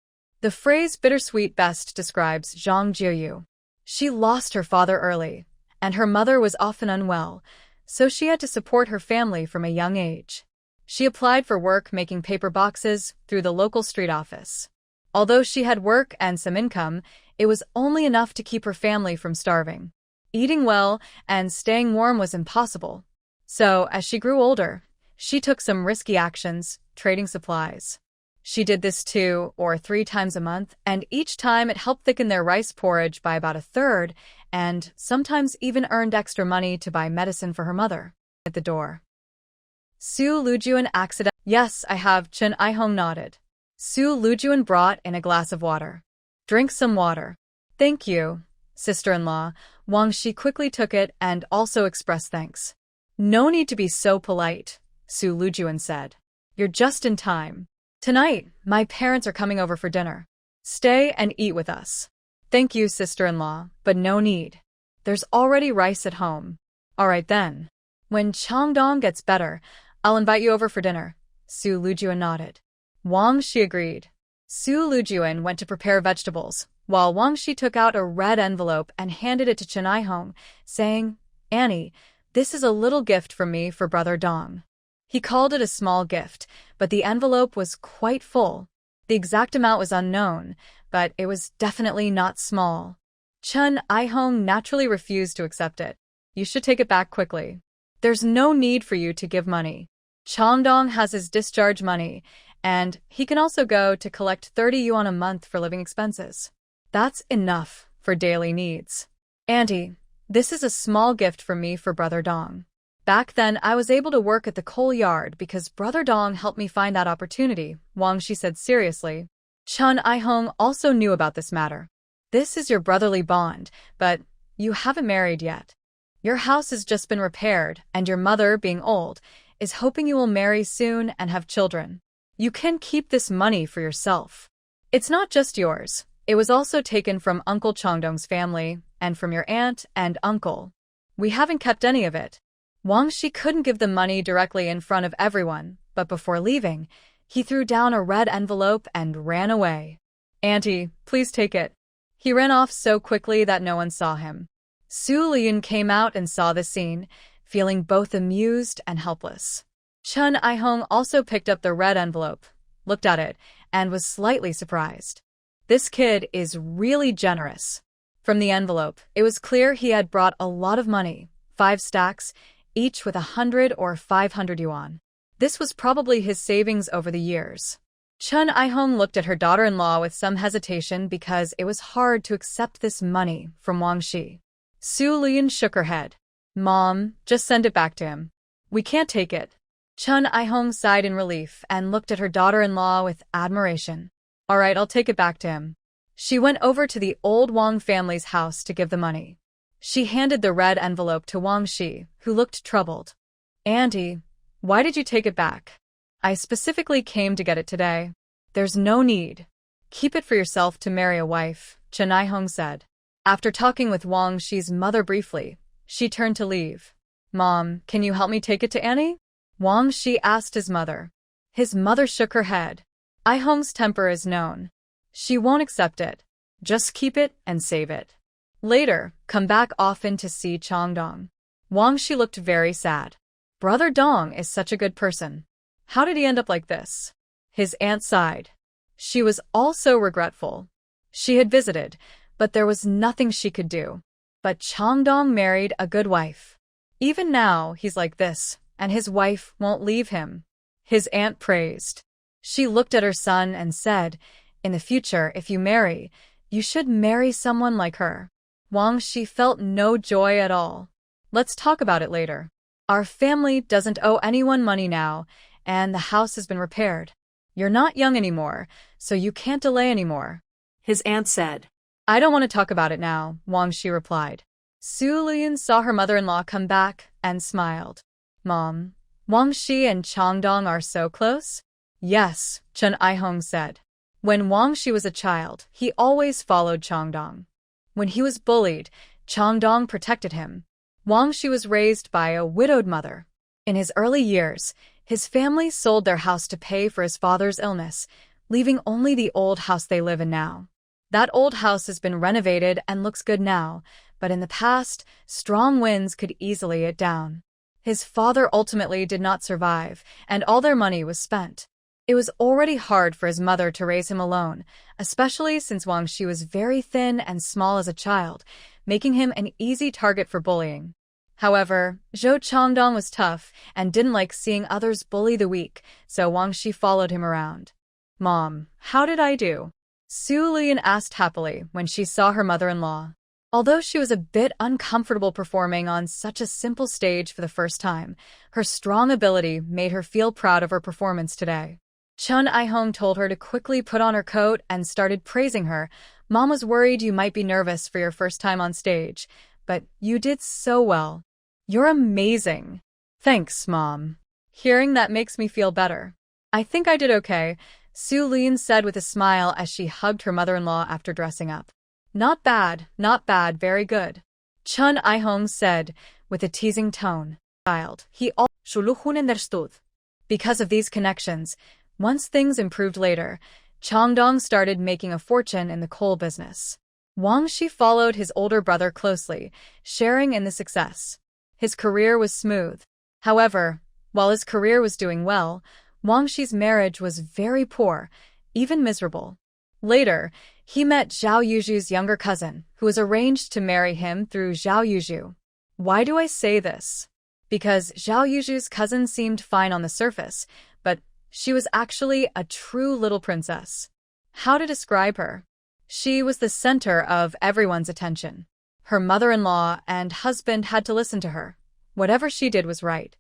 The phrase bittersweet best describes Zhang Jiuyu. She lost her father early, and her mother was often unwell, so she had to support her family from a young age. She applied for work making paper boxes through the local street office. Although she had work and some income, it was only enough to keep her family from starving. Eating well and staying warm was impossible. So, as she grew older, she took some risky actions, trading supplies. She did this 2 or 3 times a month, and each time it helped thicken their rice porridge by about a third, and sometimes even earned extra money to buy medicine for her mother. At the door. Su Lüyun accidentally. Yes, I have, Chen Aihong nodded. Su Lüyun brought in a glass of water. Drink some water. Thank you, sister-in-law. Wang Shi quickly took it and also expressed thanks. No need to be so polite, Su Lüyun said. You're just in time. Tonight, my parents are coming over for dinner. Stay and eat with us. Thank you, sister-in-law, but no need. There's already rice at home. All right then. When Changdong gets better, I'll invite you over for dinner. Su Lüyun nodded. Wang Shi agreed. Su Lüyun went to prepare vegetables, while Wang Shi took out a red envelope and handed it to Chen Aihong, saying, Annie, this is a little gift from me for Brother Dong. He called it a small gift, but the envelope was quite full. The exact amount was unknown, but it was definitely not small. Chun I-hong naturally refused to accept it. You should take it back quickly. There's no need for you to give money. Changdong has his discharge money, and he can also go to collect 30 yuan a month for living expenses. That's enough for daily needs. Auntie, this is a small gift from me for Brother Dong. Back then, I was able to work at the coal yard because Brother Dong helped me find that opportunity, Wang Shi said seriously. Chun I-hong also knew about this matter. This is your brotherly bond, but you haven't married yet. Your house has just been repaired, and your mother, being old, is hoping you will marry soon and have children. You can keep this money for yourself. It's not just yours. It was also taken from Uncle Changdong's family and from your aunt and uncle. We haven't kept any of it. Wang Shi couldn't give the money directly in front of everyone, but before leaving, he threw down a red envelope and ran away. Auntie, please take it. He ran off so quickly that no one saw him. Lüyun came out and saw the scene, feeling both amused and helpless. Chun I-hong also picked up the red envelope, looked at it, and was slightly surprised. This kid is really generous. From the envelope, it was clear he had brought a lot of money, 5 stacks, each with 100 or 500 yuan. This was probably his savings over the years. Chun I-hong looked at her daughter-in-law with some hesitation because it was hard to accept this money from Wang Shi. Lüyun shook her head. Mom, just send it back to him. We can't take it. Chun I-hong sighed in relief and looked at her daughter-in-law with admiration. All right, I'll take it back to him. She went over to the old Wang family's house to give the money. She handed the red envelope to Wang Shi, who looked troubled. Auntie, why did you take it back? I specifically came to get it today. There's no need. Keep it for yourself to marry a wife, Chun I-hong said. After talking with Wang Shi's mother briefly, she turned to leave. Mom, can you help me take it to Annie? Wang Shi asked his mother. His mother shook her head. I-hong's temper is known. She won't accept it. Just keep it and save it. Later, come back often to see Changdong. Wang Shi looked very sad. Brother Dong is such a good person. How did he end up like this? His aunt sighed. She was also regretful. She had visited, but there was nothing she could do. But Changdong married a good wife. Even now, he's like this, and his wife won't leave him. His aunt praised. She looked at her son and said, in the future, if you marry, you should marry someone like her. Wang Shi felt no joy at all. Let's talk about it later. Our family doesn't owe anyone money now, and the house has been repaired. You're not young anymore, so you can't delay anymore. His aunt said. I don't want to talk about it now, Wang Shi replied. Lüyun saw her mother-in-law come back and smiled. Mom, Wang Shi and Changdong are so close? Yes, Chun I-hong said. When Wang Shi was a child, he always followed Changdong. When he was bullied, Changdong protected him. Wang Shi was raised by a widowed mother. In his early years, his family sold their house to pay for his father's illness, leaving only the old house they live in now. That old house has been renovated and looks good now, but in the past, strong winds could easily it down. His father ultimately did not survive, and all their money was spent. It was already hard for his mother to raise him alone, especially since Wang Shi was very thin and small as a child, making him an easy target for bullying. However, Zhou Changdong was tough and didn't like seeing others bully the weak, so Wang Shi followed him around. Mom, how did I do? Lüyun asked happily when she saw her mother-in-law. Although she was a bit uncomfortable performing on such a simple stage for the first time, her strong ability made her feel proud of her performance today. Chun I-hong told her to quickly put on her coat and started praising her. Mom was worried you might be nervous for your first time on stage, but you did so well. You're amazing. Thanks, Mom. Hearing that makes me feel better. I think I did okay, Lüyun said with a smile as she hugged her mother-in-law after dressing up. Not bad, very good. Chun I-hong said, with a teasing tone. Because of these connections, once things improved later, Changdong started making a fortune in the coal business. Wang Shi followed his older brother closely, sharing in the success. His career was smooth. However, While his career was doing well, Wang Shi's marriage was very poor, even miserable. Later, he met Zhao Yuju's younger cousin, who was arranged to marry him through Zhao Yuju. Why do I say this? Because Zhao Yuju's cousin seemed fine on the surface, but she was actually a true little princess. How to describe her? She was the center of everyone's attention. Her mother-in-law and husband had to listen to her. Whatever she did was right.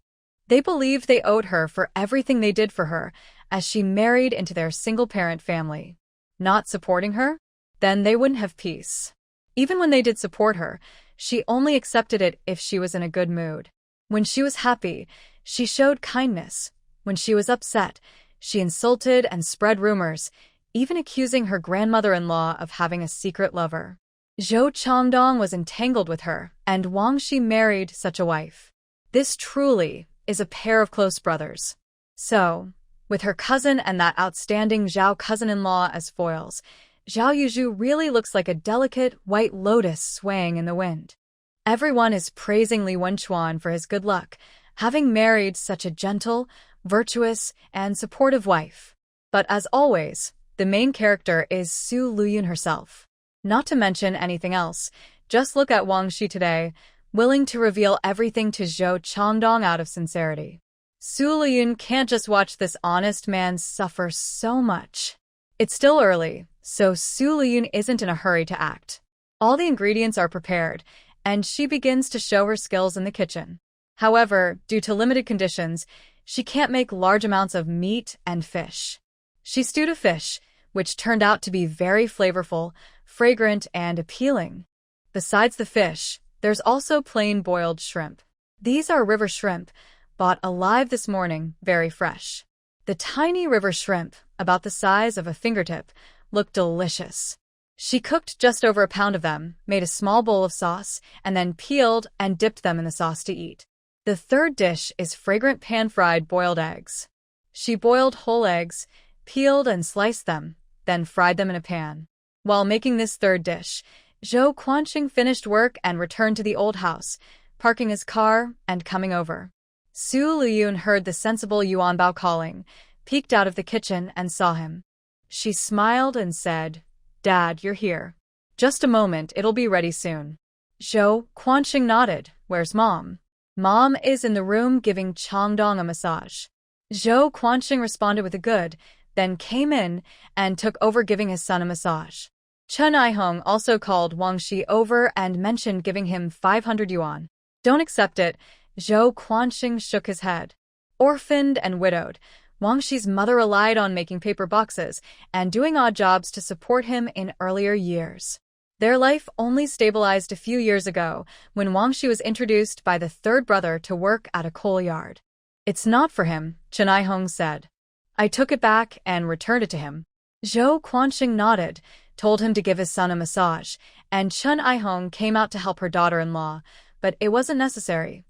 They believed they owed her for everything they did for her, as she married into their single-parent family. Not supporting her? Then they wouldn't have peace. Even when they did support her, she only accepted it if she was in a good mood. When she was happy, she showed kindness. When she was upset, she insulted and spread rumors, even accusing her grandmother-in-law of having a secret lover. Zhou Changdong was entangled with her, and Wang Shi married such a wife. This truly is a pair of close brothers. So, with her cousin and that outstanding Zhao cousin-in-law as foils, Zhao Yuju really looks like a delicate white lotus swaying in the wind. Everyone is praising Li Wenchuan for his good luck, having married such a gentle, virtuous, and supportive wife. But as always, the main character is Su Lüyun herself. Not to mention anything else, just look at Wang Shi today, willing to reveal everything to Zhou Changdong out of sincerity. Su Lüyun can't just watch this honest man suffer so much. It's still early, so Su Lüyun isn't in a hurry to act. All the ingredients are prepared, and she begins to show her skills in the kitchen. However, due to limited conditions, she can't make large amounts of meat and fish. She stewed a fish, which turned out to be very flavorful, fragrant, and appealing. Besides the fish, there's also plain boiled shrimp. These are river shrimp, bought alive this morning, very fresh. The tiny river shrimp, about the size of a fingertip, looked delicious. She cooked just over a pound of them, made a small bowl of sauce, and then peeled and dipped them in the sauce to eat. The third dish is fragrant pan-fried boiled eggs. She boiled whole eggs, peeled and sliced them, then fried them in a pan. While making this third dish, Zhou Quanqing finished work and returned to the old house, parking his car and coming over. Su Lüyun heard the sensible Yuan Bao calling, peeked out of the kitchen and saw him. She smiled and said, "Dad, you're here. Just a moment, it'll be ready soon." Zhou Quanqing nodded. "Where's Mom?" "Mom is in the room giving Changdong a massage." Zhou Quanqing responded with a good, then came in and took over giving his son a massage. Chen Aihong also called Wang Shi over and mentioned giving him 500 yuan. "Don't accept it," Zhou Quanqing shook his head. Orphaned and widowed, Wang Shi's mother relied on making paper boxes and doing odd jobs to support him in earlier years. Their life only stabilized a few years ago when Wang Shi was introduced by the third brother to work at a coal yard. "It's not for him," Chen Aihong said. "I took it back and returned it to him." Zhou Quanqing nodded, told him to give his son a massage, and Chen Aihong came out to help her daughter-in-law, but it wasn't necessary.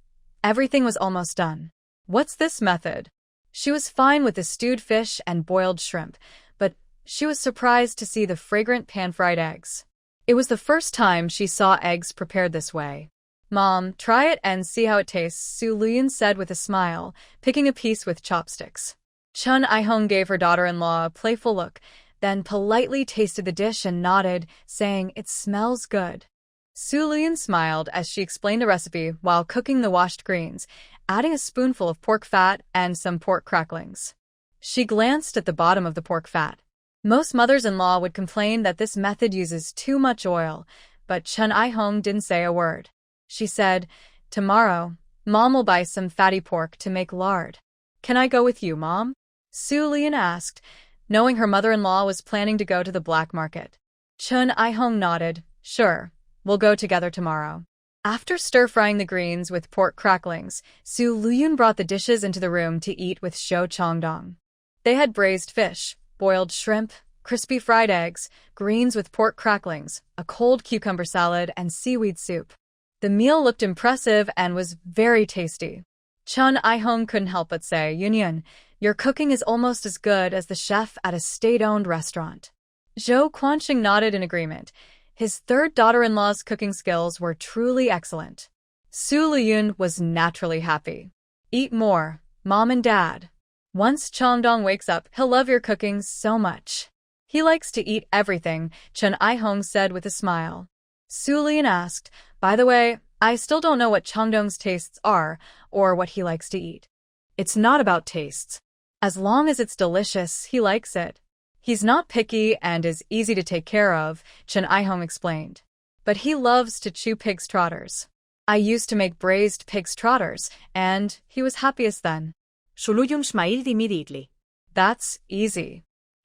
Everything was almost done. "What's this method?" She was fine with the stewed fish and boiled shrimp, but she was surprised to see the fragrant pan-fried eggs. It was the first time she saw eggs prepared this way. "Mom, try it and see how it tastes," Su Lüyun said with a smile, picking a piece with chopsticks. Chen Aihong gave her daughter-in-law a playful look, then politely tasted the dish and nodded, saying, "It smells good." Su Lüyun smiled as she explained the recipe while cooking the washed greens, adding a spoonful of pork fat and some pork cracklings. She glanced at the bottom of the pork fat. Most mothers-in-law would complain that this method uses too much oil, but Chen Aihong didn't say a word. She said, "Tomorrow, Mom will buy some fatty pork to make lard." "Can I go with you, Mom?" Su Lüyun asked, knowing her mother-in-law was planning to go to the black market. Chen Aihong nodded, "Sure, we'll go together tomorrow." After stir-frying the greens with pork cracklings, Su Lüyun brought the dishes into the room to eat with Zhou Changdong. They had braised fish, boiled shrimp, crispy fried eggs, greens with pork cracklings, a cold cucumber salad, and seaweed soup. The meal looked impressive and was very tasty. Chen Aihong couldn't help but say, "Yunyun, your cooking is almost as good as the chef at a state-owned restaurant." Zhou Quanqing nodded in agreement. His third daughter-in-law's cooking skills were truly excellent. Su Lüyun was naturally happy. "Eat more, Mom and Dad. Once Chongdong wakes up, he'll love your cooking so much. He likes to eat everything, Chun I-hong said with a smile. Lüyun asked, by the way, I still don't know what Chongdong's tastes are, or what he likes to eat. It's not about tastes. As long as it's delicious, he likes it. He's not picky and is easy to take care of, Chun I-hong explained. But he loves to chew pig's trotters. I used to make braised pig's trotters, and he was happiest then. Lüyun smiled immediately. That's easy.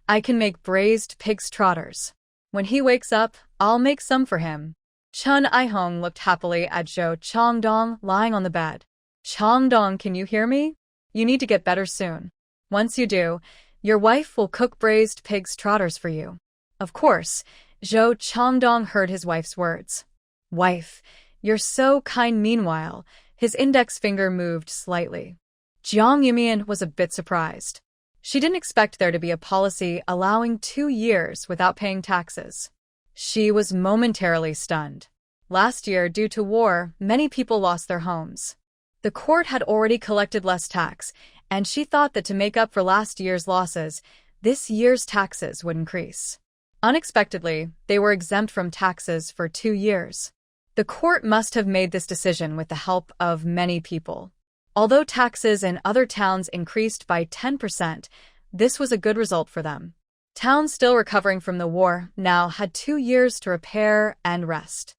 I can make braised pig's trotters. When he wakes up, I'll make some for him. Chun I-hong looked happily at Zhou Chongdong lying on the bed. Chongdong, can you hear me? You need to get better soon. Once you do, your wife will cook braised pig's trotters for you. Of course, Zhou Chongdong heard his wife's words. Wife, you're so kind. Meanwhile, his index finger moved slightly. Jiang Yumian was a bit surprised. She didn't expect there to be a policy allowing 2 years without paying taxes. She was momentarily stunned. Last year, due to war, many people lost their homes. The court had already collected less tax, and she thought that to make up for last year's losses, this year's taxes would increase. Unexpectedly, they were exempt from taxes for 2 years. The court must have made this decision with the help of many people. Although taxes in other towns increased by 10%, this was a good result for them. Towns still recovering from the war now had 2 years to repair and rest.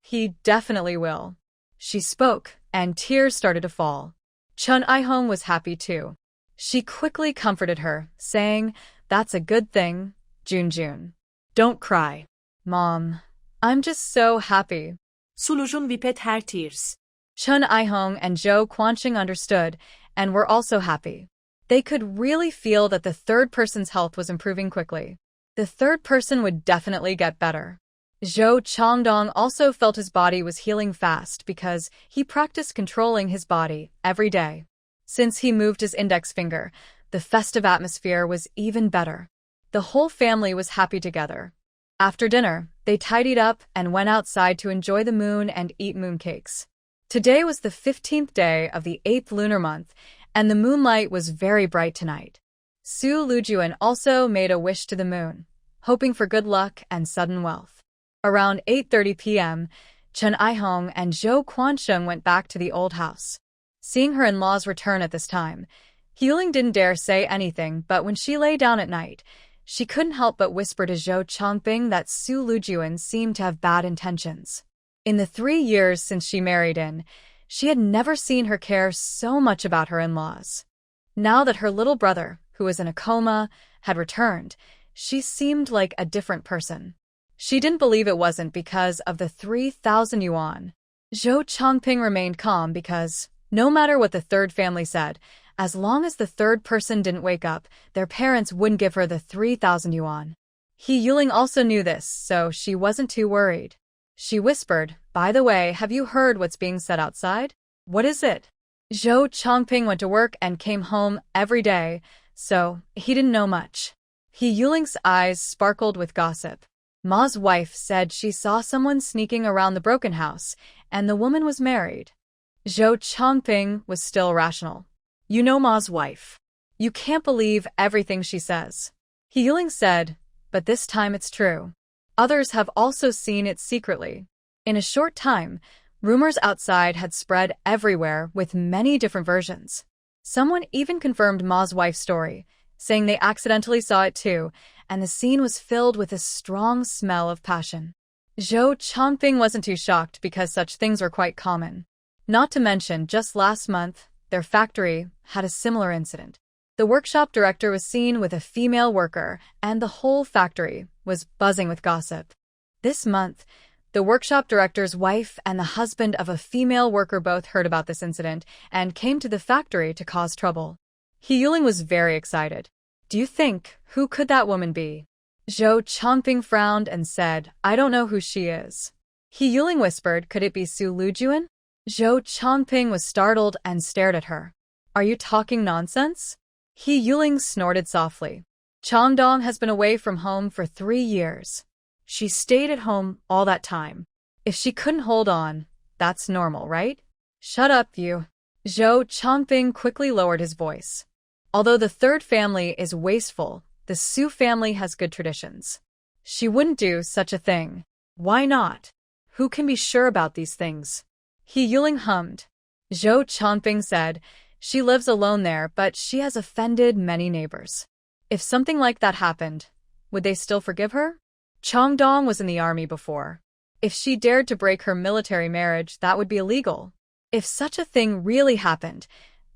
He definitely will. She spoke, and tears started to fall. Chun I-hong was happy too. She quickly comforted her, saying, that's a good thing, Junjun. Don't cry. Mom, I'm just so happy. Lüyun wiped her tears. Chun I-hong and Zhou Quanqing understood and were also happy. They could really feel that the third person's health was improving quickly. The third person would definitely get better. Zhou Chongdong also felt his body was healing fast because he practiced controlling his body every day. Since he moved his index finger, the festive atmosphere was even better. The whole family was happy together. After dinner, they tidied up and went outside to enjoy the moon and eat mooncakes. Today was the 15th day of the 8th lunar month, and the moonlight was very bright tonight. Su Lüyun also made a wish to the moon, hoping for good luck and sudden wealth. Around 8:30 p.m., Chun I-hong and Zhou Quanqing went back to the old house. Seeing her in-laws return at this time, Healing didn't dare say anything, but when she lay down at night, she couldn't help but whisper to Zhou Chongping that Su Lüyun seemed to have bad intentions. In the 3 years since she married in, she had never seen her care so much about her in-laws. Now that her little brother, who was in a coma, had returned, she seemed like a different person. She didn't believe it wasn't because of the 3,000 yuan. Zhou Chongping remained calm because, no matter what the third family said, as long as the third person didn't wake up, their parents wouldn't give her the 3,000 yuan. Yuling also knew this, so she wasn't too worried. She whispered, by the way, have you heard what's being said outside? What is it? Zhou Chongping went to work and came home every day, so he didn't know much. Yuling's eyes sparkled with gossip. Ma's wife said she saw someone sneaking around the broken house, and the woman was married. Zhou Chongping was still rational. You know Ma's wife. You can't believe everything she says. Yuling said, but this time it's true. Others have also seen it secretly. In a short time, rumors outside had spread everywhere with many different versions. Someone even confirmed Ma's wife's story, saying they accidentally saw it too, and the scene was filled with a strong smell of passion. Zhou Chongping wasn't too shocked because such things were quite common. Not to mention, just last month, their factory had a similar incident. The workshop director was seen with a female worker, and the whole factory was buzzing with gossip. This month, the workshop director's wife and the husband of a female worker both heard about this incident and came to the factory to cause trouble. Yuling was very excited. Do you think, who could that woman be? Zhou Chongping frowned and said, I don't know who she is. Yuling whispered, could it be Su Lüyun? Zhou Chongping was startled and stared at her. Are you talking nonsense? Yuling snorted softly. Chongdong has been away from home for 3 years. She stayed at home all that time. If she couldn't hold on, that's normal, right? Shut up, you. Zhou Chongping quickly lowered his voice. Although the third family is wasteful, the Su family has good traditions. She wouldn't do such a thing. Why not? Who can be sure about these things? He Yuling hummed. Zhou Chongping said, she lives alone there, but she has offended many neighbors. If something like that happened, would they still forgive her? Chongdong was in the army before. If she dared to break her military marriage, that would be illegal. If such a thing really happened,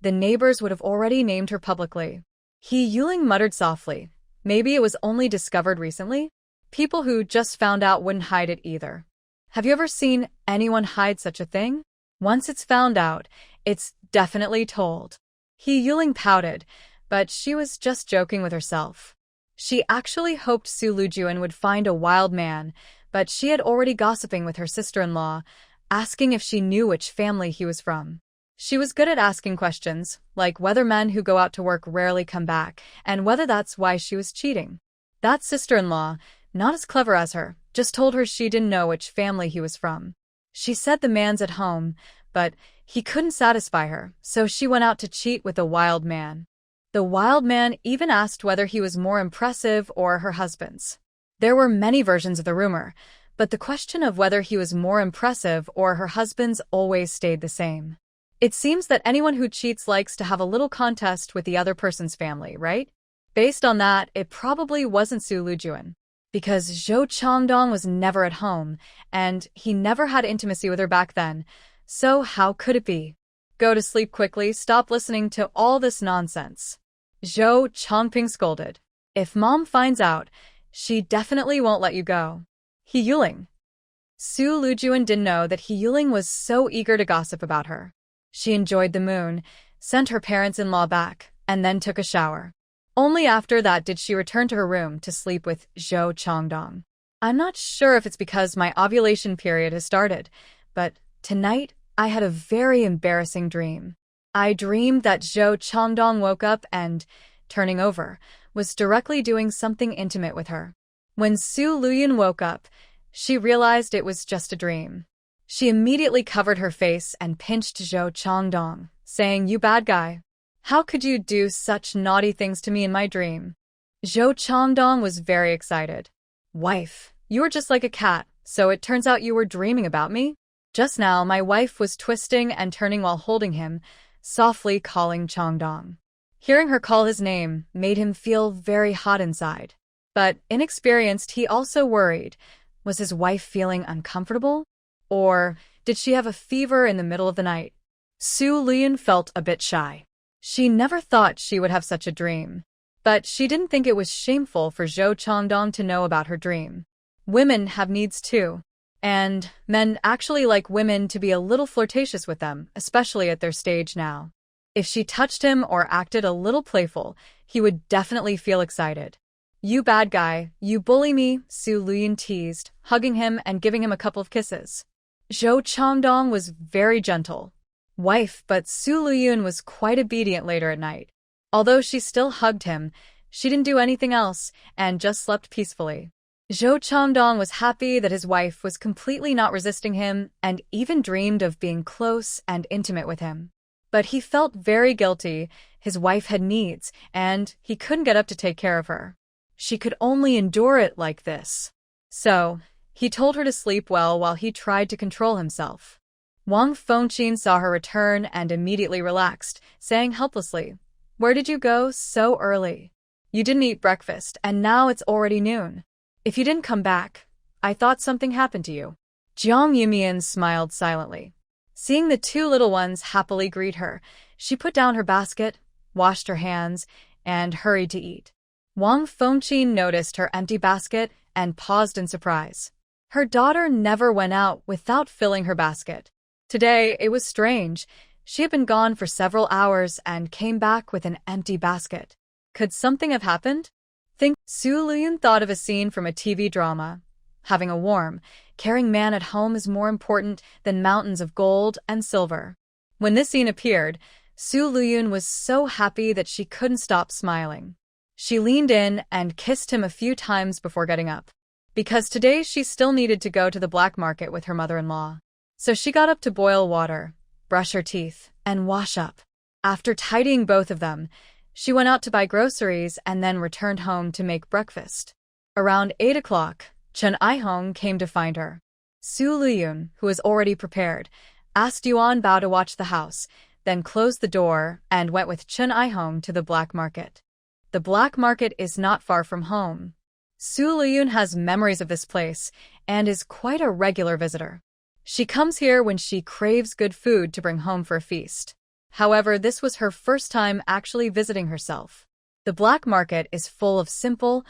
the neighbors would have already named her publicly. He Yuling muttered softly. Maybe it was only discovered recently? People who just found out wouldn't hide it either. Have you ever seen anyone hide such a thing? Once it's found out, it's definitely told. He Yuling pouted, but she was just joking with herself. She actually hoped Su Lüyun would find a wild man, but she had already gossiping with her sister-in-law, asking if she knew which family he was from. She was good at asking questions, like whether men who go out to work rarely come back, and whether that's why she was cheating. That sister-in-law, not as clever as her, just told her she didn't know which family he was from. She said the man's at home, but he couldn't satisfy her, so she went out to cheat with the wild man. The wild man even asked whether he was more impressive or her husband's. There were many versions of the rumor, but the question of whether he was more impressive or her husband's always stayed the same. It seems that anyone who cheats likes to have a little contest with the other person's family, right? Based on that, it probably wasn't Su Lüyun, because Zhou Chongdong was never at home, and he never had intimacy with her back then, so how could it be? Go to sleep quickly, stop listening to all this nonsense. Zhou Chongping scolded. If mom finds out, she definitely won't let you go. He Yuling. Su Lüyun didn't know that He Yuling was so eager to gossip about her. She enjoyed the moon, sent her parents-in-law back, and then took a shower. Only after that did she return to her room to sleep with Zhou Chongdong. I'm not sure if it's because my ovulation period has started, but tonight I had a very embarrassing dream. I dreamed that Zhou Chongdong woke up and, turning over, was directly doing something intimate with her. When Su Lüyun woke up, she realized it was just a dream. She immediately covered her face and pinched Zhou Chongdong, saying, "You bad guy. How could you do such naughty things to me in my dream?" Zhou Chongdong was very excited. "Wife, you were just like a cat, so it turns out you were dreaming about me? Just now, my wife was twisting and turning while holding him, softly calling Chongdong. Hearing her call his name made him feel very hot inside. But, inexperienced, he also worried. Was his wife feeling uncomfortable? Or did she have a fever in the middle of the night? Su Lüyun felt a bit shy. She never thought she would have such a dream. But she didn't think it was shameful for Zhou Chongdong to know about her dream. Women have needs too. And men actually like women to be a little flirtatious with them, especially at their stage now. If she touched him or acted a little playful, he would definitely feel excited. "You bad guy, you bully me," Su Lüyun teased, hugging him and giving him a couple of kisses. Zhou Chongdong was very gentle. Wife, but Su Lüyun was quite obedient later at night. Although she still hugged him, she didn't do anything else and just slept peacefully. Zhou Chongdong was happy that his wife was completely not resisting him and even dreamed of being close and intimate with him. But he felt very guilty. His wife had needs, and he couldn't get up to take care of her. She could only endure it like this. So, he told her to sleep well while he tried to control himself. Wang Fengqin saw her return and immediately relaxed, saying helplessly, "Where did you go so early? You didn't eat breakfast, and now it's already noon. If you didn't come back, I thought something happened to you." Jiang Yumian smiled silently. Seeing the two little ones happily greet her, she put down her basket, washed her hands, and hurried to eat. Wang Fengqin noticed her empty basket and paused in surprise. Her daughter never went out without filling her basket. Today, it was strange. She had been gone for several hours and came back with an empty basket. Could something have happened? Su Lüyun thought of a scene from a TV drama. Having a warm, caring man at home is more important than mountains of gold and silver. When this scene appeared, Su Lüyun was so happy that she couldn't stop smiling. She leaned in and kissed him a few times before getting up. Because today she still needed to go to the black market with her mother-in-law. So she got up to boil water. brush her teeth, and wash up. After tidying both of them, she went out to buy groceries and then returned home to make breakfast. Around 8 o'clock, Chun I-hong came to find her. Su Lüyun, who was already prepared, asked Yuan Bao to watch the house, then closed the door and went with Chun I-hong to the black market. The black market is not far from home. Su Lüyun has memories of this place and is quite a regular visitor. She comes here when she craves good food to bring home for a feast. However, this was her first time actually visiting herself. The black market is full of simple,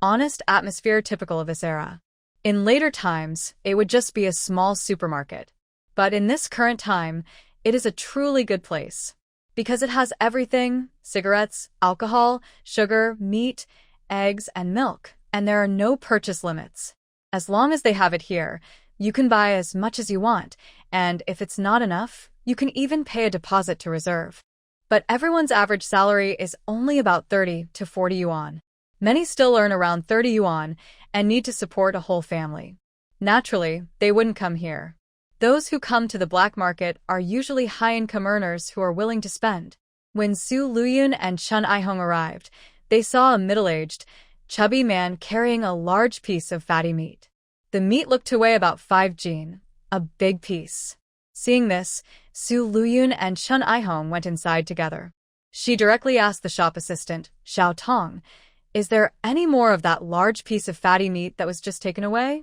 honest atmosphere typical of this era. In later times, it would just be a small supermarket. But in this current time, it is a truly good place. Because it has everything: cigarettes, alcohol, sugar, meat, eggs, and milk, and there are no purchase limits. As long as they have it here, you can buy as much as you want, and if it's not enough, you can even pay a deposit to reserve. But everyone's average salary is only about 30 to 40 yuan. Many still earn around 30 yuan and need to support a whole family. Naturally, they wouldn't come here. Those who come to the black market are usually high-income earners who are willing to spend. When Su Lüyun and Chun I-hong arrived, they saw a middle-aged, chubby man carrying a large piece of fatty meat. The meat looked to weigh about 5 jin, a big piece. Seeing this, Su Lüyun and Chun I-hong went inside together. She directly asked the shop assistant, Xiao Tong, "Is there any more of that large piece of fatty meat that was just taken away?"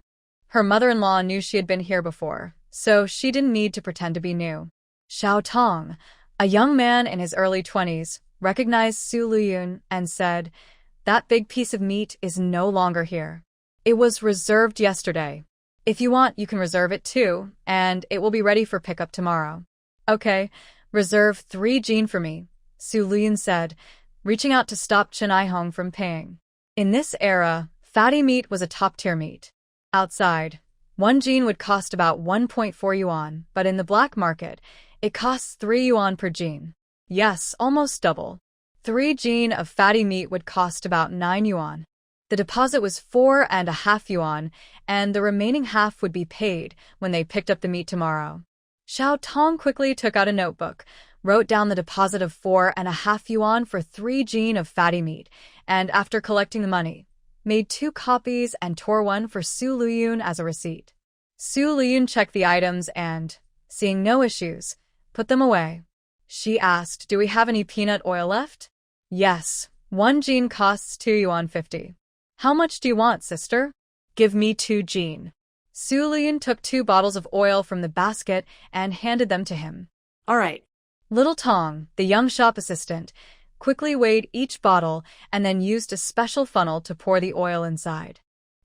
Her mother-in-law knew she had been here before, so she didn't need to pretend to be new. Xiao Tong, a young man in his early 20s, recognized Su Lüyun and said, "That big piece of meat is no longer here. It was reserved yesterday. If you want, you can reserve it too, and it will be ready for pickup tomorrow." "Okay, reserve 3 jin for me," Su Lüyun said, reaching out to stop Chun I-hong from paying. In this era, fatty meat was a top-tier meat. Outside, 1 jin would cost about 1.4 yuan, but in the black market, it costs 3 yuan per jin. Yes, almost double. 3 jin of fatty meat would cost about 9 yuan. The deposit was 4.5 yuan, and the remaining half would be paid when they picked up the meat tomorrow. Xiao Tong quickly took out a notebook, wrote down the deposit of 4.5 yuan for 3 jin of fatty meat, and after collecting the money, made 2 copies and tore one for Su Lüyun as a receipt. Su Lüyun checked the items and, seeing no issues, put them away. She asked, "Do we have any peanut oil left?" "Yes, 1 jin costs 2 yuan 50. "How much do you want, sister?" "Give me 2 jin." Su Lüyun took 2 bottles of oil from the basket and handed them to him. All right. Little Tong, the young shop assistant, quickly weighed each bottle and then used a special funnel to pour the oil inside.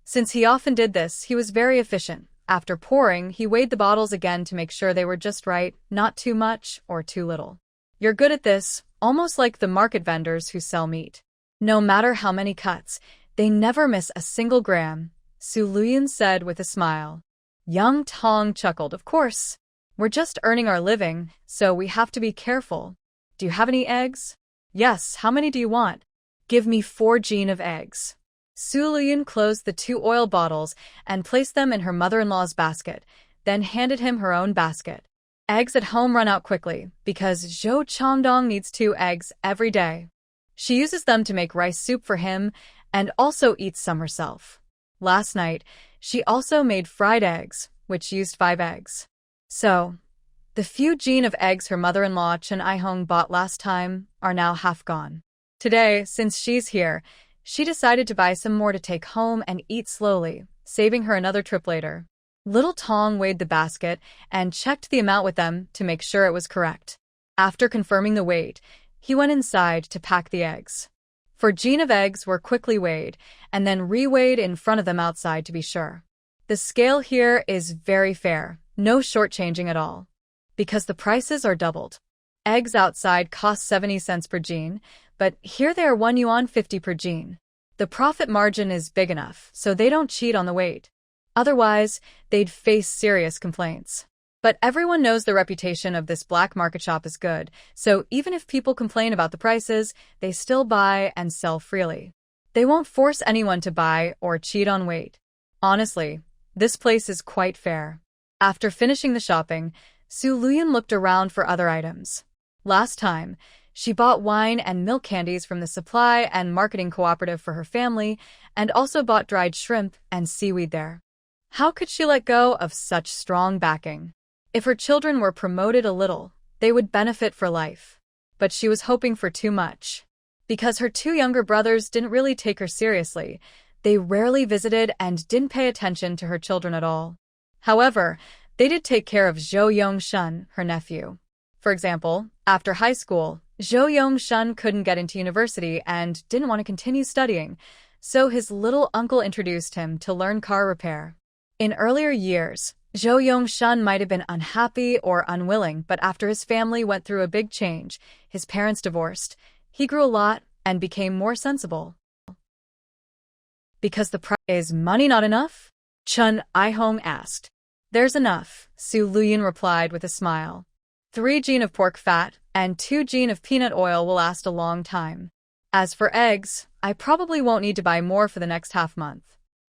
Since he often did this, he was very efficient. After pouring, he weighed the bottles again to make sure they were just right, not too much or too little. "You're good at this, almost like the market vendors who sell meat. No matter how many cuts, they never miss a single gram," Su Lüyun said with a smile. Young Tong chuckled, "Of course. We're just earning our living, so we have to be careful. Do you have any eggs?" "Yes, how many do you want?" "Give me 4 jin of eggs." Su Lüyun closed the 2 oil bottles and placed them in her mother-in-law's basket, then handed him her own basket. Eggs at home run out quickly, because Zhou Chongdong needs 2 eggs every day. She uses them to make rice soup for him and also eats some herself. Last night, she also made fried eggs, which used 5 eggs. So, the few jin of eggs her mother-in-law Chun I-hong bought last time are now half gone. Today, since she's here, she decided to buy some more to take home and eat slowly, saving her another trip later. Little Tong weighed the basket and checked the amount with them to make sure it was correct. After confirming the weight, he went inside to pack the eggs. 4 jin of eggs were quickly weighed and then re-weighed in front of them outside to be sure. The scale here is very fair, no shortchanging at all. Because the prices are doubled. Eggs outside cost 70 cents per jin, but here they are 1 yuan 50 per jin. The profit margin is big enough, so they don't cheat on the weight. Otherwise, they'd face serious complaints. But everyone knows the reputation of this black market shop is good, so even if people complain about the prices, they still buy and sell freely. They won't force anyone to buy or cheat on weight. Honestly, this place is quite fair. After finishing the shopping, Lüyun looked around for other items. Last time, she bought wine and milk candies from the supply and marketing cooperative for her family, and also bought dried shrimp and seaweed there. How could she let go of such strong backing? If her children were promoted a little, they would benefit for life. But she was hoping for too much. Because her two younger brothers didn't really take her seriously, they rarely visited and didn't pay attention to her children at all. However, they did take care of Zhou Yongshun, her nephew. For example, after high school, Zhou Yongshun couldn't get into university and didn't want to continue studying, so his little uncle introduced him to learn car repair. In earlier years, Zhou Yongshun might have been unhappy or unwilling, but after his family went through a big change, his parents divorced, he grew a lot and became more sensible. Because the price is money not enough? Chun I-hong asked. There's enough, Lüyun replied with a smile. 3 gin of pork fat and 2 gin of peanut oil will last a long time. As for eggs, I probably won't need to buy more for the next half month.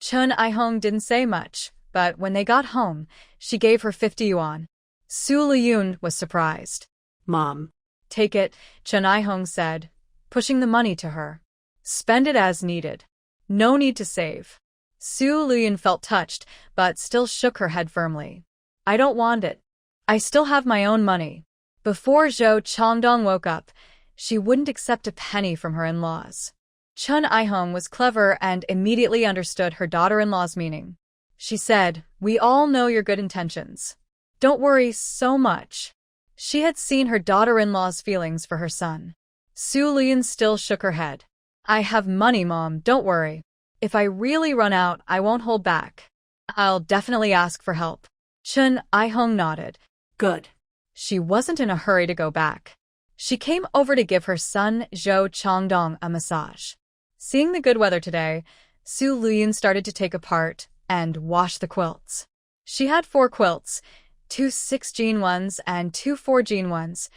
Chun I-hong didn't say much, but when they got home, she gave her 50 yuan. Lüyun was surprised. Mom. Take it, Chun I-hong said, pushing the money to her. Spend it as needed. No need to save. Lüyun felt touched, but still shook her head firmly. I don't want it. I still have my own money. Before Zhou Changdong woke up, she wouldn't accept a penny from her in-laws. Chun I-hong was clever and immediately understood her daughter-in-law's meaning. She said, we all know your good intentions. Don't worry so much. She had seen her daughter-in-law's feelings for her son. Lüyun still shook her head. I have money, Mom, don't worry. If I really run out, I won't hold back. I'll definitely ask for help. Chun I-hong nodded. Good. She wasn't in a hurry to go back. She came over to give her son Zhou Changdong a massage. Seeing the good weather today, Lüyun started to take apart and wash the quilts. She had 4 quilts, 2 6-gene ones and 2 4-gene ones,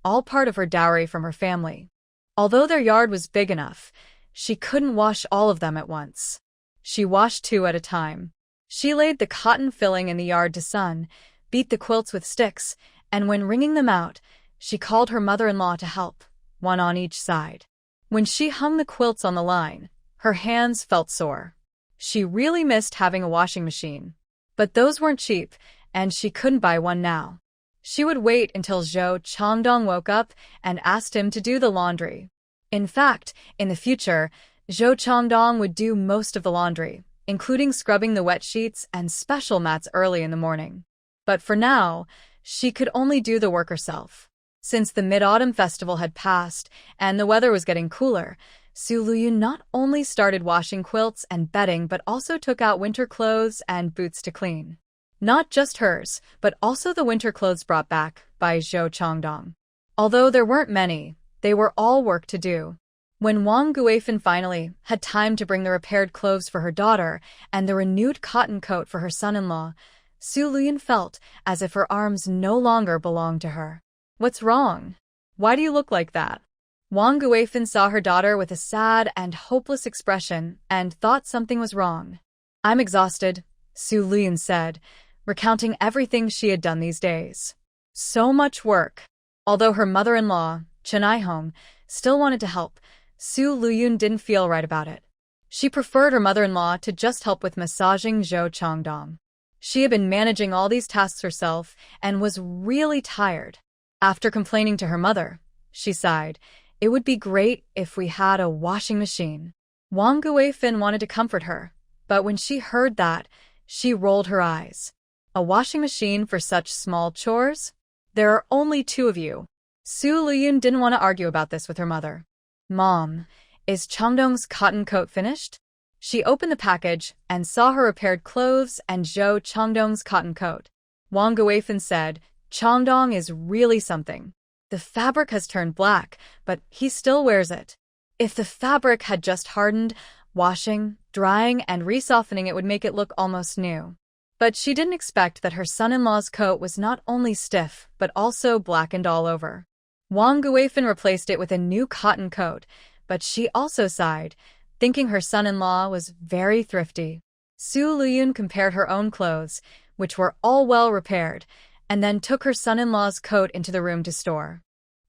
all part of her dowry from her family. Although their yard was big enough, she couldn't wash all of them at once. She washed 2 at a time. She laid the cotton filling in the yard to sun, beat the quilts with sticks, and when wringing them out, she called her mother-in-law to help, 1 on each side. When she hung the quilts on the line, her hands felt sore. She really missed having a washing machine. But those weren't cheap, and she couldn't buy one now. She would wait until Zhou Changdong woke up and asked him to do the laundry. In fact, in the future, Zhou Changdong would do most of the laundry, including scrubbing the wet sheets and special mats early in the morning. But for now, she could only do the work herself. Since the Mid-Autumn Festival had passed and the weather was getting cooler, Lüyun not only started washing quilts and bedding but also took out winter clothes and boots to clean. Not just hers, but also the winter clothes brought back by Zhou Changdong. Although there weren't many, they were all work to do. When Wang Guifan finally had time to bring the repaired clothes for her daughter and the renewed cotton coat for her son-in-law, Lüyun felt as if her arms no longer belonged to her. What's wrong? Why do you look like that? Wang Guifan saw her daughter with a sad and hopeless expression and thought something was wrong. I'm exhausted, Lüyun said, recounting everything she had done these days. So much work. Although her mother-in-law, Chun I-hong, still wanted to help, Lüyun didn't feel right about it. She preferred her mother-in-law to just help with massaging Zhou Changdong. She had been managing all these tasks herself and was really tired. After complaining to her mother, she sighed, it would be great if we had a washing machine. Wang Guifan wanted to comfort her, but when she heard that, she rolled her eyes. A washing machine for such small chores? There are only 2 of you. Lüyun didn't want to argue about this with her mother. Mom, is Changdong's cotton coat finished? She opened the package and saw her repaired clothes and Zhou Changdong's cotton coat. Wang Guifan said, Changdong is really something. The fabric has turned black, but he still wears it. If the fabric had just hardened, washing, drying, and resoftening it would make it look almost new. But she didn't expect that her son-in-law's coat was not only stiff, but also blackened all over. Wang Guifan replaced it with a new cotton coat, but she also sighed, thinking her son-in-law was very thrifty. Lüyun compared her own clothes, which were all well repaired, and then took her son-in-law's coat into the room to store.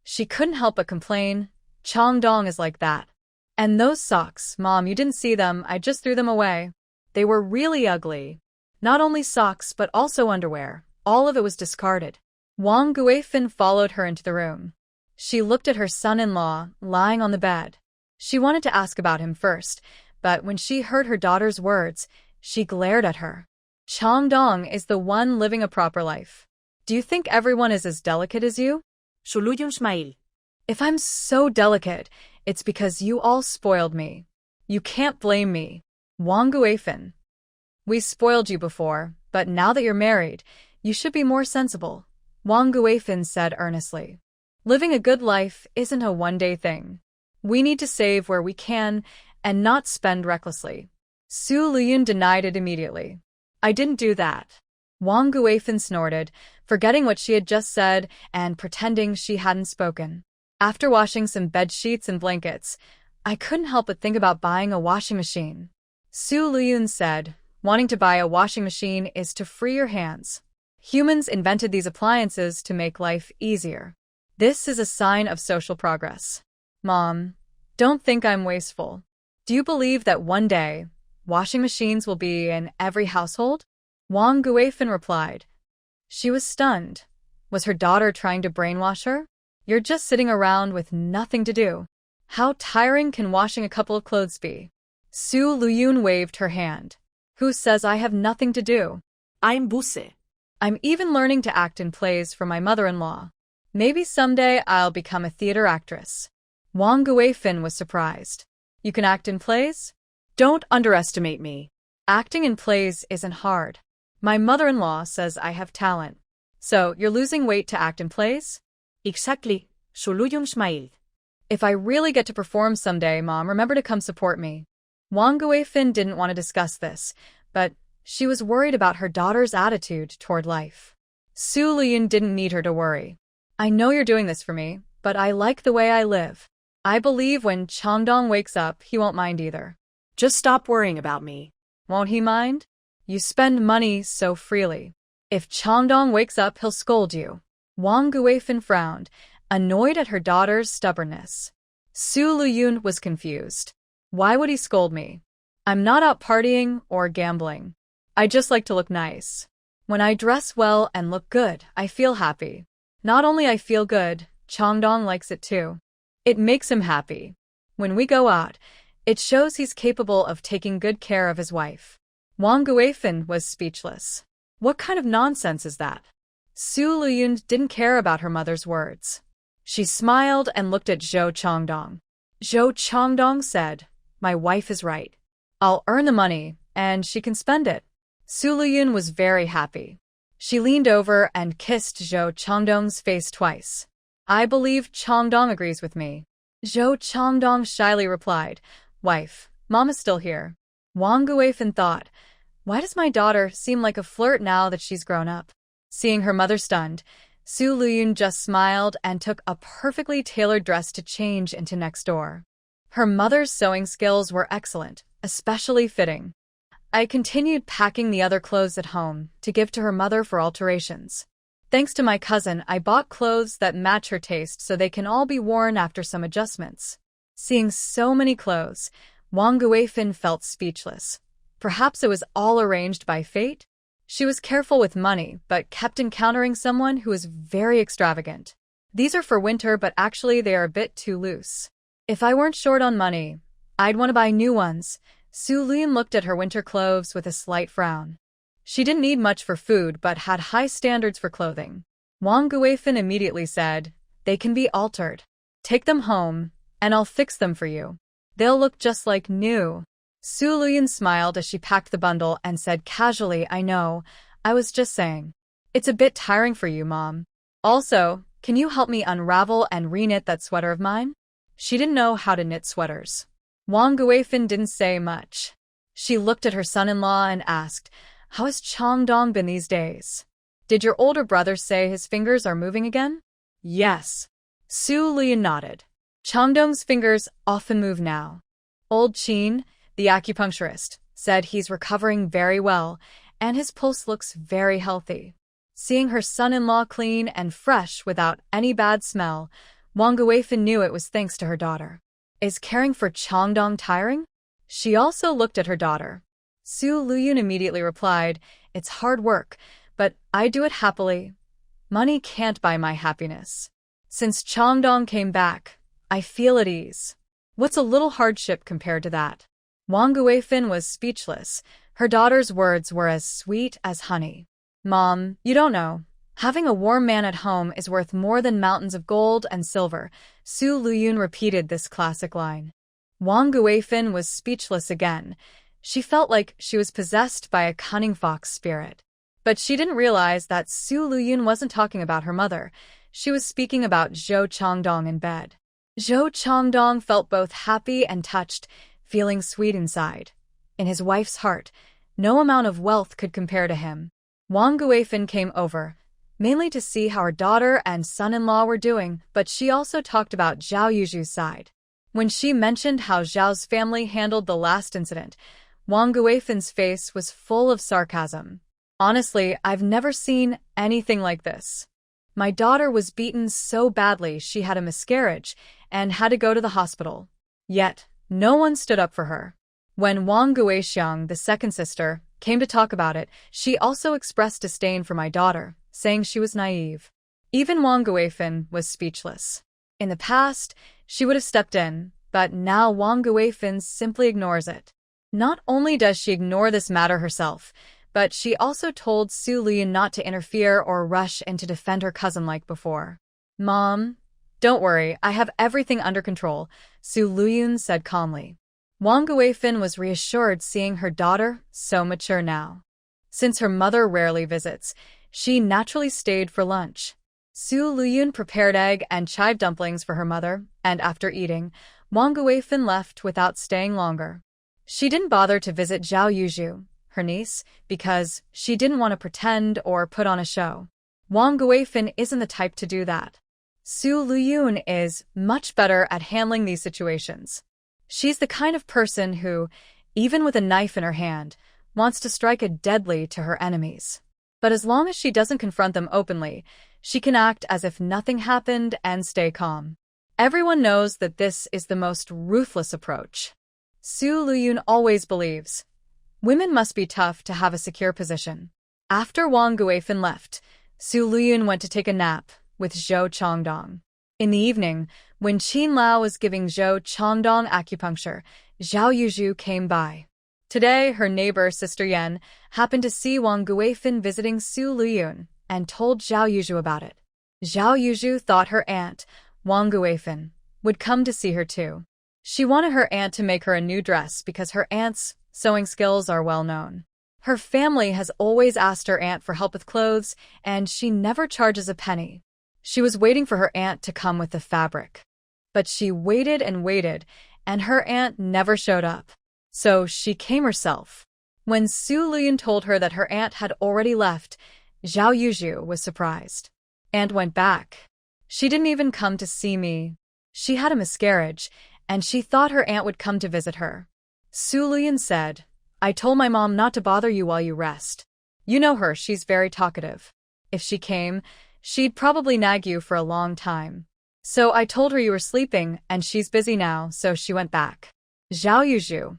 She couldn't help but complain, Changdong is like that. And those socks, Mom, you didn't see them, I just threw them away. They were really ugly. Not only socks but also underwear, all of it was discarded. Wang Guifin followed her into the room. She looked at her son-in-law, lying on the bed. She wanted to ask about him first, but when she heard her daughter's words, she glared at her. Changdong is the one living a proper life. Do you think everyone is as delicate as you? Lüyun smiled. If I'm so delicate, it's because you all spoiled me. You can't blame me. Wang Guifin. We spoiled you before, but now that you're married, you should be more sensible, Wang Guifin said earnestly. Living a good life isn't a one-day thing. We need to save where we can and not spend recklessly. Su Lüyun denied it immediately. I didn't do that. Wang Guifin snorted, forgetting what she had just said and pretending she hadn't spoken. After washing some bed sheets and blankets, I couldn't help but think about buying a washing machine. Su Lüyun said, wanting to buy a washing machine is to free your hands. Humans invented these appliances to make life easier. This is a sign of social progress. Mom, don't think I'm wasteful. Do you believe that one day, washing machines will be in every household? Wang Guifin replied. She was stunned. Was her daughter trying to brainwash her? You're just sitting around with nothing to do. How tiring can washing a couple of clothes be? Su Lüyun waved her hand. Who says I have nothing to do? I'm Buse. I'm even learning to act in plays for my mother-in-law. Maybe someday I'll become a theater actress. Wang Guifin was surprised. You can act in plays? Don't underestimate me. Acting in plays isn't hard. My mother-in-law says I have talent. So, you're losing weight to act in plays? Exactly, Lüyun smiled. If I really get to perform someday, Mom, remember to come support me. Wang Guifin didn't want to discuss this, but she was worried about her daughter's attitude toward life. Su Lüyun didn't need her to worry. I know you're doing this for me, but I like the way I live. I believe when Changdong wakes up, he won't mind either. Just stop worrying about me. Won't he mind? You spend money so freely. If Changdong wakes up, he'll scold you. Wang Guifin frowned, annoyed at her daughter's stubbornness. Su Lüyun was confused. Why would he scold me? I'm not out partying or gambling. I just like to look nice. When I dress well and look good, I feel happy. Not only I feel good, Changdong likes it too. It makes him happy. When we go out, it shows he's capable of taking good care of his wife. Wang Guifin was speechless. What kind of nonsense is that? Su Lüyun didn't care about her mother's words. She smiled and looked at Zhou Changdong. Zhou Changdong said, my wife is right. I'll earn the money, and she can spend it. Su Lüyun was very happy. She leaned over and kissed Zhou Changdong's face twice. I believe Changdong agrees with me. Zhou Changdong shyly replied, Wife, Mom is still here. Wang Guifin thought, why does my daughter seem like a flirt now that she's grown up? Seeing her mother stunned, Su Lüyun just smiled and took a perfectly tailored dress to change into next door. Her mother's sewing skills were excellent, especially fitting. I continued packing the other clothes at home to give to her mother for alterations. Thanks to my cousin, I bought clothes that match her taste so they can all be worn after some adjustments. Seeing so many clothes, Wang Guifin felt speechless. Perhaps it was all arranged by fate? She was careful with money, but kept encountering someone who was very extravagant. These are for winter, but actually they are a bit too loose. If I weren't short on money, I'd want to buy new ones. Su Lüyun looked at her winter clothes with a slight frown. She didn't need much for food, but had high standards for clothing. Wang Guifin immediately said, they can be altered. Take them home, and I'll fix them for you. They'll look just like new. Su Lüyun smiled as she packed the bundle and said casually, I know, I was just saying. It's a bit tiring for you, Mom. Also, can you help me unravel and re-knit that sweater of mine? She didn't know how to knit sweaters. Wang Guifin didn't say much. She looked at her son-in-law and asked, how has Changdong been these days? Did your older brother say his fingers are moving again? Yes. Su Lüyun nodded. Changdong's fingers often move now. Old Qin, the acupuncturist, said he's recovering very well, and his pulse looks very healthy. Seeing her son-in-law clean and fresh without any bad smell, Wang Guifan knew it was thanks to her daughter. Is caring for Changdong tiring? She also looked at her daughter. Su Lüyun immediately replied, "It's hard work, but I do it happily. Money can't buy my happiness. Since Changdong came back, I feel at ease. What's a little hardship compared to that?" Wang Guifan was speechless. Her daughter's words were as sweet as honey. "Mom, you don't know. Having a warm man at home is worth more than mountains of gold and silver." Su Lüyun repeated this classic line. Wang Guifan was speechless again. She felt like she was possessed by a cunning fox spirit. But she didn't realize that Su Lüyun wasn't talking about her mother. She was speaking about Zhou Changdong in bed. Zhou Changdong felt both happy and touched, feeling sweet inside. In his wife's heart, no amount of wealth could compare to him. Wang Guifan came over, mainly to see how her daughter and son-in-law were doing, but she also talked about Zhao Yuju's side. When she mentioned how Zhao's family handled the last incident, Wang Guifan's face was full of sarcasm. "Honestly, I've never seen anything like this. My daughter was beaten so badly she had a miscarriage and had to go to the hospital. Yet, no one stood up for her." When Wang Guixiang, the second sister, came to talk about it, she also expressed disdain for my daughter, saying she was naive. Even Wang Guifan was speechless. In the past, she would have stepped in, but now Wang Guifan simply ignores it. Not only does she ignore this matter herself, but she also told Su Lüyun not to interfere or rush in to defend her cousin like before. "Mom, don't worry, I have everything under control," Su Lüyun said calmly. Wang Guifan was reassured seeing her daughter so mature now. Since her mother rarely visits, she naturally stayed for lunch. Su Lüyun prepared egg and chive dumplings for her mother, and after eating, Wang Guifan left without staying longer. She didn't bother to visit Zhao Yuju, her niece, because she didn't want to pretend or put on a show. Wang Guifan isn't the type to do that. Su Lüyun is much better at handling these situations. She's the kind of person who, even with a knife in her hand, wants to strike it deadly to her enemies. But as long as she doesn't confront them openly, she can act as if nothing happened and stay calm. Everyone knows that this is the most ruthless approach. Su Lüyun always believes women must be tough to have a secure position. After Wang Guifan left, Su Lüyun went to take a nap with Zhou Changdong. In the evening, when Qin Lao was giving Zhou Changdong acupuncture, Zhao Yuju came by. Today, her neighbor, Sister Yan, happened to see Wang Guifan visiting Su Lüyun and told Zhao Yuju about it. Zhao Yuju thought her aunt, Wang Guifan, would come to see her too. She wanted her aunt to make her a new dress because her aunt's sewing skills are well known. Her family has always asked her aunt for help with clothes, and she never charges a penny. She was waiting for her aunt to come with the fabric. But she waited and waited, and her aunt never showed up. So she came herself. When Su Lüyun told her that her aunt had already left, Zhao Yuju was surprised. "Aunt went back. She didn't even come to see me. She had a miscarriage, and she thought her aunt would come to visit her." Su Lüyun said, "I told my mom not to bother you while you rest. You know her, she's very talkative. If she came, she'd probably nag you for a long time. So I told her you were sleeping, and she's busy now, so she went back." Zhao Yuju.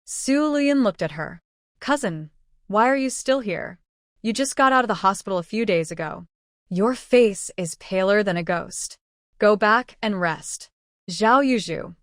Su Lüyun looked at her. "Cousin, why are you still here? You just got out of the hospital a few days ago. Your face is paler than a ghost. Go back and rest." Zhao Yuju.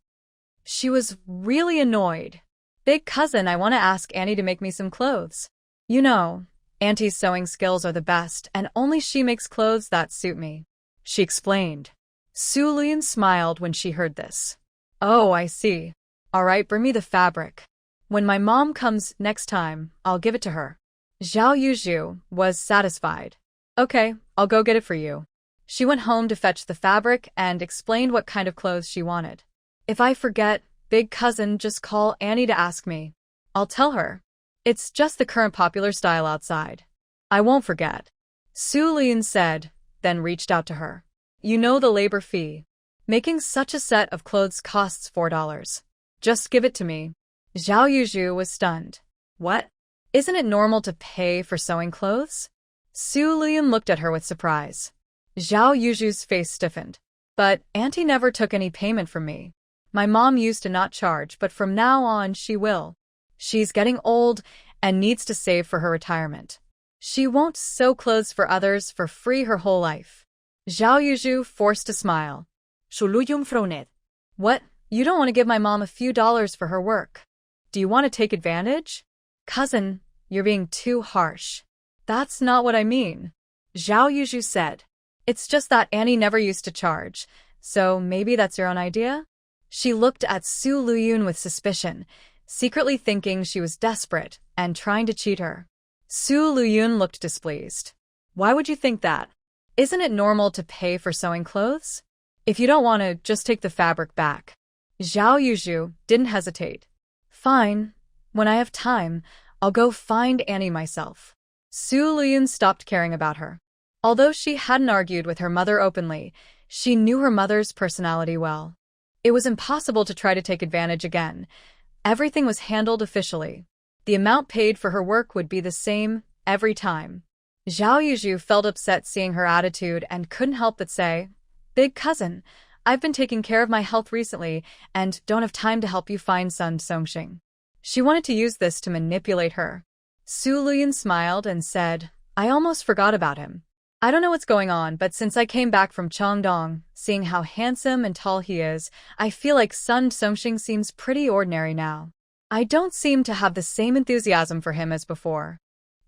She was really annoyed. "Big cousin, I want to ask Annie to make me some clothes. You know, Auntie's sewing skills are the best, and only she makes clothes that suit me," she explained. Su Lüyun smiled when she heard this. "Oh, I see. All right, bring me the fabric. When my mom comes next time, I'll give it to her." Zhao Yuju was satisfied. "Okay, I'll go get it for you." She went home to fetch the fabric and explained what kind of clothes she wanted. "If I forget, big cousin, just call Annie to ask me. I'll tell her. It's just the current popular style outside. I won't forget." Su Lüyun said, then reached out to her. "You know the labor fee. Making such a set of clothes costs $4. Just give it to me." Zhao Yuju was stunned. "What? Isn't it normal to pay for sewing clothes?" Su Lüyun looked at her with surprise. Zhao Yuju's face stiffened. But Auntie never took any payment from me. My mom used to not charge, but from now on she will. She's getting old and needs to save for her retirement. She won't sew clothes for others for free her whole life. Zhao Yuju forced a smile. Lüyun frowned. What? You don't want to give my mom a few dollars for her work? Do you want to take advantage? Cousin, you're being too harsh. That's not what I mean, Zhao Yuju said. It's just that Annie never used to charge, so maybe that's your own idea? She looked at Su Lüyun with suspicion, secretly thinking she was desperate and trying to cheat her. Su Lüyun looked displeased. Why would you think that? Isn't it normal to pay for sewing clothes? If you don't want to, just take the fabric back. Zhao Yuju didn't hesitate. Fine. When I have time, I'll go find Annie myself. Su Lüyun stopped caring about her. Although she hadn't argued with her mother openly, she knew her mother's personality well. It was impossible to try to take advantage again. Everything was handled officially. The amount paid for her work would be the same every time. Zhao Yuju felt upset seeing her attitude and couldn't help but say, Big cousin, I've been taking care of my health recently and don't have time to help you find Sun Songxing. She wanted to use this to manipulate her. Su Lüyun smiled and said, I almost forgot about him. I don't know what's going on, but since I came back from Chongdong, seeing how handsome and tall he is, I feel like Sun Songxing seems pretty ordinary now. I don't seem to have the same enthusiasm for him as before.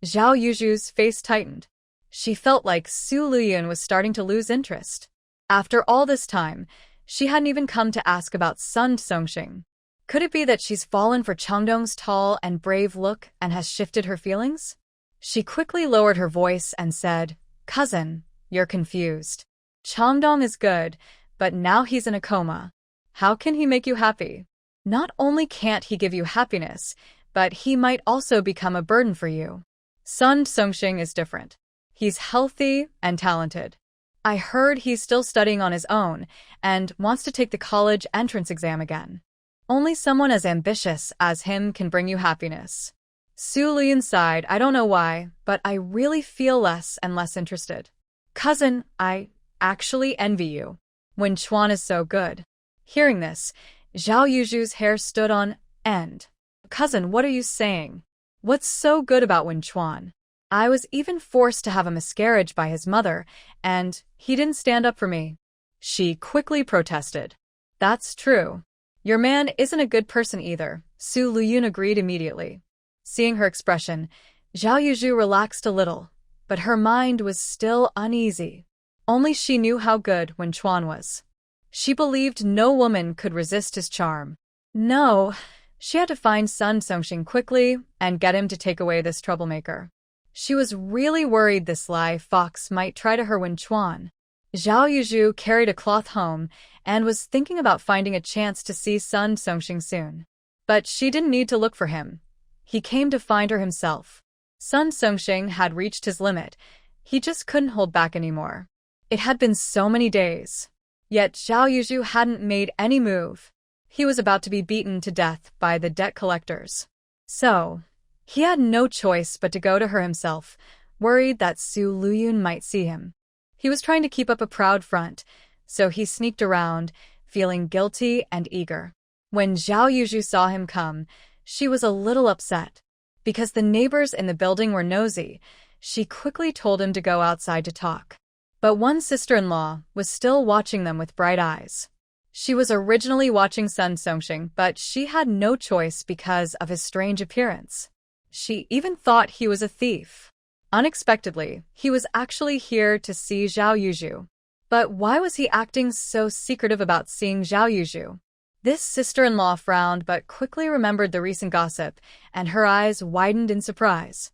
Zhao Yuju's face tightened. She felt like Su Lüyun was starting to lose interest. After all this time, she hadn't even come to ask about Sun Songxing. Could it be that she's fallen for Chongdong's tall and brave look and has shifted her feelings? She quickly lowered her voice and said, Cousin, you're confused. Chongdong is good, but now he's in a coma. How can he make you happy? Not only can't he give you happiness, but he might also become a burden for you. Sun Songxing is different. He's healthy and talented. I heard he's still studying on his own and wants to take the college entrance exam again. Only someone as ambitious as him can bring you happiness. Su Lüyun sighed. I don't know why, but I really feel less and less interested. Cousin, I actually envy you. Wen Chuan is so good. Hearing this, Zhao Yuju's hair stood on end. Cousin, what are you saying? What's so good about Wen Chuan? I was even forced to have a miscarriage by his mother, and he didn't stand up for me. She quickly protested. That's true. Your man isn't a good person either, Su Lüyun agreed immediately. Seeing her expression, Zhao Yuju relaxed a little, but her mind was still uneasy. Only she knew how good Wen Chuan was. She believed no woman could resist his charm. No, she had to find Sun Songxing quickly and get him to take away this troublemaker. She was really worried this sly fox might try to her Wen Chuan. Zhao Yuju carried a cloth home and was thinking about finding a chance to see Sun Songxing soon. But she didn't need to look for him. He came to find her himself. Sun Songxing had reached his limit. He just couldn't hold back anymore. It had been so many days. Yet Zhao Yuju hadn't made any move. He was about to be beaten to death by the debt collectors. So, he had no choice but to go to her himself, worried that Su Lüyun might see him. He was trying to keep up a proud front, so he sneaked around, feeling guilty and eager. When Zhao Yuju saw him come, she was a little upset. Because the neighbors in the building were nosy, she quickly told him to go outside to talk. But one sister-in-law was still watching them with bright eyes. She was originally watching Sun Songxing, but she had no choice because of his strange appearance. She even thought he was a thief. Unexpectedly, he was actually here to see Zhao Yuju. But why was he acting so secretive about seeing Zhao Yuju? This sister-in-law frowned but quickly remembered the recent gossip, and her eyes widened in surprise.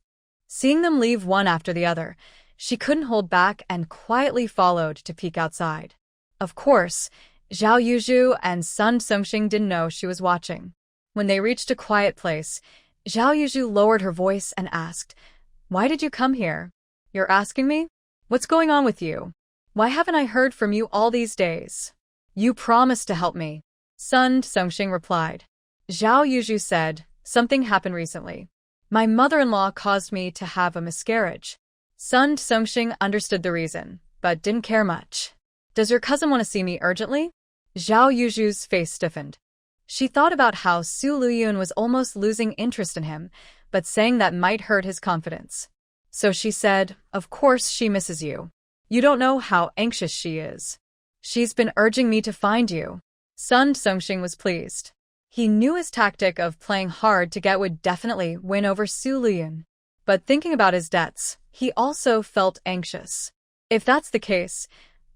Seeing them leave one after the other, she couldn't hold back and quietly followed to peek outside. Of course, Zhao Yuju and Sun Songxing didn't know she was watching. When they reached a quiet place, Zhao Yuju lowered her voice and asked, Why did you come here? You're asking me? What's going on with you? Why haven't I heard from you all these days? You promised to help me. Sun Songxing replied. Zhao Yuju said, Something happened recently. My mother-in-law caused me to have a miscarriage. Sun Songxing understood the reason, but didn't care much. Does your cousin want to see me urgently? Zhao Yuju's face stiffened. She thought about how Su Lüyun was almost losing interest in him, but saying that might hurt his confidence. So she said, of course she misses you. You don't know how anxious she is. She's been urging me to find you. Sun Songxing was pleased. He knew his tactic of playing hard to get would definitely win over Su Lüyun. But thinking about his debts, he also felt anxious. If that's the case,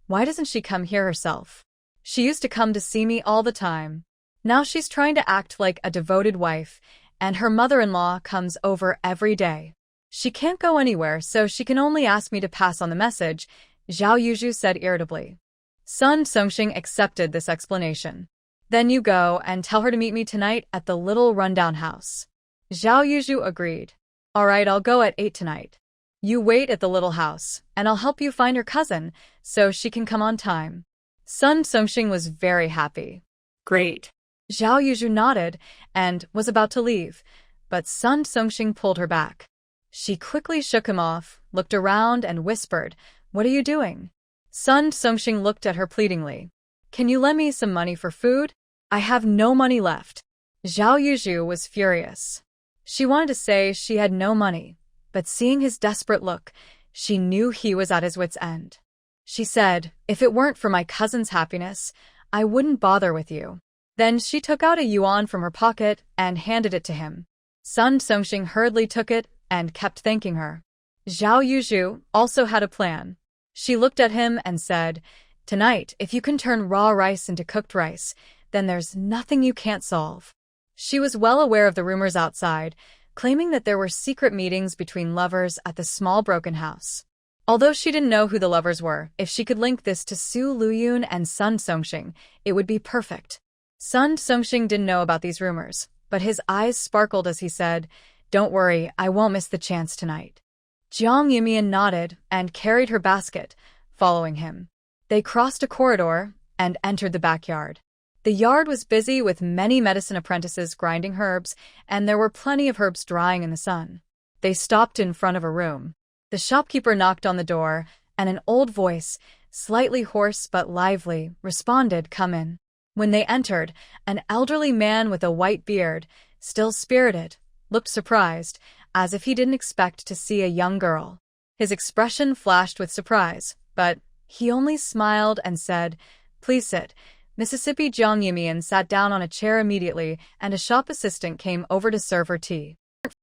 why doesn't she come here herself? She used to come to see me all the time. Now she's trying to act like a devoted wife, and her mother-in-law comes over every day. She can't go anywhere, so she can only ask me to pass on the message, Zhao Yuju said irritably. Sun Songxing accepted this explanation. Then you go and tell her to meet me tonight at the little rundown house. Zhao Yuju agreed. All right, I'll go at 8 tonight. You wait at the little house, and I'll help you find her cousin so she can come on time. Sun Songxing was very happy. Great. Zhao Yuju nodded and was about to leave, but Sun Songxing pulled her back. She quickly shook him off, looked around, and whispered, What are you doing? Sun Songxing looked at her pleadingly. Can you lend me some money for food? I have no money left. Zhao Yuju was furious. She wanted to say she had no money, but seeing his desperate look, she knew he was at his wit's end. She said, If it weren't for my cousin's happiness, I wouldn't bother with you. Then she took out a yuan from her pocket and handed it to him. Sun Songxing hurriedly took it and kept thanking her. Zhao Yuju also had a plan. She looked at him and said, Tonight, if you can turn raw rice into cooked rice, then there's nothing you can't solve. She was well aware of the rumors outside, claiming that there were secret meetings between lovers at the small broken house. Although she didn't know who the lovers were, if she could link this to Su Lüyun and Sun Songxing, it would be perfect. Sun Songxing didn't know about these rumors, but his eyes sparkled as he said, Don't worry, I won't miss the chance tonight. Jiang Yumian nodded and carried her basket, following him. They crossed a corridor and entered the backyard. The yard was busy with many medicine apprentices grinding herbs, and there were plenty of herbs drying in the sun. They stopped in front of a room. The shopkeeper knocked on the door, and an old voice, slightly hoarse but lively, responded, Come in. When they entered, an elderly man with a white beard, still spirited, looked surprised, as if he didn't expect to see a young girl. His expression flashed with surprise, but he only smiled and said, Please sit. Mississippi Jiang Yumian sat down on a chair immediately, and a shop assistant came over to serve her tea.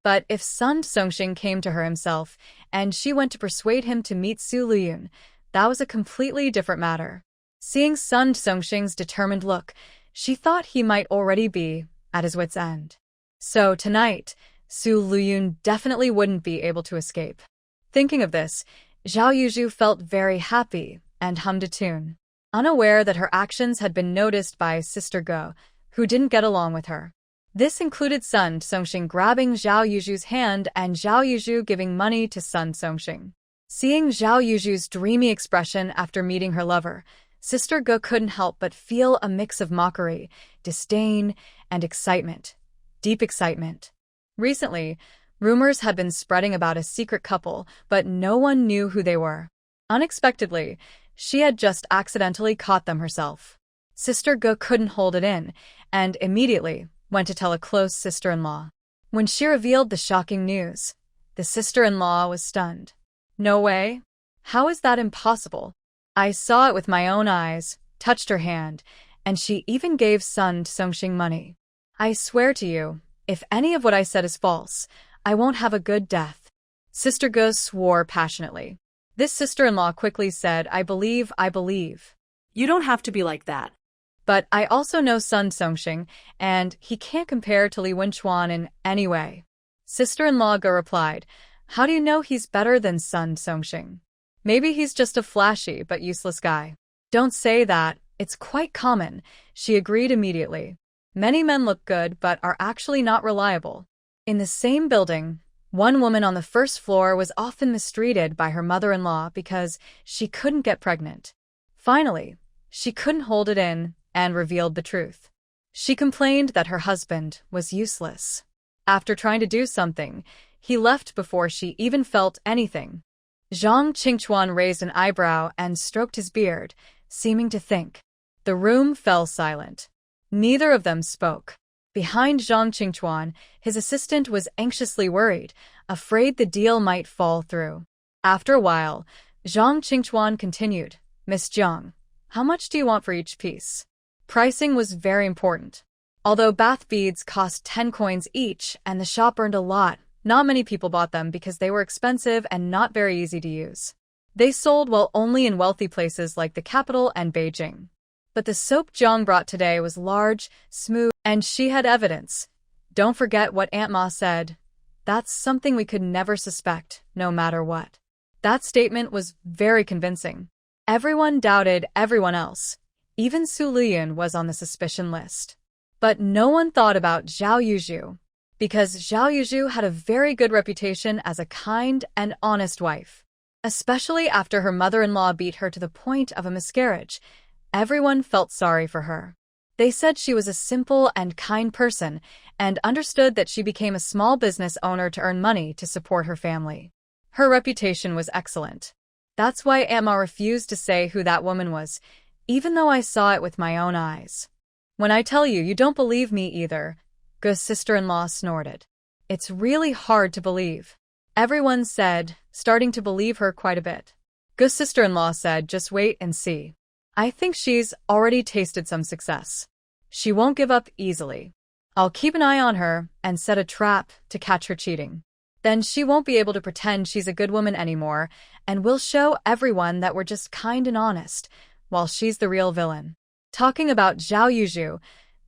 But if Sun Songxing came to her himself, and she went to persuade him to meet Su Lüyun, that was a completely different matter. Seeing Sun Songxing's determined look, she thought he might already be at his wit's end. So tonight, Su Lüyun definitely wouldn't be able to escape. Thinking of this, Zhao Yuju felt very happy and hummed a tune, unaware that her actions had been noticed by Sister Go, who didn't get along with her. This included Sun Songxing grabbing Zhao Yuju's hand and Zhao Yuju giving money to Sun Songxing. Seeing Zhao Yuju's dreamy expression after meeting her lover, Sister Go couldn't help but feel a mix of mockery, disdain, and excitement. Deep excitement. Recently, rumors had been spreading about a secret couple, but no one knew who they were. Unexpectedly, she had just accidentally caught them herself. Sister Go couldn't hold it in, and immediately went to tell a close sister-in-law. When she revealed the shocking news, the sister-in-law was stunned. No way? How is that impossible? I saw it with my own eyes, touched her hand, and she even gave Sun Songxing money. I swear to you, if any of what I said is false, I won't have a good death. Sister Go swore passionately. This sister-in-law quickly said, I believe. You don't have to be like that. But I also know Sun Songxing, and he can't compare to Li Wenchuan in any way. Sister-in-law Go replied, How do you know he's better than Sun Songxing? Maybe he's just a flashy but useless guy. Don't say that, it's quite common, she agreed immediately. Many men look good but are actually not reliable. In the same building, one woman on the first floor was often mistreated by her mother-in-law because she couldn't get pregnant. Finally, she couldn't hold it in and revealed the truth. She complained that her husband was useless. After trying to do something, he left before she even felt anything. Zhang Qingchuan raised an eyebrow and stroked his beard, seeming to think. The room fell silent. Neither of them spoke. Behind Zhang Qingchuan, his assistant was anxiously worried, afraid the deal might fall through. After a while, Zhang Qingchuan continued, Miss Zhang, how much do you want for each piece? Pricing was very important. Although bath beads cost 10 coins each and the shop earned a lot, not many people bought them because they were expensive and not very easy to use. They sold well only in wealthy places like the capital and Beijing. But the soap Zhang brought today was large, smooth, and she had evidence. Don't forget what Aunt Ma said. That's something we could never suspect, no matter what. That statement was very convincing. Everyone doubted everyone else. Even Lüyun was on the suspicion list. But no one thought about Zhao Yuzhu, because Zhao Yuzhu had a very good reputation as a kind and honest wife. Especially after her mother-in-law beat her to the point of a miscarriage, everyone felt sorry for her. They said she was a simple and kind person and understood that she became a small business owner to earn money to support her family. Her reputation was excellent. That's why Aunt Ma refused to say who that woman was, even though I saw it with my own eyes. When I tell you, you don't believe me either, Gu's sister-in-law snorted. It's really hard to believe. Everyone said, starting to believe her quite a bit. Gu's sister-in-law said, just wait and see. I think she's already tasted some success. She won't give up easily. I'll keep an eye on her and set a trap to catch her cheating. Then she won't be able to pretend she's a good woman anymore, and we'll show everyone that we're just kind and honest, while she's the real villain. Talking about Zhao Yuzhu,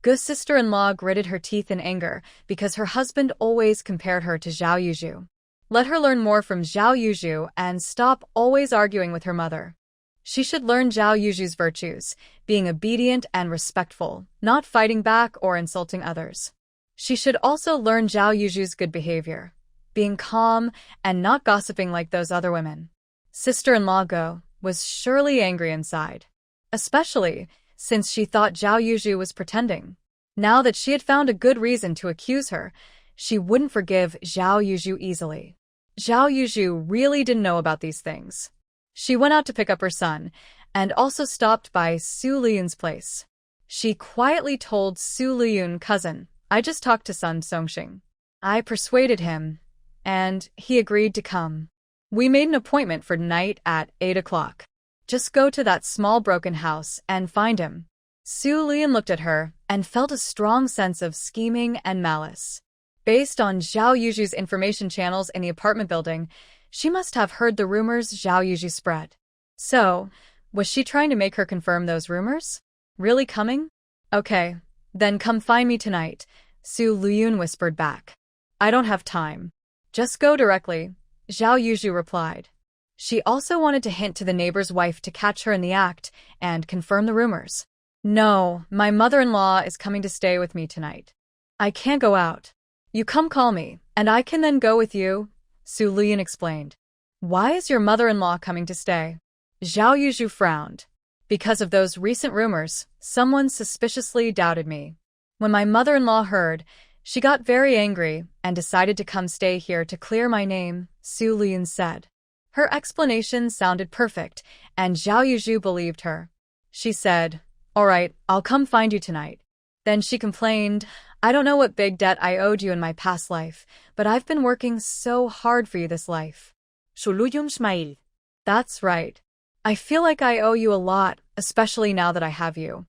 Gu's sister-in-law gritted her teeth in anger because her husband always compared her to Zhao Yuzhu. Let her learn more from Zhao Yuzhu and stop always arguing with her mother. She should learn Zhao Yuzhu's virtues, being obedient and respectful, not fighting back or insulting others. She should also learn Zhao Yuzhu's good behavior, being calm and not gossiping like those other women. Sister-in-law Gu was surely angry inside, especially since she thought Zhao Yuzhu was pretending. Now that she had found a good reason to accuse her, she wouldn't forgive Zhao Yuzhu easily. Zhao Yuzhu really didn't know about these things. She went out to pick up her son, and also stopped by Su Lüyun's place. She quietly told Su Lüyun, cousin, I just talked to Sun Songxing. I persuaded him, and he agreed to come. We made an appointment for tonight at 8 o'clock. Just go to that small broken house and find him. Su Lüyun looked at her and felt a strong sense of scheming and malice. Based on Zhao Yuzhu's information channels in the apartment building, she must have heard the rumors Zhao Yuzhu spread. So, was she trying to make her confirm those rumors? Really coming? Okay, then come find me tonight, Su Lüyun whispered back. I don't have time. Just go directly, Zhao Yuzhu replied. She also wanted to hint to the neighbor's wife to catch her in the act and confirm the rumors. No, my mother-in-law is coming to stay with me tonight. I can't go out. You come call me, and I can then go with you, Su Lüyun explained. Why is your mother-in-law coming to stay? Zhao Yuzhu frowned. Because of those recent rumors, someone suspiciously doubted me. When my mother-in-law heard, she got very angry and decided to come stay here to clear my name, Su Lüyun said. Her explanation sounded perfect, and Zhao Yuzhu believed her. She said, all right, I'll come find you tonight. Then she complained, I don't know what big debt I owed you in my past life, but I've been working so hard for you this life. Su Lüyun smiled. That's right. I feel like I owe you a lot, especially now that I have you.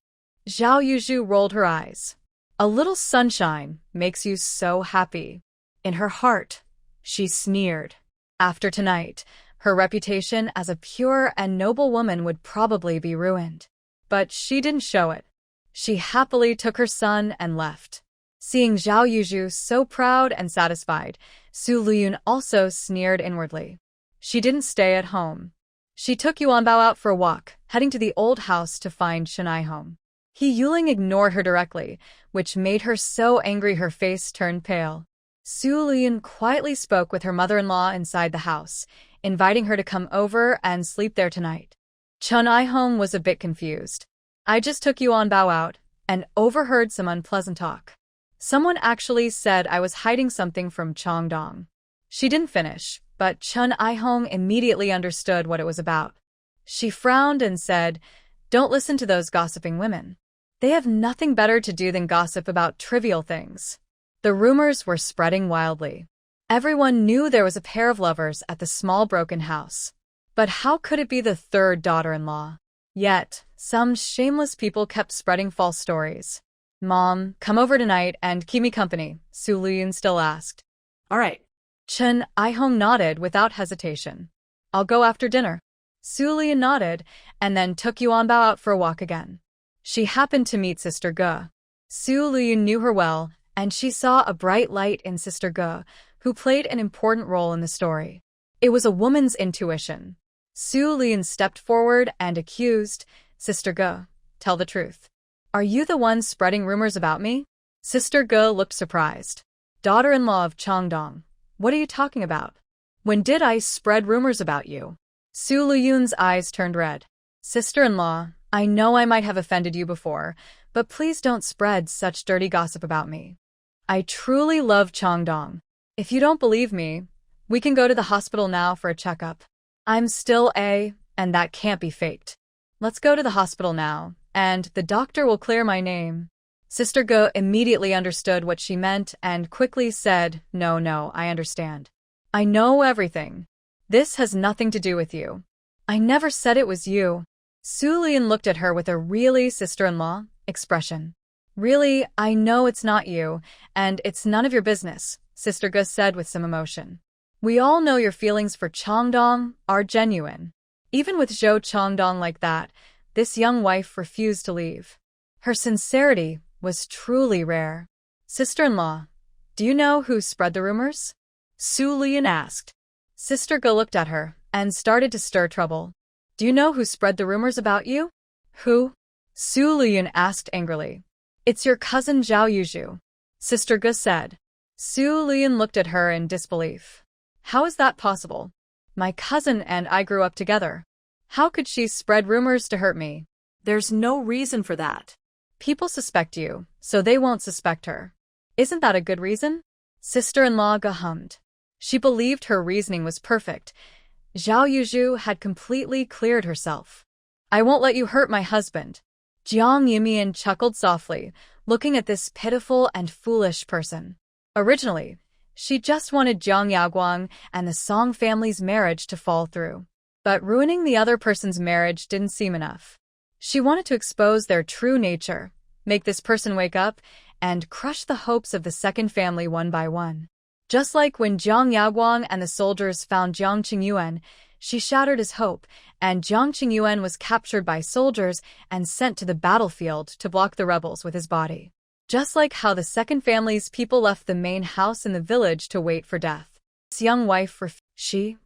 Zhao Yuzhu rolled her eyes. A little sunshine makes you so happy. In her heart, she sneered. After tonight, her reputation as a pure and noble woman would probably be ruined. But she didn't show it. She happily took her son and left. Seeing Zhao Yuzhu so proud and satisfied, Su Lüyun also sneered inwardly. She didn't stay at home. She took Yuanbao out for a walk, heading to the old house to find Shanai home. He Yuling ignored her directly, which made her so angry her face turned pale. Su Lüyun quietly spoke with her mother-in-law inside the house, inviting her to come over and sleep there tonight. Shanai home was a bit confused. I just took Yuanbao out and overheard some unpleasant talk. Someone actually said I was hiding something from Chongdong. She didn't finish, but Chun Ihong immediately understood what it was about. She frowned and said, "Don't listen to those gossiping women. They have nothing better to do than gossip about trivial things." The rumors were spreading wildly. Everyone knew there was a pair of lovers at the small broken house. But how could it be the third daughter-in-law? Yet, some shameless people kept spreading false stories. "Mom, come over tonight and keep me company," Lüyun still asked. All right. Chun Ihong nodded without hesitation. "I'll go after dinner." Lüyun nodded and then took Yuan Bao out for a walk again. She happened to meet Sister Ge. Lüyun knew her well, and she saw a bright light in Sister Ge, who played an important role in the story. It was a woman's intuition. Lüyun stepped forward and accused, "Sister Ge, tell the truth. Are you the one spreading rumors about me?" Sister Ge looked surprised. "Daughter-in-law of Changdong, what are you talking about? When did I spread rumors about you?" Lüyun's eyes turned red. "Sister-in-law, I know I might have offended you before, but please don't spread such dirty gossip about me. I truly love Changdong. If you don't believe me, we can go to the hospital now for a checkup. I'm still and that can't be faked. Let's go to the hospital now, and the doctor will clear my name." Sister Ge immediately understood what she meant and quickly said, No, I understand. I know everything. This has nothing to do with you. I never said it was you." Lüyun looked at her with a "really, sister-in-law?" expression. "Really, I know it's not you, and it's none of your business," Sister Ge said with some emotion. "We all know your feelings for Changdong are genuine. Even with Zhou Changdong like that, this young wife refused to leave. Her sincerity was truly rare." "Sister-in-law, do you know who spread the rumors?" Lüyun asked. Sister Ge looked at her and started to stir trouble. "Do you know who spread the rumors about you?" "Who?" Lüyun asked angrily. "It's your cousin Zhao Yuzhu," Sister Ge said. Lüyun looked at her in disbelief. "How is that possible? My cousin and I grew up together. How could she spread rumors to hurt me?" There's no reason for that. "People suspect you, so they won't suspect her. Isn't that a good reason?" Sister-in-law Ge hummed. She believed her reasoning was perfect. Zhao Yuzhu had completely cleared herself. "I won't let you hurt my husband." Jiang Yumian chuckled softly, looking at this pitiful and foolish person. Originally, she just wanted Jiang Yaoguang and the Song family's marriage to fall through. But ruining the other person's marriage didn't seem enough. She wanted to expose their true nature, make this person wake up, and crush the hopes of the second family one by one. Just like when Jiang Yaoguang and the soldiers found Jiang Qingyuan, she shattered his hope, and Jiang Qingyuan was captured by soldiers and sent to the battlefield to block the rebels with his body. Just like how the second family's people left the main house in the village to wait for death. This young wife she?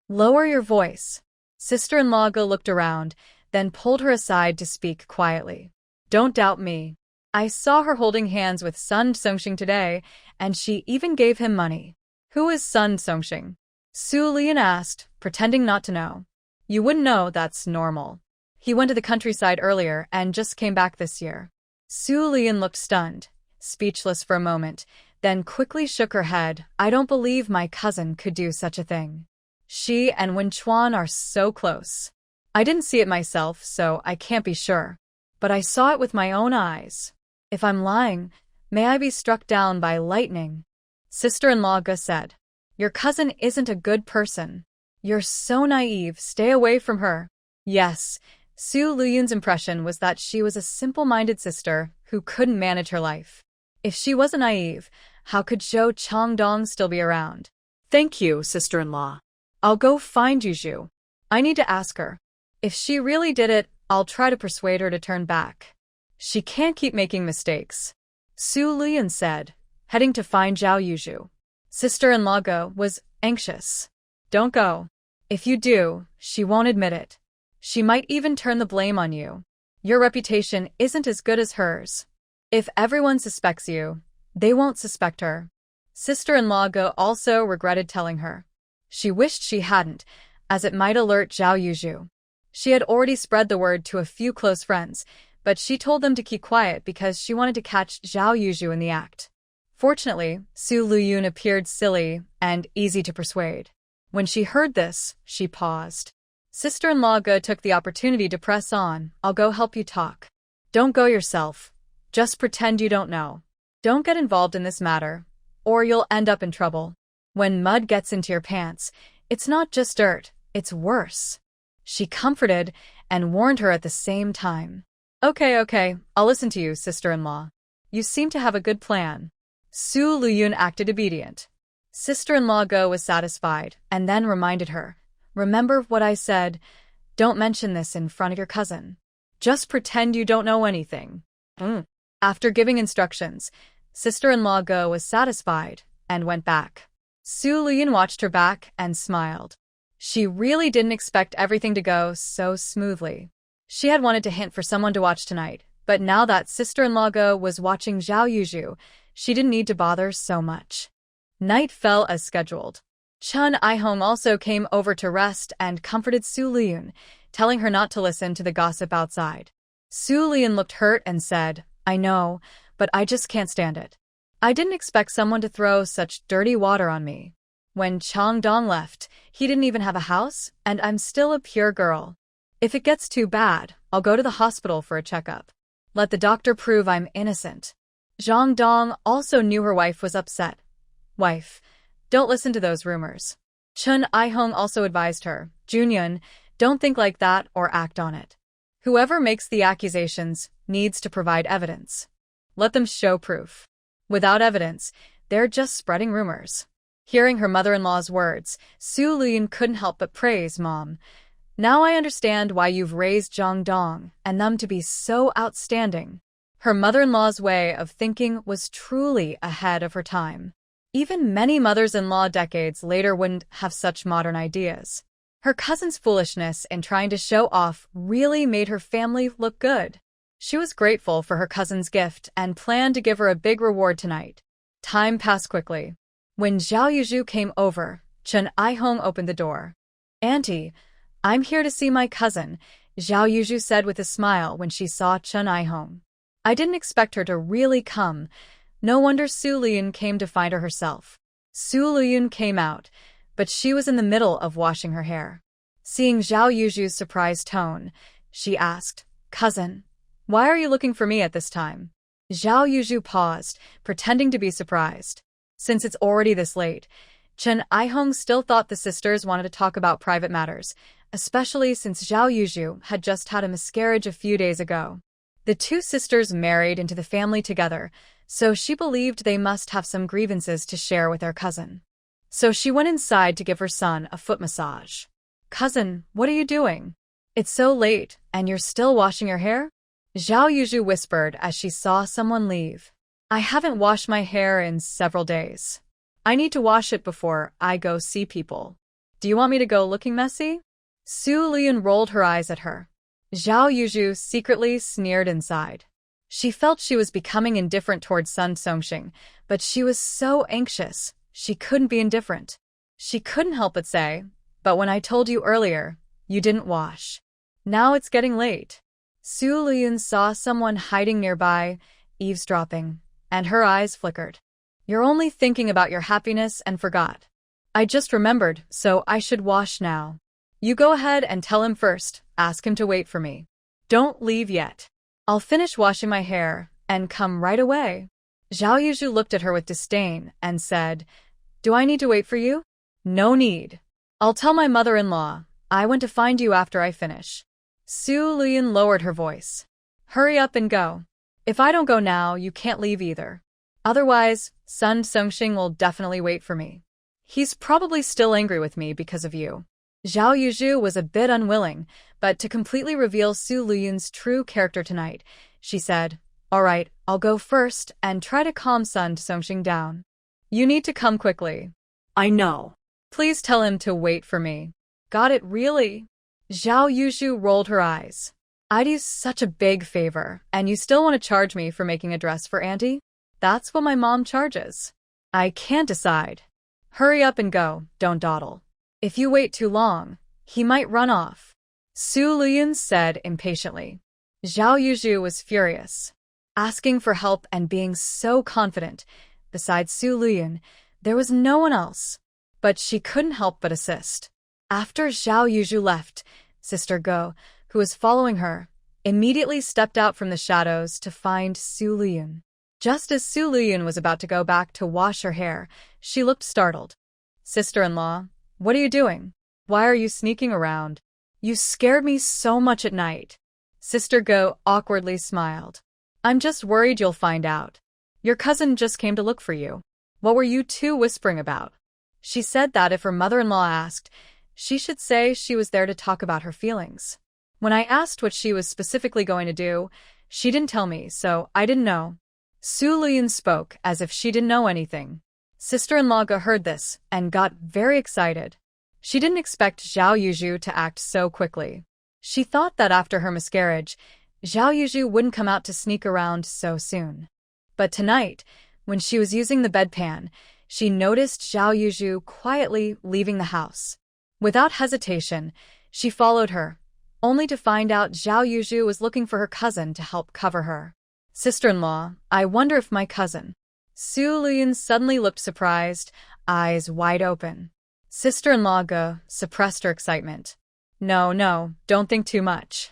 "Lower your voice." Sister-in-law Ge looked around, then pulled her aside to speak quietly. "Don't doubt me. I saw her holding hands with Sun Songxing today, and she even gave him money." "Who is Sun Songxing?" Lüyun asked, pretending not to know. "You wouldn't know, that's normal. He went to the countryside earlier and just came back this year." Lüyun looked stunned, speechless for a moment, then quickly shook her head. "I don't believe my cousin could do such a thing. She and Wen Chuan are so close. I didn't see it myself, so I can't be sure. But I saw it with my own eyes. If I'm lying, may I be struck down by lightning." Sister-in-law Ge said. "Your cousin isn't a good person. You're so naive, stay away from her." Yes, Lüyun's impression was that she was a simple-minded sister who couldn't manage her life. If she wasn't naive, how could Zhou Changdong still be around? Thank you, sister-in-law. I'll go find Yuzhu. I need to ask her. If she really did it, I'll try to persuade her to turn back. She can't keep making mistakes." Lüyun said, heading to find Zhao Yuzhu. Sister-in-law Ge was anxious. "Don't go. If you do, she won't admit it. She might even turn the blame on you. Your reputation isn't as good as hers. If everyone suspects you, they won't suspect her." Sister-in-law Ge also regretted telling her. She wished she hadn't, as it might alert Zhao Yuzhu. She had already spread the word to a few close friends, but she told them to keep quiet because she wanted to catch Zhao Yuzhu in the act. Fortunately, Lüyun appeared silly and easy to persuade. When she heard this, she paused. Sister-in-law Ge took the opportunity to press on. I'll go help you talk. Don't go yourself. Just pretend you don't know. Don't get involved in this matter, or you'll end up in trouble. When mud gets into your pants, it's not just dirt, it's worse. She comforted and warned her at the same time. Okay, I'll listen to you, sister-in-law. You seem to have a good plan. Lüyun acted obedient. Sister-in-law Ge was satisfied, and then reminded her, remember what I said, don't mention this in front of your cousin. Just pretend you don't know anything. After giving instructions, sister-in-law Ge was satisfied and went back. Lüyun watched her back and smiled. She really didn't expect everything to go so smoothly. She had wanted to hint for someone to watch tonight, but now that sister-in-law Ge was watching Zhao Yuzhu, she didn't need to bother so much. Night fell as scheduled. Chun Aihong also came over to rest and comforted Lüyun, telling her not to listen to the gossip outside. Lüyun looked hurt and said, I know, but I just can't stand it. I didn't expect someone to throw such dirty water on me. When Changdong left, he didn't even have a house, and I'm still a pure girl. If it gets too bad, I'll go to the hospital for a checkup. Let the doctor prove I'm innocent. Zhang Dong also knew her wife was upset. Wife, don't listen to those rumors. Chun Aihong also advised her, Junyun, don't think like that or act on it. Whoever makes the accusations needs to provide evidence. Let them show proof. Without evidence, they're just spreading rumors. Hearing her mother-in-law's words, Lüyun couldn't help but praise Mom. Now I understand why you've raised Zhang Dong and them to be so outstanding. Her mother-in-law's way of thinking was truly ahead of her time. Even many mothers-in-law decades later wouldn't have such modern ideas. Her cousin's foolishness in trying to show off really made her family look good. She was grateful for her cousin's gift and planned to give her a big reward tonight. Time passed quickly. When Zhao Yuzhu came over, Chun Aihong opened the door. Auntie, I'm here to see my cousin, Zhao Yuzhu said with a smile when she saw Chun Aihong. I didn't expect her to really come. No wonder Lüyun came to find her herself. Lüyun came out, but she was in the middle of washing her hair. Seeing Zhao Yuzhu's surprised tone, she asked, Cousin, why are you looking for me at this time? Zhao Yuzhu paused, pretending to be surprised. Since it's already this late, Chun Aihong still thought the sisters wanted to talk about private matters, especially since Zhao Yuzhu had just had a miscarriage a few days ago. The two sisters married into the family together, so she believed they must have some grievances to share with their cousin. So she went inside to give her son a foot massage. Cousin, what are you doing? It's so late, and you're still washing your hair? Zhao Yuzhu whispered as she saw someone leave. I haven't washed my hair in several days. I need to wash it before I go see people. Do you want me to go looking messy? Lüyun rolled her eyes at her. Zhao Yuzhu secretly sneered inside. She felt she was becoming indifferent towards Sun Songxing, but she was so anxious, she couldn't be indifferent. She couldn't help but say, but when I told you earlier, you didn't wash. Now it's getting late. Lüyun saw someone hiding nearby, eavesdropping, and her eyes flickered. You're only thinking about your happiness and forgot. I just remembered, so I should wash now. You go ahead and tell him first, ask him to wait for me. Don't leave yet. I'll finish washing my hair and come right away. Zhao Yuzhu looked at her with disdain and said, Do I need to wait for you? No need. I'll tell my mother-in-law. I went to find you after I finish. Lüyun lowered her voice. Hurry up and go. If I don't go now, you can't leave either. Otherwise, Sun Songxing will definitely wait for me. He's probably still angry with me because of you. Zhao Yuzhu was a bit unwilling, but to completely reveal Lüyun's true character tonight, she said, All right, I'll go first and try to calm Sun Songxing down. You need to come quickly. I know. Please tell him to wait for me. Got it, really? Zhao Yuzhu rolled her eyes. I'd use such a big favor, and you still want to charge me for making a dress for Auntie? That's what my mom charges. I can't decide. Hurry up and go, don't dawdle. If you wait too long, he might run off. Lüyun said impatiently. Zhao Yuzhu was furious. Asking for help and being so confident, besides Lüyun, there was no one else. but she couldn't help but assist. After Zhao Yuzhu left, Sister Go, who was following her, immediately stepped out from the shadows to find Su Lüyun. Just as Su Lüyun was about to go back to wash her hair, she looked startled. "Sister-in-law, what are you doing? Why are you sneaking around? You scared me so much at night." Sister Go awkwardly smiled. "I'm just worried you'll find out. Your cousin just came to look for you. What were you two whispering about?" She said that if her mother-in-law asked, she should say she was there to talk about her feelings. When I asked what she was specifically going to do, she didn't tell me, so I didn't know. Su Lüyun spoke as if she didn't know anything. Sister-in-law Ge heard this and got very excited. She didn't expect Zhao Yuzhu to act so quickly. She thought that after her miscarriage, Zhao Yuzhu wouldn't come out to sneak around so soon. But tonight, when she was using the bedpan, she noticed Zhao Yuzhu quietly leaving the house. Without hesitation, she followed her, only to find out Zhao Yuzhu was looking for her cousin to help cover her. "Sister-in-law, I wonder if my cousin..." Su Lüyun suddenly looked surprised, eyes wide open. Sister-in-law Ge suppressed her excitement. No, don't think too much.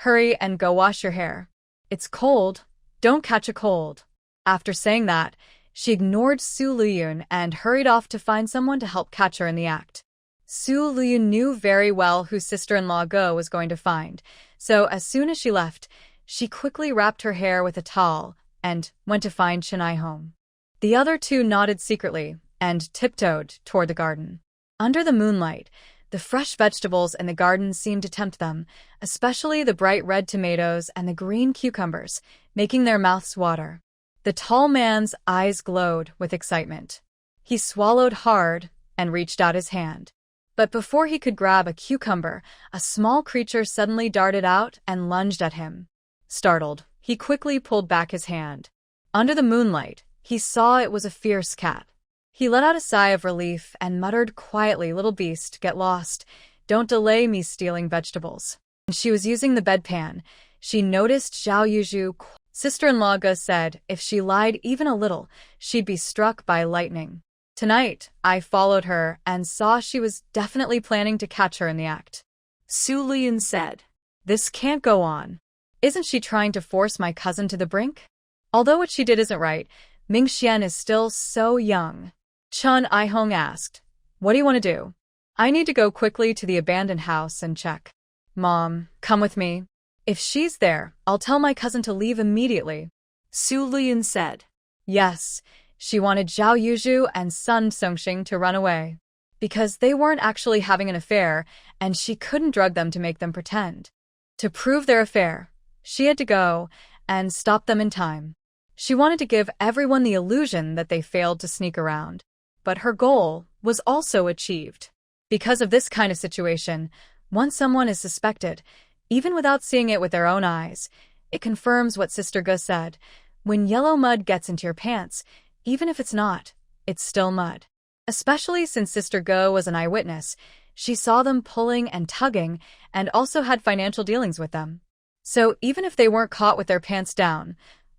Hurry and go wash your hair. It's cold. Don't catch a cold." After saying that, she ignored Su Lüyun and hurried off to find someone to help catch her in the act. Su Lüyun knew very well who sister-in-law Ge was going to find, so as soon as she left, she quickly wrapped her hair with a towel and went to find Chennai home. The other two nodded secretly and tiptoed toward the garden. Under the moonlight, the fresh vegetables in the garden seemed to tempt them, especially the bright red tomatoes and the green cucumbers, making their mouths water. The tall man's eyes glowed with excitement. He swallowed hard and reached out his hand. But before he could grab a cucumber, a small creature suddenly darted out and lunged at him. Startled, he quickly pulled back his hand. Under the moonlight, he saw it was a fierce cat. He let out a sigh of relief and muttered quietly, "Little beast, get lost. Don't delay me stealing vegetables." When she was using the bedpan, she noticed Zhao Yuzhu. Sister-in-law Ge said if she lied even a little, she'd be struck by lightning. Tonight, I followed her and saw she was definitely planning to catch her in the act. Su Lüyun said. "This can't go on. Isn't she trying to force my cousin to the brink? Although what she did isn't right, Ming Xian is still so young." Chun I-hong asked, "What do you want to do?" "I need to go quickly to the abandoned house and check." "Mom, come with me. If she's there, I'll tell my cousin to leave immediately." Su Lüyun said. Yes, she wanted Zhao Yuzhu and Sun Songxing to run away, because they weren't actually having an affair and she couldn't drug them to make them pretend. To prove their affair, she had to go and stop them in time. She wanted to give everyone the illusion that they failed to sneak around. But her goal was also achieved. Because of this kind of situation, once someone is suspected, even without seeing it with their own eyes, it confirms what Sister Ge said. When yellow mud gets into your pants, even if it's not, it's still mud. Especially since Sister Ge was an eyewitness, she saw them pulling and tugging and also had financial dealings with them. So even if they weren't caught with their pants down,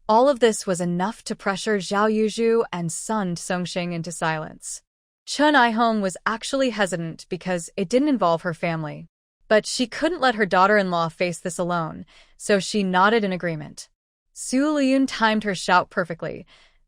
all of this was enough to pressure Zhao Yuzhu and Sun Songxing into silence. Chun I-hong was actually hesitant because it didn't involve her family. But she couldn't let her daughter-in-law face this alone, so she nodded in agreement. Su Lüyun timed her shout perfectly,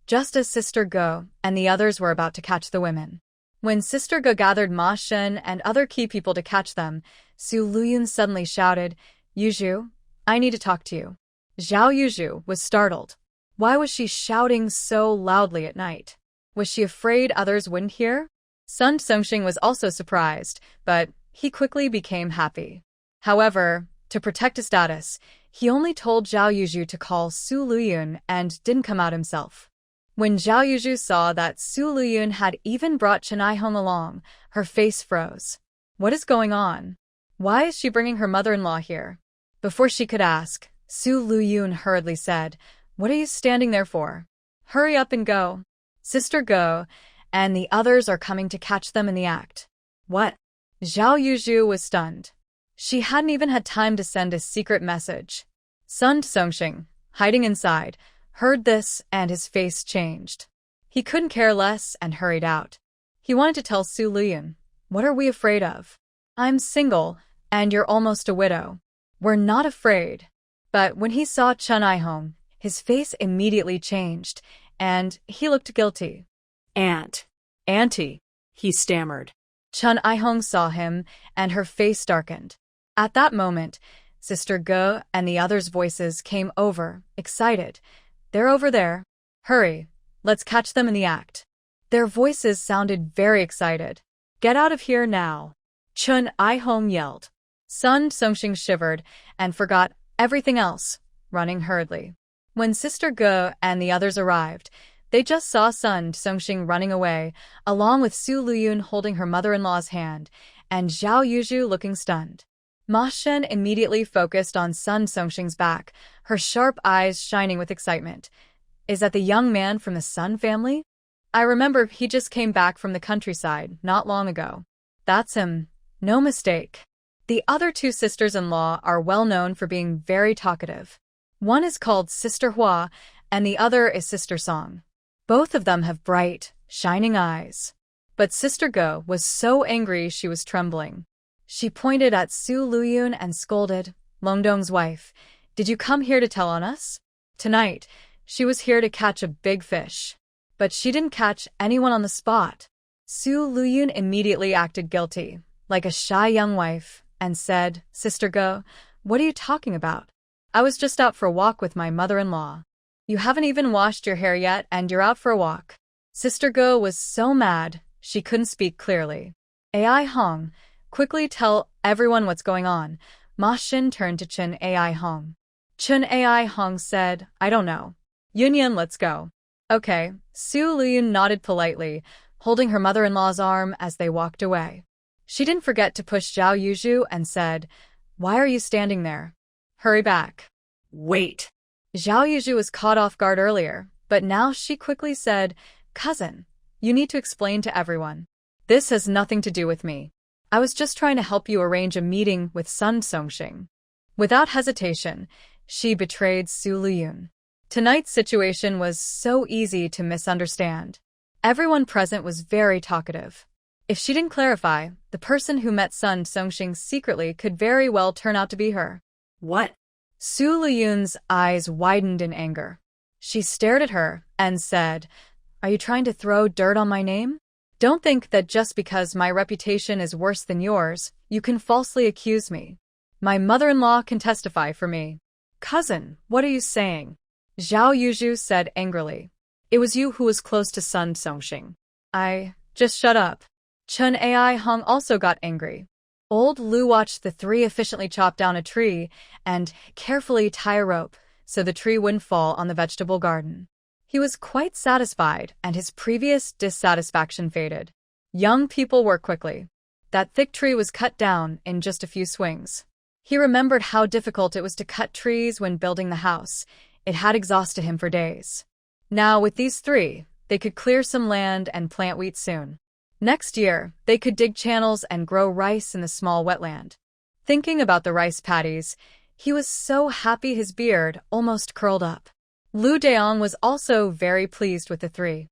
just as Sister Ge and the others were about to catch the women. When Sister Ge gathered Ma Shen and other key people to catch them, Su Lüyun suddenly shouted, "Yuzhu, I need to talk to you." Zhao Yuzhu was startled. Why was she shouting so loudly at night? Was she afraid others wouldn't hear? Sun Songxing was also surprised, but he quickly became happy. However, to protect his status, he only told Zhao Yuzhu to call Su Lüyun and didn't come out himself. When Zhao Yuzhu saw that Su Lüyun had even brought Chun I-hong along, her face froze. What is going on? Why is she bringing her mother-in-law here? Before she could ask, Su Lüyun hurriedly said, "What are you standing there for? Hurry up and go. Sister Ge and the others are coming to catch them in the act." What? Zhao Yuzhu was stunned. She hadn't even had time to send a secret message. Sun Songxing, hiding inside, heard this and his face changed. He couldn't care less and hurried out. He wanted to tell Su Lüyun, "What are we afraid of? I'm single, and you're almost a widow. We're not afraid." But when he saw Chun I-hong, his face immediately changed, and he looked guilty. Aunt, "Auntie," he stammered. Chun I-hong saw him, and her face darkened. At that moment, Sister Ge and the others' voices came over, excited. "They're over there. Hurry, let's catch them in the act." Their voices sounded very excited. "Get out of here now," Chun I-hong yelled. Sun Songxing shivered and forgot everything else, running hurriedly. When Sister Ge and the others arrived, they just saw Sun Songxing running away, along with Su Lüyun holding her mother-in-law's hand, and Zhao Yuzhu looking stunned. Ma Shen immediately focused on Sun Songxing's back, her sharp eyes shining with excitement. "Is that the young man from the Sun family? I remember he just came back from the countryside not long ago. That's him. No mistake." The other two sisters-in-law are well known for being very talkative. One is called Sister Hua, and the other is Sister Song. Both of them have bright, shining eyes. But Sister Ge was so angry she was trembling. She pointed at Su Lüyun and scolded, "Longdong's wife, did you come here to tell on us? Tonight, she was here to catch a big fish. But she didn't catch anyone on the spot." Su Lüyun immediately acted guilty, like a shy young wife, and said, "Sister Ge, what are you talking about? I was just out for a walk with my mother-in-law." "You haven't even washed your hair yet and you're out for a walk." Sister Ge was so mad, she couldn't speak clearly. "Ai Hong, quickly tell everyone what's going on." Ma Xin turned to Chun Ai Hong. Chun Ai Hong said, "I don't know. Yunyan, let's go." "Okay." Su Lüyun nodded politely, holding her mother-in-law's arm as they walked away. She didn't forget to push Zhao Yuzhu and said, "Why are you standing there? Hurry back." "Wait." Zhao Yuzhu was caught off guard earlier, but now she quickly said, "Cousin, you need to explain to everyone. This has nothing to do with me. I was just trying to help you arrange a meeting with Sun Songxing." Without hesitation, she betrayed Su Lüyun. Tonight's situation was so easy to misunderstand. Everyone present was very talkative. If she didn't clarify, the person who met Sun Songxing secretly could very well turn out to be her. "What?" Su Lüyun's eyes widened in anger. She stared at her and said, "Are you trying to throw dirt on my name? Don't think that just because my reputation is worse than yours, you can falsely accuse me. My mother-in-law can testify for me." "Cousin, what are you saying?" Zhao Yuzhu said angrily. "It was you who was close to Sun Songxing." Just shut up." Chun Ai Hong also got angry. Old Lu watched the three efficiently chop down a tree and carefully tie a rope so the tree wouldn't fall on the vegetable garden. He was quite satisfied, and his previous dissatisfaction faded. Young people work quickly. That thick tree was cut down in just a few swings. He remembered how difficult it was to cut trees when building the house. It had exhausted him for days. Now, with these three, they could clear some land and plant wheat soon. Next year, they could dig channels and grow rice in the small wetland. Thinking about the rice paddies, he was so happy his beard almost curled up. Lu Deong was also very pleased with the three.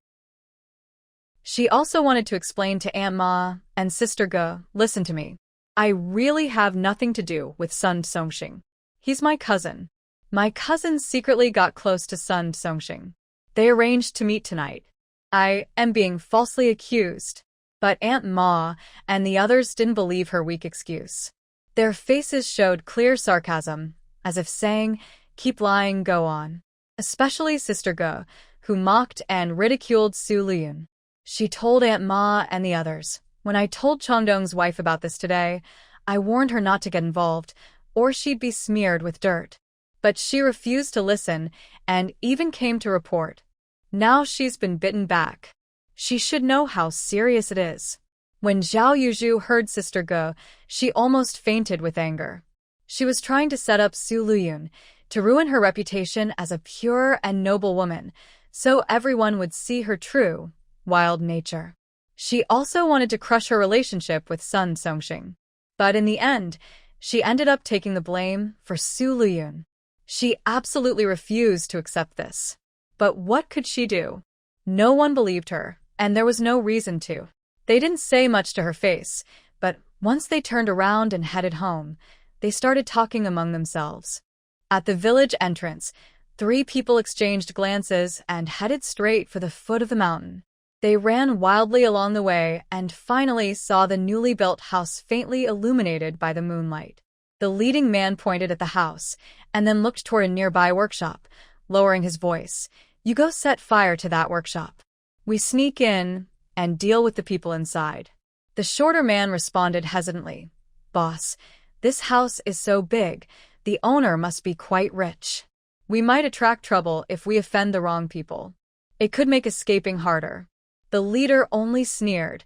She also wanted to explain to Aunt Ma and Sister Ge, "Listen to me. I really have nothing to do with Sun Songxing. He's my cousin. My cousin secretly got close to Sun Songxing. They arranged to meet tonight. I am being falsely accused." But Aunt Ma and the others didn't believe her weak excuse. Their faces showed clear sarcasm, as if saying, "Keep lying, go on." Especially Sister Ge, who mocked and ridiculed Su Lüyun. She told Aunt Ma and the others, "When I told Chongdong's wife about this today, I warned her not to get involved, or she'd be smeared with dirt. But she refused to listen and even came to report. Now she's been bitten back. She should know how serious it is." When Zhao Yuzhu heard Sister Ge, she almost fainted with anger. She was trying to set up Su Lüyun to ruin her reputation as a pure and noble woman, so everyone would see her true, wild nature. She also wanted to crush her relationship with Sun Songxing. But in the end, she ended up taking the blame for Su Lüyun. She absolutely refused to accept this. But what could she do? No one believed her, and there was no reason to. They didn't say much to her face, but once they turned around and headed home, they started talking among themselves. At the village entrance, 3 people exchanged glances and headed straight for the foot of the mountain. They ran wildly along the way and finally saw the newly built house faintly illuminated by the moonlight. The leading man pointed at the house and then looked toward a nearby workshop, lowering his voice. "You go set fire to that workshop. We sneak in and deal with the people inside." The shorter man responded hesitantly. "Boss, this house is so big, the owner must be quite rich. We might attract trouble if we offend the wrong people. It could make escaping harder." The leader only sneered.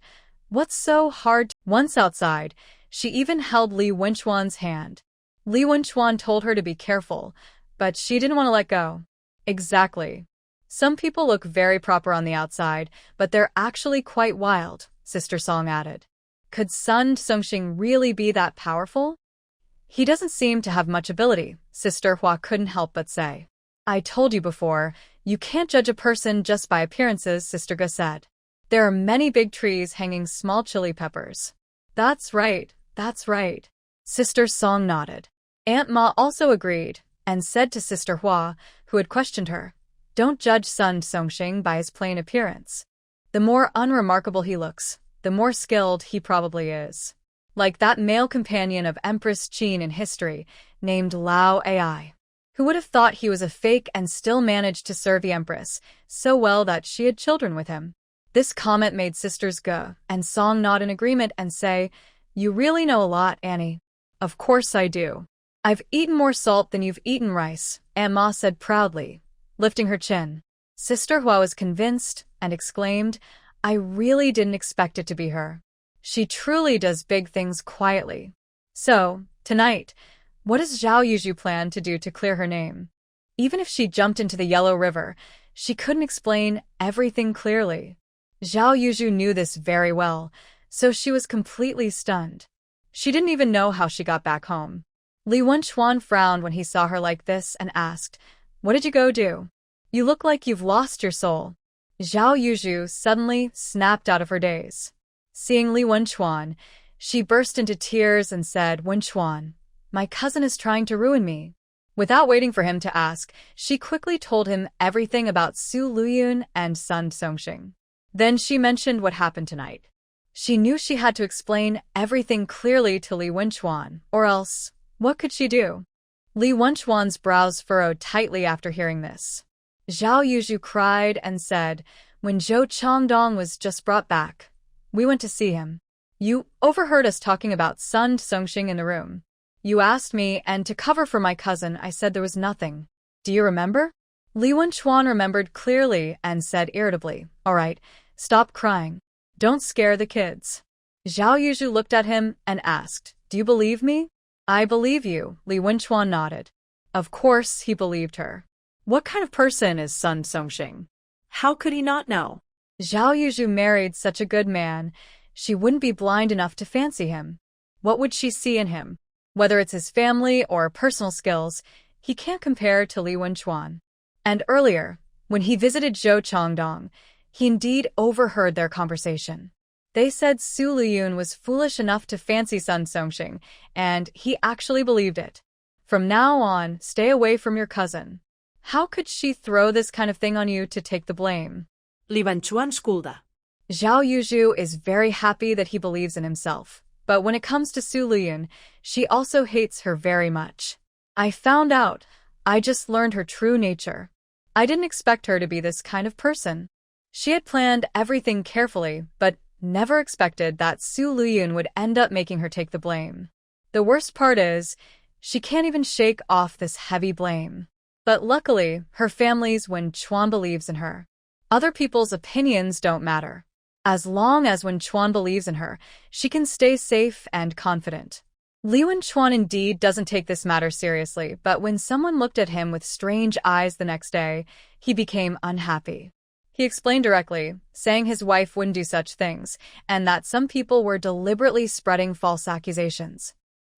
"What's so hard?" Once outside, she even held Li Wenchuan's hand. Li Wenchuan told her to be careful, but she didn't want to let go. "Exactly. Some people look very proper on the outside, but they're actually quite wild," Sister Song added. Could Sun Songxing really be that powerful? "He doesn't seem to have much ability," Sister Hua couldn't help but say. "I told you before, you can't judge a person just by appearances," Sister Ge said. "There are many big trees hanging small chili peppers." That's right, Sister Song nodded. Aunt Ma also agreed and said to Sister Hua, who had questioned her, "Don't judge Sun Songxing by his plain appearance. The more unremarkable he looks, the more skilled he probably is. Like that male companion of Empress Qin in history, named Lao Ai. Who would have thought he was a fake and still managed to serve the Empress so well that she had children with him?" This comment made Sisters Ge and Song nod in agreement and say, "You really know a lot, Annie." "Of course I do. I've eaten more salt than you've eaten rice," Aunt Ma said proudly, lifting her chin. Sister Hua was convinced and exclaimed, "I really didn't expect it to be her. She truly does big things quietly." So, tonight, what does Zhao Yuzhu plan to do to clear her name? Even if she jumped into the Yellow River, she couldn't explain everything clearly. Zhao Yuzhu knew this very well, so she was completely stunned. She didn't even know how she got back home. Li Wenchuan frowned when he saw her like this and asked, "What did you go do? You look like you've lost your soul." Zhao Yuzhu suddenly snapped out of her daze. Seeing Li Wenchuan, she burst into tears and said, "Wenchuan, my cousin is trying to ruin me." Without waiting for him to ask, she quickly told him everything about Su Lüyun and Sun Songxing. Then she mentioned what happened tonight. She knew she had to explain everything clearly to Li Wenchuan, or else, what could she do? Li Wenchuan's brows furrowed tightly after hearing this. Zhao Yuzhu cried and said, "When Zhou Changdong was just brought back, we went to see him. You overheard us talking about Sun Songxing in the room. You asked me, and to cover for my cousin, I said there was nothing. Do you remember?" Li Wenchuan remembered clearly and said irritably, "All right, stop crying. Don't scare the kids." Zhao Yuzhu looked at him and asked, "Do you believe me?" "I believe you," Li Wenchuan nodded. Of course he believed her. What kind of person is Sun Songxing? How could he not know? Zhao Yuzhu married such a good man, she wouldn't be blind enough to fancy him. What would she see in him? Whether it's his family or personal skills, he can't compare to Li Wenchuan. And earlier, when he visited Zhou Changdong, he indeed overheard their conversation. They said Su Lüyun was foolish enough to fancy Sun Songxing, and he actually believed it. From now on, stay away from your cousin. How could she throw this kind of thing on you to take the blame? Li Wenchuan skulda. Zhao Yuzhu is very happy that he believes in himself, but when it comes to Su Lüyun, she also hates her very much. I found out. I just learned her true nature. I didn't expect her to be this kind of person. She had planned everything carefully, but never expected that Su Lüyun would end up making her take the blame. The worst part is, she can't even shake off this heavy blame. But luckily, her family's Wen Chuan believes in her. Other people's opinions don't matter. As long as Wen Chuan believes in her, she can stay safe and confident. Li Wenchuan indeed doesn't take this matter seriously, but when someone looked at him with strange eyes the next day, he became unhappy. He explained directly, saying his wife wouldn't do such things, and that some people were deliberately spreading false accusations.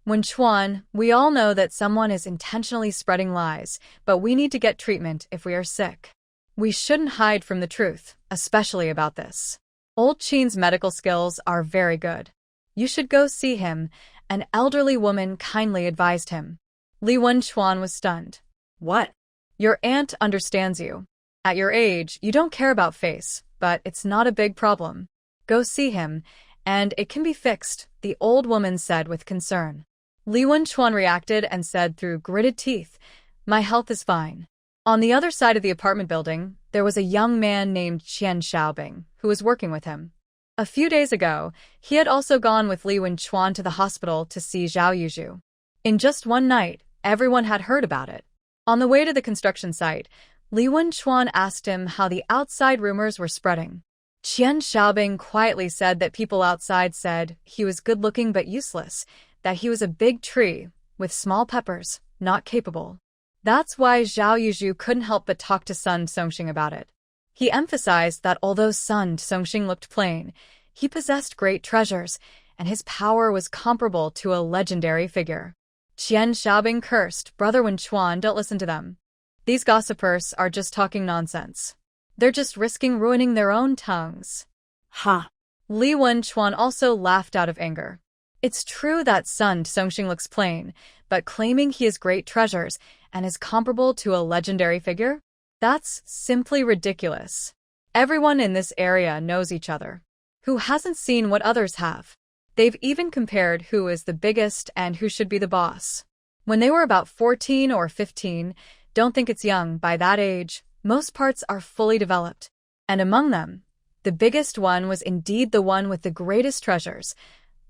Wenchuan, we all know that someone is intentionally spreading lies, but we need to get treatment if we are sick. We shouldn't hide from the truth, especially about this. Old Qin's medical skills are very good. You should go see him, an elderly woman kindly advised him. Li Wenchuan was stunned. What? Your aunt understands you. At your age, you don't care about face, but it's not a big problem. Go see him, and it can be fixed, the old woman said with concern. Li Wenchuan reacted and said through gritted teeth, my health is fine. On the other side of the apartment building, there was a young man named Qian Xiaobing, who was working with him. A few days ago, he had also gone with Li Wenchuan to the hospital to see Zhao Yuzhu. In just one night, everyone had heard about it. On the way to the construction site, Li Wenchuan asked him how the outside rumors were spreading. Qian Xiaobing quietly said that people outside said he was good-looking but useless, that he was a big tree, with small peppers, not capable. That's why Zhao Yuzhu couldn't help but talk to Sun Songxing about it. He emphasized that although Sun Songxing looked plain, he possessed great treasures, and his power was comparable to a legendary figure. Qian Xiaobing cursed, Brother Wenchuan, don't listen to them. These gossipers are just talking nonsense. They're just risking ruining their own tongues. Ha! Li Wenchuan also laughed out of anger. It's true that Sun Songxing looks plain, but claiming he has great treasures and is comparable to a legendary figure? That's simply ridiculous. Everyone in this area knows each other. Who hasn't seen what others have? They've even compared who is the biggest and who should be the boss. When they were about 14 or 15, don't think it's young, by that age, most parts are fully developed. And among them, the biggest one was indeed the one with the greatest treasures,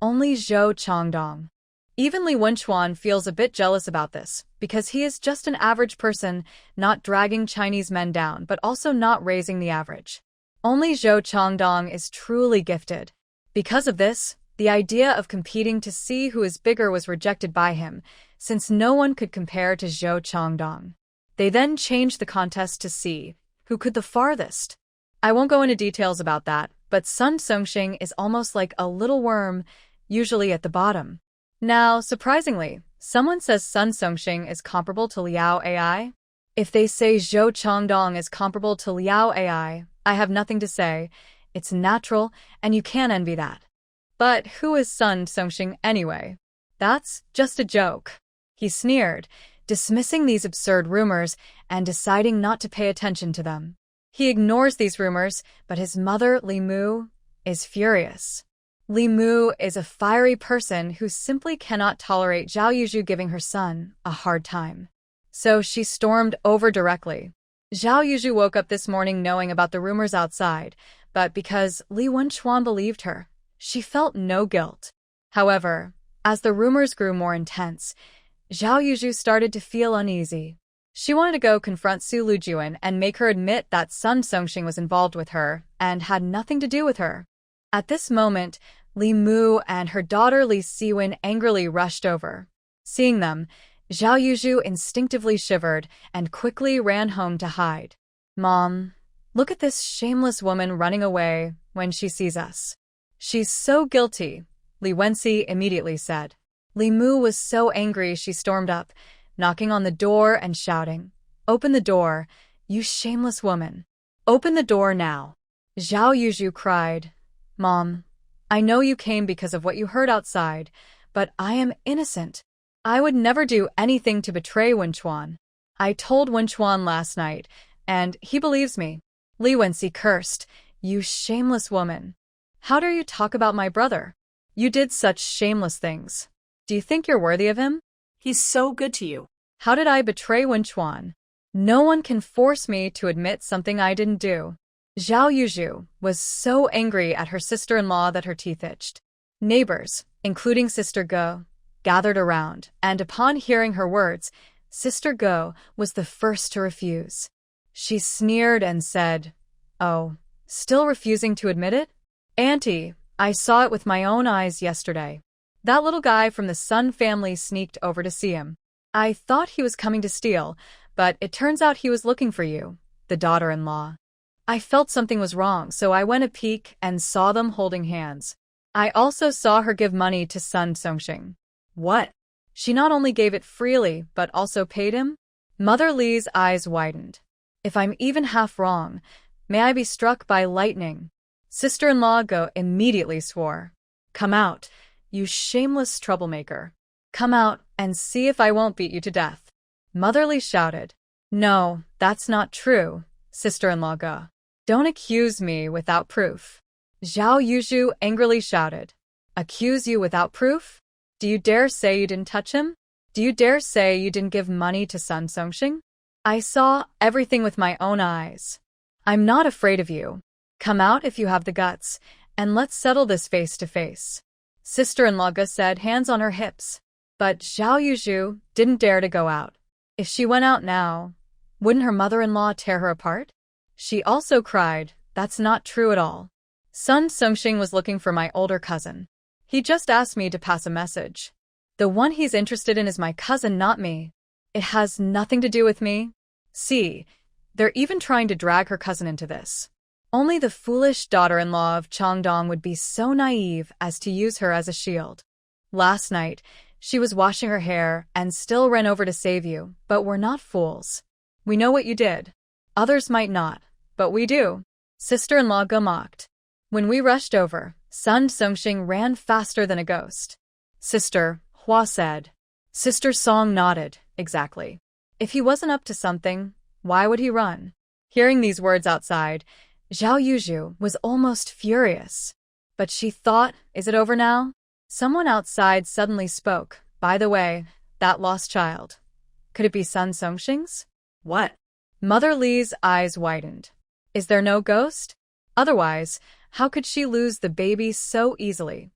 only Zhou Changdong. Even Li Wenchuan feels a bit jealous about this, because he is just an average person, not dragging Chinese men down but also not raising the average. Only Zhou Changdong is truly gifted. Because of this, the idea of competing to see who is bigger was rejected by him, since no one could compare to Zhou Changdong. They then changed the contest to see who could the farthest. I won't go into details about that, but Sun Songxing is almost like a little worm, usually at the bottom. Now, surprisingly, someone says Sun Songxing is comparable to Liao AI. If they say Zhou Changdong is comparable to Liao AI, I have nothing to say. It's natural, and you can't envy that. But who is Sun Songxing anyway? That's just a joke. He sneered, dismissing these absurd rumors and deciding not to pay attention to them. He ignores these rumors, but his mother, Li Mu, is furious. Li Mu is a fiery person who simply cannot tolerate Zhao Yuzhu giving her son a hard time. So she stormed over directly. Zhao Yuzhu woke up this morning knowing about the rumors outside, but because Li Wenchuan believed her, she felt no guilt. However, as the rumors grew more intense, Zhao Yuzhu started to feel uneasy. She wanted to go confront Su Lüyun and make her admit that Sun Songxing was involved with her and had nothing to do with her. At this moment, Li Mu and her daughter Li Siwen angrily rushed over. Seeing them, Zhao Yuzhu instinctively shivered and quickly ran home to hide. Mom, look at this shameless woman running away when she sees us. She's so guilty, Li Wenxi immediately said. Li Mu was so angry she stormed up, knocking on the door and shouting, "Open the door, you shameless woman. Open the door now." Zhao Yuzhu cried, "Mom, I know you came because of what you heard outside, but I am innocent. I would never do anything to betray Wenchuan. I told Wenchuan last night, and he believes me." Li Wenxi cursed, "You shameless woman. How dare you talk about my brother? You did such shameless things. Do you think you're worthy of him? He's so good to you. How did I betray Wenchuan? No one can force me to admit something I didn't do." Zhao Yuzhu was so angry at her sister-in-law that her teeth itched. Neighbors, including Sister Go, gathered around, and upon hearing her words, Sister Go was the first to refuse. She sneered and said, "Oh, still refusing to admit it? Auntie, I saw it with my own eyes yesterday. That little guy from the Sun family sneaked over to see him. I thought he was coming to steal, but it turns out he was looking for you, the daughter-in-law. I felt something was wrong, so I went a peek and saw them holding hands. I also saw her give money to Sun Songxing." "What? She not only gave it freely, but also paid him?" Mother Li's eyes widened. "If I'm even half wrong, may I be struck by lightning." Sister-in-law Go immediately swore. Come out, you shameless troublemaker. Come out and see if I won't beat you to death. Mother Li shouted. No, that's not true, sister-in-law Go. Don't accuse me without proof. Zhao Yuzhu angrily shouted. Accuse you without proof? Do you dare say you didn't touch him? Do you dare say you didn't give money to Sun Songxing? I saw everything with my own eyes. I'm not afraid of you. Come out if you have the guts, and let's settle this face to face. Sister-in-law Ge said, hands on her hips. But Zhao Yuzhu didn't dare to go out. If she went out now, wouldn't her mother-in-law tear her apart? She also cried, that's not true at all. Sun Songxing was looking for my older cousin. He just asked me to pass a message. The one he's interested in is my cousin, not me. It has nothing to do with me. See, they're even trying to drag her cousin into this. Only the foolish daughter-in-law of Changdong would be so naive as to use her as a shield. Last night, she was washing her hair and still ran over to save you, but we're not fools. We know what you did. Others might not, but we do. Sister-in-law Ge mocked. When we rushed over, Sun Songxing ran faster than a ghost. Sister, Hua said. Sister Song nodded, exactly. If he wasn't up to something, why would he run? Hearing these words outside, Zhao Yuzhu was almost furious. But she thought, is it over now? Someone outside suddenly spoke. By the way, that lost child. Could it be Sun Songxing's? What? Mother Li's eyes widened. Is there no ghost? Otherwise, how could she lose the baby so easily?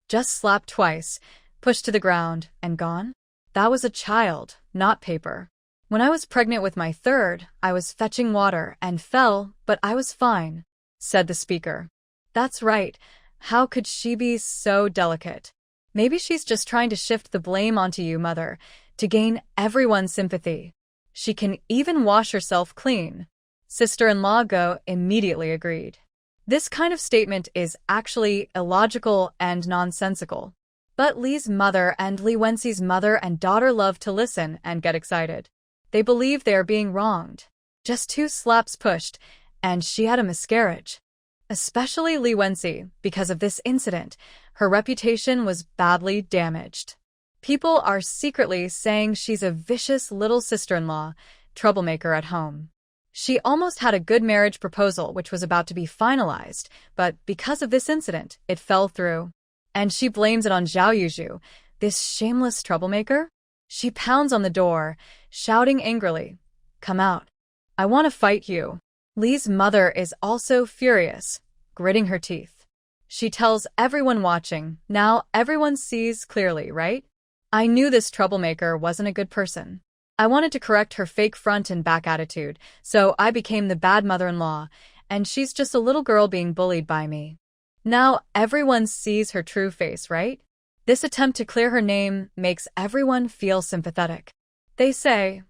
Just slapped twice, pushed to the ground, and gone? That was a child, not paper. When I was pregnant with my third, I was fetching water and fell, but I was fine, said the speaker. That's right. How could she be so delicate? Maybe she's just trying to shift the blame onto you, mother, to gain everyone's sympathy. She can even wash herself clean. Sister-in-law Go immediately agreed. This kind of statement is actually illogical and nonsensical. But Li's mother and Li Wenxi's mother and daughter love to listen and get excited. They believe they are being wronged. Just 2 slaps pushed, and she had a miscarriage. Especially Li Wenxi, because of this incident, her reputation was badly damaged. People are secretly saying she's a vicious little sister-in-law, troublemaker at home. She almost had a good marriage proposal which was about to be finalized, but because of this incident, it fell through. And she blames it on Zhao Yuzhu, this shameless troublemaker. She pounds on the door, shouting angrily, "Come out. I want to fight you." Li's mother is also furious, gritting her teeth. She tells everyone watching, now everyone sees clearly, right? I knew this troublemaker wasn't a good person. I wanted to correct her fake front and back attitude, so I became the bad mother-in-law, and she's just a little girl being bullied by me. Now everyone sees her true face, right? This attempt to clear her name makes everyone feel sympathetic. They say,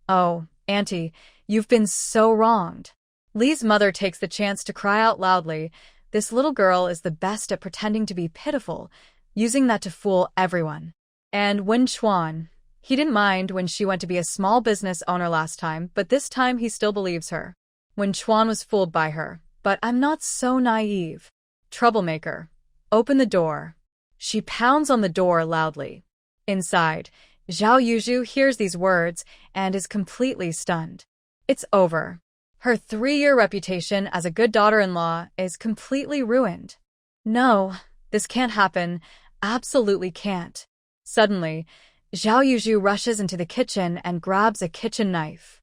"Oh, Auntie, you've been so wronged." Li's mother takes the chance to cry out loudly, "This little girl is the best at pretending to be pitiful, using that to fool everyone." And Wen Chuan, he didn't mind when she went to be a small business owner last time, but this time he still believes her. Wen Chuan was fooled by her, but I'm not so naive. Troublemaker, open the door. She pounds on the door loudly. Inside, Zhao Yuzhu hears these words and is completely stunned. It's over. Her 3-year reputation as a good daughter-in-law is completely ruined. No, this can't happen. Absolutely can't. Suddenly, Zhao Yuzhu rushes into the kitchen and grabs a kitchen knife.